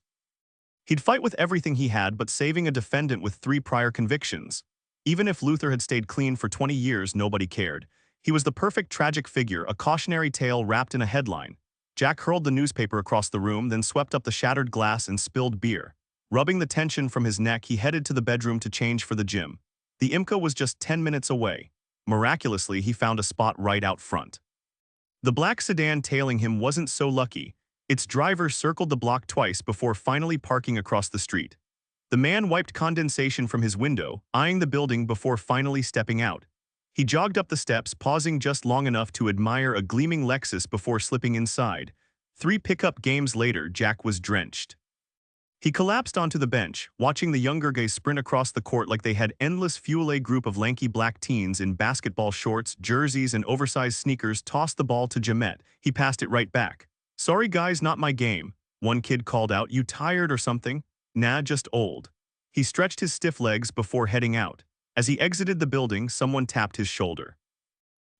He'd fight with everything he had, but saving a defendant with 3 prior convictions. Even if Luther had stayed clean for 20 years, nobody cared. He was the perfect tragic figure, a cautionary tale wrapped in a headline. Jack hurled the newspaper across the room, then swept up the shattered glass and spilled beer. Rubbing the tension from his neck, he headed to the bedroom to change for the gym. The IMCA was just 10 minutes away. Miraculously, he found a spot right out front. The black sedan tailing him wasn't so lucky. Its driver circled the block twice before finally parking across the street. The man wiped condensation from his window, eyeing the building before finally stepping out. He jogged up the steps, pausing just long enough to admire a gleaming Lexus before slipping inside. 3 pickup games later, Jack was drenched. He collapsed onto the bench, watching the younger guys sprint across the court like they had endless fuel. A group of lanky black teens in basketball shorts, jerseys, and oversized sneakers tossed the ball to Jamet. He passed it right back. Sorry guys, not my game. One kid called out, you tired or something? Nah, just old. He stretched his stiff legs before heading out. As he exited the building, someone tapped his shoulder.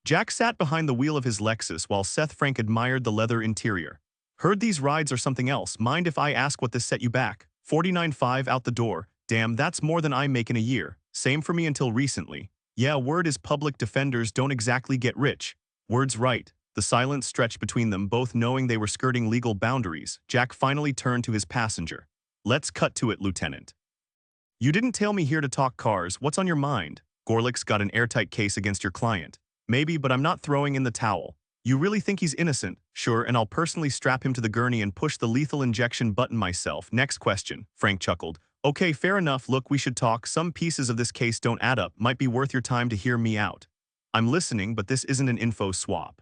Jack sat behind the wheel of his Lexus while Seth Frank admired the leather interior. Heard these rides are something else. Mind if I ask what this set you back? $49,500 out the door. Damn, that's more than I make in a year. Same for me until recently. Yeah, word is public defenders don't exactly get rich. Word's right. The silence stretched between them, both knowing they were skirting legal boundaries. Jack finally turned to his passenger. Let's cut to it, Lieutenant. You didn't tail me here to talk cars. What's on your mind? Gorlick's got an airtight case against your client. Maybe, but I'm not throwing in the towel. You really think he's innocent? Sure, and I'll personally strap him to the gurney and push the lethal injection button myself. Next question, Frank chuckled. Okay, fair enough. Look, we should talk. Some pieces of this case don't add up. Might be worth your time to hear me out. I'm listening, but this isn't an info swap.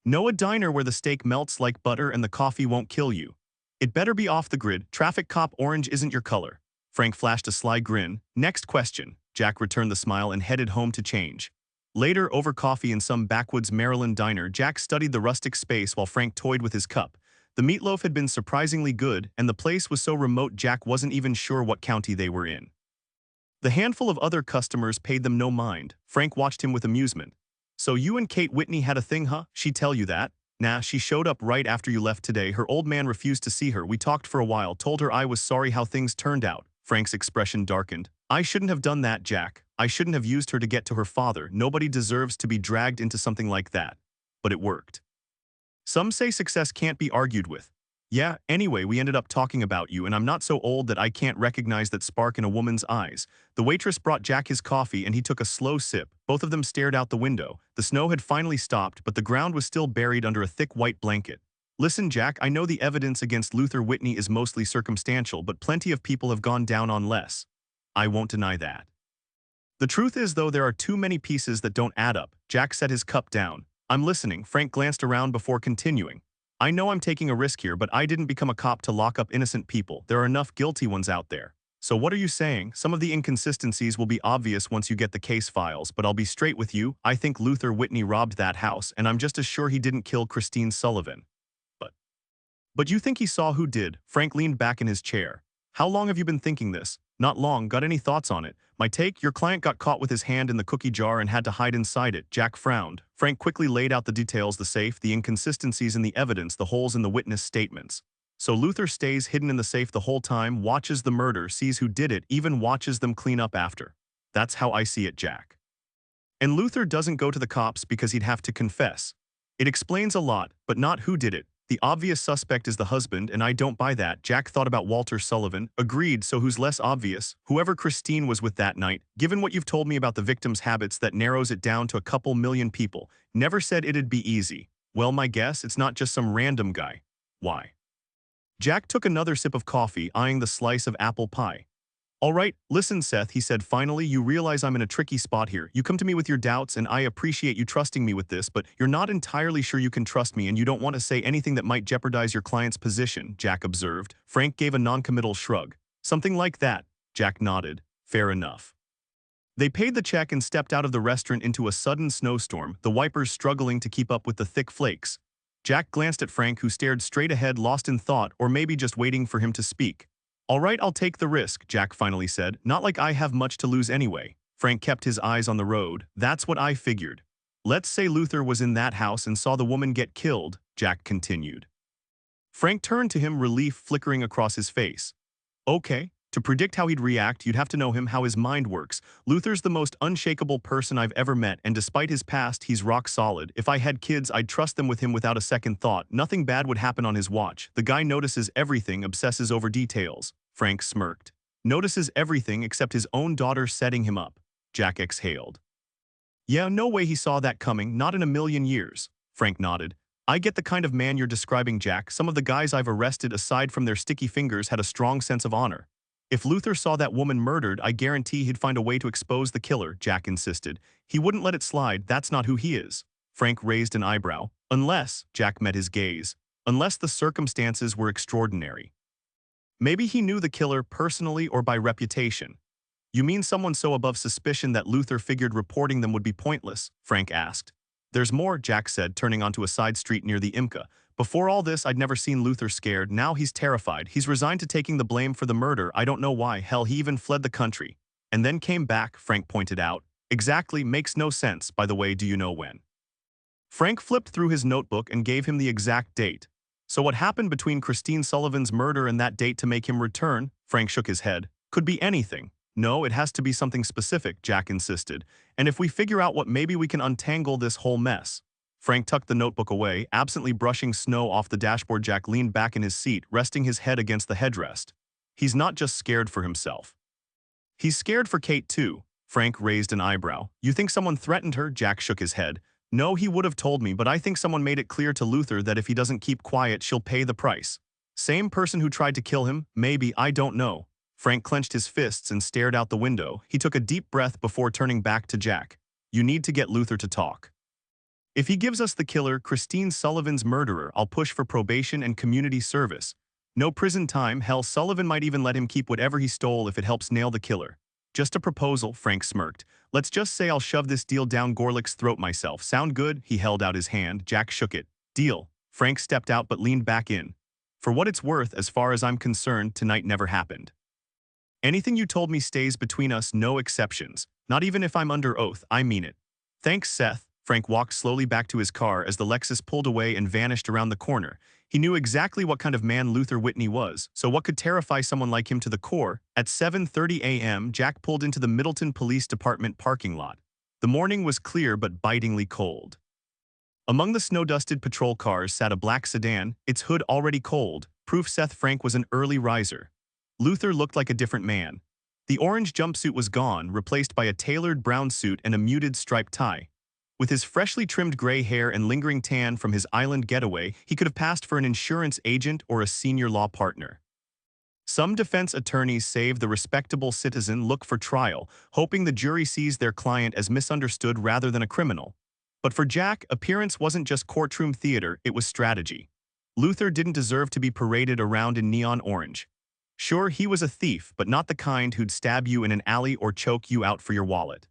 Know a diner where the steak melts like butter and the coffee won't kill you. It better be off the grid. Traffic cop, orange isn't your color. Frank flashed a sly grin. Next question. Jack returned the smile and headed home to change. Later, over coffee in some backwoods Maryland diner, Jack studied the rustic space while Frank toyed with his cup. The meatloaf had been surprisingly good, and the place was so remote Jack wasn't even sure what county they were in. The handful of other customers paid them no mind. Frank watched him with amusement. So you and Kate Whitney had a thing, huh? She tell you that? Nah, she showed up right after you left today. Her old man refused to see her. We talked for a while, told her I was sorry how things turned out. Frank's expression darkened. I shouldn't have done that, Jack. I shouldn't have used her to get to her father. Nobody deserves to be dragged into something like that. But it worked. Some say success can't be argued with. Yeah, anyway, we ended up talking about you, and I'm not so old that I can't recognize that spark in a woman's eyes. The waitress brought Jack his coffee, and he took a slow sip. Both of them stared out the window. The snow had finally stopped, but the ground was still buried under a thick white blanket. Listen, Jack, I know the evidence against Luther Whitney is mostly circumstantial, but plenty of people have gone down on less. I won't deny that. The truth is, though, there are too many pieces that don't add up. Jack set his cup down. I'm listening. Frank glanced around before continuing. I know I'm taking a risk here, but I didn't become a cop to lock up innocent people. There are enough guilty ones out there. So what are you saying? Some of the inconsistencies will be obvious once you get the case files, but I'll be straight with you. I think Luther Whitney robbed that house, and I'm just as sure he didn't kill Christine Sullivan. But But you think he saw who did? Frank leaned back in his chair. How long have you been thinking this? Not long. Got any thoughts on it? My take, your client got caught with his hand in the cookie jar and had to hide inside it. Jack frowned. Frank quickly laid out the details, the safe, the inconsistencies in the evidence, the holes in the witness statements. So Luther stays hidden in the safe the whole time, watches the murder, sees who did it, even watches them clean up after. That's how I see it, Jack. And Luther doesn't go to the cops because he'd have to confess. It explains a lot, but not who did it. The obvious suspect is the husband, and I don't buy that. Jack thought about Walter Sullivan. Agreed, so who's less obvious? Whoever Christine was with that night. Given what you've told me about the victim's habits, that narrows it down to a couple million people. Never said it'd be easy. Well, my guess, it's not just some random guy. Why? Jack took another sip of coffee, eyeing the slice of apple pie. All right, listen, Seth, he said finally, you realize I'm in a tricky spot here. You come to me with your doubts, and I appreciate you trusting me with this, but you're not entirely sure you can trust me, and you don't want to say anything that might jeopardize your client's position, Jack observed. Frank gave a noncommittal shrug. Something like that, Jack nodded. Fair enough. They paid the check and stepped out of the restaurant into a sudden snowstorm, the wipers struggling to keep up with the thick flakes. Jack glanced at Frank, who stared straight ahead, lost in thought, or maybe just waiting for him to speak. All right, I'll take the risk, Jack finally said. Not like I have much to lose anyway. Frank kept his eyes on the road. That's what I figured. Let's say Luther was in that house and saw the woman get killed, Jack continued. Frank turned to him, relief flickering across his face. Okay, to predict how he'd react, you'd have to know him, how his mind works. Luther's the most unshakable person I've ever met, and despite his past, he's rock solid. If I had kids, I'd trust them with him without a second thought. Nothing bad would happen on his watch. The guy notices everything, obsesses over details. Frank smirked. Notices everything except his own daughter setting him up. Jack exhaled. Yeah, no way he saw that coming, not in a million years. Frank nodded. I get the kind of man you're describing, Jack. Some of the guys I've arrested, aside from their sticky fingers, had a strong sense of honor. If Luther saw that woman murdered, I guarantee he'd find a way to expose the killer, Jack insisted. He wouldn't let it slide. That's not who he is. Frank raised an eyebrow. Unless, Jack met his gaze, unless the circumstances were extraordinary. Maybe he knew the killer personally or by reputation. You mean someone so above suspicion that Luther figured reporting them would be pointless? Frank asked. There's more, Jack said, turning onto a side street near the Imca. Before all this, I'd never seen Luther scared. Now he's terrified. He's resigned to taking the blame for the murder. I don't know why. Hell, he even fled the country. And then came back, Frank pointed out. Exactly, makes no sense. By the way, do you know when? Frank flipped through his notebook and gave him the exact date. So what happened between Christine Sullivan's murder and that date to make him return? Frank shook his head. Could be anything. No, it has to be something specific, Jack insisted. And if we figure out what, maybe we can untangle this whole mess. Frank tucked the notebook away, absently brushing snow off the dashboard. Jack leaned back in his seat, resting his head against the headrest. He's not just scared for himself. He's scared for Kate too. Frank raised an eyebrow. You think someone threatened her? Jack shook his head. No, he would have told me, but I think someone made it clear to Luther that if he doesn't keep quiet, she'll pay the price. Same person who tried to kill him? Maybe, I don't know. Frank clenched his fists and stared out the window. He took a deep breath before turning back to Jack. You need to get Luther to talk. If he gives us the killer, Christine Sullivan's murderer, I'll push for probation and community service. No prison time, hell, Sullivan might even let him keep whatever he stole if it helps nail the killer. Just a proposal, Frank smirked. Let's just say I'll shove this deal down Gorlick's throat myself. Sound good? He held out his hand. Jack shook it. Deal. Frank stepped out but leaned back in. For what it's worth, as far as I'm concerned, tonight never happened. Anything you told me stays between us, no exceptions. Not even if I'm under oath, I mean it. Thanks, Seth. Frank walked slowly back to his car as the Lexus pulled away and vanished around the corner. He knew exactly what kind of man Luther Whitney was, so what could terrify someone like him to the core? At 7:30 a.m., Jack pulled into the Middleton Police Department parking lot. The morning was clear but bitingly cold. Among the snow-dusted patrol cars sat a black sedan, its hood already cold, proof Seth Frank was an early riser. Luther looked like a different man. The orange jumpsuit was gone, replaced by a tailored brown suit and a muted striped tie. With his freshly trimmed gray hair and lingering tan from his island getaway, he could have passed for an insurance agent or a senior law partner. Some defense attorneys save the respectable citizen look for trial, hoping the jury sees their client as misunderstood rather than a criminal. But for Jack, appearance wasn't just courtroom theater, it was strategy. Luther didn't deserve to be paraded around in neon orange. Sure, he was a thief, but not the kind who'd stab you in an alley or choke you out for your wallet.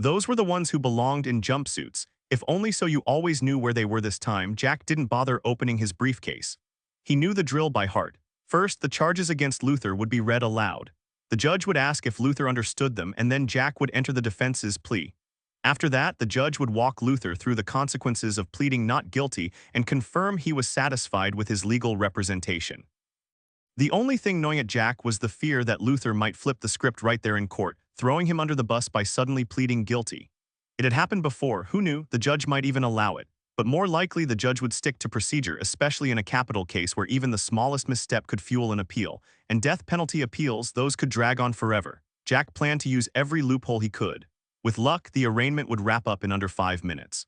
Those were the ones who belonged in jumpsuits, if only so you always knew where they were this time. Jack didn't bother opening his briefcase. He knew the drill by heart. First, the charges against Luther would be read aloud. The judge would ask if Luther understood them, and then Jack would enter the defense's plea. After that, the judge would walk Luther through the consequences of pleading not guilty and confirm he was satisfied with his legal representation. The only thing gnawing at Jack was the fear that Luther might flip the script right there in court, throwing him under the bus by suddenly pleading guilty. It had happened before, who knew, the judge might even allow it. But more likely the judge would stick to procedure, especially in a capital case where even the smallest misstep could fuel an appeal, and death penalty appeals, those could drag on forever. Jack planned to use every loophole he could. With luck, the arraignment would wrap up in under 5 minutes.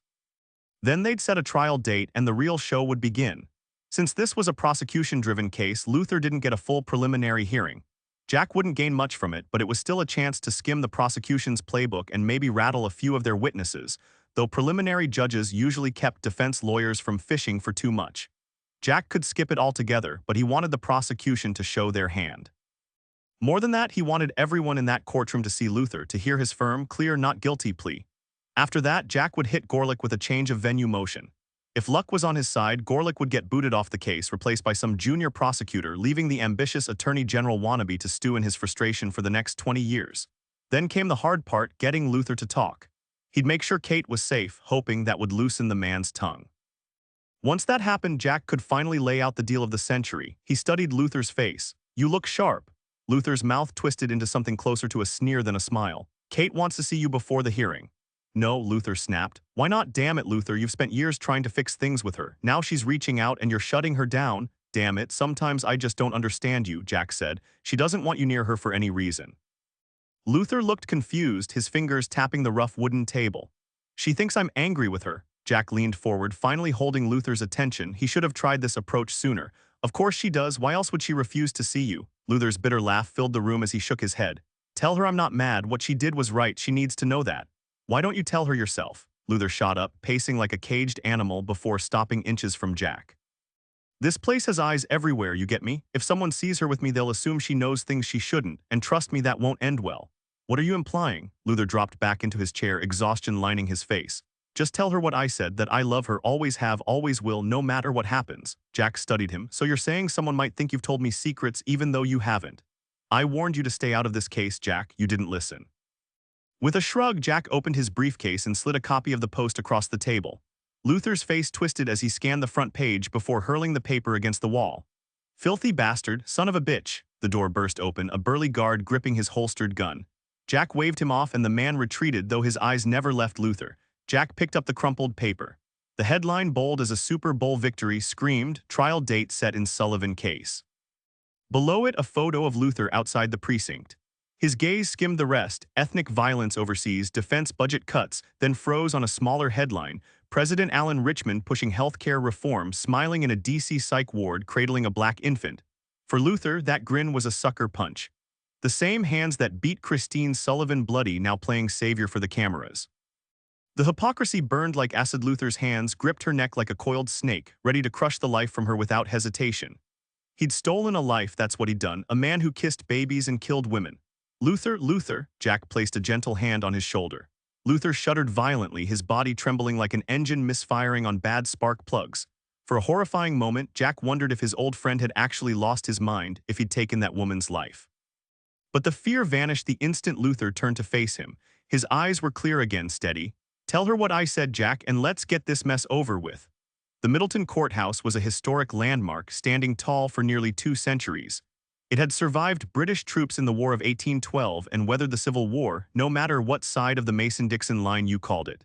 Then they'd set a trial date and the real show would begin. Since this was a prosecution-driven case, Luther didn't get a full preliminary hearing. Jack wouldn't gain much from it, but it was still a chance to skim the prosecution's playbook and maybe rattle a few of their witnesses, though preliminary judges usually kept defense lawyers from fishing for too much. Jack could skip it altogether, but he wanted the prosecution to show their hand. More than that, he wanted everyone in that courtroom to see Luther, to hear his firm, clear not guilty plea. After that, Jack would hit Gorlick with a change of venue motion. If luck was on his side, Gorlick would get booted off the case, replaced by some junior prosecutor, leaving the ambitious attorney general wannabe to stew in his frustration for the next 20 years. Then came the hard part, getting Luther to talk. He'd make sure Kate was safe, hoping that would loosen the man's tongue. Once that happened, Jack could finally lay out the deal of the century. He studied Luther's face. "You look sharp." Luther's mouth twisted into something closer to a sneer than a smile. "Kate wants to see you before the hearing." "No," Luther snapped. "Why not? Damn it, Luther, you've spent years trying to fix things with her. Now she's reaching out and you're shutting her down." "Damn it, sometimes I just don't understand you," Jack said. "She doesn't want you near her for any reason." Luther looked confused, his fingers tapping the rough wooden table. "She thinks I'm angry with her." Jack leaned forward, finally holding Luther's attention. He should have tried this approach sooner. "Of course she does. Why else would she refuse to see you?" Luther's bitter laugh filled the room as he shook his head. "Tell her I'm not mad. What she did was right. She needs to know that." "Why don't you tell her yourself?" Luther shot up, pacing like a caged animal before stopping inches from Jack. "This place has eyes everywhere, you get me? If someone sees her with me, they'll assume she knows things she shouldn't, and trust me, that won't end well." "What are you implying?" Luther dropped back into his chair, exhaustion lining his face. "Just tell her what I said, that I love her, always have, always will, no matter what happens." Jack studied him. "So you're saying someone might think you've told me secrets even though you haven't?" "I warned you to stay out of this case, Jack. You didn't listen." With a shrug, Jack opened his briefcase and slid a copy of the Post across the table. Luther's face twisted as he scanned the front page before hurling the paper against the wall. "Filthy bastard, son of a bitch." The door burst open, a burly guard gripping his holstered gun. Jack waved him off and the man retreated, though his eyes never left Luther. Jack picked up the crumpled paper. The headline, bold as a Super Bowl victory, screamed, "Trial date set in Sullivan case." Below it, a photo of Luther outside the precinct. His gaze skimmed the rest, ethnic violence overseas, defense budget cuts, then froze on a smaller headline, President Alan Richmond pushing healthcare reform, smiling in a DC psych ward, cradling a black infant. For Luther, that grin was a sucker punch. The same hands that beat Christine Sullivan bloody now playing savior for the cameras. The hypocrisy burned like acid. Luther's hands gripped her neck like a coiled snake, ready to crush the life from her without hesitation. He'd stolen a life, that's what he'd done, a man who kissed babies and killed women. Luther, Jack placed a gentle hand on his shoulder. Luther shuddered violently, his body trembling like an engine misfiring on bad spark plugs. For a horrifying moment, Jack wondered if his old friend had actually lost his mind, if he'd taken that woman's life. But the fear vanished the instant Luther turned to face him. His eyes were clear again, steady. "Tell her what I said, Jack, and let's get this mess over with." The Middleton Courthouse was a historic landmark, standing tall for nearly 2 centuries. It had survived British troops in the War of 1812 and weathered the Civil War, no matter what side of the Mason-Dixon line you called it.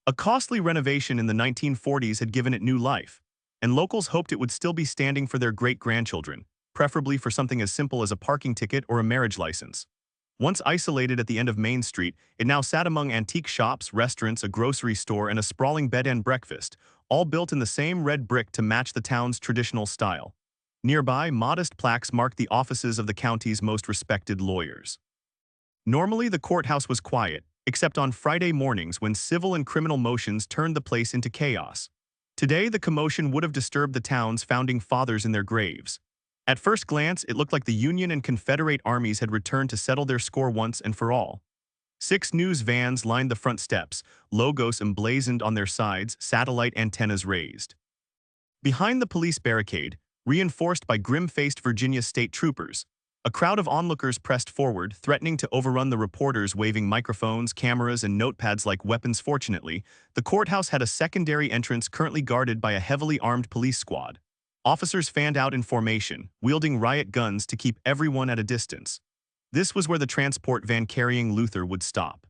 A costly renovation in the 1940s had given it new life, and locals hoped it would still be standing for their great-grandchildren, preferably for something as simple as a parking ticket or a marriage license. Once isolated at the end of Main Street, it now sat among antique shops, restaurants, a grocery store, and a sprawling bed-and-breakfast, all built in the same red brick to match the town's traditional style. Nearby, modest plaques marked the offices of the county's most respected lawyers. Normally, the courthouse was quiet, except on Friday mornings when civil and criminal motions turned the place into chaos. Today, the commotion would have disturbed the town's founding fathers in their graves. At first glance, it looked like the Union and Confederate armies had returned to settle their score once and for all. 6 news vans lined the front steps, logos emblazoned on their sides, satellite antennas raised. Behind the police barricade, reinforced by grim-faced Virginia state troopers. A crowd of onlookers pressed forward, threatening to overrun the reporters waving microphones, cameras, and notepads like weapons. Fortunately, the courthouse had a secondary entrance currently guarded by a heavily armed police squad. Officers fanned out in formation, wielding riot guns to keep everyone at a distance. This was where the transport van carrying Luther would stop.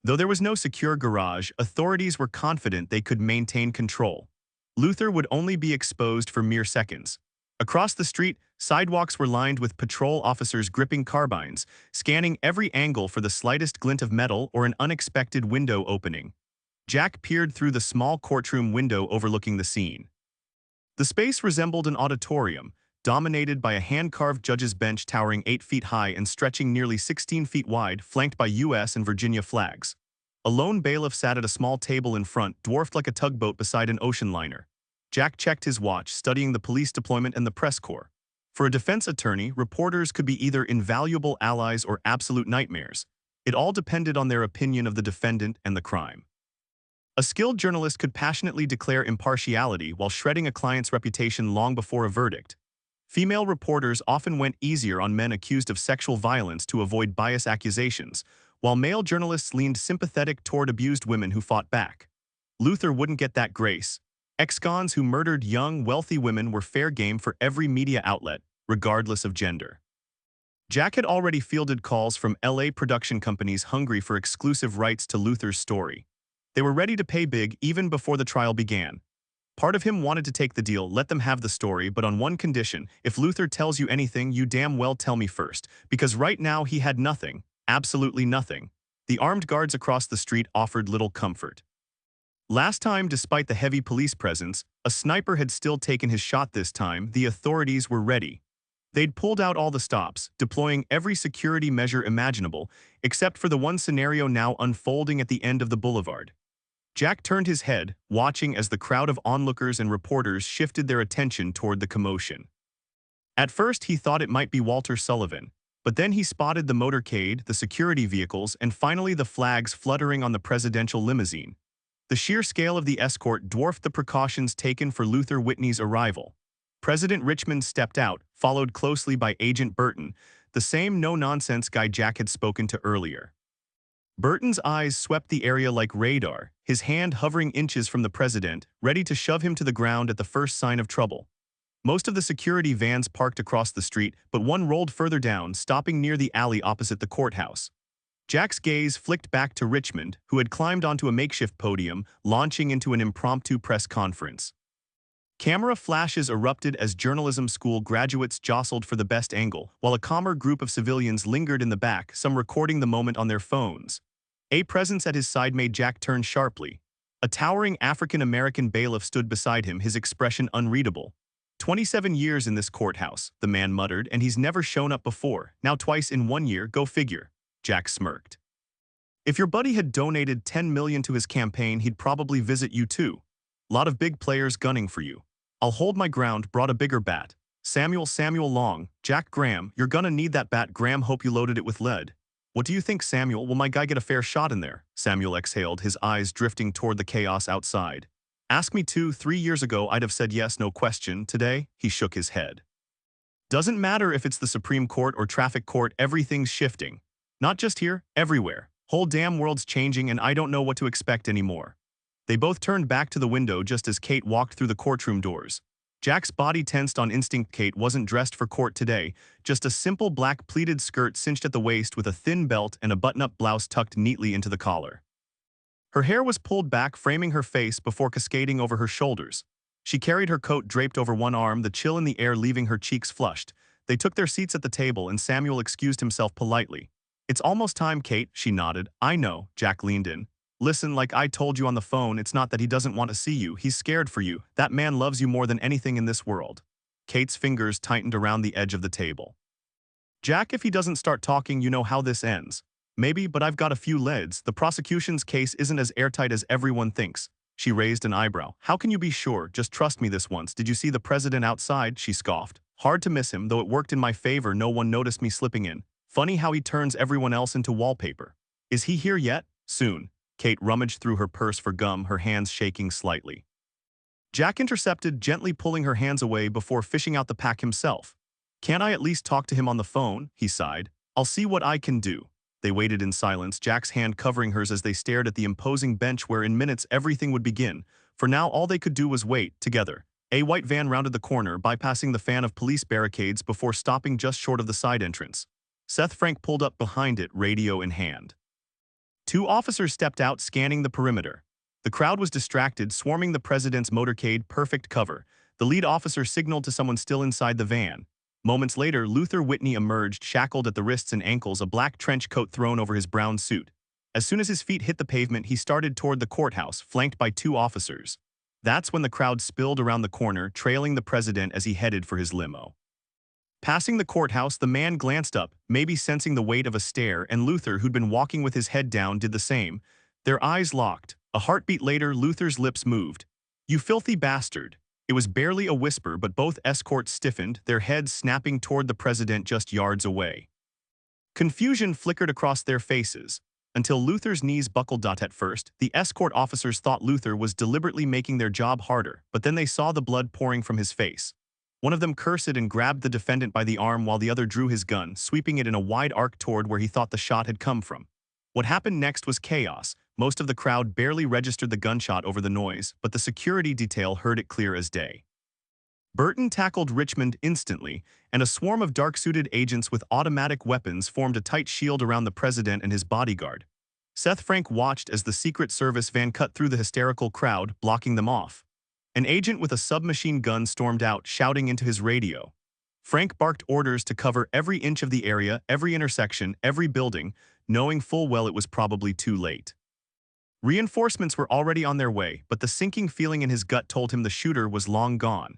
Though there was no secure garage, authorities were confident they could maintain control. Luther would only be exposed for mere seconds. Across the street, sidewalks were lined with patrol officers gripping carbines, scanning every angle for the slightest glint of metal or an unexpected window opening. Jack peered through the small courtroom window overlooking the scene. The space resembled an auditorium, dominated by a hand-carved judge's bench towering 8 feet high and stretching nearly 16 feet wide, flanked by U.S. and Virginia flags. A lone bailiff sat at a small table in front, dwarfed like a tugboat beside an ocean liner. Jack checked his watch, studying the police deployment and the press corps. For a defense attorney, reporters could be either invaluable allies or absolute nightmares. It all depended on their opinion of the defendant and the crime. A skilled journalist could passionately declare impartiality while shredding a client's reputation long before a verdict. Female reporters often went easier on men accused of sexual violence to avoid bias accusations, while male journalists leaned sympathetic toward abused women who fought back. Luther wouldn't get that grace. Ex-cons who murdered young, wealthy women were fair game for every media outlet, regardless of gender. Jack had already fielded calls from LA production companies hungry for exclusive rights to Luther's story. They were ready to pay big even before the trial began. Part of him wanted to take the deal, let them have the story, but on one condition: if Luther tells you anything, you damn well tell me first, because right now he had nothing, absolutely nothing. The armed guards across the street offered little comfort. Last time, despite the heavy police presence, a sniper had still taken his shot. This time, the authorities were ready. They'd pulled out all the stops, deploying every security measure imaginable, except for the one scenario now unfolding at the end of the boulevard. Jack turned his head, watching as the crowd of onlookers and reporters shifted their attention toward the commotion. At first, he thought it might be Walter Sullivan, but then he spotted the motorcade, the security vehicles, and finally the flags fluttering on the presidential limousine. The sheer scale of the escort dwarfed the precautions taken for Luther Whitney's arrival. President Richmond stepped out, followed closely by Agent Burton, the same no-nonsense guy Jack had spoken to earlier. Burton's eyes swept the area like radar, his hand hovering inches from the president, ready to shove him to the ground at the first sign of trouble. Most of the security vans parked across the street, but one rolled further down, stopping near the alley opposite the courthouse. Jack's gaze flicked back to Richmond, who had climbed onto a makeshift podium, launching into an impromptu press conference. Camera flashes erupted as journalism school graduates jostled for the best angle, while a calmer group of civilians lingered in the back, some recording the moment on their phones. A presence at his side made Jack turn sharply. A towering African-American bailiff stood beside him, his expression unreadable. 27 years in this courthouse, the man muttered, and he's never shown up before, now twice in 1 year, go figure. Jack smirked. If your buddy had donated $10 million to his campaign, he'd probably visit you too. Lot of big players gunning for you. I'll hold my ground, brought a bigger bat. Samuel Long, Jack Graham, you're gonna need that bat. Graham, hope you loaded it with lead. What do you think, Samuel? Will my guy get a fair shot in there? Samuel exhaled, his eyes drifting toward the chaos outside. Ask me 2-3 years ago, I'd have said yes, no question. Today, he shook his head. Doesn't matter if it's the Supreme Court or traffic court, everything's shifting. Not just here, everywhere. Whole damn world's changing and I don't know what to expect anymore. They both turned back to the window just as Kate walked through the courtroom doors. Jack's body tensed on instinct. Kate wasn't dressed for court today, just a simple black pleated skirt cinched at the waist with a thin belt and a button-up blouse tucked neatly into the collar. Her hair was pulled back, framing her face before cascading over her shoulders. She carried her coat draped over one arm, the chill in the air leaving her cheeks flushed. They took their seats at the table and Samuel excused himself politely. It's almost time, Kate, she nodded. I know, Jack leaned in. Listen, like I told you on the phone, it's not that he doesn't want to see you, he's scared for you. That man loves you more than anything in this world. Kate's fingers tightened around the edge of the table. Jack, if he doesn't start talking, you know how this ends. Maybe, but I've got a few leads. The prosecution's case isn't as airtight as everyone thinks. She raised an eyebrow. How can you be sure? Just trust me this once. Did you see the president outside? She scoffed. Hard to miss him, though it worked in my favor. No one noticed me slipping in. Funny how he turns everyone else into wallpaper. Is he here yet? Soon. Kate rummaged through her purse for gum, her hands shaking slightly. Jack intercepted, gently pulling her hands away before fishing out the pack himself. "Can't I at least talk to him on the phone?" he sighed. "I'll see what I can do." They waited in silence, Jack's hand covering hers as they stared at the imposing bench where in minutes everything would begin. For now all they could do was wait, together. A white van rounded the corner, bypassing the fan of police barricades before stopping just short of the side entrance. Seth Frank pulled up behind it, radio in hand. Two officers stepped out, scanning the perimeter. The crowd was distracted, swarming the president's motorcade, perfect cover. The lead officer signaled to someone still inside the van. Moments later, Luther Whitney emerged, shackled at the wrists and ankles, a black trench coat thrown over his brown suit. As soon as his feet hit the pavement, he started toward the courthouse, flanked by two officers. That's when the crowd spilled around the corner, trailing the president as he headed for his limo. Passing the courthouse, the man glanced up, maybe sensing the weight of a stare, and Luther, who'd been walking with his head down, did the same. Their eyes locked. A heartbeat later, Luther's lips moved. "You filthy bastard." It was barely a whisper, but both escorts stiffened, their heads snapping toward the president just yards away. Confusion flickered across their faces. Until Luther's knees buckled. At first, the escort officers thought Luther was deliberately making their job harder, but then they saw the blood pouring from his face. One of them cursed and grabbed the defendant by the arm while the other drew his gun, sweeping it in a wide arc toward where he thought the shot had come from. What happened next was chaos. Most of the crowd barely registered the gunshot over the noise, but the security detail heard it clear as day. Burton tackled Richmond instantly, and a swarm of dark-suited agents with automatic weapons formed a tight shield around the president and his bodyguard. Seth Frank watched as the Secret Service van cut through the hysterical crowd, blocking them off. An agent with a submachine gun stormed out, shouting into his radio. Frank barked orders to cover every inch of the area, every intersection, every building, knowing full well it was probably too late. Reinforcements were already on their way, but the sinking feeling in his gut told him the shooter was long gone.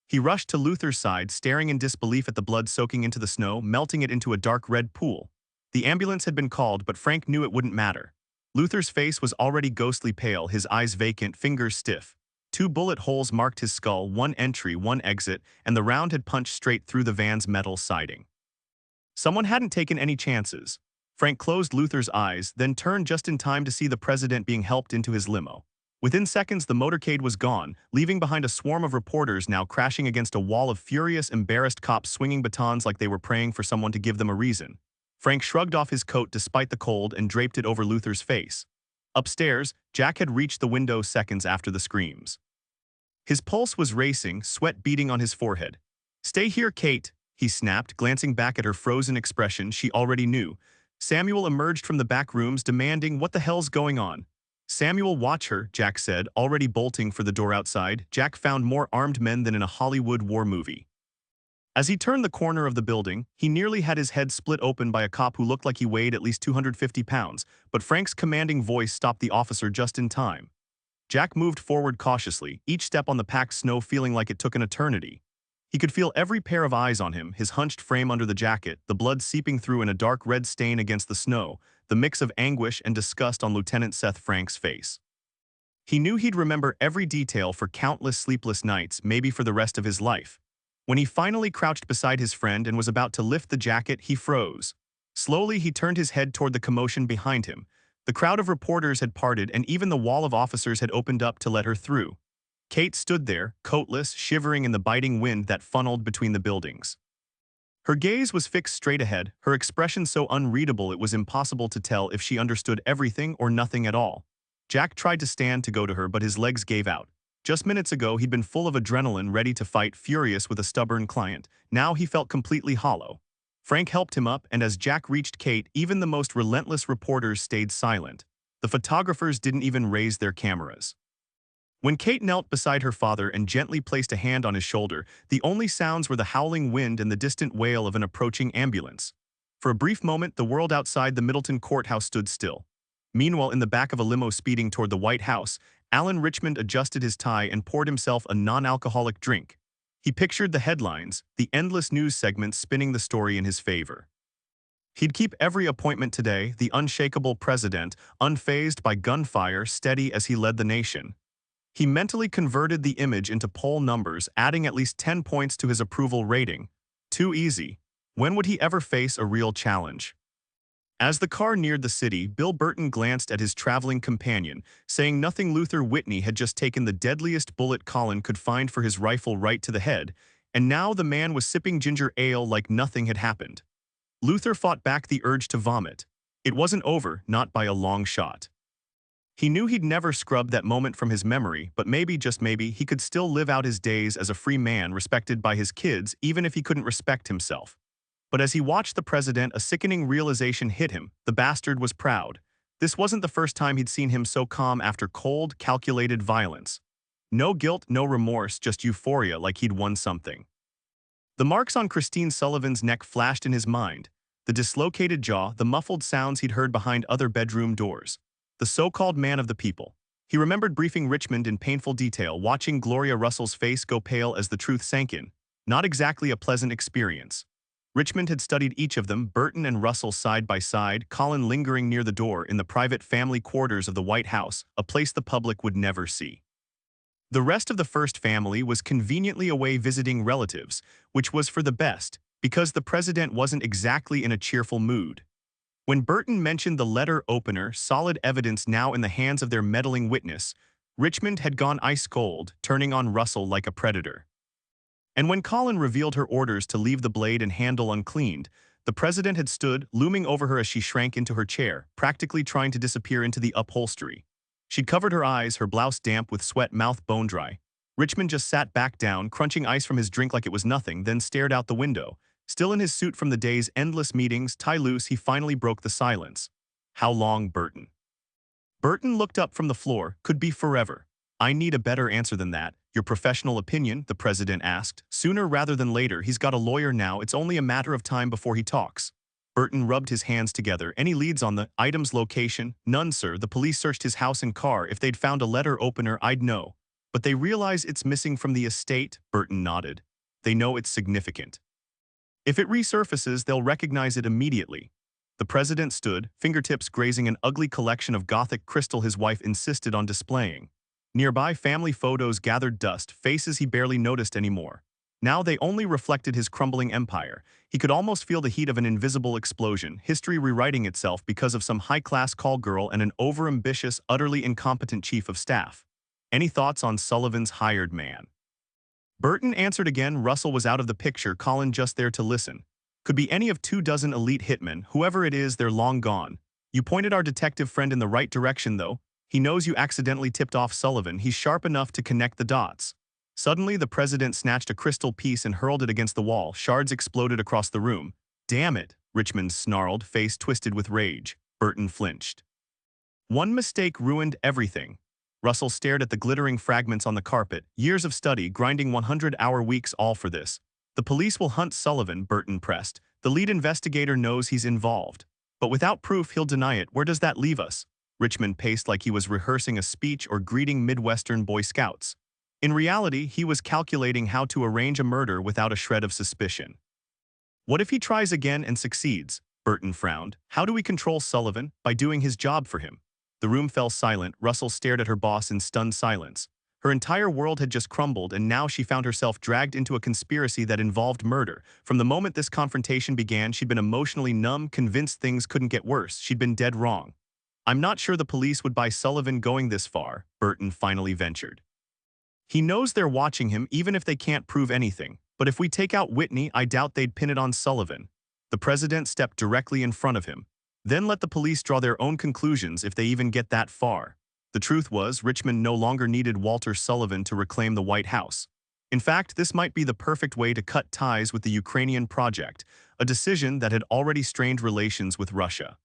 He rushed to Luther's side, staring in disbelief at the blood soaking into the snow, melting it into a dark red pool. The ambulance had been called, but Frank knew it wouldn't matter. Luther's face was already ghostly pale, his eyes vacant, fingers stiff. 2 bullet holes marked his skull, 1 entry, 1 exit, and the round had punched straight through the van's metal siding. Someone hadn't taken any chances. Frank closed Luther's eyes, then turned just in time to see the president being helped into his limo. Within seconds, the motorcade was gone, leaving behind a swarm of reporters now crashing against a wall of furious, embarrassed cops swinging batons like they were praying for someone to give them a reason. Frank shrugged off his coat despite the cold and draped it over Luther's face. Upstairs, Jack had reached the window seconds after the screams. His pulse was racing, sweat beading on his forehead. "Stay here, Kate," he snapped, glancing back at her frozen expression she already knew. Samuel emerged from the back rooms, demanding, "What the hell's going on?" "Samuel, watch her," Jack said, already bolting for the door outside. Jack found more armed men than in a Hollywood war movie. As he turned the corner of the building, he nearly had his head split open by a cop who looked like he weighed at least 250 pounds, but Frank's commanding voice stopped the officer just in time. Jack moved forward cautiously, each step on the packed snow feeling like it took an eternity. He could feel every pair of eyes on him, his hunched frame under the jacket, the blood seeping through in a dark red stain against the snow, the mix of anguish and disgust on Lieutenant Seth Frank's face. He knew he'd remember every detail for countless sleepless nights, maybe for the rest of his life. When he finally crouched beside his friend and was about to lift the jacket, he froze. Slowly, he turned his head toward the commotion behind him. The crowd of reporters had parted, and even the wall of officers had opened up to let her through. Kate stood there, coatless, shivering in the biting wind that funneled between the buildings. Her gaze was fixed straight ahead, her expression so unreadable it was impossible to tell if she understood everything or nothing at all. Jack tried to stand to go to her, but his legs gave out. Just minutes ago, he'd been full of adrenaline, ready to fight, furious with a stubborn client. Now he felt completely hollow. Frank helped him up, and as Jack reached Kate, even the most relentless reporters stayed silent. The photographers didn't even raise their cameras. When Kate knelt beside her father and gently placed a hand on his shoulder, the only sounds were the howling wind and the distant wail of an approaching ambulance. For a brief moment, the world outside the Middleton courthouse stood still. Meanwhile, in the back of a limo speeding toward the White House, Alan Richmond adjusted his tie and poured himself a non-alcoholic drink. He pictured the headlines, the endless news segments spinning the story in his favor. He'd keep every appointment today, the unshakable president, unfazed by gunfire, steady as he led the nation. He mentally converted the image into poll numbers, adding at least 10 points to his approval rating. Too easy. When would he ever face a real challenge? As the car neared the city, Bill Burton glanced at his traveling companion, saying nothing. Luther Whitney had just taken the deadliest bullet Colin could find for his rifle right to the head, and now the man was sipping ginger ale like nothing had happened. Luther fought back the urge to vomit. It wasn't over, not by a long shot. He knew he'd never scrub that moment from his memory, but maybe, just maybe, he could still live out his days as a free man respected by his kids even if he couldn't respect himself. But as he watched the president, a sickening realization hit him. The bastard was proud. This wasn't the first time he'd seen him so calm after cold, calculated violence. No guilt, no remorse, just euphoria like he'd won something. The marks on Christine Sullivan's neck flashed in his mind. The dislocated jaw, the muffled sounds he'd heard behind other bedroom doors. The so-called man of the people. He remembered briefing Richmond in painful detail, watching Gloria Russell's face go pale as the truth sank in. Not exactly a pleasant experience. Richmond had studied each of them, Burton and Russell side by side, Colin lingering near the door in the private family quarters of the White House, a place the public would never see. The rest of the first family was conveniently away visiting relatives, which was for the best, because the president wasn't exactly in a cheerful mood. When Burton mentioned the letter opener, solid evidence now in the hands of their meddling witness, Richmond had gone ice cold, turning on Russell like a predator. And when Colin revealed her orders to leave the blade and handle uncleaned, the president had stood, looming over her as she shrank into her chair, practically trying to disappear into the upholstery. She'd covered her eyes, her blouse damp with sweat, mouth bone dry. Richmond just sat back down, crunching ice from his drink like it was nothing, then stared out the window. Still in his suit from the day's endless meetings, tie loose, he finally broke the silence. How long, Burton? Burton looked up from the floor. Could be forever. I need a better answer than that. Your professional opinion, the president asked. Sooner rather than later, he's got a lawyer now. It's only a matter of time before he talks. Burton rubbed his hands together. Any leads on the item's location? None, sir. The police searched his house and car. If they'd found a letter opener, I'd know. But they realize it's missing from the estate? Burton nodded. They know it's significant. If it resurfaces, they'll recognize it immediately. The president stood, fingertips grazing an ugly collection of Gothic crystal his wife insisted on displaying. Nearby, family photos gathered dust, faces he barely noticed anymore. Now they only reflected his crumbling empire. He could almost feel the heat of an invisible explosion, history rewriting itself because of some high-class call girl and an overambitious, utterly incompetent chief of staff. Any thoughts on Sullivan's hired man? Burton answered again. Russell was out of the picture, Colin just there to listen. Could be any of 24 elite hitmen. Whoever it is, they're long gone. You pointed our detective friend in the right direction, though. He knows you accidentally tipped off Sullivan. He's sharp enough to connect the dots. Suddenly, the president snatched a crystal piece and hurled it against the wall. Shards exploded across the room. Damn it, Richmond snarled, face twisted with rage. Burton flinched. One mistake ruined everything. Russell stared at the glittering fragments on the carpet. Years of study, grinding 100-hour weeks, all for this. The police will hunt Sullivan, Burton pressed. The lead investigator knows he's involved. But without proof, he'll deny it. Where does that leave us? Richmond paced like he was rehearsing a speech or greeting Midwestern Boy Scouts. In reality, he was calculating how to arrange a murder without a shred of suspicion. What if he tries again and succeeds? Burton frowned. How do we control Sullivan? By doing his job for him. The room fell silent. Russell stared at her boss in stunned silence. Her entire world had just crumbled, and now she found herself dragged into a conspiracy that involved murder. From the moment this confrontation began, she'd been emotionally numb, convinced things couldn't get worse. She'd been dead wrong. I'm not sure the police would buy Sullivan going this far, Burton finally ventured. He knows they're watching him even if they can't prove anything. But if we take out Whitney, I doubt they'd pin it on Sullivan. The president stepped directly in front of him. Then let the police draw their own conclusions if they even get that far. The truth was, Richmond no longer needed Walter Sullivan to reclaim the White House. In fact, this might be the perfect way to cut ties with the Ukrainian project, a decision that had already strained relations with Russia.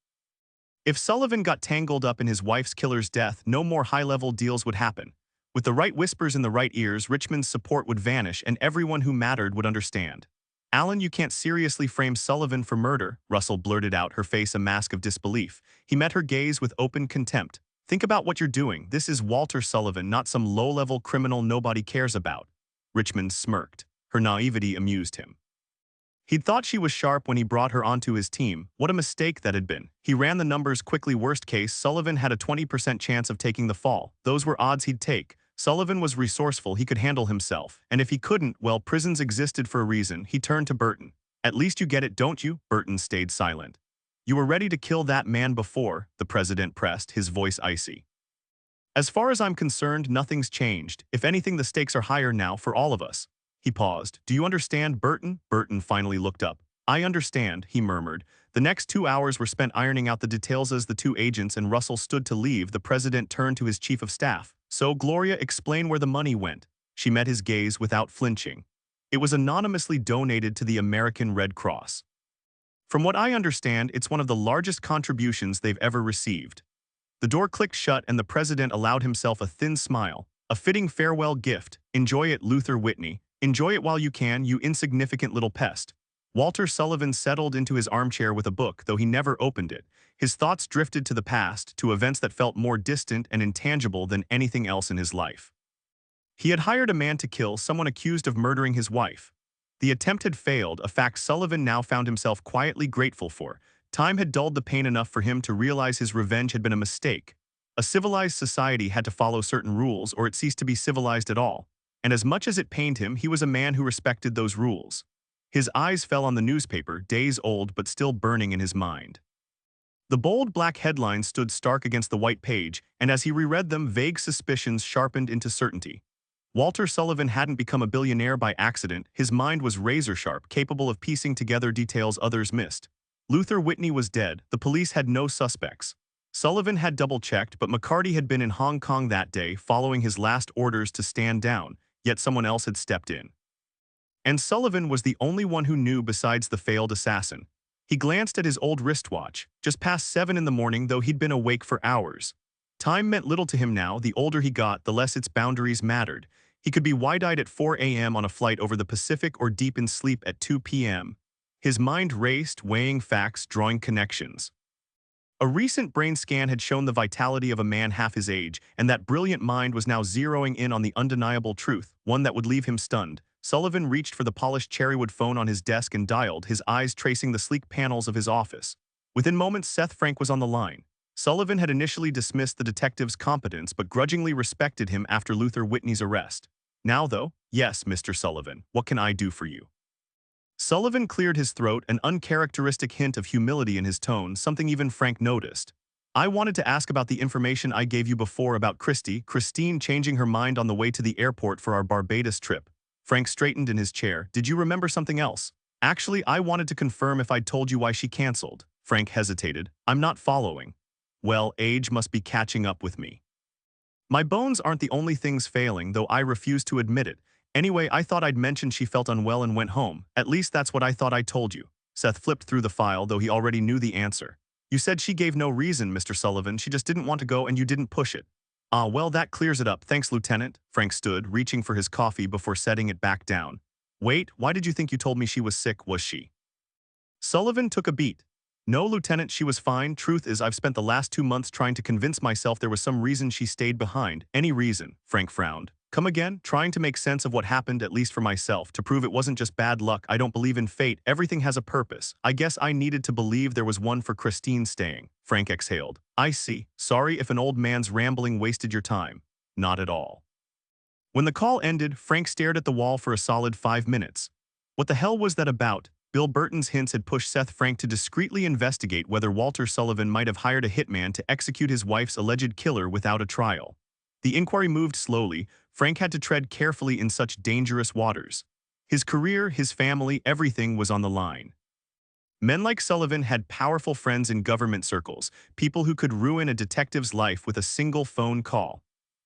If Sullivan got tangled up in his wife's killer's death, no more high-level deals would happen. With the right whispers in the right ears, Richmond's support would vanish and everyone who mattered would understand. Alan, you can't seriously frame Sullivan for murder, Russell blurted out, her face a mask of disbelief. He met her gaze with open contempt. Think about what you're doing. This is Walter Sullivan, not some low-level criminal nobody cares about. Richmond smirked. Her naivety amused him. He'd thought she was sharp when he brought her onto his team. What a mistake that had been. He ran the numbers quickly. Worst case, Sullivan had a 20% chance of taking the fall. Those were odds he'd take. Sullivan was resourceful, he could handle himself. And if he couldn't, well, prisons existed for a reason. He turned to Burton. At least you get it, don't you? Burton stayed silent. You were ready to kill that man before, the president pressed, his voice icy. As far as I'm concerned, nothing's changed. If anything, the stakes are higher now for all of us. He paused. Do you understand, Burton? Burton finally looked up. I understand, he murmured. The next 2 hours were spent ironing out the details as the two agents and Russell stood to leave. The president turned to his chief of staff. So, Gloria, explain where the money went. She met his gaze without flinching. It was anonymously donated to the American Red Cross. From what I understand, it's one of the largest contributions they've ever received. The door clicked shut and the president allowed himself a thin smile. A fitting farewell gift. Enjoy it, Luther Whitney. Enjoy it while you can, you insignificant little pest. Walter Sullivan settled into his armchair with a book, though he never opened it. His thoughts drifted to the past, to events that felt more distant and intangible than anything else in his life. He had hired a man to kill someone accused of murdering his wife. The attempt had failed, a fact Sullivan now found himself quietly grateful for. Time had dulled the pain enough for him to realize his revenge had been a mistake. A civilized society had to follow certain rules or it ceased to be civilized at all. And as much as it pained him, he was a man who respected those rules. His eyes fell on the newspaper, days old but still burning in his mind. The bold black headlines stood stark against the white page, and as he reread them, vague suspicions sharpened into certainty. Walter Sullivan hadn't become a billionaire by accident. His mind was razor-sharp, capable of piecing together details others missed. Luther Whitney was dead. The police had no suspects. Sullivan had double-checked, but McCarty had been in Hong Kong that day, following his last orders to stand down, yet someone else had stepped in. And Sullivan was the only one who knew besides the failed assassin. He glanced at his old wristwatch, just past 7 in the morning, though he'd been awake for hours. Time meant little to him now. The older he got, the less its boundaries mattered. He could be wide-eyed at 4 a.m. on a flight over the Pacific or deep in sleep at 2 p.m. His mind raced, weighing facts, drawing connections. A recent brain scan had shown the vitality of a man half his age, and that brilliant mind was now zeroing in on the undeniable truth, one that would leave him stunned. Sullivan reached for the polished cherrywood phone on his desk and dialed, his eyes tracing the sleek panels of his office. Within moments, Seth Frank was on the line. Sullivan had initially dismissed the detective's competence but grudgingly respected him after Luther Whitney's arrest. Now, though, yes, Mr. Sullivan, what can I do for you? Sullivan cleared his throat, an uncharacteristic hint of humility in his tone, something even Frank noticed. I wanted to ask about the information I gave you before about Christine changing her mind on the way to the airport for our Barbados trip. Frank straightened in his chair. Did you remember something else? Actually, I wanted to confirm if I'd told you why she canceled. Frank hesitated. I'm not following. Well, age must be catching up with me. My bones aren't the only things failing, though I refuse to admit it. Anyway, I thought I'd mentioned she felt unwell and went home. At least that's what I thought I told you. Seth flipped through the file, though he already knew the answer. You said she gave no reason, Mr. Sullivan. She just didn't want to go and you didn't push it. Ah, well, that clears it up. Thanks, Lieutenant. Frank stood, reaching for his coffee before setting it back down. Wait, why did you think you told me she was sick, was she? Sullivan took a beat. No, Lieutenant, she was fine. Truth is, I've spent the last 2 months trying to convince myself there was some reason she stayed behind. Any reason, Frank frowned. Come again? Trying to make sense of what happened, at least for myself, to prove it wasn't just bad luck. I don't believe in fate. Everything has a purpose. I guess I needed to believe there was one for Christine staying. Frank exhaled. I see. Sorry if an old man's rambling wasted your time. Not at all. When the call ended, Frank stared at the wall for a solid 5 minutes. What the hell was that about? Bill Burton's hints had pushed Seth Frank to discreetly investigate whether Walter Sullivan might have hired a hitman to execute his wife's alleged killer without a trial. The inquiry moved slowly. Frank had to tread carefully in such dangerous waters. His career, his family, everything was on the line. Men like Sullivan had powerful friends in government circles, people who could ruin a detective's life with a single phone call.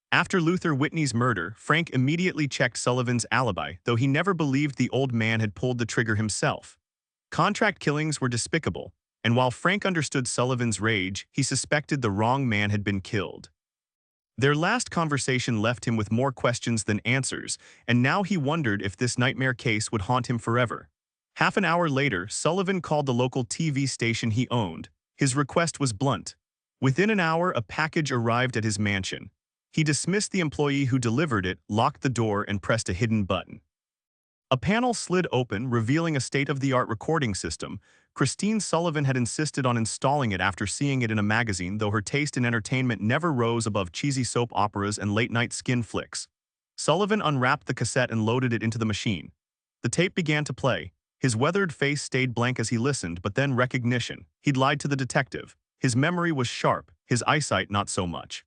After Luther Whitney's murder, Frank immediately checked Sullivan's alibi, though he never believed the old man had pulled the trigger himself. Contract killings were despicable, and while Frank understood Sullivan's rage, he suspected the wrong man had been killed. Their last conversation left him with more questions than answers, and now he wondered if this nightmare case would haunt him forever. Half an hour later, Sullivan called the local TV station he owned. His request was blunt. Within an hour, a package arrived at his mansion. He dismissed the employee who delivered it, locked the door, and pressed a hidden button. A panel slid open, revealing a state-of-the-art recording system. Christine Sullivan had insisted on installing it after seeing it in a magazine, though her taste in entertainment never rose above cheesy soap operas and late-night skin flicks. Sullivan unwrapped the cassette and loaded it into the machine. The tape began to play. His weathered face stayed blank as he listened, but then recognition. He'd lied to the detective. His memory was sharp, his eyesight not so much.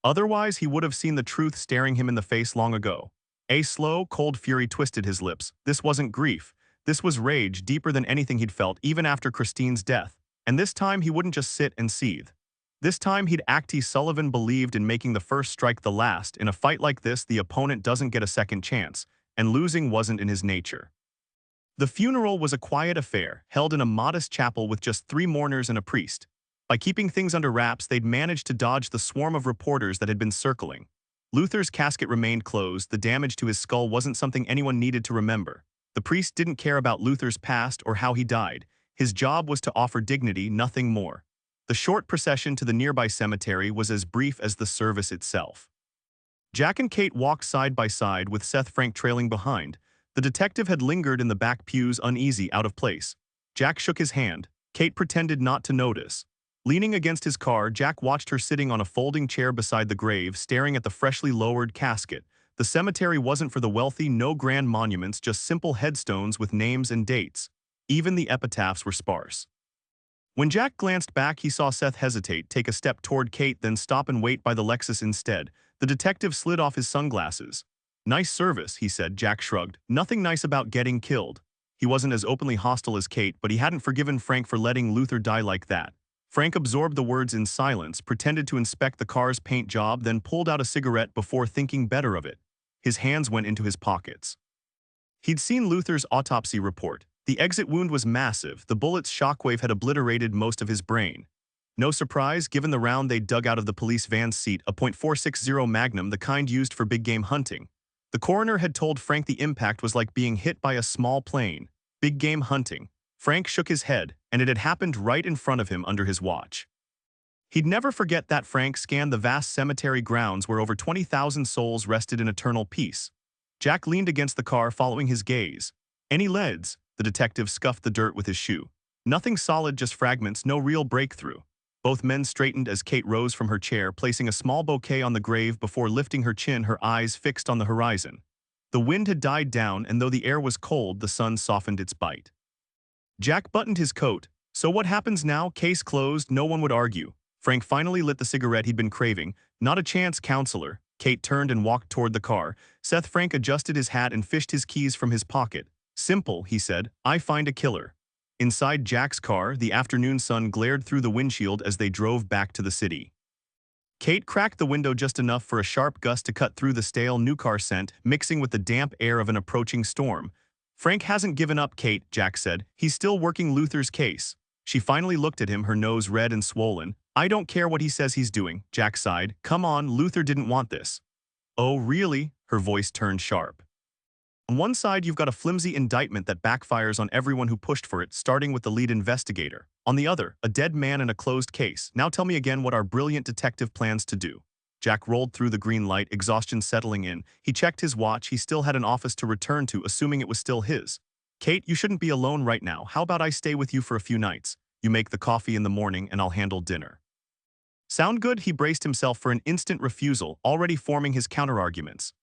Otherwise, he would have seen the truth staring him in the face long ago. A slow, cold fury twisted his lips. This wasn't grief. This was rage, deeper than anything he'd felt even after Christine's death. And this time he wouldn't just sit and seethe. This time he'd act. Sullivan believed in making the first strike the last. In a fight like this, the opponent doesn't get a second chance, and losing wasn't in his nature. The funeral was a quiet affair, held in a modest chapel with just 3 mourners and a priest. By keeping things under wraps, they'd managed to dodge the swarm of reporters that had been circling. Luther's casket remained closed. The damage to his skull wasn't something anyone needed to remember. The priest didn't care about Luther's past or how he died. His job was to offer dignity, nothing more. The short procession to the nearby cemetery was as brief as the service itself. Jack and Kate walked side by side with Seth Frank trailing behind. The detective had lingered in the back pews, uneasy, out of place. Jack shook his hand. Kate pretended not to notice. Leaning against his car, Jack watched her sitting on a folding chair beside the grave, staring at the freshly lowered casket. The cemetery wasn't for the wealthy, no grand monuments, just simple headstones with names and dates. Even the epitaphs were sparse. When Jack glanced back, he saw Seth hesitate, take a step toward Kate, then stop and wait by the Lexus instead. The detective slid off his sunglasses. "Nice service," he said. Jack shrugged. "Nothing nice about getting killed." He wasn't as openly hostile as Kate, but he hadn't forgiven Frank for letting Luther die like that. Frank absorbed the words in silence, pretended to inspect the car's paint job, then pulled out a cigarette before thinking better of it. His hands went into his pockets. He'd seen Luther's autopsy report. The exit wound was massive. The bullet's shockwave had obliterated most of his brain. No surprise, given the round they'd dug out of the police van's seat, a .460 Magnum, the kind used for big game hunting. The coroner had told Frank the impact was like being hit by a small plane. Big game hunting. Frank shook his head, and it had happened right in front of him under his watch. He'd never forget that. Frank scanned the vast cemetery grounds where over 20,000 souls rested in eternal peace. Jack leaned against the car, following his gaze. "Any leads?" The detective scuffed the dirt with his shoe. "Nothing solid, just fragments, no real breakthrough." Both men straightened as Kate rose from her chair, placing a small bouquet on the grave before lifting her chin, her eyes fixed on the horizon. The wind had died down, and though the air was cold, the sun softened its bite. Jack buttoned his coat. "So what happens now? Case closed, no one would argue." Frank finally lit the cigarette he'd been craving. "Not a chance, counselor." Kate turned and walked toward the car. Seth Frank adjusted his hat and fished his keys from his pocket. "Simple," he said. "I find a killer." Inside Jack's car, the afternoon sun glared through the windshield as they drove back to the city. Kate cracked the window just enough for a sharp gust to cut through the stale new car scent, mixing with the damp air of an approaching storm. "Frank hasn't given up, Kate," Jack said. "He's still working Luther's case." She finally looked at him, her nose red and swollen. "I don't care what he says he's doing," Jack sighed. "Come on, Luther didn't want this." "Oh, really?" Her voice turned sharp. "On one side, you've got a flimsy indictment that backfires on everyone who pushed for it, starting with the lead investigator. On the other, a dead man and a closed case. Now tell me again what our brilliant detective plans to do." Jack rolled through the green light, exhaustion settling in. He checked his watch. He still had an office to return to, assuming it was still his. "Kate, you shouldn't be alone right now. How about I stay with you for a few nights? You make the coffee in the morning, and I'll handle dinner." "Sound good?" He braced himself for an instant refusal, already forming his counterarguments.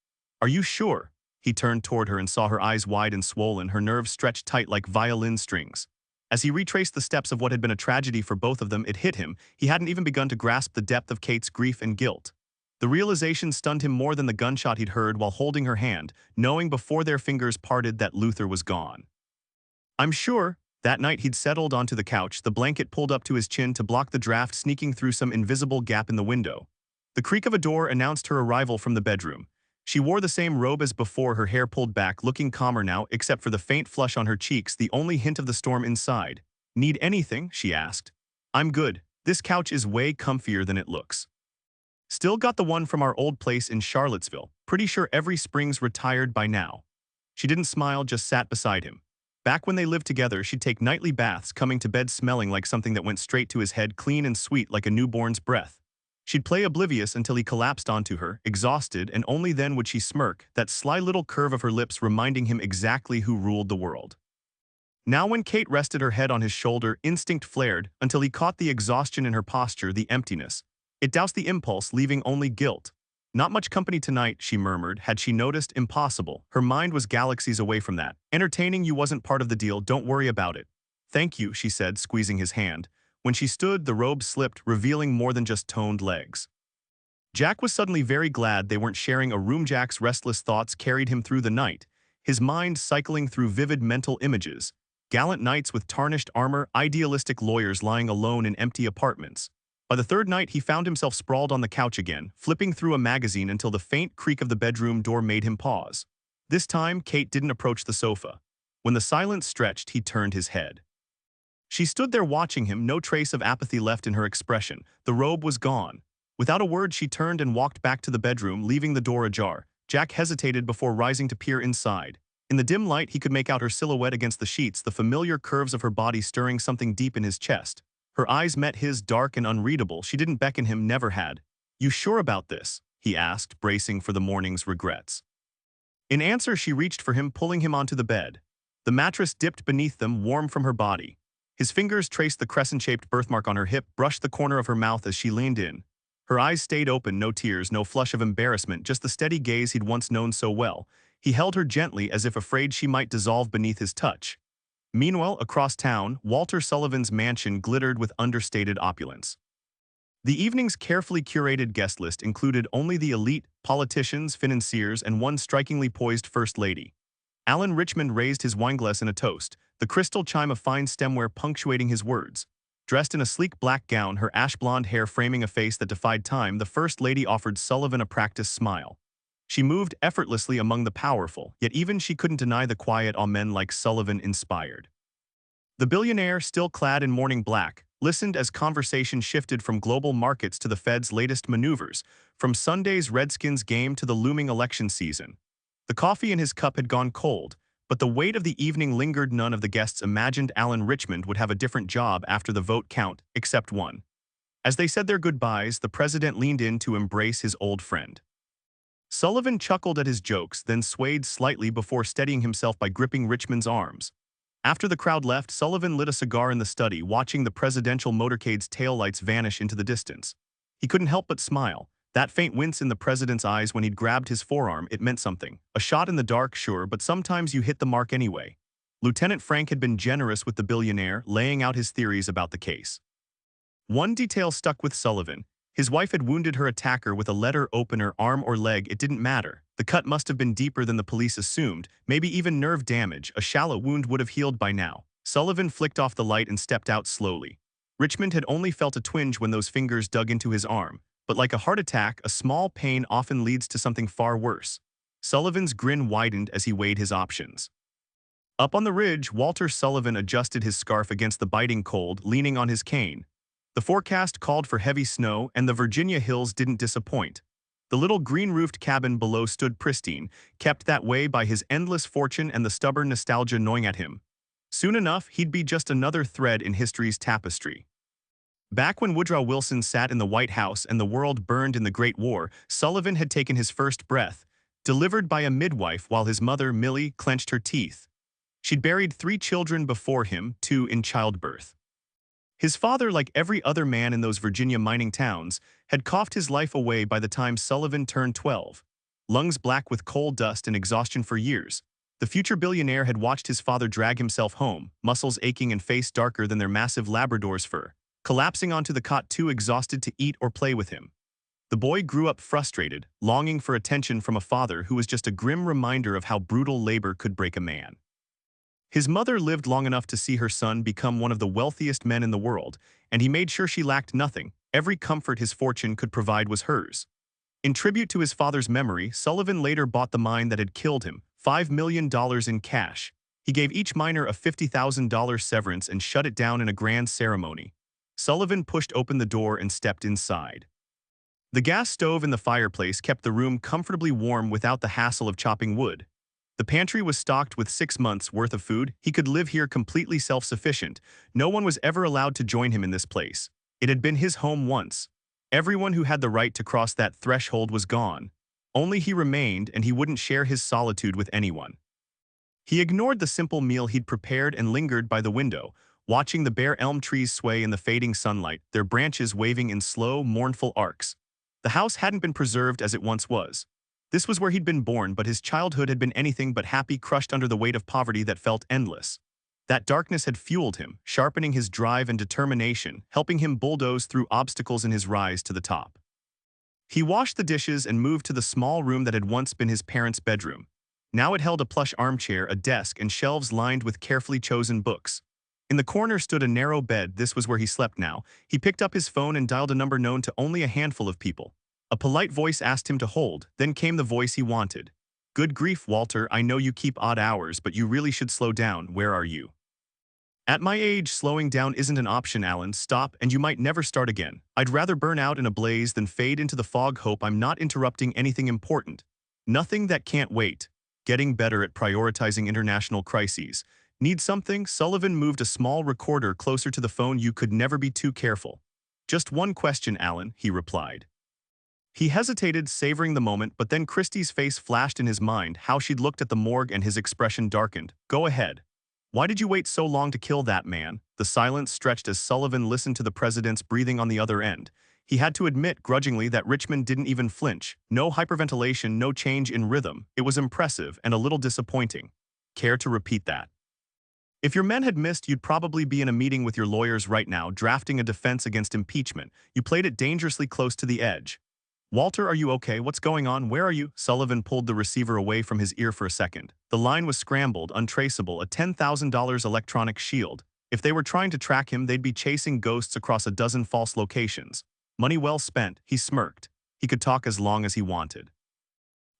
"Are you sure?" He turned toward her and saw her eyes wide and swollen, her nerves stretched tight like violin strings. As he retraced the steps of what had been a tragedy for both of them, it hit him. He hadn't even begun to grasp the depth of Kate's grief and guilt. The realization stunned him more than the gunshot he'd heard while holding her hand, knowing before their fingers parted that Luther was gone. "I'm sure." That night he'd settled onto the couch, the blanket pulled up to his chin to block the draft sneaking through some invisible gap in the window. The creak of a door announced her arrival from the bedroom. She wore the same robe as before, her hair pulled back, looking calmer now, except for the faint flush on her cheeks, the only hint of the storm inside. "Need anything?" she asked. "I'm good. This couch is way comfier than it looks. Still got the one from our old place in Charlottesville. Pretty sure every spring's retired by now." She didn't smile, just sat beside him. Back when they lived together, she'd take nightly baths, coming to bed smelling like something that went straight to his head, clean and sweet like a newborn's breath. She'd play oblivious until he collapsed onto her, exhausted, and only then would she smirk, that sly little curve of her lips reminding him exactly who ruled the world. Now when Kate rested her head on his shoulder, instinct flared until he caught the exhaustion in her posture, the emptiness. It doused the impulse, leaving only guilt. Not much company tonight, she murmured. Had she noticed? Impossible. Her mind was galaxies away from that. Entertaining you wasn't part of the deal, don't worry about it. Thank you, she said, squeezing his hand. When she stood, the robe slipped, revealing more than just toned legs. Jack was suddenly very glad they weren't sharing a room. Jack's restless thoughts carried him through the night, his mind cycling through vivid mental images. Gallant knights with tarnished armor, idealistic lawyers lying alone in empty apartments. By the third night, he found himself sprawled on the couch again, flipping through a magazine until the faint creak of the bedroom door made him pause. This time, Kate didn't approach the sofa. When the silence stretched, he turned his head. She stood there watching him, no trace of apathy left in her expression. The robe was gone. Without a word, she turned and walked back to the bedroom, leaving the door ajar. Jack hesitated before rising to peer inside. In the dim light, he could make out her silhouette against the sheets, the familiar curves of her body stirring something deep in his chest. Her eyes met his, dark and unreadable. She didn't beckon him, never had. "You sure about this?" he asked, bracing for the morning's regrets. In answer, she reached for him, pulling him onto the bed. The mattress dipped beneath them, warm from her body. His fingers traced the crescent-shaped birthmark on her hip, brushed the corner of her mouth as she leaned in. Her eyes stayed open, no tears, no flush of embarrassment, just the steady gaze he'd once known so well. He held her gently, as if afraid she might dissolve beneath his touch. Meanwhile, across town, Walter Sullivan's mansion glittered with understated opulence. The evening's carefully curated guest list included only the elite, politicians, financiers, and one strikingly poised first lady. Alan Richmond raised his wineglass in a toast, the crystal chime of fine stemware punctuating his words. Dressed in a sleek black gown, her ash-blonde hair framing a face that defied time, the First Lady offered Sullivan a practiced smile. She moved effortlessly among the powerful, yet even she couldn't deny the quiet awe men like Sullivan inspired. The billionaire, still clad in morning black, listened as conversation shifted from global markets to the Fed's latest maneuvers, from Sunday's Redskins game to the looming election season. The coffee in his cup had gone cold, but the weight of the evening lingered. None of the guests imagined Alan Richmond would have a different job after the vote count, except one. As they said their goodbyes, the president leaned in to embrace his old friend. Sullivan chuckled at his jokes, then swayed slightly before steadying himself by gripping Richmond's arms. After the crowd left, Sullivan lit a cigar in the study, watching the presidential motorcade's taillights vanish into the distance. He couldn't help but smile. That faint wince in the president's eyes when he'd grabbed his forearm, it meant something. A shot in the dark, sure, but sometimes you hit the mark anyway. Lieutenant Frank had been generous with the billionaire, laying out his theories about the case. One detail stuck with Sullivan. His wife had wounded her attacker with a letter opener, arm or leg, it didn't matter. The cut must have been deeper than the police assumed, maybe even nerve damage. A shallow wound would have healed by now. Sullivan flicked off the light and stepped out slowly. Richmond had only felt a twinge when those fingers dug into his arm, but like a heart attack, a small pain often leads to something far worse. Sullivan's grin widened as he weighed his options. Up on the ridge, Walter Sullivan adjusted his scarf against the biting cold, leaning on his cane. The forecast called for heavy snow, and the Virginia hills didn't disappoint. The little green-roofed cabin below stood pristine, kept that way by his endless fortune and the stubborn nostalgia gnawing at him. Soon enough, he'd be just another thread in history's tapestry. Back when Woodrow Wilson sat in the White House and the world burned in the Great War, Sullivan had taken his first breath, delivered by a midwife while his mother, Millie, clenched her teeth. She'd buried 3 children before him, 2 in childbirth. His father, like every other man in those Virginia mining towns, had coughed his life away by the time Sullivan turned 12. Lungs black with coal dust and exhaustion for years, the future billionaire had watched his father drag himself home, muscles aching and face darker than their massive Labrador's fur, collapsing onto the cot too exhausted to eat or play with him. The boy grew up frustrated, longing for attention from a father who was just a grim reminder of how brutal labor could break a man. His mother lived long enough to see her son become one of the wealthiest men in the world, and he made sure she lacked nothing. Every comfort his fortune could provide was hers. In tribute to his father's memory, Sullivan later bought the mine that had killed him, $5 million in cash. He gave each miner a $50,000 severance and shut it down in a grand ceremony. Sullivan pushed open the door and stepped inside. The gas stove in the fireplace kept the room comfortably warm without the hassle of chopping wood. The pantry was stocked with 6 months' worth of food. He could live here completely self-sufficient. No one was ever allowed to join him in this place. It had been his home once. Everyone who had the right to cross that threshold was gone. Only he remained, and he wouldn't share his solitude with anyone. He ignored the simple meal he'd prepared and lingered by the window, watching the bare elm trees sway in the fading sunlight, their branches waving in slow, mournful arcs. The house hadn't been preserved as it once was. This was where he'd been born, but his childhood had been anything but happy, crushed under the weight of poverty that felt endless. That darkness had fueled him, sharpening his drive and determination, helping him bulldoze through obstacles in his rise to the top. He washed the dishes and moved to the small room that had once been his parents' bedroom. Now it held a plush armchair, a desk, and shelves lined with carefully chosen books. In the corner stood a narrow bed. This was where he slept now. He picked up his phone and dialed a number known to only a handful of people. A polite voice asked him to hold, then came the voice he wanted. "Good grief, Walter, I know you keep odd hours, but you really should slow down. Where are you?" "At my age, slowing down isn't an option, Alan. Stop, and you might never start again. I'd rather burn out in a blaze than fade into the fog. Hope I'm not interrupting anything important." "Nothing that can't wait. Getting better at prioritizing international crises. Need something?" Sullivan moved a small recorder closer to the phone. "You could never be too careful." "Just one question, Alan," he replied. He hesitated, savoring the moment, but then Christie's face flashed in his mind, how she'd looked at the morgue, and his expression darkened. "Go ahead. Why did you wait so long to kill that man?" The silence stretched as Sullivan listened to the president's breathing on the other end. He had to admit grudgingly that Richmond didn't even flinch. No hyperventilation, no change in rhythm. It was impressive and a little disappointing. "Care to repeat that?" "If your men had missed, you'd probably be in a meeting with your lawyers right now, drafting a defense against impeachment. You played it dangerously close to the edge." "Walter, are you okay? What's going on? Where are you?" Sullivan pulled the receiver away from his ear for a second. The line was scrambled, untraceable, a $10,000 electronic shield. If they were trying to track him, they'd be chasing ghosts across a dozen false locations. Money well spent, he smirked. He could talk as long as he wanted.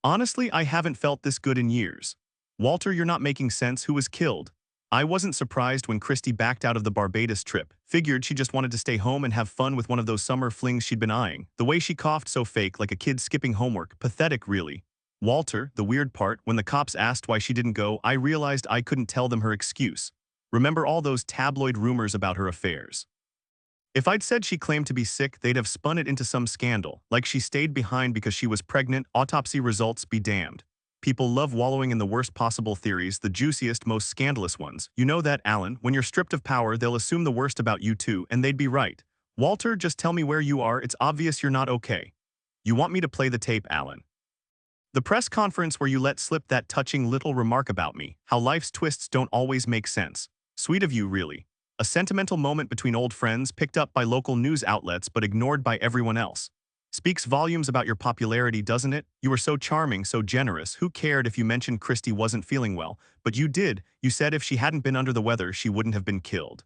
"Honestly, I haven't felt this good in years." "Walter, you're not making sense. Who was killed?" "I wasn't surprised when Christie backed out of the Barbados trip. Figured she just wanted to stay home and have fun with one of those summer flings she'd been eyeing. The way she coughed, so fake, like a kid skipping homework. Pathetic, really." "Walter, the weird part, when the cops asked why she didn't go, I realized I couldn't tell them her excuse. Remember all those tabloid rumors about her affairs? If I'd said she claimed to be sick, they'd have spun it into some scandal, like she stayed behind because she was pregnant. Autopsy results be damned. People love wallowing in the worst possible theories, the juiciest, most scandalous ones. You know that, Alan. When you're stripped of power, they'll assume the worst about you too, and they'd be right. Walter, just tell me where you are. It's obvious you're not okay." "You want me to play the tape, Alan?" "The press conference where you let slip that touching little remark about me, how life's twists don't always make sense. Sweet of you, really. A sentimental moment between old friends, picked up by local news outlets but ignored by everyone else. Speaks volumes about your popularity, doesn't it? You were so charming, so generous. Who cared if you mentioned Christie wasn't feeling well? But you did. You said if she hadn't been under the weather, she wouldn't have been killed.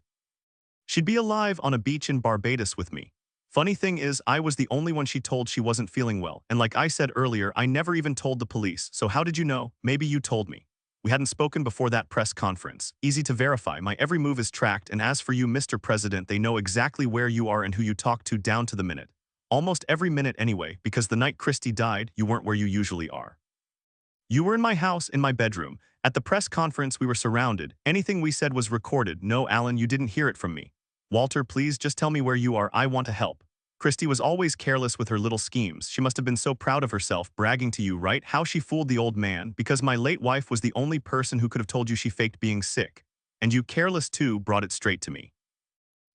She'd be alive on a beach in Barbados with me. Funny thing is, I was the only one she told she wasn't feeling well, and like I said earlier, I never even told the police, so how did you know? Maybe you told me. We hadn't spoken before that press conference. Easy to verify, my every move is tracked, and as for you, Mr. President, they know exactly where you are and who you talk to down to the minute. Almost every minute anyway, because the night Christie died, you weren't where you usually are. You were in my house, in my bedroom. At the press conference, we were surrounded. Anything we said was recorded. No, Alan, you didn't hear it from me. Walter, please just tell me where you are. I want to help. Christie was always careless with her little schemes. She must have been so proud of herself, bragging to you, right? How she fooled the old man, because my late wife was the only person who could have told you she faked being sick. And you, careless too, brought it straight to me.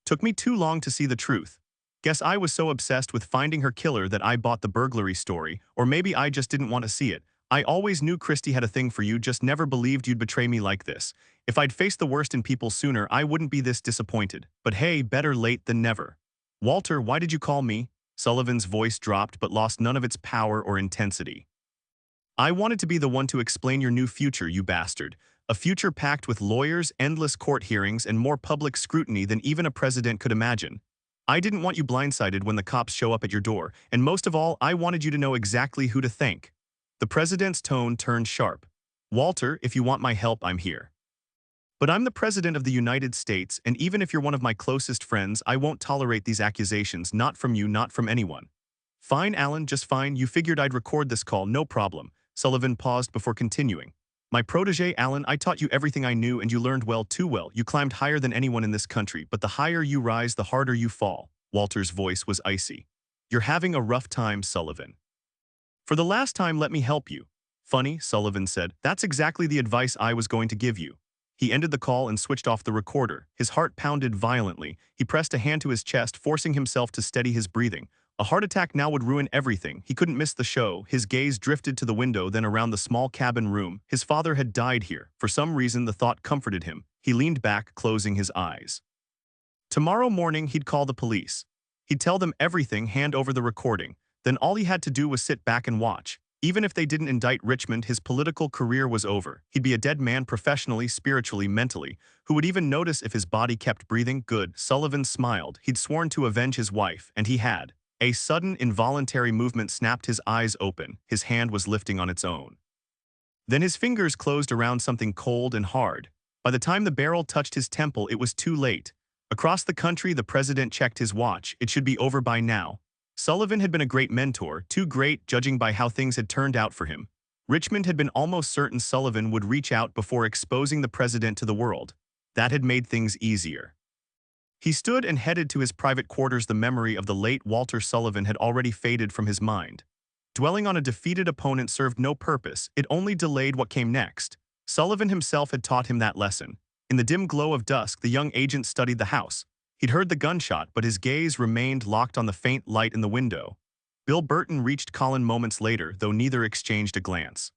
Took me too long to see the truth. Guess I was so obsessed with finding her killer that I bought the burglary story, or maybe I just didn't want to see it. I always knew Christie had a thing for you, just never believed you'd betray me like this. If I'd faced the worst in people sooner, I wouldn't be this disappointed. But hey, better late than never. Walter, why did you call me? Sullivan's voice dropped but lost none of its power or intensity. I wanted to be the one to explain your new future, you bastard. A future packed with lawyers, endless court hearings, and more public scrutiny than even a president could imagine. I didn't want you blindsided when the cops show up at your door, and most of all, I wanted you to know exactly who to thank. The president's tone turned sharp. Walter, if you want my help, I'm here. But I'm the president of the United States, and even if you're one of my closest friends, I won't tolerate these accusations, not from you, not from anyone. Fine, Alan, just fine. You figured I'd record this call, no problem. Sullivan paused before continuing. My protege, Alan, I taught you everything I knew and you learned well, too well. You climbed higher than anyone in this country, but the higher you rise, the harder you fall. Walter's voice was icy. You're having a rough time, Sullivan. For the last time, let me help you. Funny, Sullivan said. That's exactly the advice I was going to give you. He ended the call and switched off the recorder. His heart pounded violently. He pressed a hand to his chest, forcing himself to steady his breathing. A heart attack now would ruin everything. He couldn't miss the show. His gaze drifted to the window, then around the small cabin room. His father had died here. For some reason, the thought comforted him. He leaned back, closing his eyes. Tomorrow morning, he'd call the police. He'd tell them everything, hand over the recording. Then all he had to do was sit back and watch. Even if they didn't indict Richmond, his political career was over. He'd be a dead man professionally, spiritually, mentally. Who would even notice if his body kept breathing? Good. Sullivan smiled. He'd sworn to avenge his wife, and he had. A sudden, involuntary movement snapped his eyes open. His hand was lifting on its own. Then his fingers closed around something cold and hard. By the time the barrel touched his temple, it was too late. Across the country, the president checked his watch. It should be over by now. Sullivan had been a great mentor, too great judging by how things had turned out for him. Richmond had been almost certain Sullivan would reach out before exposing the president to the world. That had made things easier. He stood and headed to his private quarters. The memory of the late Walter Sullivan had already faded from his mind. Dwelling on a defeated opponent served no purpose, it only delayed what came next. Sullivan himself had taught him that lesson. In the dim glow of dusk, the young agent studied the house. He'd heard the gunshot, but his gaze remained locked on the faint light in the window. Bill Burton reached Colin moments later, though neither exchanged a glance.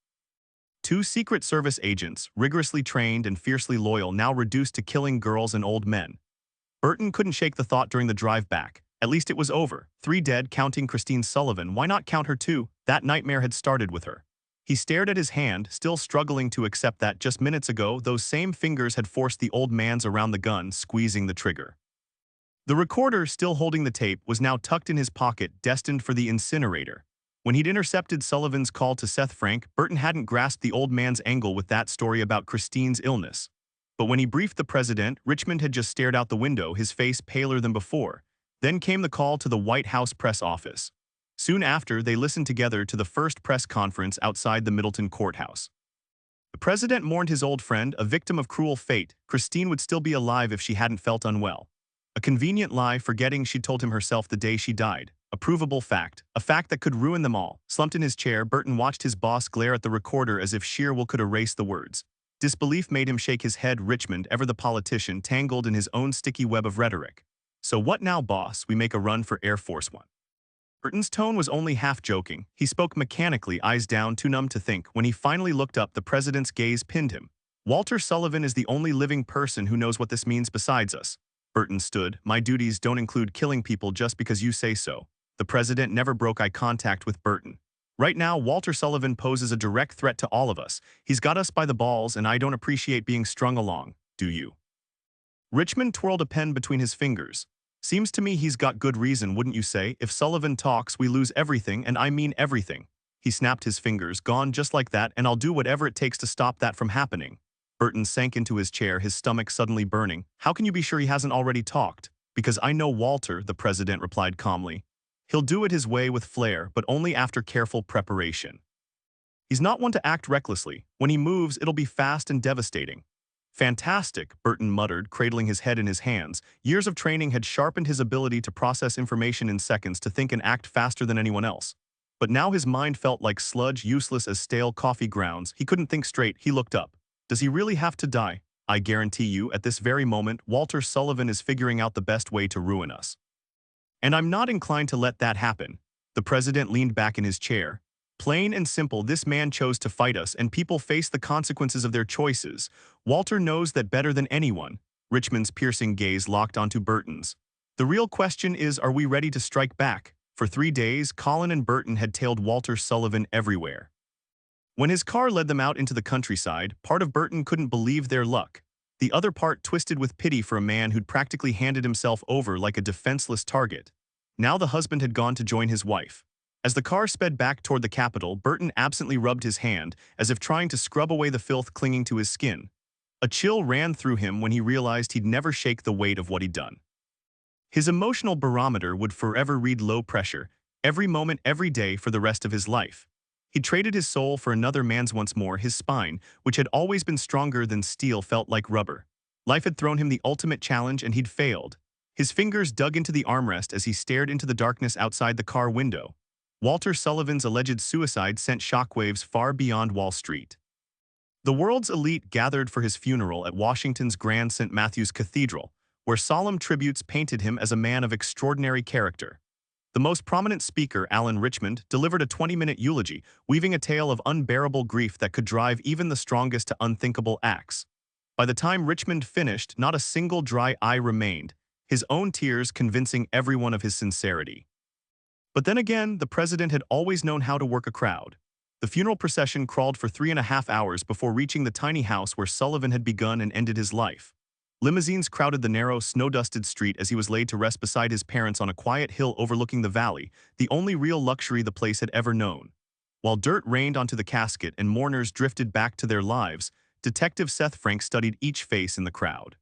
Two Secret Service agents, rigorously trained and fiercely loyal, now reduced to killing girls and old men. Burton couldn't shake the thought during the drive back. At least it was over. 3 dead, counting Christine Sullivan. Why not count her too? That nightmare had started with her. He stared at his hand, still struggling to accept that just minutes ago those same fingers had forced the old man's around the gun, squeezing the trigger. The recorder, still holding the tape, was now tucked in his pocket, destined for the incinerator. When he'd intercepted Sullivan's call to Seth Frank, Burton hadn't grasped the old man's angle with that story about Christine's illness. But when he briefed the president, Richmond had just stared out the window, his face paler than before. Then came the call to the White House press office. Soon after, they listened together to the first press conference outside the Middleton courthouse. The president mourned his old friend, a victim of cruel fate. Christine would still be alive if she hadn't felt unwell. A convenient lie, forgetting she'd told him herself the day she died. A provable fact, a fact that could ruin them all. Slumped in his chair, Burton watched his boss glare at the recorder as if sheer will could erase the words. Disbelief made him shake his head. Richmond, ever the politician, tangled in his own sticky web of rhetoric. So what now, boss? We make a run for Air Force One. Burton's tone was only half joking. He spoke mechanically, eyes down, too numb to think. When he finally looked up, the president's gaze pinned him. Walter Sullivan is the only living person who knows what this means besides us. Burton stood. My duties don't include killing people just because you say so. The president never broke eye contact with Burton. Right now, Walter Sullivan poses a direct threat to all of us. He's got us by the balls, and I don't appreciate being strung along, do you? Richmond twirled a pen between his fingers. Seems to me he's got good reason, wouldn't you say? If Sullivan talks, we lose everything, and I mean everything. He snapped his fingers. Gone just like that, and I'll do whatever it takes to stop that from happening. Burton sank into his chair, his stomach suddenly burning. How can you be sure he hasn't already talked? Because I know Walter, the president replied calmly. He'll do it his way with flair, but only after careful preparation. He's not one to act recklessly. When he moves, it'll be fast and devastating. Fantastic, Burton muttered, cradling his head in his hands. Years of training had sharpened his ability to process information in seconds, to think and act faster than anyone else. But now his mind felt like sludge, useless as stale coffee grounds. He couldn't think straight. He looked up. Does he really have to die? I guarantee you, at this very moment, Walter Sullivan is figuring out the best way to ruin us. And I'm not inclined to let that happen. The president leaned back in his chair. Plain and simple, this man chose to fight us, and people face the consequences of their choices. Walter knows that better than anyone. Richmond's piercing gaze locked onto Burton's. The real question is, are we ready to strike back? For 3 days, Colin and Burton had tailed Walter Sullivan everywhere. When his car led them out into the countryside, part of Burton couldn't believe their luck. The other part twisted with pity for a man who'd practically handed himself over like a defenseless target. Now the husband had gone to join his wife. As the car sped back toward the Capitol, Burton absently rubbed his hand, as if trying to scrub away the filth clinging to his skin. A chill ran through him when he realized he'd never shake the weight of what he'd done. His emotional barometer would forever read low pressure, every moment, every day for the rest of his life. He traded his soul for another man's once more. His spine, which had always been stronger than steel, felt like rubber. Life had thrown him the ultimate challenge, and he'd failed. His fingers dug into the armrest as he stared into the darkness outside the car window. Walter Sullivan's alleged suicide sent shockwaves far beyond Wall Street. The world's elite gathered for his funeral at Washington's Grand St. Matthew's Cathedral, where solemn tributes painted him as a man of extraordinary character. The most prominent speaker, Alan Richmond, delivered a 20-minute eulogy, weaving a tale of unbearable grief that could drive even the strongest to unthinkable acts. By the time Richmond finished, not a single dry eye remained, his own tears convincing everyone of his sincerity. But then again, the president had always known how to work a crowd. The funeral procession crawled for 3.5 hours before reaching the tiny house where Sullivan had begun and ended his life. Limousines crowded the narrow, snow-dusted street as he was laid to rest beside his parents on a quiet hill overlooking the valley, the only real luxury the place had ever known. While dirt rained onto the casket and mourners drifted back to their lives, Detective Seth Frank studied each face in the crowd.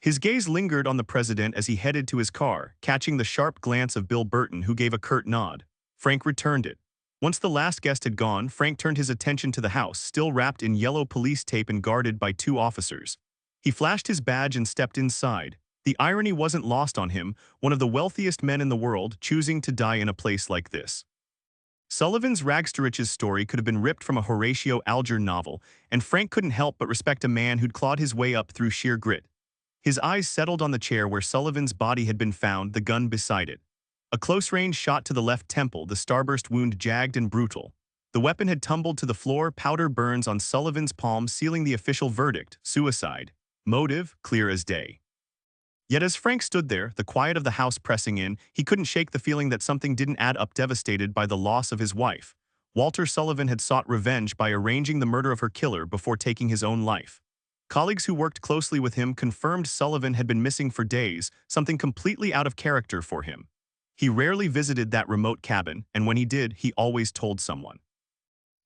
His gaze lingered on the president as he headed to his car, catching the sharp glance of Bill Burton, who gave a curt nod. Frank returned it. Once the last guest had gone, Frank turned his attention to the house, still wrapped in yellow police tape and guarded by 2 officers. He flashed his badge and stepped inside. The irony wasn't lost on him, one of the wealthiest men in the world choosing to die in a place like this. Sullivan's rags to riches story could have been ripped from a Horatio Alger novel, and Frank couldn't help but respect a man who'd clawed his way up through sheer grit. His eyes settled on the chair where Sullivan's body had been found, the gun beside it. A close-range shot to the left temple, the starburst wound jagged and brutal. The weapon had tumbled to the floor, powder burns on Sullivan's palm sealing the official verdict, suicide. Motive, clear as day. Yet as Frank stood there, the quiet of the house pressing in, he couldn't shake the feeling that something didn't add up. Devastated by the loss of his wife, Walter Sullivan had sought revenge by arranging the murder of her killer before taking his own life. Colleagues who worked closely with him confirmed Sullivan had been missing for days, something completely out of character for him. He rarely visited that remote cabin, and when he did, he always told someone.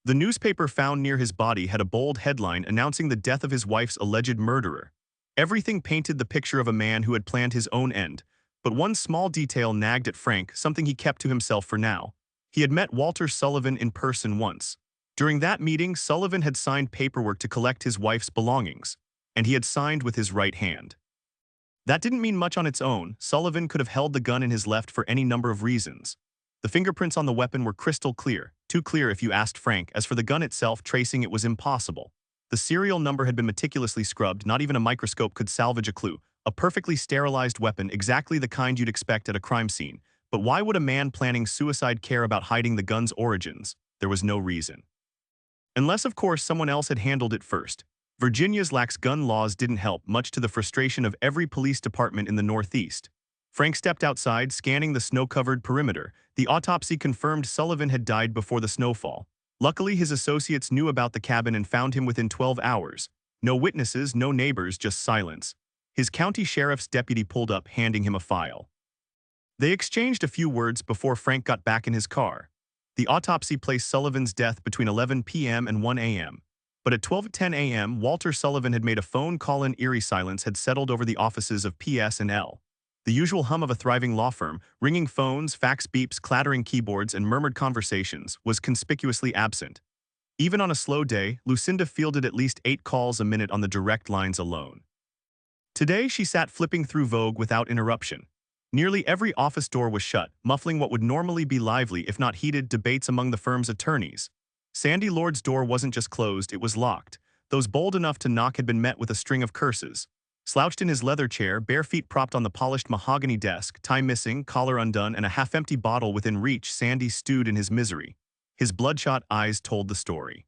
The newspaper found near his body had a bold headline announcing the death of his wife's alleged murderer. Everything painted the picture of a man who had planned his own end, but one small detail nagged at Frank, something he kept to himself for now. He had met Walter Sullivan in person once. During that meeting, Sullivan had signed paperwork to collect his wife's belongings, and he had signed with his right hand. That didn't mean much on its own. Sullivan could have held the gun in his left for any number of reasons. The fingerprints on the weapon were crystal clear, too clear if you asked Frank. As for the gun itself, tracing it was impossible. The serial number had been meticulously scrubbed, not even a microscope could salvage a clue. A perfectly sterilized weapon, exactly the kind you'd expect at a crime scene. But why would a man planning suicide care about hiding the gun's origins? There was no reason. Unless, of course, someone else had handled it first. Virginia's lax gun laws didn't help, much to the frustration of every police department in the Northeast. Frank stepped outside, scanning the snow-covered perimeter. The autopsy confirmed Sullivan had died before the snowfall. Luckily, his associates knew about the cabin and found him within 12 hours. No witnesses, no neighbors, just silence. His county sheriff's deputy pulled up, handing him a file. They exchanged a few words before Frank got back in his car. The autopsy placed Sullivan's death between 11 p.m. and 1 a.m. But at 12:10 a.m., Walter Sullivan had made a phone call. An eerie silence had settled over the offices of PS&L. The usual hum of a thriving law firm, ringing phones, fax beeps, clattering keyboards, and murmured conversations, was conspicuously absent. Even on a slow day, Lucinda fielded at least 8 calls a minute on the direct lines alone. Today, she sat flipping through Vogue without interruption. Nearly every office door was shut, muffling what would normally be lively, if not heated, debates among the firm's attorneys. Sandy Lord's door wasn't just closed, it was locked. Those bold enough to knock had been met with a string of curses. Slouched in his leather chair, bare feet propped on the polished mahogany desk, tie missing, collar undone, and a half-empty bottle within reach, Sandy stewed in his misery. His bloodshot eyes told the story.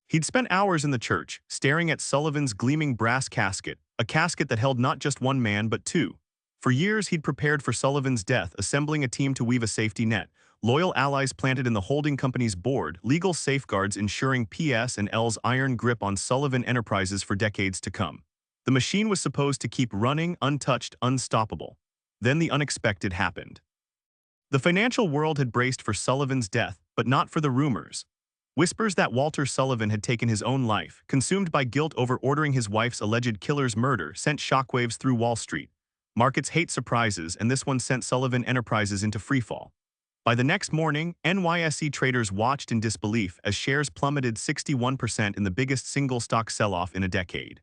He'd spent hours in the church, staring at Sullivan's gleaming brass casket, a casket that held not just one man but 2. For years, he'd prepared for Sullivan's death, assembling a team to weave a safety net, loyal allies planted in the holding company's board, legal safeguards ensuring PS&L's iron grip on Sullivan Enterprises for decades to come. The machine was supposed to keep running, untouched, unstoppable. Then the unexpected happened. The financial world had braced for Sullivan's death, but not for the rumors. Whispers that Walter Sullivan had taken his own life, consumed by guilt over ordering his wife's alleged killer's murder, sent shockwaves through Wall Street. Markets hate surprises, and this one sent Sullivan Enterprises into freefall. By the next morning, NYSE traders watched in disbelief as shares plummeted 61% in the biggest single-stock sell-off in a decade.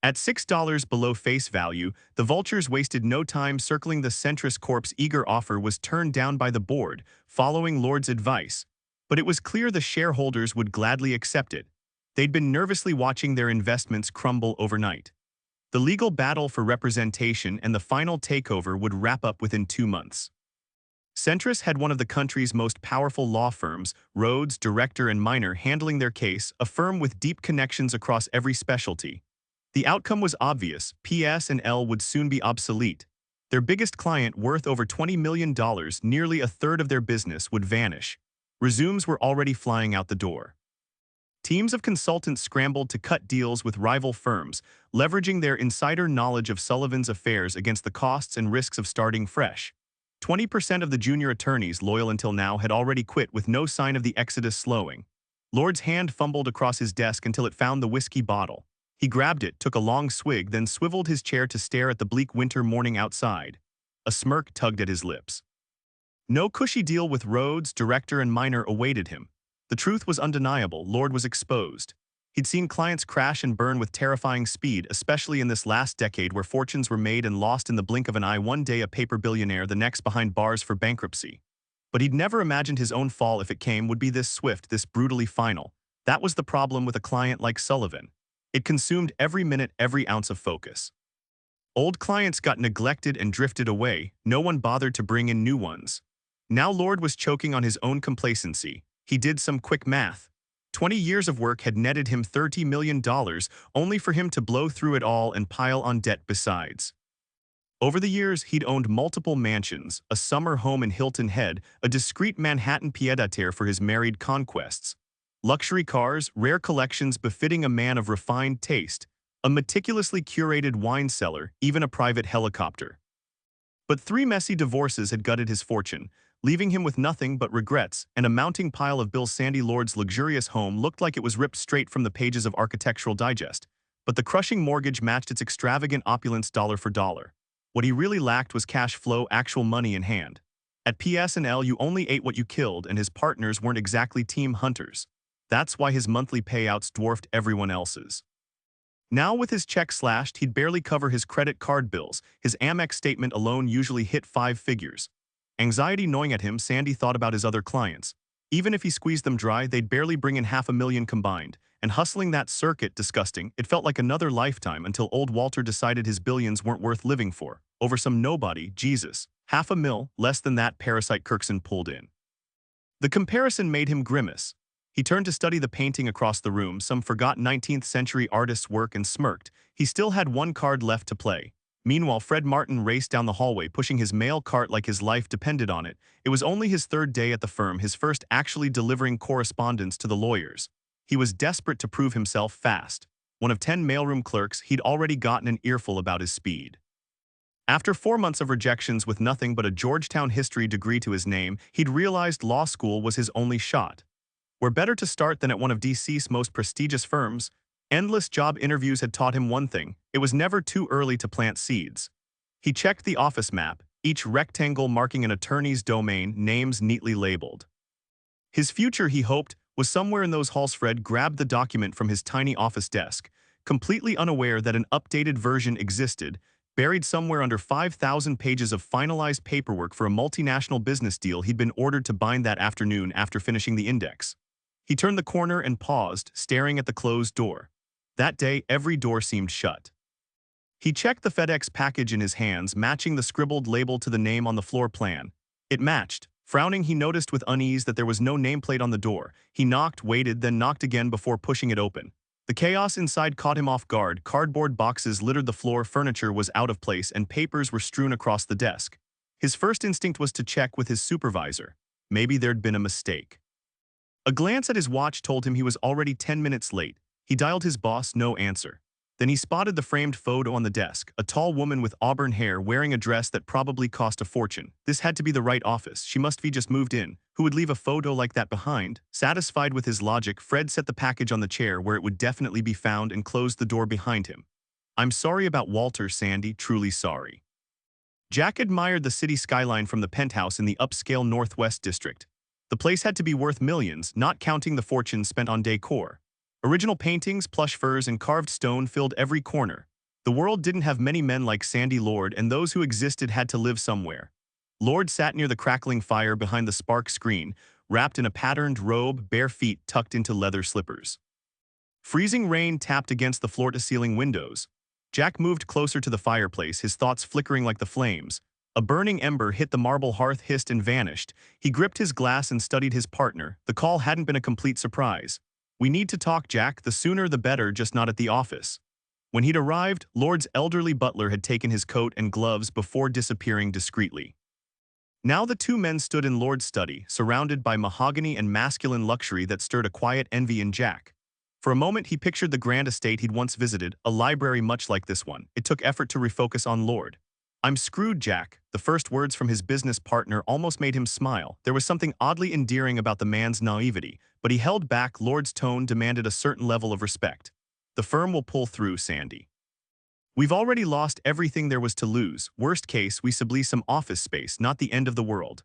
At $6 below face value, the vultures wasted no time circling the Centris Corp's eager offer was turned down by the board, following Lord's advice. But it was clear the shareholders would gladly accept it. They'd been nervously watching their investments crumble overnight. The legal battle for representation and the final takeover would wrap up within 2 months. Centris had one of the country's most powerful law firms, Rhodes, Director and Minor, handling their case, a firm with deep connections across every specialty. The outcome was obvious. PS&L would soon be obsolete. Their biggest client, worth over $20 million, nearly a third of their business, would vanish. Resumes were already flying out the door. Teams of consultants scrambled to cut deals with rival firms, leveraging their insider knowledge of Sullivan's affairs against the costs and risks of starting fresh. 20% of the junior attorneys loyal until now had already quit, with no sign of the exodus slowing. Lord's hand fumbled across his desk until it found the whiskey bottle. He grabbed it, took a long swig, then swiveled his chair to stare at the bleak winter morning outside. A smirk tugged at his lips. No cushy deal with Rhodes, Director and Minor awaited him. The truth was undeniable. Lord was exposed. He'd seen clients crash and burn with terrifying speed, especially in this last decade where fortunes were made and lost in the blink of an eye, one day a paper billionaire, the next behind bars for bankruptcy. But he'd never imagined his own fall, if it came, would be this swift, this brutally final. That was the problem with a client like Sullivan. It consumed every minute, every ounce of focus. Old clients got neglected and drifted away. No one bothered to bring in new ones. Now Lord was choking on his own complacency. He did some quick math. 20 years of work had netted him $30 million, only for him to blow through it all and pile on debt besides. Over the years, he'd owned multiple mansions, a summer home in Hilton Head, a discreet Manhattan pied-à-terre for his married conquests, luxury cars, rare collections befitting a man of refined taste, a meticulously curated wine cellar, even a private helicopter. But 3 messy divorces had gutted his fortune, leaving him with nothing but regrets and a mounting pile of bills. Sandy Lord's luxurious home looked like it was ripped straight from the pages of Architectural Digest, but the crushing mortgage matched its extravagant opulence dollar for dollar. What he really lacked was cash flow, actual money in hand. At PS&L, you only ate what you killed, and his partners weren't exactly team hunters. That's why his monthly payouts dwarfed everyone else's. Now with his check slashed, he'd barely cover his credit card bills. His Amex statement alone usually hit 5 figures. Anxiety gnawing at him, Sandy thought about his other clients. Even if he squeezed them dry, they'd barely bring in $500,000 combined. And hustling that circuit, disgusting, it felt like another lifetime until old Walter decided his billions weren't worth living for. Over some nobody, Jesus. $500,000, less than that, parasite Kirkson pulled in. The comparison made him grimace. He turned to study the painting across the room, some forgotten 19th century artist's work, and smirked. He still had one card left to play. Meanwhile, Fred Martin raced down the hallway, pushing his mail cart like his life depended on it. It was only his 3rd day at the firm, his first actually delivering correspondence to the lawyers. He was desperate to prove himself fast. One of 10 mailroom clerks, he'd already gotten an earful about his speed. After 4 months of rejections with nothing but a Georgetown history degree to his name, he'd realized law school was his only shot. Where better to start than at one of DC's most prestigious firms? Endless job interviews had taught him one thing: it was never too early to plant seeds. He checked the office map, each rectangle marking an attorney's domain, names neatly labeled. His future, he hoped, was somewhere in those halls. Fred grabbed the document from his tiny office desk, completely unaware that an updated version existed, buried somewhere under 5,000 pages of finalized paperwork for a multinational business deal he'd been ordered to bind that afternoon after finishing the index. He turned the corner and paused, staring at the closed door. That day, every door seemed shut. He checked the FedEx package in his hands, matching the scribbled label to the name on the floor plan. It matched. Frowning, he noticed with unease that there was no nameplate on the door. He knocked, waited, then knocked again before pushing it open. The chaos inside caught him off guard. Cardboard boxes littered the floor, furniture was out of place, and papers were strewn across the desk. His first instinct was to check with his supervisor. Maybe there'd been a mistake. A glance at his watch told him he was already 10 minutes late. He dialed his boss, no answer. Then he spotted the framed photo on the desk, a tall woman with auburn hair wearing a dress that probably cost a fortune. This had to be the right office. She must be just moved in. Who would leave a photo like that behind? Satisfied with his logic, Fred set the package on the chair where it would definitely be found and closed the door behind him. "I'm sorry about Walter, Sandy, truly sorry." Jack admired the city skyline from the penthouse in the upscale Northwest District. The place had to be worth millions, not counting the fortune spent on decor. Original paintings, plush furs, and carved stone filled every corner. The world didn't have many men like Sandy Lord, and those who existed had to live somewhere. Lord sat near the crackling fire behind the spark screen, wrapped in a patterned robe, bare feet tucked into leather slippers. Freezing rain tapped against the floor-to-ceiling windows. Jack moved closer to the fireplace, his thoughts flickering like the flames. A burning ember hit the marble hearth, hissed and vanished. He gripped his glass and studied his partner. The call hadn't been a complete surprise. "We need to talk, Jack, the sooner the better, just not at the office." When he'd arrived, Lord's elderly butler had taken his coat and gloves before disappearing discreetly. Now the two men stood in Lord's study, surrounded by mahogany and masculine luxury that stirred a quiet envy in Jack. For a moment he pictured the grand estate he'd once visited, a library much like this one. It took effort to refocus on Lord. "I'm screwed, Jack." The first words from his business partner almost made him smile. There was something oddly endearing about the man's naivety, but he held back. Lord's tone demanded a certain level of respect. "The firm will pull through, Sandy. We've already lost everything there was to lose. Worst case, we sublease some office space, not the end of the world."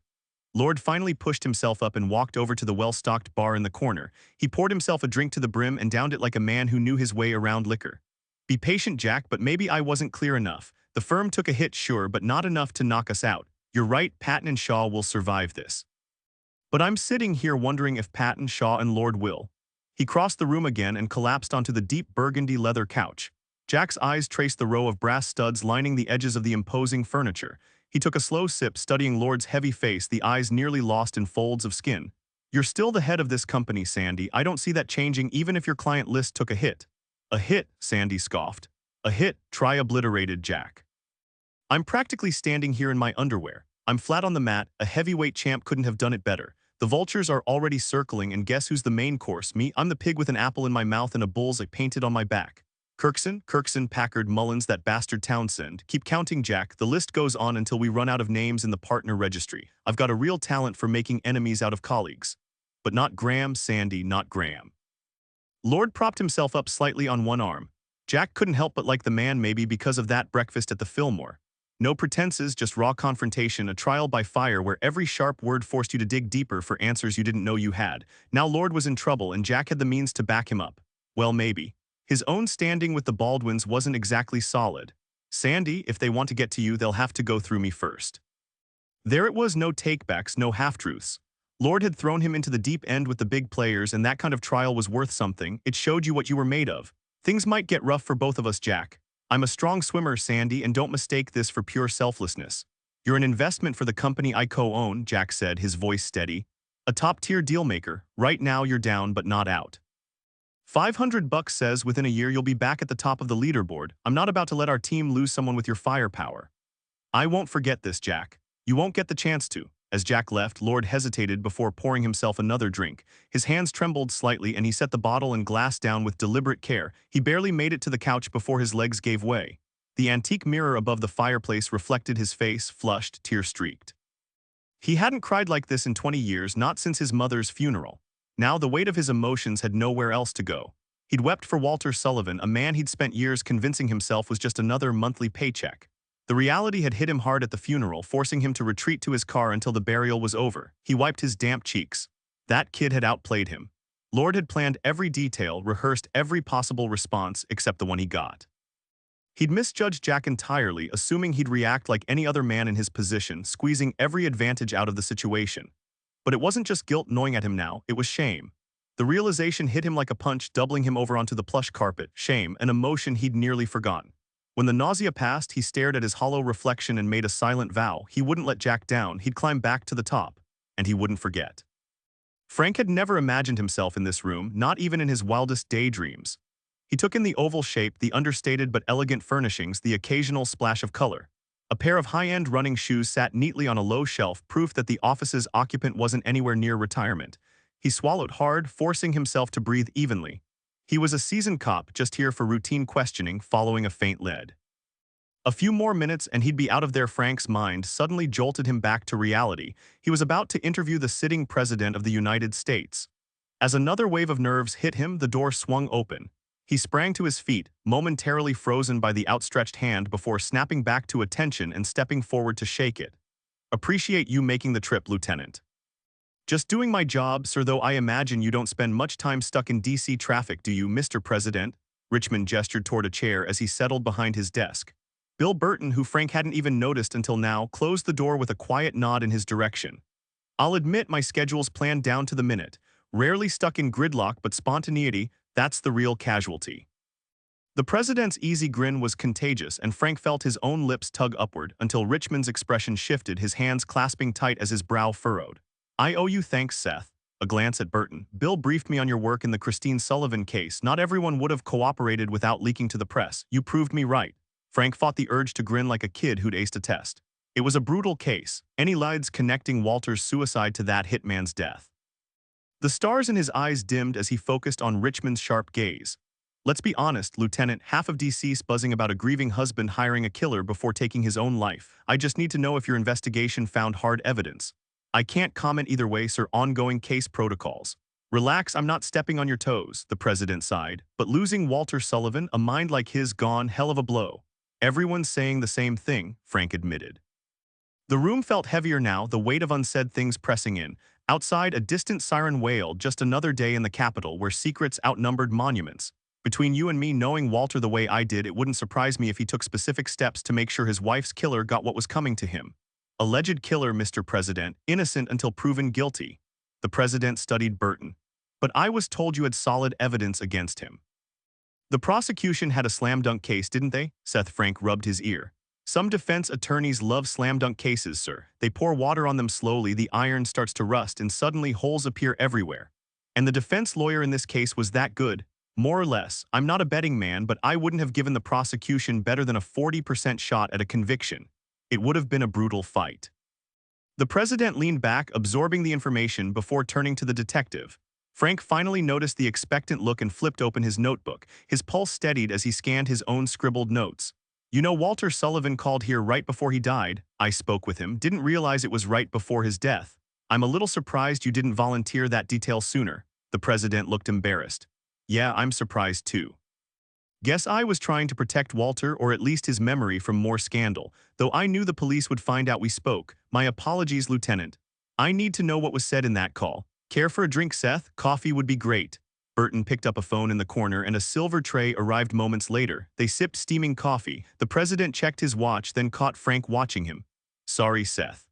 Lord finally pushed himself up and walked over to the well-stocked bar in the corner. He poured himself a drink to the brim and downed it like a man who knew his way around liquor. "Be patient, Jack, but maybe I wasn't clear enough. The firm took a hit, sure, but not enough to knock us out. You're right, Patton and Shaw will survive this. But I'm sitting here wondering if Patton, Shaw, and Lord will." He crossed the room again and collapsed onto the deep burgundy leather couch. Jack's eyes traced the row of brass studs lining the edges of the imposing furniture. He took a slow sip, studying Lord's heavy face, the eyes nearly lost in folds of skin. "You're still the head of this company, Sandy. I don't see that changing even if your client list took a hit." "A hit?" Sandy scoffed. "A hit," obliterated Jack. "I'm practically standing here in my underwear. I'm flat on the mat. A heavyweight champ couldn't have done it better. The vultures are already circling, and guess who's the main course? Me. I'm the pig with an apple in my mouth and a bullseye painted on my back. Kirkson, Packard, Mullins, that bastard Townsend. Keep counting, Jack. The list goes on until we run out of names in the partner registry. I've got a real talent for making enemies out of colleagues. But not Graham, Sandy, not Graham." Lord propped himself up slightly on one arm. Jack couldn't help but like the man, maybe because of that breakfast at the Fillmore. No pretenses, just raw confrontation, a trial by fire where every sharp word forced you to dig deeper for answers you didn't know you had. Now Lord was in trouble and Jack had the means to back him up. Well, maybe. His own standing with the Baldwins wasn't exactly solid. "Sandy, if they want to get to you, they'll have to go through me first." There it was, no takebacks, no half-truths. Lord had thrown him into the deep end with the big players, and that kind of trial was worth something. It showed you what you were made of. "Things might get rough for both of us, Jack. I'm a strong swimmer, Sandy, and don't mistake this for pure selflessness. You're an investment for the company I co-own," Jack said, his voice steady. "A top-tier dealmaker. Right now you're down but not out. $500 says within a year you'll be back at the top of the leaderboard. I'm not about to let our team lose someone with your firepower. I won't forget this, Jack. You won't get the chance to." As Jack left, Lord hesitated before pouring himself another drink. His hands trembled slightly and he set the bottle and glass down with deliberate care. He barely made it to the couch before his legs gave way. The antique mirror above the fireplace reflected his face, flushed, tear-streaked. He hadn't cried like this in 20 years, not since his mother's funeral. Now the weight of his emotions had nowhere else to go. He'd wept for Walter Sullivan, a man he'd spent years convincing himself was just another monthly paycheck. The reality had hit him hard at the funeral, forcing him to retreat to his car until the burial was over. He wiped his damp cheeks. That kid had outplayed him. Lord had planned every detail, rehearsed every possible response except the one he got. He'd misjudged Jack entirely, assuming he'd react like any other man in his position, squeezing every advantage out of the situation. But it wasn't just guilt gnawing at him now, it was shame. The realization hit him like a punch, doubling him over onto the plush carpet. Shame, an emotion he'd nearly forgotten. When the nausea passed, he stared at his hollow reflection and made a silent vow. He wouldn't let Jack down, he'd climb back to the top. And he wouldn't forget. Frank had never imagined himself in this room, not even in his wildest daydreams. He took in the oval shape, the understated but elegant furnishings, the occasional splash of color. A pair of high-end running shoes sat neatly on a low shelf, proof that the office's occupant wasn't anywhere near retirement. He swallowed hard, forcing himself to breathe evenly. He was a seasoned cop, just here for routine questioning, following a faint lead. A few more minutes and he'd be out of there. Frank's mind suddenly jolted him back to reality. He was about to interview the sitting president of the United States. As another wave of nerves hit him, the door swung open. He sprang to his feet, momentarily frozen by the outstretched hand before snapping back to attention and stepping forward to shake it. "Appreciate you making the trip, Lieutenant." "Just doing my job, sir, though I imagine you don't spend much time stuck in DC traffic, do you, Mr. President?" Richmond gestured toward a chair as he settled behind his desk. Bill Burton, who Frank hadn't even noticed until now, closed the door with a quiet nod in his direction. "I'll admit my schedule's planned down to the minute. Rarely stuck in gridlock, but spontaneity, that's the real casualty." The president's easy grin was contagious, and Frank felt his own lips tug upward until Richmond's expression shifted, his hands clasping tight as his brow furrowed. "I owe you thanks, Seth." A glance at Burton. "Bill briefed me on your work in the Christine Sullivan case. Not everyone would have cooperated without leaking to the press. You proved me right." Frank fought the urge to grin like a kid who'd aced a test. It was a brutal case, any leads connecting Walter's suicide to that hitman's death. The stars in his eyes dimmed as he focused on Richmond's sharp gaze. "Let's be honest, Lieutenant, half of DC's buzzing about a grieving husband hiring a killer before taking his own life. I just need to know if your investigation found hard evidence." "I can't comment either way, sir. Ongoing case protocols." "Relax, I'm not stepping on your toes," the president sighed. "But losing Walter Sullivan, a mind like his gone, hell of a blow." "Everyone's saying the same thing," Frank admitted. The room felt heavier now, the weight of unsaid things pressing in. Outside, a distant siren wailed, just another day in the capital where secrets outnumbered monuments. "Between you and me, knowing Walter the way I did, it wouldn't surprise me if he took specific steps to make sure his wife's killer got what was coming to him." "Alleged killer, Mr. President, innocent until proven guilty." The president studied Burton. "But I was told you had solid evidence against him." "The prosecution had a slam-dunk case, didn't they?" Seth Frank rubbed his ear. "Some defense attorneys love slam-dunk cases, sir. They pour water on them slowly, the iron starts to rust, and suddenly holes appear everywhere. And the defense lawyer in this case was that good. More or less. I'm not a betting man, but I wouldn't have given the prosecution better than a 40% shot at a conviction. It would have been a brutal fight." The president leaned back, absorbing the information before turning to the detective. Frank finally noticed the expectant look and flipped open his notebook. His pulse steadied as he scanned his own scribbled notes. "You know, Walter Sullivan called here right before he died. I spoke with him, didn't realize it was right before his death. I'm a little surprised you didn't volunteer that detail sooner." The president looked embarrassed. "Yeah, I'm surprised too. Guess I was trying to protect Walter, or at least his memory, from more scandal, though I knew the police would find out we spoke. My apologies, Lieutenant. I need to know what was said in that call. Care for a drink, Seth? Coffee would be great." Burton picked up a phone in the corner and a silver tray arrived moments later. They sipped steaming coffee. The president checked his watch, then caught Frank watching him. "Sorry, Seth.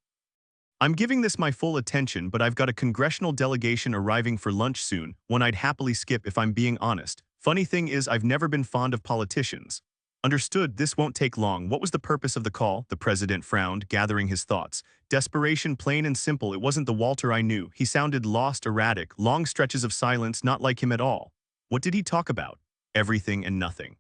I'm giving this my full attention, but I've got a congressional delegation arriving for lunch soon, one I'd happily skip if I'm being honest. Funny thing is, I've never been fond of politicians." "Understood, this won't take long. What was the purpose of the call?" The president frowned, gathering his thoughts. "Desperation, plain and simple. It wasn't the Walter I knew. He sounded lost, erratic, long stretches of silence, not like him at all." "What did he talk about?" "Everything and nothing.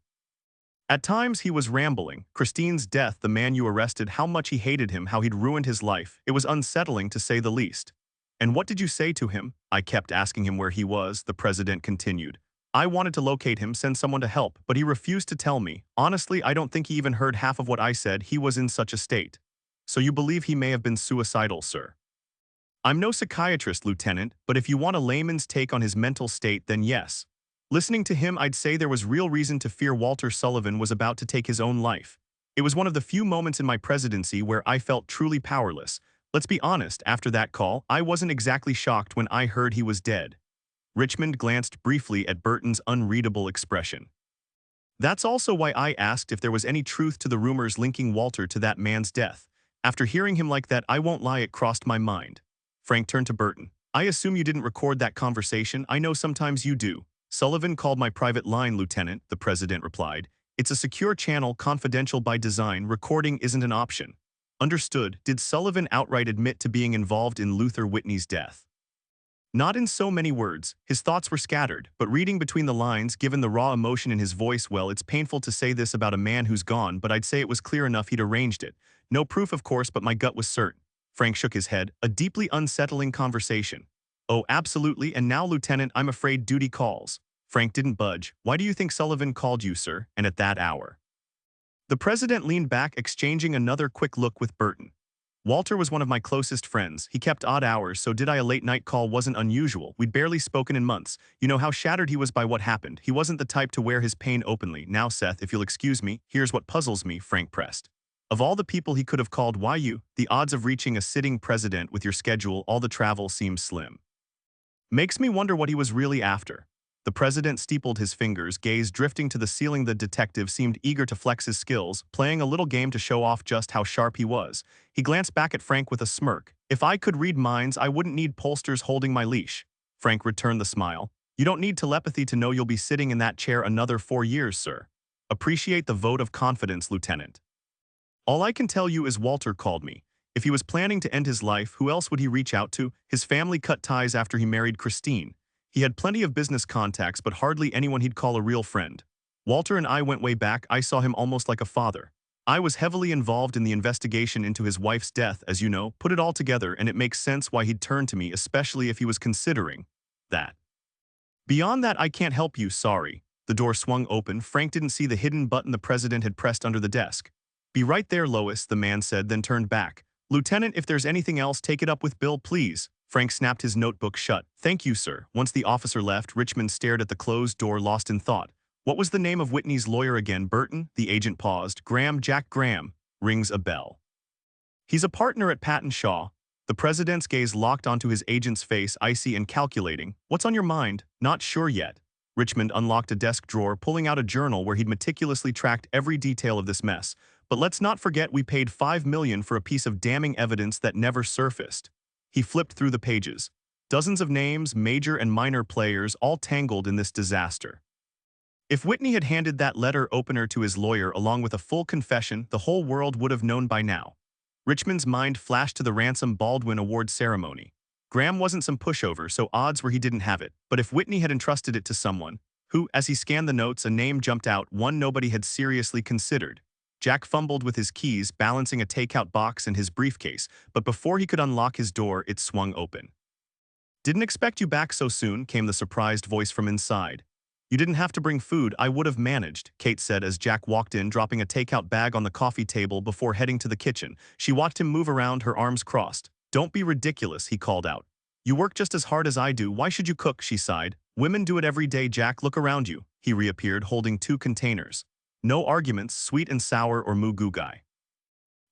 At times he was rambling. Christine's death, the man you arrested, how much he hated him, how he'd ruined his life. It was unsettling, to say the least." "And what did you say to him?" "I kept asking him where he was," the president continued. "I wanted to locate him, send someone to help, but he refused to tell me. Honestly, I don't think he even heard half of what I said. He was in such a state." "So you believe he may have been suicidal, sir?" "I'm no psychiatrist, Lieutenant, but if you want a layman's take on his mental state, then yes. Listening to him, I'd say there was real reason to fear Walter Sullivan was about to take his own life. It was one of the few moments in my presidency where I felt truly powerless. Let's be honest, after that call, I wasn't exactly shocked when I heard he was dead." Richmond glanced briefly at Burton's unreadable expression. "That's also why I asked if there was any truth to the rumors linking Walter to that man's death. After hearing him like that, I won't lie, it crossed my mind." Frank turned to Burton. "I assume you didn't record that conversation. I know sometimes you do." "Sullivan called my private line, Lieutenant," the president replied. "It's a secure channel, confidential by design. Recording isn't an option." "Understood. Did Sullivan outright admit to being involved in Luther Whitney's death?" "Not in so many words. His thoughts were scattered, but reading between the lines, given the raw emotion in his voice, well, it's painful to say this about a man who's gone, but I'd say it was clear enough he'd arranged it. No proof, of course, but my gut was certain." Frank shook his head. "A deeply unsettling conversation." "Oh, absolutely, and now, Lieutenant, I'm afraid duty calls." Frank didn't budge. "Why do you think Sullivan called you, sir, and at that hour?" The president leaned back, exchanging another quick look with Burton. "Walter was one of my closest friends. He kept odd hours, so a late-night call wasn't unusual. We'd barely spoken in months. You know how shattered he was by what happened. He wasn't the type to wear his pain openly. Now, Seth, if you'll excuse me, here's what puzzles me," Frank pressed. "Of all the people he could have called, why you? The odds of reaching a sitting president with your schedule, all the travel, seems slim. Makes me wonder what he was really after." The president steepled his fingers, gaze drifting to the ceiling. The detective seemed eager to flex his skills, playing a little game to show off just how sharp he was. He glanced back at Frank with a smirk. "If I could read minds, I wouldn't need pollsters holding my leash." Frank returned the smile. "You don't need telepathy to know you'll be sitting in that chair another 4 years, sir." Appreciate the vote of confidence, Lieutenant. All I can tell you is Walter called me. If he was planning to end his life, who else would he reach out to? His family cut ties after he married Christine. He had plenty of business contacts, but hardly anyone he'd call a real friend. Walter and I went way back. I saw him almost like a father. I was heavily involved in the investigation into his wife's death, as you know. Put it all together, and it makes sense why he'd turn to me, especially if he was considering that. Beyond that, I can't help you, sorry. The door swung open. Frank didn't see the hidden button the president had pressed under the desk. Be right there, Lois, the man said, then turned back. Lieutenant, if there's anything else, take it up with Bill, please. Frank snapped his notebook shut. Thank you, sir. Once the officer left, Richmond stared at the closed door, lost in thought. What was the name of Whitney's lawyer again? Burton? The agent paused. Graham, Jack Graham. Rings a bell. He's a partner at Patton Shaw. The president's gaze locked onto his agent's face, icy and calculating. What's on your mind? Not sure yet. Richmond unlocked a desk drawer, pulling out a journal where he'd meticulously tracked every detail of this mess. But let's not forget we paid $5 million for a piece of damning evidence that never surfaced. He flipped through the pages. Dozens of names, major and minor players, all tangled in this disaster. If Whitney had handed that letter opener to his lawyer along with a full confession, the whole world would have known by now. Richmond's mind flashed to the Ransom Baldwin Award ceremony. Graham wasn't some pushover, so odds were he didn't have it. But if Whitney had entrusted it to someone, who, as he scanned the notes, a name jumped out, one nobody had seriously considered. Jack fumbled with his keys, balancing a takeout box and his briefcase, but before he could unlock his door, it swung open. Didn't expect you back so soon, came the surprised voice from inside. You didn't have to bring food, I would have managed, Kate said as Jack walked in, dropping a takeout bag on the coffee table before heading to the kitchen. She watched him move around, her arms crossed. Don't be ridiculous, he called out. You work just as hard as I do, why should you cook, she sighed. Women do it every day, Jack, look around you. He reappeared, holding 2 containers. No arguments, sweet and sour or mugu guy.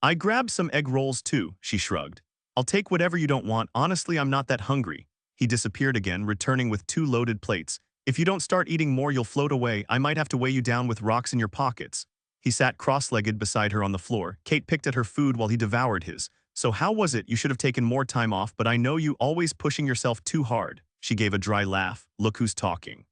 I grabbed some egg rolls too, she shrugged. I'll take whatever you don't want, honestly I'm not that hungry. He disappeared again, returning with 2 loaded plates. If you don't start eating more you'll float away, I might have to weigh you down with rocks in your pockets. He sat cross-legged beside her on the floor. Kate picked at her food while he devoured his. So how was it? You should have taken more time off, but I know you always pushing yourself too hard. She gave a dry laugh. Look who's talking.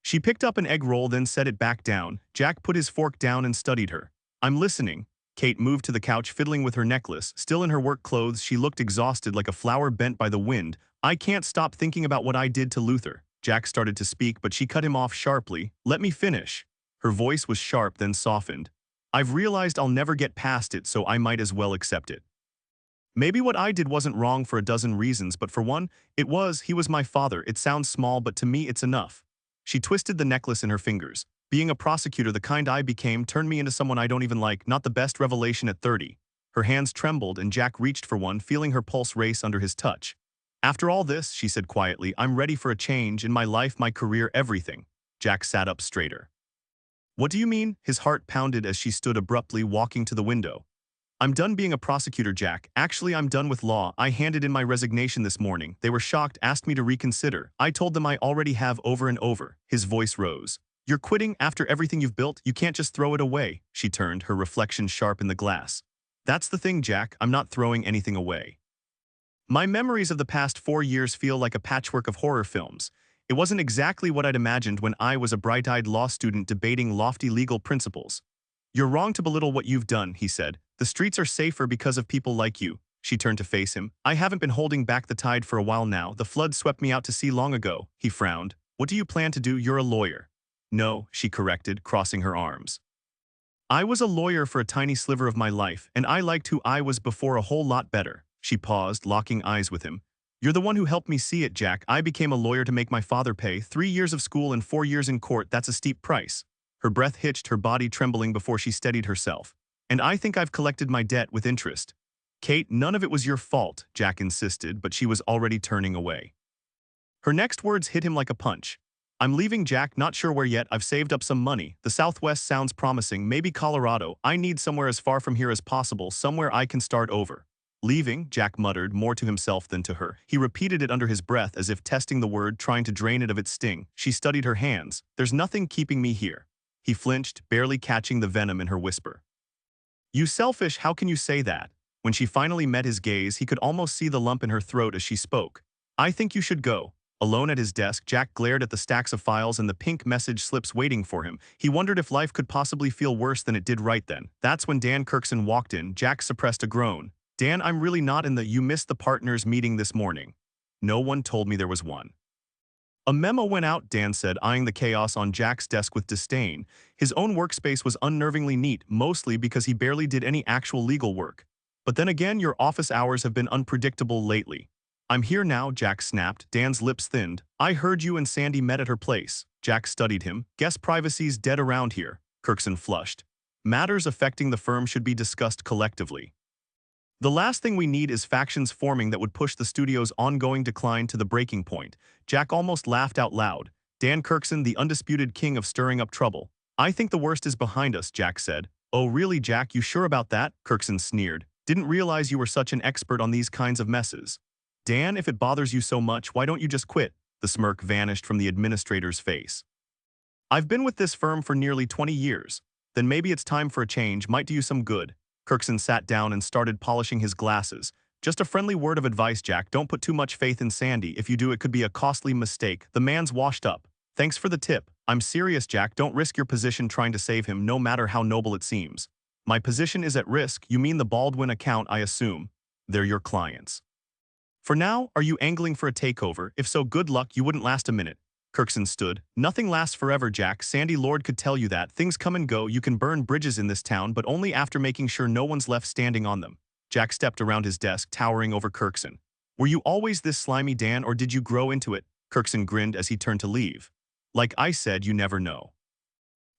She picked up an egg roll, then set it back down. Jack put his fork down and studied her. I'm listening. Kate moved to the couch, fiddling with her necklace. Still in her work clothes, she looked exhausted like a flower bent by the wind. I can't stop thinking about what I did to Luther. Jack started to speak, but she cut him off sharply. Let me finish. Her voice was sharp, then softened. I've realized I'll never get past it, so I might as well accept it. Maybe what I did wasn't wrong for a dozen reasons, but for one, it was. He was my father. It sounds small, but to me it's enough. She twisted the necklace in her fingers. Being a prosecutor, the kind I became, turned me into someone I don't even like, not the best revelation at 30. Her hands trembled and Jack reached for one, feeling her pulse race under his touch. After all this, she said quietly, I'm ready for a change in my life, my career, everything. Jack sat up straighter. What do you mean? His heart pounded as she stood abruptly, walking to the window. I'm done being a prosecutor, Jack. Actually, I'm done with law. I handed in my resignation this morning. They were shocked, asked me to reconsider. I told them I already have over and over. His voice rose. You're quitting after everything you've built? You can't just throw it away. She turned, her reflection sharp in the glass. That's the thing, Jack. I'm not throwing anything away. My memories of the past 4 years feel like a patchwork of horror films. It wasn't exactly what I'd imagined when I was a bright-eyed law student debating lofty legal principles. You're wrong to belittle what you've done, he said. The streets are safer because of people like you. She turned to face him. I haven't been holding back the tide for a while now. The flood swept me out to sea long ago. He frowned. What do you plan to do? You're a lawyer. No, she corrected, crossing her arms. I was a lawyer for a tiny sliver of my life, and I liked who I was before a whole lot better. She paused, locking eyes with him. You're the one who helped me see it, Jack. I became a lawyer to make my father pay. 3 years of school and 4 years in court, that's a steep price. Her breath hitched, her body trembling before she steadied herself. And I think I've collected my debt with interest. Kate, none of it was your fault, Jack insisted, but she was already turning away. Her next words hit him like a punch. I'm leaving, Jack, not sure where yet. I've saved up some money. The Southwest sounds promising, maybe Colorado. I need somewhere as far from here as possible, somewhere I can start over. Leaving, Jack muttered, more to himself than to her. He repeated it under his breath as if testing the word, trying to drain it of its sting. She studied her hands. There's nothing keeping me here. He flinched, barely catching the venom in her whisper. You selfish, how can you say that? When she finally met his gaze, he could almost see the lump in her throat as she spoke. I think you should go. Alone at his desk, Jack glared at the stacks of files and the pink message slips waiting for him. He wondered if life could possibly feel worse than it did right then. That's when Dan Kirkson walked in. Jack suppressed a groan. Dan, I'm really not in the you missed the partners meeting this morning. No one told me there was one. A memo went out, Dan said, eyeing the chaos on Jack's desk with disdain. His own workspace was unnervingly neat, mostly because he barely did any actual legal work. But then again, your office hours have been unpredictable lately. I'm here now, Jack snapped. Dan's lips thinned. I heard you and Sandy met at her place. Jack studied him. Guess privacy's dead around here. Kirkson flushed. Matters affecting the firm should be discussed collectively. The last thing we need is factions forming that would push the studio's ongoing decline to the breaking point. Jack almost laughed out loud. Dan Kirkson, the undisputed king of stirring up trouble. I think the worst is behind us, Jack said. Oh really, Jack, you sure about that? Kirkson sneered. Didn't realize you were such an expert on these kinds of messes. Dan, if it bothers you so much, why don't you just quit? The smirk vanished from the administrator's face. I've been with this firm for nearly 20 years. Then maybe it's time for a change, might do you some good. Kirkson sat down and started polishing his glasses. Just a friendly word of advice, Jack, don't put too much faith in Sandy. If you do, it could be a costly mistake. The man's washed up. Thanks for the tip. I'm serious, Jack, don't risk your position trying to save him, no matter how noble it seems. My position is at risk. You mean the Baldwin account, I assume. They're your clients. For now, are you angling for a takeover? If so, good luck, you wouldn't last a minute. Kirkson stood. Nothing lasts forever, Jack. Sandy Lord could tell you that. Things come and go. You can burn bridges in this town, but only after making sure no one's left standing on them. Jack stepped around his desk, towering over Kirkson. Were you always this slimy, Dan, or did you grow into it? Kirkson grinned as he turned to leave. Like I said, you never know.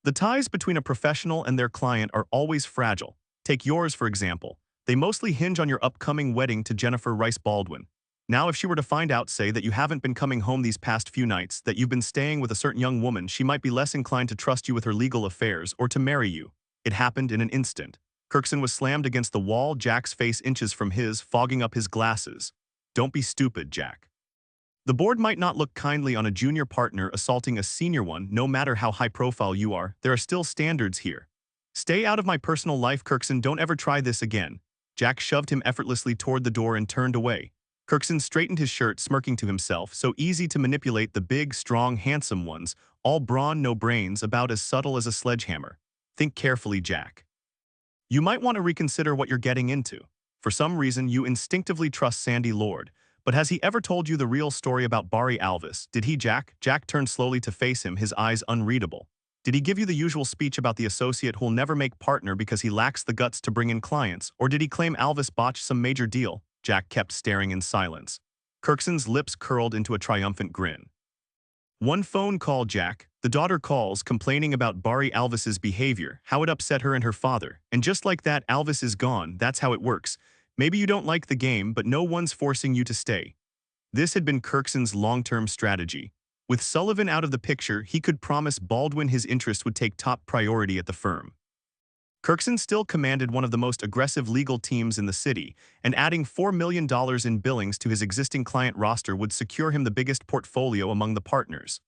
The ties between a professional and their client are always fragile. Take yours, for example. They mostly hinge on your upcoming wedding to Jennifer Rice Baldwin. Now, if she were to find out, say, that you haven't been coming home these past few nights, that you've been staying with a certain young woman, she might be less inclined to trust you with her legal affairs or to marry you. It happened in an instant. Kirkson was slammed against the wall, Jack's face inches from his, fogging up his glasses. Don't be stupid, Jack. The board might not look kindly on a junior partner assaulting a senior one, no matter how high profile you are. There are still standards here. Stay out of my personal life, Kirkson. Don't ever try this again. Jack shoved him effortlessly toward the door and turned away. Kirkson straightened his shirt, smirking to himself. So easy to manipulate, the big, strong, handsome ones. All brawn, no brains, about as subtle as a sledgehammer. Think carefully, Jack. You might want to reconsider what you're getting into. For some reason, you instinctively trust Sandy Lord. But has he ever told you the real story about Barry Alvis? Did he, Jack? Jack turned slowly to face him, his eyes unreadable. Did he give you the usual speech about the associate who'll never make partner because he lacks the guts to bring in clients? Or did he claim Alvis botched some major deal? Jack kept staring in silence. Kirkson's lips curled into a triumphant grin. One phone call, Jack. The daughter calls, complaining about Barry Alvis's behavior, how it upset her and her father. And just like that, Alvis is gone. That's how it works. Maybe you don't like the game, but no one's forcing you to stay. This had been Kirkson's long-term strategy. With Sullivan out of the picture, he could promise Baldwin his interest would take top priority at the firm. Kirkson still commanded one of the most aggressive legal teams in the city, and adding $4 million in billings to his existing client roster would secure him the biggest portfolio among the partners.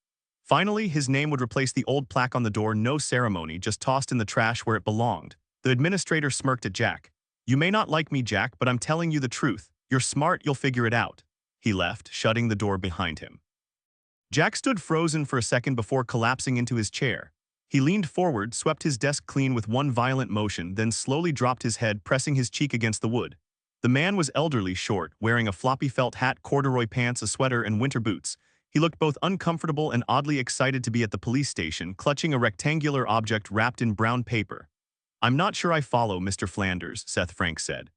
Finally, his name would replace the old plaque on the door, no ceremony, just tossed in the trash where it belonged. The administrator smirked at Jack. You may not like me, Jack, but I'm telling you the truth. You're smart, you'll figure it out. He left, shutting the door behind him. Jack stood frozen for a second before collapsing into his chair. He leaned forward, swept his desk clean with one violent motion, then slowly dropped his head, pressing his cheek against the wood. The man was elderly, short, wearing a floppy felt hat, corduroy pants, a sweater, and winter boots. He looked both uncomfortable and oddly excited to be at the police station, clutching a rectangular object wrapped in brown paper. I'm not sure I follow, Mr. Flanders, Seth Frank said.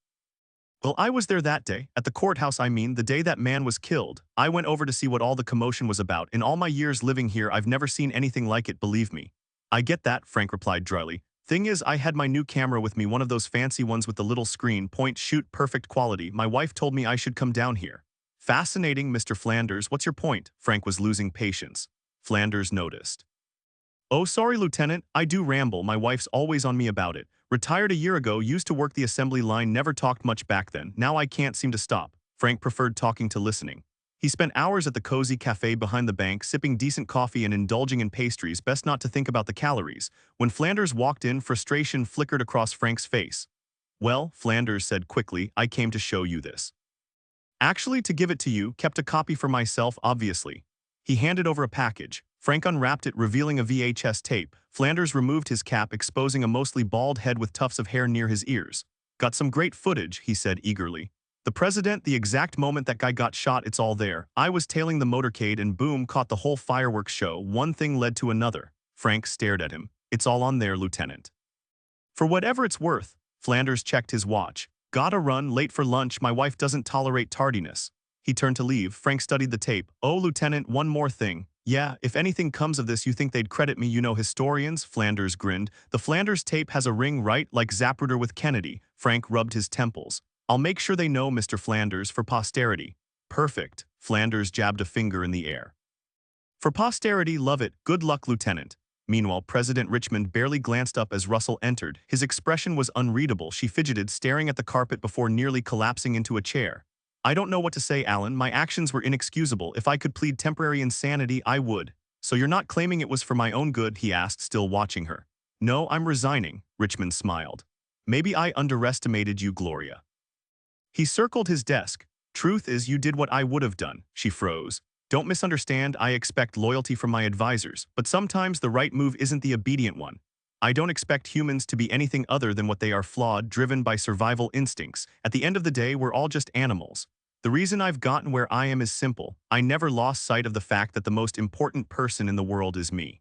Well, I was there that day, at the courthouse, I mean, the day that man was killed. I went over to see what all the commotion was about. In all my years living here, I've never seen anything like it, believe me. I get that, Frank replied dryly. Thing is, I had my new camera with me, one of those fancy ones with the little screen, point, shoot, perfect quality. My wife told me I should come down here. Fascinating, Mr. Flanders. What's your point? Frank was losing patience. Flanders noticed. Oh, sorry, Lieutenant. I do ramble. My wife's always on me about it. Retired a year ago, used to work the assembly line, never talked much back then. Now I can't seem to stop. Frank preferred talking to listening. He spent hours at the cozy cafe behind the bank, sipping decent coffee and indulging in pastries, best not to think about the calories. When Flanders walked in, frustration flickered across Frank's face. Well, Flanders said quickly, I came to show you this. Actually, to give it to you, kept a copy for myself, obviously. He handed over a package. Frank unwrapped it, revealing a VHS tape. Flanders removed his cap, exposing a mostly bald head with tufts of hair near his ears. Got some great footage, he said eagerly. The president, the exact moment that guy got shot, it's all there. I was tailing the motorcade and boom, caught the whole fireworks show. One thing led to another. Frank stared at him. It's all on there, Lieutenant. For whatever it's worth, Flanders checked his watch. Gotta run, late for lunch, my wife doesn't tolerate tardiness. He turned to leave. Frank studied the tape. Oh, Lieutenant, one more thing. Yeah, if anything comes of this, you think they'd credit me, you know historians? Flanders grinned. The Flanders tape has a ring, right? Like Zapruder with Kennedy. Frank rubbed his temples. I'll make sure they know, Mr. Flanders, for posterity. Perfect. Flanders jabbed a finger in the air. For posterity, love it. Good luck, Lieutenant. Meanwhile, President Richmond barely glanced up as Russell entered. His expression was unreadable. She fidgeted, staring at the carpet before nearly collapsing into a chair. I don't know what to say, Alan. My actions were inexcusable. If I could plead temporary insanity, I would. So you're not claiming it was for my own good, he asked, still watching her. No, I'm resigning, Richmond smiled. Maybe I underestimated you, Gloria. He circled his desk. Truth is, you did what I would have done. She froze. Don't misunderstand, I expect loyalty from my advisors, but sometimes the right move isn't the obedient one. I don't expect humans to be anything other than what they are, flawed, driven by survival instincts. At the end of the day, we're all just animals. The reason I've gotten where I am is simple. I never lost sight of the fact that the most important person in the world is me.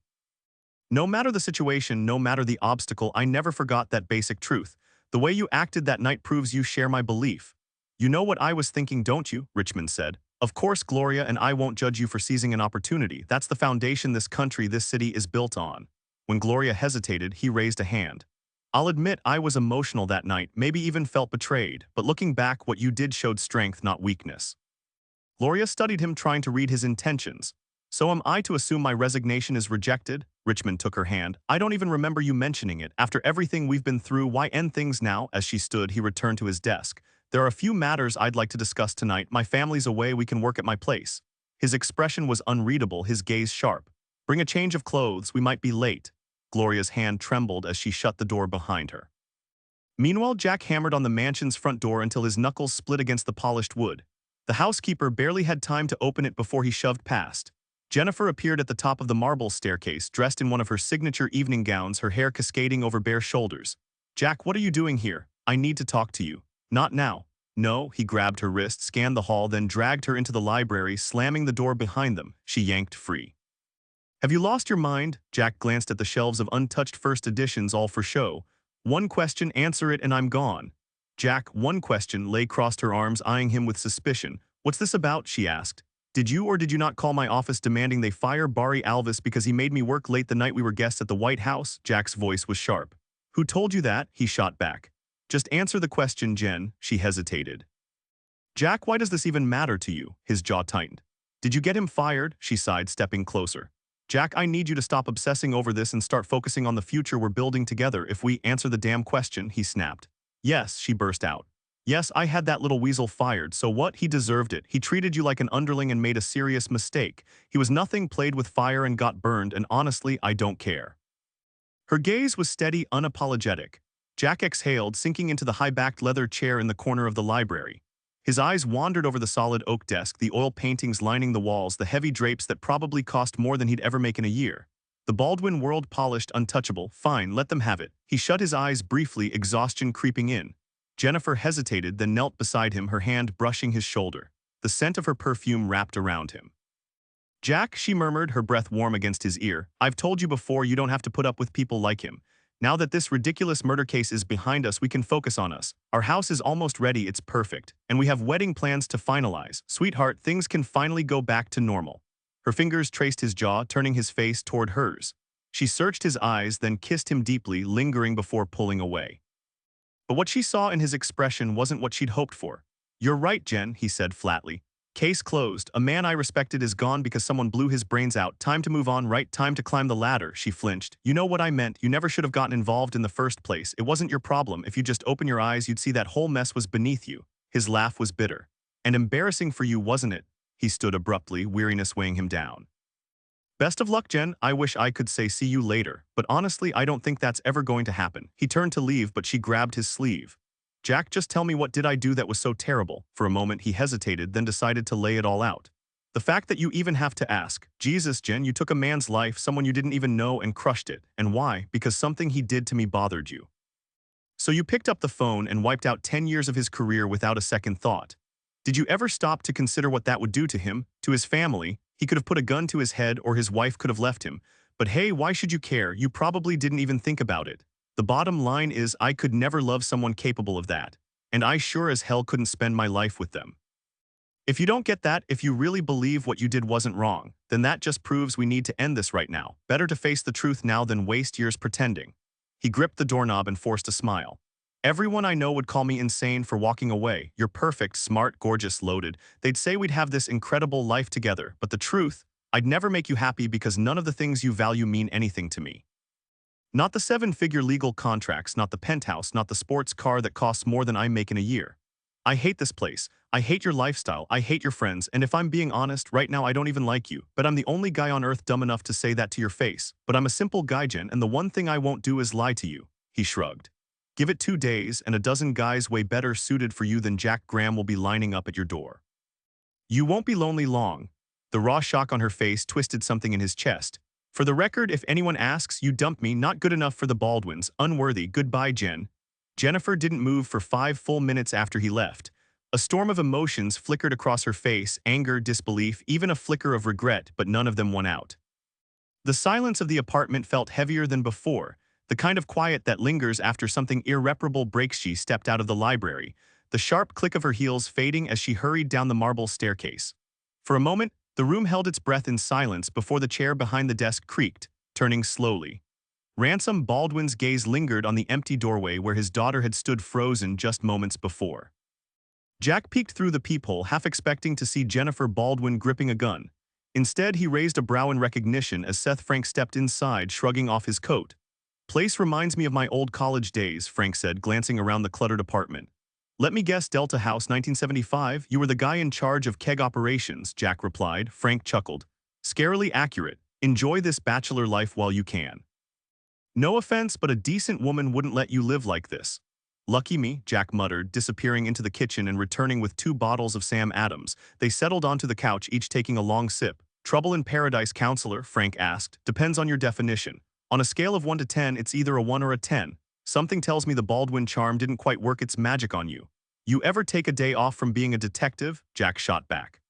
No matter the situation, no matter the obstacle, I never forgot that basic truth. The way you acted that night proves you share my belief. You know what I was thinking, don't you? Richmond said. Of course, Gloria, and I won't judge you for seizing an opportunity. That's the foundation this country, this city is built on. When Gloria hesitated, he raised a hand. I'll admit I was emotional that night, maybe even felt betrayed, but looking back, what you did showed strength, not weakness. Gloria studied him, trying to read his intentions. So am I to assume my resignation is rejected? Richmond took her hand. I don't even remember you mentioning it. After everything we've been through, why end things now? As she stood, he returned to his desk. There are a few matters I'd like to discuss tonight. My family's away, we can work at my place. His expression was unreadable, his gaze sharp. Bring a change of clothes, we might be late. Gloria's hand trembled as she shut the door behind her. Meanwhile, Jack hammered on the mansion's front door until his knuckles split against the polished wood. The housekeeper barely had time to open it before he shoved past. Jennifer appeared at the top of the marble staircase, dressed in one of her signature evening gowns, her hair cascading over bare shoulders. Jack, what are you doing here? I need to talk to you. Not now. No, he grabbed her wrist, scanned the hall, then dragged her into the library, slamming the door behind them. She yanked free. Have you lost your mind? Jack glanced at the shelves of untouched first editions, all for show. One question, answer it, and I'm gone. Jack, one question. Lay crossed her arms, eyeing him with suspicion. What's this about? She asked. Did you or did you not call my office demanding they fire Barry Alvis because he made me work late the night we were guests at the White House? Jack's voice was sharp. Who told you that? He shot back. Just answer the question, Jen. She hesitated. Jack, why does this even matter to you? His jaw tightened. Did you get him fired? She sighed, stepping closer. Jack, I need you to stop obsessing over this and start focusing on the future we're building together. If we answer the damn question, he snapped. Yes, she burst out. Yes, I had that little weasel fired, so what? He deserved it. He treated you like an underling and made a serious mistake. He was nothing, played with fire and got burned, and honestly, I don't care. Her gaze was steady, unapologetic. Jack exhaled, sinking into the high-backed leather chair in the corner of the library. His eyes wandered over the solid oak desk, the oil paintings lining the walls, the heavy drapes that probably cost more than he'd ever make in a year. The Baldwin world, polished, untouchable. Fine, let them have it. He shut his eyes briefly, exhaustion creeping in. Jennifer hesitated, then knelt beside him, her hand brushing his shoulder. The scent of her perfume wrapped around him. Jack, she murmured, her breath warm against his ear. I've told you before, you don't have to put up with people like him. Now that this ridiculous murder case is behind us, we can focus on us. Our house is almost ready, it's perfect. And we have wedding plans to finalize. Sweetheart, things can finally go back to normal. Her fingers traced his jaw, turning his face toward hers. She searched his eyes, then kissed him deeply, lingering before pulling away. But what she saw in his expression wasn't what she'd hoped for. You're right, Jen, he said flatly. Case closed. A man I respected is gone because someone blew his brains out. Time to move on, right? Time to climb the ladder. She flinched. You know what I meant. You never should have gotten involved in the first place. It wasn't your problem. If you just open your eyes, you'd see that whole mess was beneath you. His laugh was bitter. And embarrassing for you, wasn't it? He stood abruptly, weariness weighing him down. Best of luck, Jen. I wish I could say see you later, but honestly, I don't think that's ever going to happen. He turned to leave, but she grabbed his sleeve. Jack, just tell me, what did I do that was so terrible? For a moment he hesitated, then decided to lay it all out. The fact that you even have to ask. Jesus, Jen, you took a man's life, someone you didn't even know, and crushed it. And why? Because something he did to me bothered you. So you picked up the phone and wiped out 10 years of his career without a second thought. Did you ever stop to consider what that would do to him, to his family? He could have put a gun to his head, or his wife could have left him. But hey, why should you care? You probably didn't even think about it. The bottom line is, I could never love someone capable of that. And I sure as hell couldn't spend my life with them. If you don't get that, if you really believe what you did wasn't wrong, then that just proves we need to end this right now. Better to face the truth now than waste years pretending. He gripped the doorknob and forced a smile. Everyone I know would call me insane for walking away. You're perfect, smart, gorgeous, loaded. They'd say we'd have this incredible life together. But the truth, I'd never make you happy because none of the things you value mean anything to me. Not the 7-figure legal contracts, not the penthouse, not the sports car that costs more than I make in a year. I hate this place. I hate your lifestyle. I hate your friends. And if I'm being honest, right now I don't even like you. But I'm the only guy on earth dumb enough to say that to your face. But I'm a simple guy, Jen, and the one thing I won't do is lie to you. He shrugged. Give it 2 days, and a dozen guys way better suited for you than Jack Graham will be lining up at your door. You won't be lonely long. The raw shock on her face twisted something in his chest. For the record, if anyone asks, you dumped me, not good enough for the Baldwins, unworthy, goodbye, Jen. Jennifer didn't move for 5 full minutes after he left. A storm of emotions flickered across her face, anger, disbelief, even a flicker of regret, but none of them won out. The silence of the apartment felt heavier than before, the kind of quiet that lingers after something irreparable breaks. She stepped out of the library, the sharp click of her heels fading as she hurried down the marble staircase. For a moment, the room held its breath in silence before the chair behind the desk creaked, turning slowly. Ransom Baldwin's gaze lingered on the empty doorway where his daughter had stood frozen just moments before. Jack peeked through the peephole, half expecting to see Jennifer Baldwin gripping a gun. Instead, he raised a brow in recognition as Seth Frank stepped inside, shrugging off his coat. Place reminds me of my old college days, Frank said, glancing around the cluttered apartment. Let me guess, Delta House, 1975? You were the guy in charge of keg operations, Jack replied. Frank chuckled. Scarily accurate. Enjoy this bachelor life while you can. No offense, but a decent woman wouldn't let you live like this. Lucky me, Jack muttered, disappearing into the kitchen and returning with 2 bottles of Sam Adams. They settled onto the couch, each taking a long sip. Trouble in paradise, counselor? Frank asked. Depends on your definition. On a scale of 1 to 10, it's either a 1 or a 10. Something tells me the Baldwin charm didn't quite work its magic on you. You ever take a day off from being a detective? Jack shot back.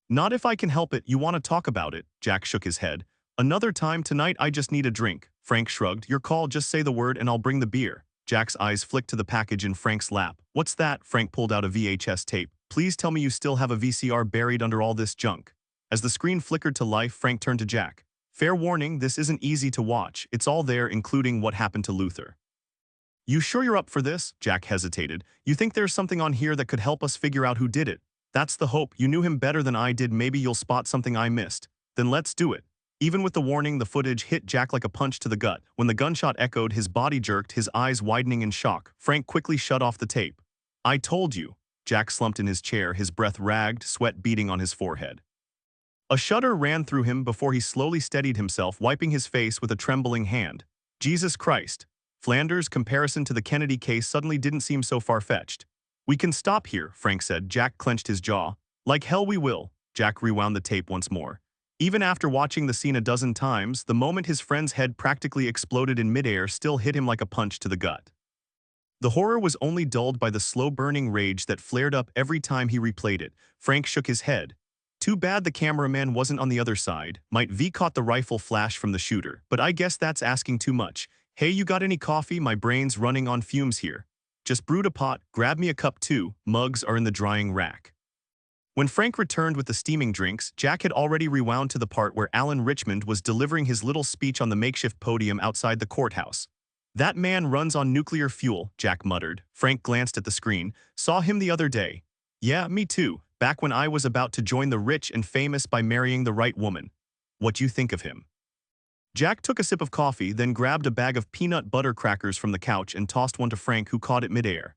Not if I can help it. You want to talk about it? Jack shook his head. Another time. Tonight I just need a drink. Frank shrugged. Your call, just say the word and I'll bring the beer. Jack's eyes flicked to the package in Frank's lap. What's that? Frank pulled out a VHS tape. Please tell me you still have a VCR buried under all this junk. As the screen flickered to life, Frank turned to Jack. Fair warning, this isn't easy to watch. It's all there, including what happened to Luther. You sure you're up for this? Jack hesitated. You think there's something on here that could help us figure out who did it? That's the hope. You knew him better than I did. Maybe you'll spot something I missed. Then let's do it. Even with the warning, the footage hit Jack like a punch to the gut. When the gunshot echoed, his body jerked, his eyes widening in shock. Frank quickly shut off the tape. I told you. Jack slumped in his chair, his breath ragged, sweat beading on his forehead. A shudder ran through him before he slowly steadied himself, wiping his face with a trembling hand. Jesus Christ. Flanders' comparison to the Kennedy case suddenly didn't seem so far-fetched. We can stop here, Frank said. Jack clenched his jaw. Like hell we will. Jack rewound the tape once more. Even after watching the scene a dozen times, the moment his friend's head practically exploded in midair still hit him like a punch to the gut. The horror was only dulled by the slow-burning rage that flared up every time he replayed it. Frank shook his head. Too bad the cameraman wasn't on the other side. Might V caught the rifle flash from the shooter, but I guess that's asking too much. Hey, you got any coffee? My brain's running on fumes here. Just brewed a pot, grab me a cup too. Mugs are in the drying rack. When Frank returned with the steaming drinks, Jack had already rewound to the part where Alan Richmond was delivering his little speech on the makeshift podium outside the courthouse. That man runs on nuclear fuel, Jack muttered. Frank glanced at the screen. Saw him the other day. Yeah, me too. Back when I was about to join the rich and famous by marrying the right woman. What you think of him? Jack took a sip of coffee, then grabbed a bag of peanut butter crackers from the couch and tossed one to Frank, who caught it midair.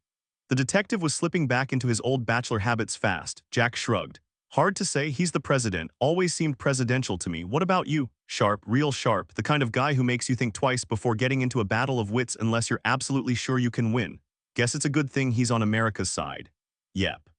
The detective was slipping back into his old bachelor habits fast. Jack shrugged. Hard to say, he's the president, always seemed presidential to me. What about you? Sharp, real sharp, the kind of guy who makes you think twice before getting into a battle of wits unless you're absolutely sure you can win. Guess it's a good thing he's on America's side. Yep.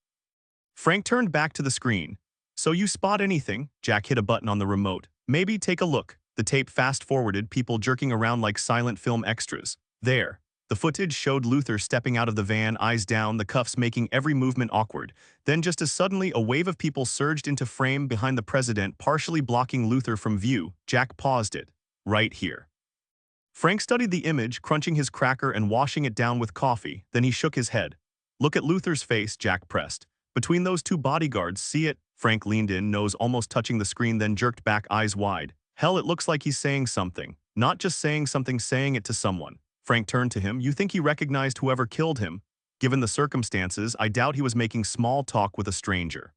Frank turned back to the screen. So you spot anything? Jack hit a button on the remote. Maybe take a look. The tape fast-forwarded, people jerking around like silent film extras. There. The footage showed Luther stepping out of the van, eyes down, the cuffs making every movement awkward. Then just as suddenly, a wave of people surged into frame behind the president, partially blocking Luther from view. Jack paused it. Right here. Frank studied the image, crunching his cracker and washing it down with coffee. Then he shook his head. Look at Luther's face, Jack pressed. Between those two bodyguards, see it? Frank leaned in, nose almost touching the screen, then jerked back, eyes wide. Hell, it looks like he's saying something. Not just saying something, saying it to someone. Frank turned to him. You think he recognized whoever killed him? Given the circumstances, I doubt he was making small talk with a stranger.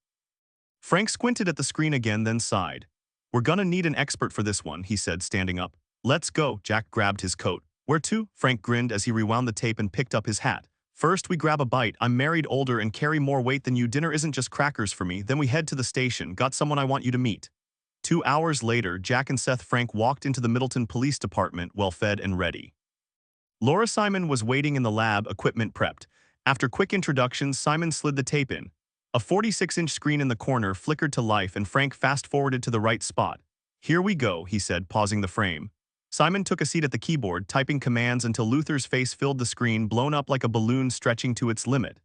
Frank squinted at the screen again, then sighed. We're gonna need an expert for this one, he said, standing up. Let's go. Jack grabbed his coat. Where to? Frank grinned as he rewound the tape and picked up his hat. First, we grab a bite. I'm married, older, and carry more weight than you. Dinner isn't just crackers for me. Then we head to the station. Got someone I want you to meet. 2 hours later, Jack and Seth Frank walked into the Middleton Police Department, well-fed and ready. Laura Simon was waiting in the lab, equipment prepped. After quick introductions, Simon slid the tape in. A 46-inch screen in the corner flickered to life and Frank fast-forwarded to the right spot. Here we go, he said, pausing the frame. Simon took a seat at the keyboard, typing commands until Luther's face filled the screen, blown up like a balloon stretching to its limit.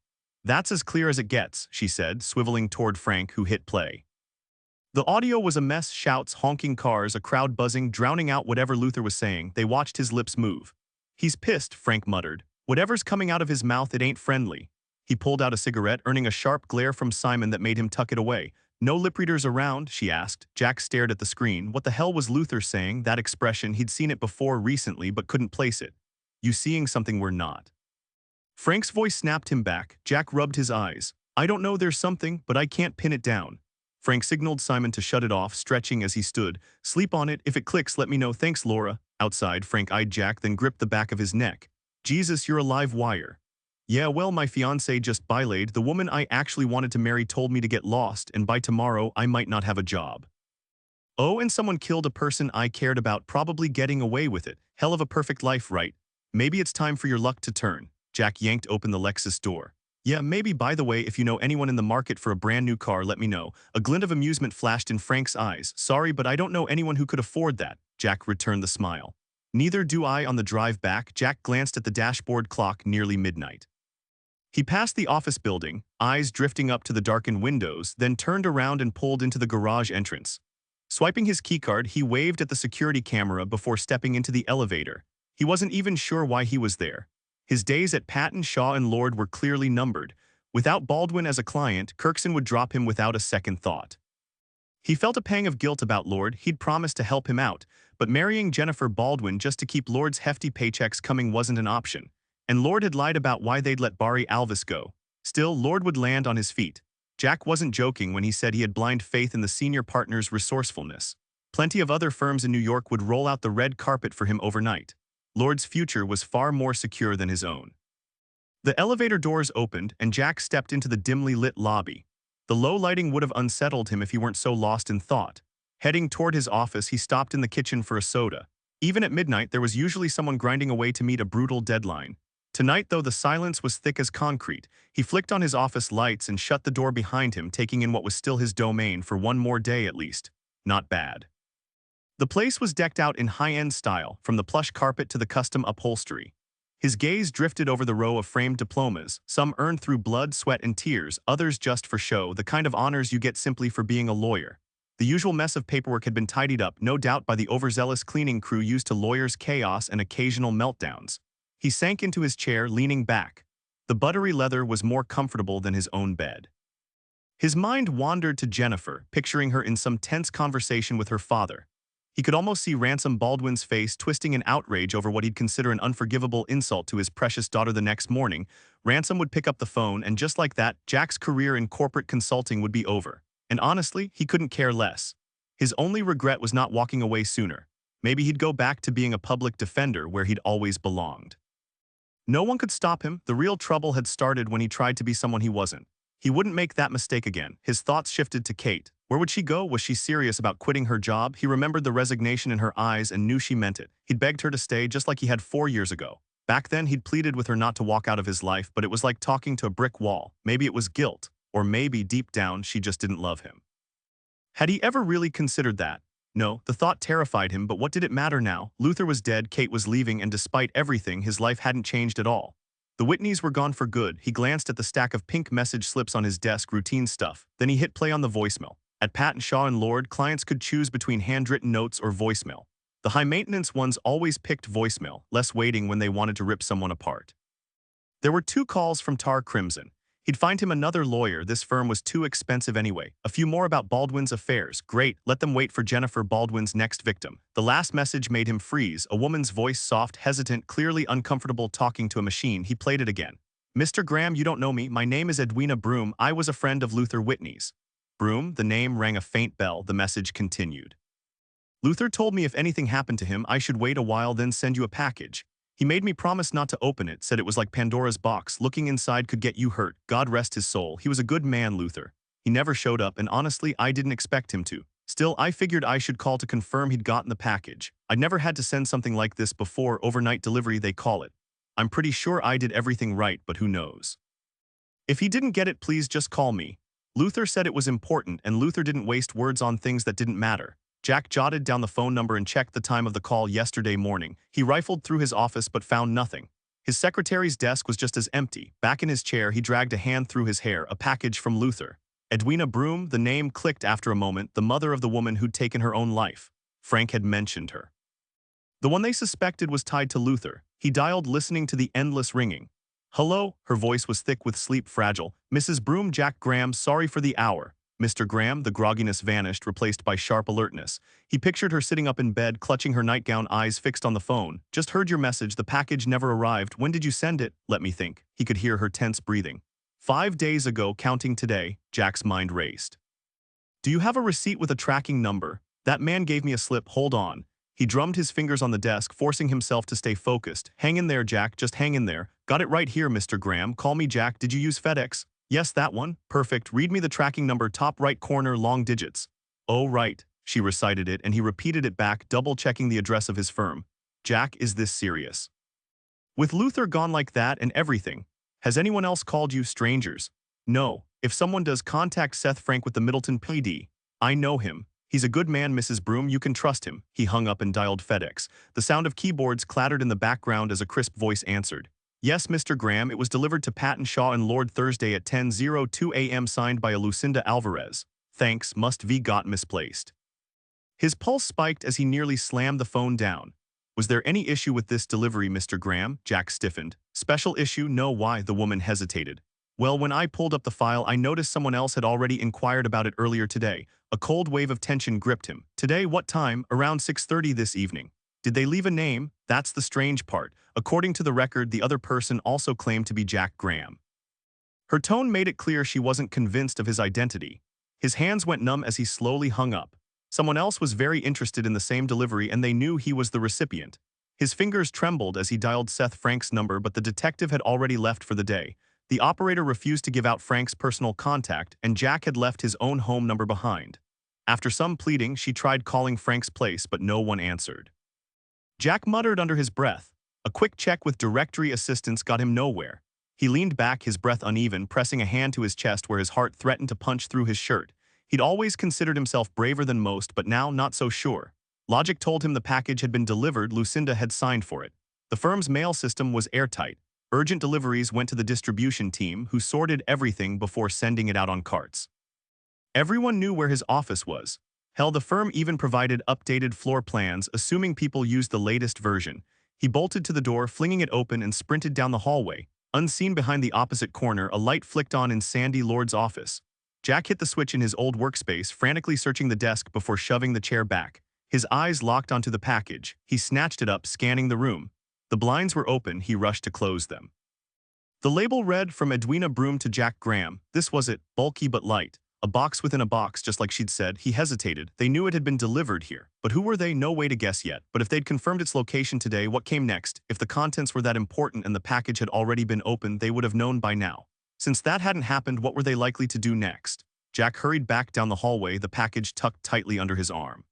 That's as clear as it gets, she said, swiveling toward Frank, who hit play. The audio was a mess, shouts, honking cars, a crowd buzzing, drowning out whatever Luther was saying. They watched his lips move. He's pissed, Frank muttered. Whatever's coming out of his mouth, it ain't friendly. He pulled out a cigarette, earning a sharp glare from Simon that made him tuck it away. No lip readers around, she asked. Jack stared at the screen. What the hell was Luther saying? That expression, he'd seen it before recently but couldn't place it. You seeing something we're not. Frank's voice snapped him back. Jack rubbed his eyes. I don't know, there's something, but I can't pin it down. Frank signaled Simon to shut it off, stretching as he stood. Sleep on it. If it clicks, let me know. Thanks, Laura. Outside, Frank eyed Jack, then gripped the back of his neck. Jesus, you're a live wire. Yeah, well, my fiancée just bilayed. The woman I actually wanted to marry told me to get lost, and by tomorrow, I might not have a job. Oh, and someone killed a person I cared about, probably getting away with it. Hell of a perfect life, right? Maybe it's time for your luck to turn. Jack yanked open the Lexus door. Yeah, maybe. By the way, if you know anyone in the market for a brand new car, let me know. A glint of amusement flashed in Frank's eyes. Sorry, but I don't know anyone who could afford that. Jack returned the smile. Neither do I. On the drive back, Jack glanced at the dashboard clock, nearly midnight. He passed the office building, eyes drifting up to the darkened windows, then turned around and pulled into the garage entrance. Swiping his keycard, he waved at the security camera before stepping into the elevator. He wasn't even sure why he was there. His days at Patton, Shaw and Lord were clearly numbered. Without Baldwin as a client, Kirkson would drop him without a second thought. He felt a pang of guilt about Lord. He'd promised to help him out, but marrying Jennifer Baldwin just to keep Lord's hefty paychecks coming wasn't an option. And Lord had lied about why they'd let Barry Alvis go. Still, Lord would land on his feet. Jack wasn't joking when he said he had blind faith in the senior partner's resourcefulness. Plenty of other firms in New York would roll out the red carpet for him overnight. Lord's future was far more secure than his own. The elevator doors opened, and Jack stepped into the dimly lit lobby. The low lighting would have unsettled him if he weren't so lost in thought. Heading toward his office, he stopped in the kitchen for a soda. Even at midnight, there was usually someone grinding away to meet a brutal deadline. Tonight, though, the silence was thick as concrete. He flicked on his office lights and shut the door behind him, taking in what was still his domain for one more day at least. Not bad. The place was decked out in high-end style, from the plush carpet to the custom upholstery. His gaze drifted over the row of framed diplomas, some earned through blood, sweat, and tears, others just for show, the kind of honors you get simply for being a lawyer. The usual mess of paperwork had been tidied up, no doubt by the overzealous cleaning crew used to lawyers' chaos and occasional meltdowns. He sank into his chair, leaning back. The buttery leather was more comfortable than his own bed. His mind wandered to Jennifer, picturing her in some tense conversation with her father. He could almost see Ransom Baldwin's face twisting in outrage over what he'd consider an unforgivable insult to his precious daughter. The next morning, Ransom would pick up the phone, and just like that, Jack's career in corporate consulting would be over. And honestly, he couldn't care less. His only regret was not walking away sooner. Maybe he'd go back to being a public defender where he'd always belonged. No one could stop him. The real trouble had started when he tried to be someone he wasn't. He wouldn't make that mistake again. His thoughts shifted to Kate. Where would she go? Was she serious about quitting her job? He remembered the resignation in her eyes and knew she meant it. He'd begged her to stay just like he had 4 years ago. Back then, he'd pleaded with her not to walk out of his life, but it was like talking to a brick wall. Maybe it was guilt, or maybe deep down she just didn't love him. Had he ever really considered that? No, the thought terrified him, but what did it matter now? Luther was dead, Kate was leaving, and despite everything, his life hadn't changed at all. The Whitneys were gone for good. He glanced at the stack of pink message slips on his desk, routine stuff. Then he hit play on the voicemail. At Patton, Shaw and Lord, clients could choose between handwritten notes or voicemail. The high-maintenance ones always picked voicemail, less waiting when they wanted to rip someone apart. There were 2 calls from Tar Crimson. He'd find him another lawyer. This firm was too expensive anyway. A few more about Baldwin's affairs. Great, let them wait for Jennifer Baldwin's next victim. The last message made him freeze. A woman's voice, soft, hesitant, clearly uncomfortable talking to a machine. He played it again. Mr. Graham, you don't know me. My name is Edwina Broom. I was a friend of Luther Whitney's. Broom, the name rang a faint bell. The message continued. Luther told me if anything happened to him, I should wait a while, then send you a package. He made me promise not to open it, said it was like Pandora's box. Looking inside could get you hurt. God rest his soul. He was a good man, Luther. He never showed up, and honestly, I didn't expect him to. Still, I figured I should call to confirm he'd gotten the package. I'd never had to send something like this before, overnight delivery they call it. I'm pretty sure I did everything right, but who knows. If he didn't get it, please just call me. Luther said it was important, and Luther didn't waste words on things that didn't matter. Jack jotted down the phone number and checked the time of the call yesterday morning. He rifled through his office but found nothing. His secretary's desk was just as empty. Back in his chair, he dragged a hand through his hair, a package from Luther. Edwina Broom, the name clicked after a moment, the mother of the woman who'd taken her own life. Frank had mentioned her. The one they suspected was tied to Luther. He dialed, listening to the endless ringing. Hello? Her voice was thick with sleep, fragile. Mrs. Broom, Jack Graham, sorry for the hour. Mr. Graham, the grogginess vanished, replaced by sharp alertness. He pictured her sitting up in bed, clutching her nightgown, eyes fixed on the phone. Just heard your message, the package never arrived. When did you send it? Let me think. He could hear her tense breathing. 5 days ago, counting today. Jack's mind raced. Do you have a receipt with a tracking number? That man gave me a slip, hold on. He drummed his fingers on the desk, forcing himself to stay focused. Hang in there, Jack, just hang in there. Got it right here, Mr. Graham. Call me Jack. Did you use FedEx? Yes, that one. Perfect. Read me the tracking number, top right corner, long digits. Oh, right. She recited it, and he repeated it back, double-checking the address of his firm. Jack, is this serious? With Luther gone like that and everything, has anyone else called you? Strangers? No. If someone does, contact Seth Frank with the Middleton PD. I know him. He's a good man, Mrs. Broom. You can trust him. He hung up and dialed FedEx. The sound of keyboards clattered in the background as a crisp voice answered. Yes, Mr. Graham, it was delivered to Patton, Shaw and Lord Thursday at 10:02 a.m. signed by a Lucinda Alvarez. Thanks, must be got misplaced. His pulse spiked as he nearly slammed the phone down. Was there any issue with this delivery, Mr. Graham? Jack stiffened. Special issue? No, why? The woman hesitated. Well, when I pulled up the file, I noticed someone else had already inquired about it earlier today. A cold wave of tension gripped him. Today, what time? Around 6:30 this evening. Did they leave a name? That's the strange part. According to the record, the other person also claimed to be Jack Graham. Her tone made it clear she wasn't convinced of his identity. His hands went numb as he slowly hung up. Someone else was very interested in the same delivery, and they knew he was the recipient. His fingers trembled as he dialed Seth Frank's number, but the detective had already left for the day. The operator refused to give out Frank's personal contact, and Jack had left his own home number behind. After some pleading, she tried calling Frank's place, but no one answered. Jack muttered under his breath. A quick check with directory assistance got him nowhere. He leaned back, his breath uneven, pressing a hand to his chest where his heart threatened to punch through his shirt. He'd always considered himself braver than most, but now not so sure. Logic told him the package had been delivered, Lucinda had signed for it. The firm's mail system was airtight. Urgent deliveries went to the distribution team, who sorted everything before sending it out on carts. Everyone knew where his office was. Hell, the firm even provided updated floor plans, assuming people used the latest version. He bolted to the door, flinging it open, and sprinted down the hallway. Unseen behind the opposite corner, a light flicked on in Sandy Lord's office. Jack hit the switch in his old workspace, frantically searching the desk before shoving the chair back. His eyes locked onto the package. He snatched it up, scanning the room. The blinds were open, he rushed to close them. The label read, from Edwina Broom to Jack Graham. This was it, bulky but light. A box within a box, just like she'd said. He hesitated. They knew it had been delivered here. But who were they? No way to guess yet. But if they'd confirmed its location today, what came next? If the contents were that important and the package had already been opened, they would have known by now. Since that hadn't happened, what were they likely to do next? Jack hurried back down the hallway, the package tucked tightly under his arm.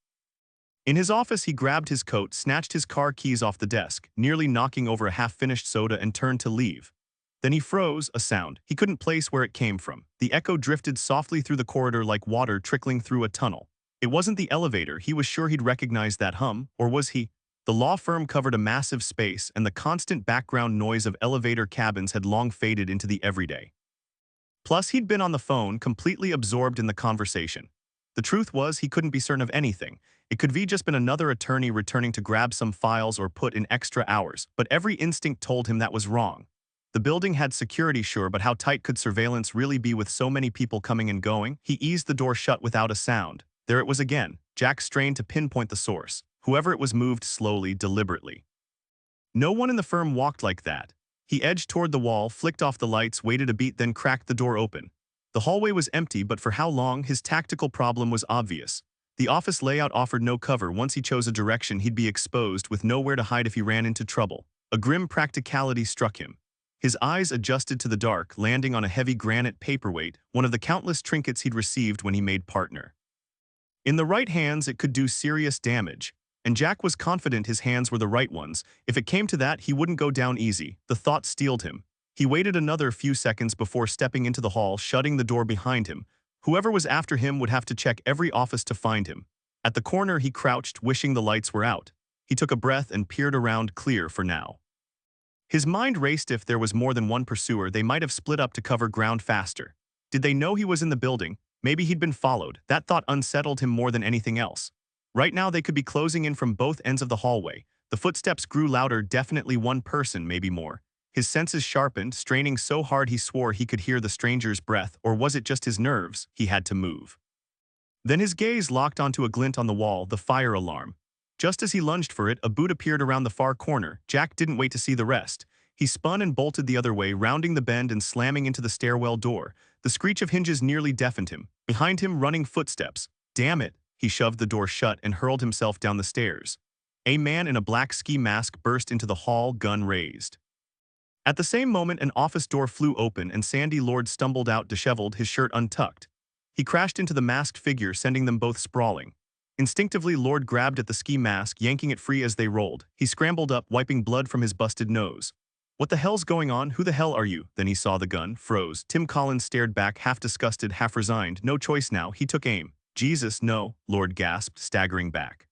In his office, he grabbed his coat, snatched his car keys off the desk, nearly knocking over a half-finished soda, and turned to leave. Then he froze, a sound he couldn't place where it came from. The echo drifted softly through the corridor like water trickling through a tunnel. It wasn't the elevator. He was sure he'd recognize that hum, or was he? The law firm covered a massive space, and the constant background noise of elevator cabins had long faded into the everyday. Plus, he'd been on the phone, completely absorbed in the conversation. The truth was, he couldn't be certain of anything. It could be just been another attorney returning to grab some files or put in extra hours, but every instinct told him that was wrong. The building had security, sure, but how tight could surveillance really be with so many people coming and going? He eased the door shut without a sound. There it was again. Jack strained to pinpoint the source. Whoever it was moved slowly, deliberately. No one in the firm walked like that. He edged toward the wall, flicked off the lights, waited a beat, then cracked the door open. The hallway was empty, but for how long? His tactical problem was obvious. The office layout offered no cover. Once he chose a direction, he'd be exposed, with nowhere to hide if he ran into trouble. A grim practicality struck him. His eyes adjusted to the dark, landing on a heavy granite paperweight, one of the countless trinkets he'd received when he made partner. In the right hands, it could do serious damage, and Jack was confident his hands were the right ones. If it came to that, he wouldn't go down easy. The thought steeled him. He waited another few seconds before stepping into the hall, shutting the door behind him. Whoever was after him would have to check every office to find him. At the corner, he crouched, wishing the lights were out. He took a breath and peered around, clear for now. His mind raced. If there was more than one pursuer, they might have split up to cover ground faster. Did they know he was in the building? Maybe he'd been followed. That thought unsettled him more than anything else. Right now, they could be closing in from both ends of the hallway. The footsteps grew louder, definitely one person, maybe more. His senses sharpened, straining so hard he swore he could hear the stranger's breath, or was it just his nerves? He had to move. Then his gaze locked onto a glint on the wall, the fire alarm. Just as he lunged for it, a boot appeared around the far corner. Jack didn't wait to see the rest. He spun and bolted the other way, rounding the bend and slamming into the stairwell door. The screech of hinges nearly deafened him. Behind him, running footsteps. Damn it! He shoved the door shut and hurled himself down the stairs. A man in a black ski mask burst into the hall, gun raised. At the same moment, an office door flew open and Sandy Lord stumbled out, disheveled, his shirt untucked. He crashed into the masked figure, sending them both sprawling. Instinctively, Lord grabbed at the ski mask, yanking it free as they rolled. He scrambled up, wiping blood from his busted nose. What the hell's going on? Who the hell are you? Then he saw the gun, froze. Tim Collins stared back, half disgusted, half resigned. No choice now. He took aim. Jesus, no, Lord gasped, staggering back.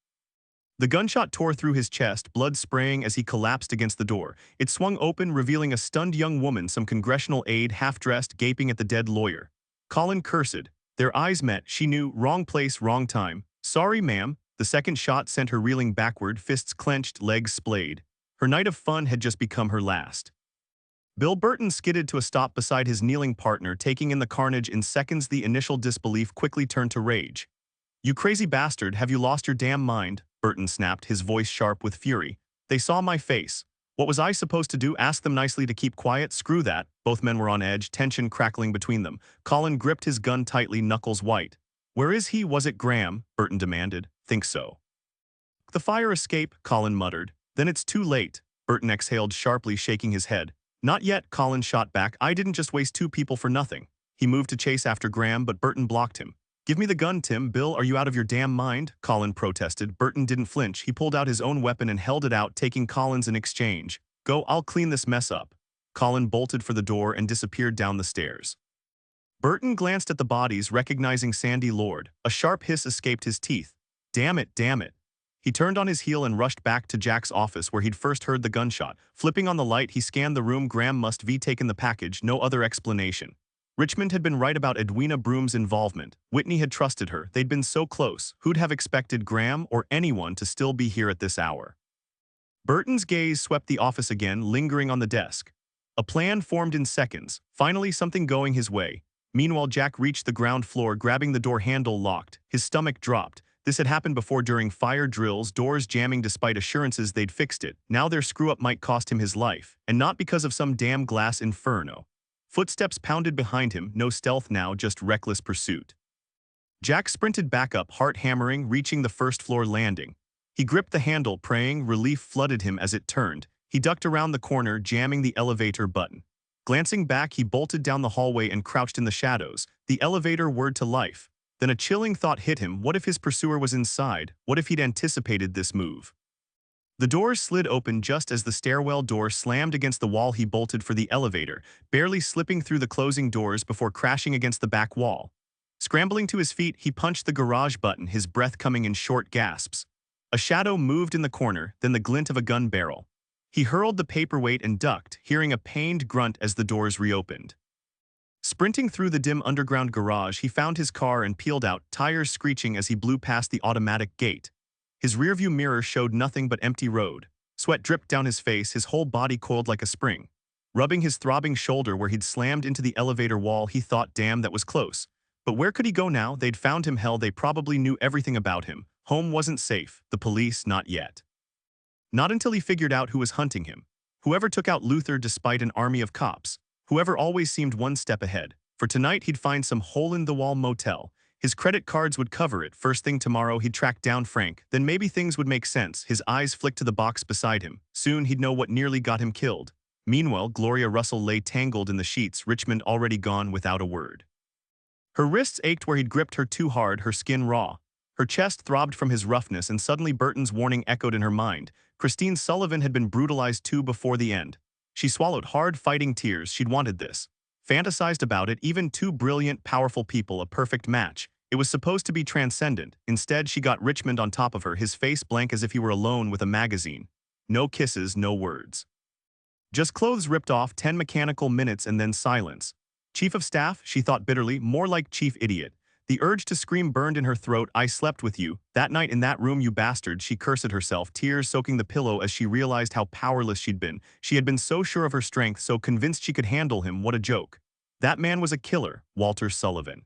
The gunshot tore through his chest, blood spraying as he collapsed against the door. It swung open, revealing a stunned young woman, some congressional aide, half-dressed, gaping at the dead lawyer. Colin cursed. Their eyes met. She knew, wrong place, wrong time. Sorry, ma'am. The second shot sent her reeling backward, fists clenched, legs splayed. Her night of fun had just become her last. Bill Burton skidded to a stop beside his kneeling partner, taking in the carnage in seconds. The initial disbelief quickly turned to rage. You crazy bastard, have you lost your damn mind? Burton snapped, his voice sharp with fury. They saw my face. What was I supposed to do? Ask them nicely to keep quiet? Screw that. Both men were on edge, tension crackling between them. Colin gripped his gun tightly, knuckles white. Where is he? Was it Graham? Burton demanded. Think so. The fire escape, Colin muttered. Then it's too late. Burton exhaled sharply, shaking his head. Not yet, Colin shot back. I didn't just waste two people for nothing. He moved to chase after Graham, but Burton blocked him. Give me the gun, Tim. Bill, are you out of your damn mind? Colin protested. Burton didn't flinch. He pulled out his own weapon and held it out, taking Colin's in exchange. Go, I'll clean this mess up. Colin bolted for the door and disappeared down the stairs. Burton glanced at the bodies, recognizing Sandy Lord. A sharp hiss escaped his teeth. Damn it, damn it. He turned on his heel and rushed back to Jack's office where he'd first heard the gunshot. Flipping on the light, he scanned the room. Graham must have taken the package, no other explanation. Richmond had been right about Edwina Broom's involvement. Whitney had trusted her. They'd been so close. Who'd have expected Graham or anyone to still be here at this hour? Burton's gaze swept the office again, lingering on the desk. A plan formed in seconds, finally something going his way. Meanwhile, Jack reached the ground floor, grabbing the door handle locked. His stomach dropped. This had happened before during fire drills, doors jamming despite assurances they'd fixed it. Now their screw-up might cost him his life, and not because of some damn glass inferno. Footsteps pounded behind him, no stealth now, just reckless pursuit. Jack sprinted back up, heart hammering, reaching the first-floor landing. He gripped the handle, praying. Relief flooded him as it turned. He ducked around the corner, jamming the elevator button. Glancing back, he bolted down the hallway and crouched in the shadows. The elevator whirred to life. Then a chilling thought hit him. What if his pursuer was inside? What if he'd anticipated this move? The doors slid open just as the stairwell door slammed against the wall. He bolted for the elevator, barely slipping through the closing doors before crashing against the back wall. Scrambling to his feet, he punched the garage button, his breath coming in short gasps. A shadow moved in the corner, then the glint of a gun barrel. He hurled the paperweight and ducked, hearing a pained grunt as the doors reopened. Sprinting through the dim underground garage, he found his car and peeled out, tires screeching as he blew past the automatic gate. His rearview mirror showed nothing but empty road. Sweat dripped down his face, his whole body coiled like a spring. Rubbing his throbbing shoulder where he'd slammed into the elevator wall, he thought, damn, that was close. But where could he go now? They'd found him. Hell, they probably knew everything about him. Home wasn't safe. The police, not yet. Not until he figured out who was hunting him. Whoever took out Luther despite an army of cops. Whoever always seemed one step ahead. For tonight he'd find some hole-in-the-wall motel. His credit cards would cover it. First thing tomorrow he'd track down Frank. Then maybe things would make sense. His eyes flicked to the box beside him. Soon he'd know what nearly got him killed. Meanwhile, Gloria Russell lay tangled in the sheets, Richmond already gone without a word. Her wrists ached where he'd gripped her too hard, her skin raw. Her chest throbbed from his roughness, and suddenly Burton's warning echoed in her mind. Christine Sullivan had been brutalized too before the end. She swallowed hard, fighting tears. She'd wanted this. Fantasized about it, even two brilliant, powerful people, a perfect match. It was supposed to be transcendent. Instead, she got Richmond on top of her, his face blank as if he were alone with a magazine. No kisses, no words. Just clothes ripped off, 10 mechanical minutes, and then silence. Chief of Staff, she thought bitterly, more like Chief Idiot. The urge to scream burned in her throat. I slept with you. That night in that room, you bastard, she cursed herself, tears soaking the pillow as she realized how powerless she'd been. She had been so sure of her strength, so convinced she could handle him. What a joke. That man was a killer, Walter Sullivan.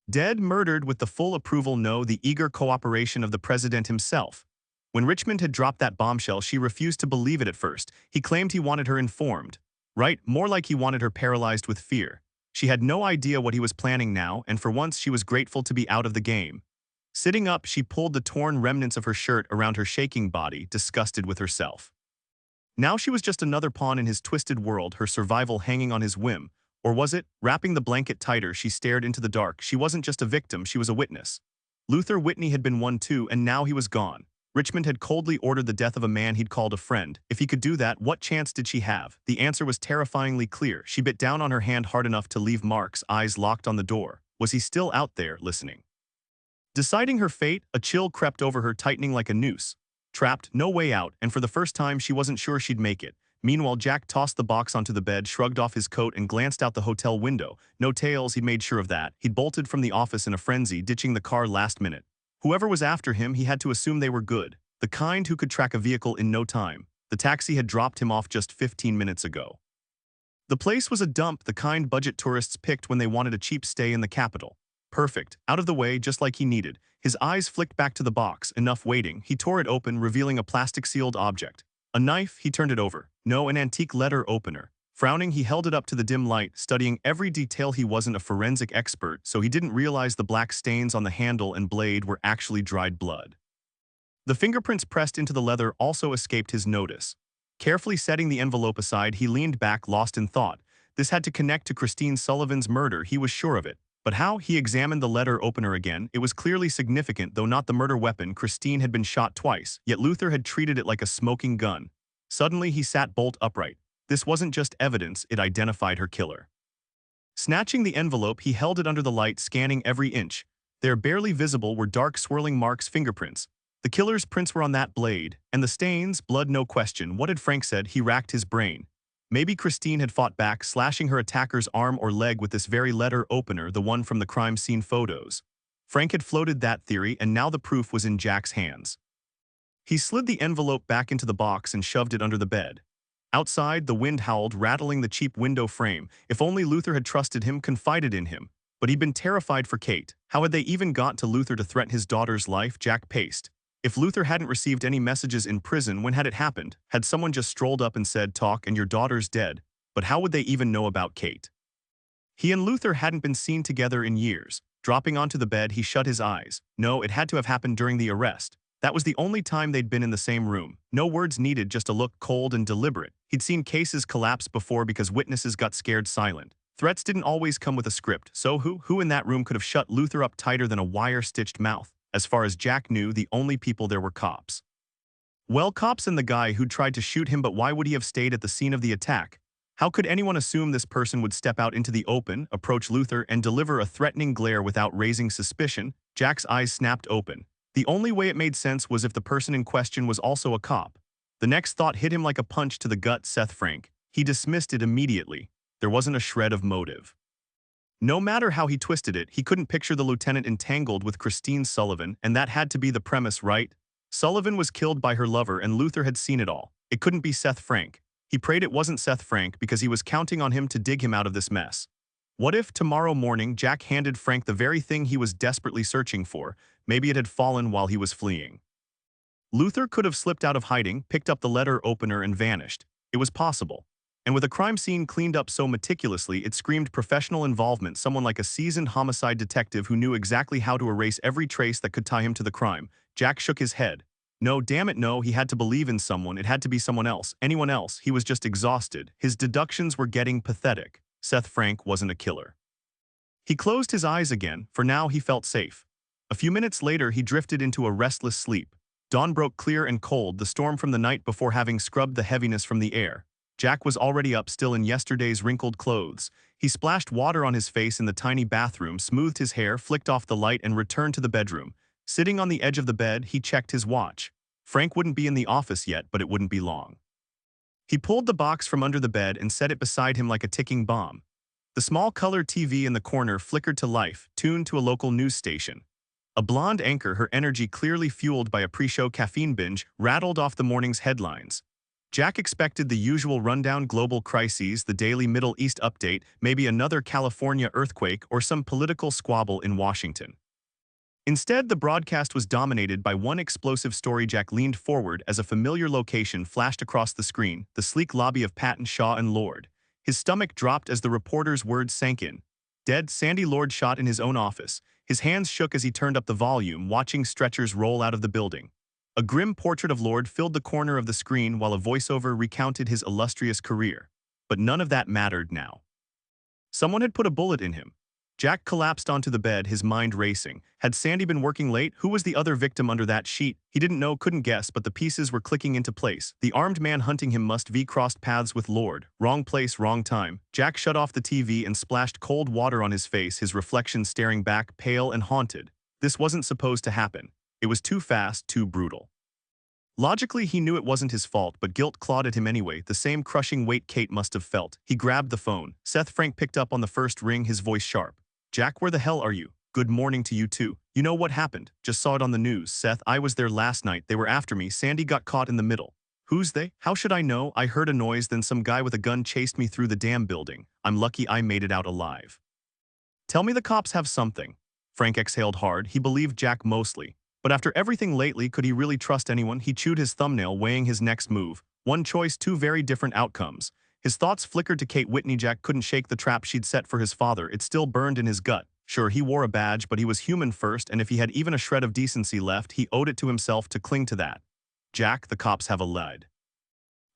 Dead, murdered with the full approval, no, the eager cooperation of the president himself. When Richmond had dropped that bombshell, she refused to believe it at first. He claimed he wanted her informed. Right, more like he wanted her paralyzed with fear. She had no idea what he was planning now, and for once she was grateful to be out of the game. Sitting up, she pulled the torn remnants of her shirt around her shaking body, disgusted with herself. Now she was just another pawn in his twisted world, her survival hanging on his whim. Or was it? Wrapping the blanket tighter, she stared into the dark. She wasn't just a victim, she was a witness. Luther Whitney had been one too, and now he was gone. Richmond had coldly ordered the death of a man he'd called a friend. If he could do that, what chance did she have? The answer was terrifyingly clear. She bit down on her hand hard enough to leave marks, eyes locked on the door. Was he still out there, listening? Deciding her fate, a chill crept over her, tightening like a noose. Trapped, no way out, and for the first time she wasn't sure she'd make it. Meanwhile, Jack tossed the box onto the bed, shrugged off his coat, and glanced out the hotel window. No tails, he'd made sure of that. He'd bolted from the office in a frenzy, ditching the car last minute. Whoever was after him, he had to assume they were good. The kind who could track a vehicle in no time. The taxi had dropped him off just 15 minutes ago. The place was a dump, the kind budget tourists picked when they wanted a cheap stay in the capital. Perfect, out of the way, just like he needed. His eyes flicked back to the box. Enough waiting. He tore it open, revealing a plastic-sealed object. A knife. He turned it over. No, an antique letter opener. Frowning, he held it up to the dim light, studying every detail. He wasn't a forensic expert, so he didn't realize the black stains on the handle and blade were actually dried blood. The fingerprints pressed into the leather also escaped his notice. Carefully setting the envelope aside, he leaned back, lost in thought. This had to connect to Christine Sullivan's murder, he was sure of it. But how? He examined the letter opener again. It was clearly significant, though not the murder weapon. Christine had been shot twice, yet Luther had treated it like a smoking gun. Suddenly, he sat bolt upright. This wasn't just evidence, it identified her killer. Snatching the envelope, he held it under the light, scanning every inch. There, barely visible, were dark, swirling marks, fingerprints. The killer's prints were on that blade, and the stains, blood no question. What had Frank said? He racked his brain. Maybe Christine had fought back, slashing her attacker's arm or leg with this very letter opener, the one from the crime scene photos. Frank had floated that theory, and now the proof was in Jack's hands. He slid the envelope back into the box and shoved it under the bed. Outside, the wind howled, rattling the cheap window frame. If only Luther had trusted him, confided in him. But he'd been terrified for Kate. How had they even got to Luther to threaten his daughter's life? Jack paced. If Luther hadn't received any messages in prison, when had it happened? Had someone just strolled up and said, "Talk, and your daughter's dead"? But how would they even know about Kate? He and Luther hadn't been seen together in years. Dropping onto the bed, he shut his eyes. No, it had to have happened during the arrest. That was the only time they'd been in the same room. No words needed, just a look, cold and deliberate. He'd seen cases collapse before because witnesses got scared silent. Threats didn't always come with a script, so who in that room could have shut Luther up tighter than a wire-stitched mouth? As far as Jack knew, the only people there were cops. Well, cops and the guy who'd tried to shoot him, but why would he have stayed at the scene of the attack? How could anyone assume this person would step out into the open, approach Luther, and deliver a threatening glare without raising suspicion? Jack's eyes snapped open. The only way it made sense was if the person in question was also a cop. The next thought hit him like a punch to the gut: Seth Frank. He dismissed it immediately. There wasn't a shred of motive. No matter how he twisted it, he couldn't picture the lieutenant entangled with Christine Sullivan, and that had to be the premise, right? Sullivan was killed by her lover, and Luther had seen it all. It couldn't be Seth Frank. He prayed it wasn't Seth Frank because he was counting on him to dig him out of this mess. What if tomorrow morning Jack handed Frank the very thing he was desperately searching for? Maybe it had fallen while he was fleeing. Luther could have slipped out of hiding, picked up the letter opener, and vanished. It was possible. And with a crime scene cleaned up so meticulously, it screamed professional involvement, someone like a seasoned homicide detective who knew exactly how to erase every trace that could tie him to the crime. Jack shook his head. No, damn it, no, he had to believe in someone. It had to be someone else. Anyone else. He was just exhausted. His deductions were getting pathetic. Seth Frank wasn't a killer. He closed his eyes again, for now he felt safe. A few minutes later, he drifted into a restless sleep. Dawn broke clear and cold, the storm from the night before having scrubbed the heaviness from the air. Jack was already up, still in yesterday's wrinkled clothes. He splashed water on his face in the tiny bathroom, smoothed his hair, flicked off the light, and returned to the bedroom. Sitting on the edge of the bed, he checked his watch. Frank wouldn't be in the office yet, but it wouldn't be long. He pulled the box from under the bed and set it beside him like a ticking bomb. The small color TV in the corner flickered to life, tuned to a local news station. A blonde anchor, her energy clearly fueled by a pre-show caffeine binge, rattled off the morning's headlines. Jack expected the usual rundown: global crises, the daily Middle East update, maybe another California earthquake, or some political squabble in Washington. Instead, the broadcast was dominated by one explosive story. Jack leaned forward as a familiar location flashed across the screen: the sleek lobby of Patton, Shaw and Lord. His stomach dropped as the reporter's words sank in. Dead, Sandy Lord shot in his own office. His hands shook as he turned up the volume, watching stretchers roll out of the building. A grim portrait of Lord filled the corner of the screen while a voiceover recounted his illustrious career. But none of that mattered now. Someone had put a bullet in him. Jack collapsed onto the bed, his mind racing. Had Sandy been working late? Who was the other victim under that sheet? He didn't know, couldn't guess, but the pieces were clicking into place. The armed man hunting him must have crossed paths with Lord. Wrong place, wrong time. Jack shut off the TV and splashed cold water on his face, his reflection staring back, pale and haunted. This wasn't supposed to happen. It was too fast, too brutal. Logically, he knew it wasn't his fault, but guilt clawed at him anyway, the same crushing weight Kate must have felt. He grabbed the phone. Seth Frank picked up on the first ring, his voice sharp. Jack, where the hell are you? Good morning to you too. You know what happened? Just saw it on the news. Seth, I was there last night. They were after me. Sandy got caught in the middle. Who's they? How should I know? I heard a noise, then some guy with a gun chased me through the damn building. I'm lucky I made it out alive. Tell me the cops have something. Frank exhaled hard. He believed Jack mostly. But after everything lately, could he really trust anyone? He chewed his thumbnail, weighing his next move. One choice, two very different outcomes. His thoughts flickered to Kate Whitney. Jack couldn't shake the trap she'd set for his father. It still burned in his gut. Sure, he wore a badge, but he was human first, and if he had even a shred of decency left, he owed it to himself to cling to that. Jack, the cops have a lead.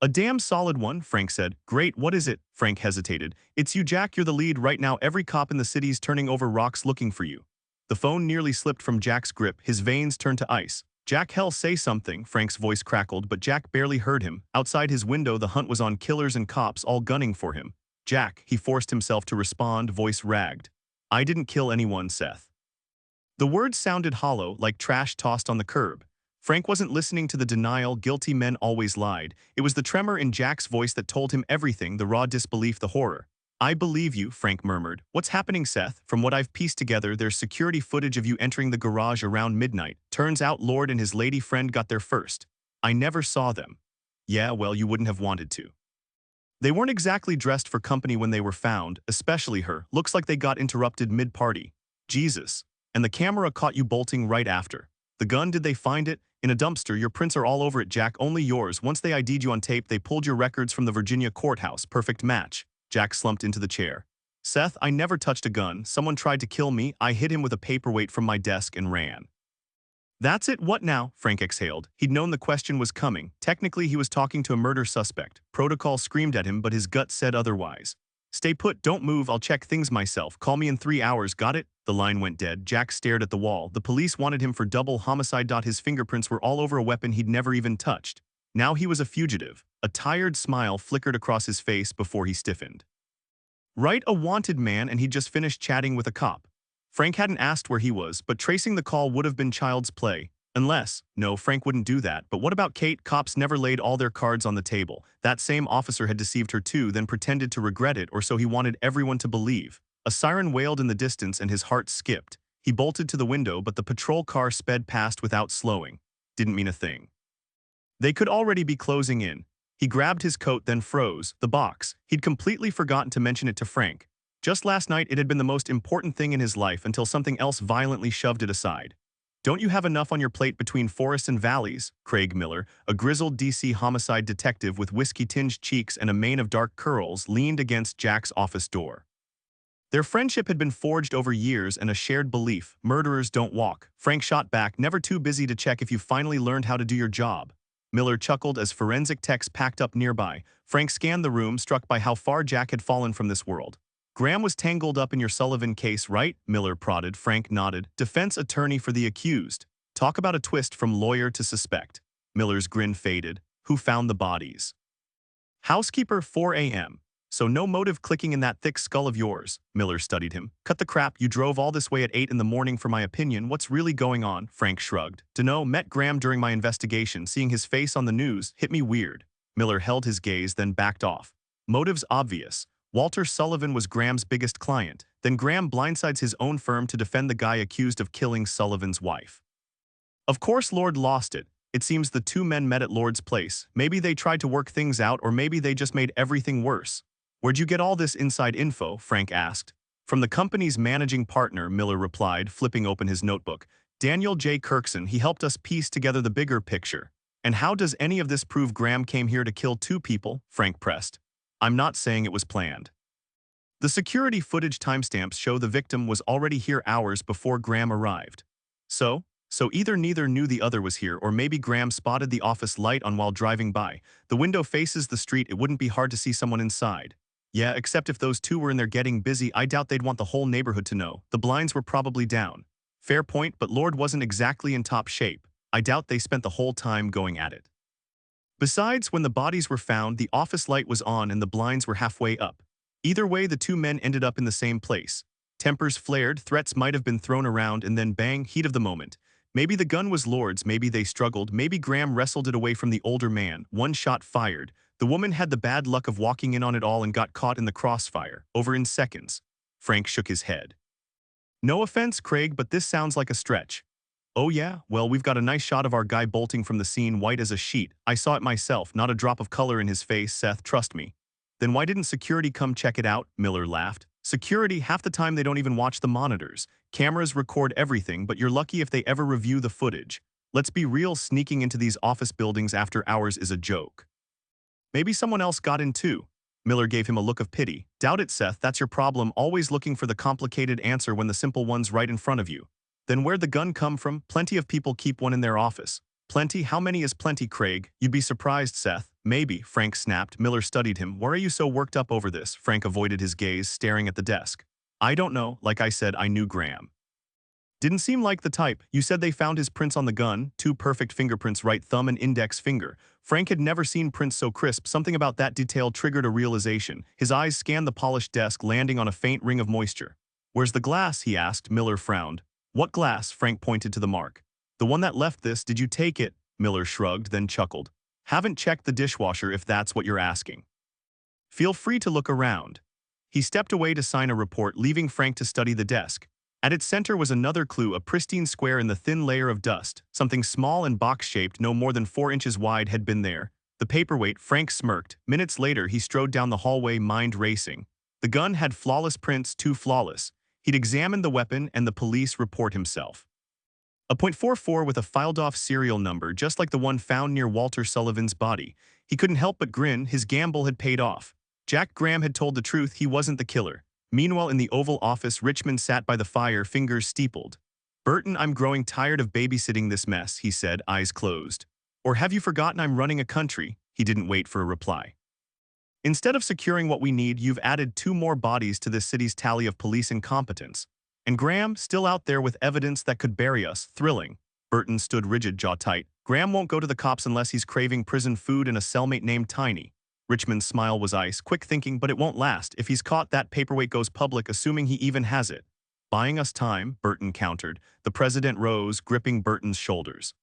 A damn solid one, Frank said. Great, what is it? Frank hesitated. It's you, Jack, you're the lead right now. Every cop in the city's turning over rocks looking for you. The phone nearly slipped from Jack's grip. His veins turned to ice. Jack, hell, say something, Frank's voice crackled, but Jack barely heard him. Outside his window, the hunt was on, killers and cops all gunning for him. Jack, he forced himself to respond, voice ragged. I didn't kill anyone, Seth. The words sounded hollow, like trash tossed on the curb. Frank wasn't listening to the denial. Guilty men always lied. It was the tremor in Jack's voice that told him everything, the raw disbelief, the horror. I believe you, Frank murmured. What's happening, Seth? From what I've pieced together, there's security footage of you entering the garage around midnight. Turns out Lord and his lady friend got there first. I never saw them. Yeah, well, you wouldn't have wanted to. They weren't exactly dressed for company when they were found, especially her. Looks like they got interrupted mid-party. Jesus. And the camera caught you bolting right after. The gun, did they find it? In a dumpster. Your prints are all over it, Jack, only yours. Once they ID'd you on tape, they pulled your records from the Virginia courthouse. Perfect match. Jack slumped into the chair. Seth, I never touched a gun. Someone tried to kill me. I hit him with a paperweight from my desk and ran. That's it, what now? Frank exhaled. He'd known the question was coming. Technically, he was talking to a murder suspect. Protocol screamed at him, but his gut said otherwise. Stay put, don't move, I'll check things myself. Call me in 3 hours, got it? The line went dead. Jack stared at the wall. The police wanted him for double homicide. His fingerprints were all over a weapon he'd never even touched. Now he was a fugitive. A tired smile flickered across his face before he stiffened. Right, a wanted man, and he'd just finished chatting with a cop. Frank hadn't asked where he was, but tracing the call would have been child's play. Unless, no, Frank wouldn't do that. But what about Kate? Cops never laid all their cards on the table. That same officer had deceived her too, then pretended to regret it, or so he wanted everyone to believe. A siren wailed in the distance and his heart skipped. He bolted to the window, but the patrol car sped past without slowing. Didn't mean a thing. They could already be closing in. He grabbed his coat, then froze. The box. He'd completely forgotten to mention it to Frank. Just last night it had been the most important thing in his life until something else violently shoved it aside. Don't you have enough on your plate between forests and valleys? Craig Miller, a grizzled DC homicide detective with whiskey-tinged cheeks and a mane of dark curls, leaned against Jack's office door. Their friendship had been forged over years and a shared belief: murderers don't walk. Frank shot back, never too busy to check if you finally learned how to do your job. Miller chuckled as forensic techs packed up nearby. Frank scanned the room, struck by how far Jack had fallen from this world. Graham was tangled up in your Sullivan case, right? Miller prodded. Frank nodded. Defense attorney for the accused. Talk about a twist from lawyer to suspect. Miller's grin faded. Who found the bodies? Housekeeper, 4 a.m. So no motive clicking in that thick skull of yours. Miller studied him. Cut the crap, you drove all this way at 8 in the morning for my opinion. What's really going on? Frank shrugged. Dunno, met Graham during my investigation. Seeing his face on the news hit me weird. Miller held his gaze, then backed off. Motive's obvious. Walter Sullivan was Graham's biggest client. Then Graham blindsides his own firm to defend the guy accused of killing Sullivan's wife. Of course Lord lost it. It seems the two men met at Lord's place. Maybe they tried to work things out, or maybe they just made everything worse. Where'd you get all this inside info? Frank asked. From the company's managing partner, Miller replied, flipping open his notebook. Daniel J. Kirkson. He helped us piece together the bigger picture. And how does any of this prove Graham came here to kill two people? Frank pressed. I'm not saying it was planned. The security footage timestamps show the victim was already here hours before Graham arrived. So either neither knew the other was here, or maybe Graham spotted the office light on while driving by. The window faces the street, it wouldn't be hard to see someone inside. Yeah, except if those two were in there getting busy, I doubt they'd want the whole neighborhood to know. The blinds were probably down. Fair point, but Lord wasn't exactly in top shape. I doubt they spent the whole time going at it. Besides, when the bodies were found, the office light was on and the blinds were halfway up. Either way, the two men ended up in the same place. Tempers flared, threats might have been thrown around, and then bang, heat of the moment. Maybe the gun was Lord's, maybe they struggled, maybe Graham wrestled it away from the older man. One shot fired. The woman had the bad luck of walking in on it all and got caught in the crossfire. Over in seconds. Frank shook his head. No offense, Craig, but this sounds like a stretch. Oh yeah? Well, we've got a nice shot of our guy bolting from the scene, white as a sheet. I saw it myself, not a drop of color in his face, Seth, trust me. Then why didn't security come check it out? Miller laughed. Security, half the time they don't even watch the monitors. Cameras record everything, but you're lucky if they ever review the footage. Let's be real, sneaking into these office buildings after hours is a joke. Maybe someone else got in too. Miller gave him a look of pity. Doubt it, Seth, that's your problem, always looking for the complicated answer when the simple one's right in front of you. Then where'd the gun come from? Plenty of people keep one in their office. Plenty? How many is plenty, Craig? You'd be surprised, Seth. Maybe, Frank snapped. Miller studied him. Why are you so worked up over this? Frank avoided his gaze, staring at the desk. I don't know. Like I said, I knew Graham. Didn't seem like the type. You said they found his prints on the gun, 2 perfect fingerprints, right thumb and index finger. Frank had never seen prints so crisp. Something about that detail triggered a realization. His eyes scanned the polished desk, landing on a faint ring of moisture. Where's the glass? He asked. Miller frowned. What glass? Frank pointed to the mark. The one that left this. Did you take it? Miller shrugged, then chuckled. Haven't checked the dishwasher if that's what you're asking. Feel free to look around. He stepped away to sign a report, leaving Frank to study the desk. At its center was another clue, a pristine square in the thin layer of dust. Something small and box-shaped, no more than 4 inches wide, had been there. The paperweight. Frank smirked. Minutes later, he strode down the hallway, mind racing. The gun had flawless prints, too flawless. He'd examined the weapon and the police report himself. A .44 with a filed-off serial number, just like the one found near Walter Sullivan's body. He couldn't help but grin. His gamble had paid off. Jack Graham had told the truth. He wasn't the killer. Meanwhile, in the Oval Office, Richmond sat by the fire, fingers steepled. Burton, I'm growing tired of babysitting this mess, he said, eyes closed. Or have you forgotten I'm running a country? He didn't wait for a reply. Instead of securing what we need, you've added 2 more bodies to this city's tally of police incompetence. And Graham, still out there with evidence that could bury us. Thrilling. Burton stood rigid, jaw tight. Graham won't go to the cops unless he's craving prison food and a cellmate named Tiny. Richmond's smile was ice, quick thinking, but it won't last. If he's caught, that paperweight goes public, assuming he even has it. Buying us time, Burton countered. The president rose, gripping Burton's shoulders.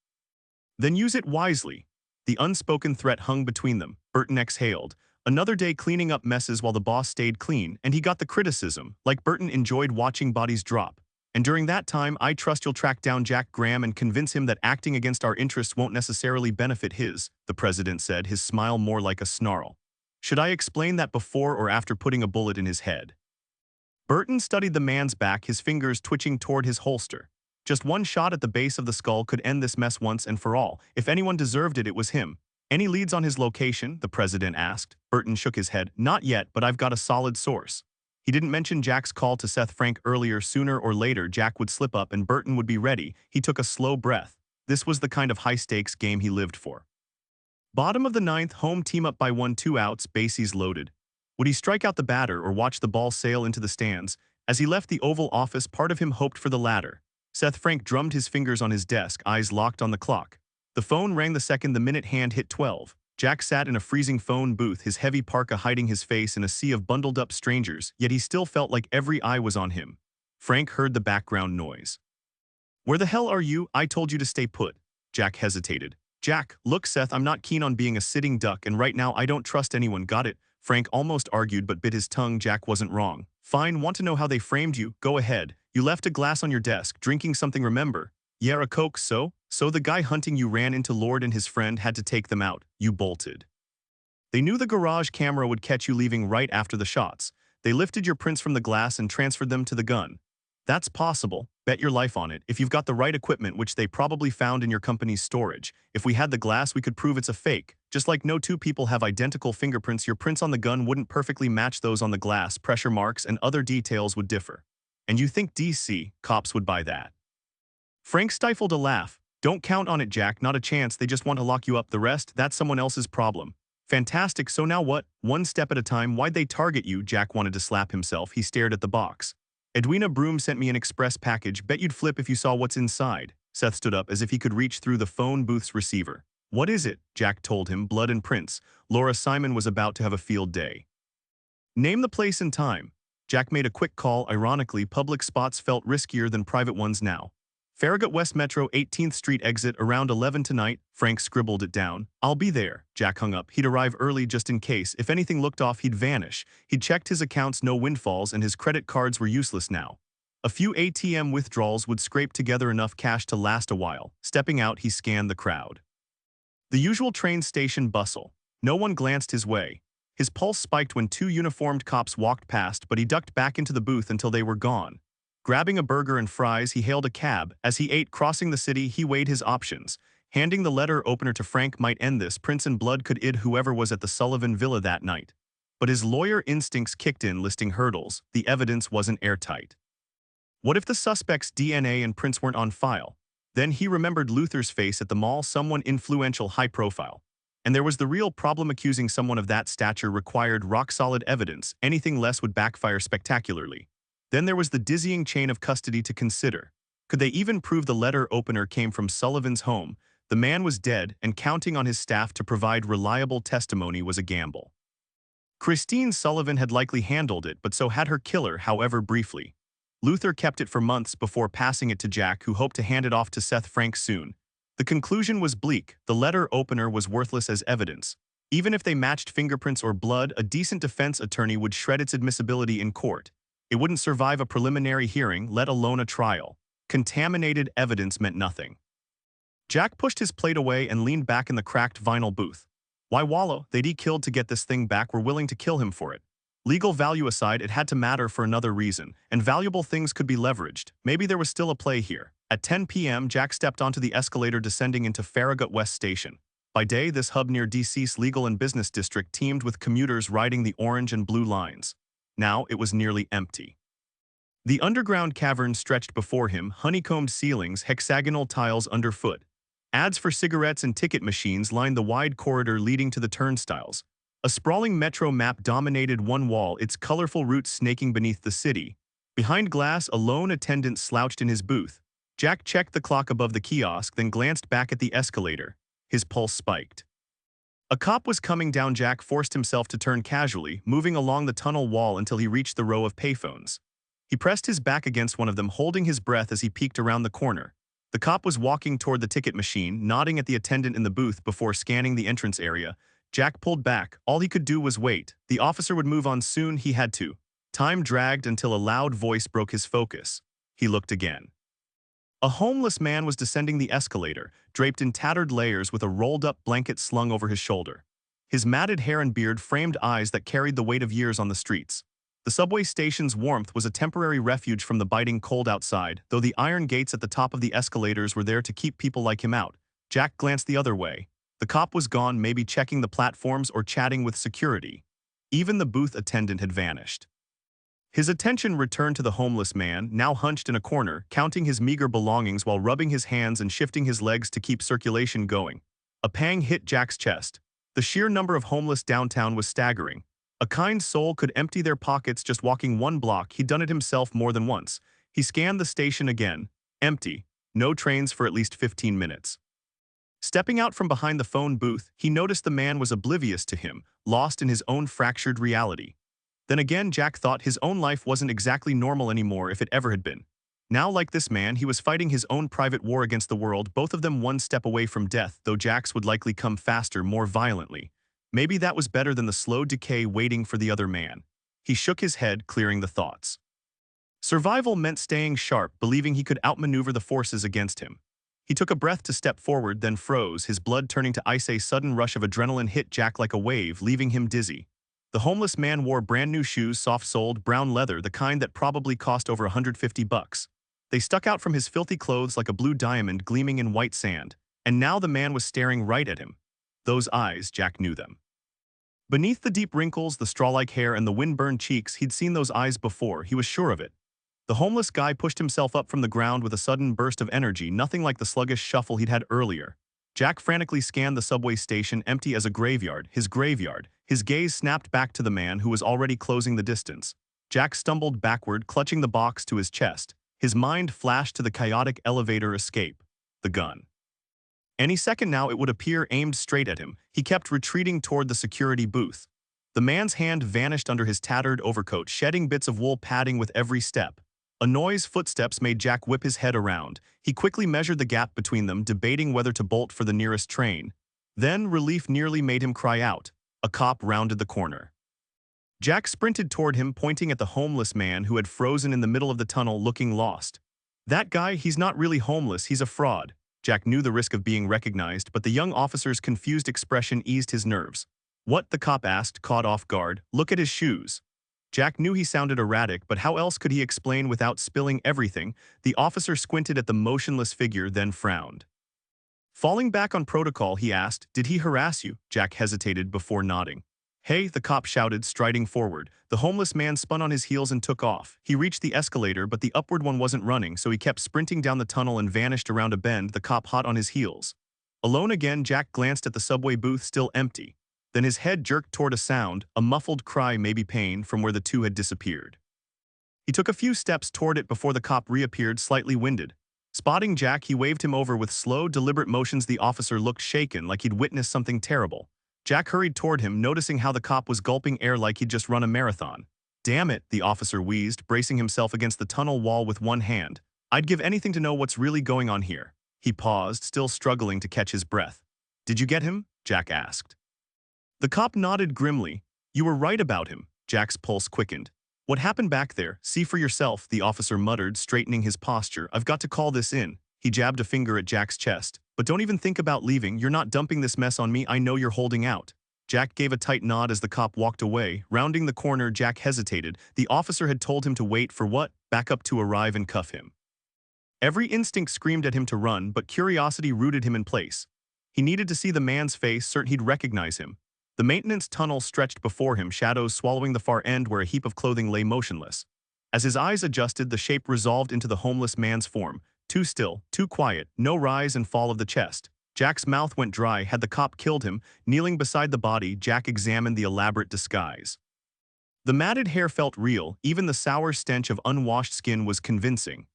Then use it wisely. The unspoken threat hung between them. Burton exhaled. Another day cleaning up messes while the boss stayed clean, and he got the criticism, like Burton enjoyed watching bodies drop. And during that time, I trust you'll track down Jack Graham and convince him that acting against our interests won't necessarily benefit his, the president said, his smile more like a snarl. Should I explain that before or after putting a bullet in his head? Burton studied the man's back, his fingers twitching toward his holster. Just one shot at the base of the skull could end this mess once and for all. If anyone deserved it, it was him. Any leads on his location? The president asked. Burton shook his head. Not yet, but I've got a solid source. He didn't mention Jack's call to Seth Frank earlier. Sooner or later, Jack would slip up and Burton would be ready. He took a slow breath. This was the kind of high-stakes game he lived for. Bottom of the ninth, home team up by 1, 2 outs, bases loaded. Would he strike out the batter or watch the ball sail into the stands? As he left the Oval Office, part of him hoped for the latter. Seth Frank drummed his fingers on his desk, eyes locked on the clock. The phone rang the second the minute hand hit 12. Jack sat in a freezing phone booth, his heavy parka hiding his face in a sea of bundled-up strangers, yet he still felt like every eye was on him. Frank heard the background noise. "Where the hell are you? I told you to stay put." Jack hesitated. "Jack, look, Seth, I'm not keen on being a sitting duck, and right now I don't trust anyone, got it?" Frank almost argued but bit his tongue. Jack wasn't wrong. "Fine, want to know how they framed you? Go ahead. You left a glass on your desk, drinking something, remember? Yeah, a Coke, so? So the guy hunting you ran into Lord and his friend had to take them out. You bolted. They knew the garage camera would catch you leaving right after the shots. They lifted your prints from the glass and transferred them to the gun. That's possible. Bet your life on it. If you've got the right equipment, which they probably found in your company's storage. If we had the glass, we could prove it's a fake. Just like no 2 people have identical fingerprints, your prints on the gun wouldn't perfectly match those on the glass. Pressure marks and other details would differ. And you think DC cops would buy that?" Frank stifled a laugh. "Don't count on it, Jack, not a chance. They just want to lock you up. The rest, that's someone else's problem." "Fantastic, so now what? One step at a time. Why'd they target you?" Jack wanted to slap himself. He stared at the box. "Edwina Broom sent me an express package. Bet you'd flip if you saw what's inside." Seth stood up as if he could reach through the phone booth's receiver. "What is it?" Jack told him. "Blood and prints." Laura Simon was about to have a field day. "Name the place and time." Jack made a quick call. Ironically, public spots felt riskier than private ones now. "Farragut West Metro 18th Street exit around 11 tonight." Frank scribbled it down. "I'll be there." Jack hung up. He'd arrive early just in case. If anything looked off, he'd vanish. He'd checked his accounts, no windfalls, and his credit cards were useless now. A few ATM withdrawals would scrape together enough cash to last a while. Stepping out, he scanned the crowd. The usual train station bustle. No one glanced his way. His pulse spiked when 2 uniformed cops walked past, but he ducked back into the booth until they were gone. Grabbing a burger and fries, he hailed a cab. As he ate, crossing the city, he weighed his options. Handing the letter opener to Frank might end this. Prince and blood could id whoever was at the Sullivan Villa that night. But his lawyer instincts kicked in, listing hurdles. The evidence wasn't airtight. What if the suspect's DNA and prints weren't on file? Then he remembered Luther's face at the mall, someone influential, high profile. And there was the real problem. Accusing someone of that stature required rock-solid evidence. Anything less would backfire spectacularly. Then there was the dizzying chain of custody to consider. Could they even prove the letter opener came from Sullivan's home? The man was dead, and counting on his staff to provide reliable testimony was a gamble. Christine Sullivan had likely handled it, but so had her killer, however briefly. Luther kept it for months before passing it to Jack, who hoped to hand it off to Seth Frank soon. The conclusion was bleak. The letter opener was worthless as evidence. Even if they matched fingerprints or blood, a decent defense attorney would shred its admissibility in court. It wouldn't survive a preliminary hearing, let alone a trial. Contaminated evidence meant nothing. Jack pushed his plate away and leaned back in the cracked vinyl booth. Why wallow? They'd killed to get this thing back, were willing to kill him for it. Legal value aside, it had to matter for another reason, and valuable things could be leveraged. Maybe there was still a play here. At 10 p.m., Jack stepped onto the escalator descending into Farragut West Station. By day, this hub near DC's legal and business district teemed with commuters riding the orange and blue lines. Now it was nearly empty. The underground cavern stretched before him, honeycombed ceilings, hexagonal tiles underfoot. Ads for cigarettes and ticket machines lined the wide corridor leading to the turnstiles. A sprawling metro map dominated one wall, its colorful routes snaking beneath the city. Behind glass, a lone attendant slouched in his booth. Jack checked the clock above the kiosk, then glanced back at the escalator. His pulse spiked. A cop was coming down. Jack forced himself to turn casually, moving along the tunnel wall until he reached the row of payphones. He pressed his back against one of them, holding his breath as he peeked around the corner. The cop was walking toward the ticket machine, nodding at the attendant in the booth before scanning the entrance area. Jack pulled back. All he could do was wait. The officer would move on soon. He had to. Time dragged until a loud voice broke his focus. He looked again. A homeless man was descending the escalator, draped in tattered layers with a rolled-up blanket slung over his shoulder. His matted hair and beard framed eyes that carried the weight of years on the streets. The subway station's warmth was a temporary refuge from the biting cold outside, though the iron gates at the top of the escalators were there to keep people like him out. Jack glanced the other way. The cop was gone, maybe checking the platforms or chatting with security. Even the booth attendant had vanished. His attention returned to the homeless man, now hunched in a corner, counting his meager belongings while rubbing his hands and shifting his legs to keep circulation going. A pang hit Jack's chest. The sheer number of homeless downtown was staggering. A kind soul could empty their pockets just walking one block. He'd done it himself more than once. He scanned the station again. Empty. No trains for at least 15 minutes. Stepping out from behind the phone booth, he noticed the man was oblivious to him, lost in his own fractured reality. Then again, Jack thought his own life wasn't exactly normal anymore, if it ever had been. Now, like this man, he was fighting his own private war against the world, both of them one step away from death, though Jack's would likely come faster, more violently. Maybe that was better than the slow decay waiting for the other man. He shook his head, clearing the thoughts. Survival meant staying sharp, believing he could outmaneuver the forces against him. He took a breath to step forward, then froze, his blood turning to ice. A sudden rush of adrenaline hit Jack like a wave, leaving him dizzy. The homeless man wore brand new shoes, soft-soled, brown leather, the kind that probably cost over $150. They stuck out from his filthy clothes like a blue diamond gleaming in white sand. And now the man was staring right at him. Those eyes, Jack knew them. Beneath the deep wrinkles, the straw-like hair, and the wind-burned cheeks, he'd seen those eyes before, he was sure of it. The homeless guy pushed himself up from the ground with a sudden burst of energy, nothing like the sluggish shuffle he'd had earlier. Jack frantically scanned the subway station, empty as a graveyard. His gaze snapped back to the man who was already closing the distance. Jack stumbled backward, clutching the box to his chest. His mind flashed to the chaotic elevator escape. The gun. Any second now it would appear, aimed straight at him. He kept retreating toward the security booth. The man's hand vanished under his tattered overcoat, shedding bits of wool padding with every step. A noise, footsteps, made Jack whip his head around. He quickly measured the gap between them, debating whether to bolt for the nearest train. Then relief nearly made him cry out. A cop rounded the corner. Jack sprinted toward him, pointing at the homeless man who had frozen in the middle of the tunnel, looking lost. That guy, he's not really homeless, he's a fraud. Jack knew the risk of being recognized, but the young officer's confused expression eased his nerves. What? The cop asked, caught off guard. Look at his shoes. Jack knew he sounded erratic, but how else could he explain without spilling everything? The officer squinted at the motionless figure, then frowned. Falling back on protocol, he asked, did he harass you? Jack hesitated before nodding. Hey, the cop shouted, striding forward. The homeless man spun on his heels and took off. He reached the escalator, but the upward one wasn't running, so he kept sprinting down the tunnel and vanished around a bend, the cop hot on his heels. Alone again, Jack glanced at the subway booth, still empty. Then his head jerked toward a sound, a muffled cry, maybe pain, from where the two had disappeared. He took a few steps toward it before the cop reappeared, slightly winded. Spotting Jack, he waved him over with slow, deliberate motions. The officer looked shaken, like he'd witnessed something terrible. Jack hurried toward him, noticing how the cop was gulping air like he'd just run a marathon. Damn it, the officer wheezed, bracing himself against the tunnel wall with one hand. I'd give anything to know what's really going on here. He paused, still struggling to catch his breath. Did you get him? Jack asked. The cop nodded grimly. You were right about him. Jack's pulse quickened. What happened back there? See for yourself, the officer muttered, straightening his posture. I've got to call this in. He jabbed a finger at Jack's chest. But don't even think about leaving. You're not dumping this mess on me. I know you're holding out. Jack gave a tight nod as the cop walked away. Rounding the corner, Jack hesitated. The officer had told him to wait for what? Backup to arrive and cuff him. Every instinct screamed at him to run, but curiosity rooted him in place. He needed to see the man's face, certain he'd recognize him. The maintenance tunnel stretched before him, shadows swallowing the far end where a heap of clothing lay motionless. As his eyes adjusted, the shape resolved into the homeless man's form. Too still, too quiet, no rise and fall of the chest. Jack's mouth went dry. Had the cop killed him? Kneeling beside the body, Jack examined the elaborate disguise. The matted hair felt real, even the sour stench of unwashed skin was convincing.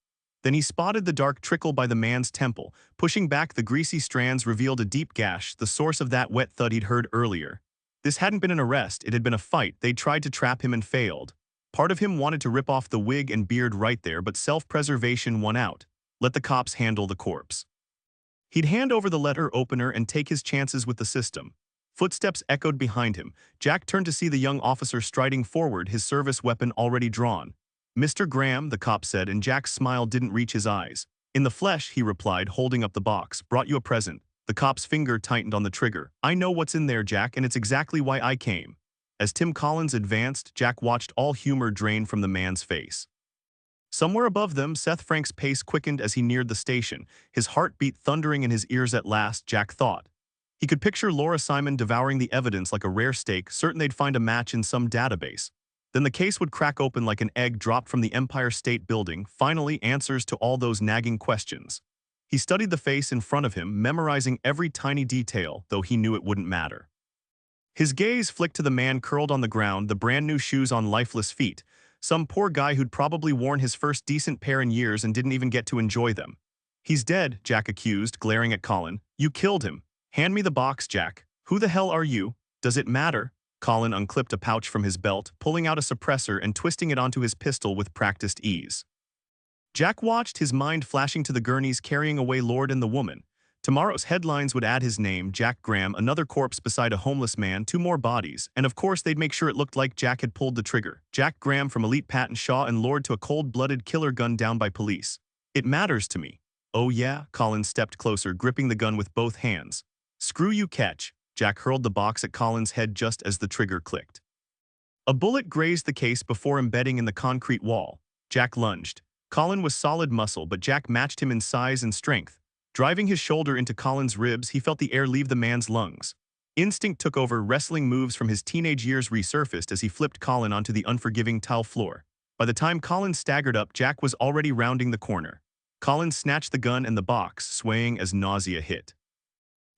Then he spotted the dark trickle by the man's temple. Pushing back the greasy strands revealed a deep gash, the source of that wet thud he'd heard earlier. This hadn't been an arrest, it had been a fight. They'd tried to trap him and failed. Part of him wanted to rip off the wig and beard right there, but self-preservation won out. Let the cops handle the corpse. He'd hand over the letter opener and take his chances with the system. Footsteps echoed behind him. Jack turned to see the young officer striding forward, his service weapon already drawn. "Mr. Graham," the cop said, and Jack's smile didn't reach his eyes. "In the flesh," he replied, holding up the box. "Brought you a present." The cop's finger tightened on the trigger. "I know what's in there, Jack, and it's exactly why I came." As Tim Collins advanced, Jack watched all humor drain from the man's face. Somewhere above them, Seth Frank's pace quickened as he neared the station, his heart beat thundering in his ears at last, Jack thought. He could picture Laura Simon devouring the evidence like a rare steak, certain they'd find a match in some database. Then the case would crack open like an egg dropped from the Empire State Building, finally answers to all those nagging questions. He studied the face in front of him, memorizing every tiny detail, though he knew it wouldn't matter. His gaze flicked to the man curled on the ground, the brand new shoes on lifeless feet. Some poor guy who'd probably worn his first decent pair in years and didn't even get to enjoy them. "He's dead," Jack accused, glaring at Colin. "You killed him. Hand me the box, Jack." "Who the hell are you?" "Does it matter?" Colin unclipped a pouch from his belt, pulling out a suppressor and twisting it onto his pistol with practiced ease. Jack watched, his mind flashing to the gurneys carrying away Lord and the woman. Tomorrow's headlines would add his name, Jack Graham, another corpse beside a homeless man, 2 more bodies, and of course they'd make sure it looked like Jack had pulled the trigger. Jack Graham from elite Patton Shaw and Lord to a cold-blooded killer gunned down by police. "It matters to me." "Oh yeah?" Colin stepped closer, gripping the gun with both hands. "Screw you, catch." Jack hurled the box at Colin's head just as the trigger clicked. A bullet grazed the case before embedding in the concrete wall. Jack lunged. Colin was solid muscle, but Jack matched him in size and strength. Driving his shoulder into Colin's ribs, he felt the air leave the man's lungs. Instinct took over, wrestling moves from his teenage years resurfaced as he flipped Colin onto the unforgiving tile floor. By the time Colin staggered up, Jack was already rounding the corner. Colin snatched the gun and the box, swaying as nausea hit.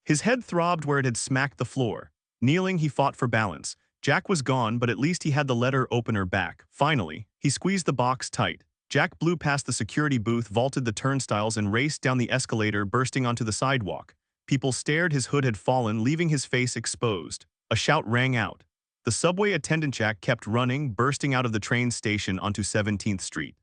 His head throbbed where it had smacked the floor. Kneeling, he fought for balance. Jack was gone, but at least he had the letter opener back. Finally, he squeezed the box tight. Jack blew past the security booth, vaulted the turnstiles, and raced down the escalator, bursting onto the sidewalk. People stared. His hood had fallen, leaving his face exposed. A shout rang out. The subway attendant Jack kept running, bursting out of the train station onto 17th Street.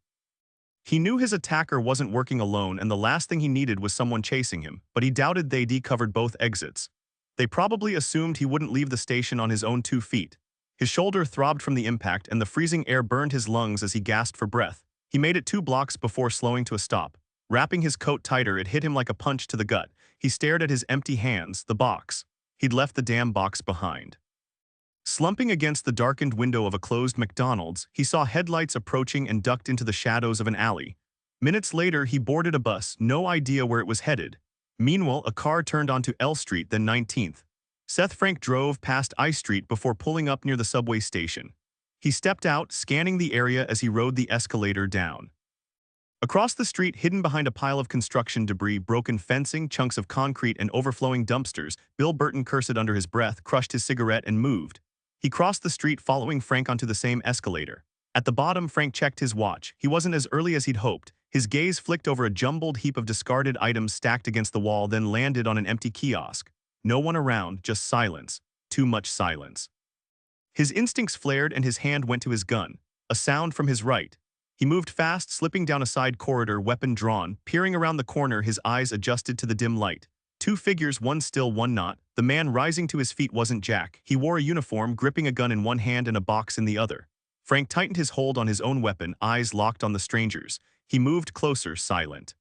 He knew his attacker wasn't working alone, and the last thing he needed was someone chasing him, but he doubted they'd covered both exits. They probably assumed he wouldn't leave the station on his own 2 feet. His shoulder throbbed from the impact, and the freezing air burned his lungs as he gasped for breath. He made it 2 blocks before slowing to a stop. Wrapping his coat tighter, it hit him like a punch to the gut. He stared at his empty hands, the box. He'd left the damn box behind. Slumping against the darkened window of a closed McDonald's, he saw headlights approaching and ducked into the shadows of an alley. Minutes later, he boarded a bus, no idea where it was headed. Meanwhile, a car turned onto L Street, then 19th. Seth Frank drove past I Street before pulling up near the subway station. He stepped out, scanning the area as he rode the escalator down. Across the street, hidden behind a pile of construction debris, broken fencing, chunks of concrete, and overflowing dumpsters, Bill Burton cursed under his breath, crushed his cigarette, and moved. He crossed the street, following Frank onto the same escalator. At the bottom, Frank checked his watch. He wasn't as early as he'd hoped. His gaze flicked over a jumbled heap of discarded items stacked against the wall, then landed on an empty kiosk. No one around, just silence. Too much silence. His instincts flared and his hand went to his gun. A sound from his right. He moved fast, slipping down a side corridor, weapon drawn. Peering around the corner, his eyes adjusted to the dim light. 2 figures, one still, one not. The man rising to his feet wasn't Jack. He wore a uniform, gripping a gun in one hand and a box in the other. Frank tightened his hold on his own weapon, eyes locked on the stranger's. He moved closer, silent.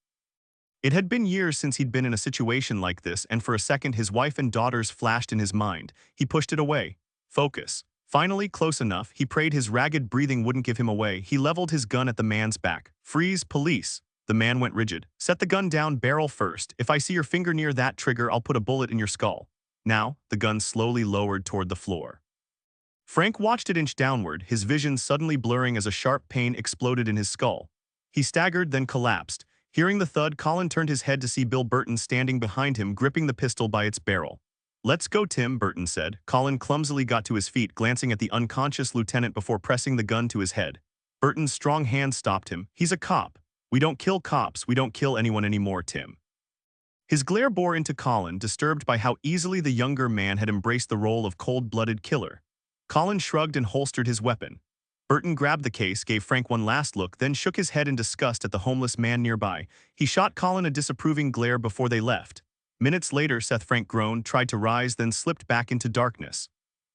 It had been years since he'd been in a situation like this, and for a second his wife and daughters flashed in his mind. He pushed it away. Focus. Finally, close enough, he prayed his ragged breathing wouldn't give him away. He leveled his gun at the man's back. "Freeze, police." The man went rigid. "Set the gun down, barrel first. If I see your finger near that trigger, I'll put a bullet in your skull." Now, the gun slowly lowered toward the floor. Frank watched it inch downward, his vision suddenly blurring as a sharp pain exploded in his skull. He staggered, then collapsed. Hearing the thud, Colin turned his head to see Bill Burton standing behind him, gripping the pistol by its barrel. "Let's go, Tim," Burton said. Colin clumsily got to his feet, glancing at the unconscious lieutenant before pressing the gun to his head. Burton's strong hand stopped him. "He's a cop. We don't kill cops. We don't kill anyone anymore, Tim." His glare bore into Colin, disturbed by how easily the younger man had embraced the role of cold-blooded killer. Colin shrugged and holstered his weapon. Burton grabbed the case, gave Frank one last look, then shook his head in disgust at the homeless man nearby. He shot Colin a disapproving glare before they left. Minutes later, Seth Frank groaned, tried to rise, then slipped back into darkness.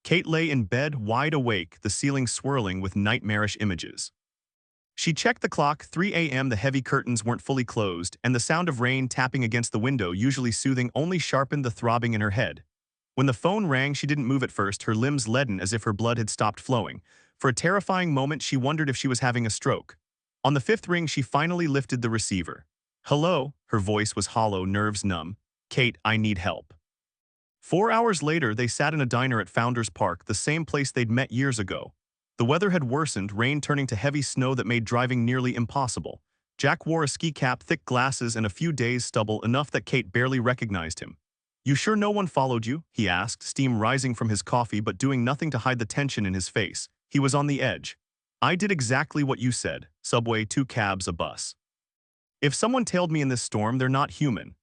Kate lay in bed, wide awake, the ceiling swirling with nightmarish images. She checked the clock. 3 a.m. The heavy curtains weren't fully closed, and the sound of rain tapping against the window, usually soothing, only sharpened the throbbing in her head. When the phone rang, she didn't move at first, her limbs leaden as if her blood had stopped flowing. For a terrifying moment, she wondered if she was having a stroke. On the fifth ring, she finally lifted the receiver. "Hello?" Her voice was hollow, nerves numb. "Kate, I need help." 4 hours later, they sat in a diner at Founders Park, the same place they'd met years ago. The weather had worsened, rain turning to heavy snow that made driving nearly impossible. Jack wore a ski cap, thick glasses, and a few days' stubble, enough that Kate barely recognized him. "You sure no one followed you?" he asked, steam rising from his coffee but doing nothing to hide the tension in his face. He was on the edge. "I did exactly what you said. Subway, 2 cabs, a bus. If someone tailed me in this storm, they're not human."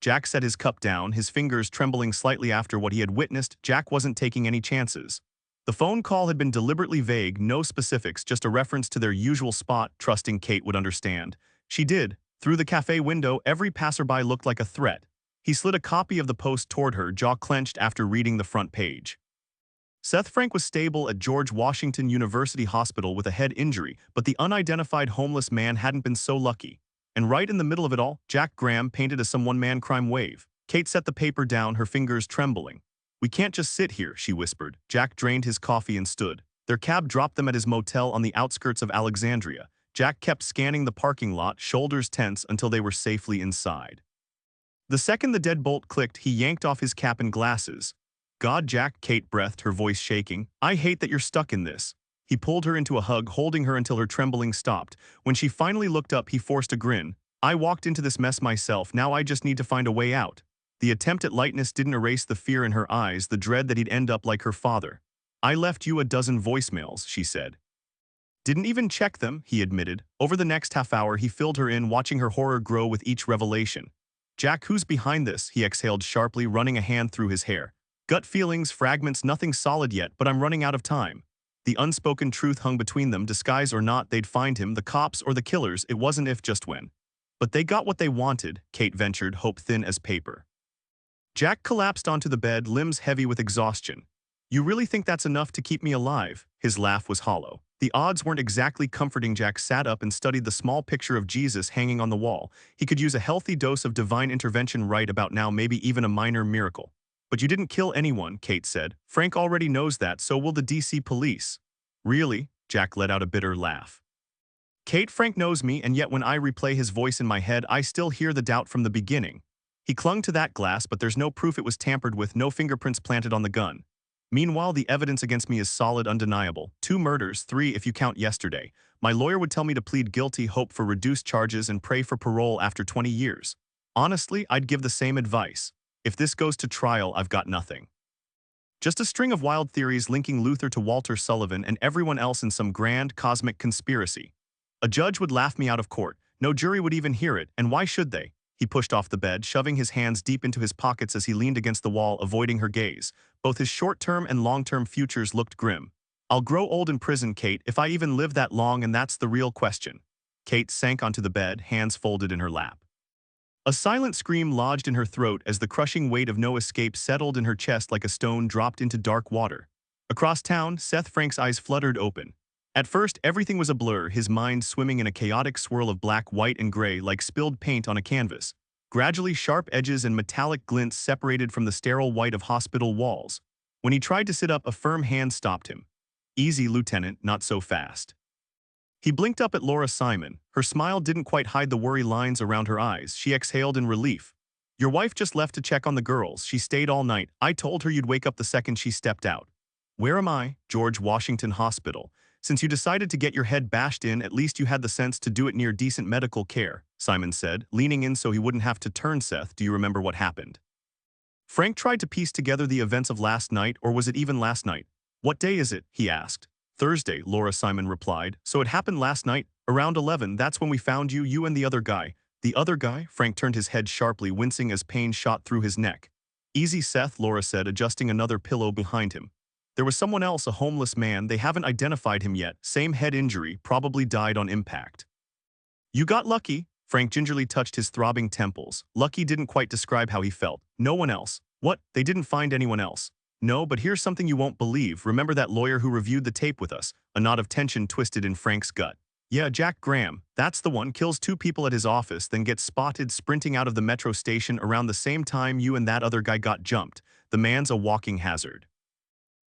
Jack set his cup down, his fingers trembling slightly after what he had witnessed. Jack wasn't taking any chances. The phone call had been deliberately vague, no specifics, just a reference to their usual spot, trusting Kate would understand. She did. Through the cafe window, every passerby looked like a threat. He slid a copy of the Post toward her, jaw clenched after reading the front page. Seth Frank was stable at George Washington University Hospital with a head injury, but the unidentified homeless man hadn't been so lucky. And right in the middle of it all, Jack Graham, painted as some one-man crime wave. Kate set the paper down, her fingers trembling. "We can't just sit here," she whispered. Jack drained his coffee and stood. Their cab dropped them at his motel on the outskirts of Alexandria. Jack kept scanning the parking lot, shoulders tense, until they were safely inside. The second the deadbolt clicked, he yanked off his cap and glasses. "God, Jack," Kate breathed, her voice shaking. "I hate that you're stuck in this." He pulled her into a hug, holding her until her trembling stopped. When she finally looked up, he forced a grin. "I walked into this mess myself, now I just need to find a way out." The attempt at lightness didn't erase the fear in her eyes, the dread that he'd end up like her father. "I left you a dozen voicemails," she said. "Didn't even check them," he admitted. Over the next half hour, he filled her in, watching her horror grow with each revelation. "Jack, who's behind this?" he exhaled sharply, running a hand through his hair. "Gut feelings, fragments, nothing solid yet, but I'm running out of time." The unspoken truth hung between them, disguise or not, they'd find him, the cops or the killers, it wasn't if, just when. But they got what they wanted, Kate ventured, hope thin as paper. Jack collapsed onto the bed, limbs heavy with exhaustion. "You really think that's enough to keep me alive?" His laugh was hollow. The odds weren't exactly comforting. Jack sat up and studied the small picture of Jesus hanging on the wall. He could use a healthy dose of divine intervention right about now, maybe even a minor miracle. "But you didn't kill anyone," Kate said. "Frank already knows that, so will the DC police." "Really?" Jack let out a bitter laugh. "Kate, Frank knows me, and yet when I replay his voice in my head, I still hear the doubt from the beginning. He clung to that glass, but there's no proof it was tampered with, no fingerprints planted on the gun. Meanwhile, the evidence against me is solid, undeniable. 2 murders, 3 if you count yesterday. My lawyer would tell me to plead guilty, hope for reduced charges, and pray for parole after 20 years. Honestly, I'd give the same advice. If this goes to trial, I've got nothing. Just a string of wild theories linking Luther to Walter Sullivan and everyone else in some grand, cosmic conspiracy. A judge would laugh me out of court. No jury would even hear it, and why should they?" He pushed off the bed, shoving his hands deep into his pockets as he leaned against the wall, avoiding her gaze. Both his short-term and long-term futures looked grim. "I'll grow old in prison, Kate, if I even live that long, and that's the real question." Kate sank onto the bed, hands folded in her lap. A silent scream lodged in her throat as the crushing weight of no escape settled in her chest like a stone dropped into dark water. Across town, Seth Frank's eyes fluttered open. At first, everything was a blur, his mind swimming in a chaotic swirl of black, white, and gray like spilled paint on a canvas. Gradually, sharp edges and metallic glints separated from the sterile white of hospital walls. When he tried to sit up, a firm hand stopped him. "Easy, Lieutenant, not so fast." He blinked up at Laura Simon. Her smile didn't quite hide the worry lines around her eyes. She exhaled in relief. "Your wife just left to check on the girls. She stayed all night. I told her you'd wake up the second she stepped out." "Where am I?" "George Washington Hospital." Since you decided to get your head bashed in, at least you had the sense to do it near decent medical care, Simon said, leaning in so he wouldn't have to turn. Seth, do you remember what happened? Frank tried to piece together the events of last night, or was it even last night? What day is it? He asked. Thursday, Laura. Simon replied. So it happened last night, around 11, that's when we found you and the other guy. The other guy? Frank turned his head sharply, wincing as pain shot through his neck. Easy, Seth, Laura said, adjusting another pillow behind him. There was someone else, a homeless man. They haven't identified him yet. Same head injury, probably died on impact. You got lucky. Frank gingerly touched his throbbing temples. Lucky didn't quite describe how he felt. No one else. What? They didn't find anyone else? No, but here's something you won't believe. Remember that lawyer who reviewed the tape with us? A knot of tension twisted in Frank's gut. Yeah, Jack Graham. That's the one. Kills 2 people at his office, then gets spotted sprinting out of the metro station around the same time you and that other guy got jumped. The man's a walking hazard.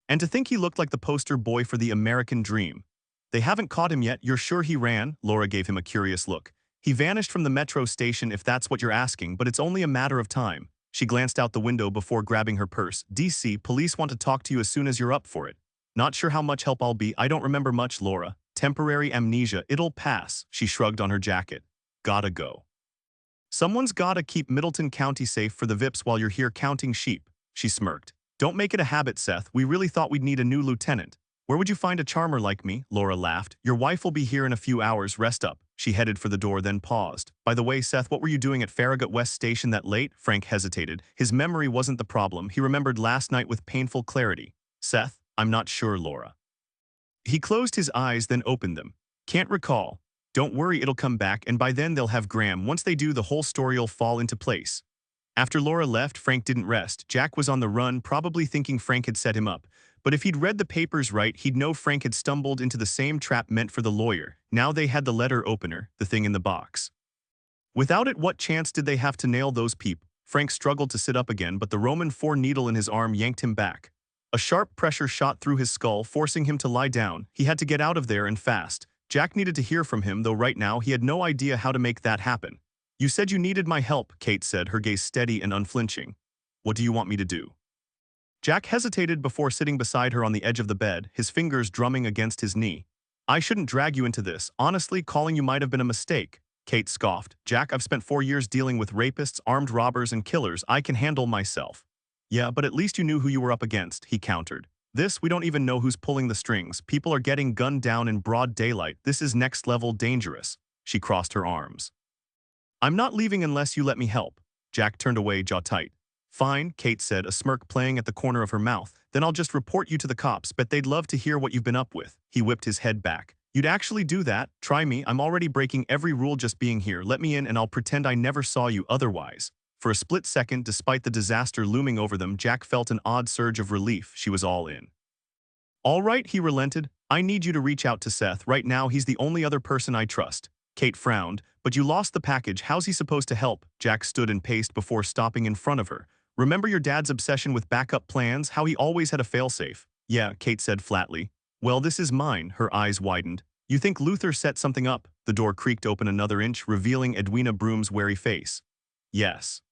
And to think he looked like the poster boy for the American dream. They haven't caught him yet. You're sure he ran? Laura gave him a curious look. He vanished from the metro station if that's what you're asking, but it's only a matter of time. She glanced out the window before grabbing her purse. DC, police want to talk to you as soon as you're up for it. Not sure how much help I'll be. I don't remember much, Laura. Temporary amnesia. It'll pass. She shrugged on her jacket. Gotta go. Someone's gotta keep Middleton County safe for the VIPs while you're here counting sheep. She smirked. Don't make it a habit, Seth. We really thought we'd need a new lieutenant. Where would you find a charmer like me? Laura laughed. Your wife will be here in a few hours. Rest up. She headed for the door, then paused. By the way, Seth, what were you doing at Farragut West Station that late? Frank hesitated. His memory wasn't the problem. He remembered last night with painful clarity. Seth, I'm not sure, Laura. He closed his eyes, then opened them. Can't recall. Don't worry, it'll come back, and by then they'll have Graham. Once they do, the whole story'll fall into place. After Laura left, Frank didn't rest. Jack was on the run, probably thinking Frank had set him up. But if he'd read the papers right, he'd know Frank had stumbled into the same trap meant for the lawyer. Now they had the letter opener, the thing in the box. Without it, what chance did they have to nail those people? Frank struggled to sit up again, but the Roman 4 needle in his arm yanked him back. A sharp pressure shot through his skull, forcing him to lie down. He had to get out of there and fast. Jack needed to hear from him, though right now he had no idea how to make that happen. You said you needed my help, Kate said, her gaze steady and unflinching. What do you want me to do? Jack hesitated before sitting beside her on the edge of the bed, his fingers drumming against his knee. I shouldn't drag you into this. Honestly, calling you might have been a mistake. Kate scoffed. Jack, I've spent 4 years dealing with rapists, armed robbers, and killers. I can handle myself. Yeah, but at least you knew who you were up against, he countered. This, we don't even know who's pulling the strings. People are getting gunned down in broad daylight. This is next level dangerous. She crossed her arms. I'm not leaving unless you let me help. Jack turned away, jaw tight. Fine, Kate said, a smirk playing at the corner of her mouth. Then I'll just report you to the cops. Bet they'd love to hear what you've been up with. He whipped his head back. You'd actually do that? Try me. I'm already breaking every rule just being here. Let me in and I'll pretend I never saw you otherwise. For a split second, despite the disaster looming over them, Jack felt an odd surge of relief. She was all in. All right, he relented. I need you to reach out to Seth. Right now, he's the only other person I trust. Kate frowned. But you lost the package. How's he supposed to help? Jack stood and paced before stopping in front of her. Remember your dad's obsession with backup plans? How he always had a failsafe? Yeah, Kate said flatly. Well, this is mine. Her eyes widened. You think Luther set something up? The door creaked open another inch, revealing Edwina Broom's wary face. Yes.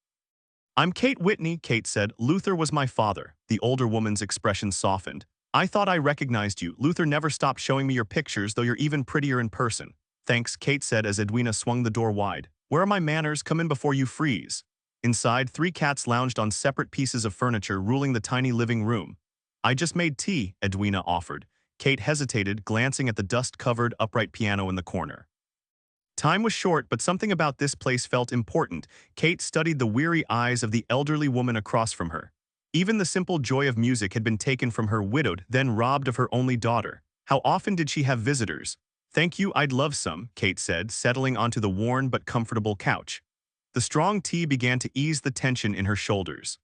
I'm Kate Whitney, Kate said. Luther was my father. The older woman's expression softened. I thought I recognized you. Luther never stopped showing me your pictures, though you're even prettier in person. Thanks, Kate said as Edwina swung the door wide. Where are my manners? Come in before you freeze. Inside, 3 cats lounged on separate pieces of furniture, ruling the tiny living room. I just made tea, Edwina offered. Kate hesitated, glancing at the dust-covered, upright piano in the corner. Time was short, but something about this place felt important. Kate studied the weary eyes of the elderly woman across from her. Even the simple joy of music had been taken from her, widowed, then robbed of her only daughter. How often did she have visitors? Thank you, I'd love some, Kate said, settling onto the worn but comfortable couch. The strong tea began to ease the tension in her shoulders.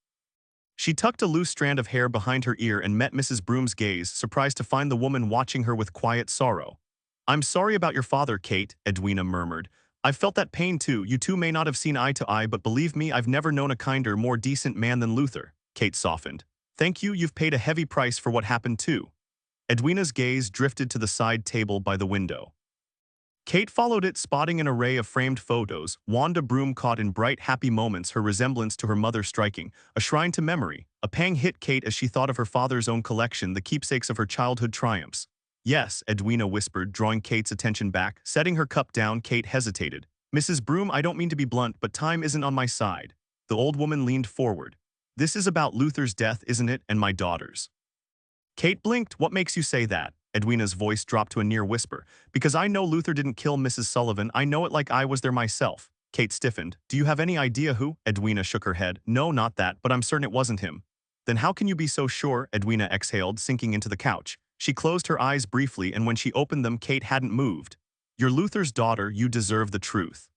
She tucked a loose strand of hair behind her ear and met Mrs. Broom's gaze, surprised to find the woman watching her with quiet sorrow. I'm sorry about your father, Kate, Edwina murmured. I've felt that pain too. You two may not have seen eye to eye, but believe me, I've never known a kinder, more decent man than Luther. Kate softened. Thank you, you've paid a heavy price for what happened too. Edwina's gaze drifted to the side table by the window. Kate followed it, spotting an array of framed photos. Wanda Broom caught in bright, happy moments, her resemblance to her mother striking, a shrine to memory. A pang hit Kate as she thought of her father's own collection, the keepsakes of her childhood triumphs. Yes, Edwina whispered, drawing Kate's attention back. Setting her cup down, Kate hesitated. Mrs. Broom, I don't mean to be blunt, but time isn't on my side. The old woman leaned forward. This is about Luther's death, isn't it, and my daughter's? Kate blinked. What makes you say that? Edwina's voice dropped to a near whisper. Because I know Luther didn't kill Mrs. Sullivan. I know it like I was there myself. Kate stiffened. Do you have any idea who? Edwina shook her head. No, not that, but I'm certain it wasn't him. Then how can you be so sure? Edwina exhaled, sinking into the couch. She closed her eyes briefly, and when she opened them, Kate hadn't moved. You're Luther's daughter. You deserve the truth.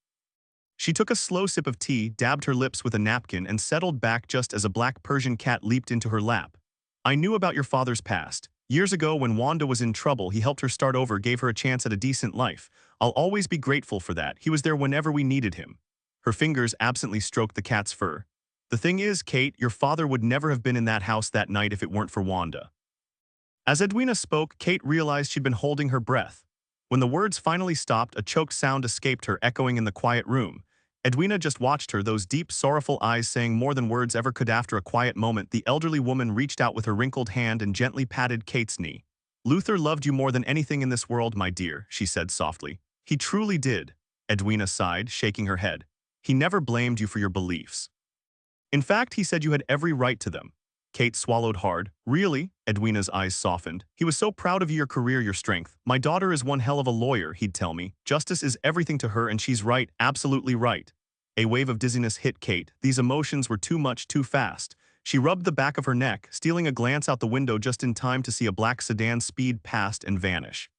She took a slow sip of tea, dabbed her lips with a napkin, and settled back just as a black Persian cat leaped into her lap. I knew about your father's past. Years ago, when Wanda was in trouble, he helped her start over, gave her a chance at a decent life. I'll always be grateful for that. He was there whenever we needed him. Her fingers absently stroked the cat's fur. The thing is, Kate, your father would never have been in that house that night if it weren't for Wanda. As Edwina spoke, Kate realized she'd been holding her breath. When the words finally stopped, a choked sound escaped her, echoing in the quiet room. Edwina just watched her, those deep, sorrowful eyes saying more than words ever could. After a quiet moment, the elderly woman reached out with her wrinkled hand and gently patted Kate's knee. Luther loved you more than anything in this world, my dear, she said softly. He truly did. Edwina sighed, shaking her head. He never blamed you for your beliefs. In fact, he said you had every right to them. Kate swallowed hard. Really? Edwina's eyes softened. He was so proud of your career, your strength. My daughter is one hell of a lawyer, he'd tell me. Justice is everything to her, and she's right, absolutely right. A wave of dizziness hit Kate. These emotions were too much, too fast. She rubbed the back of her neck, stealing a glance out the window just in time to see a black sedan speed past and vanish.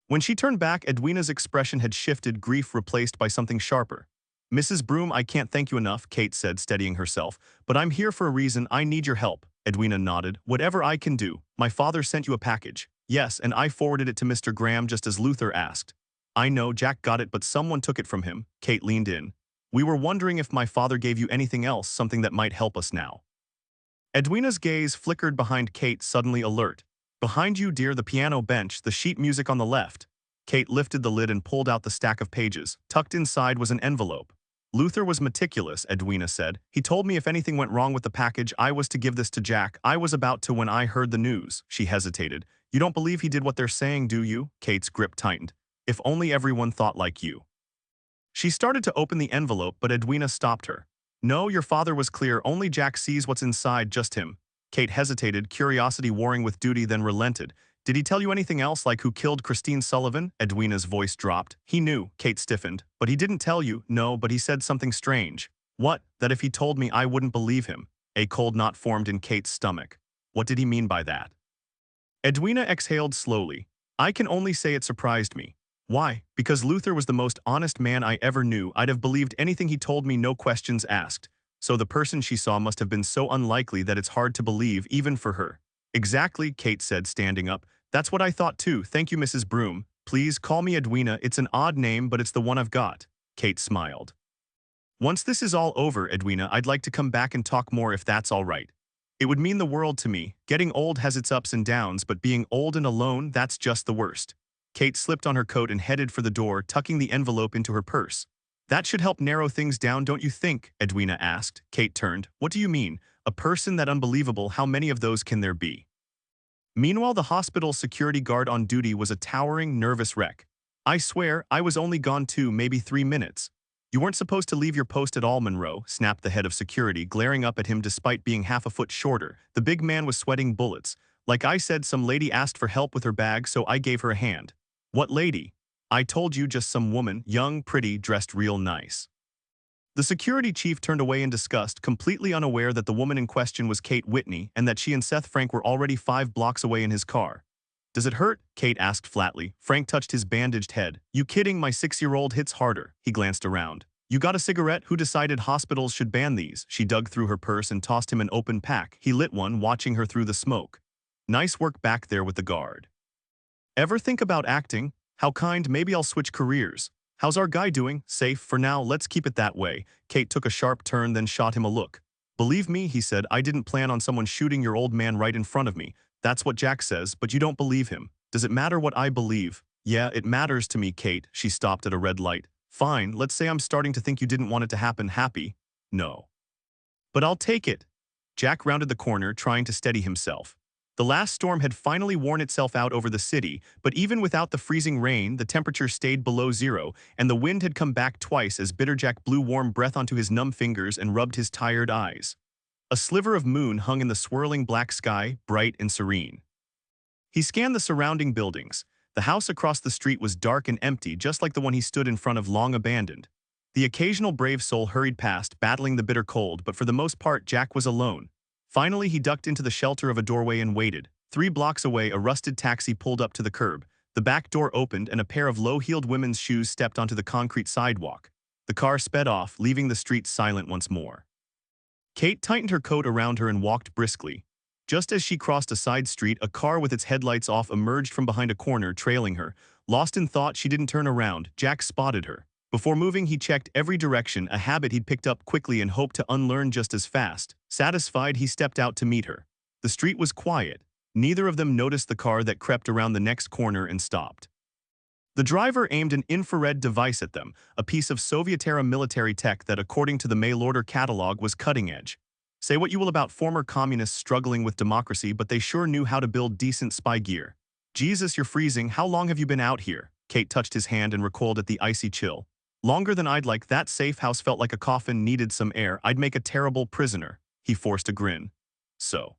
When she turned back, Edwina's expression had shifted, grief replaced by something sharper. Mrs. Broom, I can't thank you enough, Kate said, steadying herself. But I'm here for a reason. I need your help. Edwina nodded. Whatever I can do. My father sent you a package. Yes, and I forwarded it to Mr. Graham just as Luther asked. I know, Jack got it, but someone took it from him. Kate leaned in. We were wondering if my father gave you anything else, something that might help us now. Edwina's gaze flickered behind Kate, suddenly alert. Behind you, dear, the piano bench, the sheet music on the left. Kate lifted the lid and pulled out the stack of pages. Tucked inside was an envelope. Luther was meticulous, Edwina said. He told me if anything went wrong with the package, I was to give this to Jack. I was about to when I heard the news. She hesitated. You don't believe he did what they're saying, do you? Kate's grip tightened. If only everyone thought like you. She started to open the envelope, but Edwina stopped her. No, your father was clear. Only Jack sees what's inside, just him. Kate hesitated, curiosity warring with duty, then relented. Did he tell you anything else, like who killed Christine Sullivan? Edwina's voice dropped. He knew. Kate stiffened. But he didn't tell you. No, but he said something strange. What? That if he told me, I wouldn't believe him. A cold knot formed in Kate's stomach. What did he mean by that? Edwina exhaled slowly. I can only say it surprised me. Why? Because Luther was the most honest man I ever knew. I'd have believed anything he told me, no questions asked. So the person she saw must have been so unlikely that it's hard to believe, even for her. Exactly, Kate said, standing up. That's what I thought too. Thank you, Mrs. Broom. Please call me Edwina. It's an odd name, but it's the one I've got. Kate smiled. Once this is all over, Edwina, I'd like to come back and talk more if that's all right. It would mean the world to me. Getting old has its ups and downs, but being old and alone, that's just the worst. Kate slipped on her coat and headed for the door, tucking the envelope into her purse. That should help narrow things down, don't you think? Edwina asked. Kate turned. What do you mean? A person that unbelievable? How many of those can there be? Meanwhile, the hospital's security guard on duty was a towering, nervous wreck. I swear, I was only gone 2, maybe 3 minutes. You weren't supposed to leave your post at all, Monroe, snapped the head of security, glaring up at him despite being half a foot shorter. The big man was sweating bullets. Like I said, some lady asked for help with her bag, so I gave her a hand. What lady? I told you, just some woman, young, pretty, dressed real nice. The security chief turned away in disgust, completely unaware that the woman in question was Kate Whitney and that she and Seth Frank were already 5 blocks away in his car. Does it hurt? Kate asked flatly. Frank touched his bandaged head. You kidding? My 6-year-old hits harder. He glanced around. You got a cigarette? Who decided hospitals should ban these? She dug through her purse and tossed him an open pack. He lit one, watching her through the smoke. Nice work back there with the guard. Ever think about acting? How kind, maybe I'll switch careers. How's our guy doing? Safe for now, let's keep it that way. Kate took a sharp turn, then shot him a look. Believe me, he said, I didn't plan on someone shooting your old man right in front of me. That's what Jack says, but you don't believe him. Does it matter what I believe? Yeah, it matters to me, Kate. She stopped at a red light. Fine, let's say I'm starting to think you didn't want it to happen. Happy? No. But I'll take it. Jack rounded the corner, trying to steady himself. The last storm had finally worn itself out over the city, but even without the freezing rain, the temperature stayed below zero, and the wind had come back twice as Bitterjack blew warm breath onto his numb fingers and rubbed his tired eyes. A sliver of moon hung in the swirling black sky, bright and serene. He scanned the surrounding buildings. The house across the street was dark and empty, just like the one he stood in front of long abandoned. The occasional brave soul hurried past, battling the bitter cold, but for the most part Jack was alone. Finally, he ducked into the shelter of a doorway and waited. 3 blocks away, a rusted taxi pulled up to the curb. The back door opened and a pair of low-heeled women's shoes stepped onto the concrete sidewalk. The car sped off, leaving the streets silent once more. Kate tightened her coat around her and walked briskly. Just as she crossed a side street, a car with its headlights off emerged from behind a corner, trailing her. Lost in thought, she didn't turn around. Jack spotted her. Before moving, he checked every direction, a habit he'd picked up quickly and hoped to unlearn just as fast. Satisfied, he stepped out to meet her. The street was quiet. Neither of them noticed the car that crept around the next corner and stopped. The driver aimed an infrared device at them, a piece of Soviet-era military tech that, according to the mail-order catalog, was cutting-edge. Say what you will about former communists struggling with democracy, but they sure knew how to build decent spy gear. Jesus, you're freezing. How long have you been out here? Kate touched his hand and recoiled at the icy chill. Longer than I'd like. That safe house felt like a coffin, needed some air. I'd make a terrible prisoner. He forced a grin. So.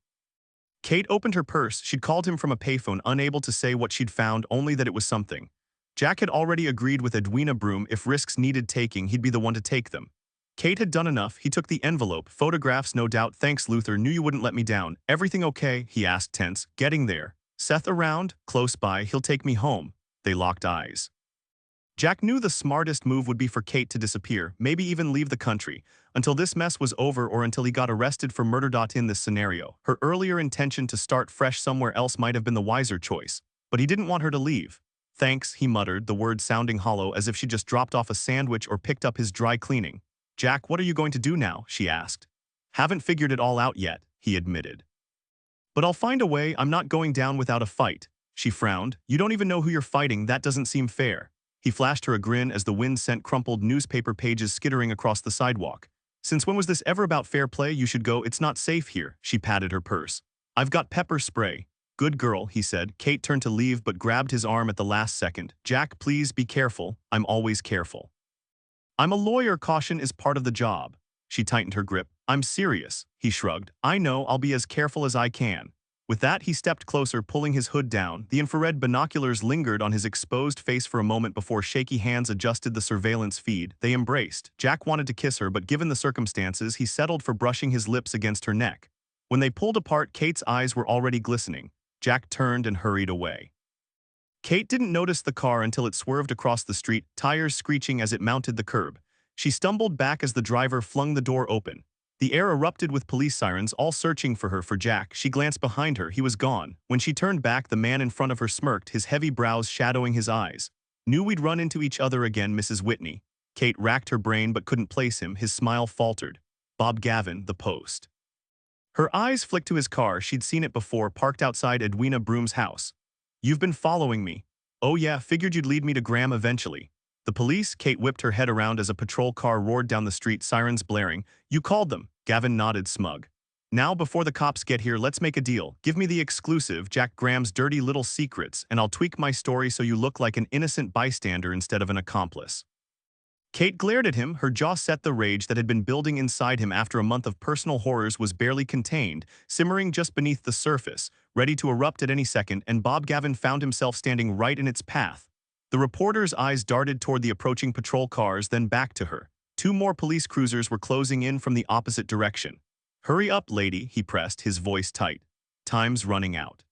Kate opened her purse. She'd called him from a payphone, unable to say what she'd found, only that it was something. Jack had already agreed with Edwina Broom if risks needed taking, he'd be the one to take them. Kate had done enough. He took the envelope. Photographs, no doubt. Thanks, Luther. Knew you wouldn't let me down. Everything okay? He asked, tense. Getting there. Seth around? Close by. He'll take me home. They locked eyes. Jack knew the smartest move would be for Kate to disappear, maybe even leave the country, until this mess was over or until he got arrested for murder. In this scenario, her earlier intention to start fresh somewhere else might have been the wiser choice, but he didn't want her to leave. Thanks, he muttered, the words sounding hollow as if she just dropped off a sandwich or picked up his dry cleaning. Jack, what are you going to do now? She asked. Haven't figured it all out yet, he admitted. But I'll find a way. I'm not going down without a fight. She frowned. You don't even know who you're fighting. That doesn't seem fair. He flashed her a grin as the wind sent crumpled newspaper pages skittering across the sidewalk. Since when was this ever about fair play? You should go. It's not safe here. She patted her purse. I've got pepper spray. Good girl, he said. Kate turned to leave but grabbed his arm at the last second. Jack, please be careful. I'm always careful. I'm a lawyer. Caution is part of the job. She tightened her grip. I'm serious, he shrugged. I know. I'll be as careful as I can. With that, he stepped closer, pulling his hood down. The infrared binoculars lingered on his exposed face for a moment before shaky hands adjusted the surveillance feed. They embraced. Jack wanted to kiss her, but given the circumstances, he settled for brushing his lips against her neck. When they pulled apart, Kate's eyes were already glistening. Jack turned and hurried away. Kate didn't notice the car until it swerved across the street, tires screeching as it mounted the curb. She stumbled back as the driver flung the door open. The air erupted with police sirens, all searching for her. For Jack, she glanced behind her. He was gone. When she turned back, the man in front of her smirked, his heavy brows shadowing his eyes. Knew we'd run into each other again, Mrs. Whitney. Kate racked her brain but couldn't place him. His smile faltered. Bob Gavin, the Post. Her eyes flicked to his car. She'd seen it before, parked outside Edwina Broom's house. You've been following me. Oh yeah, figured you'd lead me to Graham eventually. The police? Kate whipped her head around as a patrol car roared down the street, sirens blaring. You called them. Gavin nodded, smug. Now, before the cops get here, let's make a deal. Give me the exclusive, Jack Graham's dirty little secrets, and I'll tweak my story so you look like an innocent bystander instead of an accomplice. Kate glared at him, her jaw set. The rage that had been building inside him after a month of personal horrors was barely contained, simmering just beneath the surface, ready to erupt at any second, and Bob Gavin found himself standing right in its path. The reporter's eyes darted toward the approaching patrol cars, then back to her. 2 more police cruisers were closing in from the opposite direction. Hurry up, lady, he pressed, his voice tight. Time's running out.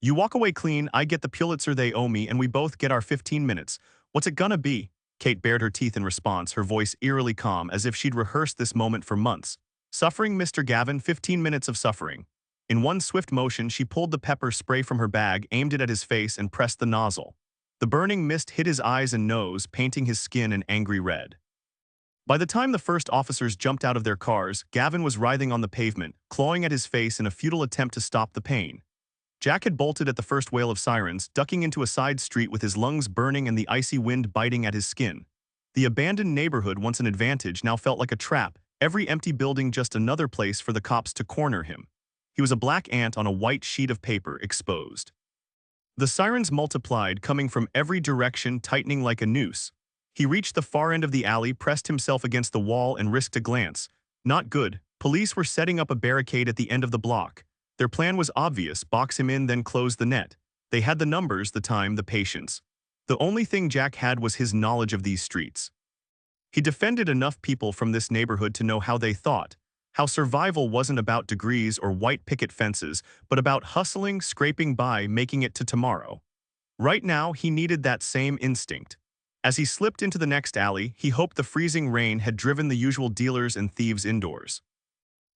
You walk away clean, I get the Pulitzer they owe me, and we both get our 15 minutes. What's it gonna be? Kate bared her teeth in response, her voice eerily calm, as if she'd rehearsed this moment for months. Suffering, Mr. Gavin, 15 minutes of suffering. In one swift motion, she pulled the pepper spray from her bag, aimed it at his face, and pressed the nozzle. The burning mist hit his eyes and nose, painting his skin an angry red. By the time the first officers jumped out of their cars, Gavin was writhing on the pavement, clawing at his face in a futile attempt to stop the pain. Jack had bolted at the first wail of sirens, ducking into a side street with his lungs burning and the icy wind biting at his skin. The abandoned neighborhood, once an advantage, now felt like a trap, every empty building just another place for the cops to corner him. He was a black ant on a white sheet of paper, exposed. The sirens multiplied, coming from every direction, tightening like a noose. He reached the far end of the alley, pressed himself against the wall, and risked a glance. Not good. Police were setting up a barricade at the end of the block. Their plan was obvious: box him in, then close the net. They had the numbers, the time, the patience. The only thing Jack had was his knowledge of these streets. He defended enough people from this neighborhood to know how they thought, how survival wasn't about degrees or white picket fences, but about hustling, scraping by, making it to tomorrow. Right now, he needed that same instinct. As he slipped into the next alley, he hoped the freezing rain had driven the usual dealers and thieves indoors.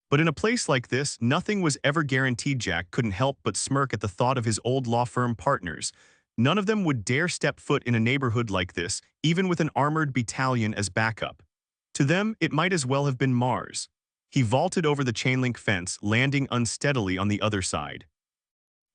But in a place like this, nothing was ever guaranteed. Jack couldn't help but smirk at the thought of his old law firm partners. None of them would dare step foot in a neighborhood like this, even with an armored battalion as backup. To them, it might as well have been Mars. He vaulted over the chain-link fence, landing unsteadily on the other side.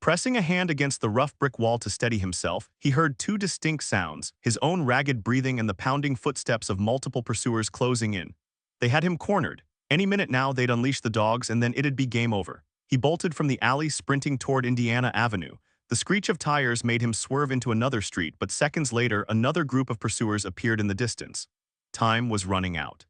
Pressing a hand against the rough brick wall to steady himself, he heard two distinct sounds: his own ragged breathing and the pounding footsteps of multiple pursuers closing in. They had him cornered. Any minute now they'd unleash the dogs, and then it'd be game over. He bolted from the alley, sprinting toward Indiana Avenue. The screech of tires made him swerve into another street, but seconds later another group of pursuers appeared in the distance. Time was running out.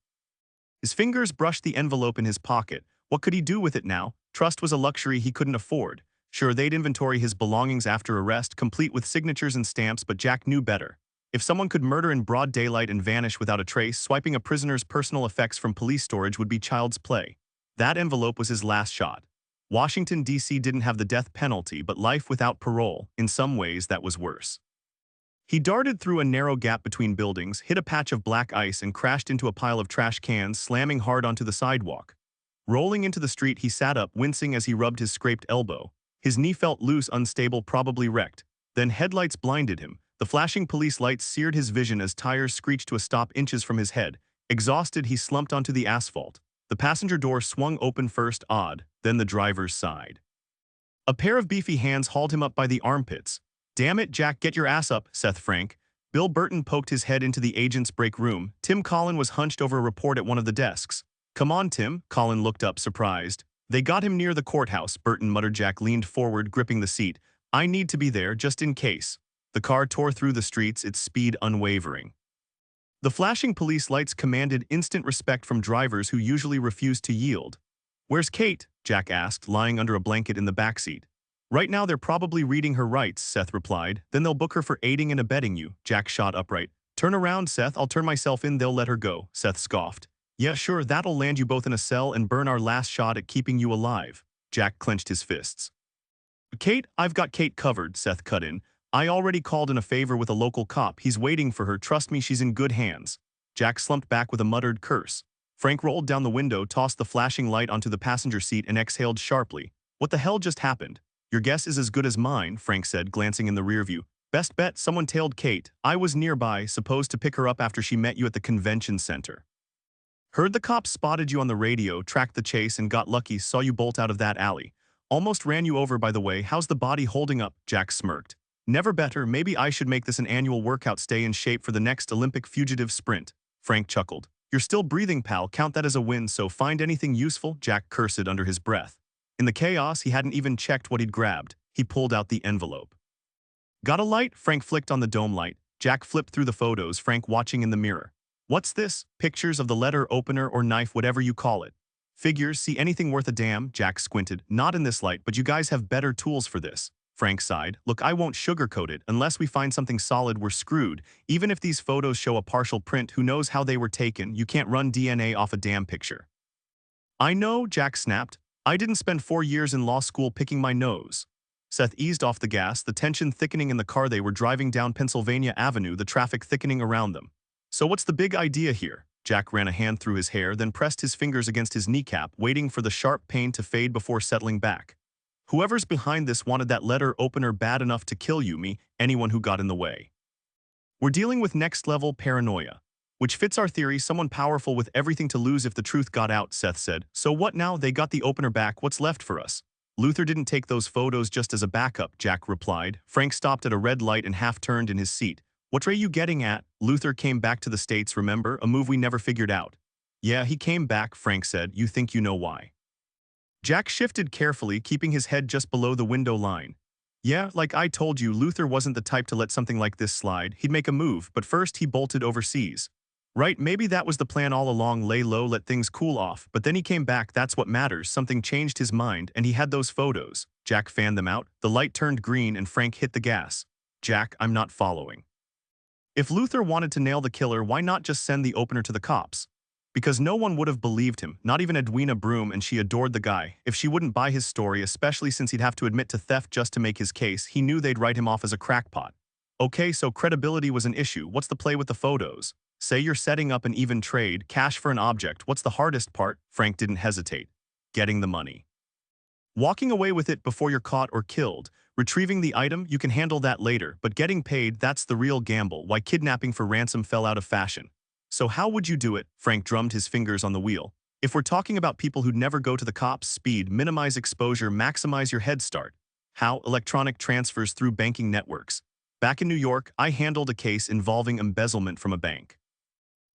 His fingers brushed the envelope in his pocket. What could he do with it now? Trust was a luxury he couldn't afford. Sure, they'd inventory his belongings after arrest, complete with signatures and stamps, but Jack knew better. If someone could murder in broad daylight and vanish without a trace, swiping a prisoner's personal effects from police storage would be child's play. That envelope was his last shot. Washington, D.C. didn't have the death penalty, but life without parole. In some ways, that was worse. He darted through a narrow gap between buildings, hit a patch of black ice, and crashed into a pile of trash cans, slamming hard onto the sidewalk. Rolling into the street, he sat up, wincing as he rubbed his scraped elbow. His knee felt loose, unstable, probably wrecked. Then headlights blinded him. The flashing police lights seared his vision as tires screeched to a stop inches from his head. Exhausted, he slumped onto the asphalt. The passenger door swung open first, then the driver's side. A pair of beefy hands hauled him up by the armpits. "Damn it, Jack, get your ass up," Seth Frank. Bill Burton poked his head into the agent's break room. Tim Collin was hunched over a report at one of the desks. "Come on, Tim." Collin looked up, surprised. "They got him near the courthouse," Burton muttered. Jack leaned forward, gripping the seat. "I need to be there, just in case." The car tore through the streets, its speed unwavering. The flashing police lights commanded instant respect from drivers who usually refused to yield. "Where's Kate?" Jack asked, lying under a blanket in the backseat. "Right now they're probably reading her rights," Seth replied. "Then they'll book her for aiding and abetting you." Jack shot upright. "Turn around, Seth. I'll turn myself in. They'll let her go." Seth scoffed. "Yeah, sure, that'll land you both in a cell and burn our last shot at keeping you alive." Jack clenched his fists. "Kate, I've got Kate covered," Seth cut in. "I already called in a favor with a local cop. He's waiting for her. Trust me, she's in good hands." Jack slumped back with a muttered curse. Frank rolled down the window, tossed the flashing light onto the passenger seat, and exhaled sharply. "What the hell just happened?" "Your guess is as good as mine," Frank said, glancing in the rearview. "Best bet someone tailed Kate. I was nearby, supposed to pick her up after she met you at the convention center. Heard the cops spotted you on the radio, tracked the chase, and got lucky, saw you bolt out of that alley. Almost ran you over, by the way. How's the body holding up?" Jack smirked. "Never better. Maybe I should make this an annual workout. Stay in shape for the next Olympic fugitive sprint." Frank chuckled. "You're still breathing, pal. Count that as a win, so find anything useful," Jack cursed under his breath. In the chaos, he hadn't even checked what he'd grabbed. He pulled out the envelope. "Got a light?" Frank flicked on the dome light. Jack flipped through the photos, Frank watching in the mirror. "What's this?" "Pictures of the letter opener or knife, whatever you call it." "Figures. See anything worth a damn?" Jack squinted. "Not in this light, but you guys have better tools for this." Frank sighed. "Look, I won't sugarcoat it. Unless we find something solid, we're screwed. Even if these photos show a partial print, who knows how they were taken? You can't run DNA off a damn picture." "I know," Jack snapped. "I didn't spend 4 years in law school picking my nose." Seth eased off the gas, the tension thickening in the car. They were driving down Pennsylvania Avenue, the traffic thickening around them. "So what's the big idea here?" Jack ran a hand through his hair, then pressed his fingers against his kneecap, waiting for the sharp pain to fade before settling back. "Whoever's behind this wanted that letter opener bad enough to kill you, me, anyone who got in the way. We're dealing with next-level paranoia. Which fits our theory, someone powerful with everything to lose if the truth got out," Seth said. "So what now? They got the opener back. What's left for us?" "Luther didn't take those photos just as a backup," Jack replied. Frank stopped at a red light and half-turned in his seat. "What are you getting at?" "Luther came back to the States, remember? A move we never figured out." "Yeah, he came back," Frank said. "You think you know why?" Jack shifted carefully, keeping his head just below the window line. Yeah, like I told you, Luther wasn't the type to let something like this slide. He'd make a move, but first he bolted overseas. Right, maybe that was the plan all along, lay low, let things cool off, but then he came back, that's what matters, something changed his mind, and he had those photos. Jack fanned them out, the light turned green and Frank hit the gas. Jack, I'm not following. If Luther wanted to nail the killer, why not just send the opener to the cops? Because no one would have believed him, not even Edwina Broom, and she adored the guy. If she wouldn't buy his story, especially since he'd have to admit to theft just to make his case, he knew they'd write him off as a crackpot. Okay, so credibility was an issue. What's the play with the photos? Say you're setting up an even trade, cash for an object. What's the hardest part? Frank didn't hesitate. Getting the money. Walking away with it before you're caught or killed. Retrieving the item, you can handle that later, but getting paid, that's the real gamble. Why kidnapping for ransom fell out of fashion. So how would you do it? Frank drummed his fingers on the wheel. If we're talking about people who'd never go to the cops, speed, minimize exposure, maximize your head start. How? Electronic transfers through banking networks. Back in New York, I handled a case involving embezzlement from a bank.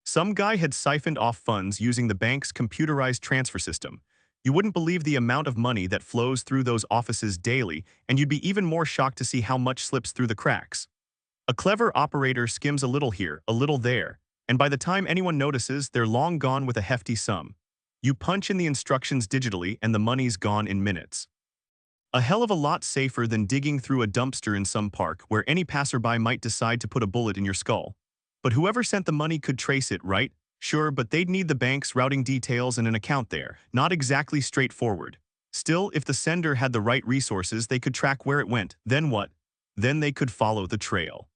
Some guy had siphoned off funds using the bank's computerized transfer system. You wouldn't believe the amount of money that flows through those offices daily, and you'd be even more shocked to see how much slips through the cracks. A clever operator skims a little here, a little there, and by the time anyone notices, they're long gone with a hefty sum. You punch in the instructions digitally and the money's gone in minutes. A hell of a lot safer than digging through a dumpster in some park where any passerby might decide to put a bullet in your skull. But whoever sent the money could trace it, right? Sure, but they'd need the bank's routing details and an account there. Not exactly straightforward. Still, if the sender had the right resources, they could track where it went. Then what? Then they could follow the trail.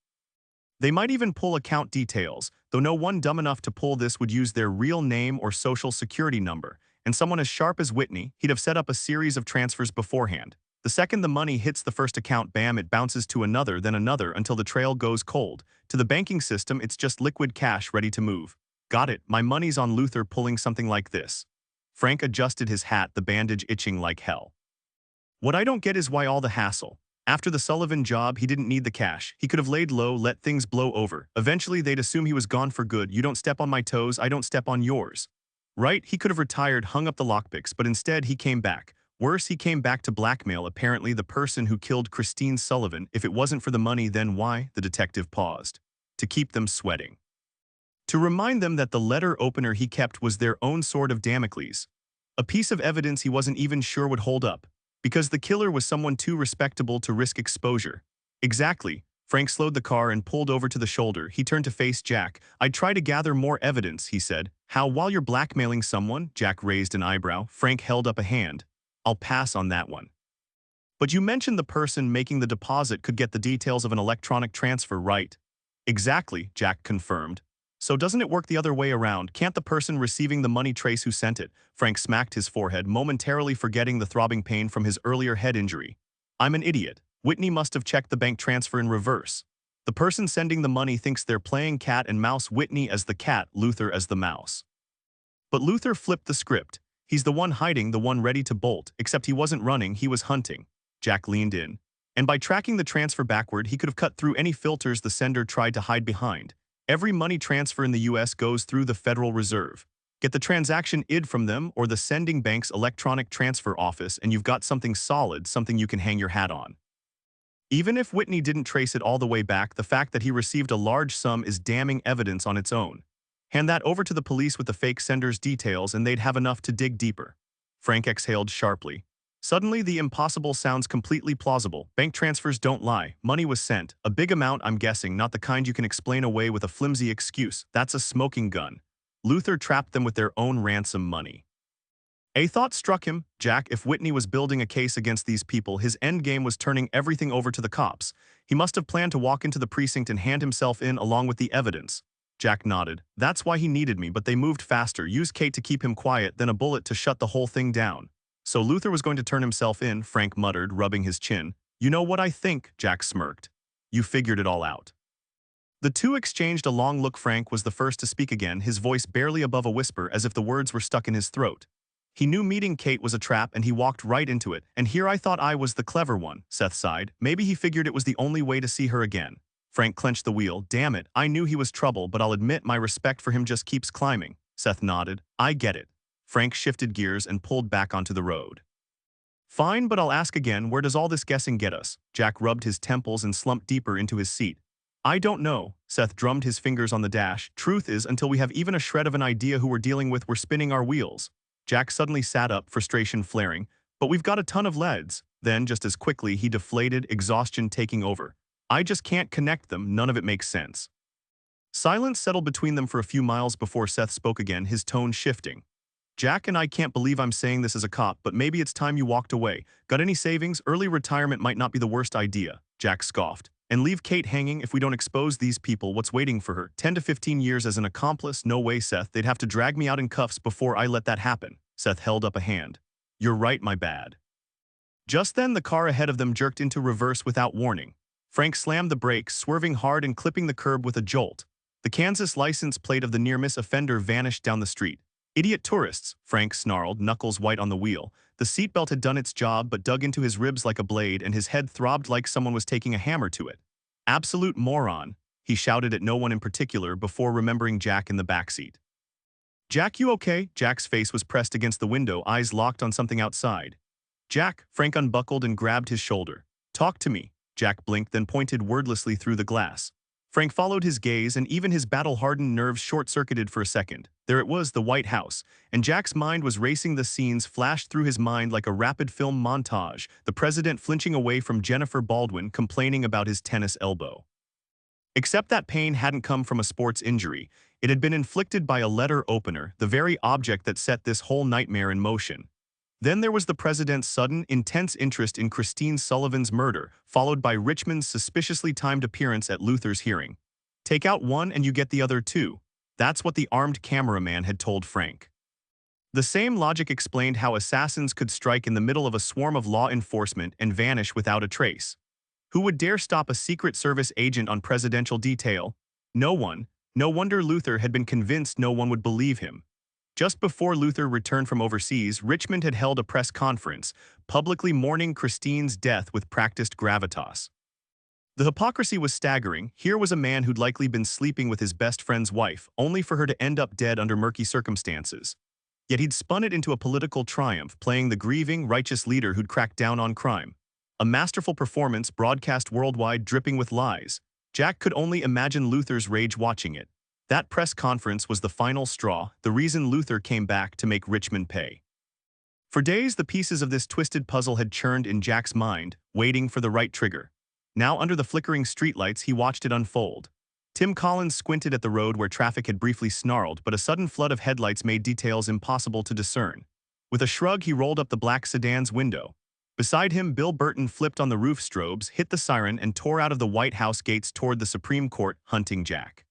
They might even pull account details, though no one dumb enough to pull this would use their real name or social security number. And someone as sharp as Whitney, he'd have set up a series of transfers beforehand. The second the money hits the first account, bam, it bounces to another, then another, until the trail goes cold. To the banking system, it's just liquid cash ready to move. Got it, my money's on Luther pulling something like this. Frank adjusted his hat, the bandage itching like hell. What I don't get is why all the hassle. After the Sullivan job, he didn't need the cash. He could have laid low, let things blow over. Eventually, they'd assume he was gone for good. You don't step on my toes, I don't step on yours. Right? He could have retired, hung up the lockpicks, but instead he came back. Worse, he came back to blackmail apparently the person who killed Christine Sullivan. If it wasn't for the money, then why? The detective paused. To keep them sweating. To remind them that the letter opener he kept was their own sword of Damocles. A piece of evidence he wasn't even sure would hold up. Because the killer was someone too respectable to risk exposure. Exactly. Frank slowed the car and pulled over to the shoulder. He turned to face Jack. I'd try to gather more evidence, he said. How, while you're blackmailing someone? Jack raised an eyebrow. Frank held up a hand. I'll pass on that one. But you mentioned the person making the deposit could get the details of an electronic transfer, right? Exactly, Jack confirmed. So doesn't it work the other way around? Can't the person receiving the money trace who sent it? Frank smacked his forehead, momentarily forgetting the throbbing pain from his earlier head injury. I'm an idiot. Whitney must have checked the bank transfer in reverse. The person sending the money thinks they're playing cat and mouse, Whitney as the cat, Luther as the mouse. But Luther flipped the script. He's the one hiding, the one ready to bolt, except he wasn't running, he was hunting. Jack leaned in. And by tracking the transfer backward, he could have cut through any filters the sender tried to hide behind. Every money transfer in the US goes through the Federal Reserve. Get the transaction ID from them or the sending bank's electronic transfer office and you've got something solid, something you can hang your hat on. Even if Whitney didn't trace it all the way back, the fact that he received a large sum is damning evidence on its own. Hand that over to the police with the fake sender's details and they'd have enough to dig deeper. Frank exhaled sharply. Suddenly, the impossible sounds completely plausible. Bank transfers don't lie. Money was sent. A big amount, I'm guessing, not the kind you can explain away with a flimsy excuse. That's a smoking gun. Luther trapped them with their own ransom money. A thought struck him. Jack, if Whitney was building a case against these people, his endgame was turning everything over to the cops. He must have planned to walk into the precinct and hand himself in along with the evidence. Jack nodded. That's why he needed me, but they moved faster. Used Kate to keep him quiet, then a bullet to shut the whole thing down. So Luther was going to turn himself in, Frank muttered, rubbing his chin. You know what I think, Jack smirked. You figured it all out. The two exchanged a long look. Frank was the first to speak again, his voice barely above a whisper as if the words were stuck in his throat. He knew meeting Kate was a trap and he walked right into it. And here I thought I was the clever one, Seth sighed. Maybe he figured it was the only way to see her again. Frank clenched the wheel. Damn it, I knew he was trouble, but I'll admit my respect for him just keeps climbing. Seth nodded. I get it. Frank shifted gears and pulled back onto the road. Fine, but I'll ask again, where does all this guessing get us? Jack rubbed his temples and slumped deeper into his seat. I don't know. Seth drummed his fingers on the dash. Truth is, until we have even a shred of an idea who we're dealing with, we're spinning our wheels. Jack suddenly sat up, frustration flaring. But we've got a ton of leads. Then, just as quickly, he deflated, exhaustion taking over. I just can't connect them, none of it makes sense. Silence settled between them for a few miles before Seth spoke again, his tone shifting. Jack and I can't believe I'm saying this as a cop, but maybe it's time you walked away. Got any savings? Early retirement might not be the worst idea, Jack scoffed. And leave Kate hanging if we don't expose these people. What's waiting for her? 10 to 15 years as an accomplice? No way, Seth. They'd have to drag me out in cuffs before I let that happen. Seth held up a hand. You're right, my bad. Just then, the car ahead of them jerked into reverse without warning. Frank slammed the brakes, swerving hard and clipping the curb with a jolt. The Kansas license plate of the near-miss offender vanished down the street. Idiot tourists, Frank snarled, knuckles white on the wheel. The seatbelt had done its job but dug into his ribs like a blade, and his head throbbed like someone was taking a hammer to it. Absolute moron, he shouted at no one in particular before remembering Jack in the backseat. Jack, you okay? Jack's face was pressed against the window, eyes locked on something outside. Jack, Frank unbuckled and grabbed his shoulder. Talk to me. Jack blinked, then pointed wordlessly through the glass. Frank followed his gaze, and even his battle-hardened nerves short-circuited for a second. There it was, the White House, and Jack's mind was racing. The scenes flashed through his mind like a rapid film montage, the president flinching away from Jennifer Baldwin, complaining about his tennis elbow. Except that pain hadn't come from a sports injury. It had been inflicted by a letter opener, the very object that set this whole nightmare in motion. Then there was the president's sudden, intense interest in Christine Sullivan's murder, followed by Richmond's suspiciously timed appearance at Luther's hearing. Take out one and you get the other too. That's what the armed cameraman had told Frank. The same logic explained how assassins could strike in the middle of a swarm of law enforcement and vanish without a trace. Who would dare stop a Secret Service agent on presidential detail? No one. No wonder Luther had been convinced no one would believe him. Just before Luther returned from overseas, Richmond had held a press conference, publicly mourning Christine's death with practiced gravitas. The hypocrisy was staggering. Here was a man who'd likely been sleeping with his best friend's wife, only for her to end up dead under murky circumstances. Yet he'd spun it into a political triumph, playing the grieving, righteous leader who'd cracked down on crime. A masterful performance broadcast worldwide, dripping with lies. Jack could only imagine Luther's rage watching it. That press conference was the final straw, the reason Luther came back to make Richmond pay. For days, the pieces of this twisted puzzle had churned in Jack's mind, waiting for the right trigger. Now, under the flickering streetlights, he watched it unfold. Tim Collins squinted at the road where traffic had briefly snarled, but a sudden flood of headlights made details impossible to discern. With a shrug, he rolled up the black sedan's window. Beside him, Bill Burton flipped on the roof strobes, hit the siren, and tore out of the White House gates toward the Supreme Court, hunting Jack.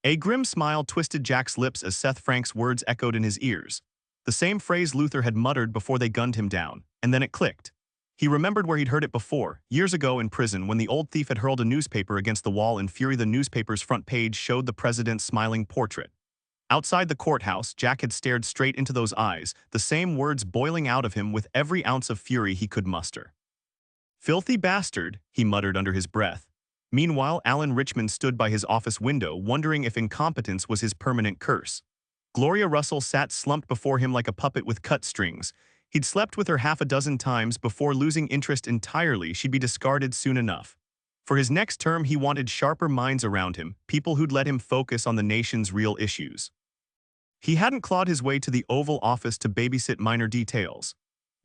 A grim smile twisted Jack's lips as Seth Frank's words echoed in his ears. The same phrase Luther had muttered before they gunned him down, and then it clicked. He remembered where he'd heard it before, years ago in prison when the old thief had hurled a newspaper against the wall in fury. The newspaper's front page showed the president's smiling portrait. Outside the courthouse, Jack had stared straight into those eyes, the same words boiling out of him with every ounce of fury he could muster. Filthy bastard, he muttered under his breath. Meanwhile, Alan Richmond stood by his office window, wondering if incompetence was his permanent curse. Gloria Russell sat slumped before him like a puppet with cut strings. He'd slept with her half a dozen times before losing interest entirely. She'd be discarded soon enough. For his next term, he wanted sharper minds around him, people who'd let him focus on the nation's real issues. He hadn't clawed his way to the Oval Office to babysit minor details.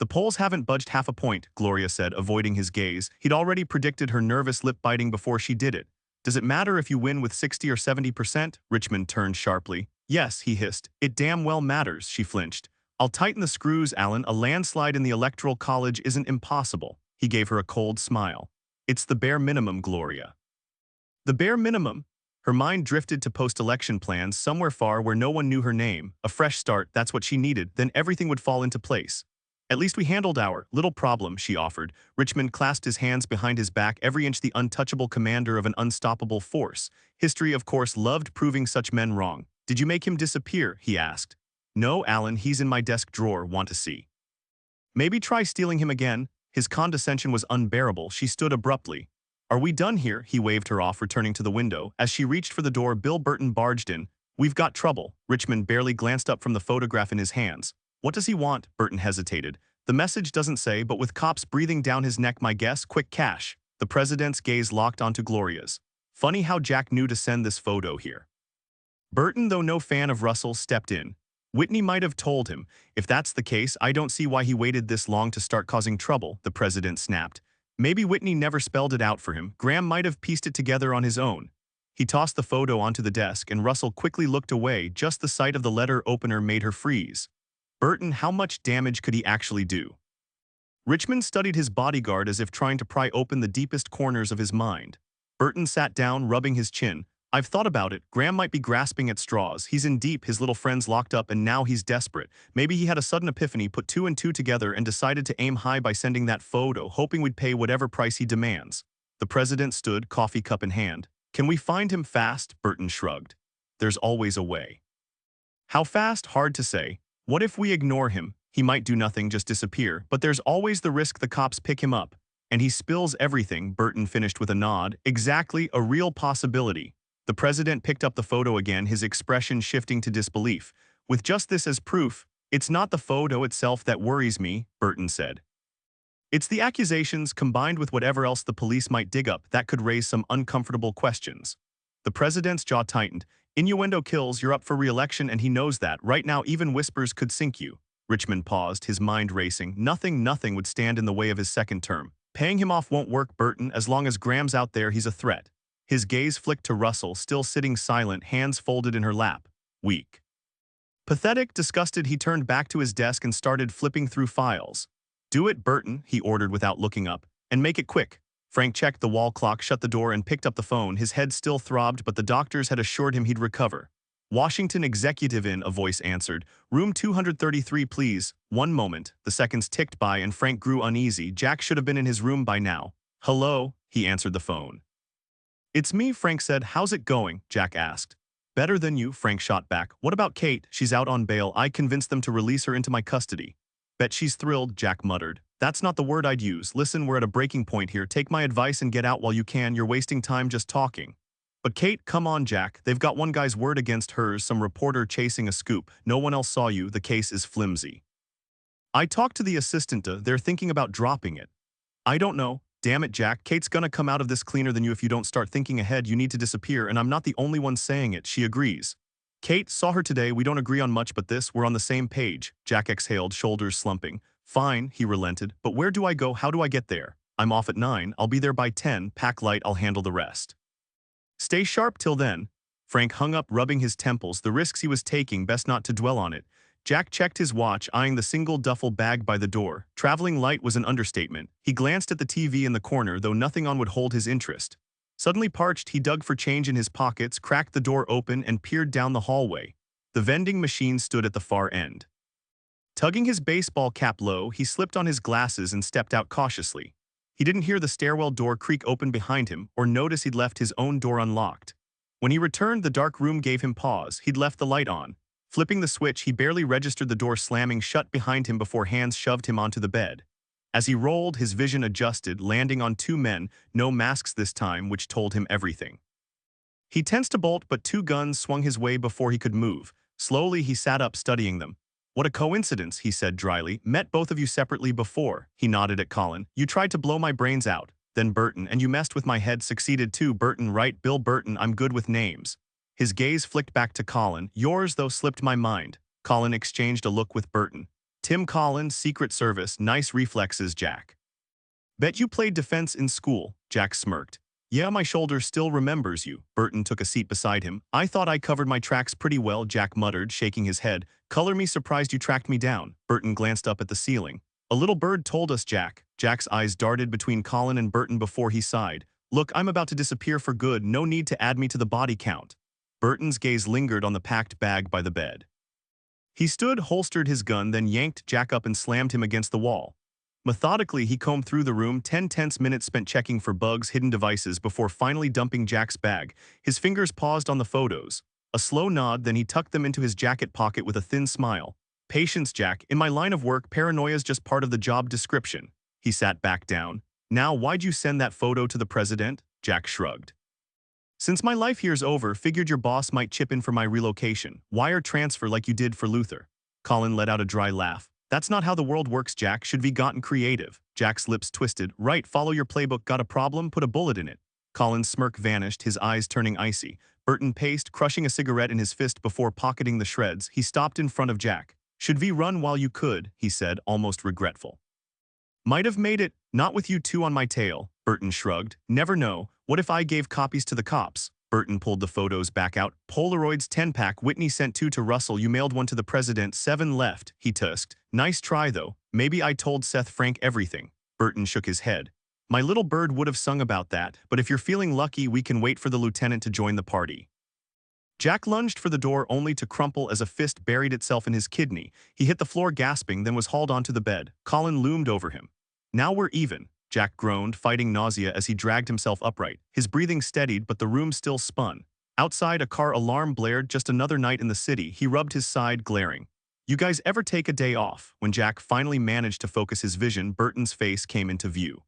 The polls haven't budged half a point, Gloria said, avoiding his gaze. He'd already predicted her nervous lip-biting before she did it. Does it matter if you win with 60 or 70%? Richmond turned sharply. Yes, he hissed. It damn well matters, she flinched. I'll tighten the screws, Alan. A landslide in the Electoral College isn't impossible. He gave her a cold smile. It's the bare minimum, Gloria. The bare minimum? Her mind drifted to post-election plans somewhere far where no one knew her name. A fresh start, that's what she needed, then everything would fall into place. At least we handled our little problem, she offered. Richmond clasped his hands behind his back, every inch the untouchable commander of an unstoppable force. History, of course, loved proving such men wrong. Did you make him disappear? He asked. No, Alan, he's in my desk drawer. Want to see? Maybe try stealing him again. His condescension was unbearable. She stood abruptly. Are we done here? He waved her off, returning to the window. As she reached for the door, Bill Burton barged in. We've got trouble. Richmond barely glanced up from the photograph in his hands. What does he want? Burton hesitated. The message doesn't say, but with cops breathing down his neck, my guess, quick cash. The president's gaze locked onto Gloria's. Funny how Jack knew to send this photo here. Burton, though no fan of Russell, stepped in. Whitney might have told him. If that's the case, I don't see why he waited this long to start causing trouble, the president snapped. Maybe Whitney never spelled it out for him. Graham might have pieced it together on his own. He tossed the photo onto the desk and Russell quickly looked away. Just the sight of the letter opener made her freeze. Burton, how much damage could he actually do? Richmond studied his bodyguard as if trying to pry open the deepest corners of his mind. Burton sat down, rubbing his chin. I've thought about it. Graham might be grasping at straws. He's in deep, his little friend's locked up, and now he's desperate. Maybe he had a sudden epiphany, put two and two together, and decided to aim high by sending that photo, hoping we'd pay whatever price he demands. The president stood, coffee cup in hand. Can we find him fast? Burton shrugged. There's always a way. How fast? Hard to say. What if we ignore him? He might do nothing, just disappear, but there's always the risk the cops pick him up. And he spills everything, Burton finished with a nod. Exactly, a real possibility. The president picked up the photo again, his expression shifting to disbelief. With just this as proof, it's not the photo itself that worries me, Burton said. It's the accusations combined with whatever else the police might dig up that could raise some uncomfortable questions. The president's jaw tightened. Innuendo kills, you're up for re-election and he knows that. Right now even whispers could sink you. Richmond paused, his mind racing. Nothing would stand in the way of his second term. Paying him off won't work, Burton. As long as Graham's out there, he's a threat. His gaze flicked to Russell, still sitting silent, hands folded in her lap. Weak. Pathetic, disgusted, he turned back to his desk and started flipping through files. Do it, Burton, he ordered without looking up. And make it quick. Frank checked the wall clock, shut the door, and picked up the phone. His head still throbbed, but the doctors had assured him he'd recover. Washington executive in, a voice answered. Room 233, please. One moment. The seconds ticked by and Frank grew uneasy. Jack should have been in his room by now. Hello, he answered the phone. It's me, Frank said. How's it going? Jack asked. Better than you, Frank shot back. What about Kate? She's out on bail. I convinced them to release her into my custody. Bet she's thrilled, Jack muttered. That's not the word I'd use. Listen, we're at a breaking point here. Take my advice and get out while you can. You're wasting time just talking. But Kate, come on, Jack. They've got one guy's word against hers, some reporter chasing a scoop. No one else saw you. The case is flimsy. I talked to the assistant. They're thinking about dropping it. I don't know. Damn it, Jack. Kate's gonna come out of this cleaner than you if you don't start thinking ahead. You need to disappear, and I'm not the only one saying it. She agrees. Kate, saw her today. We don't agree on much, but this, we're on the same page. Jack exhaled, shoulders slumping. Fine, he relented. But where do I go? How do I get there? I'm off at 9. I'll be there by 10. Pack light, I'll handle the rest. Stay sharp till then. Frank hung up, rubbing his temples. The risks he was taking, best not to dwell on it. Jack checked his watch, eyeing the single duffel bag by the door. Traveling light was an understatement. He glanced at the TV in the corner, though nothing on would hold his interest. Suddenly parched, he dug for change in his pockets, cracked the door open, and peered down the hallway. The vending machine stood at the far end. Tugging his baseball cap low, he slipped on his glasses and stepped out cautiously. He didn't hear the stairwell door creak open behind him or notice he'd left his own door unlocked. When he returned, the dark room gave him pause. He'd left the light on. Flipping the switch, he barely registered the door slamming shut behind him before hands shoved him onto the bed. As he rolled, his vision adjusted, landing on two men, no masks this time, which told him everything. He tensed a bolt, but two guns swung his way before he could move. Slowly, he sat up, studying them. What a coincidence, he said dryly. Met both of you separately before. He nodded at Colin. You tried to blow my brains out. Then Burton, and you messed with my head, succeeded too. Burton, right? Bill Burton, I'm good with names. His gaze flicked back to Colin. Yours, though, slipped my mind. Colin exchanged a look with Burton. Tim Collins, Secret Service, nice reflexes, Jack. Bet you played defense in school, Jack smirked. Yeah, my shoulder still remembers you. Burton took a seat beside him. I thought I covered my tracks pretty well, Jack muttered, shaking his head. Color me surprised you tracked me down. Burton glanced up at the ceiling. A little bird told us, Jack. Jack's eyes darted between Colin and Burton before he sighed. Look, I'm about to disappear for good. No need to add me to the body count. Burton's gaze lingered on the packed bag by the bed. He stood, holstered his gun, then yanked Jack up and slammed him against the wall. Methodically, he combed through the room, 10 tense minutes spent checking for bugs, hidden devices, before finally dumping Jack's bag. His fingers paused on the photos. A slow nod, then he tucked them into his jacket pocket with a thin smile. Patience, Jack. In my line of work, paranoia's just part of the job description. He sat back down. Now, why'd you send that photo to the president? Jack shrugged. Since my life here's over, figured your boss might chip in for my relocation. Wire transfer like you did for Luther. Colin let out a dry laugh. That's not how the world works, Jack. Should be gotten creative. Jack's lips twisted. Right, follow your playbook. Got a problem? Put a bullet in it. Colin's smirk vanished, his eyes turning icy. Burton paced, crushing a cigarette in his fist before pocketing the shreds. He stopped in front of Jack. Should we run while you could, he said, almost regretful. Might have made it, not with you two on my tail, Burton shrugged. Never know, what if I gave copies to the cops? Burton pulled the photos back out. Polaroids 10-pack, Whitney sent 2 to Russell, you mailed 1 to the president, 7 left, he tusked. Nice try though, maybe I told Seth Frank everything. Burton shook his head. My little bird would have sung about that, but if you're feeling lucky we can wait for the lieutenant to join the party. Jack lunged for the door only to crumple as a fist buried itself in his kidney. He hit the floor gasping, then was hauled onto the bed. Colin loomed over him. Now we're even, Jack groaned, fighting nausea as he dragged himself upright. His breathing steadied, but the room still spun. Outside, a car alarm blared. Just another night in the city. He rubbed his side, glaring. You guys ever take a day off? When Jack finally managed to focus his vision, Burton's face came into view.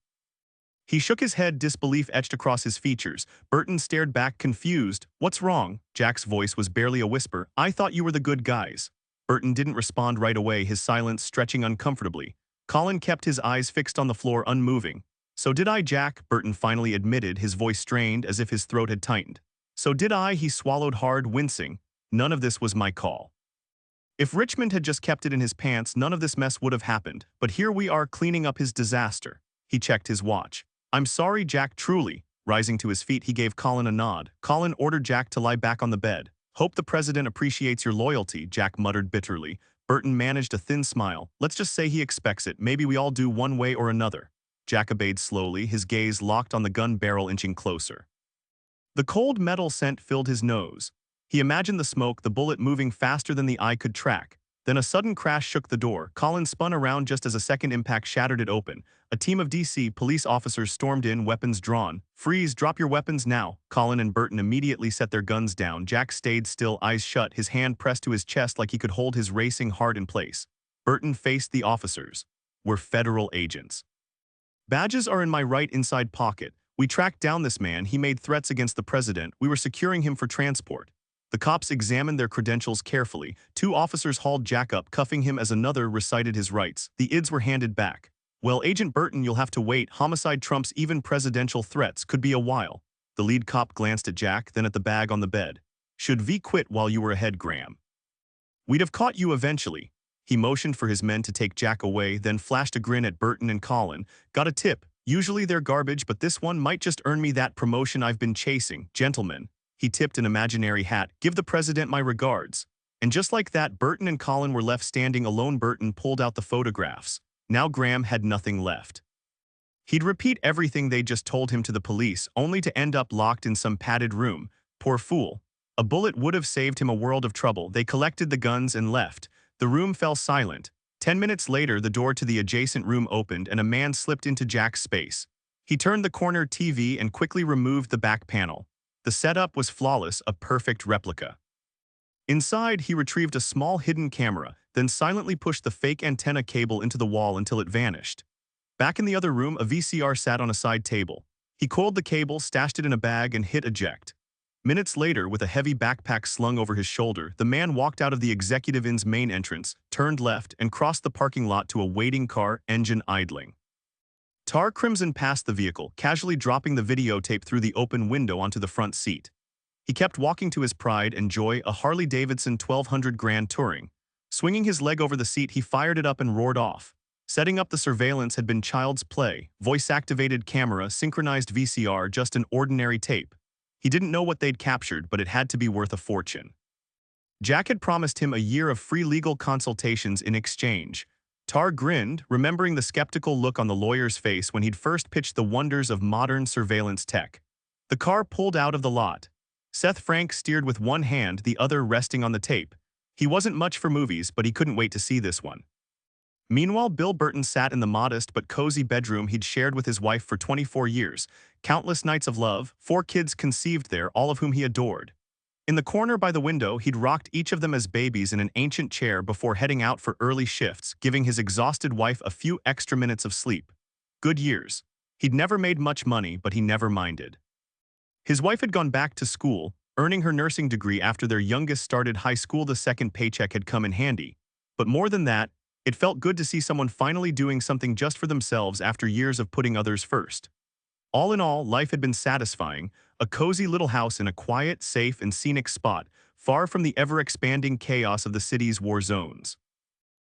He shook his head, disbelief etched across his features. Burton stared back, confused. What's wrong? Jack's voice was barely a whisper. I thought you were the good guys. Burton didn't respond right away, his silence stretching uncomfortably. Colin kept his eyes fixed on the floor, unmoving. So did I, Jack, Burton finally admitted, his voice strained as if his throat had tightened. So did I, he swallowed hard, wincing. None of this was my call. If Richmond had just kept it in his pants, none of this mess would have happened. But here we are cleaning up his disaster. He checked his watch. I'm sorry, Jack, truly. Rising to his feet, he gave Colin a nod. Colin ordered Jack to lie back on the bed. Hope the president appreciates your loyalty, Jack muttered bitterly. Burton managed a thin smile. Let's just say he expects it. Maybe we all do one way or another. Jack obeyed slowly, his gaze locked on the gun barrel inching closer. The cold metal scent filled his nose. He imagined the smoke, the bullet moving faster than the eye could track. Then a sudden crash shook the door. Colin spun around just as a second impact shattered it open. A team of DC police officers stormed in, weapons drawn. Freeze, drop your weapons now. Colin and Burton immediately set their guns down. Jack stayed still, eyes shut, his hand pressed to his chest like he could hold his racing heart in place. Burton faced the officers. We're federal agents. Badges are in my right inside pocket. We tracked down this man. He made threats against the president. We were securing him for transport. The cops examined their credentials carefully. 2 officers hauled Jack up, cuffing him as another recited his rights. The IDs were handed back. Well, Agent Burton, you'll have to wait. Homicide trumps even presidential threats. Could be a while. The lead cop glanced at Jack, then at the bag on the bed. Should we quit while you were ahead, Graham? We'd have caught you eventually. He motioned for his men to take Jack away, then flashed a grin at Burton and Colin. Got a tip. Usually they're garbage, but this one might just earn me that promotion I've been chasing. Gentlemen. He tipped an imaginary hat. Give the president my regards. And just like that, Burton and Colin were left standing alone. Burton pulled out the photographs. Now Graham had nothing left. He'd repeat everything they just told him to the police, only to end up locked in some padded room. Poor fool. A bullet would have saved him a world of trouble. They collected the guns and left. The room fell silent. 10 minutes later, the door to the adjacent room opened and a man slipped into Jack's space. He turned the corner TV and quickly removed the back panel. The setup was flawless, a perfect replica. Inside, he retrieved a small hidden camera, then silently pushed the fake antenna cable into the wall until it vanished. Back in the other room, a VCR sat on a side table. He coiled the cable, stashed it in a bag, and hit eject. Minutes later, with a heavy backpack slung over his shoulder, the man walked out of the executive inn's main entrance, turned left, and crossed the parking lot to a waiting car, engine idling. Tar Crimson passed the vehicle, casually dropping the videotape through the open window onto the front seat. He kept walking to his pride and joy, a Harley-Davidson 1200 Grand Touring. Swinging his leg over the seat, he fired it up and roared off. Setting up the surveillance had been child's play. Voice-activated camera, synchronized VCR, just an ordinary tape. He didn't know what they'd captured, but it had to be worth a fortune. Jack had promised him a year of free legal consultations in exchange. Tar grinned, remembering the skeptical look on the lawyer's face when he'd first pitched the wonders of modern surveillance tech. The car pulled out of the lot. Seth Frank steered with one hand, the other resting on the tape. He wasn't much for movies, but he couldn't wait to see this one. Meanwhile, Bill Burton sat in the modest but cozy bedroom he'd shared with his wife for 24 years. Countless nights of love, 4 kids conceived there, all of whom he adored. In the corner by the window, he'd rocked each of them as babies in an ancient chair before heading out for early shifts, giving his exhausted wife a few extra minutes of sleep. Good years. He'd never made much money, but he never minded. His wife had gone back to school, earning her nursing degree after their youngest started high school. The second paycheck had come in handy. But more than that, It felt good to see someone finally doing something just for themselves after years of putting others first. All in all, life had been satisfying, a cozy little house in a quiet, safe, and scenic spot, far from the ever-expanding chaos of the city's war zones.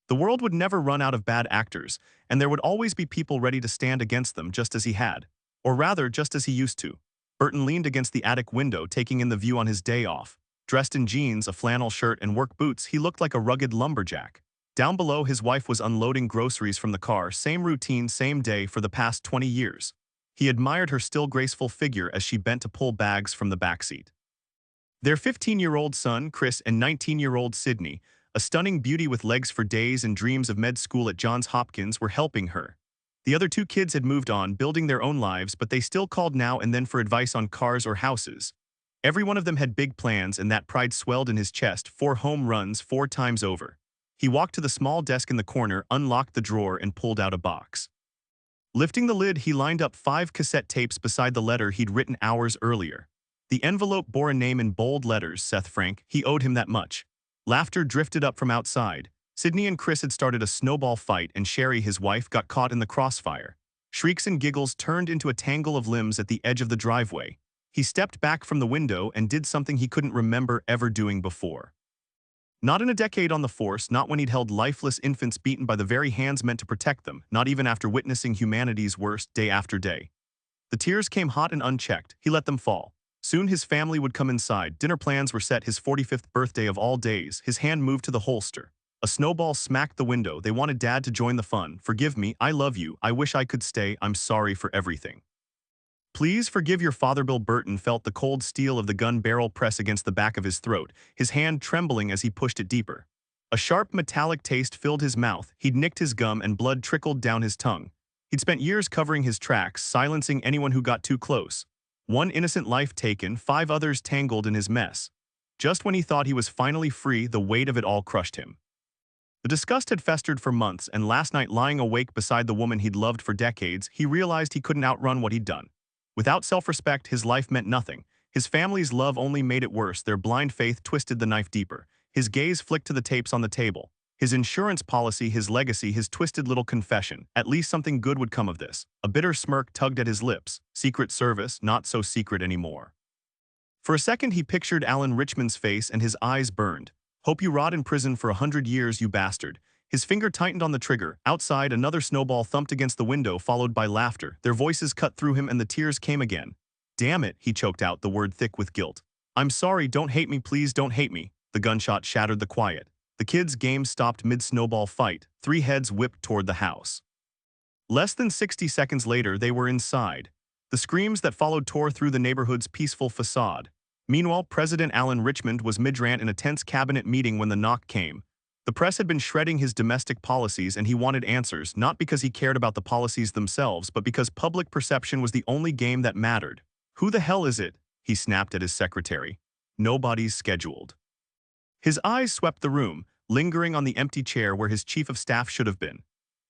The world would never run out of bad actors, and there would always be people ready to stand against them just as he had. Or rather, just as he used to. Burton leaned against the attic window, taking in the view on his day off. Dressed in jeans, a flannel shirt, and work boots, he looked like a rugged lumberjack. Down below, his wife was unloading groceries from the car, same routine, same day for the past 20 years. He admired her still graceful figure as she bent to pull bags from the backseat. Their 15-year-old son, Chris, and 19-year-old Sydney, a stunning beauty with legs for days and dreams of med school at Johns Hopkins, were helping her. The other two kids had moved on, building their own lives, but they still called now and then for advice on cars or houses. Every one of them had big plans, and that pride swelled in his chest, 4 home runs 4 times over. He walked to the small desk in the corner, unlocked the drawer, and pulled out a box. Lifting the lid, he lined up 5 cassette tapes beside the letter he'd written hours earlier. The envelope bore a name in bold letters, Seth Frank. He owed him that much. Laughter drifted up from outside. Sydney and Chris had started a snowball fight, and Sherry, his wife, got caught in the crossfire. Shrieks and giggles turned into a tangle of limbs at the edge of the driveway. He stepped back from the window and did something he couldn't remember ever doing before. Not in a decade on the force, not when he'd held lifeless infants beaten by the very hands meant to protect them, not even after witnessing humanity's worst day after day. The tears came hot and unchecked. He let them fall. Soon his family would come inside. Dinner plans were set, his 45th birthday of all days. His hand moved to the holster. A snowball smacked the window. They wanted Dad to join the fun. Forgive me, I love you, I wish I could stay, I'm sorry for everything. Please forgive your father. Bill Burton felt the cold steel of the gun barrel press against the back of his throat, his hand trembling as he pushed it deeper. A sharp metallic taste filled his mouth. He'd nicked his gum and blood trickled down his tongue. He'd spent years covering his tracks, silencing anyone who got too close. 1 innocent life taken, 5 others tangled in his mess. Just when he thought he was finally free, the weight of it all crushed him. The disgust had festered for months, and last night, lying awake beside the woman he'd loved for decades, he realized he couldn't outrun what he'd done. Without self-respect, his life meant nothing. His family's love only made it worse. Their blind faith twisted the knife deeper. His gaze flicked to the tapes on the table. His insurance policy, his legacy, his twisted little confession. At least something good would come of this. A bitter smirk tugged at his lips. Secret Service, not so secret anymore. For a second, he pictured Alan Richman's face, and his eyes burned. Hope you rot in prison for 100 years, you bastard. His finger tightened on the trigger. Outside, another snowball thumped against the window, followed by laughter. Their voices cut through him, and the tears came again. Damn it, he choked out, the word thick with guilt. I'm sorry, don't hate me, please don't hate me. The gunshot shattered the quiet. The kids' game stopped mid-snowball fight. 3 heads whipped toward the house. Less than 60 seconds later, they were inside. The screams that followed tore through the neighborhood's peaceful facade. Meanwhile, President Alan Richmond was mid-rant in a tense cabinet meeting when the knock came. The press had been shredding his domestic policies, and he wanted answers, not because he cared about the policies themselves, but because public perception was the only game that mattered. Who the hell is it? He snapped at his secretary. Nobody's scheduled. His eyes swept the room, lingering on the empty chair where his chief of staff should have been.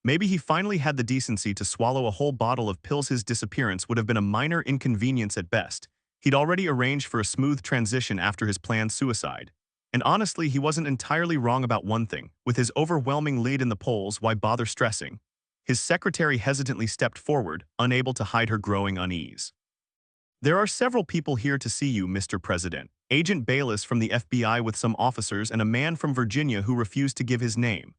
Maybe he finally had the decency to swallow a whole bottle of pills. His disappearance would have been a minor inconvenience at best. He'd already arranged for a smooth transition after his planned suicide. And honestly, he wasn't entirely wrong about one thing. With his overwhelming lead in the polls, why bother stressing? His secretary hesitantly stepped forward, unable to hide her growing unease. There are several people here to see you, Mr. President. Agent Bayless from the FBI with some officers and a man from Virginia who refused to give his name.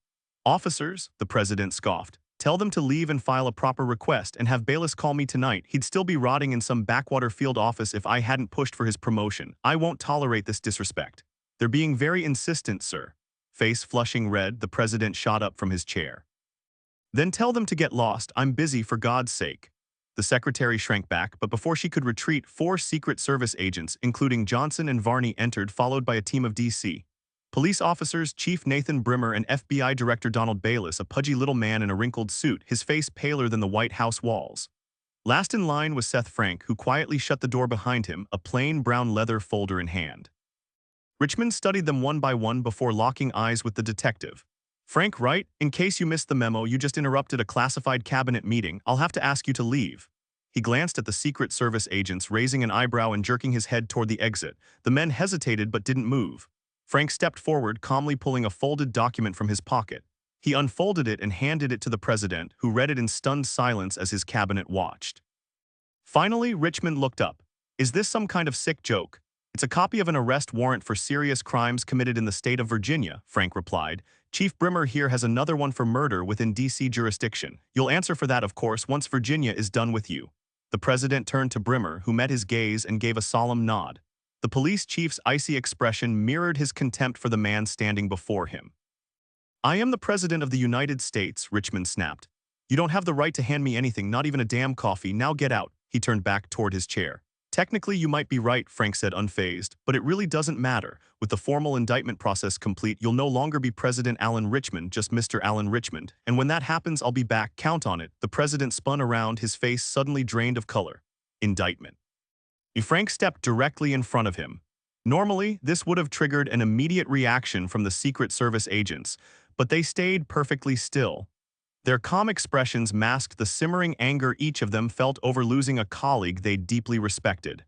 Officers? The president scoffed. Tell them to leave and file a proper request, and have Bayless call me tonight. He'd still be rotting in some backwater field office if I hadn't pushed for his promotion. I won't tolerate this disrespect. They're being very insistent, sir. Face flushing red, the president shot up from his chair. Then tell them to get lost. I'm busy, for God's sake. The secretary shrank back, but before she could retreat, 4 Secret Service agents, including Johnson and Varney, entered, followed by a team of D.C. police officers, Chief Nathan Brimmer and FBI Director Donald Bayless, a pudgy little man in a wrinkled suit, his face paler than the White House walls. Last in line was Seth Frank, who quietly shut the door behind him, a plain brown leather folder in hand. Richmond studied them one by one before locking eyes with the detective. Frank, right? In case you missed the memo, you just interrupted a classified cabinet meeting. I'll have to ask you to leave. He glanced at the Secret Service agents, raising an eyebrow and jerking his head toward the exit. The men hesitated but didn't move. Frank stepped forward, calmly pulling a folded document from his pocket. He unfolded it and handed it to the president, who read it in stunned silence as his cabinet watched. Finally, Richmond looked up. "Is this some kind of sick joke?" "It's a copy of an arrest warrant for serious crimes committed in the state of Virginia," Frank replied. "Chief Brimmer here has another one for murder within D.C. jurisdiction. You'll answer for that, of course, once Virginia is done with you." The president turned to Brimmer, who met his gaze and gave a solemn nod. The police chief's icy expression mirrored his contempt for the man standing before him. "I am the president of the United States," Richmond snapped. "You don't have the right to hand me anything, not even a damn coffee. Now get out." He turned back toward his chair. "Technically, you might be right," Frank said unfazed, "but it really doesn't matter. With the formal indictment process complete, you'll no longer be President Alan Richmond, just Mr. Alan Richmond. And when that happens, I'll be back. Count on it." The president spun around, his face suddenly drained of color. Indictment. Frank stepped directly in front of him. Normally, this would have triggered an immediate reaction from the Secret Service agents, but they stayed perfectly still. Their calm expressions masked the simmering anger each of them felt over losing a colleague they deeply respected.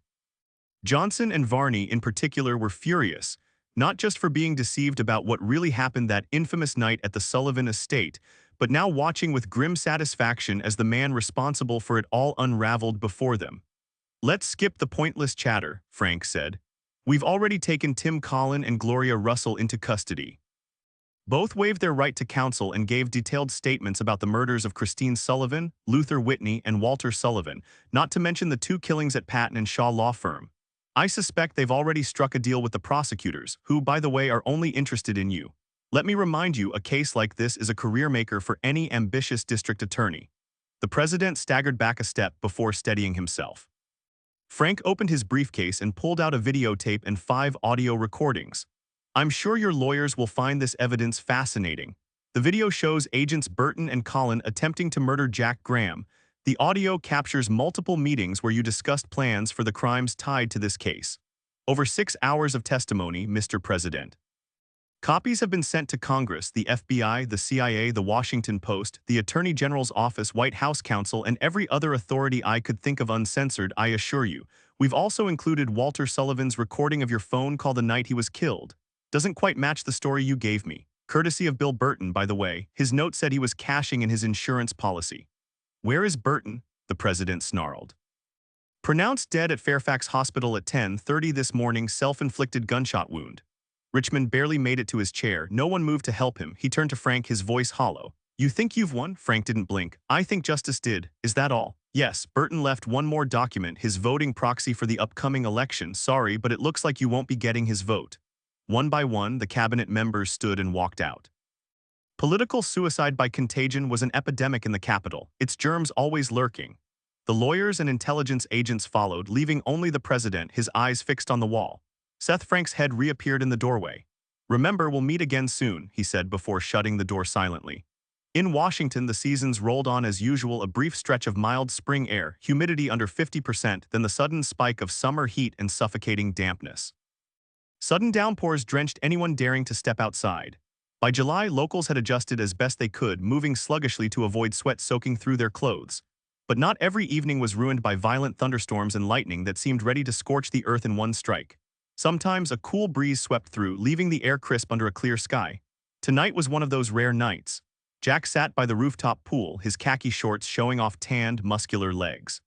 Johnson and Varney in particular were furious, not just for being deceived about what really happened that infamous night at the Sullivan estate, but now watching with grim satisfaction as the man responsible for it all unraveled before them. "Let's skip the pointless chatter," Frank said. "We've already taken Tim Collin and Gloria Russell into custody." Both waived their right to counsel and gave detailed statements about the murders of Christine Sullivan, Luther Whitney, and Walter Sullivan, not to mention the 2 killings at Patton and Shaw law firm. "I suspect they've already struck a deal with the prosecutors, who, by the way, are only interested in you. Let me remind you, a case like this is a career maker for any ambitious district attorney." The president staggered back a step before steadying himself. Frank opened his briefcase and pulled out a videotape and 5 audio recordings. "I'm sure your lawyers will find this evidence fascinating." The video shows agents Burton and Collin attempting to murder Jack Graham. The audio captures multiple meetings where you discussed plans for the crimes tied to this case. Over 6 hours of testimony, Mr. President. Copies have been sent to Congress, the FBI, the CIA, the Washington Post, the Attorney General's Office, White House Counsel, and every other authority I could think of uncensored, I assure you. We've also included Walter Sullivan's recording of your phone call the night he was killed. Doesn't quite match the story you gave me. Courtesy of Bill Burton, by the way. His note said he was cashing in his insurance policy. "Where is Burton?" the president snarled. "Pronounced dead at Fairfax Hospital at 10:30 this morning, self-inflicted gunshot wound." Richmond barely made it to his chair. No one moved to help him. He turned to Frank, his voice hollow. "You think you've won?" Frank didn't blink. "I think justice did. Is that all?" "Yes, Burton left one more document, his voting proxy for the upcoming election. Sorry, but it looks like you won't be getting his vote." One by one, the cabinet members stood and walked out. Political suicide by contagion was an epidemic in the capital, its germs always lurking. The lawyers and intelligence agents followed, leaving only the president, his eyes fixed on the wall. Seth Frank's head reappeared in the doorway. "Remember, we'll meet again soon," he said before shutting the door silently. In Washington, the seasons rolled on as usual, a brief stretch of mild spring air, humidity under 50%, then the sudden spike of summer heat and suffocating dampness. Sudden downpours drenched anyone daring to step outside. By July, locals had adjusted as best they could, moving sluggishly to avoid sweat soaking through their clothes. But not every evening was ruined by violent thunderstorms and lightning that seemed ready to scorch the earth in one strike. Sometimes a cool breeze swept through, leaving the air crisp under a clear sky. Tonight was one of those rare nights. Jack sat by the rooftop pool, his khaki shorts showing off tanned, muscular legs.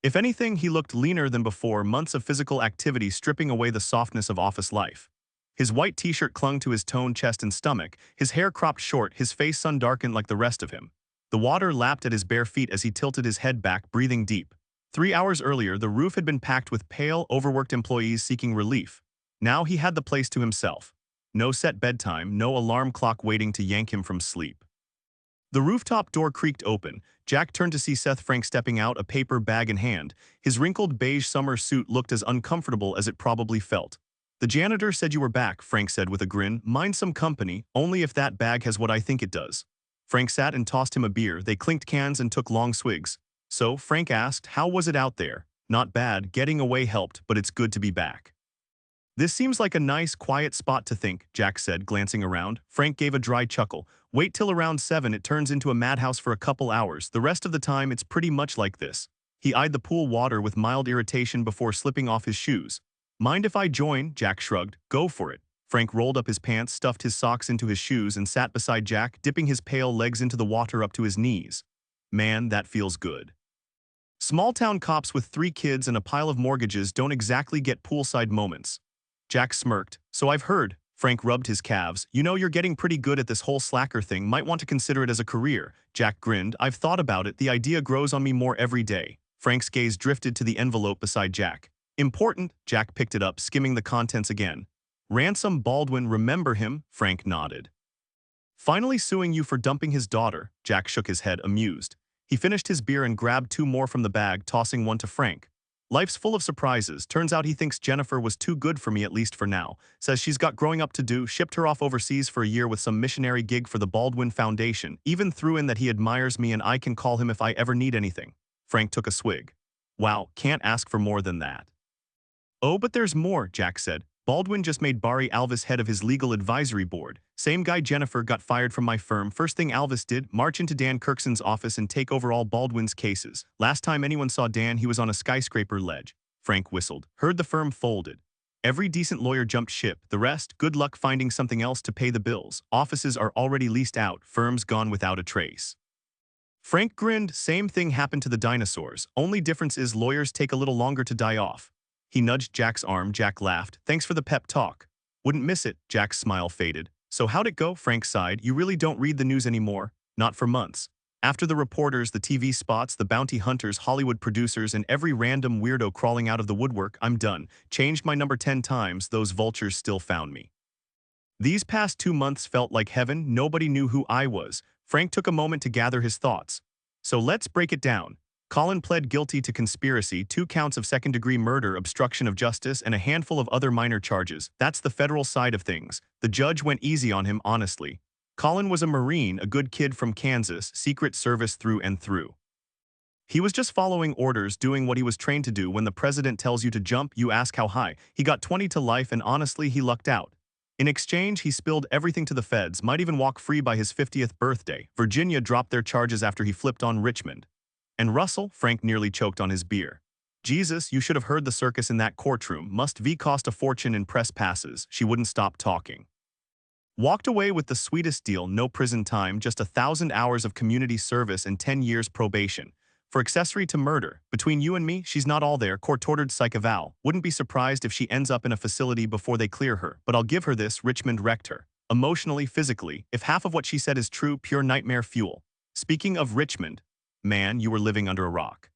If anything, he looked leaner than before, months of physical activity stripping away the softness of office life. His white t-shirt clung to his toned chest and stomach, his hair cropped short, his face sun-darkened like the rest of him. The water lapped at his bare feet as he tilted his head back, breathing deep. 3 hours earlier, the roof had been packed with pale, overworked employees seeking relief. Now he had the place to himself. No set bedtime, no alarm clock waiting to yank him from sleep. The rooftop door creaked open. Jack turned to see Seth Frank stepping out, a paper bag in hand. His wrinkled beige summer suit looked as uncomfortable as it probably felt. "The janitor said you were back," Frank said with a grin. "Mind some company, only if that bag has what I think it does." Frank sat and tossed him a beer. They clinked cans and took long swigs. "So," Frank asked, "how was it out there?" "Not bad. Getting away helped, but it's good to be back." "This seems like a nice, quiet spot to think," Jack said, glancing around. Frank gave a dry chuckle. "Wait till around 7, it turns into a madhouse for a couple hours. The rest of the time, it's pretty much like this." He eyed the pool water with mild irritation before slipping off his shoes. "Mind if I join?" Jack shrugged. "Go for it." Frank rolled up his pants, stuffed his socks into his shoes, and sat beside Jack, dipping his pale legs into the water up to his knees. Man, that feels good. Small-town cops with 3 kids and a pile of mortgages don't exactly get poolside moments. Jack smirked. So I've heard. Frank rubbed his calves. You know, you're getting pretty good at this whole slacker thing. Might want to consider it as a career. Jack grinned. I've thought about it. The idea grows on me more every day. Frank's gaze drifted to the envelope beside Jack. Important. Jack picked it up, skimming the contents again. Ransom Baldwin, remember him? Frank nodded. Finally suing you for dumping his daughter. Jack shook his head, amused. He finished his beer and grabbed 2 more from the bag, tossing one to Frank. Life's full of surprises. Turns out he thinks Jennifer was too good for me, at least for now. Says she's got growing up to do, shipped her off overseas for a year with some missionary gig for the Baldwin Foundation. Even threw in that he admires me and I can call him if I ever need anything. Frank took a swig. Wow, can't ask for more than that. Oh, but there's more, Jack said. Baldwin just made Barry Alvis head of his legal advisory board. Same guy Jennifer got fired from my firm. First thing Alvis did, march into Dan Kirkson's office and take over all Baldwin's cases. Last time anyone saw Dan, he was on a skyscraper ledge. Frank whistled. Heard the firm folded. Every decent lawyer jumped ship. The rest, good luck finding something else to pay the bills. Offices are already leased out. Firms gone without a trace. Frank grinned. Same thing happened to the dinosaurs. Only difference is lawyers take a little longer to die off. He nudged Jack's arm. Jack laughed. Thanks for the pep talk. Wouldn't miss it. Jack's smile faded. So how'd it go? Frank sighed. You really don't read the news anymore? Not for months. After the reporters, the TV spots, the bounty hunters, Hollywood producers, and every random weirdo crawling out of the woodwork, I'm done. Changed my number 10 times, those vultures still found me. These past 2 months felt like heaven. Nobody knew who I was. Frank took a moment to gather his thoughts. So let's break it down. Colin pled guilty to conspiracy, 2 counts of second-degree murder, obstruction of justice, and a handful of other minor charges. That's the federal side of things. The judge went easy on him, honestly. Colin was a Marine, a good kid from Kansas, Secret Service through and through. He was just following orders, doing what he was trained to do. When the president tells you to jump, you ask how high. He got 20 to life, and honestly, he lucked out. In exchange, he spilled everything to the feds, might even walk free by his 50th birthday. Virginia dropped their charges after he flipped on Richmond. And Russell? Frank nearly choked on his beer. Jesus, you should have heard the circus in that courtroom. Must V cost a fortune in press passes. She wouldn't stop talking. Walked away with the sweetest deal, no prison time, just 1,000 hours of community service and 10 years probation. For accessory to murder. Between you and me, she's not all there, court-ordered psych eval. Wouldn't be surprised if she ends up in a facility before they clear her. But I'll give her this, Richmond wrecked her. Emotionally, physically. If half of what she said is true, pure nightmare fuel. Speaking of Richmond, man, you were living under a rock.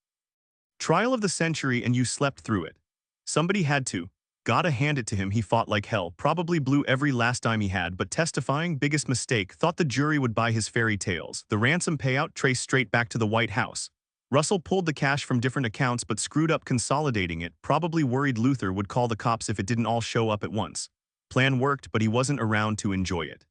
Trial of the century and you slept through it. Somebody had to. Gotta hand it to him, he fought like hell, probably blew every last dime he had, but testifying, biggest mistake, thought the jury would buy his fairy tales. The ransom payout traced straight back to the White House. Russell pulled the cash from different accounts but screwed up consolidating it, probably worried Luther would call the cops if it didn't all show up at once. Plan worked, but he wasn't around to enjoy it.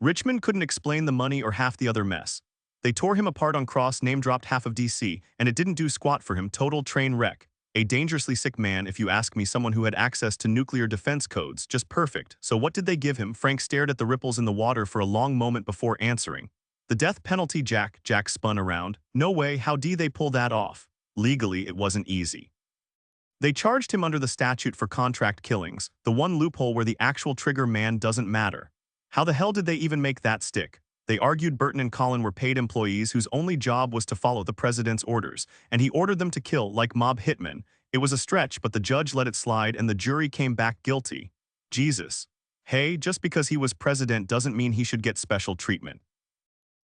Richmond couldn't explain the money or half the other mess. They tore him apart on cross, name-dropped half of DC, and it didn't do squat for him, total train wreck. A dangerously sick man, if you ask me, someone who had access to nuclear defense codes, just perfect. So what did they give him? Frank stared at the ripples in the water for a long moment before answering. The death penalty, Jack. Jack spun around. No way, how did they pull that off? Legally, it wasn't easy. They charged him under the statute for contract killings, the one loophole where the actual trigger man doesn't matter. How the hell did they even make that stick? They argued Burton and Colin were paid employees whose only job was to follow the president's orders, and he ordered them to kill like mob hitmen. It was a stretch, but the judge let it slide and the jury came back guilty. Jesus. Hey, just because he was president doesn't mean he should get special treatment.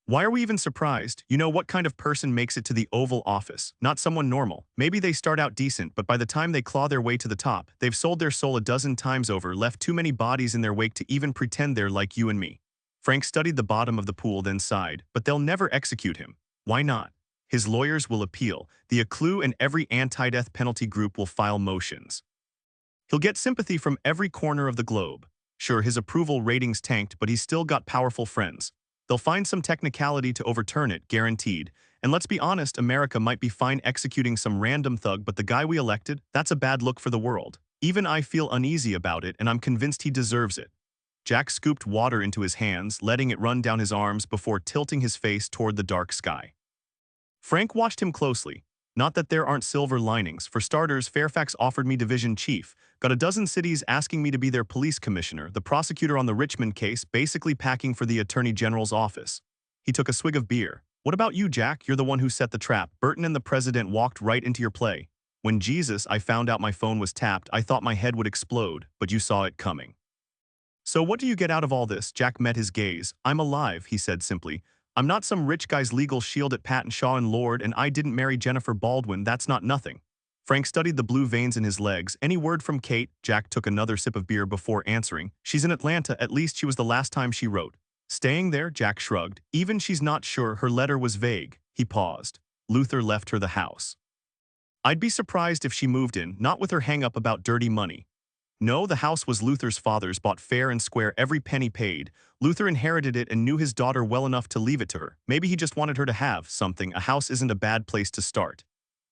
Why are we even surprised? You know what kind of person makes it to the Oval Office? Not someone normal. Maybe they start out decent, but by the time they claw their way to the top, they've sold their soul a dozen times over, left too many bodies in their wake to even pretend they're like you and me. Frank studied the bottom of the pool, then sighed. But they'll never execute him. Why not? His lawyers will appeal. The ACLU and every anti-death penalty group will file motions. He'll get sympathy from every corner of the globe. Sure, his approval ratings tanked, but he's still got powerful friends. They'll find some technicality to overturn it, guaranteed. And let's be honest, America might be fine executing some random thug, but the guy we elected, that's a bad look for the world. Even I feel uneasy about it, and I'm convinced he deserves it. Jack scooped water into his hands, letting it run down his arms before tilting his face toward the dark sky. Frank watched him closely. Not that there aren't silver linings. For starters, Fairfax offered me division chief, got a dozen cities asking me to be their police commissioner, the prosecutor on the Richmond case basically packing for the attorney general's office. He took a swig of beer. What about you, Jack? You're the one who set the trap. Burton and the president walked right into your play. When I found out my phone was tapped, I thought my head would explode, but you saw it coming. So what do you get out of all this? Jack met his gaze. I'm alive, he said simply. I'm not some rich guy's legal shield at Patton, Shaw and Lord, and I didn't marry Jennifer Baldwin. That's not nothing. Frank studied the blue veins in his legs. Any word from Kate? Jack took another sip of beer before answering. She's in Atlanta. At least she was the last time she wrote. Staying there? Jack shrugged. Even she's not sure. Her letter was vague. He paused. Luther left her the house. I'd be surprised if she moved in, not with her hang-up about dirty money. No, the house was Luther's father's, bought fair and square, every penny paid. Luther inherited it and knew his daughter well enough to leave it to her. Maybe he just wanted her to have something. A house isn't a bad place to start.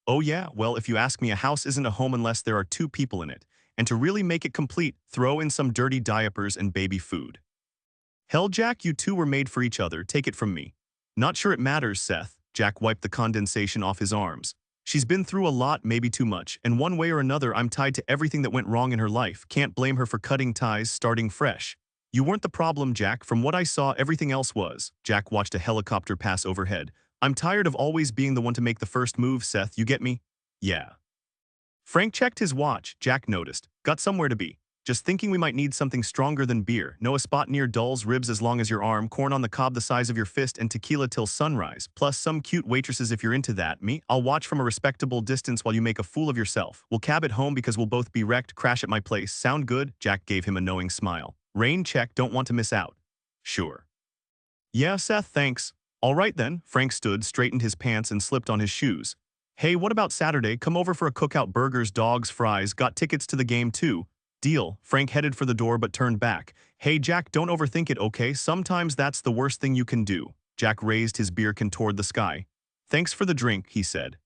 Oh yeah, well, if you ask me, a house isn't a home unless there are two people in it. And to really make it complete, throw in some dirty diapers and baby food. Hell, Jack, you two were made for each other, take it from me. Not sure it matters, Seth. Jack wiped the condensation off his arms. She's been through a lot, maybe too much, and one way or another I'm tied to everything that went wrong in her life. Can't blame her for cutting ties, starting fresh. You weren't the problem, Jack. From what I saw, everything else was. Jack watched a helicopter pass overhead. I'm tired of always being the one to make the first move, Seth, you get me? Yeah. Frank checked his watch, Jack noticed. Got somewhere to be. Just thinking we might need something stronger than beer. Know a spot near Dull's, ribs as long as your arm, corn on the cob the size of your fist, and tequila till sunrise. Plus some cute waitresses if you're into that. Me? I'll watch from a respectable distance while you make a fool of yourself. We'll cab it home because we'll both be wrecked. Crash at my place. Sound good? Jack gave him a knowing smile. Rain check, don't want to miss out. Sure. Yeah, Seth, thanks. All right then. Frank stood, straightened his pants, and slipped on his shoes. Hey, what about Saturday? Come over for a cookout, burgers, dogs, fries. Got tickets to the game too. Deal. Frank headed for the door but turned back. Hey, Jack, don't overthink it, okay? Sometimes that's the worst thing you can do. Jack raised his beer can toward the sky. Thanks for the drink, he said.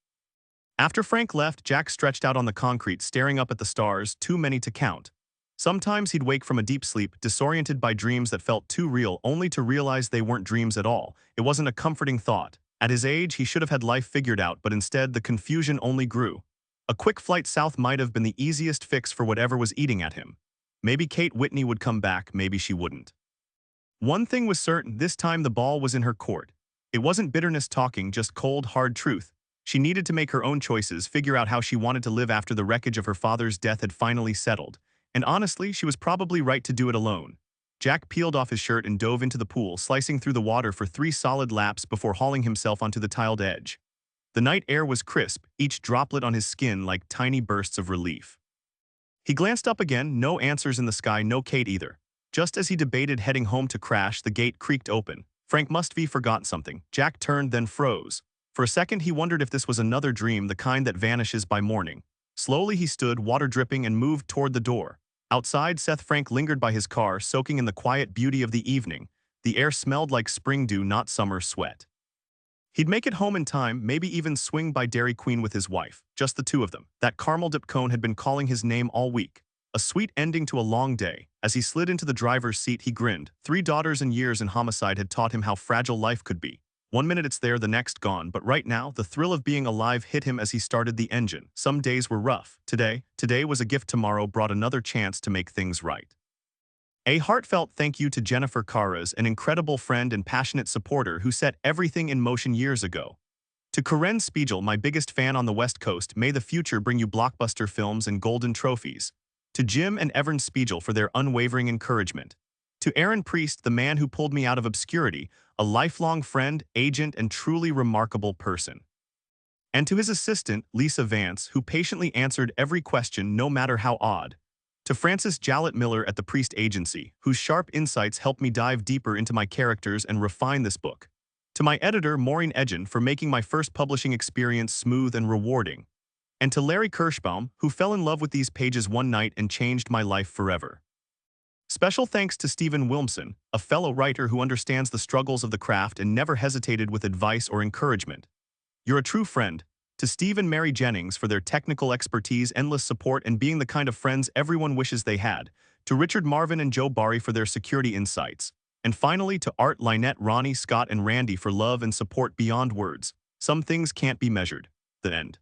After Frank left, Jack stretched out on the concrete, staring up at the stars, too many to count. Sometimes he'd wake from a deep sleep, disoriented by dreams that felt too real, only to realize they weren't dreams at all. It wasn't a comforting thought. At his age, he should have had life figured out, but instead the confusion only grew. A quick flight south might have been the easiest fix for whatever was eating at him. Maybe Kate Whitney would come back, maybe she wouldn't. One thing was certain, this time the ball was in her court. It wasn't bitterness talking, just cold, hard truth. She needed to make her own choices, figure out how she wanted to live after the wreckage of her father's death had finally settled. And honestly, she was probably right to do it alone. Jack peeled off his shirt and dove into the pool, slicing through the water for 3 solid laps before hauling himself onto the tiled edge. The night air was crisp, each droplet on his skin like tiny bursts of relief. He glanced up again, no answers in the sky, no Kate either. Just as he debated heading home to crash, the gate creaked open. Frank must have forgotten something. Jack turned, then froze. For a second, he wondered if this was another dream, the kind that vanishes by morning. Slowly he stood, water dripping, and moved toward the door. Outside, Seth Frank lingered by his car, soaking in the quiet beauty of the evening. The air smelled like spring dew, not summer sweat. He'd make it home in time, maybe even swing by Dairy Queen with his wife, just the two of them. That caramel-dipped cone had been calling his name all week. A sweet ending to a long day. As he slid into the driver's seat, he grinned. 3 daughters and years in homicide had taught him how fragile life could be. One minute it's there, the next gone, but right now, the thrill of being alive hit him as he started the engine. Some days were rough. Today was a gift. Tomorrow brought another chance to make things right. A heartfelt thank you to Jennifer Carras, an incredible friend and passionate supporter who set everything in motion years ago. To Karen Spiegel, my biggest fan on the West Coast, may the future bring you blockbuster films and golden trophies. To Jim and Evan Spiegel for their unwavering encouragement. To Aaron Priest, the man who pulled me out of obscurity, a lifelong friend, agent, and truly remarkable person. And to his assistant, Lisa Vance, who patiently answered every question no matter how odd. To Francis Jallet Miller at the Priest Agency, whose sharp insights helped me dive deeper into my characters and refine this book. To my editor, Maureen Edgen, for making my first publishing experience smooth and rewarding. And to Larry Kirschbaum, who fell in love with these pages one night and changed my life forever. Special thanks to Stephen Wilmson, a fellow writer who understands the struggles of the craft and never hesitated with advice or encouragement. You're a true friend. To Steve and Mary Jennings for their technical expertise, endless support, and being the kind of friends everyone wishes they had. To Richard Marvin and Joe Barry for their security insights. And finally to Art, Lynette, Ronnie, Scott, and Randy for love and support beyond words. Some things can't be measured. The end.